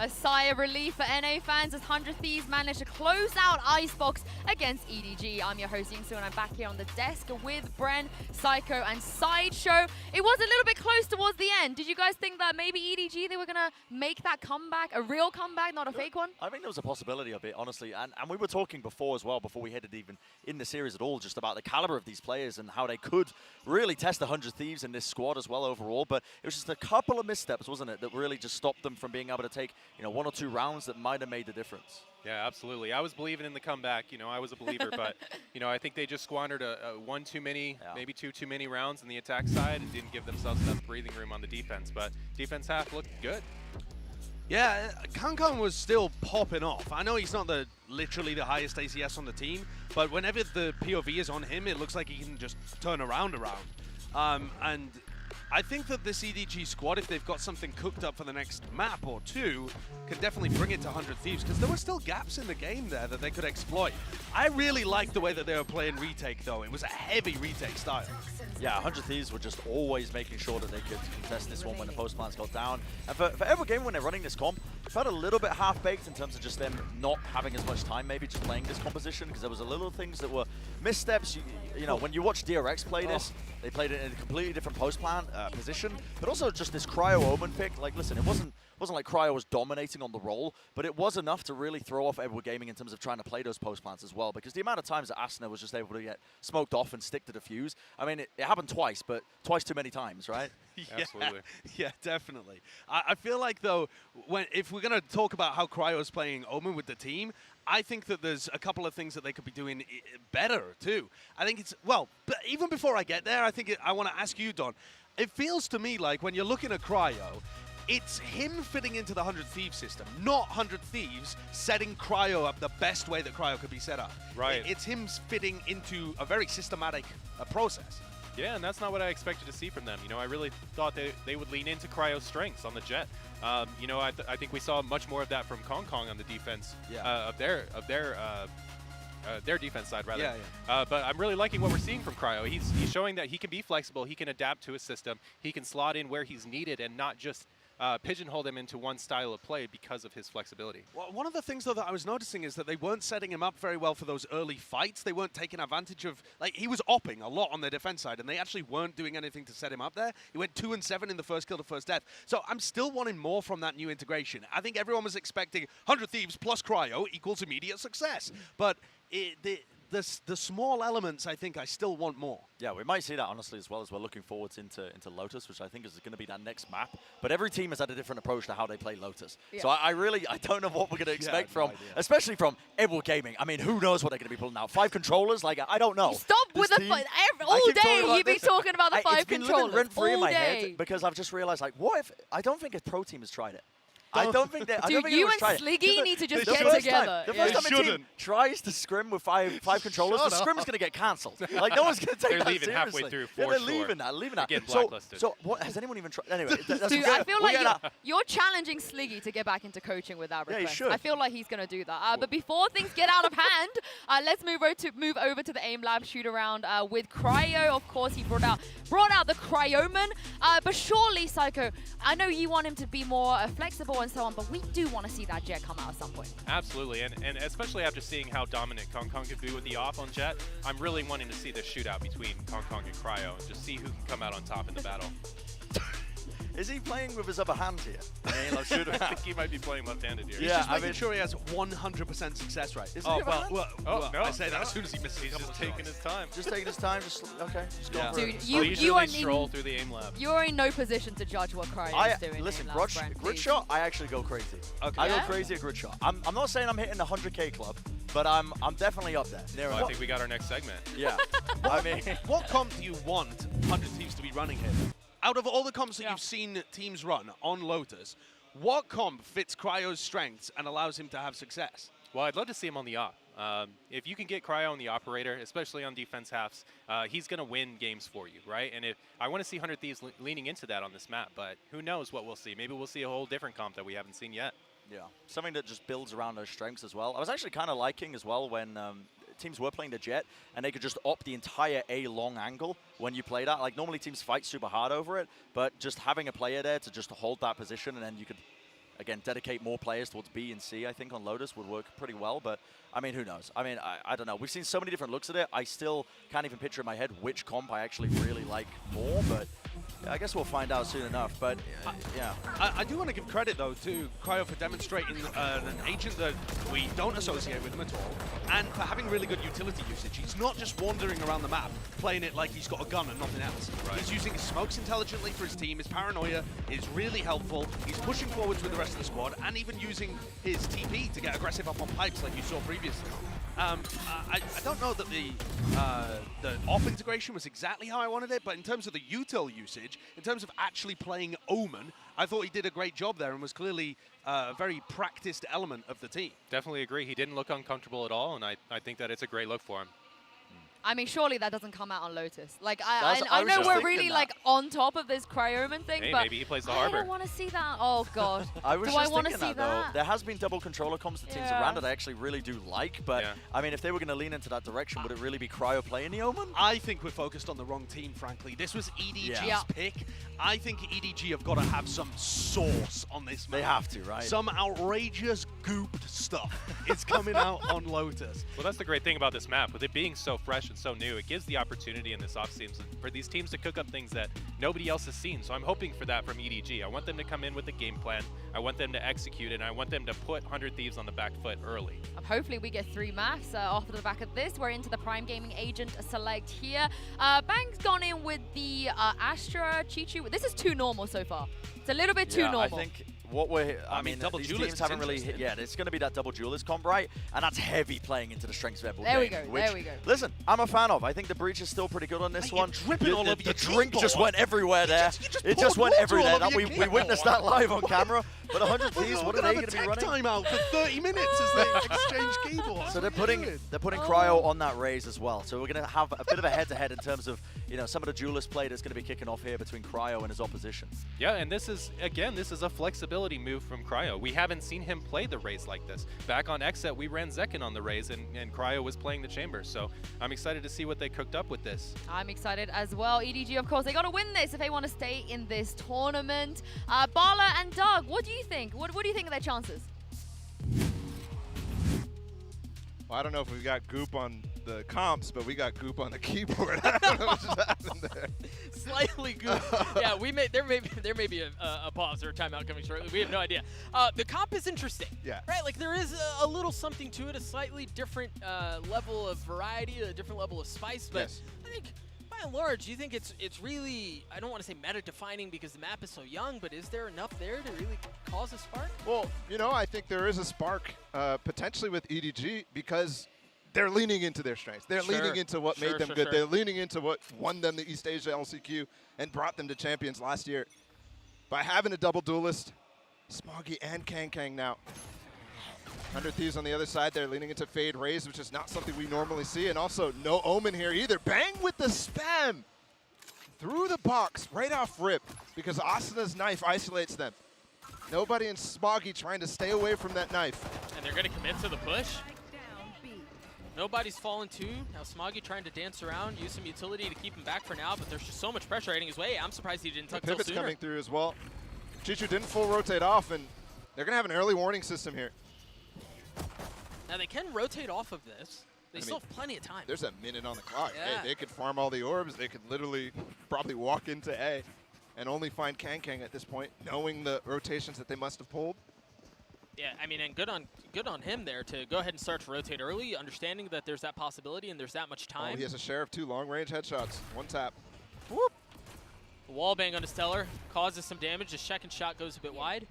A sigh of relief for NA fans as 100 Thieves managed to close out Icebox against EDG. I'm your host, Yingsu, and I'm back here on the desk with Bren, Psycho, and Sideshow. It was a little bit close towards the end. Did you guys think that maybe EDG, they were going to make that comeback, a real comeback, not a fake one? I think there was a possibility of it, honestly. And we were talking before as well, before we headed even in the series at all, just about the caliber of these players and how they could really test the 100 Thieves in this squad as well overall. But it was just a couple of missteps, wasn't it, that really just stopped them from being able to take, you know, 1 or 2 rounds that might have made the difference. Yeah, absolutely. I was believing in the comeback. You know, I was a believer, but, you know, I think they just squandered one too many, maybe two too many rounds on the attack side and didn't give themselves enough breathing room on the defense. But defense half looked good. Yeah, Kong was still popping off. I know he's not literally the highest ACS on the team, but whenever the POV is on him, it looks like he can just turn around. And I think that this EDG squad, if they've got something cooked up for the next map or two, can definitely bring it to 100 Thieves, because there were still gaps in the game there that they could exploit. I really liked the way that they were playing retake, though. It was a heavy retake style. Yeah, 100 Thieves were just always making sure that they could contest this one when the post plants got down. And for every game when they're running this comp, it felt a little bit half-baked in terms of just them not having as much time, maybe just playing this composition, because there was a little things that were missteps. You know, when you watch DRX play this, they played it in a completely different post plant position, but also just this Cryo Omen pick. Like, listen, it wasn't like Cryo was dominating on the roll, but it was enough to really throw off Edward Gaming in terms of trying to play those post plants as well, because the amount of times that Asuna was just able to get smoked off and stick to defuse, I mean, it happened twice, but twice too many times, right? Absolutely. Yeah, definitely. I feel like, though, if we're going to talk about how Cryo's playing Omen with the team, I think that there's a couple of things that they could be doing better, too. I think it's, well, but even before I get there, I want to ask you, Don. It feels to me like when you're looking at Cryo, it's him fitting into the 100 Thieves system, not 100 Thieves setting Cryo up the best way that Cryo could be set up. Right. It's him fitting into a very systematic process. Yeah, and that's not what I expected to see from them. You know, I really thought they would lean into Cryo's strengths on the jet. You know, I think we saw much more of that from Kong on the defense of their defense side, rather. But I'm really liking what we're seeing from Cryo. He's showing that he can be flexible, he can adapt to a system, he can slot in where he's needed and not just pigeonhole them into one style of play because of his flexibility. Well, one of the things, though, that I was noticing is that they weren't setting him up very well for those early fights. They weren't taking advantage of, like, he was opping a lot on their defense side, and they actually weren't doing anything to set him up there. He went 2 and 7 in the first kill to first death. So I'm still wanting more from that new integration. I think everyone was expecting 100 Thieves plus Cryo equals immediate success. But the small elements, I think I still want more. Yeah, we might see that, honestly, as well, as we're looking forwards into Lotus, which I think is going to be that next map. But every team has had a different approach to how they play Lotus. Yeah. So I don't know what we're going to expect from, especially from Edward Gaming. I mean, who knows what they're going to be pulling out? 5 controllers? Like, I don't know. Stop with the all day you've been talking about the 5 controllers. It's been rent-free in my head, because I've just realized, like, what if, I don't think a pro team has tried it. I don't think that. Dude, you and Sliggy need to just get together. The first time a team tries to scrim with five controllers, the scrim is going to get cancelled. Like, no one's going to take that seriously. They're leaving halfway through, they're leaving that. Getting blacklisted. So what, has anyone even tried? Anyway, dude, I feel like you're challenging Sliggy to get back into coaching with that request. Yeah, he should. I feel like he's going to do that. But before things get out of hand, let's move over to the AIM Lab shoot around with Cryo. Of course, he brought out the Cryoman. But surely, Psycho, I know you want him to be more flexible and so on, but we do want to see that jet come out at some point. Absolutely, and especially after seeing how dominant Kong could be with the off on jet, I'm really wanting to see this shootout between Kong and Cryo and just see who can come out on top in the battle. Is he playing with his other hand here? I think he might be playing left-handed here. He's just making sure he has 100% success rate. No, I say that as soon as he misses. He's just taking his time. Just taking his time. Just going for it. Dude, you are stroll through the AIM Lab. You're in no position to judge what Cryo is doing. Listen, Brent, grid shot, I actually go crazy. Okay. I go crazy at grid shot. I'm not saying I'm hitting the 100K club, but I'm definitely up there. I think we got our next segment. Yeah. I mean, what comp do you want 100 Thieves to be running here? Out of all the comps that you've seen teams run on Lotus, what comp fits Cryo's strengths and allows him to have success? Well, I'd love to see him on the op. If you can get Cryo on the operator, especially on defense halves, he's going to win games for you, right? And I want to see 100 Thieves leaning into that on this map, but who knows what we'll see. Maybe we'll see a whole different comp that we haven't seen yet. Yeah, something that just builds around those strengths as well. I was actually kind of liking as well when teams were playing the jet and they could just opt the entire A long angle when you play that. Like, normally teams fight super hard over it, but just having a player there to just hold that position, and then you could again, dedicate more players towards B and C, I think, on Lotus would work pretty well. But, I mean, who knows? I mean, I don't know. We've seen so many different looks at it. I still can't even picture in my head which comp I actually really like more, but I guess we'll find out soon enough. But, yeah. I do want to give credit, though, to Cryo for demonstrating an agent that we don't associate with him at all, and for having really good utility usage. He's not just wandering around the map, playing it like he's got a gun and nothing else. Right. He's using his smokes intelligently for his team. His paranoia is really helpful. He's pushing forwards with the rest of the squad, and even using his TP to get aggressive up on pipes like you saw previously. I don't know that the off integration was exactly how I wanted it, but in terms of the util usage, in terms of actually playing Omen, I thought he did a great job there and was clearly a very practiced element of the team. Definitely agree. He didn't look uncomfortable at all, and I think that it's a great look for him. I mean, surely that doesn't come out on Lotus. Like, I know we're really like on top of this Cryoman thing, hey, but maybe he plays the I Harbor. don't want to see that. Oh God, I was do I just want to thinking see that, though. that? There has been double controller comms to teams around it I actually really do like, but I mean, if they were going to lean into that direction, would it really be Cryo playing the Omen? I think we're focused on the wrong team, frankly. This was EDG's pick. I think EDG have got to have some sauce on this map. They have to, right? Some outrageous gooped stuff is coming out on Lotus. Well, that's the great thing about this map. With it being so fresh and so new, it gives the opportunity in this offseason for these teams to cook up things that nobody else has seen. So I'm hoping for that from EDG. I want them to come in with a game plan. I want them to execute it, and I want them to put 100 Thieves on the back foot early. Hopefully we get 3 maps off the back of this. We're into the Prime Gaming Agent select here. Bang's gone in with the Astra, Chichu. This is too normal so far. It's a little bit too normal. I think what we're, I mean, double these duelist teams haven't really hit, it's going to be that double duelist comp, right? And that's heavy playing into the strengths of everyone. There we go, there we go. Listen, I'm a fan of. I think the breach is still pretty good on this one. Dripping all over the drink just went everywhere there. It just went everywhere. We witnessed that live on camera. But 100 Thieves, what are they going to be running? Time out for 30 minutes as they exchange keyboards. So they're putting Cryo on that raise as well. So we're going to have a bit of a head-to-head in terms of, you know, some of the duelist play that's going to be kicking off here between Cryo and his opposition. Yeah, and this is, again, this is a flexibility move from Cryo. We haven't seen him play the raise like this. Back on Xset, we ran Zekin on the raise, and Cryo was playing the chamber. So I'm excited to see what they cooked up with this. I'm excited as well. EDG, of course, they got to win this if they want to stay in this tournament. Bala and Doug, what do you think? What do you think of their chances? Well, I don't know if we've got goop on the comps, but we got goop on the keyboard. I don't know what just happened there. Slightly goop. Yeah, there may be a pause or a timeout coming shortly. We have no idea. The comp is interesting. Yeah. Right. Like there is a little something to it, a slightly different level of variety, a different level of spice. But I think, by and large, do you think it's really, I don't want to say meta-defining because the map is so young, but is there enough there to really cause a spark? Well, you know, I think there is a spark potentially with EDG because they're leaning into their strengths. They're leaning into what made them good. They're leaning into what won them the East Asia LCQ and brought them to champions last year. By having a double duelist, Smoggy and Kang now. 100 Thieves on the other side. They're leaning into Fade Raise, which is not something we normally see. And also no Omen here either. Bang with the spam through the box right off rip because Asana's knife isolates them. Nobody in Smoggy trying to stay away from that knife. And they're going to commit to the push. Nobody's fallen too. Now Smoggy trying to dance around, use some utility to keep him back for now, but there's just so much pressure heading his way. I'm surprised he didn't tuck till Pivot's sooner. coming through as well. Chichu didn't full rotate off, and they're going to have an early warning system here. Now they can rotate off of this. They still have plenty of time. There's a minute on the clock. Yeah. Hey, they could farm all the orbs. They could literally probably walk into A and only find Kang at this point, knowing the rotations that they must have pulled. Yeah, I mean, and good on him there to go ahead and start to rotate early, understanding that there's that possibility and there's that much time. Oh, he has a share of 2 long-range headshots. 1 tap. Whoop. Wall bang onto Stellar causes some damage. The second shot goes a bit wide.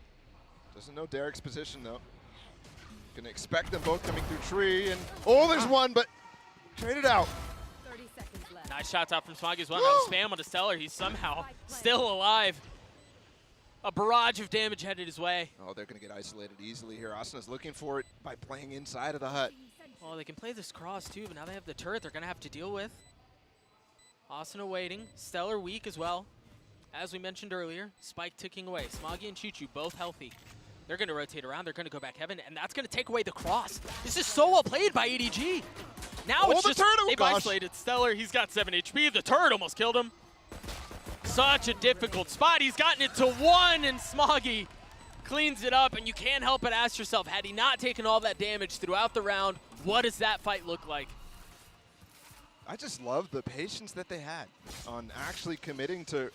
Doesn't know Derek's position though. Gonna expect them both coming through tree, and oh, there's one, but traded out. 30 seconds left. Nice shots out from Smoggy as well. Now the spam onto Stellar. He's somehow still alive. A barrage of damage headed his way. Oh, they're gonna get isolated easily here. Asana's looking for it by playing inside of the hut. Well, they can play this cross too, but now they have the turret they're gonna have to deal with. Asuna waiting. Stellar weak as well. As we mentioned earlier, Spike ticking away. Smoggy and Chichu both healthy. They're going to rotate around. They're going to go back heaven, and that's going to take away the cross. This is so well played by EDG. Now it's just, they've isolated Stellar. He's got 7 HP. The turret almost killed him. Such a difficult spot. He's gotten it to 1, and Smoggy cleans it up, and you can't help but ask yourself, had he not taken all that damage throughout the round, what does that fight look like? I just love the patience that they had on actually committing to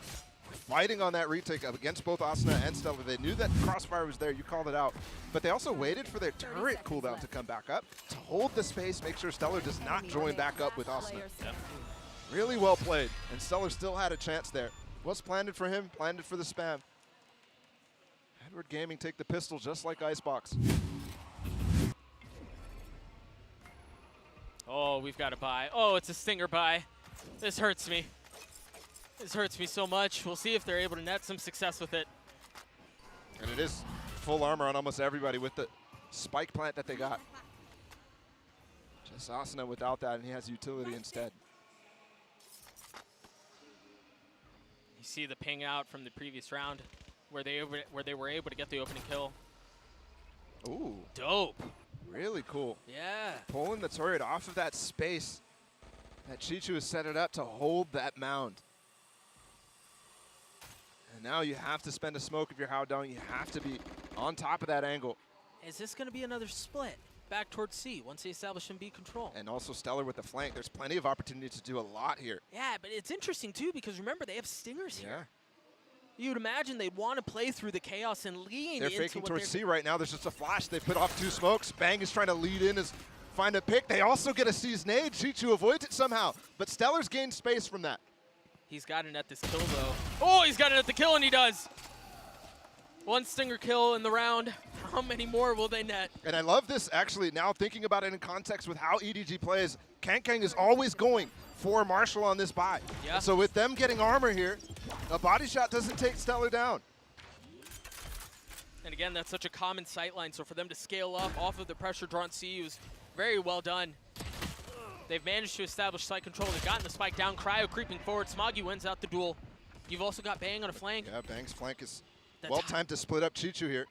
fighting on that retake up against both Asuna and Stellar. They knew that Crossfire was there, you called it out, but they also waited for their turret cooldown to come back up, to hold the space, make sure Stellar does not join back up with Asuna. Yep. Really well played, and Stellar still had a chance there. Was planned for him, planned for the spam. Edward Gaming take the pistol just like Icebox. Oh, we've got a buy. Oh, it's a stinger buy. This hurts me. This hurts me so much. We'll see if they're able to net some success with it. And it is full armor on almost everybody with the spike plant that they got. Just Asuna without that, and he has utility instead. You see the ping out from the previous round where they were able to get the opening kill. Ooh. Dope. Really cool. Yeah. Pulling the turret off of that space that Chichu has set it up to hold that mound. And now you have to spend a smoke if you're Hao Dong. You have to be on top of that angle. Is this going to be another split back towards C once they establish some B control? And also Stellar with the flank. There's plenty of opportunity to do a lot here. Yeah, but it's interesting too because remember they have stingers here. Yeah. You'd imagine they'd want to play through the chaos and lean They're into faking what towards they're C right now. There's just a flash. They put off 2 smokes. Bang is trying to lead in, find a pick. They also get a C's nade. Chichu avoids it somehow. But Stellar's gained space from that. He's got to net this kill though. Oh, he's got to net the kill and he does. 1 stinger kill in the round. How many more will they net? And I love this actually now thinking about it in context with how EDG plays. Kankang is always going for Marshall on this buy. Yeah. And so with them getting armor here, a body shot doesn't take Stellar down. And again, that's such a common sightline, so for them to scale up off of the pressure drawn C was very well done. They've managed to establish site control. They've gotten the spike down. Cryo creeping forward. Smoggy wins out the duel. You've also got Bang on a flank. Yeah, Bang's flank is well timed to split up Chichu here.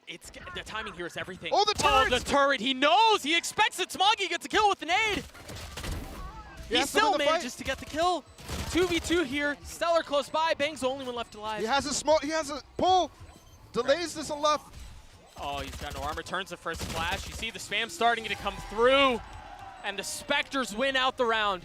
The timing here is everything. Oh, the turret! Oh, the turret. He knows. He expects it. Smoggy gets a kill with the nade. He still manages to get the kill. 2v2 here. Stellar close by. Bang's the only one left alive. He has a pull. Delays this enough. Oh, he's got no armor. Turns the first flash. You see the spam starting to come through. And the Spectres win out the round.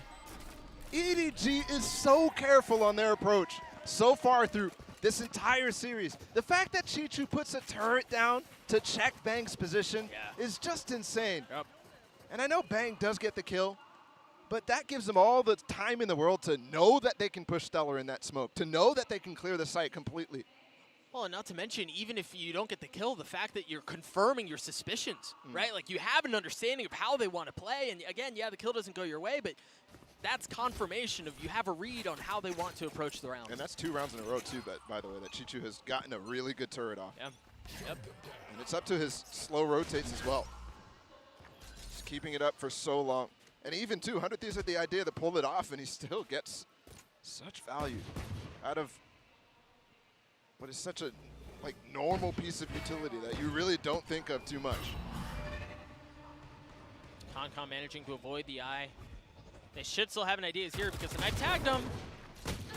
EDG is so careful on their approach so far through this entire series. The fact that Chichu puts a turret down to check Bang's position is just insane. Yep. And I know Bang does get the kill, but that gives them all the time in the world to know that they can push Stellar in that smoke, to know that they can clear the site completely. Well, and not to mention, even if you don't get the kill, the fact that you're confirming your suspicions, right? Like, you have an understanding of how they want to play. And again, yeah, the kill doesn't go your way, but that's confirmation of you have a read on how they want to approach the round. And that's 2 rounds in a row, too, but by the way, that Chichu has gotten a really good turret off. Yeah. Yep. And it's up to his slow rotates as well. Just keeping it up for so long. And even, too, 100 Thieves had the idea to pull it off, and he still gets such value out of what is such a normal piece of utility that you really don't think of too much. Concom managing to avoid the eye. They should still have an idea here because the Knight tagged him.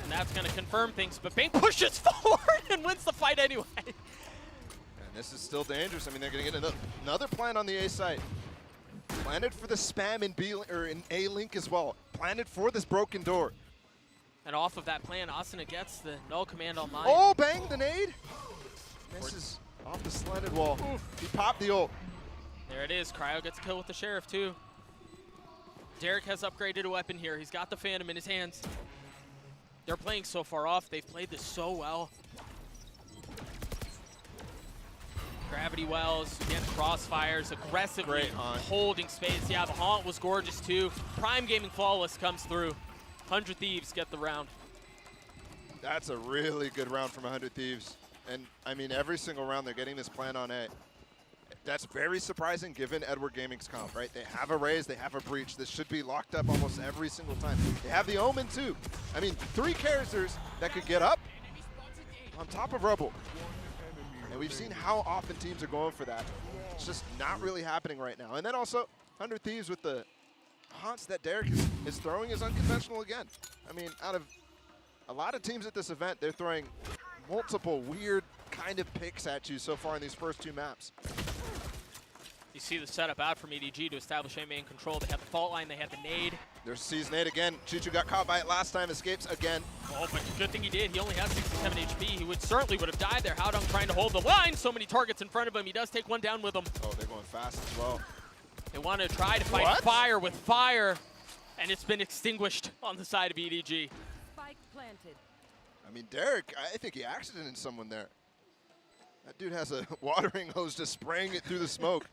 And that's going to confirm things, but Bang pushes forward and wins the fight anyway. And this is still dangerous. I mean, they're going to get another plant on the A site. Planted for the spam in B or in A link as well. Planted for this broken door. And off of that plan, Asuna gets the null command online. Oh, Bang the nade. Misses off the slanted wall. Oof. He popped the ult. There it is. Cryo gets a kill with the Sheriff too. Derek has upgraded a weapon here. He's got the Phantom in his hands. They're playing so far off. They've played this so well. Gravity Wells, again, crossfires, aggressively holding space. Yeah, the Haunt was gorgeous too. Prime Gaming Flawless comes through. 100 Thieves get the round. That's a really good round from 100 Thieves. And, I mean, every single round they're getting this plan on A. That's very surprising given Edward Gaming's comp, right? They have a Raze, they have a Breach. This should be locked up almost every single time. They have the Omen, too. I mean, 3 characters that could get up on top of Rebel. And we've seen how often teams are going for that. It's just not really happening right now. And then also, 100 Thieves with the haunts that Derek is throwing is unconventional again. I mean, out of a lot of teams at this event, they're throwing multiple weird kind of picks at you so far in these first 2 maps. You see the setup out from EDG to establish A main control. They have the fault line, they have the nade. There's C's nade again. Chichu got caught by it last time, escapes again. Oh, but good thing he did. He only has 67 HP. He certainly would have died there. Howdong trying to hold the line. So many targets in front of him. He does take one down with him. Oh, they're going fast as well. They want to try to fight fire with fire, and it's been extinguished on the side of EDG. Spike planted. I mean, Derek, I think he accidented someone there. That dude has a watering hose just spraying it through the smoke.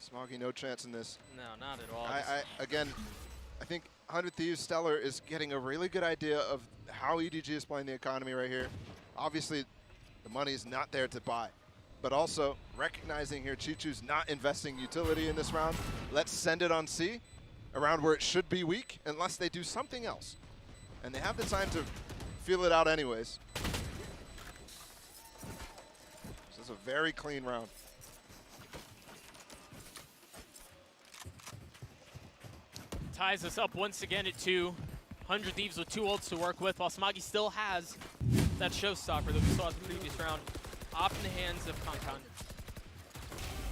Smoggy, no chance in this. No, not at all. Again, I think 100 Thieves Stellar is getting a really good idea of how EDG is playing the economy right here. Obviously, the money is not there to buy, but also recognizing here Chichu's not investing utility in this round. Let's send it on C, around where it should be weak, unless they do something else. And they have the time to feel it out anyways. This is a very clean round. Ties us up once again at 2. 100 Thieves with 2 ults to work with, while Smoggy still has that showstopper that we saw in the previous round off in the hands of Kankan.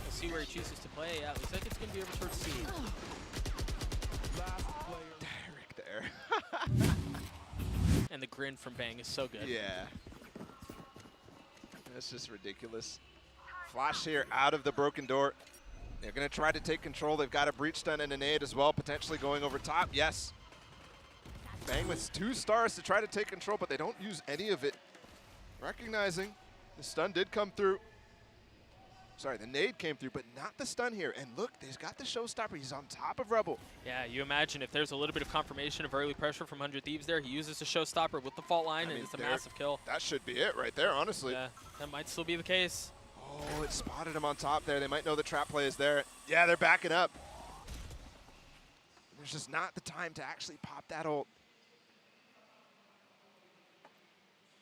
We'll see where he chooses to play. Yeah, it looks like it's going to be over towards C. Derek there. And the grin from Bang is so good. Yeah. That's just ridiculous. Flash here out of the broken door. They're going to try to take control. They've got a breach stun and a nade as well, potentially going over top. Yes. Bang with 2 stars to try to take control, but they don't use any of it. Recognizing the stun did come through. Sorry, the nade came through, but not the stun here. And look, he's got the showstopper. He's on top of Rebel. Yeah, you imagine if there's a little bit of confirmation of early pressure from 100 Thieves there, he uses the showstopper with the fault line, and it's a massive kill. That should be it right there, honestly. Yeah, that might still be the case. Oh, it spotted him on top there. They might know the trap play is there. Yeah, they're backing up. There's just not the time to actually pop that ult.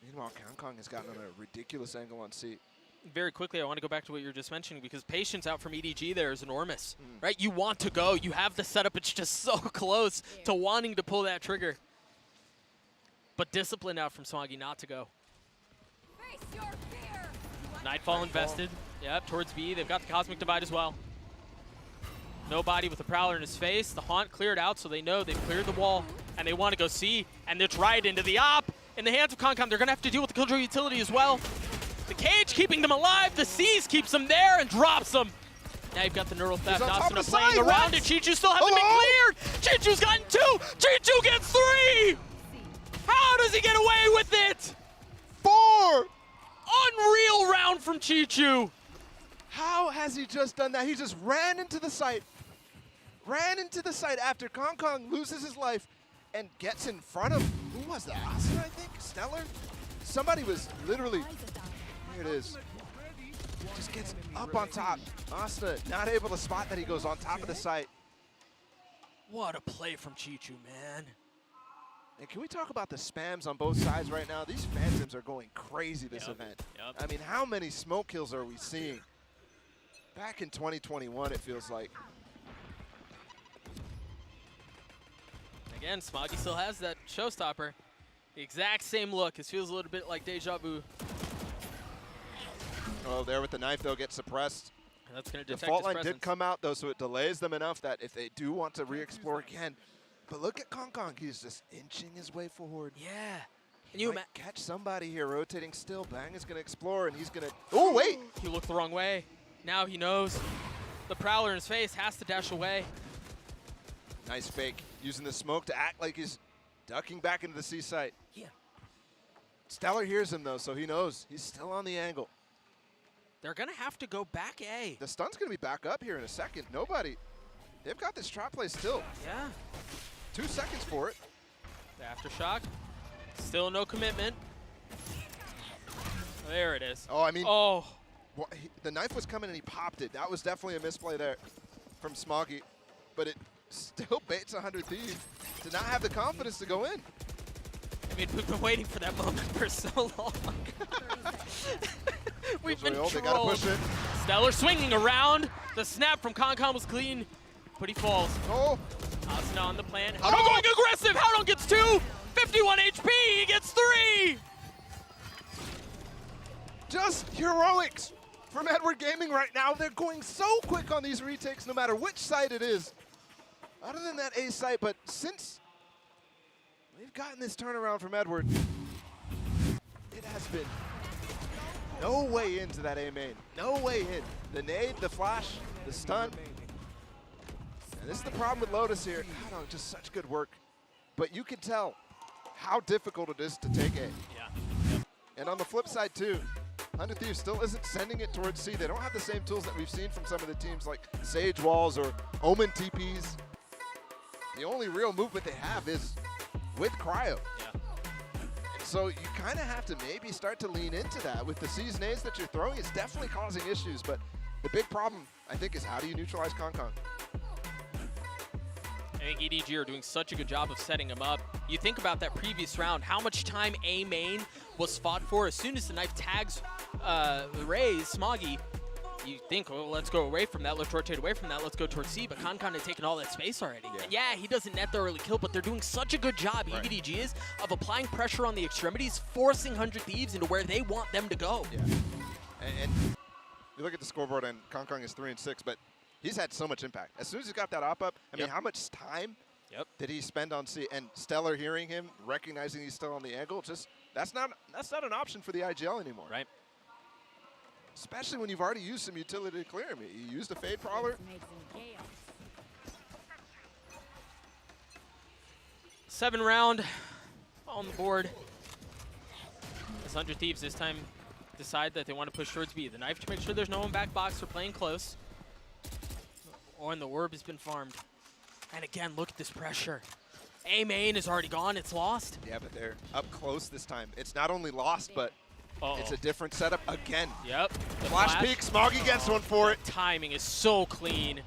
Meanwhile, Kong has gotten on a ridiculous angle on C. Very quickly, I want to go back to what you were just mentioning, because patience out from EDG there is enormous, right? You want to go. You have the setup. It's just so close to wanting to pull that trigger. But discipline out from Smoggy not to go. Face your fear. Nightfall invested. Yep, towards B. They've got the Cosmic Divide as well. Nobody with a Prowler in his face. The Haunt cleared out, so they know they've cleared the wall, and they want to go C, and it's right into the op. In the hands of Concom, they're going to have to deal with the Killjoy utility as well. The cage keeping them alive. The C's keeps them there and drops them. Now you've got the Neural Theft. Asuna playing around it. Chichu still hasn't been cleared. Chichu's gotten 2. Chichu gets 3. How does he get away with it? 4. Unreal round from Chichu. How has he just done that? He just ran into the site. Ran into the site after Kong loses his life and gets in front of, who was that? Asuna, I think? Stellar? Somebody was literally, here it is. Just gets up on top. Asuna not able to spot that he goes on top of the site. What a play from Chichu, man. And can we talk about the spams on both sides right now? These Phantoms are going crazy this event. I mean, how many smoke kills are we seeing? Back in 2021, it feels like. Again, Smoggy still has that showstopper. The exact same look. This feels a little bit like deja vu. Oh, there with the knife, though, gets suppressed. That's going to detect the fault his line presence. did come out, though, so it delays them enough that if they do want to re-explore again. But look at Kong. He's just inching his way forward. Yeah. And you might catch somebody here rotating still. Bang is going to explore, and he's going to... Oh, wait! He looked the wrong way. Now he knows. The Prowler in his face has to dash away. Nice fake. Using the smoke to act like he's ducking back into the C site. Yeah. Stellar hears him, though, so he knows. He's still on the angle. They're going to have to go back A. The stun's going to be back up here in a second. Nobody. They've got this trap play still. Yeah. 2 seconds for it. The Aftershock. Still no commitment. There it is. Oh, I mean. Oh. Well, the knife was coming and he popped it. That was definitely a misplay there from Smoggy. But it still baits 100 Thieves to not have the confidence to go in. I mean, we've been waiting for that moment for so long. We've been trolled. They gotta push it. Stellar swinging around. The snap from Concom was clean, but he falls. Oh. Asuna on the plan. Howdong going aggressive. Howdong gets 2. 51 HP, he gets 3! Just heroics from Edward Gaming right now. They're going so quick on these retakes no matter which site it is. Other than that A site, but since we've gotten this turnaround from Edward, it has been no way into that A main. No way in. The nade, the flash, the stun. And this is the problem with Lotus here. I don't know, just such good work. But you can tell how difficult it is to take A. Yeah. And on the flip side too, 100 Thieves still isn't sending it towards C. They don't have the same tools that we've seen from some of the teams like Sage Walls or Omen TPs. The only real movement they have is with Cryo. Yeah. And so you kind of have to maybe start to lean into that. With the C's nades that you're throwing, it's definitely causing issues, but the big problem, I think, is how do you neutralize Concon? I think EDG are doing such a good job of setting him up. You think about that previous round, how much time A main was fought for. As soon as the knife tags Raze, Smoggy, you think, well, let's go away from that, let's rotate away from that, let's go towards C, but Concon had taken all that space already. Yeah. And yeah, he doesn't net the early kill, but they're doing such a good job, right. EDG is, of applying pressure on the extremities, forcing 100 Thieves into where they want them to go. Yeah. And you look at the scoreboard, and Concon is 3-6, but he's had so much impact. As soon as he got that op up, I mean, how much time did he spend on C? And Stellar hearing him, recognizing he's still on the angle, just that's not an option for the IGL anymore. Right. Especially when you've already used some utility to clear him. You used a Fade Prowler. 7 round on the board. As 100 Thieves this time decide that they want to push towards B. The knife to make sure there's no one back box. They're playing close. Oh, and the orb has been farmed. And again, look at this pressure. A main is already gone. It's lost. Yeah, but they're up close this time. It's not only lost, but it's a different setup again. Yep. The flash peek. Smoggy gets one for it. Timing is so clean.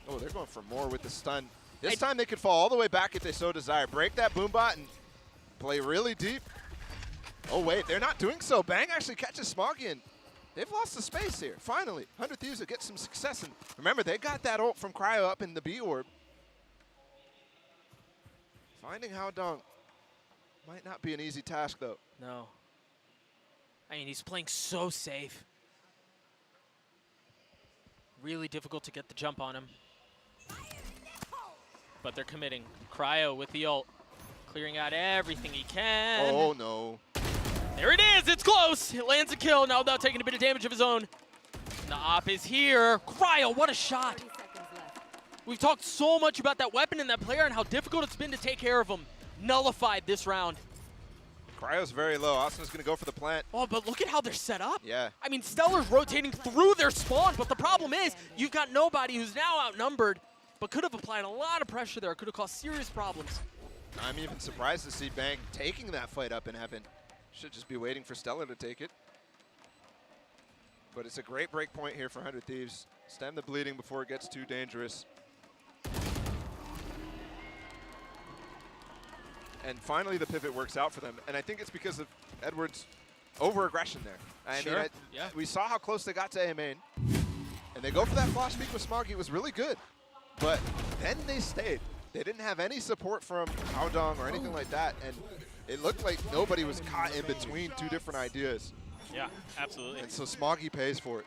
Oh, they're going for more with the stun. This time they could fall all the way back if they so desire. Break that boombot and play really deep. Oh, wait. They're not doing so. Bang actually catches Smoggy, and they've lost the space here. Finally, 100 Thieves will get some success. And remember, they got that ult from Cryo up in the B orb. Finding Hao Dong might not be an easy task, though. No. I mean, he's playing so safe. Really difficult to get the jump on him. But they're committing. Cryo with the ult. Clearing out everything he can. Oh, no. There it is. It's close. It lands a kill now without taking a bit of damage of his own. And the op is here. Cryo, what a shot. We've talked so much about that weapon and that player and how difficult it's been to take care of him. Nullified this round. Cryo's very low. Austin's going to go for the plant. Oh, but look at how they're set up. Yeah. I mean, Stellar's rotating through their spawn, but the problem is you've got nobody who's now outnumbered, but could have applied a lot of pressure there. Could have caused serious problems. I'm even surprised to see Bang taking that fight up in heaven. Should just be waiting for Stellar to take it. But it's a great break point here for 100 Thieves. Stem the bleeding before it gets too dangerous. And finally, the pivot works out for them. And I think it's because of Edward's over-aggression there. I mean, we saw how close they got to A main. And they go for that flash peek with Smoggy. It was really good. But then they stayed. They didn't have any support from Hao Dong or anything like that. And it looked like nobody was caught in between two different ideas. Yeah, absolutely. And so Smoggy pays for it.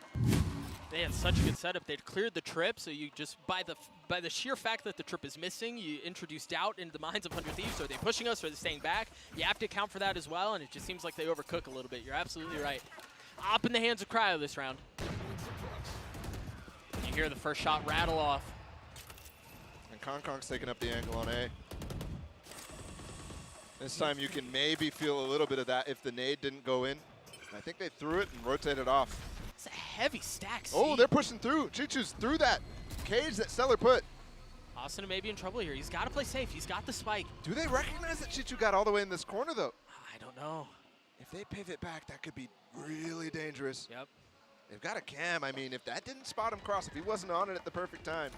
They had such a good setup. They'd cleared the trip, so you just, by the sheer fact that the trip is missing, you introduce doubt into the minds of 100 Thieves. Are they pushing us? Are they staying back? You have to account for that as well, and it just seems like they overcook a little bit. You're absolutely right. Op in the hands of Cryo this round. You hear the first shot rattle off. And Concong's taking up the angle on A. This time you can maybe feel a little bit of that if the nade didn't go in. I think they threw it and rotated off. It's a heavy stack. Oh, they're pushing through. Chichu's through that cage that Stellar put. Austin may be in trouble here. He's got to play safe. He's got the spike. Do they recognize that Chichu got all the way in this corner, though? I don't know. If they pivot back, that could be really dangerous. Yep. They've got a cam. I mean, if that didn't spot him cross, if he wasn't on it at the perfect time.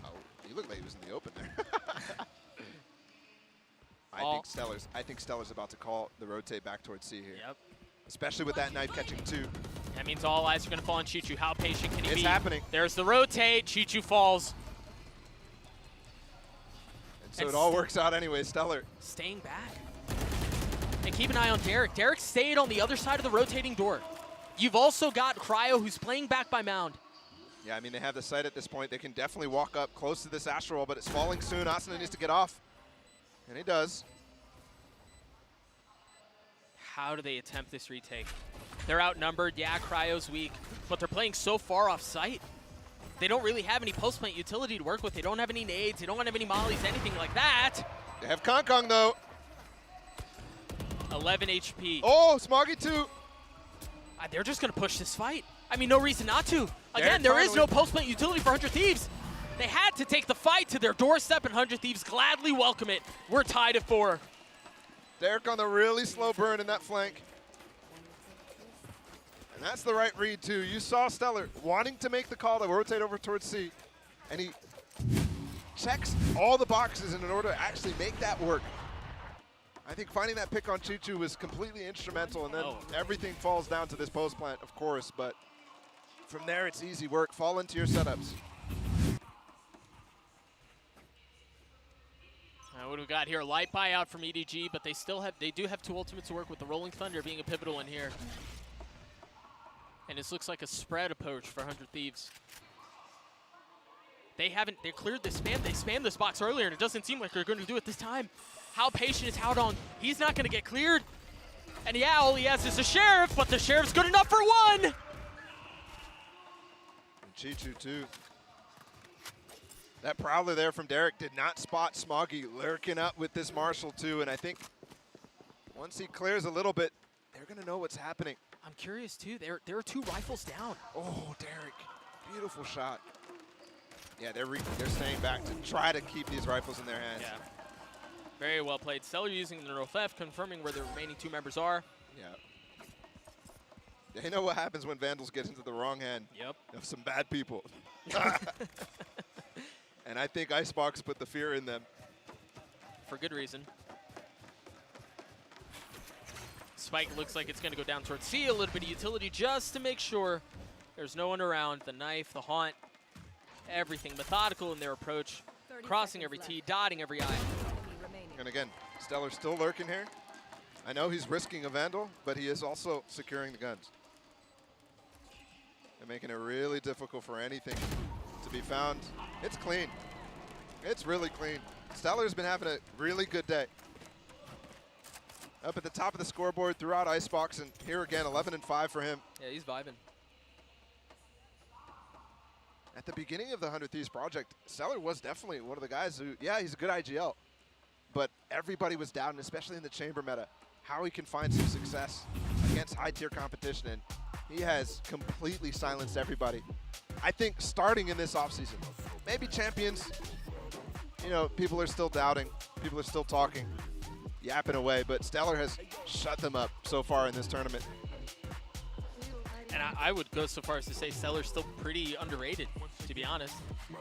Oh, he looked like he was in the open there. I think Stellar's about to call the rotate back towards C here. Yep. Especially with that knife catching two. That means all eyes are going to fall on Chichu. How patient can he be? It's happening. There's the rotate. Chichu falls. And so it all works out anyway. Stellar staying back. And keep an eye on Derek. Derek stayed on the other side of the rotating door. You've also got Cryo, who's playing back by Mound. Yeah, I mean, they have the sight at this point. They can definitely walk up close to this Astral, but it's falling soon. Asuna needs to get off, and he does. How do they attempt this retake? They're outnumbered. Yeah, Cryo's weak, but they're playing so far off site. They don't really have any post-plant utility to work with. They don't have any nades. They don't have any mollies, anything like that. They have Kong though. 11 HP. Oh, Smoggy too. They're just going to push this fight. I mean, no reason not to. Again, there is no post-plant utility for 100 Thieves. They had to take the fight to their doorstep, and 100 Thieves gladly welcome it. We're tied at 4. Derek on the really slow burn in that flank. And that's the right read, too. You saw Stellar wanting to make the call to rotate over towards C, and he checks all the boxes in order to actually make that work. I think finding that pick on Chichu was completely instrumental, and then everything falls down to this post plant, of course, but from there it's easy work. Fall into your setups. What do we got here? Light buyout from EDG, but they do have 2 ultimates to work with, the Rolling Thunder being a pivotal one here. And this looks like a spread approach for 100 Thieves. They cleared this spam. They spammed this box earlier, and it doesn't seem like they're going to do it this time. How patient is Haodong? He's not going to get cleared. And yeah, all he has is a Sheriff, but the Sheriff's good enough for 1. And Chichu too. That Prowler there from Derek did not spot Smoggy lurking up with this Marshall too, and I think once he clears a little bit, they're going to know what's happening. I'm curious too. There are 2 rifles down. Oh, Derek, beautiful shot. Yeah, they're staying back to try to keep these rifles in their hands. Yeah. Very well played. Stellar using the neural theft, confirming where the remaining 2 members are. Yeah. They know what happens when Vandals get into the wrong hand of some bad people. And I think Icebox put the fear in them. For good reason. Spike looks like it's going to go down towards C. A little bit of utility just to make sure there's no one around. The knife, the haunt, everything methodical in their approach. Crossing every T, dotting every I. And again, Stellar still lurking here. I know he's risking a Vandal, but he is also securing the guns. They're making it really difficult for anything to be found. It's clean. It's really clean. Stellar's been having a really good day. Up at the top of the scoreboard throughout Icebox, and here again, 11-5 for him. Yeah, he's vibing. At the beginning of the 100 Thieves project, Stellar was definitely one of the guys who, yeah, he's a good IGL, but everybody was doubting, especially in the chamber meta, how he can find some success against high-tier competition, and he has completely silenced everybody. I think starting in this offseason, maybe champions, you know, people are still doubting, people are still talking, yapping away, but Stellar has shut them up so far in this tournament. And I would go so far as to say Stellar's still pretty underrated, to be honest.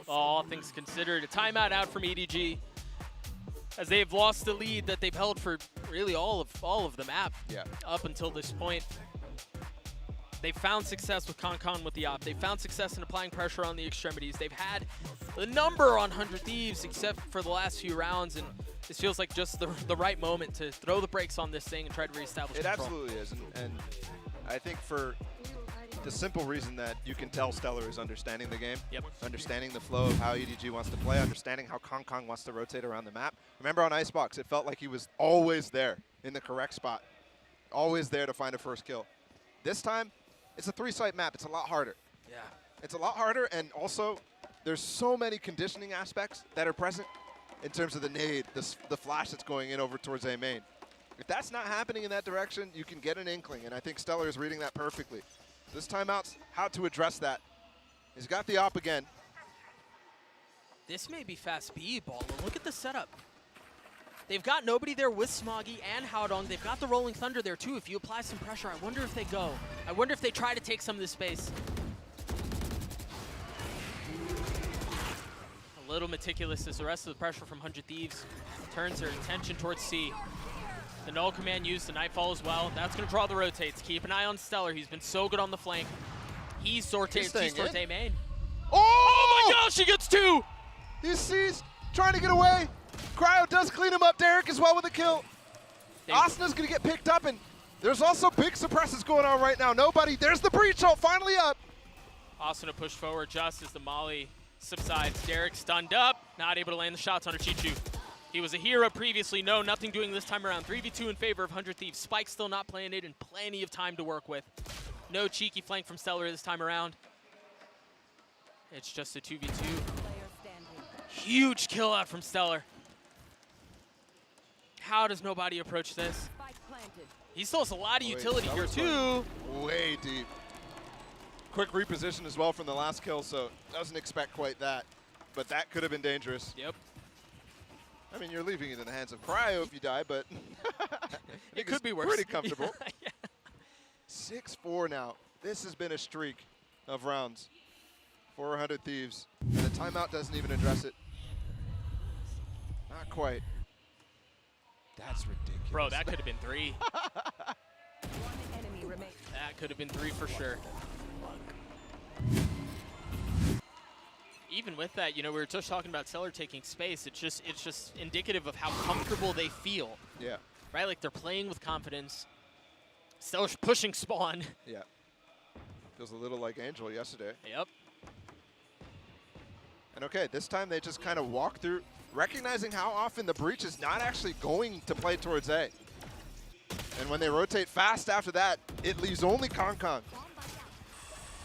All things considered, a timeout out from EDG, as they've lost the lead that they've held for really all of the map up until this point. They've found success with Kong with the op. They've found success in applying pressure on the extremities. They've had the number on 100 Thieves except for the last few rounds, and this feels like just the right moment to throw the brakes on this thing and try to reestablish control. It absolutely is, and I think for the simple reason that you can tell Stellar is understanding the game, understanding the flow of how EDG wants to play, understanding how Kong wants to rotate around the map. Remember on Icebox, it felt like he was always there in the correct spot, always there to find a first kill. This time, it's a 3-site map. It's a lot harder. Yeah. It's a lot harder, and also there's so many conditioning aspects that are present in terms of the nade, the flash that's going in over towards A main. If that's not happening in that direction, you can get an inkling, and I think Stellar is reading that perfectly. This timeout's how to address that. He's got the op again. This may be fast B, Ball. Look at the setup. They've got nobody there with Smoggy and Haodong. They've got the Rolling Thunder there too. If you apply some pressure, I wonder if they go. I wonder if they try to take some of this space. A little meticulous as the rest of the pressure from 100 Thieves turns their attention towards C. The null command used, the Nightfall as well. That's going to draw the rotates. Keep an eye on Stellar. He's been so good on the flank. He's sorted A main. Oh my gosh, he gets 2! He sees, trying to get away. Cryo does clean him up. Derek as well with a kill. Asna's going to get picked up, and there's also big suppresses going on right now. Nobody. There's the breach ult finally up. Asuna pushed forward just as the molly subsides. Derek stunned up, not able to land the shots on Chichu. He was a hero previously. No, nothing doing this time around. 3v2 in favor of 100 Thieves. Spike still not planted and plenty of time to work with. No cheeky flank from Stellar this time around. It's just a 2v2. Huge kill out from Stellar. How does nobody approach this? He still has a lot of utility here too. Way deep. Quick reposition as well from the last kill, so doesn't expect quite that. But that could have been dangerous. Yep. I mean, you're leaving it in the hands of Cryo if you die, but it could be worse. Pretty comfortable. Yeah. 6-4 now. This has been a streak of rounds for 100 Thieves, and the timeout doesn't even address it. Not quite. That's ridiculous. Bro, that could have been 3. That could have been 3 for sure. Even with that, you know, we were just talking about Stellar taking space. It's just indicative of how comfortable they feel. Yeah. Right? Like they're playing with confidence. Stellar's pushing spawn. Yeah. Feels a little like Angel yesterday. Yep. And okay, this time they just kind of walk through, recognizing how often the breach is not actually going to play towards A. And when they rotate fast after that, it leaves only Concon.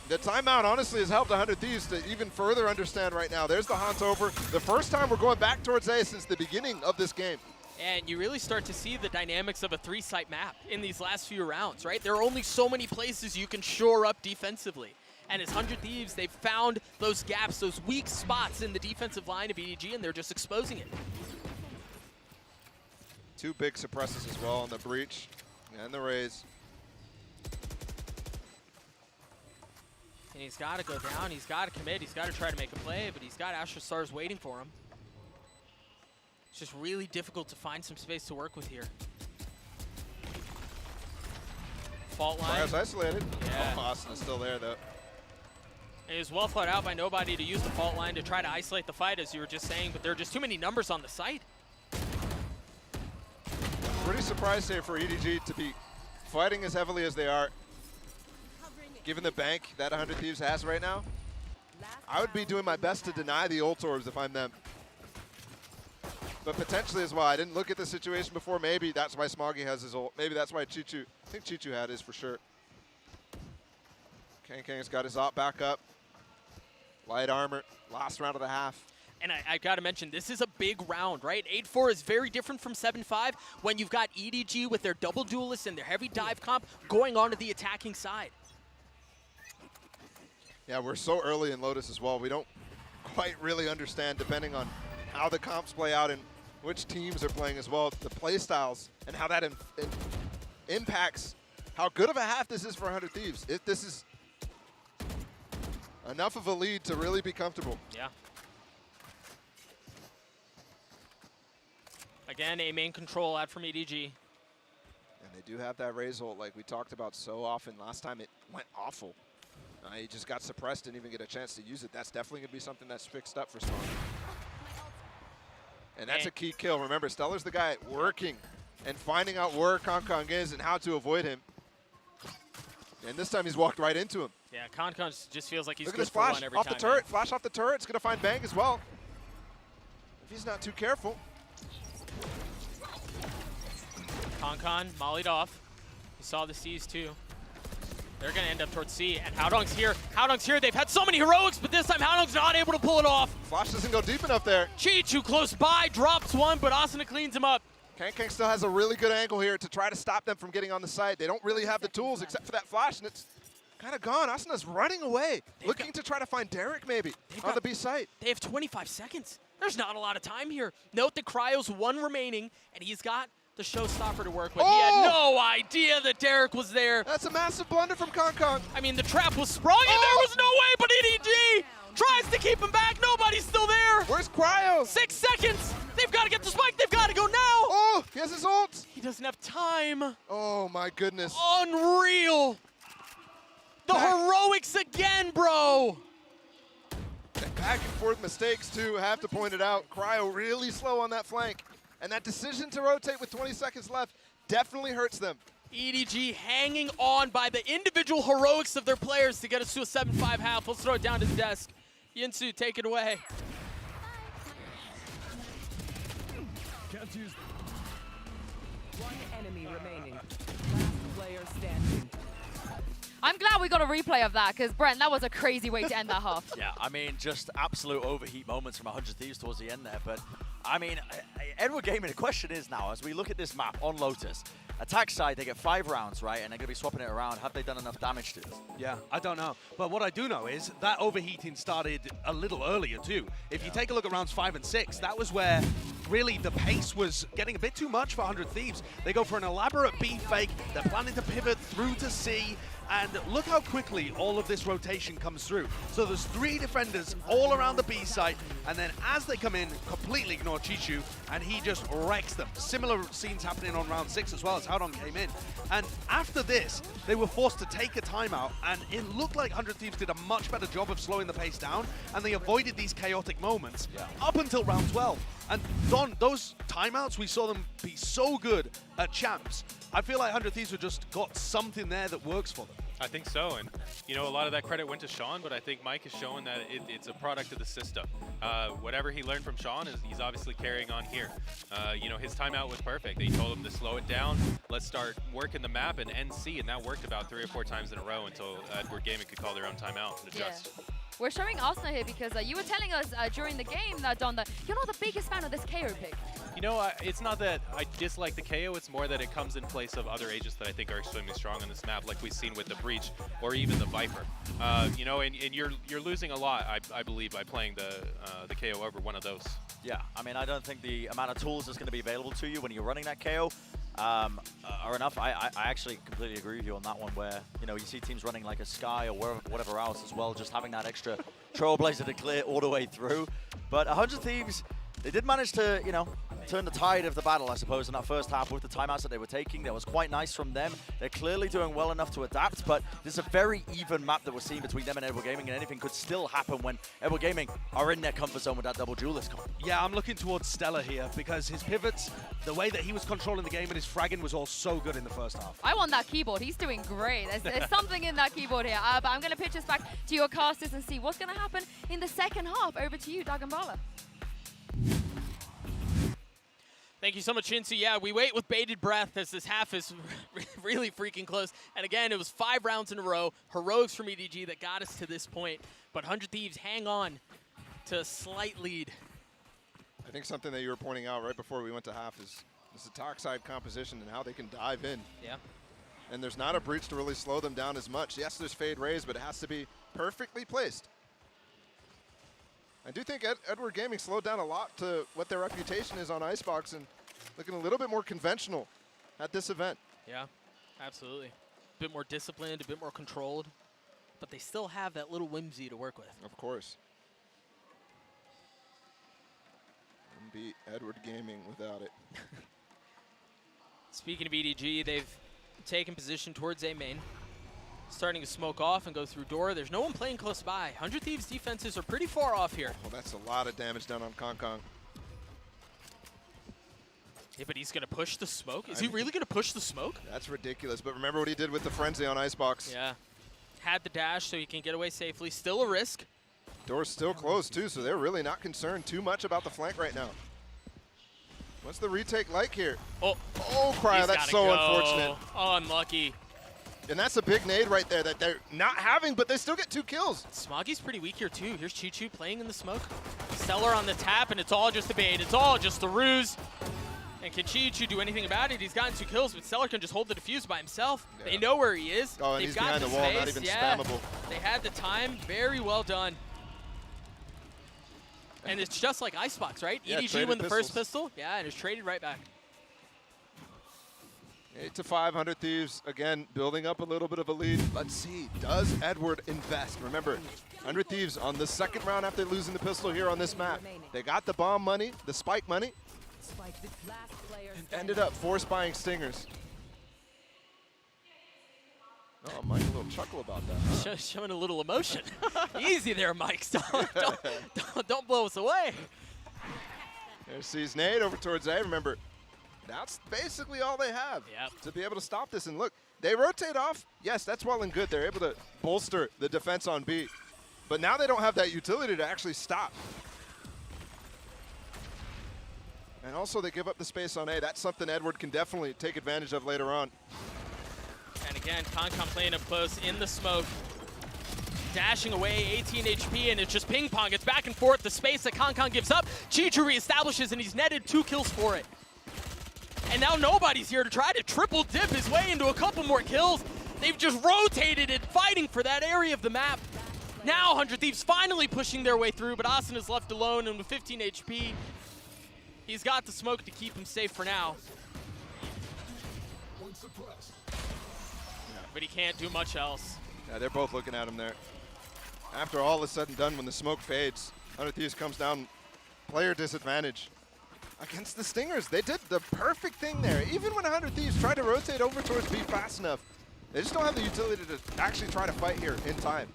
The timeout honestly has helped 100 Thieves to even further understand right now. There's the haunt over. The first time we're going back towards A since the beginning of this game. And you really start to see the dynamics of a 3-site map in these last few rounds, right? There are only so many places you can shore up defensively. And as 100 Thieves, they've found those gaps, those weak spots in the defensive line of EDG, and they're just exposing it. 2 big suppresses as well on the breach and the raise. And he's got to go down, he's got to commit, he's got to try to make a play, but he's got Astra Stars waiting for him. It's just really difficult to find some space to work with here. Fault line. Fire's isolated. Yeah. Oh, Austin is still there, though. It was well thought out by nobody to use the fault line to try to isolate the fight, as you were just saying, but there are just too many numbers on the site. Pretty surprised here for EDG to be fighting as heavily as they are. Given the bank that 100 Thieves has right now, I would be doing my best to deny the ult orbs if I'm them. But potentially as well. I didn't look at the situation before. Maybe that's why Smoggy has his ult. Maybe that's why Chichu, I think Chichu had his for sure. Kang's got his op back up. Light armor, last round of the half. And I got to mention, this is a big round, right? 8-4 is very different from 7-5 when you've got EDG with their double duelists and their heavy dive comp going on to the attacking side. Yeah, we're so early in Lotus as well. We don't quite really understand, depending on how the comps play out and which teams are playing as well, the play styles and how that impacts how good of a half this is for 100 Thieves. If this is enough of a lead to really be comfortable. Yeah. Again, a main control out from EDG. And they do have that raise ult like we talked about so often. Last time it went awful. He just got suppressed, didn't even get a chance to use it. That's definitely going to be something that's fixed up for Spawn. And that's a key kill. Remember, Stellar's the guy working and finding out where Concon is and how to avoid him. And this time he's walked right into him. Yeah, Concon just feels like he's Look at good this for one flash every off time. the turret. Flash off the turret. It's going to find Bang as well. If he's not too careful. Concon mollied off. He saw the C's too. They're going to end up towards C, and Howdong's here. Howdong's here. They've had so many heroics, but this time Howdong's not able to pull it off. Flash doesn't go deep enough there. Chichu close by, drops one, but Asuna cleans him up. Kang still has a really good angle here to try to stop them from getting on the site. They don't really have the tools except for that flash, and it's kind of gone. Asuna's running away, looking to try to find Derek maybe on the B site. They have 25 seconds. There's not a lot of time here. Note that Cryo's one remaining, and he's got the showstopper to work with. He had no idea that Derek was there. That's a massive blunder from Concon. I mean, the trap was sprung, and there was no way, but EDG tries to keep him back. Nobody's still there. Where's Cryo? 6 seconds. They've got to get the spike. They've got to go now. Oh, he has his ult. He doesn't have time. Oh, my goodness. Unreal. The heroics again, bro. Back and forth mistakes, too. I have to point it out. Cryo really slow on that flank. And that decision to rotate with 20 seconds left definitely hurts them. EDG hanging on by the individual heroics of their players to get us to a 7-5 half. Let's throw it down to the desk. Yinsu, take it away. One enemy remaining. Last player standing. I'm glad we got a replay of that, because, Brent, that was a crazy way to end that half. Yeah, I mean, just absolute overheat moments from 100 Thieves towards the end there. But, I mean, Edward Gaming, the question is now, as we look at this map on Lotus, attack side, they get 5 rounds, right? And they're going to be swapping it around. Have they done enough damage to this? Yeah, I don't know. But what I do know is that overheating started a little earlier, too. If you take a look at rounds 5 and 6, that was where really the pace was getting a bit too much for 100 Thieves. They go for an elaborate B fake. They're planning to pivot through to C. And look how quickly all of this rotation comes through. So there's 3 defenders all around the B site, and then as they come in, completely ignore Chichu, and he just wrecks them. Similar scenes happening on round 6 as well as Howdon came in. And after this, they were forced to take a timeout, and it looked like 100 Thieves did a much better job of slowing the pace down, and they avoided these chaotic moments up until round 12. And Don, those timeouts, we saw them be so good at champs. I feel like 100 Thieves have just got something there that works for them. I think so, and you know, a lot of that credit went to Sean, but I think Mike has shown that it's a product of the system. Whatever he learned from Sean, he's obviously carrying on here. You know, his timeout was perfect. He told him to slow it down, let's start working the map and NC, and that worked about 3 or 4 times in a row until Edward Gaming could call their own timeout and adjust. Yeah. We're showing Arsenal here because you were telling us during the game, Don, that you're not the biggest fan of this KO pick. You know, it's not that I dislike the KO, it's more that it comes in place of other agents that I think are extremely strong on this map, like we've seen with the Breach or even the Viper. You know, and you're losing a lot, I believe, by playing the KO over one of those. Yeah, I mean, I don't think the amount of tools that's going to be available to you when you're running that KO are enough. I actually completely agree with you on that one, where, you know, you see teams running like a Sky or whatever else as well, just having that extra Trailblazer to clear all the way through. But 100 Thieves, they did manage to, you know, turn the tide of the battle, I suppose, in that first half with the timeouts that they were taking. That was quite nice from them. They're clearly doing well enough to adapt, but there's a very even map that we're seeing between them and Edward Gaming, and anything could still happen when Edward Gaming are in their comfort zone with that double duelist comp. Yeah, I'm looking towards Stella here because his pivots, the way that he was controlling the game and his fragging was all so good in the first half. I want that keyboard. He's doing great. There's something in that keyboard here. But I'm going to pitch this back to your casters and see what's going to happen in the second half. Over to you, Dagambala. Thank you so much, Shinsu. Yeah, we wait with bated breath as this half is really freaking close. And again, it was 5 rounds in a row. Heroics from EDG that got us to this point. But 100 Thieves hang on to a slight lead. I think something that you were pointing out right before we went to half is this attack side composition and how they can dive in. Yeah. And there's not a breach to really slow them down as much. Yes, there's fade raise, but it has to be perfectly placed. I do think Edward Gaming slowed down a lot to what their reputation is on Icebox and looking a little bit more conventional at this event. Yeah, absolutely. A bit more disciplined, a bit more controlled, but they still have that little whimsy to work with. Of course. Wouldn't be Edward Gaming without it. Speaking of EDG, they've taken position towards A main. Starting to smoke off and go through door. There's no one playing close by. 100 Thieves defenses are pretty far off here. Well, that's a lot of damage done on Kong. Yeah, but he's going to push the smoke? Is he really going to push the smoke? That's ridiculous, but remember what he did with the Frenzy on Icebox. Yeah. Had the dash so he can get away safely. Still a risk. Door's still closed, too, so they're really not concerned too much about the flank right now. What's the retake like here? Oh, Cryo, that's so unfortunate. Oh, unlucky. And that's a big nade right there that they're not having, but they still get 2 kills. Smoggy's pretty weak here, too. Here's Chichu playing in the smoke. Stellar on the tap, and it's all just a bait. It's all just a ruse. And can Chichu do anything about it? He's gotten 2 kills, but Stellar can just hold the defuse by himself. Yeah. They know where he is. Oh, and They've he's got behind the wall, not even spammable. They had the time. Very well done. And it's just like Icebox, right? Yeah, EDG win the first pistol. Yeah, and it's traded right back. 8-5, 100 Thieves, again, building up a little bit of a lead. Let's see, does Edward invest? Remember, 100 Thieves on the second round after losing the pistol here on this map. They got the bomb money, the spike money, and ended up force buying Stingers. Oh, Mike, a little chuckle about that. Huh? Showing a little emotion. Easy there, Mike. Don't blow us away. There sees nade over towards A. Remember, That's basically all they have to be able to stop this. And look, they rotate off. Yes, that's well and good. They're able to bolster the defense on B. But now they don't have that utility to actually stop. And also they give up the space on A. That's something Edward can definitely take advantage of later on. And again, Concom playing up close in the smoke. Dashing away, 18 HP, and it's just ping pong. It's back and forth. The space that Concon gives up, Chichu reestablishes, and he's netted 2 kills for it. And now nobody's here to try to triple dip his way into a couple more kills. They've just rotated it, fighting for that area of the map. Now 100 Thieves finally pushing their way through, but Austin is left alone, and with 15 HP, he's got the smoke to keep him safe for now. But he can't do much else. Yeah, they're both looking at him there. After all is said and done, when the smoke fades, 100 Thieves comes down, player disadvantage. Against the Stingers, they did the perfect thing there. Even when 100 Thieves tried to rotate over towards B fast enough, they just don't have the utility to actually try to fight here in time.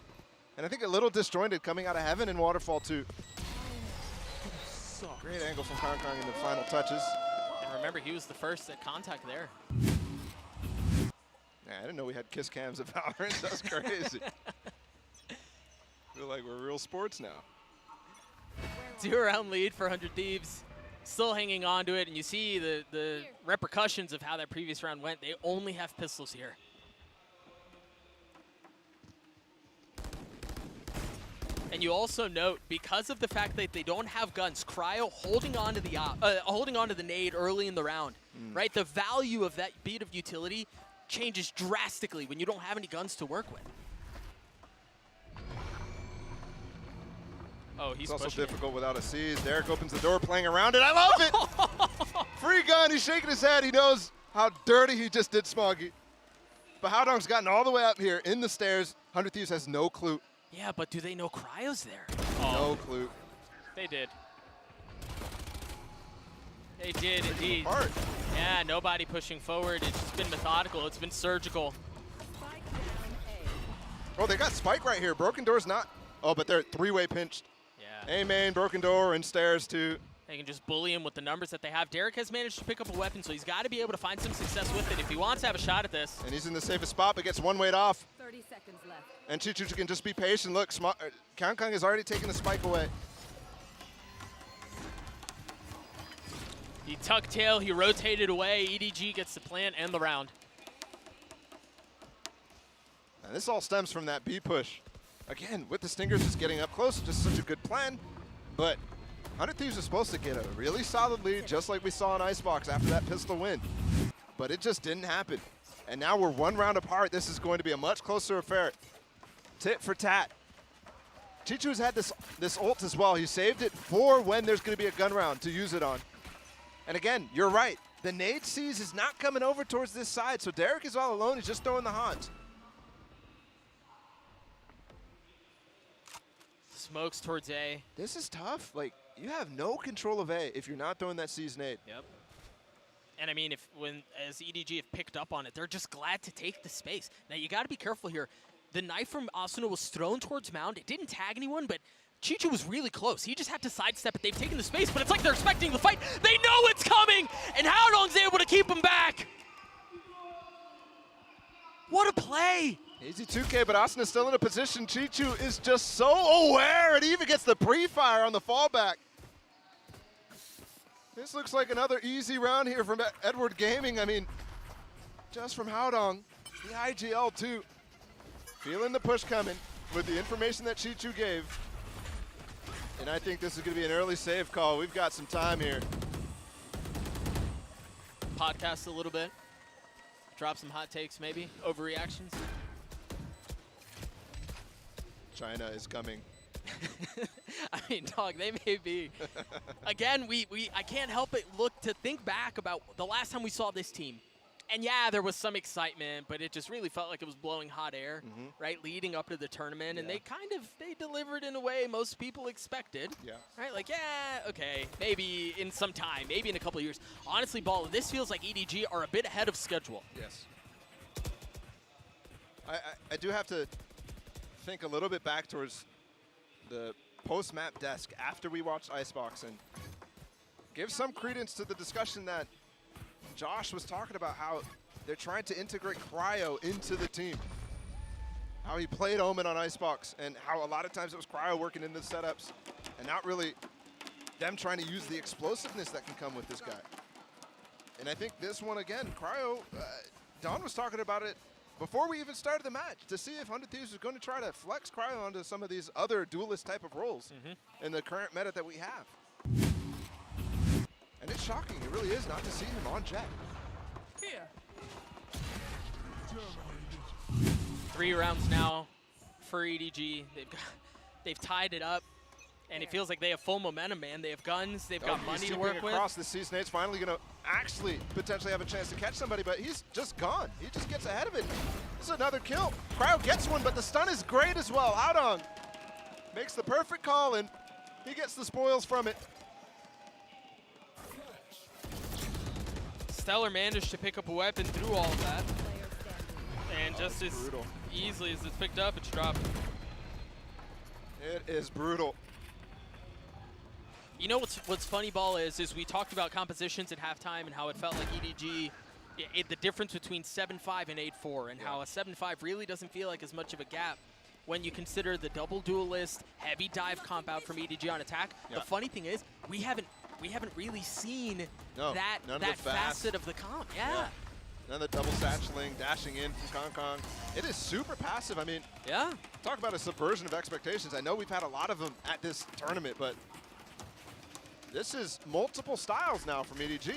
And I think a little disjointed coming out of Heaven in Waterfall 2. Great angle from Hong Kong in the final touches. And remember, he was the first at contact there. Yeah, I didn't know we had kiss cams at Valorant. That's crazy. Feel like we're real sports now. 2-round lead for 100 Thieves. Still hanging on to it, and you see the repercussions of how that previous round went. They only have pistols here. And you also note, because of the fact that they don't have guns, Cryo holding on to the nade early in the round, right? The value of that beat of utility changes drastically when you don't have any guns to work with. Oh, he's it's also pushing difficult without a seize. Derek opens the door, playing around it. I love it! Free gun, he's shaking his head. He knows how dirty he just did Smoggy. But Howdong's gotten all the way up here in the stairs. 100 Thieves has no clue. Yeah, but do they know Cryo's there? No clue. They did. They did indeed. Yeah, nobody pushing forward. It's just been methodical. It's been surgical. Oh, they got Spike right here. Broken Door's not. Oh, but they're 3-way pinched. Yeah. A main, Broken Door, and stairs too. They can just bully him with the numbers that they have. Derek has managed to pick up a weapon, so he's got to be able to find some success with it if he wants to have a shot at this. And he's in the safest spot, but gets 1 weight off. 30 seconds left. And Chichu can just be patient. Look, Kong Kong has already taken the Spike away. He tucked tail, he rotated away. EDG gets the plant and the round. And this all stems from that B push. Again, with the Stingers just getting up close, just such a good plan. But 100 Thieves was supposed to get a really solid lead, just like we saw in Icebox after that pistol win. But it just didn't happen. And now we're 1 round apart. This is going to be a much closer affair. Tit for tat. Chichu's had this ult as well. He saved it for when there's going to be a gun round to use it on. And again, you're right. The nade seize is not coming over towards this side, so Derek is all alone. He's just throwing the Hans. Smokes towards A. This is tough. Like, you have no control of A if you're not throwing that seize nade. Yep. And I mean, as EDG have picked up on it, they're just glad to take the space. Now, you got to be careful here. The knife from Asuna was thrown towards Mound. It didn't tag anyone, but Chichu was really close. He just had to sidestep it. They've taken the space, but it's like they're expecting the fight. They know it's coming, and Howdong's able to keep him back. What a play. Easy 2K, but Asuna's still in a position. Chichu is just so aware, and he even gets the pre-fire on the fallback. This looks like another easy round here from Edward Gaming. I mean, just from Howdong, the IGL too. Feeling the push coming with the information that Chichu gave. And I think this is going to be an early save call. We've got some time here. Podcast a little bit. Drop some hot takes maybe, overreactions. China is coming. I mean, dog, they may be. Again, I can't help but look to think back about the last time we saw this team. And yeah, there was some excitement, but it just really felt like it was blowing hot air, right, leading up to the tournament. And they delivered in a way most people expected. Yeah. Right, like, yeah, okay, maybe in some time, maybe in a couple of years. Honestly, Ball, this feels like EDG are a bit ahead of schedule. Yes. I do have to think a little bit back towards the post-map desk after we watched Icebox and give some credence to the discussion that Josh was talking about how they're trying to integrate Cryo into the team. How he played Omen on Icebox, and how a lot of times it was Cryo working in the setups, and not really them trying to use the explosiveness that can come with this guy. And I think this one again, Cryo, Don was talking about it before we even started the match, to see if 100 Thieves was going to try to flex Cryo onto some of these other duelist type of roles in the current meta that we have. And it's shocking, it really is, not to see him on Jet. Here. 3 rounds now for EDG. They've tied it up, and it feels like they have full momentum, man. They have guns, they've got money to work with. Across the sea, Snake's finally going to actually potentially have a chance to catch somebody, but he's just gone. He just gets ahead of it. This is another kill. Cryo gets one, but the stun is great as well. Haodong makes the perfect call, and he gets the spoils from it. Stellar managed to pick up a weapon through all of that. And just as easily as it's picked up, it's dropped. It is brutal. You know what's funny, Ball, is we talked about compositions at halftime and how it felt like EDG, the difference between 7-5 and 8-4, and how a 7-5 really doesn't feel like as much of a gap when you consider the double duelist, heavy dive comp out from EDG on attack. The funny thing is, we haven't really seen that facet of the comp. Yeah. Another double satcheling, dashing in from Kong. It is super passive. I mean, talk about a subversion of expectations. I know we've had a lot of them at this tournament, but this is multiple styles now from EDG.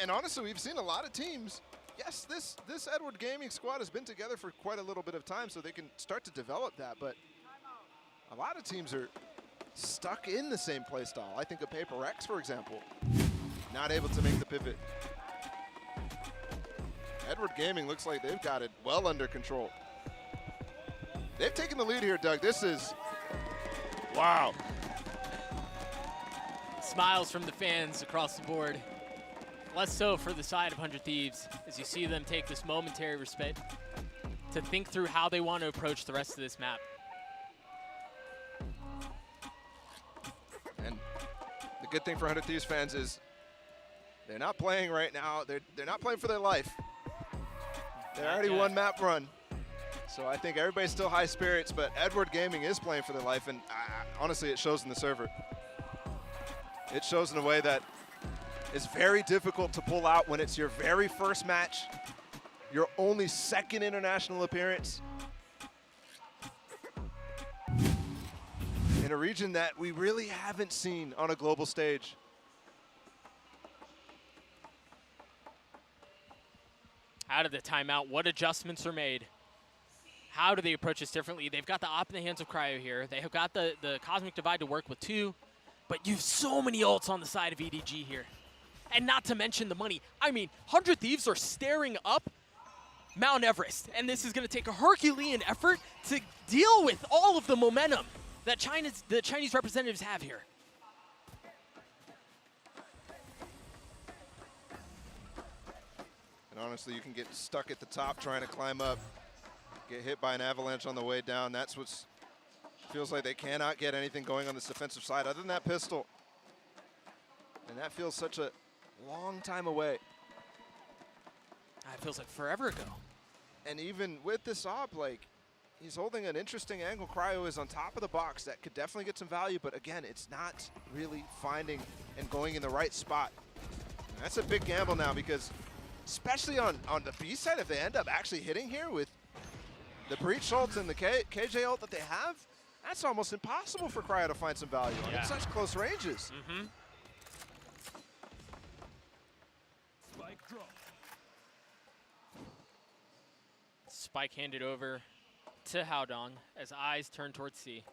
And honestly, we've seen a lot of teams. Yes, this Edward Gaming squad has been together for quite a little bit of time, so they can start to develop that. But a lot of teams are stuck in the same play style. I think of Paper X, for example, not able to make the pivot. Edward Gaming looks like they've got it well under control. They've taken the lead here, Doug. This is, wow. Smiles from the fans across the board. Less so for the side of 100 Thieves, as you see them take this momentary respite to think through how they want to approach the rest of this map. And the good thing for 100 Thieves fans is they're not playing right now. They're not playing for their life. They're already one map run. So I think everybody's still high spirits, but Edward Gaming is playing for their life, and honestly, it shows in the server. It shows in a way that is very difficult to pull out when it's your very first match, your only second international appearance, in a region that we really haven't seen on a global stage. Out of the timeout, what adjustments are made? How do they approach this differently? They've got the op in the hands of Cryo here. They have got the Cosmic Divide to work with too, but you have so many ults on the side of EDG here. And not to mention the money. I mean, 100 Thieves are staring up Mount Everest, and this is going to take a Herculean effort to deal with all of the momentum that the Chinese representatives have here. And honestly, you can get stuck at the top trying to climb up, get hit by an avalanche on the way down. That's what feels like they cannot get anything going on this defensive side other than that pistol. And that feels such a long time away. It feels like forever ago. And even with this op, like, he's holding an interesting angle. Cryo is on top of the box. That could definitely get some value, but again, it's not really finding and going in the right spot. And that's a big gamble now, because especially on the B side, if they end up actually hitting here with the Breach ult and the KJ ult that they have, that's almost impossible for Cryo to find some value on. It's such close ranges. Spike handed over to Haodong as eyes turn towards C.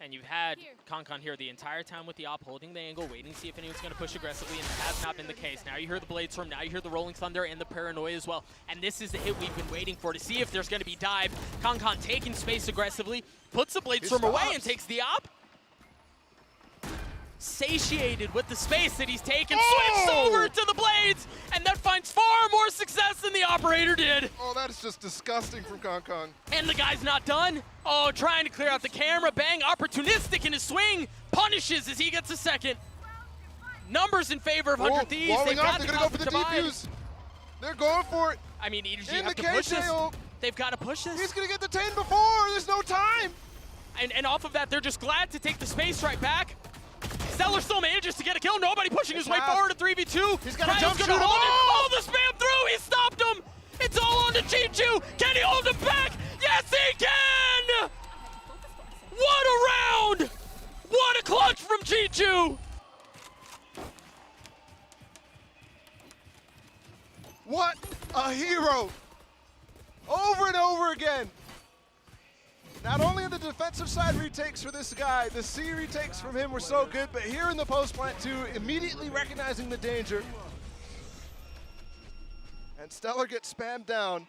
And you've had Concon here the entire time with the op holding the angle, waiting to see if anyone's going to push aggressively, and it has not been the case. Now you hear the Blade Storm, now you hear the Rolling Thunder and the Paranoia as well. And this is the hit we've been waiting for, to see if there's going to be dive. Concon taking space aggressively, puts the Blade Storm away and takes the op. Satiated with the space that he's taken, switched over to the Blades, and that finds far more success than the Operator did. Oh, that is just disgusting from Kong. And the guy's not done. Oh, trying to clear out the camera, bang, opportunistic in his swing, punishes as he gets a second. Numbers in favor of 100 Thieves. Walling They've up, got they're the going to go for the divide. defuse. They're going for it. I mean, EDG In have the to push this. KJO. They've got to push this. He's going to get detained before. There's no time. And off of that, they're just glad to take the space right back. Stellar still manages to get a kill. Nobody pushing his way forward to 3v2. He's got a jump gonna shooter. hold the spam through. He stopped him. It's all on to Chichu. Can he hold him back? Yes, he can. What a round. What a clutch from Chichu. What a hero. Over and over again. Not only on the defensive side retakes for this guy, the C retakes from him were so good, but here in the post plant too, immediately recognizing the danger. And Stellar gets spammed down.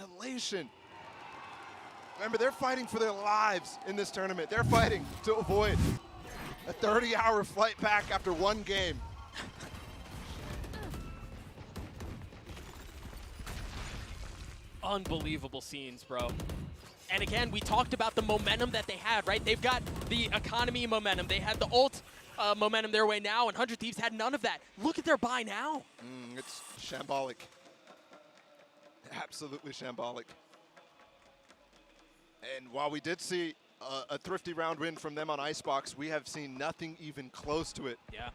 Elation. Remember, they're fighting for their lives in this tournament. They're fighting to avoid a 30-hour flight back after one game. Unbelievable scenes, bro. And again, we talked about the momentum that they had, right? They've got the economy momentum. They had the ult momentum their way now, and 100 Thieves had none of that. Look at their buy now. It's shambolic. Absolutely shambolic. And while we did see a thrifty round win from them on Icebox, we have seen nothing even close to it. Yeah.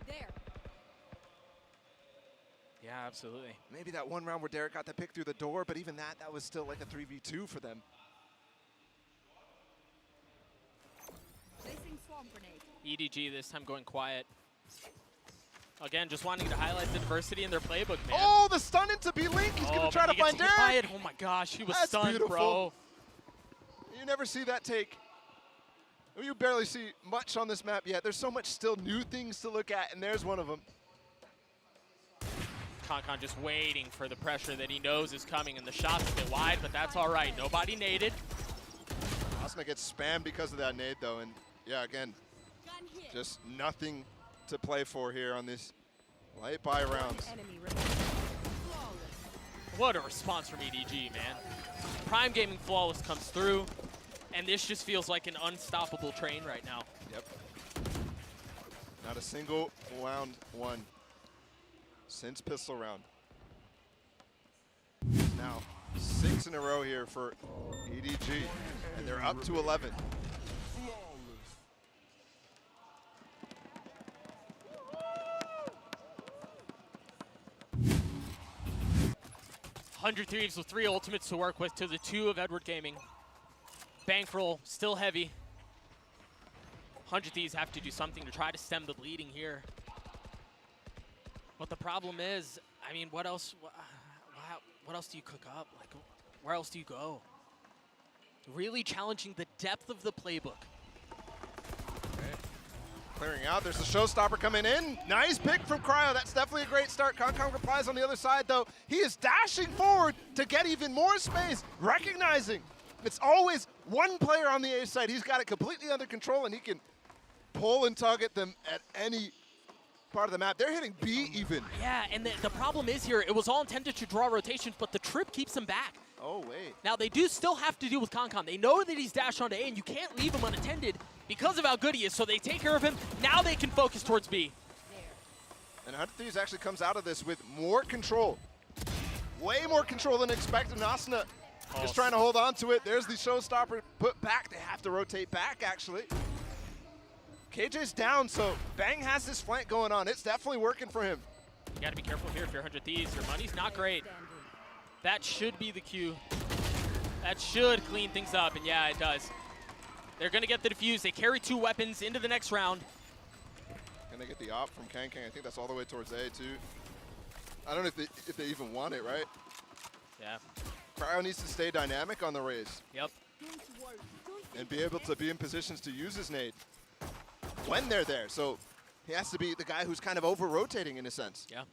Yeah, absolutely. Maybe that one round where Derek got the pick through the door, but even that was still like a 3v2 for them. EDG this time going quiet. Again, just wanting to highlight the diversity in their playbook, man. Oh, the stun into B-Link. He's going to try to find Derek. Oh my gosh, he was That's stunned, beautiful. bro. You never see that take. You barely see much on this map yet. There's so much still new things to look at, and there's one of them. Concon just waiting for the pressure that he knows is coming, and the shot's a bit wide, but that's all right. Nobody naded. Asuna gets spammed because of that nade, though, and yeah, again, just nothing to play for here on these light buy rounds. What a response from EDG, man. Prime Gaming Flawless comes through, and this just feels like an unstoppable train right now. Yep. Not a single round won since pistol round. Now, 6 in a row here for EDG, and they're up to 11. 100 Thieves with 3 ultimates to work with to the 2 of Edward Gaming. Bankroll still heavy. 100 Thieves have to do something to try to stem the bleeding here. But the problem is, I mean, what else do you cook up? Like, where else do you go? Really challenging the depth of the playbook. Clearing out, there's the showstopper coming in. Nice pick from Cryo, that's definitely a great start. Concon replies on the other side though. He is dashing forward to get even more space, recognizing it's always one player on the A side. He's got it completely under control and he can pull and tug at them at any part of the map. They're hitting B even. Yeah, and the problem is here, it was all intended to draw rotations, but the trip keeps him back. Oh, wait. Now, they do still have to deal with Concon. They know that he's dashed onto A, and you can't leave him unattended because of how good he is, so they take care of him. Now they can focus towards B. And 100 Thieves actually comes out of this with more control. Way more control than expected. Asuna just trying to hold on to it. There's the showstopper put back. They have to rotate back, actually. KJ's down, so Bang has this flank going on. It's definitely working for him. You got to be careful here if you're 100 Thieves. Your money's not great. That should be the cue. That should clean things up, and yeah, it does. They're going to get the defuse. They carry 2 weapons into the next round. Can they get the op from Kang? I think that's all the way towards A, too. I don't know if they even want it, right? Yeah. Cryo needs to stay dynamic on the raise. Yep. And be able to be in positions to use his nade when they're there. So he has to be the guy who's kind of over-rotating in a sense. Yeah.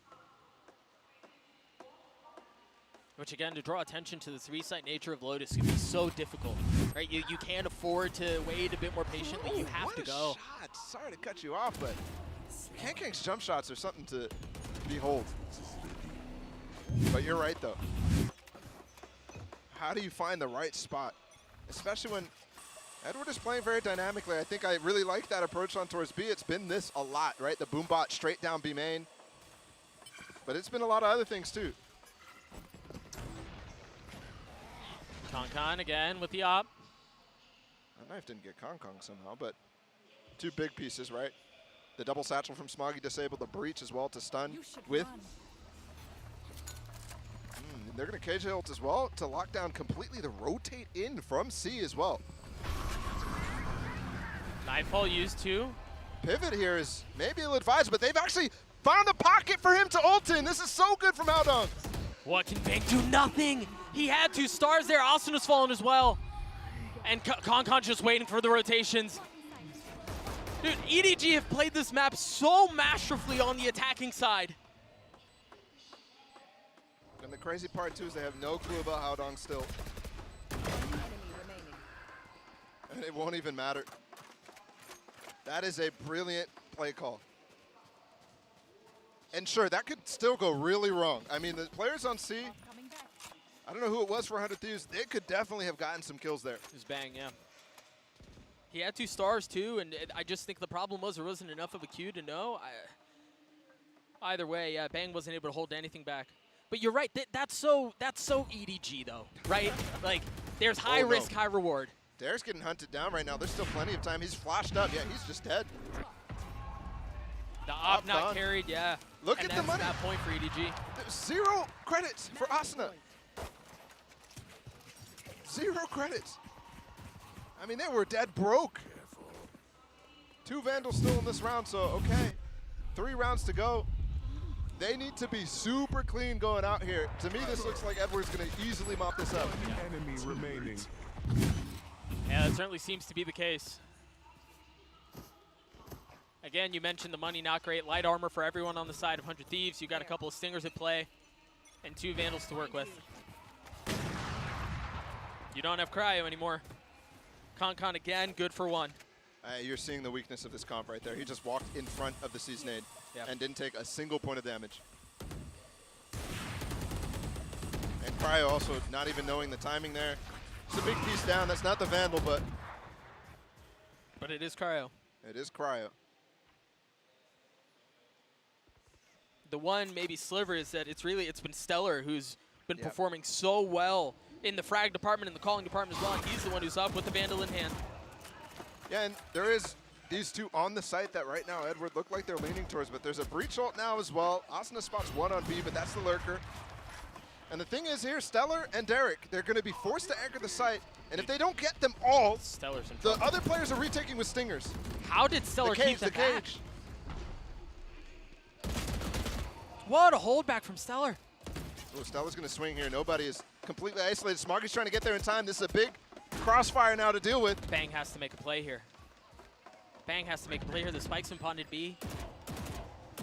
Which, again, to draw attention to the 3-site nature of Lotus can be so difficult. Right? You can't afford to wait a bit more patiently. You have to go. Shot. Sorry to cut you off, but Kang's jump shots are something to behold. But you're right, though. How do you find the right spot? Especially when Edward is playing very dynamically. I think I really like that approach on towards B. It's been this a lot, right? The boom bot straight down B main. But it's been a lot of other things too. Concon again with the op. That knife didn't get Concon somehow, but 2 big pieces, right? The double satchel from Smoggy disabled, the breach as well to stun with. They're going to cage ult as well to lock down completely the rotate in from C as well. Nightfall used too. Pivot here is maybe ill-advised, but they've actually found a pocket for him to ult in. This is so good from Aldong. What can Bang do? Nothing. He had 2 stars there. Austin has fallen as well. And Concon just waiting for the rotations. Dude, EDG have played this map so masterfully on the attacking side. And the crazy part too is they have no clue about Aldong still. And it won't even matter. That is a brilliant play call. And sure, that could still go really wrong. I mean, the players on C, I don't know who it was for 100 Thieves, they could definitely have gotten some kills there. It was Bang, yeah. He had 2 stars too, and I just think the problem was there wasn't enough of a queue to know. Either way, yeah, Bang wasn't able to hold anything back. But you're right, that's so EDG though, right? Like, there's high risk, high reward. Derek's getting hunted down right now. There's still plenty of time. He's flashed up. Yeah, he's just dead. The op not carried, yeah. Look at the money. That point for EDG. There's 0 credits for Asuna. 0 credits. I mean, they were dead broke. 2 Vandals still in this round, so okay. 3 rounds to go. They need to be super clean going out here. To me, this looks like Edward's going to easily mop this up. Enemy remaining. Yeah, that certainly seems to be the case. Again, you mentioned the money not great. Light armor for everyone on the side of 100 Thieves. You got a couple of Stingers at play and 2 Vandals to work with. You don't have Cryo anymore. Concon again, good for 1. You're seeing the weakness of this comp right there. He just walked in front of the C-Snade and didn't take a single point of damage. And Cryo also not even knowing the timing there. It's a big piece down. That's not the Vandal, but it is Cryo. It is Cryo. The one maybe sliver is that it's been Stellar who's been performing so well in the frag department and the calling department as well. And he's the one who's up with the Vandal in hand. Yeah, and there is these 2 on the site that right now Edward look like they're leaning towards, but there's a breach ult now as well. Asuna spots 1 on B, but that's the lurker. And the thing is here, Stellar and Derek, they're going to be forced to anchor the site, and if they don't get them all, the other players are retaking with Stingers. How did Stellar keep them back? Cage. What a holdback from Stellar. Oh, Stellar's going to swing here. Nobody is completely isolated. Smoggy's trying to get there in time. This is a big crossfire now to deal with. Bang has to make a play here. Bang has to make a play here. The spike's been ponded B.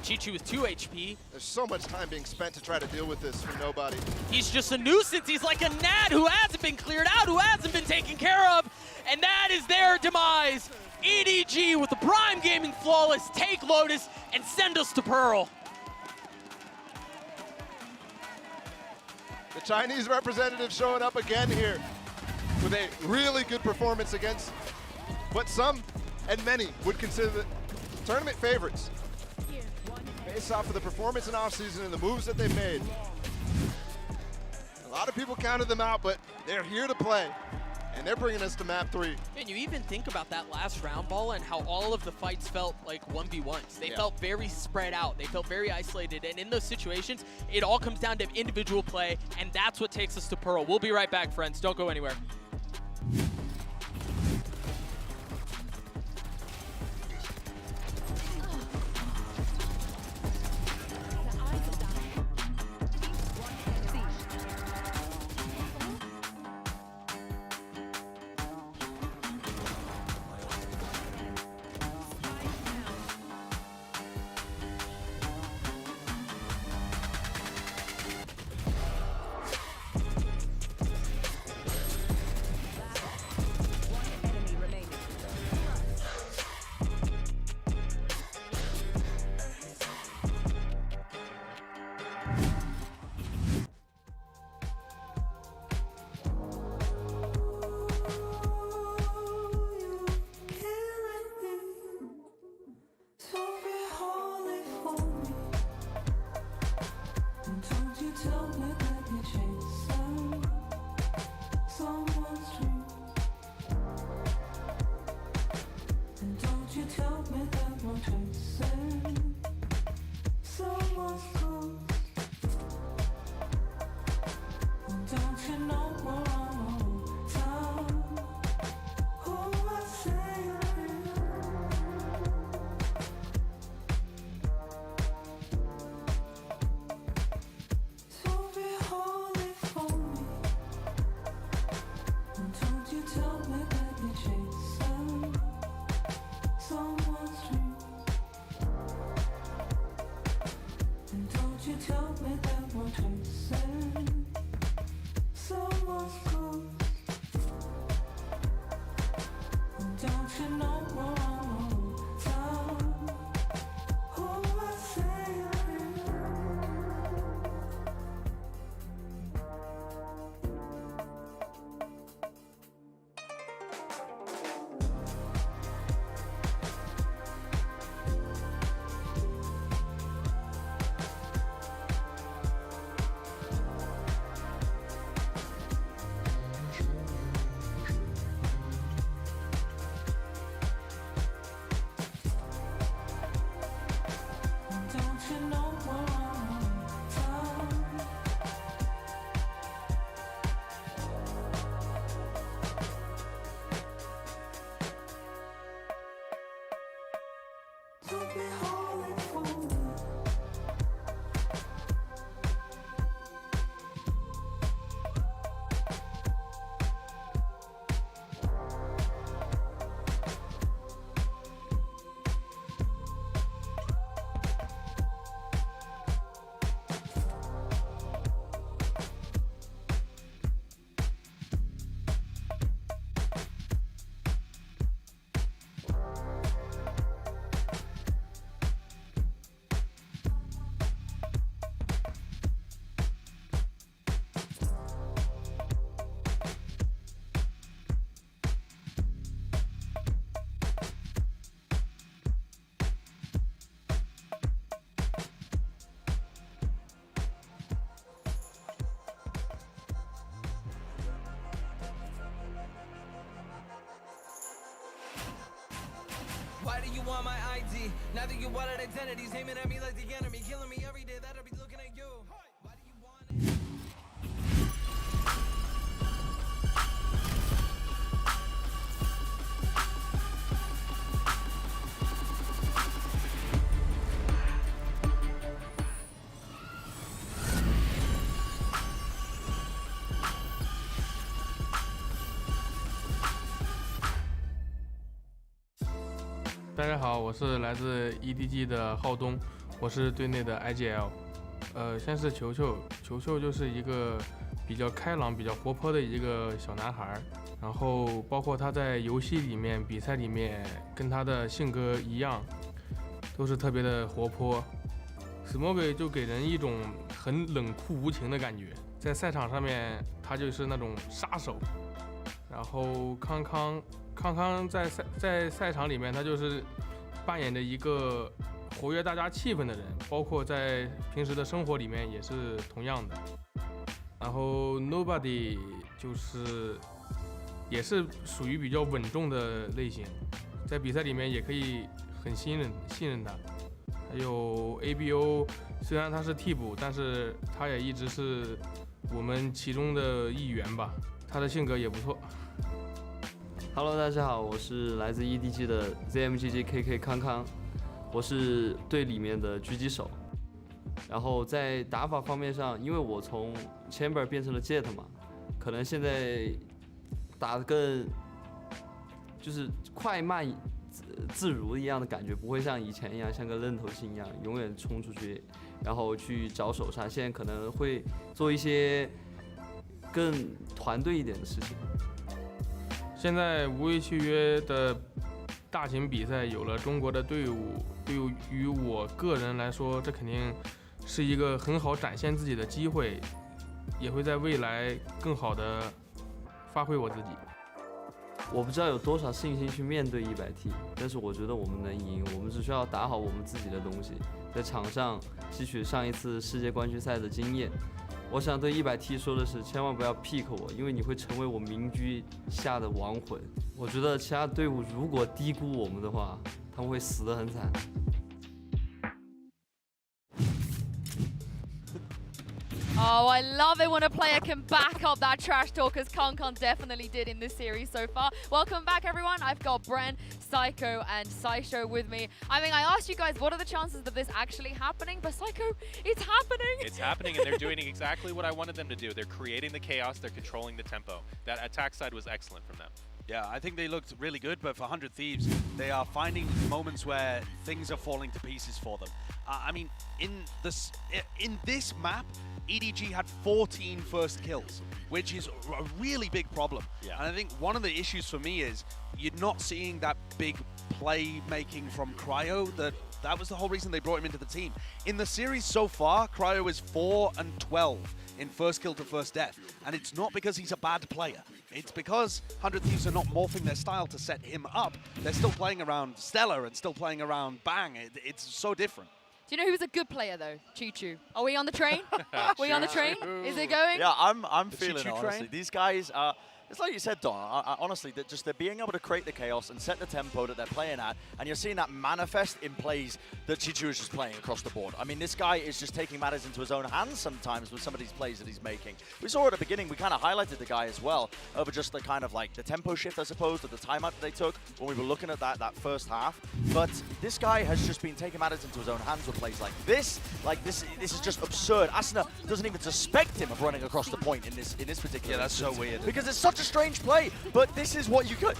Chi-Chi with 2 HP. There's so much time being spent to try to deal with this from nobody. He's just a nuisance. He's like a gnat who hasn't been cleared out, who hasn't been taken care of, and that is their demise. EDG with the Prime Gaming flawless, take Lotus, and send us to Pearl. The Chinese representative showing up again here with a really good performance against what some and many would consider the tournament favorites. Based off of the performance in offseason and the moves that they've made. A lot of people counted them out, but they're here to play. And they're bringing us to map 3. And you even think about that last round ball and how all of the fights felt like 1v1s. They felt very spread out. They felt very isolated. And in those situations, it all comes down to individual play. And that's what takes us to Pearl. We'll be right back, friends. Don't go anywhere. Don't be holy for me. And don't you tell me that you're chasing someone's dream. And don't you tell me that we're chasing someone's ghost. And don't you know we're on time? Who I say I am. Don't be holy for me. And don't you tell me that you're chasing someone's dream. And don't you tell me that we're chasing someone's ghost. And don't you know we're on time? Who I say I am. Don't you know we're on time? Don't be holy for me. Why do you want my ID? Now that you wanted identities, aiming at me like the enemy, killing me every day that I'll be looking at you. Why do you want it? 大家好，我是来自 EDG 的浩东，我是队内的 IGL。先是球球就是一个比较开朗、比较活泼的一个小男孩，然后包括他在游戏里面、比赛里面跟他的性格一样，都是特别的活泼。Smoke 就给人一种很冷酷无情的感觉，在赛场上面他就是那种杀手，然后康康在赛场里面，他就是扮演着一个活跃大家气氛的人，包括在平时的生活里面也是同样的。然后 Nobody 也是属于比较稳重的类型，在比赛里面也可以很信任他。还有 ABO， 虽然他是替补，但是他也一直是我们其中的一员吧，他的性格也不错。Hello， 大家好，我是来自 EDG 的 ZMGGKK 康康，我是队里面的狙击手。然后在打法方面上，因为我从 Chamber 变成了 Jet 嘛，可能现在打得更就是快慢自如一样的感觉，不会像以前一样像个愣头青一样永远冲出去，然后去找首杀。现在可能会做一些更团队一点的事情。现在无畏契约的大型比赛有了中国的队伍，对于我个人来说，这肯定是一个很好展现自己的机会，也会在未来更好的发挥我自己。我不知道有多少信心去面对100T，但是我觉得我们能赢，我们只需要打好我们自己的东西，在场上吸取上一次世界冠军赛的经验。我想对100T 说的是，千万不要 pick 我，因为你会成为我民居下的亡魂。我觉得其他队伍如果低估我们的话，他们会死得很惨。Oh, I love it when a player can back up that trash talk, as Kankan definitely did in this series so far. Welcome back, everyone. I've got Bren, Psycho, and Saisho with me. I mean, I asked you guys, what are the chances of this actually happening? But Psycho, it's happening. It's happening, and they're doing exactly what I wanted them to do. They're creating the chaos. They're controlling the tempo. That attack side was excellent from them. Yeah, I think they looked really good, but for 100 Thieves, they are finding moments where things are falling to pieces for them. I mean, in this map, EDG had 14 first kills, which is a really big problem. Yeah. And I think one of the issues for me is you're not seeing that big play making from Cryo. That was the whole reason they brought him into the team. In the series so far, Cryo is 4 and 12 in first kill to first death. And it's not because he's a bad player. It's because 100 Thieves are not morphing their style to set him up. They're still playing around Stellar and still playing around Bang. It's so different. Do you know who's a good player, though? Choo-Choo. Are we on the train? Are we on the train? Is it going? Yeah, I'm feeling it, Choo-choo honestly. train? These guys are, it's like you said, Don, honestly, they're being able to create the chaos and set the tempo that they're playing at, and you're seeing that manifest in plays that Chichu is just playing across the board. I mean, this guy is just taking matters into his own hands sometimes with some of these plays that he's making. We saw at the beginning, we kind of highlighted the guy as well over just the kind of like the tempo shift, I suppose, or the timeout that they took when we were looking at that first half. But this guy has just been taking matters into his own hands with plays like this. Like this is just absurd. Asuna doesn't even suspect him of running across the point in this particular. Yeah, that's so weird. Because it's such a strange play, but this is what you got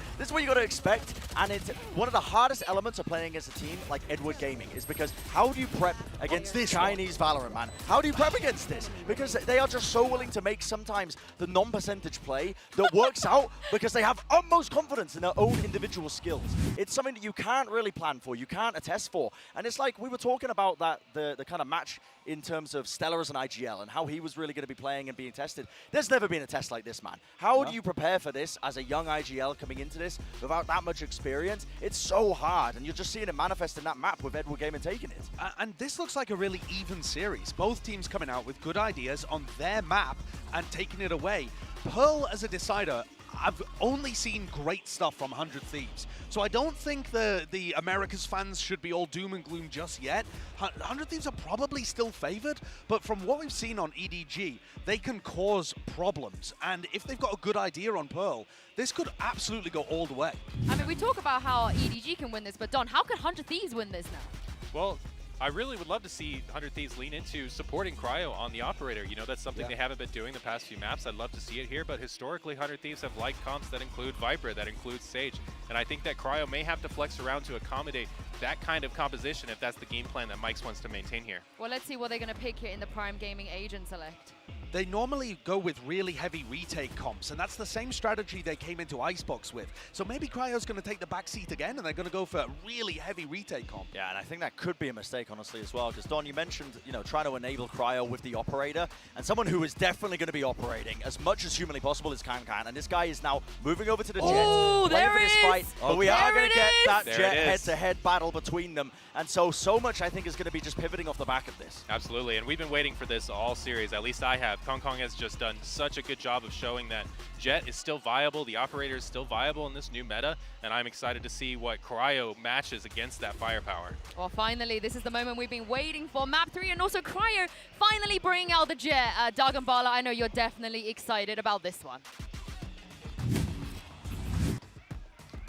to expect, and it's one of the hardest elements of playing against a team like Edward Gaming is because how do you prep against this Chinese Valorant, man? How do you prep against this? Because they are just so willing to make sometimes the non-percentage play that works out because they have utmost confidence in their own individual skills. It's something that you can't really plan for, you can't attest for, and it's like we were talking about that the kind of match in terms of Stellar as an IGL and how he was really going to be playing and being tested. There's never been a test like this, man. How do you prepare for this as a young IGL coming into this without that much experience? It's so hard, and you're just seeing it manifest in that map with Edward Gaming taking it. And this looks like a really even series. Both teams coming out with good ideas on their map and taking it away. Pearl as a decider, I've only seen great stuff from 100 Thieves. So I don't think the Americas fans should be all doom and gloom just yet. 100 Thieves are probably still favored, but from what we've seen on EDG, they can cause problems. And if they've got a good idea on Pearl, this could absolutely go all the way. I mean, we talk about how EDG can win this, but Don, how can 100 Thieves win this now? Well, I really would love to see 100 Thieves lean into supporting Cryo on the operator. You know, that's something they haven't been doing the past few maps. I'd love to see it here, but historically 100 Thieves have liked comps that include Viper, that includes Sage, and I think that Cryo may have to flex around to accommodate that kind of composition if that's the game plan that Mike's wants to maintain here. Well, let's see what they're going to pick here in the Prime Gaming Agent Select. They normally go with really heavy retake comps, and that's the same strategy they came into Icebox with. So maybe Cryo's going to take the back seat again, and they're going to go for a really heavy retake comp. Yeah, and I think that could be a mistake, honestly, as well, because Don, you mentioned, you know, trying to enable Cryo with the operator, and someone who is definitely going to be operating as much as humanly possible is Kankan, and this guy is now moving over to the Jet, playing for this fight, but we are going to get that Jet head-to-head battle between them, and so much, I think, is going to be just pivoting off the back of this. Absolutely, and we've been waiting for this all series, at least I have. Kong Kong has just done such a good job of showing that Jet is still viable, the operator is still viable in this new meta, and I'm excited to see what Cryo matches against that firepower. Well, finally, this is the moment we've been waiting for. Map 3 and also Cryo finally bringing out the Jet. Doug and Bala, I know you're definitely excited about this one.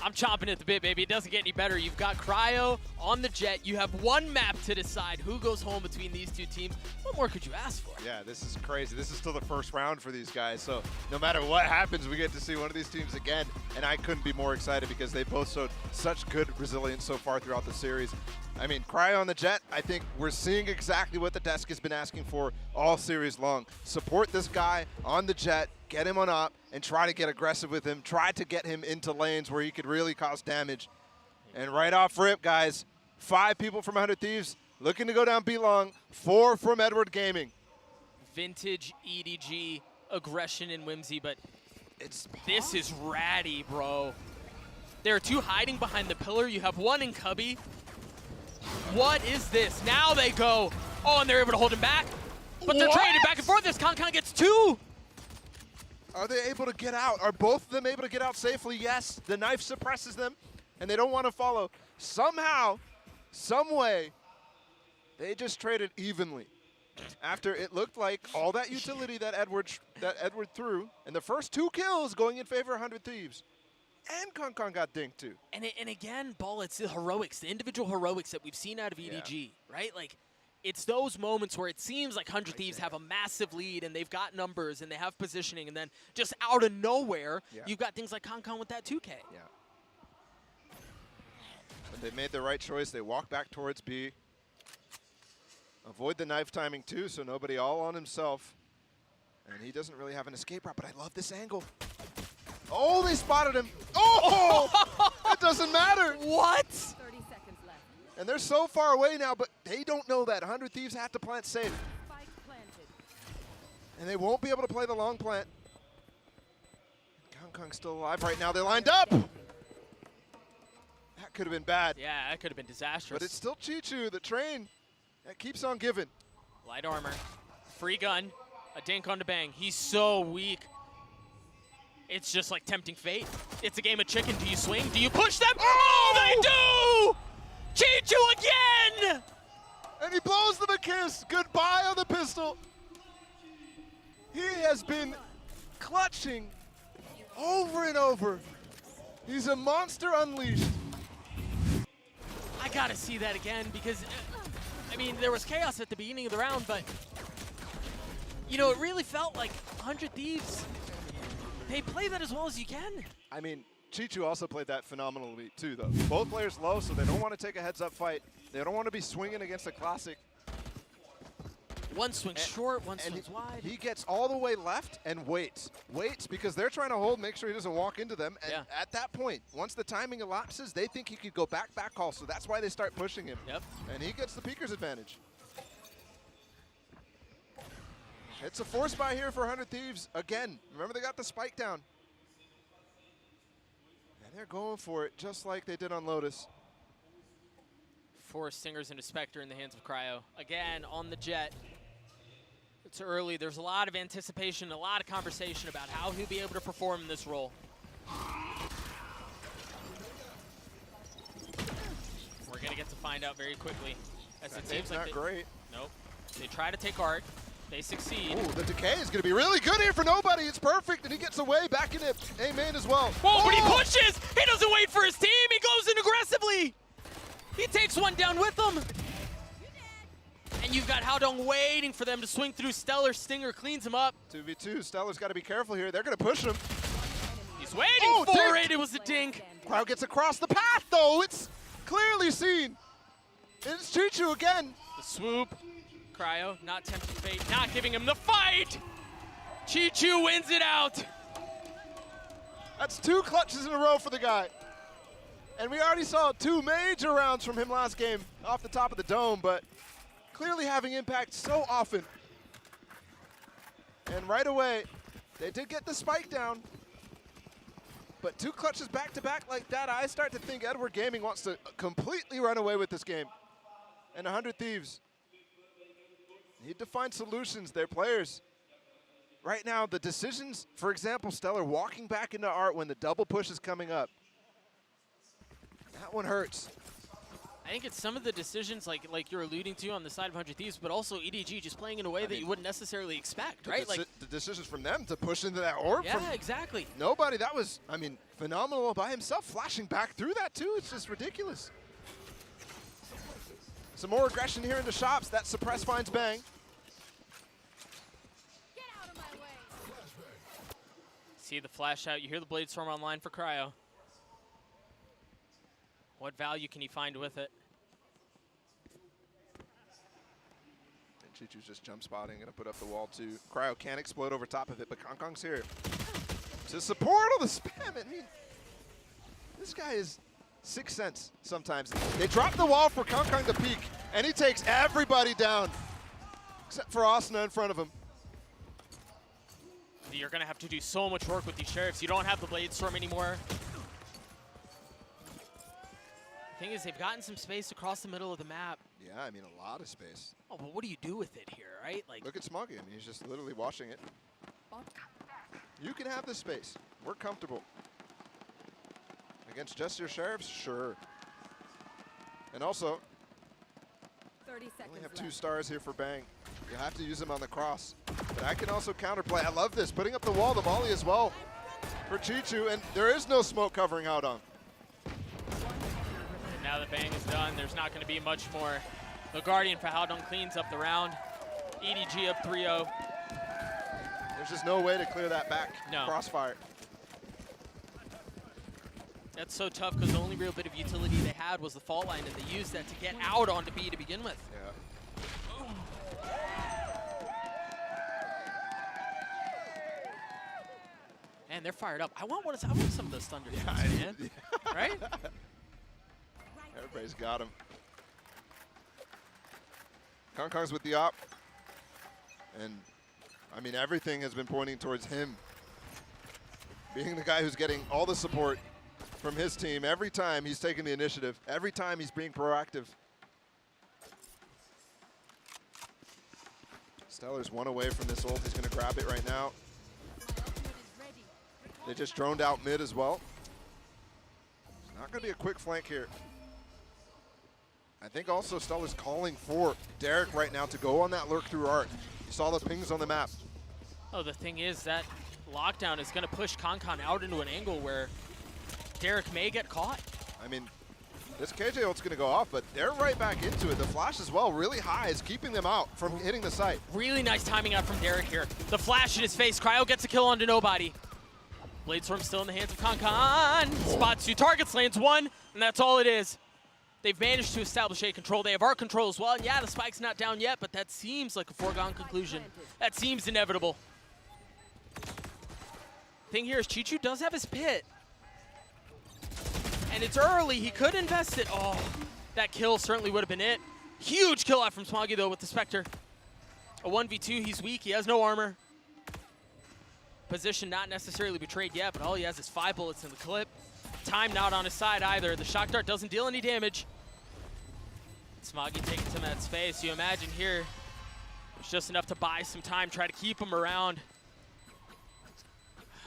I'm chomping at the bit, baby. It doesn't get any better. You've got Cryo on the Jet. You have one map to decide who goes home between these two teams. What more could you ask for? Yeah, this is crazy. This is still the first round for these guys. So no matter what happens, we get to see one of these teams again. And I couldn't be more excited because they both showed such good resilience so far throughout the series. I mean, Cryo on the Jet, I think we're seeing exactly what the desk has been asking for all series long. Support this guy on the Jet, get him on up, and try to get aggressive with him. Try to get him into lanes where he could really cause damage. And right off rip, guys, 5 people from 100 Thieves looking to go down B-Long, 4 from Edward Gaming. Vintage EDG aggression and whimsy, but This is ratty, bro. There are two hiding behind the pillar. You have one in Cubby. What is this? Now they go. Oh, and they're able to hold him back. But they're trading back and forth. This Kankan gets two. Are they able to get out? Are both of them able to get out safely? Yes. The knife suppresses them, and they don't want to follow. Somehow, some way, they just traded evenly. After it looked like all that utility that Edward threw, and the first 2 kills going in favor of 100 Thieves. And Kankan got dinked too. And again, Ball, it's the heroics, the individual heroics that we've seen out of EDG, right? Like, it's those moments where it seems like 100 Thieves have a massive lead and they've got numbers and they have positioning, and then just out of nowhere, you've got things like Kankan with that 2K. Yeah. But they made the right choice. They walked back towards B. Avoid the knife timing too, so nobody all on himself. And he doesn't really have an escape route, but I love this angle. Oh, they spotted him. Oh, it doesn't matter. What? 30 seconds left. And they're so far away now, but they don't know that. 100 Thieves have to plant safe. Spike planted. And they won't be able to play the long plant. Kong's still alive right now. They lined up. That could have been bad. Yeah, that could have been disastrous. But it's still Chichu, the train, that keeps on giving. Light armor, free gun, a dink on the bang. He's so weak. It's just like tempting fate. It's a game of chicken. Do you swing? Do you push them? Oh, they do! Chichu again! And he blows them a kiss. Goodbye on the pistol. He has been clutching over and over. He's a monster unleashed. I gotta see that again because, I mean, there was chaos at the beginning of the round, but, you know, it really felt like 100 Thieves, they play that as well as you can. I mean, Chichu also played that phenomenally too, though. Both players low, so they don't want to take a heads-up fight. They don't want to be swinging against a classic. One swings short, one swings wide. He gets all the way left and waits. Waits because they're trying to hold, make sure he doesn't walk into them. And at that point, once the timing elapses, they think he could go back call, so that's why they start pushing him. Yep. And he gets the peeker's advantage. It's a force buy here for 100 Thieves. Again, remember they got the spike down. And they're going for it just like they did on Lotus. 4 Stingers and a Spectre in the hands of Cryo. Again, on the jet. It's early. There's a lot of anticipation, a lot of conversation about how he'll be able to perform in this role. We're going to get to find out very quickly. As it seems like not great. Nope. They try to take Art. They succeed. Ooh, the decay is going to be really good here for nobody. It's perfect, and he gets away back in it. A-main as well. Whoa, but he pushes! He doesn't wait for his team! He goes in aggressively! He takes one down with him! And you've got Haodong waiting for them to swing through Stellar. Stinger cleans him up. 2v2, Stellar's got to be careful here. They're going to push him. He's waiting for it. It was a dink. Crowd gets across the path, though. It's clearly seen. It's Chichu again. The swoop. Cryo, not tempting fate, not giving him the fight. Chichu wins it out. That's 2 clutches in a row for the guy. And we already saw 2 major rounds from him last game off the top of the dome, but clearly having impact so often. And right away, they did get the spike down. But 2 clutches back-to-back like that, I start to think Edward Gaming wants to completely run away with this game. And 100 Thieves need to find solutions. Their players. Right now, the decisions, for example, Stellar walking back into Art when the double push is coming up. That one hurts. I think it's some of the decisions like you're alluding to on the side of 100 Thieves, but also EDG just playing in a way that you wouldn't necessarily expect, right? Like the decisions from them to push into that orb. Yeah, exactly. Nobody. That was, I mean, phenomenal by himself, flashing back through that too. It's just ridiculous. Some more aggression here in the shops. That suppress finds Bang. Get out of my way. See the flash out. You hear the Blade Storm online for Cryo. What value can he find with it? And Chichu's just jump spotting, gonna put up the wall too. Cryo can explode over top of it, but Kong's here to support all the spam. I mean, this guy is 6th sense sometimes. They drop the wall for Kong to peek, and he takes everybody down, except for Asuna in front of him. You're going to have to do so much work with these Sheriffs. You don't have the Blade Storm anymore. Thing is, they've gotten some space across the middle of the map. Yeah, I mean, a lot of space. Oh, but what do you do with it here, right? Like, look at Smoggy. I mean, he's just literally watching it. You can have this space. We're comfortable. Against just your Sheriffs? Sure. And also, 30 we seconds only have left. 2 stars here for Bang. You have to use them on the cross. But I can also counterplay. I love this. Putting up the wall, the molly as well for Chichu. And there is no smoke covering Haodong. now that Bang is done, there's not going to be much more. The Guardian for Haodong cleans up the round. EDG up 3-0. There's just no way to clear that back. No. Crossfire. That's so tough because the only real bit of utility they had was the fault line, and they used that to get out onto B to begin with. Yeah. Man, they're fired up. I want some of those Thunder teams, man. Yeah. Right? Everybody's got him. Kong's with the op. And, I mean, everything has been pointing towards him being the guy who's getting all the support from his team. Every time he's taking the initiative, every time he's being proactive. Stellar's one away from this ult. He's going to grab it right now. They just droned out mid as well. It's not going to be a quick flank here. I think also Stellar's calling for Derek right now to go on that lurk through art. You saw the pings on the map. Oh, the thing is that lockdown is going to push Concon out into an angle where Derek may get caught. I mean, this KJ ult's going to go off, but they're right back into it. The flash as well, really high, is keeping them out from hitting the site. Really nice timing out from Derek here. The flash in his face. Cryo gets a kill onto nobody. Bladestorm still in the hands of Concon. Spots 2 targets, lands 1, and that's all it is. They've managed to establish A control. They have art control as well. And yeah, the spike's not down yet, but that seems like a foregone conclusion. That seems inevitable. Thing here is Chichu does have his pit. And it's early. He could invest it. Oh, that kill certainly would have been it. Huge kill out from Smoggy, though, with the Spectre. A 1v2. He's weak. He has no armor. Position not necessarily betrayed yet, but all he has is 5 bullets in the clip. Time not on his side either. The shock dart doesn't deal any damage. Smoggy taking some of that space. You imagine here, it's just enough to buy some time, try to keep him around.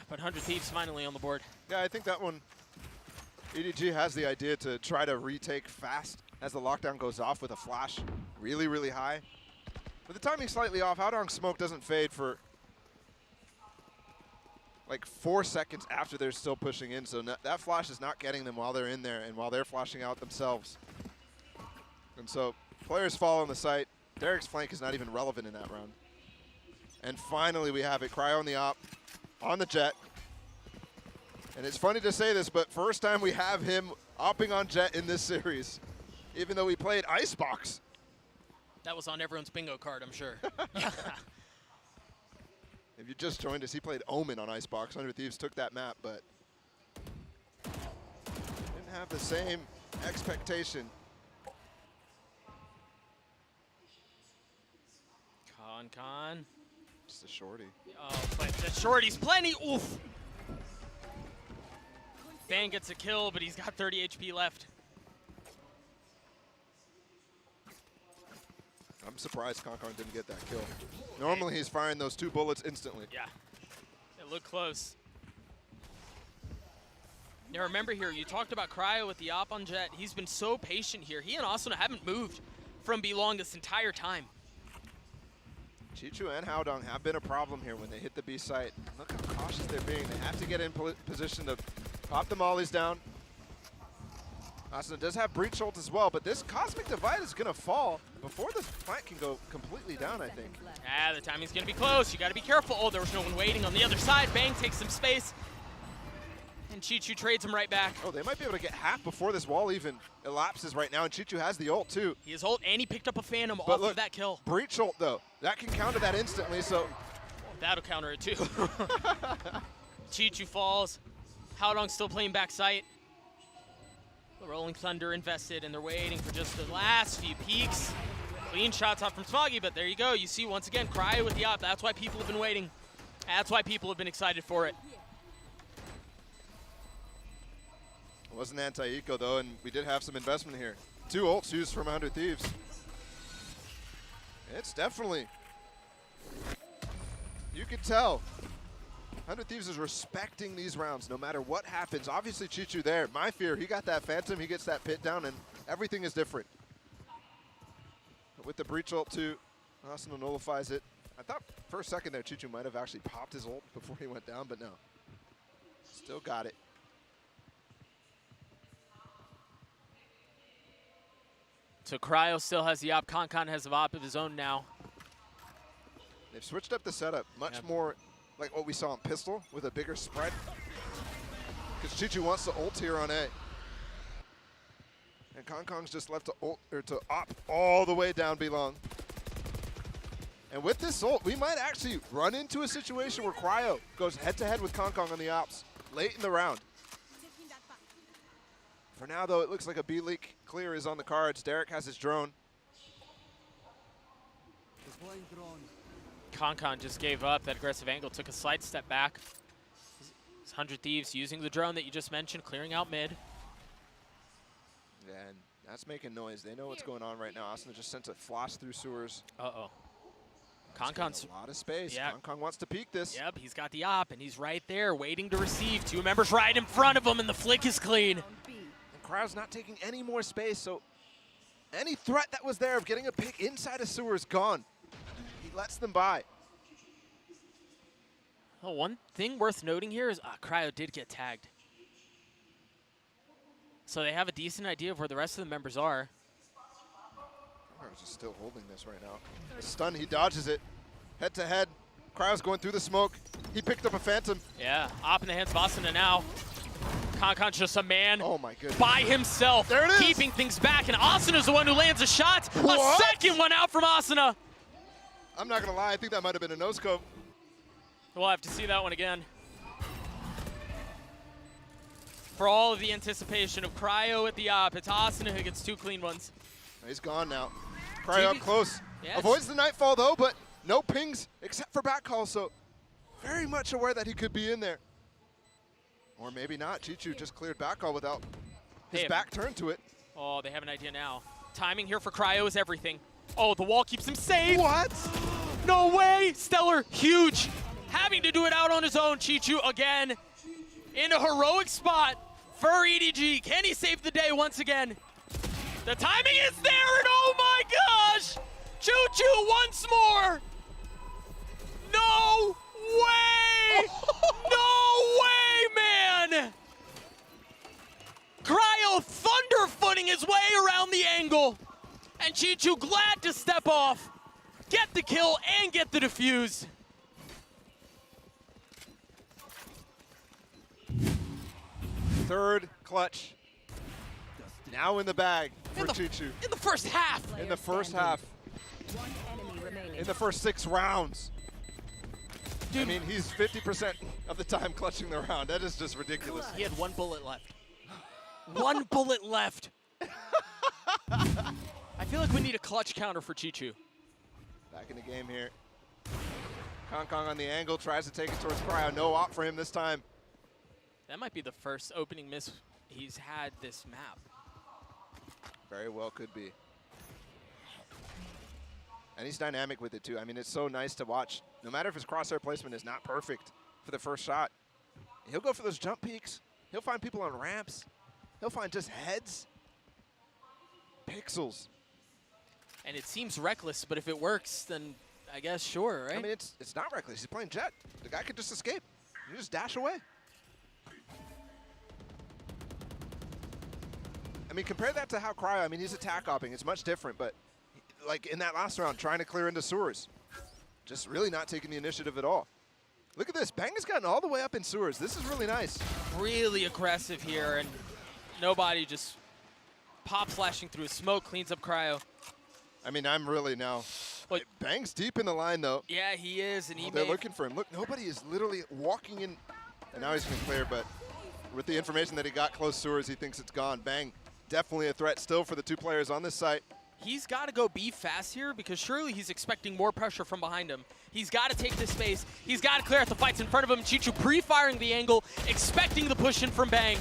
But 100 Thieves finally on the board. Yeah, I think that one, EDG has the idea to try to retake fast as the lockdown goes off with a flash really, really high. But the timing's slightly off. Haodong's smoke doesn't fade for like 4 seconds after they're still pushing in, so that flash is not getting them while they're in there and while they're flashing out themselves. And so players fall on the site. Derek's flank is not even relevant in that round. And finally we have it. Cryo on the op, on the Jet. And it's funny to say this, but first time we have him opping on Jet in this series, even though we played Icebox. That was on everyone's bingo card, I'm sure. If you just joined us, he played Omen on Icebox. 100 Thieves took that map, but didn't have the same expectation. Con. Just a shorty. Oh, but the shorty's plenty. Oof. Bang gets a kill, but he's got 30 HP left. I'm surprised Concon didn't get that kill. Normally he's firing those 2 bullets instantly. Yeah, it looked close. Now remember here, you talked about Cryo with the op on Jet. He's been so patient here. He and Asuna haven't moved from B long this entire time. Chichu and Haodong have been a problem here when they hit the B site. Look how cautious they're being. They have to get in position to pop the mollies down. Asuna does have Breach ult as well, but this Cosmic Divide is going to fall before this plant can go completely down, I think. Ah, the timing's going to be close. You got to be careful. Oh, there was no one waiting on the other side. Bang takes some space. And Chichu trades him right back. Oh, they might be able to get half before this wall even elapses right now, and Chichu has the ult too. He has ult, and he picked up a Phantom but off look, of that kill. Breach ult, though. That can counter that instantly, so... That'll counter it, too. Chichu falls. Haodong's still playing back sight. The Rolling Thunder invested, and they're waiting for just the last few peeks. Clean shots off from Smoggy, but there you go. You see, once again, Cryo with the op. That's why people have been waiting. That's why people have been excited for it. It wasn't anti-eco though, and we did have some investment here. 2 ults used from 100 Thieves. It's definitely, you can tell, 100 Thieves is respecting these rounds no matter what happens. Obviously Chichu there, my fear, he got that Phantom, he gets that pit down, and everything is different. But with the breach ult too, Asuna nullifies it. I thought for a second there Chichu might have actually popped his ult before he went down, but no. Still got it. So Cryo still has the op. Concon has the op of his own now. They've switched up the setup much more like what we saw in Pistol with a bigger spread. Because Chichu wants to ult here on A. And Concong's just left to ult or to op all the way down B long. And with this ult, we might actually run into a situation where Cryo goes head-to-head with Concong on the ops late in the round. For now, though, it looks like a B-leak clear is on the cards. Derek has his drone. Concon just gave up that aggressive angle, took a slight step back. 100 Thieves using the drone that you just mentioned, clearing out mid. Yeah, and that's making noise. They know what's going on right now. Asuna just sent a floss through sewers. Uh-oh. Concon's a lot of space. Yeah. Concon wants to peek this. Yep, he's got the op, and he's right there waiting to receive. 2 members right in front of him, and the flick is clean. And Cryo's not taking any more space, so any threat that was there of getting a pick inside a sewer is gone. He lets them by. Oh, one thing worth noting here is Cryo did get tagged. So they have a decent idea of where the rest of the members are. Cryo's just still holding this right now. The stun, he dodges it. Head to head. Cryo's going through the smoke. He picked up a Phantom. Yeah, op in the hands of Asuna now. Concon's just a man by himself, there it is. keeping things back, and Asuna's the one who lands a shot. What? A second one out from Asuna. I'm not gonna lie, I think that might have been a no-scope. We'll have to see that one again. For all of the anticipation of Cryo at the op, it's Asuna who gets 2 clean ones. He's gone now. Cryo up close. Yes. Avoids the Nightfall though, but no pings except for backcall, so very much aware that he could be in there. Or maybe not. Chichu just cleared backcall without his back turned to it. Oh, they have an idea now. Timing here for Cryo is everything. Oh, the wall keeps him safe. What? No way. Stellar, huge. Having to do it out on his own. Chichu again in a heroic spot for EDG. Can he save the day once again? The timing is there, and oh my gosh! Choo-choo once more! No way! No way, man! Cryo thunderfooting his way around the angle. And Chichu glad to step off, get the kill, and get the defuse. Third clutch. Now in the bag for Chichu. In the first half. In the first half. In the first 6 rounds. I mean, he's 50% of the time clutching the round. That is just ridiculous. He had 1 bullet left. 1 bullet left. I feel like we need a clutch counter for Chichu. Back in the game here. Concong on the angle, tries to take it towards Cryo. No op for him this time. That might be the first opening miss he's had this map. Very well could be. And he's dynamic with it too. I mean, it's so nice to watch. No matter if his crosshair placement is not perfect for the first shot, he'll go for those jump peaks. He'll find people on ramps. He'll find just heads. Pixels. And it seems reckless, but if it works, then I guess sure, right? I mean, it's not reckless. He's playing Jet. The guy could just escape. You just dash away. I mean, compare that to how Cryo, I mean, he's attack hopping. It's much different, but like in that last round, trying to clear into sewers. Just really not taking the initiative at all. Look at this. Bang has gotten all the way up in sewers. This is really nice. Really aggressive here, and nobody just pop flashing through smoke, cleans up Cryo. I mean, I'm really now. Like, Bang's deep in the line, though. Yeah, he is, and they're looking for him. Look, nobody is literally walking in. And now he's been clear, but with the information that he got close sewers, he thinks it's gone. Bang, definitely a threat still for the 2 players on this site. He's got to go be fast here because surely he's expecting more pressure from behind him. He's got to take this space. He's got to clear out the fights in front of him. Chichu pre-firing the angle, expecting the push in from Bang.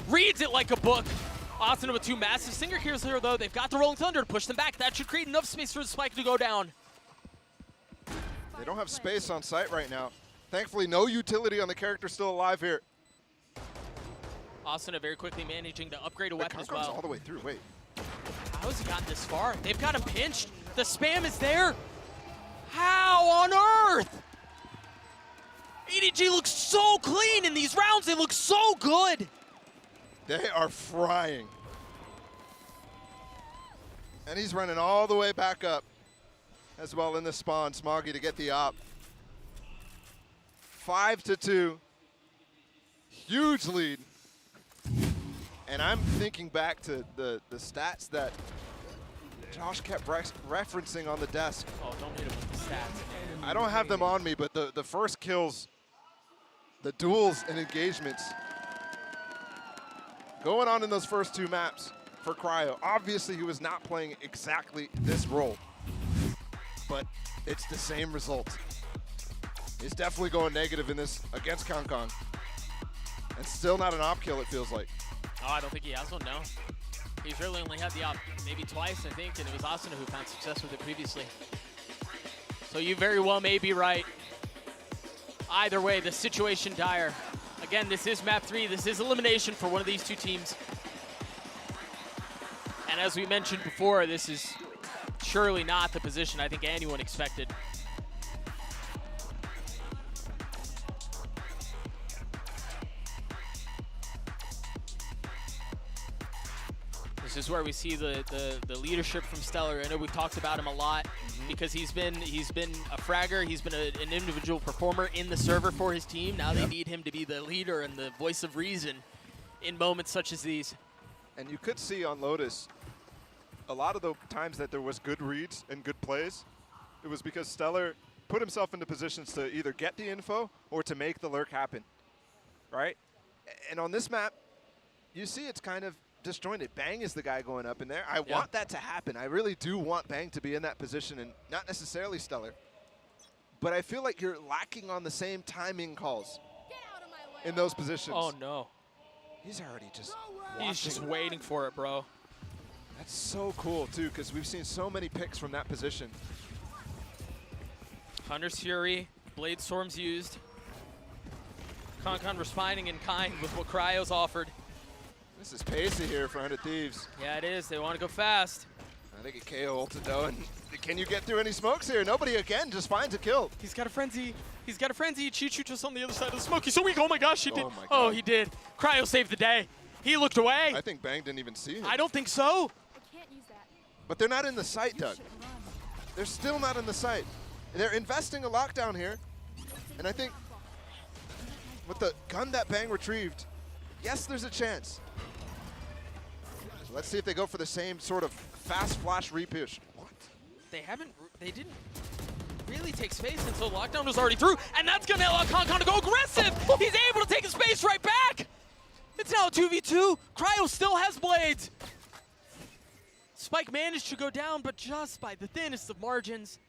Reads it like a book. Asuna with 2 massive Stinger kills here, though. They've got the Rolling Thunder to push them back. That should create enough space for the Spike to go down. They don't have space on site right now. Thankfully, no utility on the character still alive here. Asuna very quickly managing to upgrade a weapon as Kankan's well. all the way through, wait. How has he gotten this far? They've got him pinched. The spam is there. How on earth? EDG looks so clean in these rounds. They look so good. They are frying. And he's running all the way back up as well in the spawn. Smoggy to get the op. 5-2. Huge lead. And I'm thinking back to the stats that Josh kept referencing on the desk. Oh, don't hit him with the stats. I don't have them on me, but the first kills, the duels and engagements going on in those first 2 maps for Cryo. Obviously, he was not playing exactly this role, but it's the same result. He's definitely going negative in this against Kankan. And still not an op kill, it feels like. Oh, I don't think he has one, no. He's really only had the op maybe twice, I think, and it was Asuna who found success with it previously. So you very well may be right. Either way, the situation dire. Again, this is map 3. This is elimination for one of these 2 teams. And as we mentioned before, this is surely not the position I think anyone expected. This is where we see the leadership from Stellar. I know we've talked about him a lot because he's been a fragger. He's been an individual performer in the server for his team. Now they need him to be the leader and the voice of reason in moments such as these. And you could see on Lotus, a lot of the times that there was good reads and good plays, it was because Stellar put himself into positions to either get the info or to make the lurk happen, right? And on this map, you see it's kind of disjointed. Bang is the guy going up in there. I want that to happen. I really do want Bang to be in that position and not necessarily Stellar. But I feel like you're lacking on the same timing calls in those positions. Oh, no. He's already just He's just waiting for it, bro. That's so cool, too, because we've seen so many picks from that position. Hunter's Fury, Blade Storm's used. Kankan responding in kind with what Cryo's offered. This is pacey here for 100 Thieves. Yeah, it is. They want to go fast. I think a KO ulted though, and can you get through any smokes here? Nobody again just finds a kill. He's got a frenzy. He's got a frenzy. Chichu just on the other side of the smoke. He's so weak. Oh my gosh, he did. Oh, he did. Cryo saved the day. He looked away. I think Bang didn't even see him. I don't think so. But they're not in the site, Doug. They're still not in the site. They're investing a lockdown here, and I think with the gun that Bang retrieved, yes, there's a chance. So let's see if they go for the same sort of fast flash repush. What? They didn't really take space until lockdown was already through, and that's gonna allow Kankan to go aggressive. He's able to take his space right back. It's now a 2v2. Cryo still has blades. Spike managed to go down, but just by the thinnest of margins.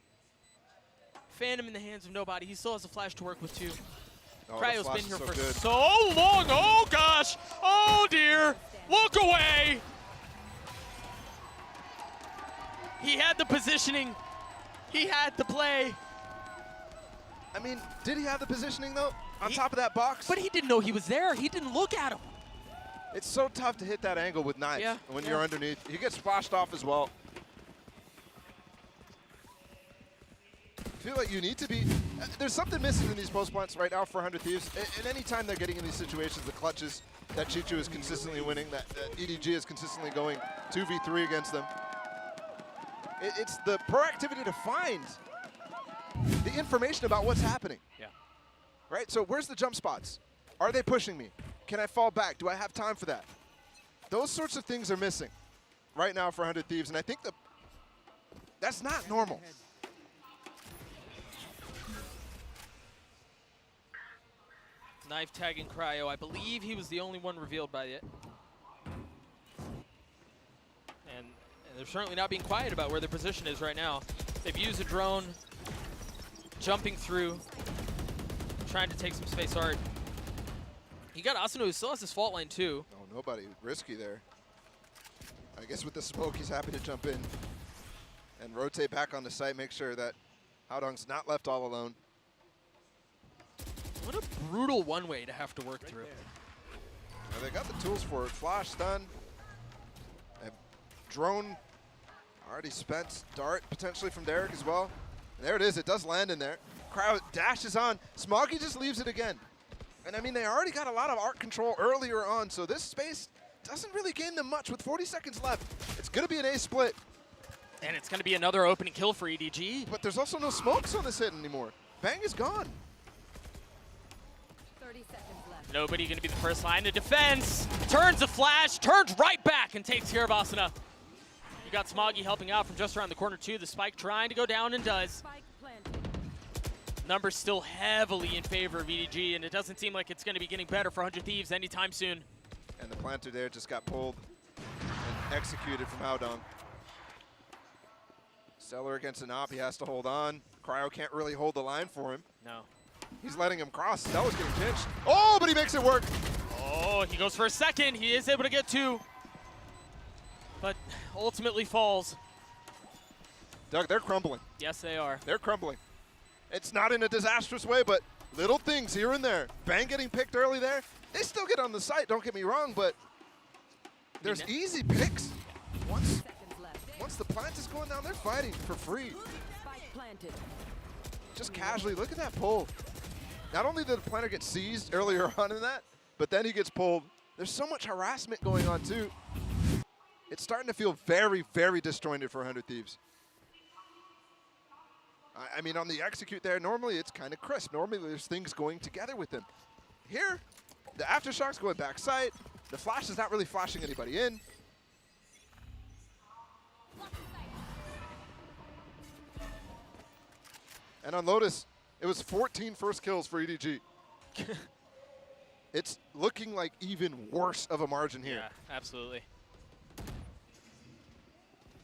Phantom in the hands of nobody. He still has a flash to work with too. Oh, Cryo's been here so for good. so long. Oh gosh. Oh dear. Look away. He had the positioning. He had the play. I mean, did he have the positioning though? On top of that box? But he didn't know he was there. He didn't look at him. It's so tough to hit that angle with knives when you're underneath. He gets splashed off as well. I feel like you need to be, there's something missing in these post plants right now for 100 Thieves. And any time they're getting in these situations, the clutches that Chichu is consistently winning, that EDG is consistently going 2v3 against them. It's the proactivity to find the information about what's happening. Yeah. Right, so where's the jump spots? Are they pushing me? Can I fall back? Do I have time for that? Those sorts of things are missing right now for 100 Thieves, and I think that's not normal. Knife tagging Cryo. I believe he was the only one revealed by it. And And they're certainly not being quiet about where their position is right now. They've used a drone, jumping through, trying to take some space art. You got Asano, who still has his fault line too. Oh, nobody. Risky there. I guess with the smoke, he's happy to jump in and rotate back on the site, make sure that Haodong's not left all alone. What a brutal one-way to have to work through. Well, they got the tools for it. Flash, stun. A drone already spent. Dart potentially from Derek as well. And there it is. It does land in there. Crowd dashes on. Smoggy just leaves it again. And I mean, they already got a lot of art control earlier on, so this space doesn't really gain them much with 40 seconds left. It's going to be an A split. And it's going to be another opening kill for EDG. But there's also no smokes on this hit anymore. Bang is gone. 30 seconds left. Nobody going to be the first line of defense. Turns a flash, turns right back and takes care of Asuna. You got Smoggy helping out from just around the corner too. The spike trying to go down and does. Numbers still heavily in favor of EDG, and it doesn't seem like it's going to be getting better for 100 Thieves anytime soon. And the planter there just got pulled and executed from Haodong. Stellar against an op, he has to hold on. Cryo can't really hold the line for him. No. He's letting him cross. Stellar's getting pinched. Oh, but he makes it work. Oh, he goes for a second. He is able to get two, but ultimately falls. Doug, they're crumbling. Yes, they are. They're crumbling. It's not in a disastrous way, but little things here and there. Bang getting picked early there. They still get on the site, don't get me wrong, but there's easy picks. Once the plant is going down, they're fighting for free. Just casually, look at that pull. Not only did the planter get seized earlier on in that, but then he gets pulled. There's so much harassment going on too. It's starting to feel very, very disjointed for 100 Thieves. I mean, on the execute there, normally it's kind of crisp. Normally there's things going together with them. Here, the aftershock's going back sight. The flash is not really flashing anybody in. And on Lotus, it was 14 first kills for EDG. It's looking like even worse of a margin here. Yeah, absolutely.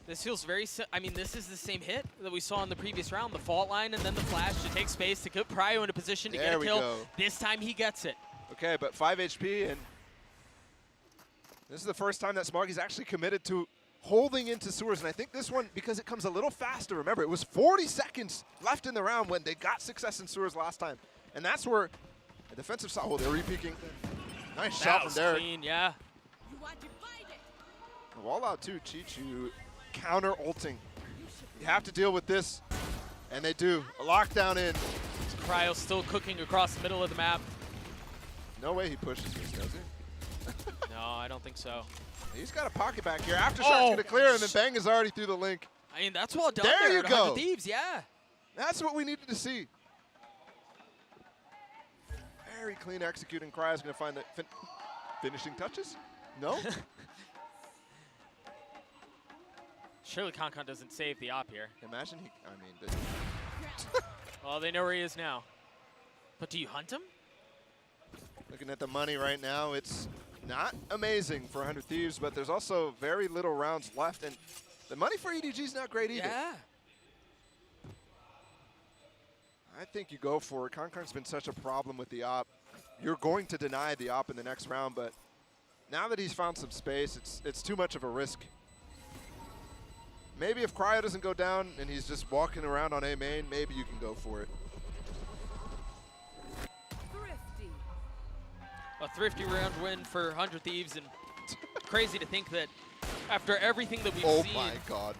This feels very, I mean, this is the same hit that we saw in the previous round, the fault line and then the flash to take space to get Pryo in a position to get a kill. Go. This time he gets it. Okay, but 5 HP, and this is the first time that Smoggy's actually committed to holding into sewers, and I think this one, because it comes a little faster, remember, it was 40 seconds left in the round when they got success in sewers last time, and that's where a defensive side, oh, they're re-peeking. Nice shot from Derek. Clean, yeah. Wall out too, Chichu counter ulting. You have to deal with this, and they do. A lockdown in. Cryo still cooking across the middle of the map. No way he pushes this, does he? No, I don't think so. He's got a pocket back here. Aftershot's gonna clear, and then Bang is already through the link. I mean, that's well done there. You go. Thieves, yeah. That's what we needed to see. Very clean executing. Cryo's gonna find the finishing touches. No. Surely Concon doesn't save the op here. Imagine he, I mean. Well, they know where he is now. But do you hunt him? Looking at the money right now, it's not amazing for 100 Thieves, but there's also very little rounds left, and the money for EDG is not great either. Yeah. I think you go for it. Concon's been such a problem with the op. You're going to deny the op in the next round, but now that he's found some space, it's too much of a risk. Maybe if Cryo doesn't go down and he's just walking around on A main, maybe you can go for it. A thrifty round win for 100 Thieves, and crazy to think that after everything that we've seen. Oh my God.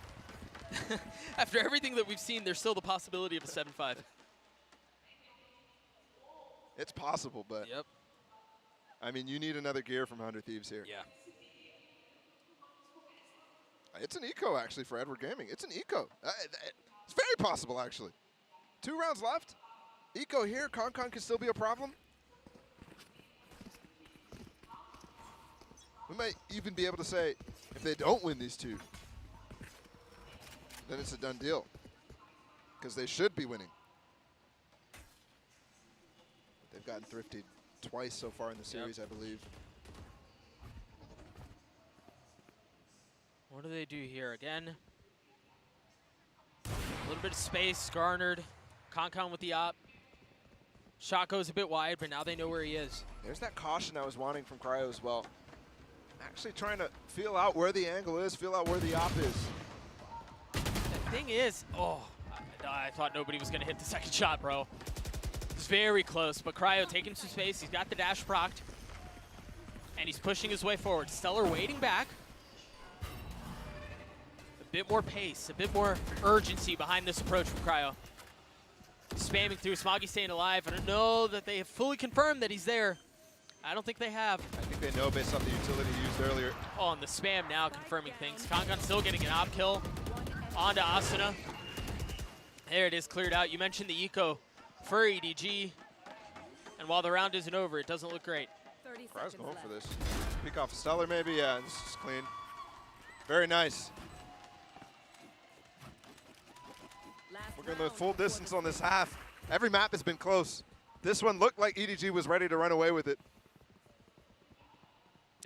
After everything that we've seen, there's still the possibility of a 7-5. It's possible, but yep. I mean, you need another gear from 100 Thieves here. Yeah. It's an eco, actually, for Edward Gaming. It's an eco. It's very possible, actually. 2 rounds left. Eco here. Concon can still be a problem. We might even be able to say, if they don't win these 2, then it's a done deal. Because they should be winning. They've gotten thrifted twice so far in the series, I believe. What do they do here? Again, a little bit of space garnered. Concon with the op. Shot goes a bit wide, but now they know where he is. There's that caution I was wanting from Cryo as well. Actually trying to feel out where the angle is, feel out where the op is. The thing is, I thought nobody was going to hit the second shot, bro. It's very close, but Cryo taking some space. He's got the dash procced, and he's pushing his way forward. Stellar waiting back. A bit more pace, a bit more urgency behind this approach from Cryo. Spamming through, Smoggy staying alive. I don't know that they have fully confirmed that he's there. I don't think they have. I think they know based on the utility used earlier. Oh, and the spam now confirming things. Concon still getting an op kill onto Asuna. There it is, cleared out. You mentioned the eco for EDG. And while the round isn't over, it doesn't look great. Cryo's going for this. Peek off Stellar maybe, yeah, this is clean. Very nice. We're going to full distance on this half. Every map has been close. This one looked like EDG was ready to run away with it.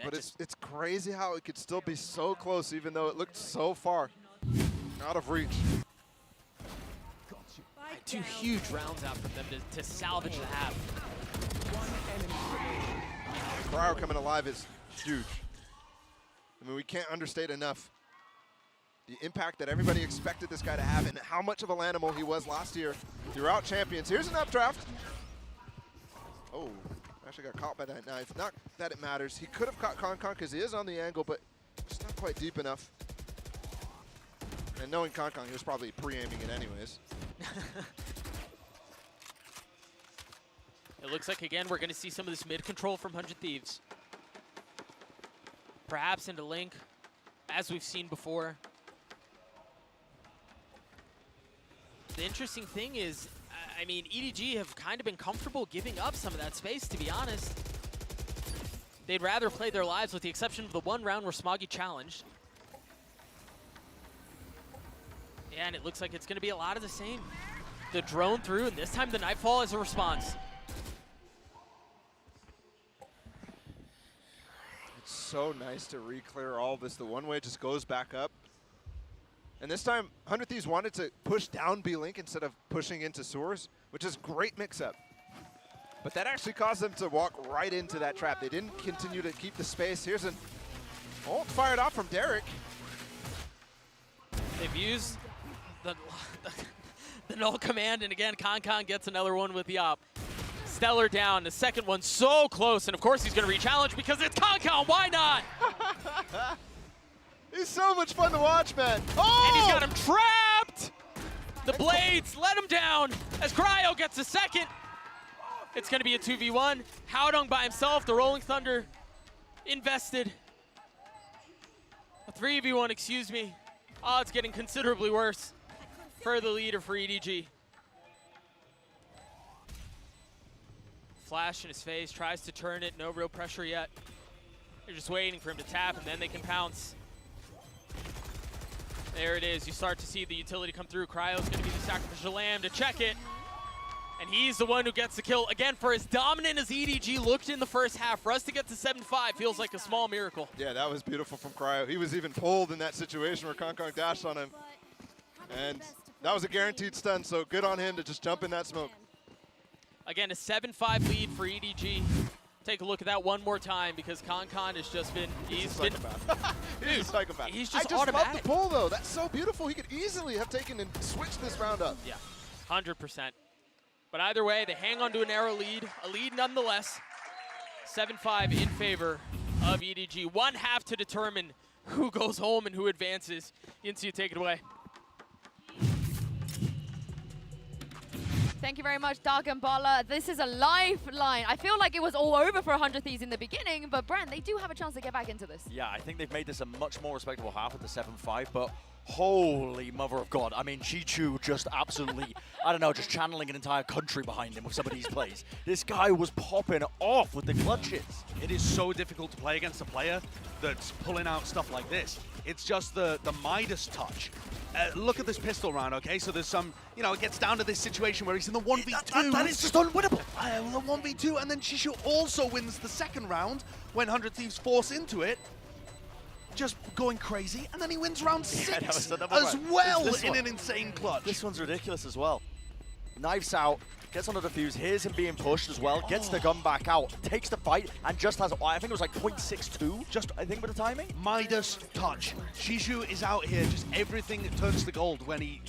But it's crazy how it could still be so close even though it looked so far out of reach. Two huge rounds out from them to salvage the half. Cryo coming alive is huge. I mean, we can't understate enough the impact that everybody expected this guy to have and how much of a Lanimal he was last year throughout Champions. Here's an updraft. Oh, actually got caught by that knife. Not that it matters. He could have caught Concon because he is on the angle, but just not quite deep enough. And knowing Concon, he was probably pre-aiming it anyways. It looks like, again, we're going to see some of this mid-control from 100 Thieves. Perhaps into Link, as we've seen before. The interesting thing is, I mean, EDG have kind of been comfortable giving up some of that space, to be honest. They'd rather play their lives with the exception of the one round where Smoggy challenged. Yeah, and it looks like it's going to be a lot of the same. The drone through, and this time the Nightfall as a response. It's so nice to re-clear all this. The one-way just goes back up. And this time, 100 Thieves wanted to push down B-Link instead of pushing into Sewers, which is great mix-up. But that actually caused them to walk right into that trap. They didn't continue to keep the space. Here's an ult fired off from Derek. They've used the null command, and again, Concon gets another one with the op. Stellar down, the second one so close, and of course he's going to re-challenge because it's Concon, why not? He's so much fun to watch, man. Oh! And he's got him trapped! The blades let him down as Cryo gets a second. It's going to be a 2v1. Howdong by himself, the Rolling Thunder invested. A 3v1, excuse me. Oh, it's getting considerably worse for the leader for EDG. Flash in his face, tries to turn it, no real pressure yet. They're just waiting for him to tap, and then they can pounce. There it is. You start to see the utility come through. Cryo's going to be the sacrificial lamb to check it. And he's the one who gets the kill. Again, for as dominant as EDG looked in the first half, for us to get to 7-5 feels like a small miracle. Yeah, that was beautiful from Cryo. He was even pulled in that situation where Concon dashed on him. And that was a guaranteed stun, so good on him to just jump in that smoke. Again, a 7-5 lead for EDG. Take a look at that one more time because Concon has just been, He's a psychopath. He's just I just automatic. love the pull, though. That's so beautiful. He could easily have taken and switched this round up. Yeah, 100%. But either way, they hang on to a narrow lead, a lead nonetheless. 7-5 in favor of EDG. One half to determine who goes home and who advances. Yinsu, take it away. Thank you very much, Dark and Bala. This is a lifeline. I feel like it was all over for 100 Thieves in the beginning, but Brand, they do have a chance to get back into this. Yeah, I think they've made this a much more respectable half with the 7-5, but holy mother of God. I mean, Chi-Chu just absolutely, I don't know, just channeling an entire country behind him with some of these plays. This guy was popping off with the clutches. It is so difficult to play against a player that's pulling out stuff like this. It's just the Midas touch. Look at this pistol round, okay? So there's some, you know, it gets down to this situation where he's in the 1v2. That is just unwinnable. The 1v2, and then Chi-Chu also wins the second round when 100 Thieves force into it. just going crazy, and then he wins round 6 that was another as one. well This in one. an insane clutch. This one's ridiculous as well. Knives out, gets onto the fuse, hears him being pushed as well, gets the gun back out, takes the fight, and just has, I think it was like 0.62, just I think with the timing. Midas touch. Shishu is out here, just everything that turns to gold when he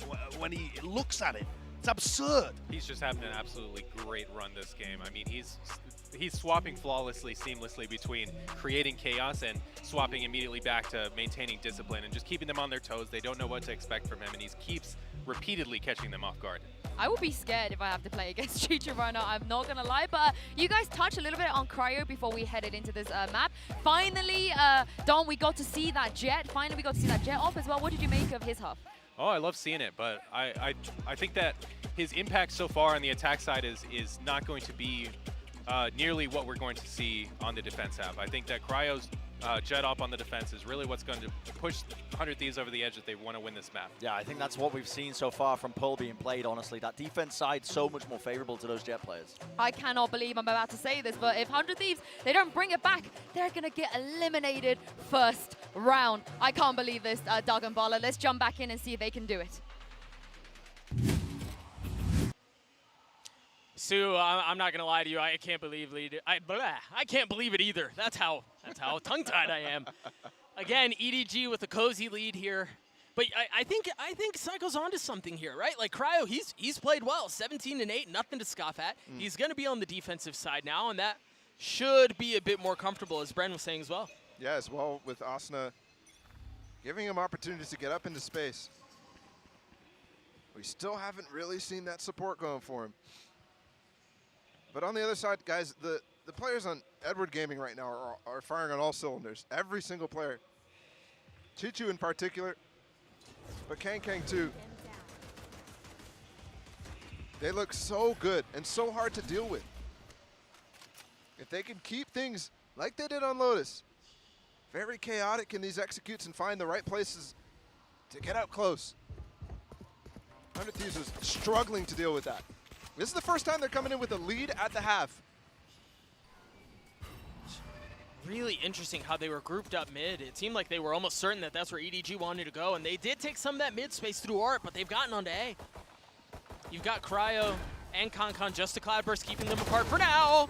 looks at it. It's absurd. He's just having an absolutely great run this game. I mean, he's swapping flawlessly, seamlessly between creating chaos and swapping immediately back to maintaining discipline and just keeping them on their toes. They don't know what to expect from him, and he keeps repeatedly catching them off guard. I would be scared if I have to play against Chicho right now, I'm not gonna lie, but you guys touched a little bit on Cryo before we headed into this map. Finally, Don, we got to see that jet. Finally, we got to see that jet off as well. What did you make of his half? Oh, I love seeing it, but I think that his impact so far on the attack side is not going to be nearly what we're going to see on the defense half. I think that Cryo's jet up on the defense is really what's going to push 100 Thieves over the edge if they want to win this map. Yeah, I think that's what we've seen so far from Pearl being played, honestly. That defense side so much more favorable to those jet players. I cannot believe I'm about to say this, but if 100 Thieves, they don't bring it back, they're going to get eliminated first round. I can't believe this, Doug and Bala. Let's jump back in and see if they can do it. Sue, I'm not gonna lie to you. I can't believe I can't believe it either. That's how tongue-tied I am. Again, EDG with a cozy lead here, but I think Psycho's onto something here, right? Like Cryo, he's played well, 17-8, nothing to scoff at. He's gonna be on the defensive side now, and that should be a bit more comfortable, as Bren was saying as well. Yeah, as well with Asuna giving him opportunities to get up into space. We still haven't really seen that support going for him. But on the other side, guys, the players on Edward Gaming right now are firing on all cylinders. Every single player. Chichu in particular, but Kang too. They look so good and so hard to deal with. If they can keep things like they did on Lotus, very chaotic in these executes and find the right places to get out close. 100 Thieves was struggling to deal with that. This is the first time they're coming in with a lead at the half. Really interesting how they were grouped up mid. It seemed like they were almost certain that that's where EDG wanted to go, and they did take some of that mid space through Art, but they've gotten onto A. You've got Cryo and Concon just a Cloudburst keeping them apart for now.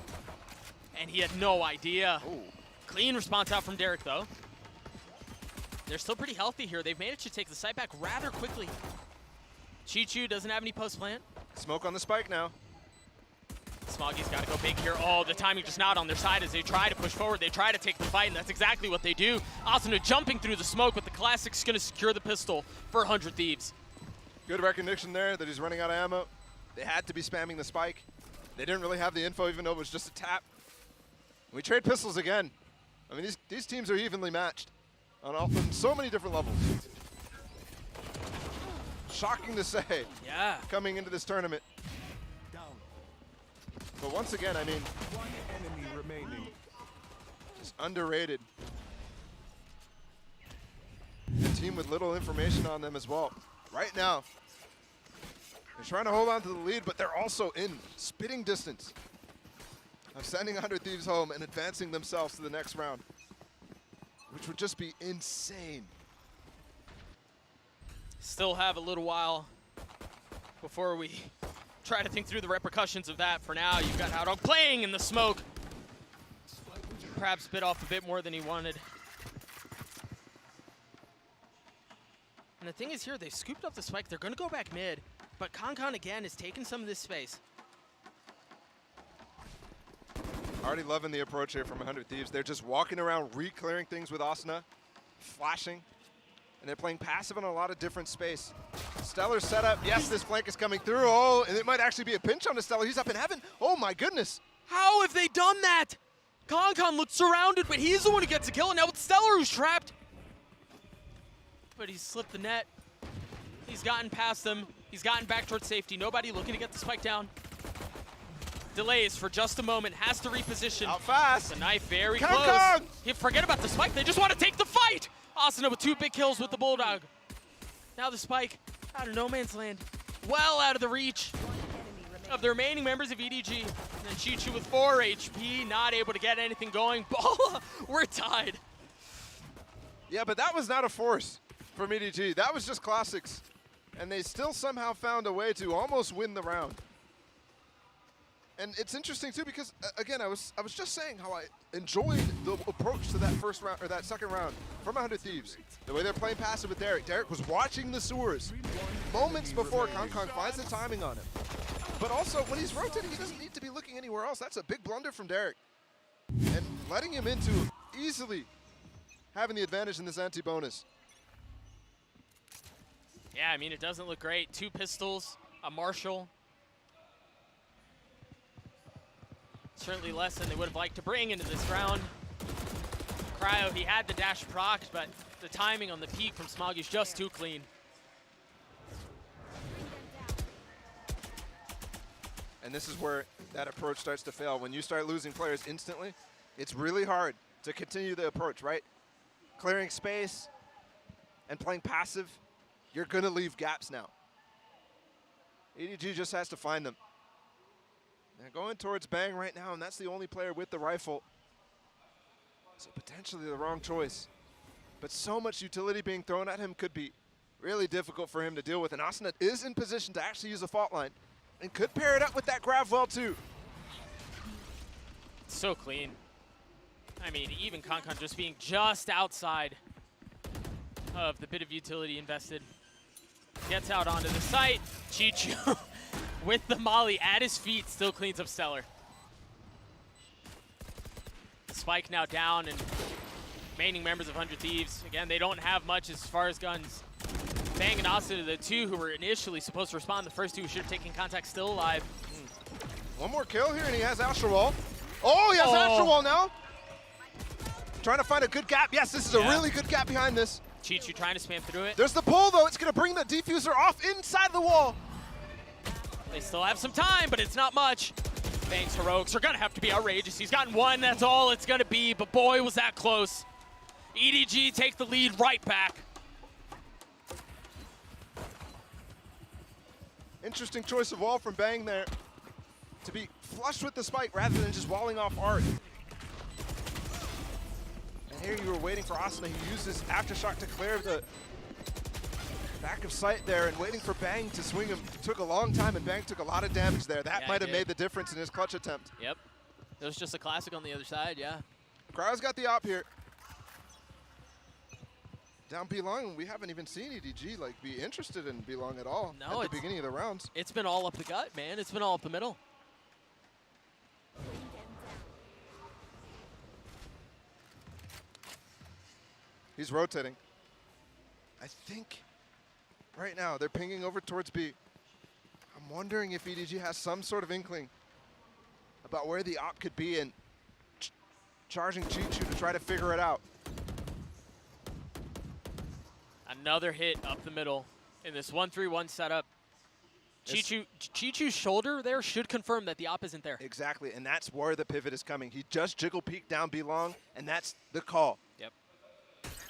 And he had no idea. Ooh. Clean response out from Derek, though. They're still pretty healthy here. They've managed to take the site back rather quickly. Chichu doesn't have any post-plant. Smoke on the spike now. Smoggy's got to go big here. Oh, the timing just not on their side as they try to push forward. They try to take the fight, and that's exactly what they do. Asuna jumping through the smoke, but the Classic's going to secure the pistol for 100 Thieves. Good recognition there that he's running out of ammo. They had to be spamming the spike. They didn't really have the info, even though it was just a tap. We trade pistols again. I mean, these teams are evenly matched on so many different levels. Shocking to say. Yeah. Coming into this tournament. But once again, I mean, One enemy remaining. just underrated. A team with little information on them as well. Right now, they're trying to hold on to the lead, but they're also in spitting distance of sending 100 Thieves home and advancing themselves to the next round, which would just be insane. Still have a little while before we try to think through the repercussions of that. For now, you've got Howdog playing in the smoke. Perhaps bit off a bit more than he wanted. And the thing is here, they scooped up the spike. They're going to go back mid, but Concon again is taking some of this space. Already loving the approach here from 100 Thieves. They're just walking around, re-clearing things with Asuna, flashing, and they're playing passive in a lot of different space. Stellar setup. Yes, this flank is coming through. Oh, and it might actually be a pinch on the Stellar. He's up in heaven. Oh my goodness. How have they done that? Concon looked surrounded, but he's the one who gets a kill, and now it's Stellar who's trapped. But he's slipped the net. He's gotten past them. He's gotten back towards safety. Nobody looking to get the spike down. Delays for just a moment, has to reposition. Out fast. The knife very Concon! close. Yeah, forget about the spike, they just want to take the fight! Asuna with 2 big kills with the Bulldog. Now the spike out of no man's land. Well out of the reach of the remaining members of EDG. And Chichu with 4 HP, not able to get anything going. Bala, we're tied. Yeah, but that was not a force from EDG. That was just classics. And they still somehow found a way to almost win the round. And it's interesting too because again, I was just saying how I enjoyed the approach to that first round or that second round from 100 Thieves. The way they're playing passive with Derek. Derek was watching the sewers moments before Kong finds the timing on him. But also when he's rotating, he doesn't need to be looking anywhere else. That's a big blunder from Derek. And letting him into easily having the advantage in this anti-bonus. Yeah, I mean, it doesn't look great. 2 pistols, a Marshall. Certainly less than they would have liked to bring into this round. Cryo, he had the dash procced, but the timing on the peak from Smog is just too clean. And this is where that approach starts to fail. When you start losing players instantly, it's really hard to continue the approach, right? Clearing space and playing passive, you're gonna leave gaps now. EDG just has to find them. They're going towards Bang right now, and that's the only player with the rifle. So potentially the wrong choice. But so much utility being thrown at him could be really difficult for him to deal with. And Asuna is in position to actually use a fault line and could pair it up with that grab well too. So clean. I mean, even Konkon just being just outside of the bit of utility invested. Gets out onto the site. Chichu with the molly at his feet still cleans up Stellar. Spike now down, and remaining members of 100 Thieves, again, they don't have much as far as guns. Bang and Asuna, the 2 who were initially supposed to respond, the first 2 who should have taken contact, still alive. One more kill here, and he has Astral Wall. Oh, he has Astral Wall now. Trying to find a good gap. Yes, this is a really good gap behind this. Chichu trying to spam through it. There's the pull, though. It's going to bring the diffuser off inside the wall. They still have some time, but it's not much. Bang's heroics are going to have to be outrageous. He's gotten 1. That's all it's going to be, but boy, was that close. EDG take the lead right back. Interesting choice of wall from Bang there. To be flush with the spike rather than just walling off Art. And here you were waiting for Asuna. He used his Aftershock to clear the back of sight there and waiting for Bang to swing him. It took a long time, and Bang took a lot of damage there. That might have made the difference in his clutch attempt. Yep. It was just a classic on the other side, yeah. Cryo's got the op here. Down B-Long, we haven't even seen EDG like be interested in B-Long at all at the beginning of the rounds. It's been all up the gut, man. It's been all up the middle. He's rotating. I think right now they're pinging over towards B. I'm wondering if EDG has some sort of inkling about where the op could be and charging Chichu to try to figure it out. Another hit up the middle in this 1-3-1 setup. Chichu's shoulder there should confirm that the op isn't there. Exactly, and that's where the pivot is coming. He just jiggle peeked down B-Long, and that's the call. Yep.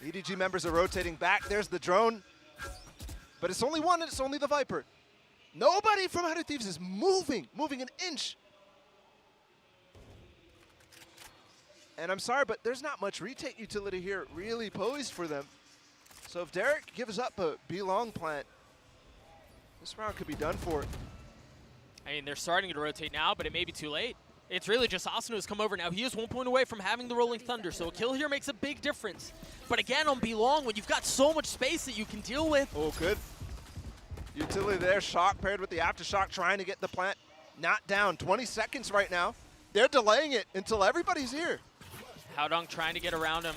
EDG members are rotating back. There's the drone. But it's only one, and it's only the Viper. Nobody from 100 Thieves is moving an inch. And I'm sorry, but there's not much retake utility here really posed for them. So if Derek gives up a B-Long plant, this round could be done for. I mean, they're starting to rotate now, but it may be too late. It's really just Asuna who's come over now. He is 1 point away from having the Rolling Thunder, so a kill here makes a big difference. But again, on B-Long, when you've got so much space that you can deal with. Oh, good. Utility there, Shock paired with the Aftershock, trying to get the plant not down. 20 seconds right now. They're delaying it until everybody's here. Haodong trying to get around him.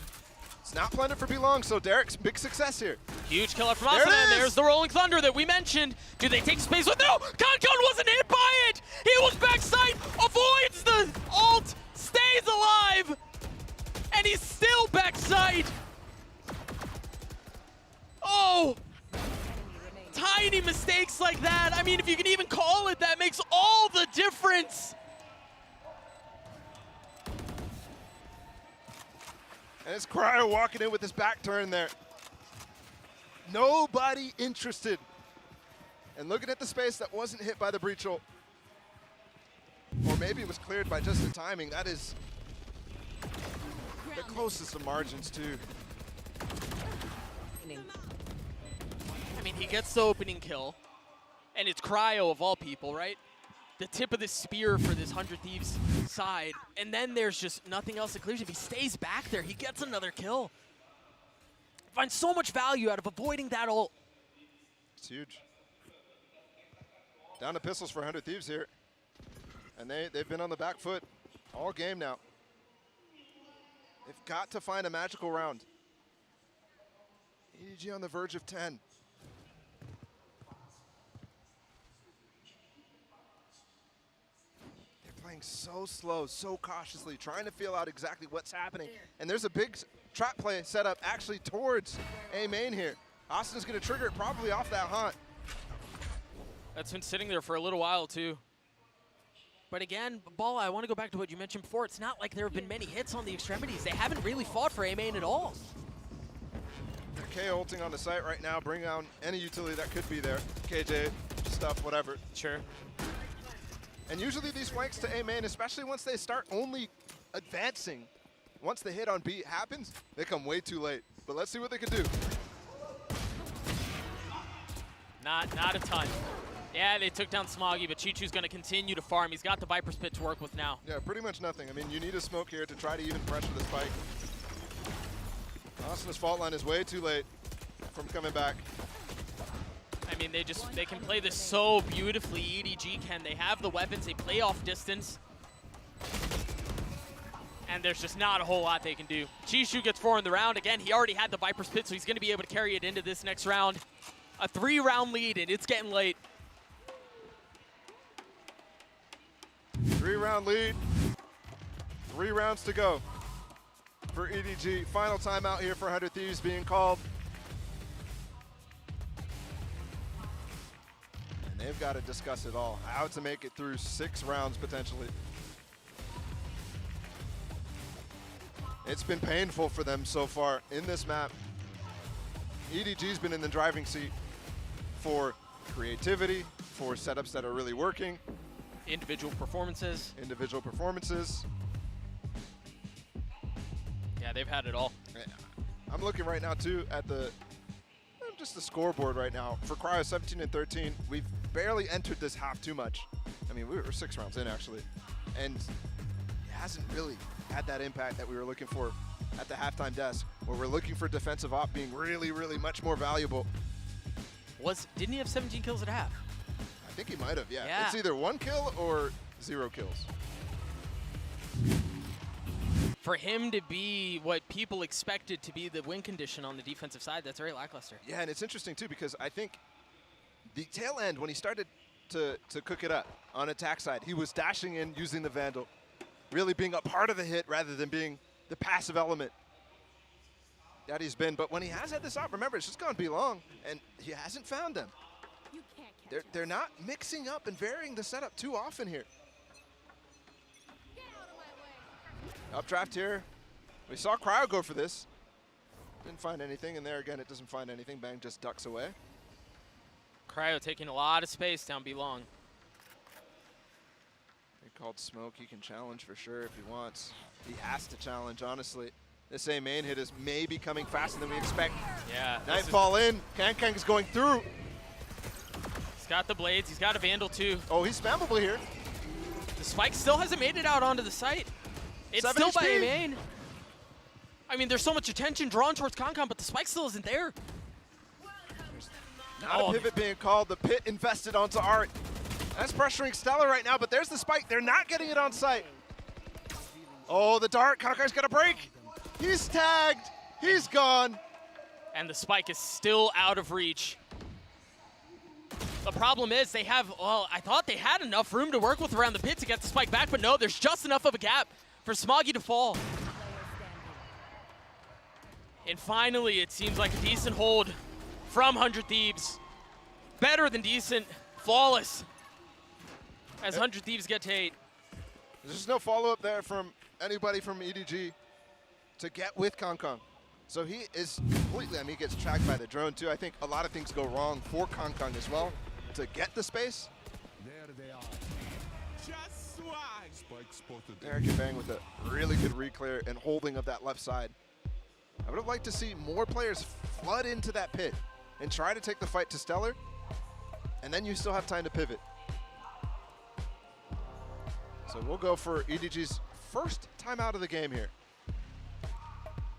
It's not planted for B-Long, so Derek's big success here. Huge killer from Asuna, and there's the Rolling Thunder that we mentioned. Do they take space with? No! Konkon wasn't hit by it! He was backside, avoids the ult, stays alive, and he's still backside. Oh! Tiny mistakes like that, I mean, if you can even call it, that makes all the difference. And it's Cryo walking in with his back turn there. Nobody interested. And looking at the space that wasn't hit by the breach ult. Or maybe it was cleared by just the timing. That is the closest of margins too. He gets the opening kill, and it's Cryo of all people, right? The tip of the spear for this 100 Thieves side, and then there's just nothing else that clears. If he stays back there, he gets another kill. Finds so much value out of avoiding that ult. It's huge. Down to pistols for 100 Thieves here. And they've been on the back foot all game now. They've got to find a magical round. EDG on the verge of 10. They're playing so slow, so cautiously, trying to feel out exactly what's happening. And there's a big trap play set up actually towards A main here. Austin's going to trigger it probably off that haunt. That's been sitting there for a little while, too. But again, Ball, I want to go back to what you mentioned before. It's not like there have been many hits on the extremities. They haven't really fought for A main at all. They're KO ulting on the site right now, bring down any utility that could be there. KJ, stuff, whatever. Sure. And usually these flanks to A main, especially once they start only advancing, once the hit on B happens, they come way too late. But let's see what they can do. Not a ton. Yeah, they took down Smoggy, but Chichu's going to continue to farm. He's got the Viper's Pit to work with now. Yeah, pretty much nothing. I mean, you need a smoke here to try to even pressure the spike. Austin's fault line is way too late from coming back. I mean, they can play this so beautifully. EDG can. They have the weapons. They play off distance. And there's just not a whole lot they can do. Chishu gets 4 in the round. Again, he already had the Viper's Pit, so he's going to be able to carry it into this next round. A 3-round lead, and it's getting late. 3-round lead. 3 rounds to go for EDG. Final timeout here for 100 Thieves being called. And they've got to discuss it all. How to make it through 6 rounds potentially. It's been painful for them so far in this map. EDG's been in the driving seat for creativity, for setups that are really working. Individual performances. Individual performances. Yeah, they've had it all. I'm looking right now too at just the scoreboard right now. For Cryo 17 and 13, we've barely entered this half too much. I mean, we were 6 rounds in actually. And it hasn't really had that impact that we were looking for at the halftime desk, where we're looking for defensive op being really, really much more valuable. Didn't he have 17 kills at half? I think he might have, yeah. Yeah. It's either 1 kill or 0 kills. For him to be what people expected to be the win condition on the defensive side, that's very lackluster. Yeah, and it's interesting too, because I think the tail end, when he started to cook it up on attack side, he was dashing in using the Vandal, really being a part of the hit rather than being the passive element that he's been. But when he has had this op, remember, it's just gone be long, and he hasn't found them. They're not mixing up and varying the setup too often here. Updraft here. We saw Cryo go for this. Didn't find anything, and there again, it doesn't find anything. Bang just ducks away. Cryo taking a lot of space down B long. They called smoke. He can challenge for sure if he wants. He has to challenge, honestly. This A main hit is maybe coming faster than we expect. Yeah. Nightfall in. Kankang is going through. He's got the blades. He's got a Vandal too. Oh, he's spammable here. The spike still hasn't made it out onto the site. It's still by A main. I mean, there's so much attention drawn towards Concon, but the spike still isn't there. Not a pivot being called. The pit invested onto Art. That's pressuring Stellar right now, but there's the spike. They're not getting it on site. Oh, the dart. Kankai's got a break. He's tagged. He's gone. And the spike is still out of reach. The problem is they have, well, I thought they had enough room to work with around the pit to get the spike back, but no, there's just enough of a gap for Smoggy to fall. And finally, it seems like a decent hold from 100 Thieves. Better than decent, flawless, as 100 Thieves get to 8. There's just no follow-up there from anybody from EDG to get with Concon. So he is completely, I mean, he gets tracked by the drone too. I think a lot of things go wrong for Concon as well to get the space. There they are. Just swag. Spike spotted. Eric and Bang with a really good reclear and holding of that left side. I would have liked to see more players flood into that pit and try to take the fight to Stellar, and then you still have time to pivot. So we'll go for EDG's first timeout of the game here,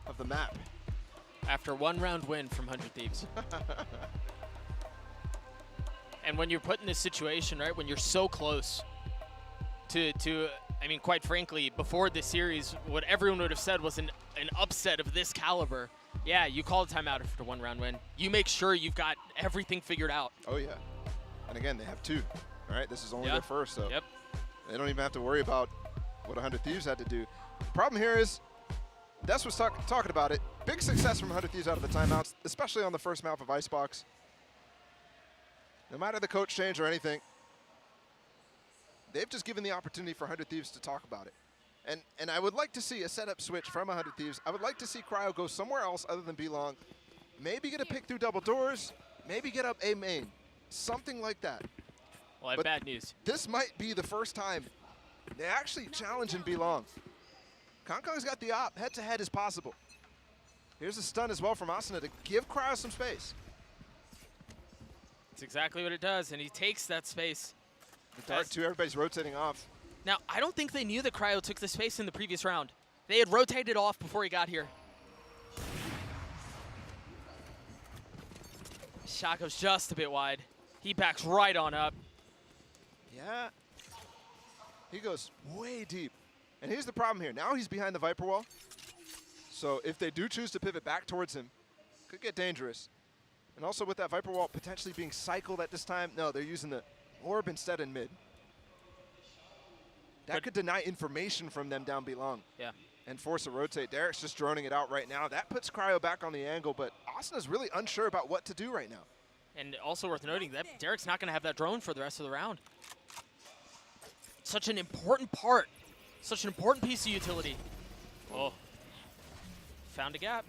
of the map. After 1-round win from 100 Thieves. And when you're put in this situation, right, when you're so close to I mean, quite frankly, before this series, what everyone would have said was an upset of this caliber. Yeah, you call a timeout after 1-round win. You make sure you've got everything figured out. Oh, yeah. And again, they have 2. All right, this is only Yeah. their first, so Yep. they don't even have to worry about what 100 Thieves had to do. The problem here is, Des was talking about it, big success from 100 Thieves out of the timeouts, especially on the first map of Icebox. No matter the coach change or anything, they've just given the opportunity for 100 Thieves to talk about it. And I would like to see a setup switch from 100 Thieves. I would like to see Cryo go somewhere else other than B-Long. Maybe get a pick through double doors, maybe get up A main, something like that. Well, I have But bad news. this might be the first time they actually challenge and belong. Kongkong's got the op. Head-to-head is possible. Here's a stun as well from Asuna to give Cryo some space. That's exactly what it does, and he takes that space. The dart, too, everybody's rotating off. Now, I don't think they knew that Cryo took the space in the previous round. They had rotated off before he got here. Shot goes just a bit wide. He backs right on up. Yeah. He goes way deep. And here's the problem here. Now he's behind the Viper wall. So if they do choose to pivot back towards him, could get dangerous. And also with that Viper wall potentially being cycled at this time, no, they're using the orb instead in mid. That could deny information from them down belong. Yeah. And force a rotate. Derek's just droning it out right now. That puts Cryo back on the angle, but Asuna's really unsure about what to do right now. And also worth noting that Derek's not going to have that drone for the rest of the round. Such an important part. Such an important piece of utility. Oh. Found a gap.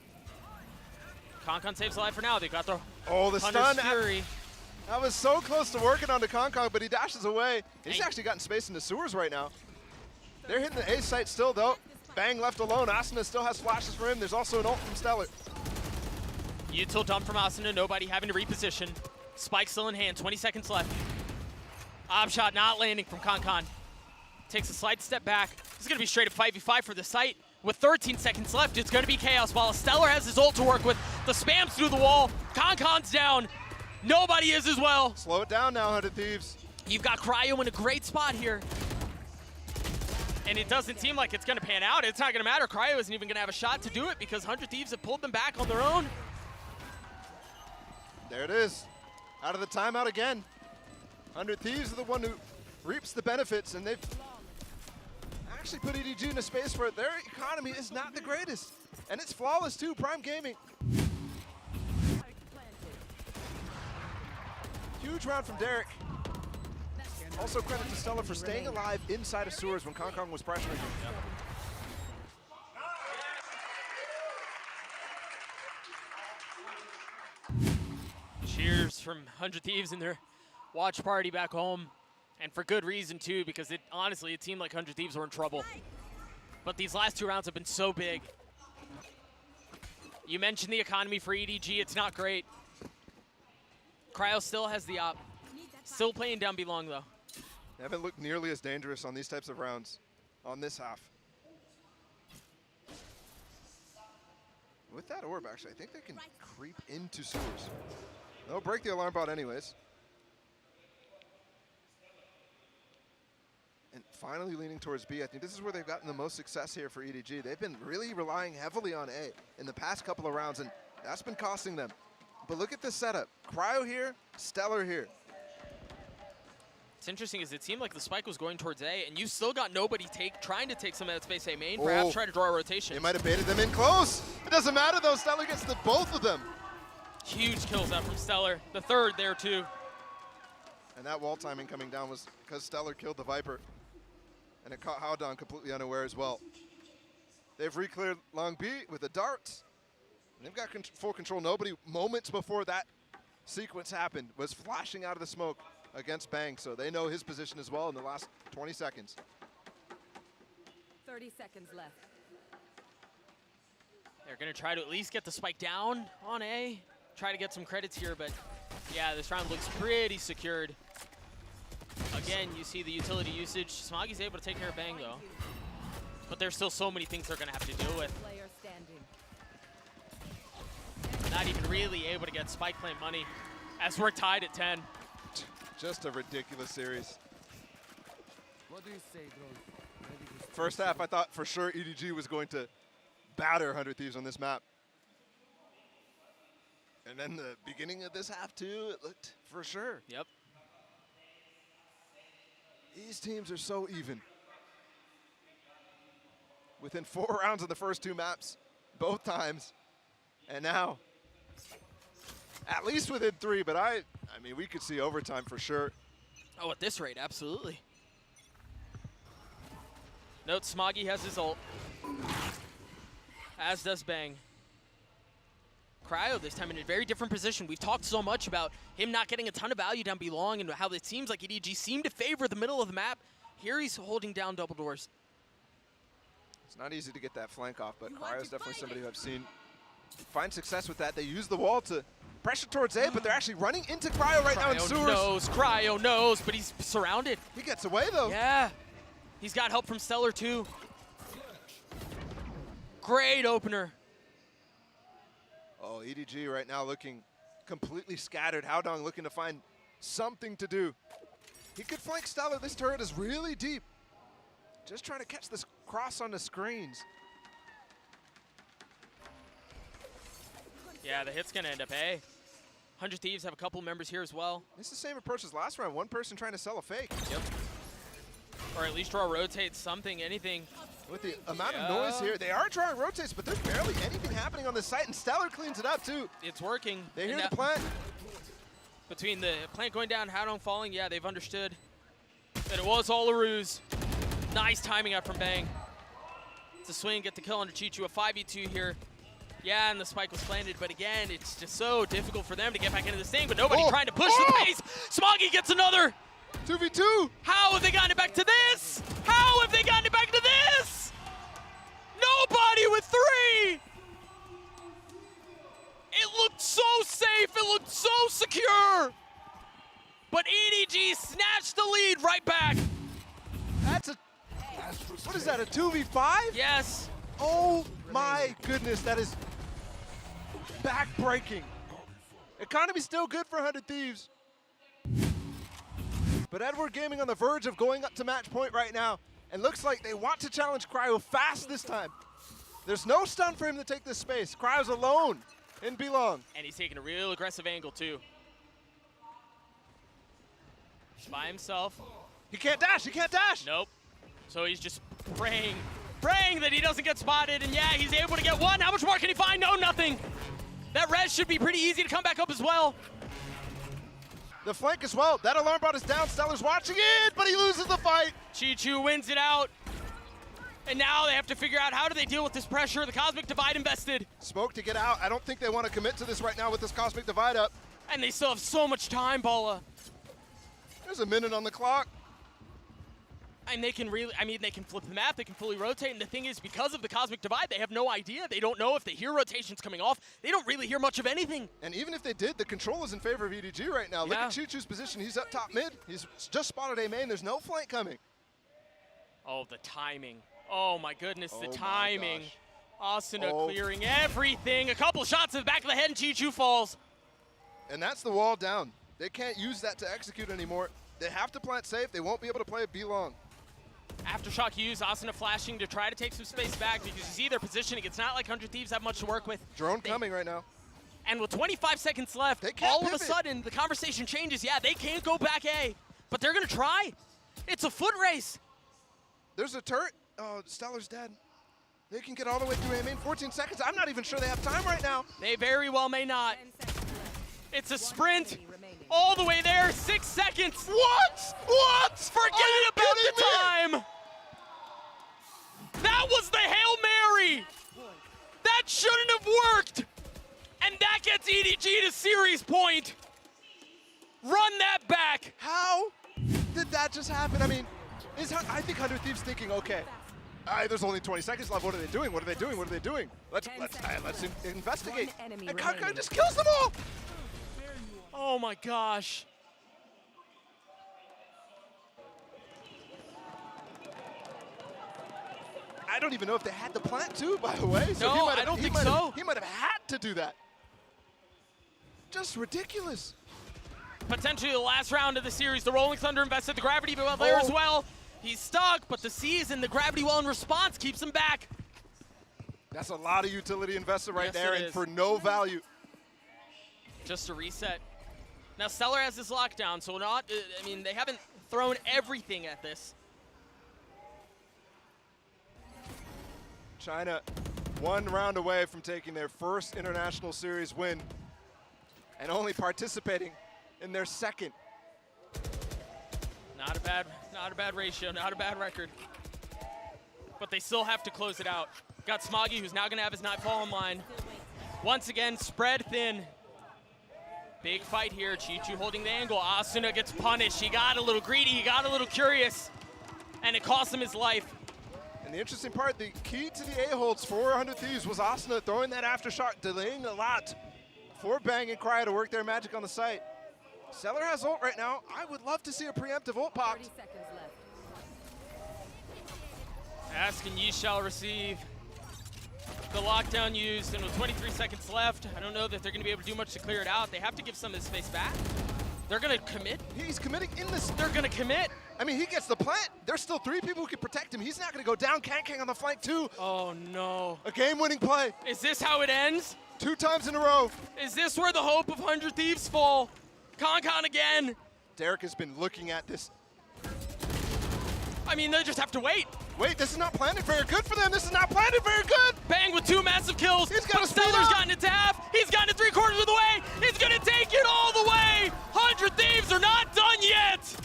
Konkon saves alive for now. They got the the Hunter's stun. Fury. That was so close to working onto Konkon, but he dashes away. He's actually gotten space in the sewers right now. They're hitting the A site still, though. Bang left alone. Asuna still has flashes for him. There's also an ult from Stellar. Util dump from Asuna. Nobody having to reposition. Spike still in hand. 20 seconds left. Op shot not landing from Konkon. Takes a slight step back. This is going to be straight up 5v5 for the site. With 13 seconds left, it's going to be chaos while Stellar has his ult to work with. The spams through the wall. Konkon's down. Nobody is as well. Slow it down now, 100 Thieves. You've got Cryo in a great spot here. And it doesn't seem like it's going to pan out. It's not going to matter. Cryo isn't even going to have a shot to do it because 100 Thieves have pulled them back on their own. There it is. Out of the timeout again. 100 Thieves are the one who reaps the benefits, and they've actually put EDG in a space where their economy is not the greatest. And it's flawless too, Prime Gaming. Huge round from Derek. Also credit to Stellar for staying alive inside of sewers when Konkon was pressuring him. Cheers from 100 Thieves and their watch party back home. And for good reason, too, because honestly, it seemed like 100 Thieves were in trouble. But these last 2 rounds have been so big. You mentioned the economy for EDG. It's not great. Cryo still has the op. Still playing down belong, though. They haven't looked nearly as dangerous on these types of rounds on this half. With that orb, actually, I think they can creep into sewers. They'll break the alarm bot anyways. And finally leaning towards B. I think this is where they've gotten the most success here for EDG. They've been really relying heavily on A in the past couple of rounds, and that's been costing them. But look at this setup. Cryo here, Stellar here. What's interesting is it seemed like the spike was going towards A, and you still got nobody trying to take some of that space A main, perhaps try to draw a rotation. They might have baited them in close. It doesn't matter, though. Stellar gets the both of them. Huge kills out from Stellar. The third there, too. And that wall timing coming down was because Stellar killed the Viper. And it caught Howdon completely unaware as well. They've re-cleared Long B with a dart. And they've got full control. Nobody, moments before that sequence happened, was flashing out of the smoke against Bang. So they know his position as well in the last 20 seconds. 30 seconds left. They're going to try to at least get the spike down on A. try to get some credits here, but yeah, this round looks pretty secured. Again, you see the utility usage. Smoggy's able to take care of Bang, though. But there's still so many things they're going to have to deal with. Not even really able to get spike plant money as we're tied at 10. Just a ridiculous series. What do you say, bro? First half, I thought for sure EDG was going to batter 100 Thieves on this map. And then the beginning of this half, too, it looked for sure. Yep. These teams are so even. Within 4 rounds of the first 2 maps, both times. And now, at least within 3, but I mean, we could see overtime for sure. Oh, at this rate, absolutely. Note Smoggy has his ult, as does Bang. Cryo this time in a very different position. We've talked so much about him not getting a ton of value down belong and how it seems like EDG seemed to favor the middle of the map. Here he's holding down double doors. It's not easy to get that flank off, but Cryo's definitely somebody who I've seen find success with that. They use the wall to pressure towards A, but they're actually running into Cryo right now in sewers. Cryo knows, but he's surrounded. He gets away, though. Yeah. He's got help from Stellar, too. Great opener. Oh, EDG right now looking completely scattered. Howdong looking to find something to do. He could flank Stellar. This turret is really deep. Just trying to catch this cross on the screens. Yeah, the hit's going to end up A. 100 Thieves have a couple members here as well. It's the same approach as last round. One person trying to sell a fake. Yep. Or at least draw rotates, something, anything. With the amount of noise here, they are drawing rotates, but there's barely anything happening on the site, and Stellar cleans it up, too. It's working. They hear the plant. Between the plant going down, Howdong falling, yeah, they've understood that it was all a ruse. Nice timing out from Bang. It's a swing, get the kill under Chichu, a 5v2 here. Yeah, and the spike was planted, but again, it's just so difficult for them to get back into this thing, but nobody trying to push the pace. Smoggy gets another. 2v2. How have they gotten it back to this? How have they gotten it back to this? Nobody with 3. It looked so safe. It looked so secure. But EDG snatched the lead right back. That's a, what is that, a 2v5? Yes. Oh my goodness, that is back-breaking. Economy's still good for 100 Thieves. But Edward Gaming on the verge of going up to match point right now. And looks like they want to challenge Cryo fast this time. There's no stun for him to take this space. Cryo's alone in Belong. And he's taking a real aggressive angle, too. By himself. He can't dash, he can't dash. Nope. So he's just praying that he doesn't get spotted. And yeah, he's able to get one. How much more can he find? No, nothing. That res should be pretty easy to come back up as well. The flank as well. That alarm bot is down. Stellar's watching it, but he loses the fight. Chichu wins it out. And now they have to figure out how do they deal with this pressure. The Cosmic Divide invested. Smoke to get out. I don't think they want to commit to this right now with this Cosmic Divide up. And they still have so much time, Bala. There's a minute on the clock. And they can really, I mean, they can flip the map, they can fully rotate, and the thing is, because of the Cosmic Divide, they have no idea. They don't know if they hear rotations coming off. They don't really hear much of anything. And even if they did, the control is in favor of EDG right now. Look at Chuchu's position. He's up top mid. He's just spotted A main. There's no flank coming. Oh, the timing. Oh my goodness, the timing. Asuna clearing everything. A couple shots to the back of the head, and Chichu falls. And that's the wall down. They can't use that to execute anymore. They have to plant safe. They won't be able to play it B-long. Aftershock used, Asuna flashing to try to take some space back because you see their positioning. It's not like 100 Thieves have much to work with. Drone coming right now. And with 25 seconds left, all of a sudden the conversation changes. Yeah, they can't go back A, but they're going to try. It's a foot race. There's a turret. Oh, Stellar's dead. They can get all the way through A main. 14 seconds. I'm not even sure they have time right now. They very well may not. It's a sprint all the way there. 6 seconds. What? What? Forget about the time. That was the Hail Mary. That shouldn't have worked. And that gets EDG to series point. Run that back. How did that just happen? I mean, I think 100 Thieves thinking, okay, There's only 20 seconds left. What are they doing? What are they doing? What are they doing? Let's investigate. And KakaN just kills them all. Oh my gosh. I don't even know if they had the plant too, by the way. So No, I don't think so. He might have had to do that. Just ridiculous. Potentially the last round of the series. The Rolling Thunder invested the gravity well there as well. He's stuck, but the C's and the gravity well in response keeps him back. That's a lot of utility invested right Yes, there, it and is. for no value. Just a reset. Now Stellar has this lockdown, so not. I mean, they haven't thrown everything at this. China 1 round away from taking their first international series win, and only participating in their second. Not a bad ratio, not a bad record. But they still have to close it out. Got Smoggy, who's now gonna have his Nightfall online. Once again, spread thin. Big fight here, Chi-Chu holding the angle. Asuna gets punished. He got a little greedy, he got a little curious, and it cost him his life. And the interesting part, the key to the A-holds for 100 Thieves was Asuna throwing that aftershock, delaying a lot for Bang and Cryo to work their magic on the site. Stellar has ult right now. I would love to see a preemptive ult pop. Ask and ye shall receive. The lockdown used, and with 23 seconds left, I don't know that they're going to be able to do much to clear it out. They have to give some of his space back. They're going to commit. He's committing in this. They're going to commit. I mean, he gets the plant. There's still 3 people who can protect him. He's not going to go down. KakaN on the flank too. Oh no. A game-winning play. Is this how it ends? 2 times in a row. Is this where the hope of 100 Thieves fall? KakaN again. Derek has been looking at this. I mean, they just have to wait. Wait, this is not planted very good for them. This is not planted very good. Bang with 2 massive kills. He's got but Stellar's gotten it to half. He's gotten it 3/4 of the way. He's going to take it all the way. 100 Thieves are not done yet.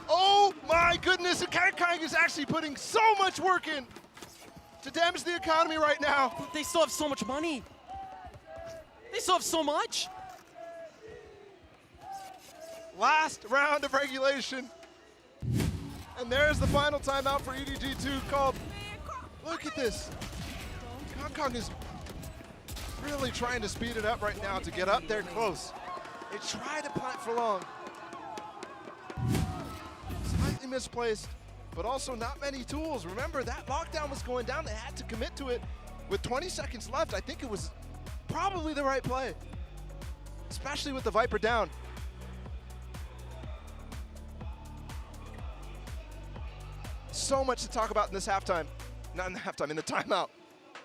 Oh my goodness, and KakaN is actually putting so much work in to damage the economy right now. But they still have so much money. They still have so much. Last round of regulation. And there's the final timeout for EDG2 called. Look at this. KakaN is really trying to speed it up right now to get up there close. They tried to plant for long. Slightly misplaced, but also not many tools. Remember, that lockdown was going down. They had to commit to it. With 20 seconds left, I think it was probably the right play, especially with the Viper down. So much to talk about in this halftime. Not in the halftime, in the timeout.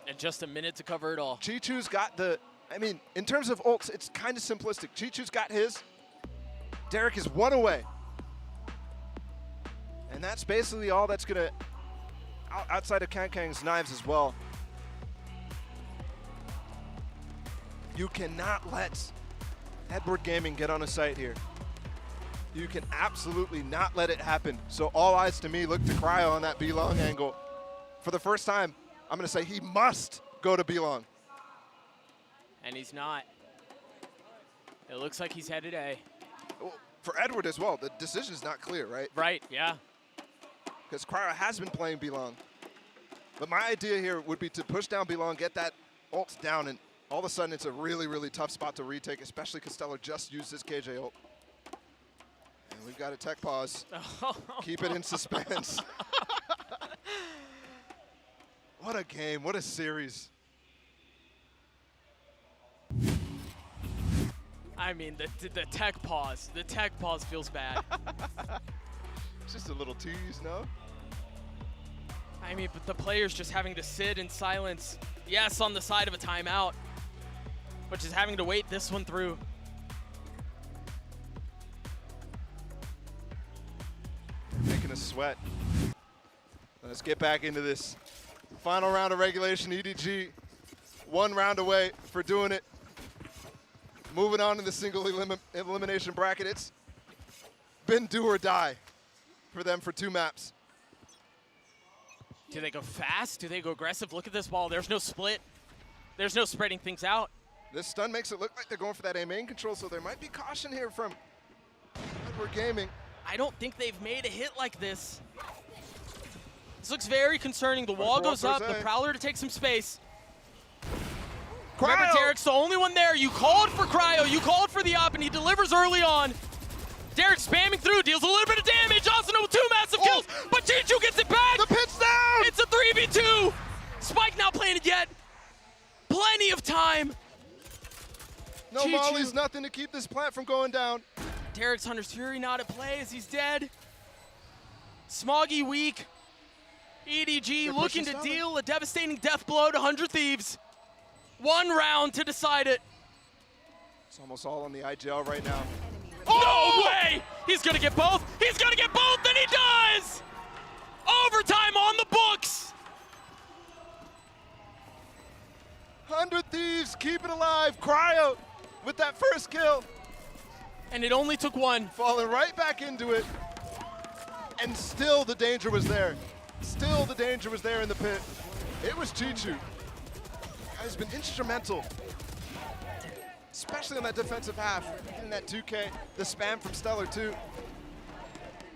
And just a minute to cover it all. Chi-Chu's got the, I mean, in terms of ults, it's kind of simplistic. Chi-Chu's got his. Derek is 1 away. And that's basically all that's going to, outside of KakaN's knives as well. You cannot let Edward Gaming get on a site here. You can absolutely not let it happen. So all eyes to me look to Cryo on that B-Long angle. For the first time, I'm going to say he must go to B-Long. And he's not. It looks like he's headed A. Well, for Edward as well, the decision is not clear, right? Right, yeah. Because Cryo has been playing B-Long. But my idea here would be to push down B-Long, get that ult down, and all of a sudden it's a really, really tough spot to retake, especially because Stellar just used his KJ ult. And we've got a tech pause. Keep it in suspense. What a game, what a series. I mean, the tech pause. The tech pause feels bad. Just a little tease, no? I mean, but the players just having to sit in silence. Yes, on the side of a timeout, but just having to wait this one through. Making us sweat. Let's get back into this. Final round of regulation, EDG. 1 round away for doing it. Moving on to the single elimination bracket. It's been do or die for them for 2 maps. Do they go fast? Do they go aggressive? Look at this ball. There's no split. There's no spreading things out. This stun makes it look like they're going for that A main control, so there might be caution here from Edward Gaming. I don't think they've made a hit like this This looks very concerning. The wall goes up, the Prowler to take some space. Remember, Derek's the only one there. You called for Cryo, you called for the op, and he delivers early on. Derek spamming through, deals a little bit of damage. Asuna with 2 massive kills, but Chichu gets it back. The pit's down. It's a 3v2. Spike not planted yet. Plenty of time. No mollies, nothing to keep this plant from going down. Derek's Hunter's Fury not at play as he's dead. Smoggy weak. EDG looking to deal a devastating death blow to 100 Thieves. 1 round to decide it. It's almost all on the IGL right now. No way! He's gonna get both. He's gonna get both, and he does! Overtime on the books. 100 Thieves, keep it alive. Cryo with that first kill. And it only took 1. Falling right back into it. And still the danger was there. Still the danger was there in the pit. It was Chichu. He's been instrumental, especially on that defensive half, getting that 2K, the spam from Stellar too.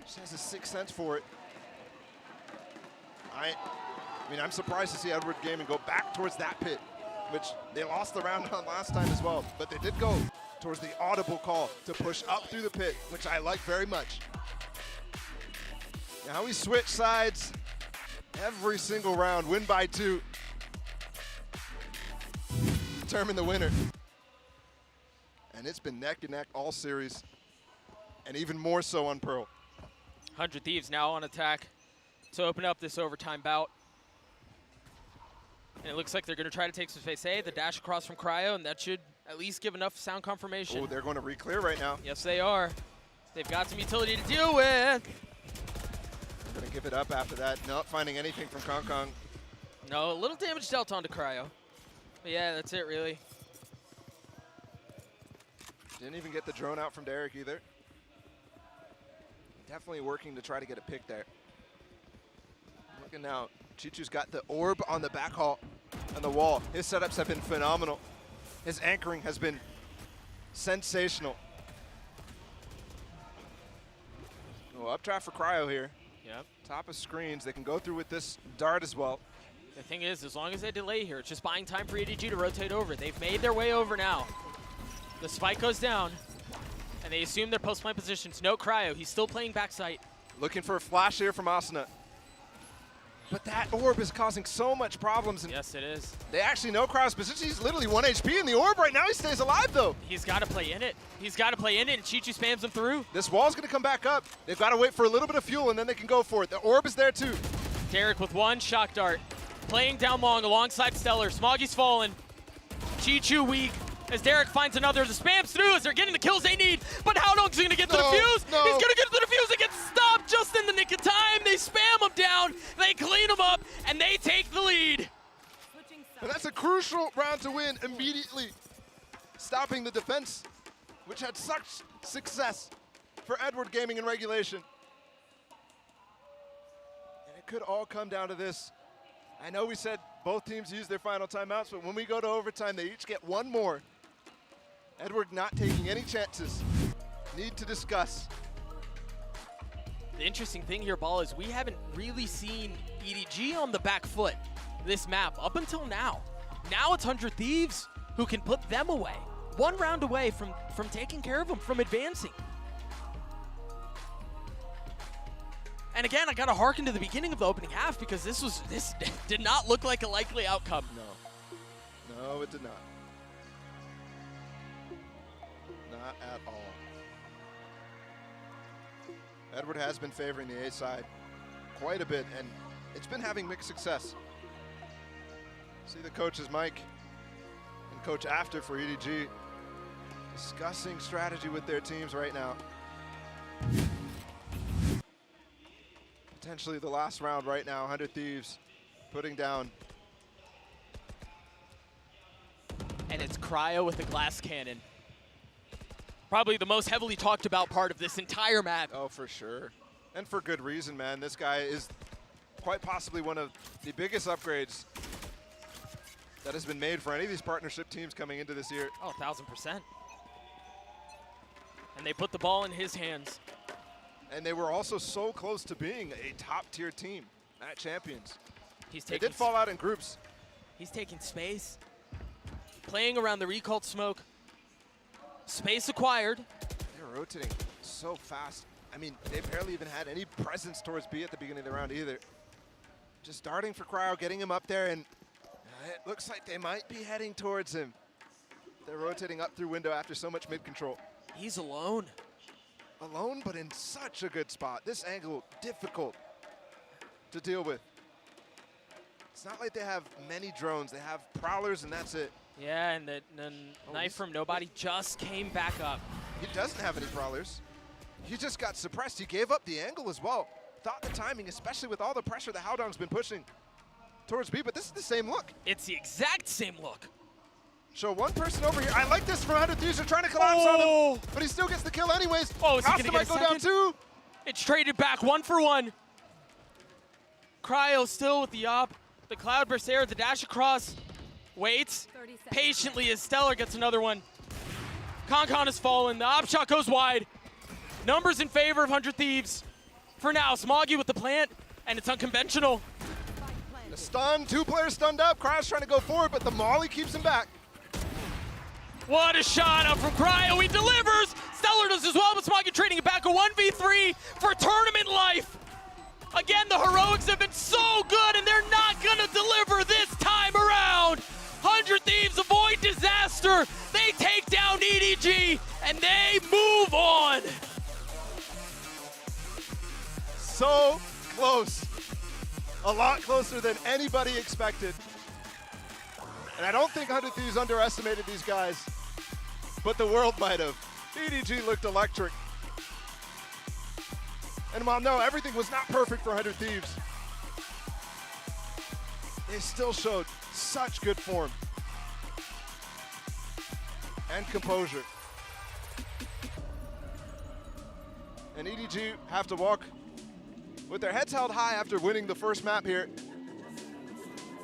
She has a 6th sense for it. I mean, I'm surprised to see Edward Gaming go back towards that pit, which they lost the round on last time as well, but they did go towards the audible call to push up through the pit, which I like very much. Now we switch sides every single round, win by 2. Determine the winner. And it's been neck and neck all series, and even more so on Pearl. 100 Thieves now on attack to open up this overtime bout. And it looks like they're going to try to take some space A, the dash across from Cryo, and that should at least give enough sound confirmation. Oh, they're going to re-clear right now. Yes, they are. They've got some utility to deal with. Going to give it up after that. Not finding anything from Kong Kong. No, a little damage dealt onto Cryo. But yeah, that's it, really. Didn't even get the drone out from Derek either. Definitely working to try to get a pick there. Looking now, Chichu's got the orb on the back hall, on the wall. His setups have been phenomenal. His anchoring has been sensational. Oh, updraft for Cryo here. Yep. Top of screens. They can go through with this dart as well. The thing is, as long as they delay here, it's just buying time for EDG to rotate over. They've made their way over now. The spike goes down, and they assume their post-plant positions. No Cryo, he's still playing backside. Looking for a flash here from Asuna. But that orb is causing so much problems. And yes, it is. They actually know Cryo's position. He's literally 1 HP in the orb right now. He stays alive, though. He's got to play in it. He's got to play in it, and Chichu spams him through. This wall's going to come back up. They've got to wait for a little bit of fuel, and then they can go for it. The orb is there, too. Derek with 1 shock dart. Playing down long alongside Stellar. Smoggy's fallen. Chichu weak. As Derek finds another, the spams through as they're getting the kills they need. But how long's he gonna get to the fuse? No. He's gonna get to the fuse. It gets stopped just in the nick of time. They spam him down, they clean him up, and they take the lead. And that's a crucial round to win immediately. Stopping the defense, which had such success for Edward Gaming in regulation. And it could all come down to this. I know we said both teams use their final timeouts, but when we go to overtime, they each get 1 more. Edward not taking any chances. Need to discuss. The interesting thing here, Ball, is we haven't really seen EDG on the back foot this map up until now. Now it's 100 Thieves who can put them away. 1 round away from taking care of them, from advancing. And again, I gotta harken to the beginning of the opening half because this did not look like a likely outcome. No, it did not. Not at all. Edward has been favoring the A side quite a bit, and it's been having mixed success. See the coaches, Mike and Coach After for EDG, discussing strategy with their teams right now. Potentially the last round right now, 100 Thieves putting down. And it's Cryo with the glass cannon. Probably the most heavily talked about part of this entire map. Oh, for sure. And for good reason, man. This guy is quite possibly one of the biggest upgrades that has been made for any of these partnership teams coming into this year. Oh, 1,000%. And they put the ball in his hands. And they were also so close to being a top-tier team. at Champions. He's They taking did fall out in groups. He's taking space. Playing around the recalled smoke. Space acquired. They're rotating so fast. I mean, they barely even had any presence towards B at the beginning of the round either. Just starting for Cryo, getting him up there, and it looks like they might be heading towards him. They're rotating up through window after so much mid control. He's alone. Alone, but in such a good spot. This angle, difficult to deal with. It's not like they have many drones. They have prowlers, and that's it. Yeah, and the knife from nobody just came back up. He doesn't have any prowlers. He just got suppressed. He gave up the angle as well. Thought the timing, especially with all the pressure the Howdong's been pushing towards B, but this is the same look. It's the exact same look. So one person over here. I like this from 100 Thieves. They're trying to collapse on him, but he still gets the kill anyways. Oh, is he Rasta gonna might get a go down second? too. It's traded back 1-for-1. Cryo still with the op. The Cloud Berserker, the dash across. Waits patiently as Stellar gets another one. Concon has fallen. The op shot goes wide. Numbers in favor of 100 Thieves. For now, Smoggy with the plant, and it's unconventional. The stun, 2 players stunned up. Cryo's trying to go forward, but the Molly keeps him back. What a shot up from Cryo. He delivers. Stellar does as well, but Smoggy trading it back a 1v3 for tournament life. Again, the heroics have been so good, and they're not going to deliver this time around. 100 Thieves avoid disaster. They take down EDG, and they move on. So close. A lot closer than anybody expected. And I don't think 100 Thieves underestimated these guys, but the world might have. EDG looked electric. And while no, everything was not perfect for 100 Thieves, they still showed such good form and composure. And EDG have to walk with their heads held high after winning the first map here.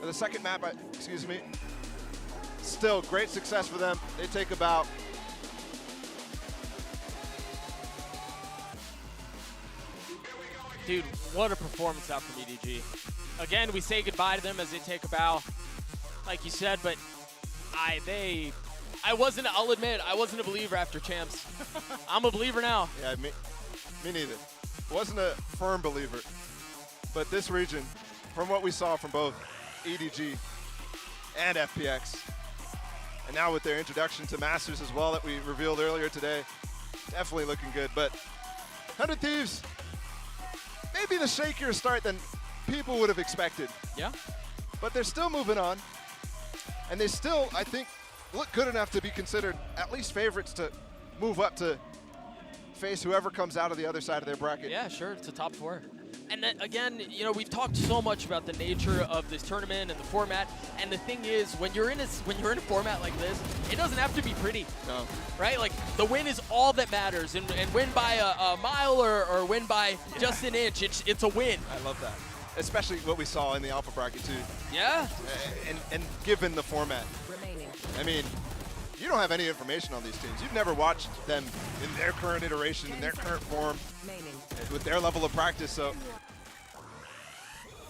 Or the second map, excuse me. Still, great success for them. They take about Dude, what a performance out from EDG. Again, we say goodbye to them as they take a bow, like you said, but I'll admit, I wasn't a believer after Champs. I'm a believer now. Yeah, me neither. Wasn't a firm believer. But this region, from what we saw from both EDG and FPX, and now with their introduction to Masters as well that we revealed earlier today, definitely looking good. But 100 Thieves, maybe the shakier start than people would have expected. Yeah. But they're still moving on. And they still, I think, look good enough to be considered at least favorites to move up to face whoever comes out of the other side of their bracket. Yeah, sure, it's a top 4. And then, again, you know, we've talked so much about the nature of this tournament and the format. And the thing is, when you're in a format like this, it doesn't have to be pretty. No. Right? Like, the win is all that matters. And win by a mile or win by just an inch, it's a win. I love that. Especially what we saw in the alpha bracket too. Yeah. And given the format. I mean, you don't have any information on these teams. You've never watched them in their current iteration, in their current form, with their level of practice. So,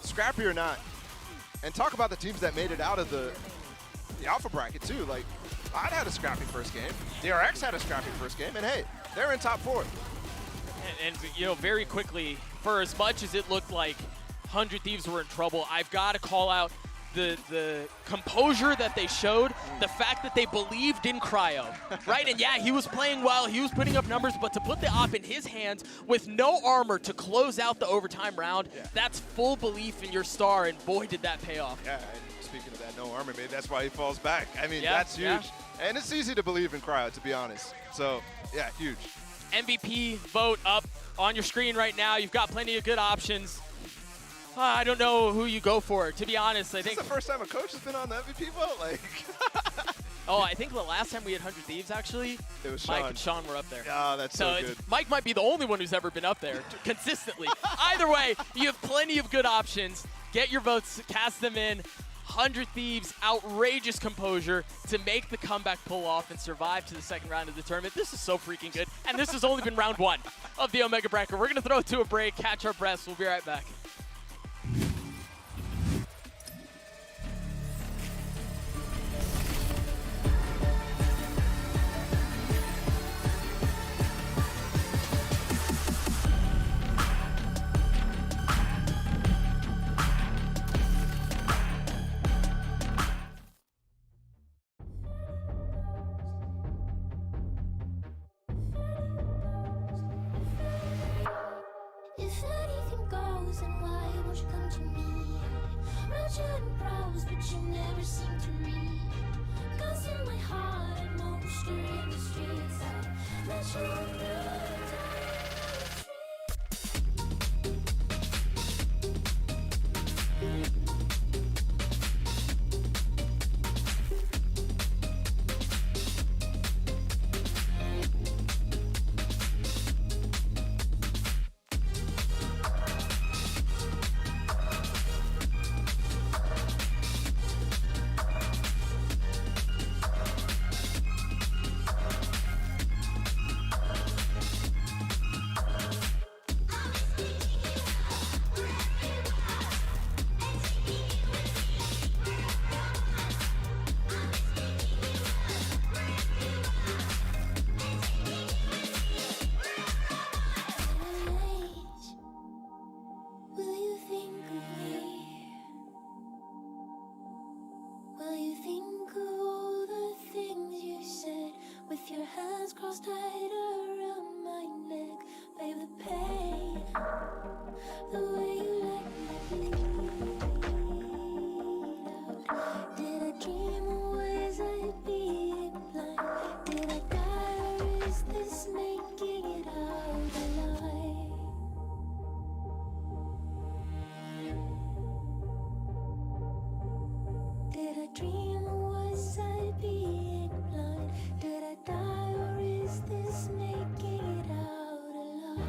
scrappy or not, and talk about the teams that made it out of the alpha bracket too. Like, Odd had a scrappy first game. DRX had a scrappy first game, and hey, they're in top 4. And you know, very quickly, for as much as it looked like 100 Thieves were in trouble, I've got to call out the composure that they showed, the fact that they believed in Cryo, right? And yeah, he was playing well, he was putting up numbers, but to put the op in his hands with no armor to close out the overtime round, that's full belief in your star, and boy, did that pay off. Yeah, and speaking of that no armor, maybe that's why he falls back. I mean, that's huge. Yeah. And it's easy to believe in Cryo, to be honest. So, yeah, huge. MVP vote up on your screen right now. You've got plenty of good options. I don't know who you go for, to be honest. I think this is the first time a coach has been on the MVP vote. Like, oh, I think the last time we had 100 Thieves, actually, it was Mike and Sean were up there. Oh, that's so good. Mike might be the only one who's ever been up there consistently. Either way, you have plenty of good options. Get your votes, cast them in. 100 Thieves, outrageous composure to make the comeback pull off and survive to the second round of the tournament. This is so freaking good. And this has only been round 1 of the Omega Bracket. We're going to throw it to a break, catch our breaths. We'll be right back. goes, and why won't you come to me? Wrote you in prose, but you never seem to read. Guns in my heart, and monster in the streets. I let you know. Crossed tight around my neck, babe, the pain, the way you let me bleed out. Did I dream or was I being blind? Did I die or is this making it out alive? Did I dream or was I being blind? Did I die or is this making it out alive?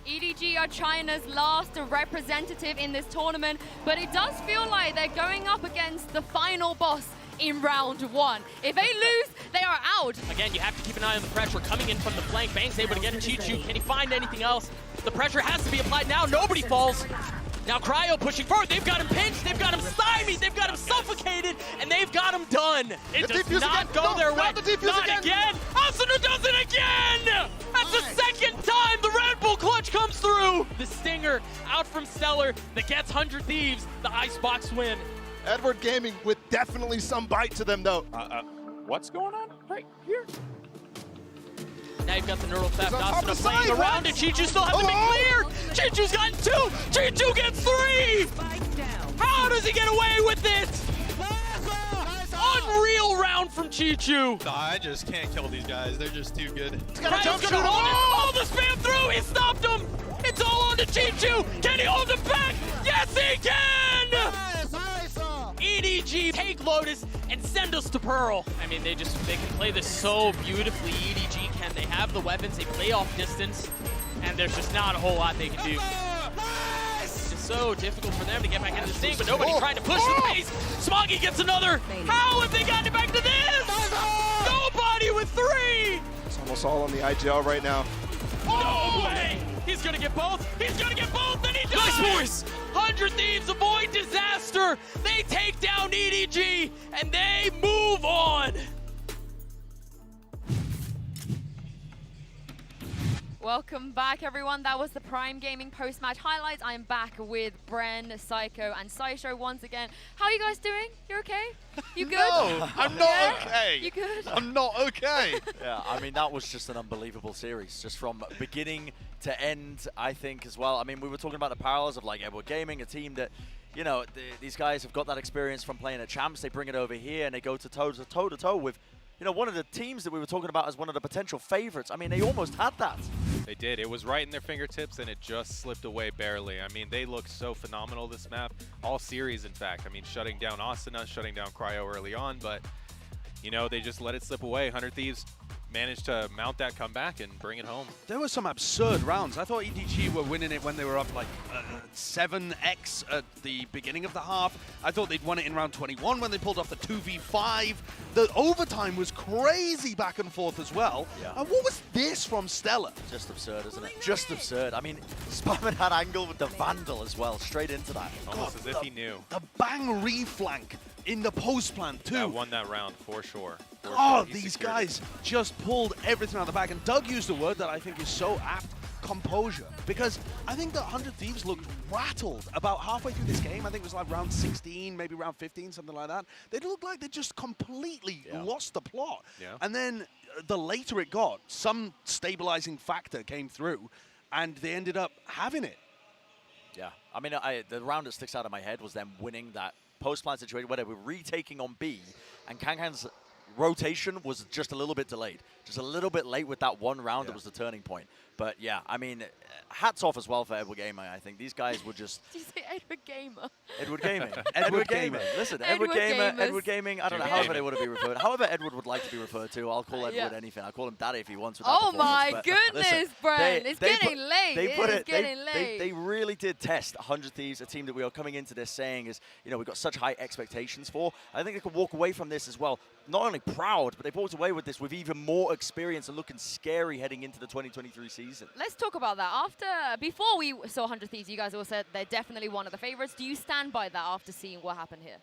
EDG are China's last representative in this tournament, but it does feel like they're going up against the final boss in round one. If they lose, they are out. Again, you have to keep an eye on the pressure coming in from the flank. Bang's able to get a Chichu. Can he find anything else? The pressure has to be applied now. Nobody falls. Now Cryo pushing forward. They've got him pinched. They've got him stymied. They've got him suffocated. And they've got him done. It does not go their way. Not again. Asuna does it again. That's the second time the Red Bull clutch comes through. The Stinger out from Stellar that gets 100 Thieves. The Icebox win. Edward Gaming with definitely some bite to them, though. What's going on right here? Now you've got the neural theft. Asuna playing around it. Chichu still hasn't been cleared. Chichu's gotten 2. Chichu gets 3. How does he get away with it? Unreal round from Chichu. I just can't kill these guys. They're just too good. Cryo's gonna hold it. Oh, the spam through. He stopped him. It's all on to Chichu. Can he hold him back? Yes, he can. EDG take Lotus and send us to Pearl. I mean, they can play this so beautifully. EDG can. They have the weapons. They play off distance, and there's just not a whole lot they can do. It's just so difficult for them to get back into this thing, but nobody's trying to push the pace. Smoggy gets another. How have they gotten it back to this? Nobody with 3. It's almost all on the IGL right now. No way! He's gonna get both. He's gonna get both, and he does. Nice, boys! 100 Thieves avoid disaster. They take down EDG, and they move on. Welcome back, everyone. That was the Prime Gaming post-match highlights. I'm back with Bren, Psycho, and Saisho once again. How are you guys doing? You okay? You good? No, I'm not okay. You good? I'm not okay. Yeah, I mean, that was just an unbelievable series, just from beginning to end, I think, as well. I mean, we were talking about the parallels of, like, Edward Gaming, a team that, you know, these guys have got that experience from playing at Champs. They bring it over here, and they go toe-to-toe with, you know, one of the teams that we were talking about as one of the potential favorites. I mean, they almost had that. They did. It was right in their fingertips, and it just slipped away barely. I mean, they look so phenomenal this map. All series, in fact. I mean, shutting down Asuna, shutting down Cryo early on, but, you know, they just let it slip away. 100 Thieves managed to mount that comeback and bring it home. There were some absurd rounds. I thought EDG were winning it when they were up like 7x at the beginning of the half. I thought they'd won it in round 21 when they pulled off the 2v5. The overtime was crazy back and forth as well. Yeah. And what was this from Stella? Just absurd, isn't it? Just absurd. I mean, Sparman had angle with the Vandal as well, straight into that. Almost as if he knew. The bang reflank in the post plant too. That won that round for sure. Oh, these guys just pulled everything out of the bag. And Doug used a word that I think is so apt, composure. Because I think that 100 Thieves looked rattled about halfway through this game. I think it was like round 16, maybe round 15, something like that. They looked like they just completely lost the plot. Yeah. And then the later it got, some stabilizing factor came through, and they ended up having it. Yeah, I mean, the round that sticks out of my head was them winning that post-plan situation where they were retaking on B, and Kanghan's rotation was just a little bit delayed. Just a little bit late with that one round that was the turning point. But yeah, I mean, hats off as well for Edward Gamer. I think these guys were just... Did you say Edward Gamer? Edward Gaming. Edward Gaming. Listen, Edward Gamer, Edward Gaming, I don't know however they want to be referred. However Edward would like to be referred to, I'll call Edward anything. I'll call him Daddy if he wants with that Oh my performance. goodness, Bren. It's getting late. It's getting late. They really did test 100 Thieves, a team that we are coming into this saying is, you know, we've got such high expectations for. I think they could walk away from this as well, not only proud, but they've walked away with this with even more experience and looking scary heading into the 2023 season. Let's talk about that. Before we saw 100 Thieves, you guys all said they're definitely one of the favorites. Do you stand by that after seeing what happened here?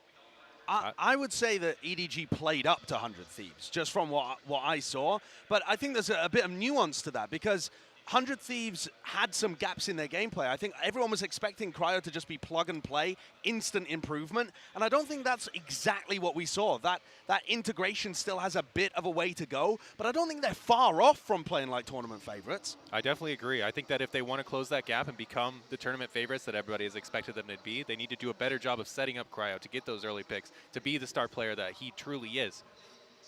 I would say that EDG played up to 100 Thieves, just from what I saw. But I think there's a bit of nuance to that, because 100 Thieves had some gaps in their gameplay. I think everyone was expecting Cryo to just be plug and play, instant improvement, and I don't think that's exactly what we saw. That integration still has a bit of a way to go, but I don't think they're far off from playing like tournament favorites. I definitely agree. I think that if they want to close that gap and become the tournament favorites that everybody has expected them to be, they need to do a better job of setting up Cryo to get those early picks, to be the star player that he truly is.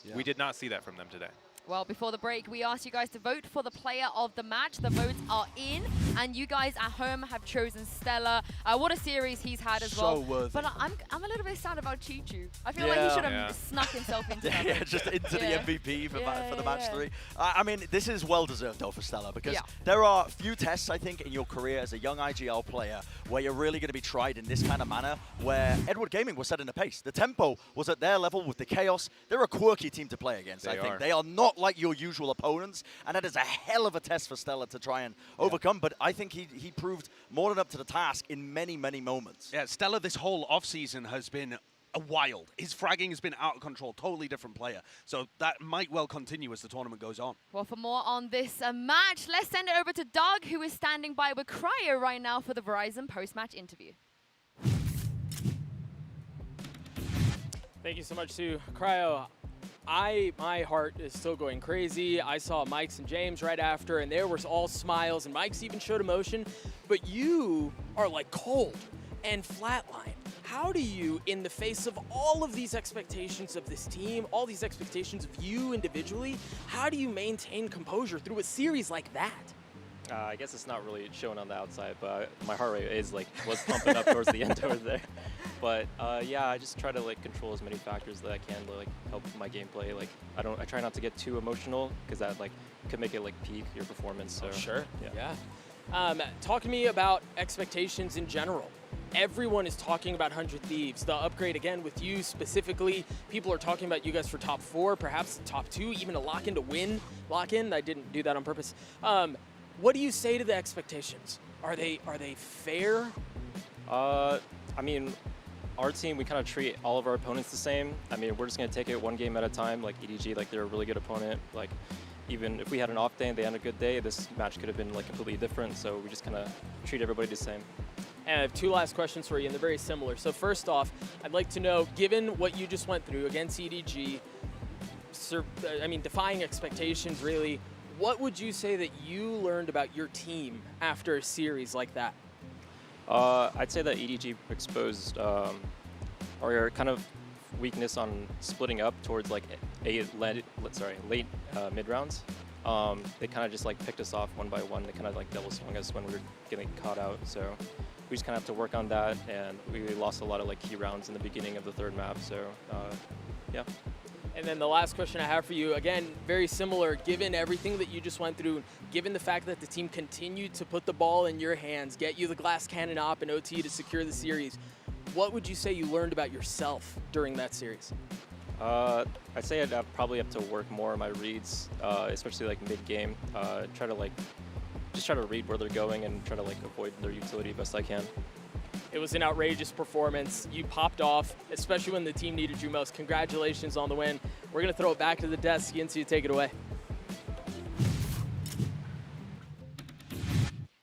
Yeah. We did not see that from them today. Well, before the break, we asked you guys to vote for the player of the match. The votes are in, and you guys at home have chosen Stella. What a series he's had as well. So worthy. But I'm a little bit sad about Chi-Chu. I feel like he should have snuck himself into that. Just into the MVP for the match 3. I mean, this is well-deserved, though, for Stella, because there are few tests, I think, in your career as a young IGL player where you're really going to be tried in this kind of manner, where Edward Gaming was setting the pace. The tempo was at their level with the chaos. They're a quirky team to play against, I think. They are not like your usual opponents, and that is a hell of a test for Stella to try and overcome, but I think he proved more than up to the task in many, many moments. Yeah, Stella this whole offseason has been wild. His fragging has been out of control, totally different player. So that might well continue as the tournament goes on. Well, for more on this match, let's send it over to Doug, who is standing by with Cryo right now for the Verizon post-match interview. Thank you so much to Cryo. My heart is still going crazy. I saw Mike's and James right after, and there was all smiles, and Mike's even showed emotion. But you are like cold and flatline. How do you, in the face of all of these expectations of this team, all these expectations of you individually, how do you maintain composure through a series like that? I guess it's not really shown on the outside, but my heart rate was pumping up towards the end over there. But yeah, I just try to control as many factors that I can to help my gameplay. I try not to get too emotional, because that could make it peak your performance. So sure. Yeah. Talk to me about expectations in general. Everyone is talking about 100 Thieves. The upgrade, again, with you specifically. People are talking about you guys for top 4, perhaps top 2, even a lock-in to win lock-in. I didn't do that on purpose. What do you say to the expectations? Are they fair? I mean, our team, we kind of treat all of our opponents the same. I mean, we're just going to take it one game at a time. Like EDG, they're a really good opponent. even if we had an off day and they had a good day, this match could have been like completely different. So we just kind of treat everybody the same. And I have 2 last questions for you, and they're very similar. So first off, I'd like to know, given what you just went through against EDG, defying expectations really, what would you say that you learned about your team after a series like that? I'd say that EDG exposed our kind of weakness on splitting up towards like late mid rounds. They kind of just like picked us off one by one. They kind of like double swung us when we were getting caught out. So we just kind of have to work on that, and we lost a lot of like key rounds in the beginning of the 3rd map. So yeah. And then the last question I have for you, again, very similar, given everything that you just went through, given the fact that the team continued to put the ball in your hands, get you the glass cannon op and OT to secure the series, what would you say you learned about yourself during that series? I'd say I'd probably have to work more on my reads, especially like mid-game. Try to read where they're going and try to like avoid their utility best I can. It was an outrageous performance. You popped off, especially when the team needed you most. Congratulations on the win. We're going to throw it back to the desk. Yinsu, take it away.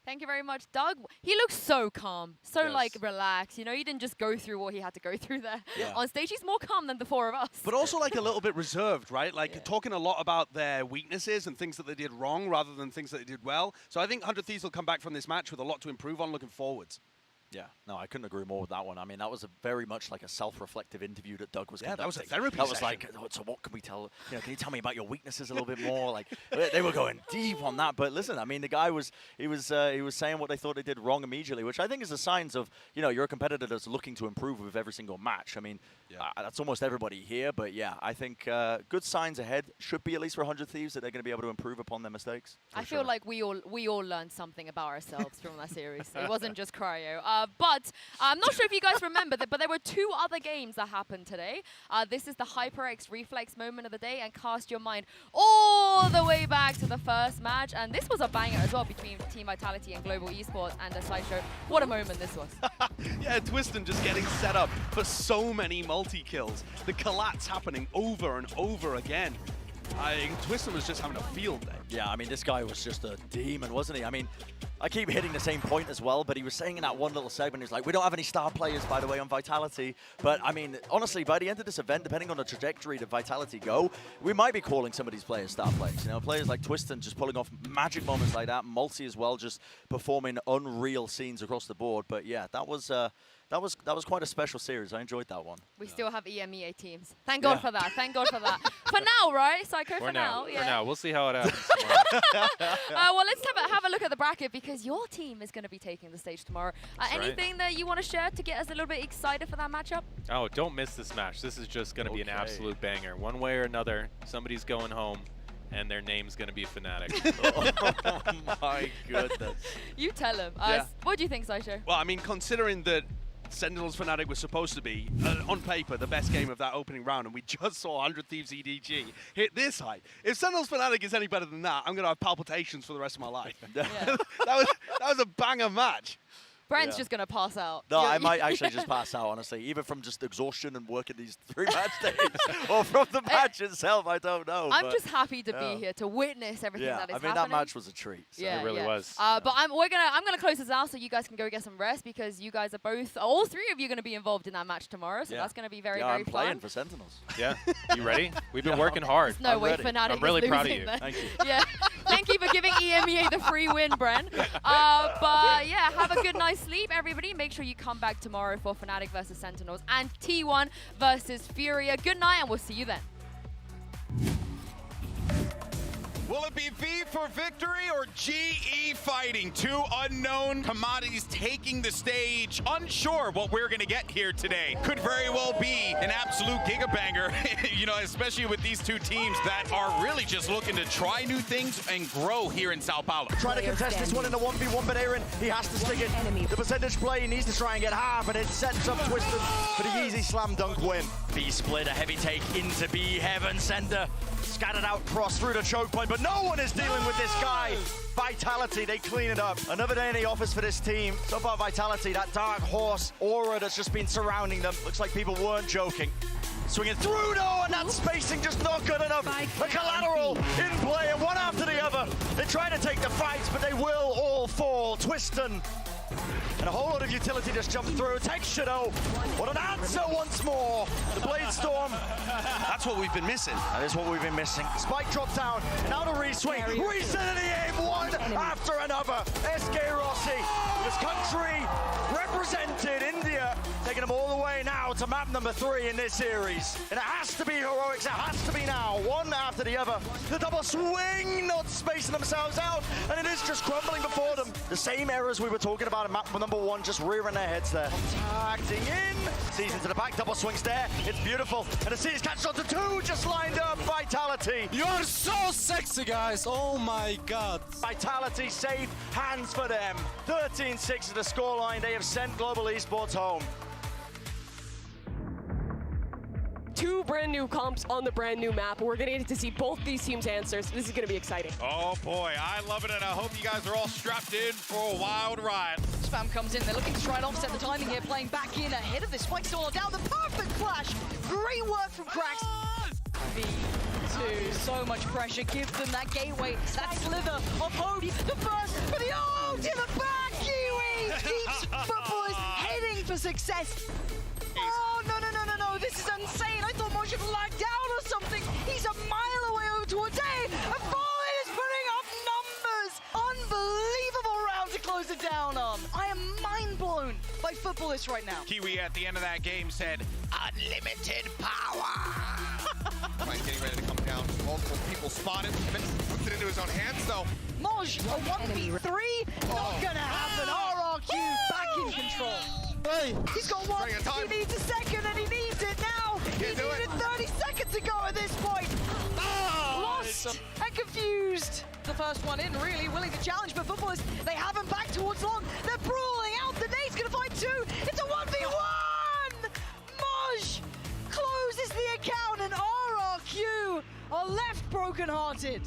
Thank you very much, Doug. He looks so calm, so Yes. like relaxed. You know, he didn't just go through what he had to go through there. Yeah. On stage, he's more calm than the 4 of us. But also like a little bit reserved, right? Like talking a lot about their weaknesses and things that they did wrong rather than things that they did well. So I think 100 Thieves will come back from this match with a lot to improve on looking forwards. Yeah, no, I couldn't agree more with that one. I mean, that was a very much like a self-reflective interview that Doug was conducting. That was a therapy That was session. like, oh, so what can we tell? You know, can you tell me about your weaknesses a little bit more? Like, they were going deep on that. But listen, I mean, the guy was he was saying what they thought they did wrong immediately, which I think is a sign of, you know, you're a competitor that's looking to improve with every single match. I mean, that's almost everybody here. But yeah, I think good signs ahead should be at least for 100 Thieves that they're going to be able to improve upon their mistakes. I feel like we all learned something about ourselves from that series. It wasn't just cryo. But I'm not sure if you guys remember that, but there were 2 other games that happened today. This is the HyperX Reflex moment of the day, and cast your mind all the way back to the first match. And this was a banger as well between Team Vitality and Global Esports and the Sideshow. What a moment this was. Yeah, Twiston just getting set up for so many multi-kills. The collapse happening over and over again. Twiston was just having a field day. Yeah, I mean, this guy was just a demon, wasn't he? I mean, I keep hitting the same point as well, but he was saying in that one little segment, he's like, we don't have any star players, by the way, on Vitality. But, I mean, honestly, by the end of this event, depending on the trajectory that Vitality go, we might be calling some of these players star players. You know, players like Twiston just pulling off magic moments like that. Multi as well, just performing unreal scenes across the board. But, yeah, that was quite a special series. I enjoed that one. We still have EMEA teams. Thank God for that. Thank God for that. For now, right? Psycho, for now. For now. We'll see how it happens well, let's have a look at the bracket, because your team is going to be taking the stage tomorrow. Anything that you want to share to get us a little bit excited for that matchup? Oh, don't miss this match. This is just going to be an absolute banger. One way or another, somebody's going home, and their name's going to be Fnatic. Oh my goodness. You tell him. What do you think, Sideshow? Well, I mean, considering that Sentinels Fnatic was supposed to be, on paper, the best game of that opening round, and we just saw 100 Thieves EDG hit this height. If Sentinels Fnatic is any better than that, I'm going to have palpitations for the rest of my life. that was a banger match. Brent's just going to pass out. No, I might actually just pass out, honestly, either from just exhaustion and working these 3 match days, or from the match itself, I don't know. I'm just happy to be here to witness everything that is happening. that match was a treat. So. Yeah, it really was. But I'm gonna close this out so you guys can go get some rest, because you guys are all 3 of you are going to be involved in that match tomorrow. So that's going to be very I'm fun. playing for Sentinels. Yeah, you ready? We've been working hard. There's no way Fnatic I'm really is proud of losing you. then. Thank you. Yeah, thank you for giving EMEA the free win, Bren. But yeah, have a good night's sleep, everybody. Make sure you come back tomorrow for Fnatic versus Sentinels and T1 versus Furia. Good night, and we'll see you then. Will it be V for victory or GE fighting? 2 unknown commodities taking the stage. Unsure what we're going to get here today. Could very well be an absolute gigabanger, you know, especially with these 2 teams that are really just looking to try new things and grow here in São Paulo. Trying to contest this one in a 1v1, but Aaron, he has to stick it. The percentage play, he needs to try and get half, and it sets up Twiston for the easy slam dunk win. B split, a heavy take into B heaven. Sender scattered out cross through the choke point, but but no one is dealing with this guy. Vitality, they clean it up. Another day in the office for this team. So far, Vitality, that dark horse aura that's just been surrounding them. Looks like people weren't joking. Swinging through, no, and that spacing just not good enough. The collateral in play, and one after the other. They try to take the fights, but they will all fall. Twiston. And a whole lot of utility just jumped through. Takes Shadow. What an answer once more. The Blade Storm. That's what we've been missing. That is what we've been missing. Spike dropped down. Now to re-swing. Reset the aim. One after another. SK Rossi. This country represented India. Taking them all the way now to map number 3 in this series. And it has to be heroics. It has to be now. One after the other. The double swing. Not spacing themselves out. And it is just crumbling before them. The same errors we were talking about in map number 1, just rearing their heads there. Contacting in. Sees into the back, double swings there. It's beautiful. And the Seas catch on to 2, just lined up. Vitality. You are so sexy, guys. Oh my God. Vitality safe hands for them. 13-6 is the scoreline. They have sent Global Esports home. 2 brand new comps on the brand new map. We're going to get to see both these teams' answers. This is going to be exciting. Oh boy, I love it, and I hope you guys are all strapped in for a wild ride. Spam comes in, they're looking to try and offset the timing here, playing back in ahead of this. Spike still down, the perfect flash. Great work from Cracks. V2, so much pressure, give them that gateway, that slither of hope. The first for the to the back, Kiwi keeps footballers heading for success. Oh, no, this is insane. I thought Moj had lagged down or something. He's a mile away over towards A, and Fallen is putting up numbers. Unbelievable round to close it down on. I am mind blown by footballists right now. Kiwi at the end of that game said, unlimited power. Right, getting ready to come down. Multiple people spotted. Puts it into his own hands, though. Moj, a 1v3? Not gonna happen. RRQ back in control. Hey. He's got one. He needs a second, and he needs it now. He needed 30 seconds to go at this point. Lost and confused. The first one in, really willing to challenge, but footballers, they haven't back towards long. They're brawling out. The Nate's gonna find 2. It's a 1v1. Moj closes the account, and RRQ are left brokenhearted.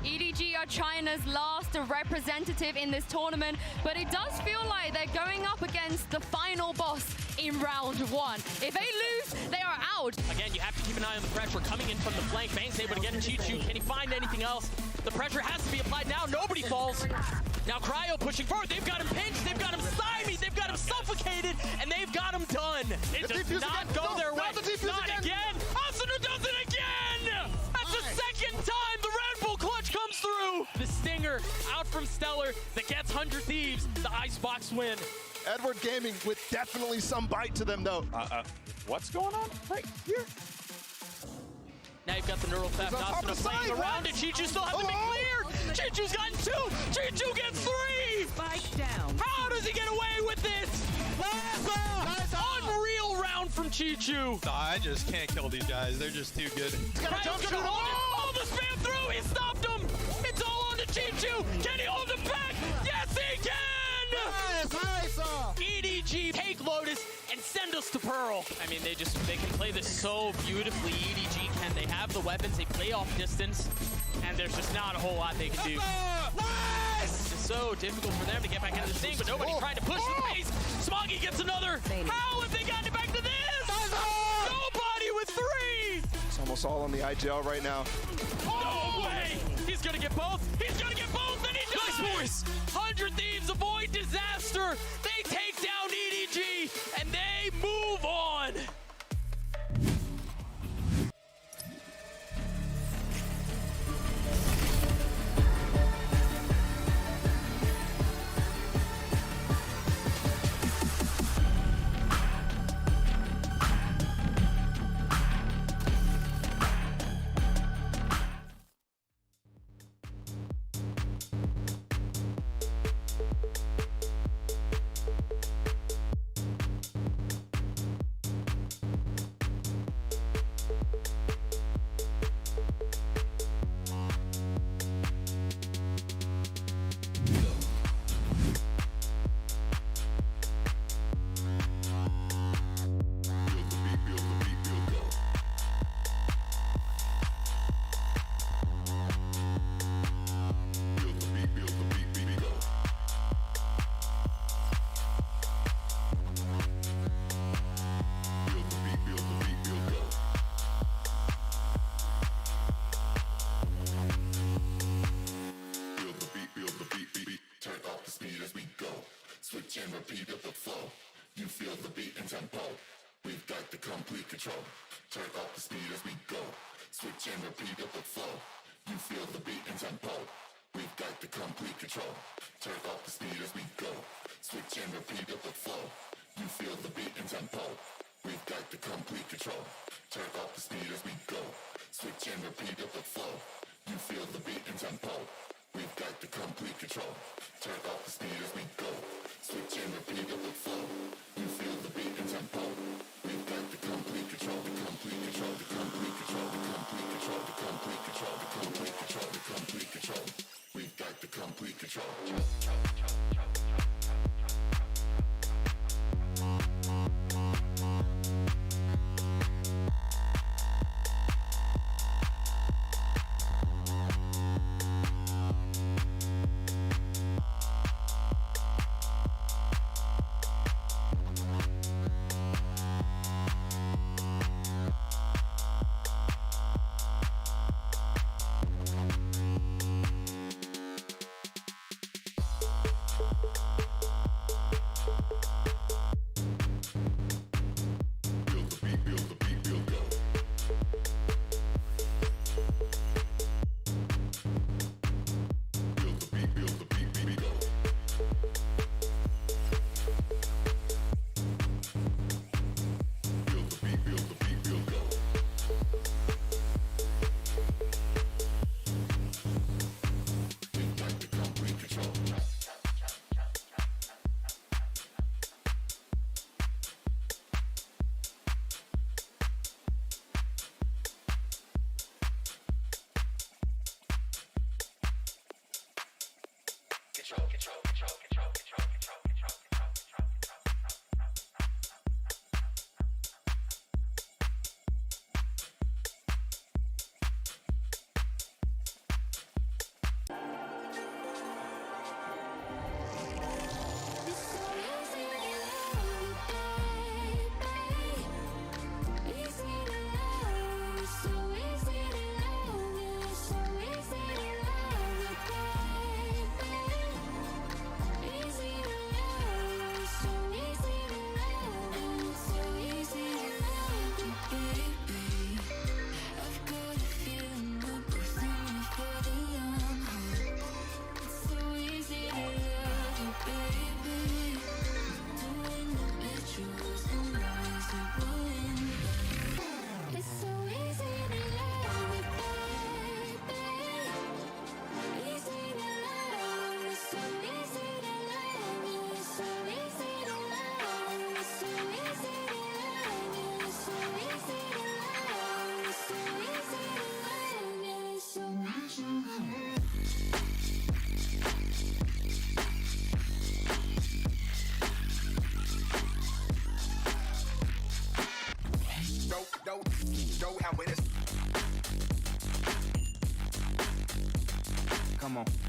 EDG are China's last representative in this tournament, but it does feel like they're going up against the final boss in round 1. If they lose, they are out. Again, you have to keep an eye on the pressure coming in from the flank. Bang's able to get a Chichu. Can he find anything else? The pressure has to be applied now. Nobody falls. Now Cryo pushing forward. They've got him pinched. They've got him stymied. They've got him suffocated, and they've got him done. It does not go their way. Not again. Asuna does it again. That's the second time the Red Bull clutch comes through. The Stinger out from Stellar that gets 100 Thieves. The Icebox win. Edward Gaming with definitely some bite to them, though. What's going on right here? Now you've got the Neural Theft. Asuna playing around it. Chichu still hasn't been cleared. Chichu's gotten 2. Chichu gets 3. Spike down. How does he get away with this? Unreal round from Chichu. I just can't kill these guys. They're just too good. Cryo's gonna hold it. Oh, the spam through. He stopped him. It's all on to Chichu. Can he hold him back? Yes, he can. EDG take Lotus and send us to Pearl. I mean, they can play this so beautifully. EDG can. They have the weapons. They play off distance, and there's just not a whole lot they can do. It's so difficult for them to get back into this thing, but nobody's trying to push the pace. Smoggy gets another. How have they gotten it back to this? Nobody with 3. It's almost all on the IGL right now. No way! He's gonna get both. He's gonna get both, and he does. Nice, boys. 100 Thieves avoid disaster. They take down EDG, and they move on. and repeat of the flow. You feel the beat and tempo. We've got the complete control. Turn up the speed as we go. Switch and repeat of the flow. You feel the beat and tempo. We've got the complete control. Turn up the speed as we go. Switch and repeat of the flow. You feel the beat and tempo. We've got the complete control. Turn up the speed as we go. Switch and repeat of the flow. You feel the beat and tempo. We've got the complete control. Turn up the speed as we go. Switch and repeat of the flow. You feel the beat and tempo. We've got the complete control. The complete control. The complete control. The complete control. The complete control. The complete control. The complete control. We've got the complete control. Come on.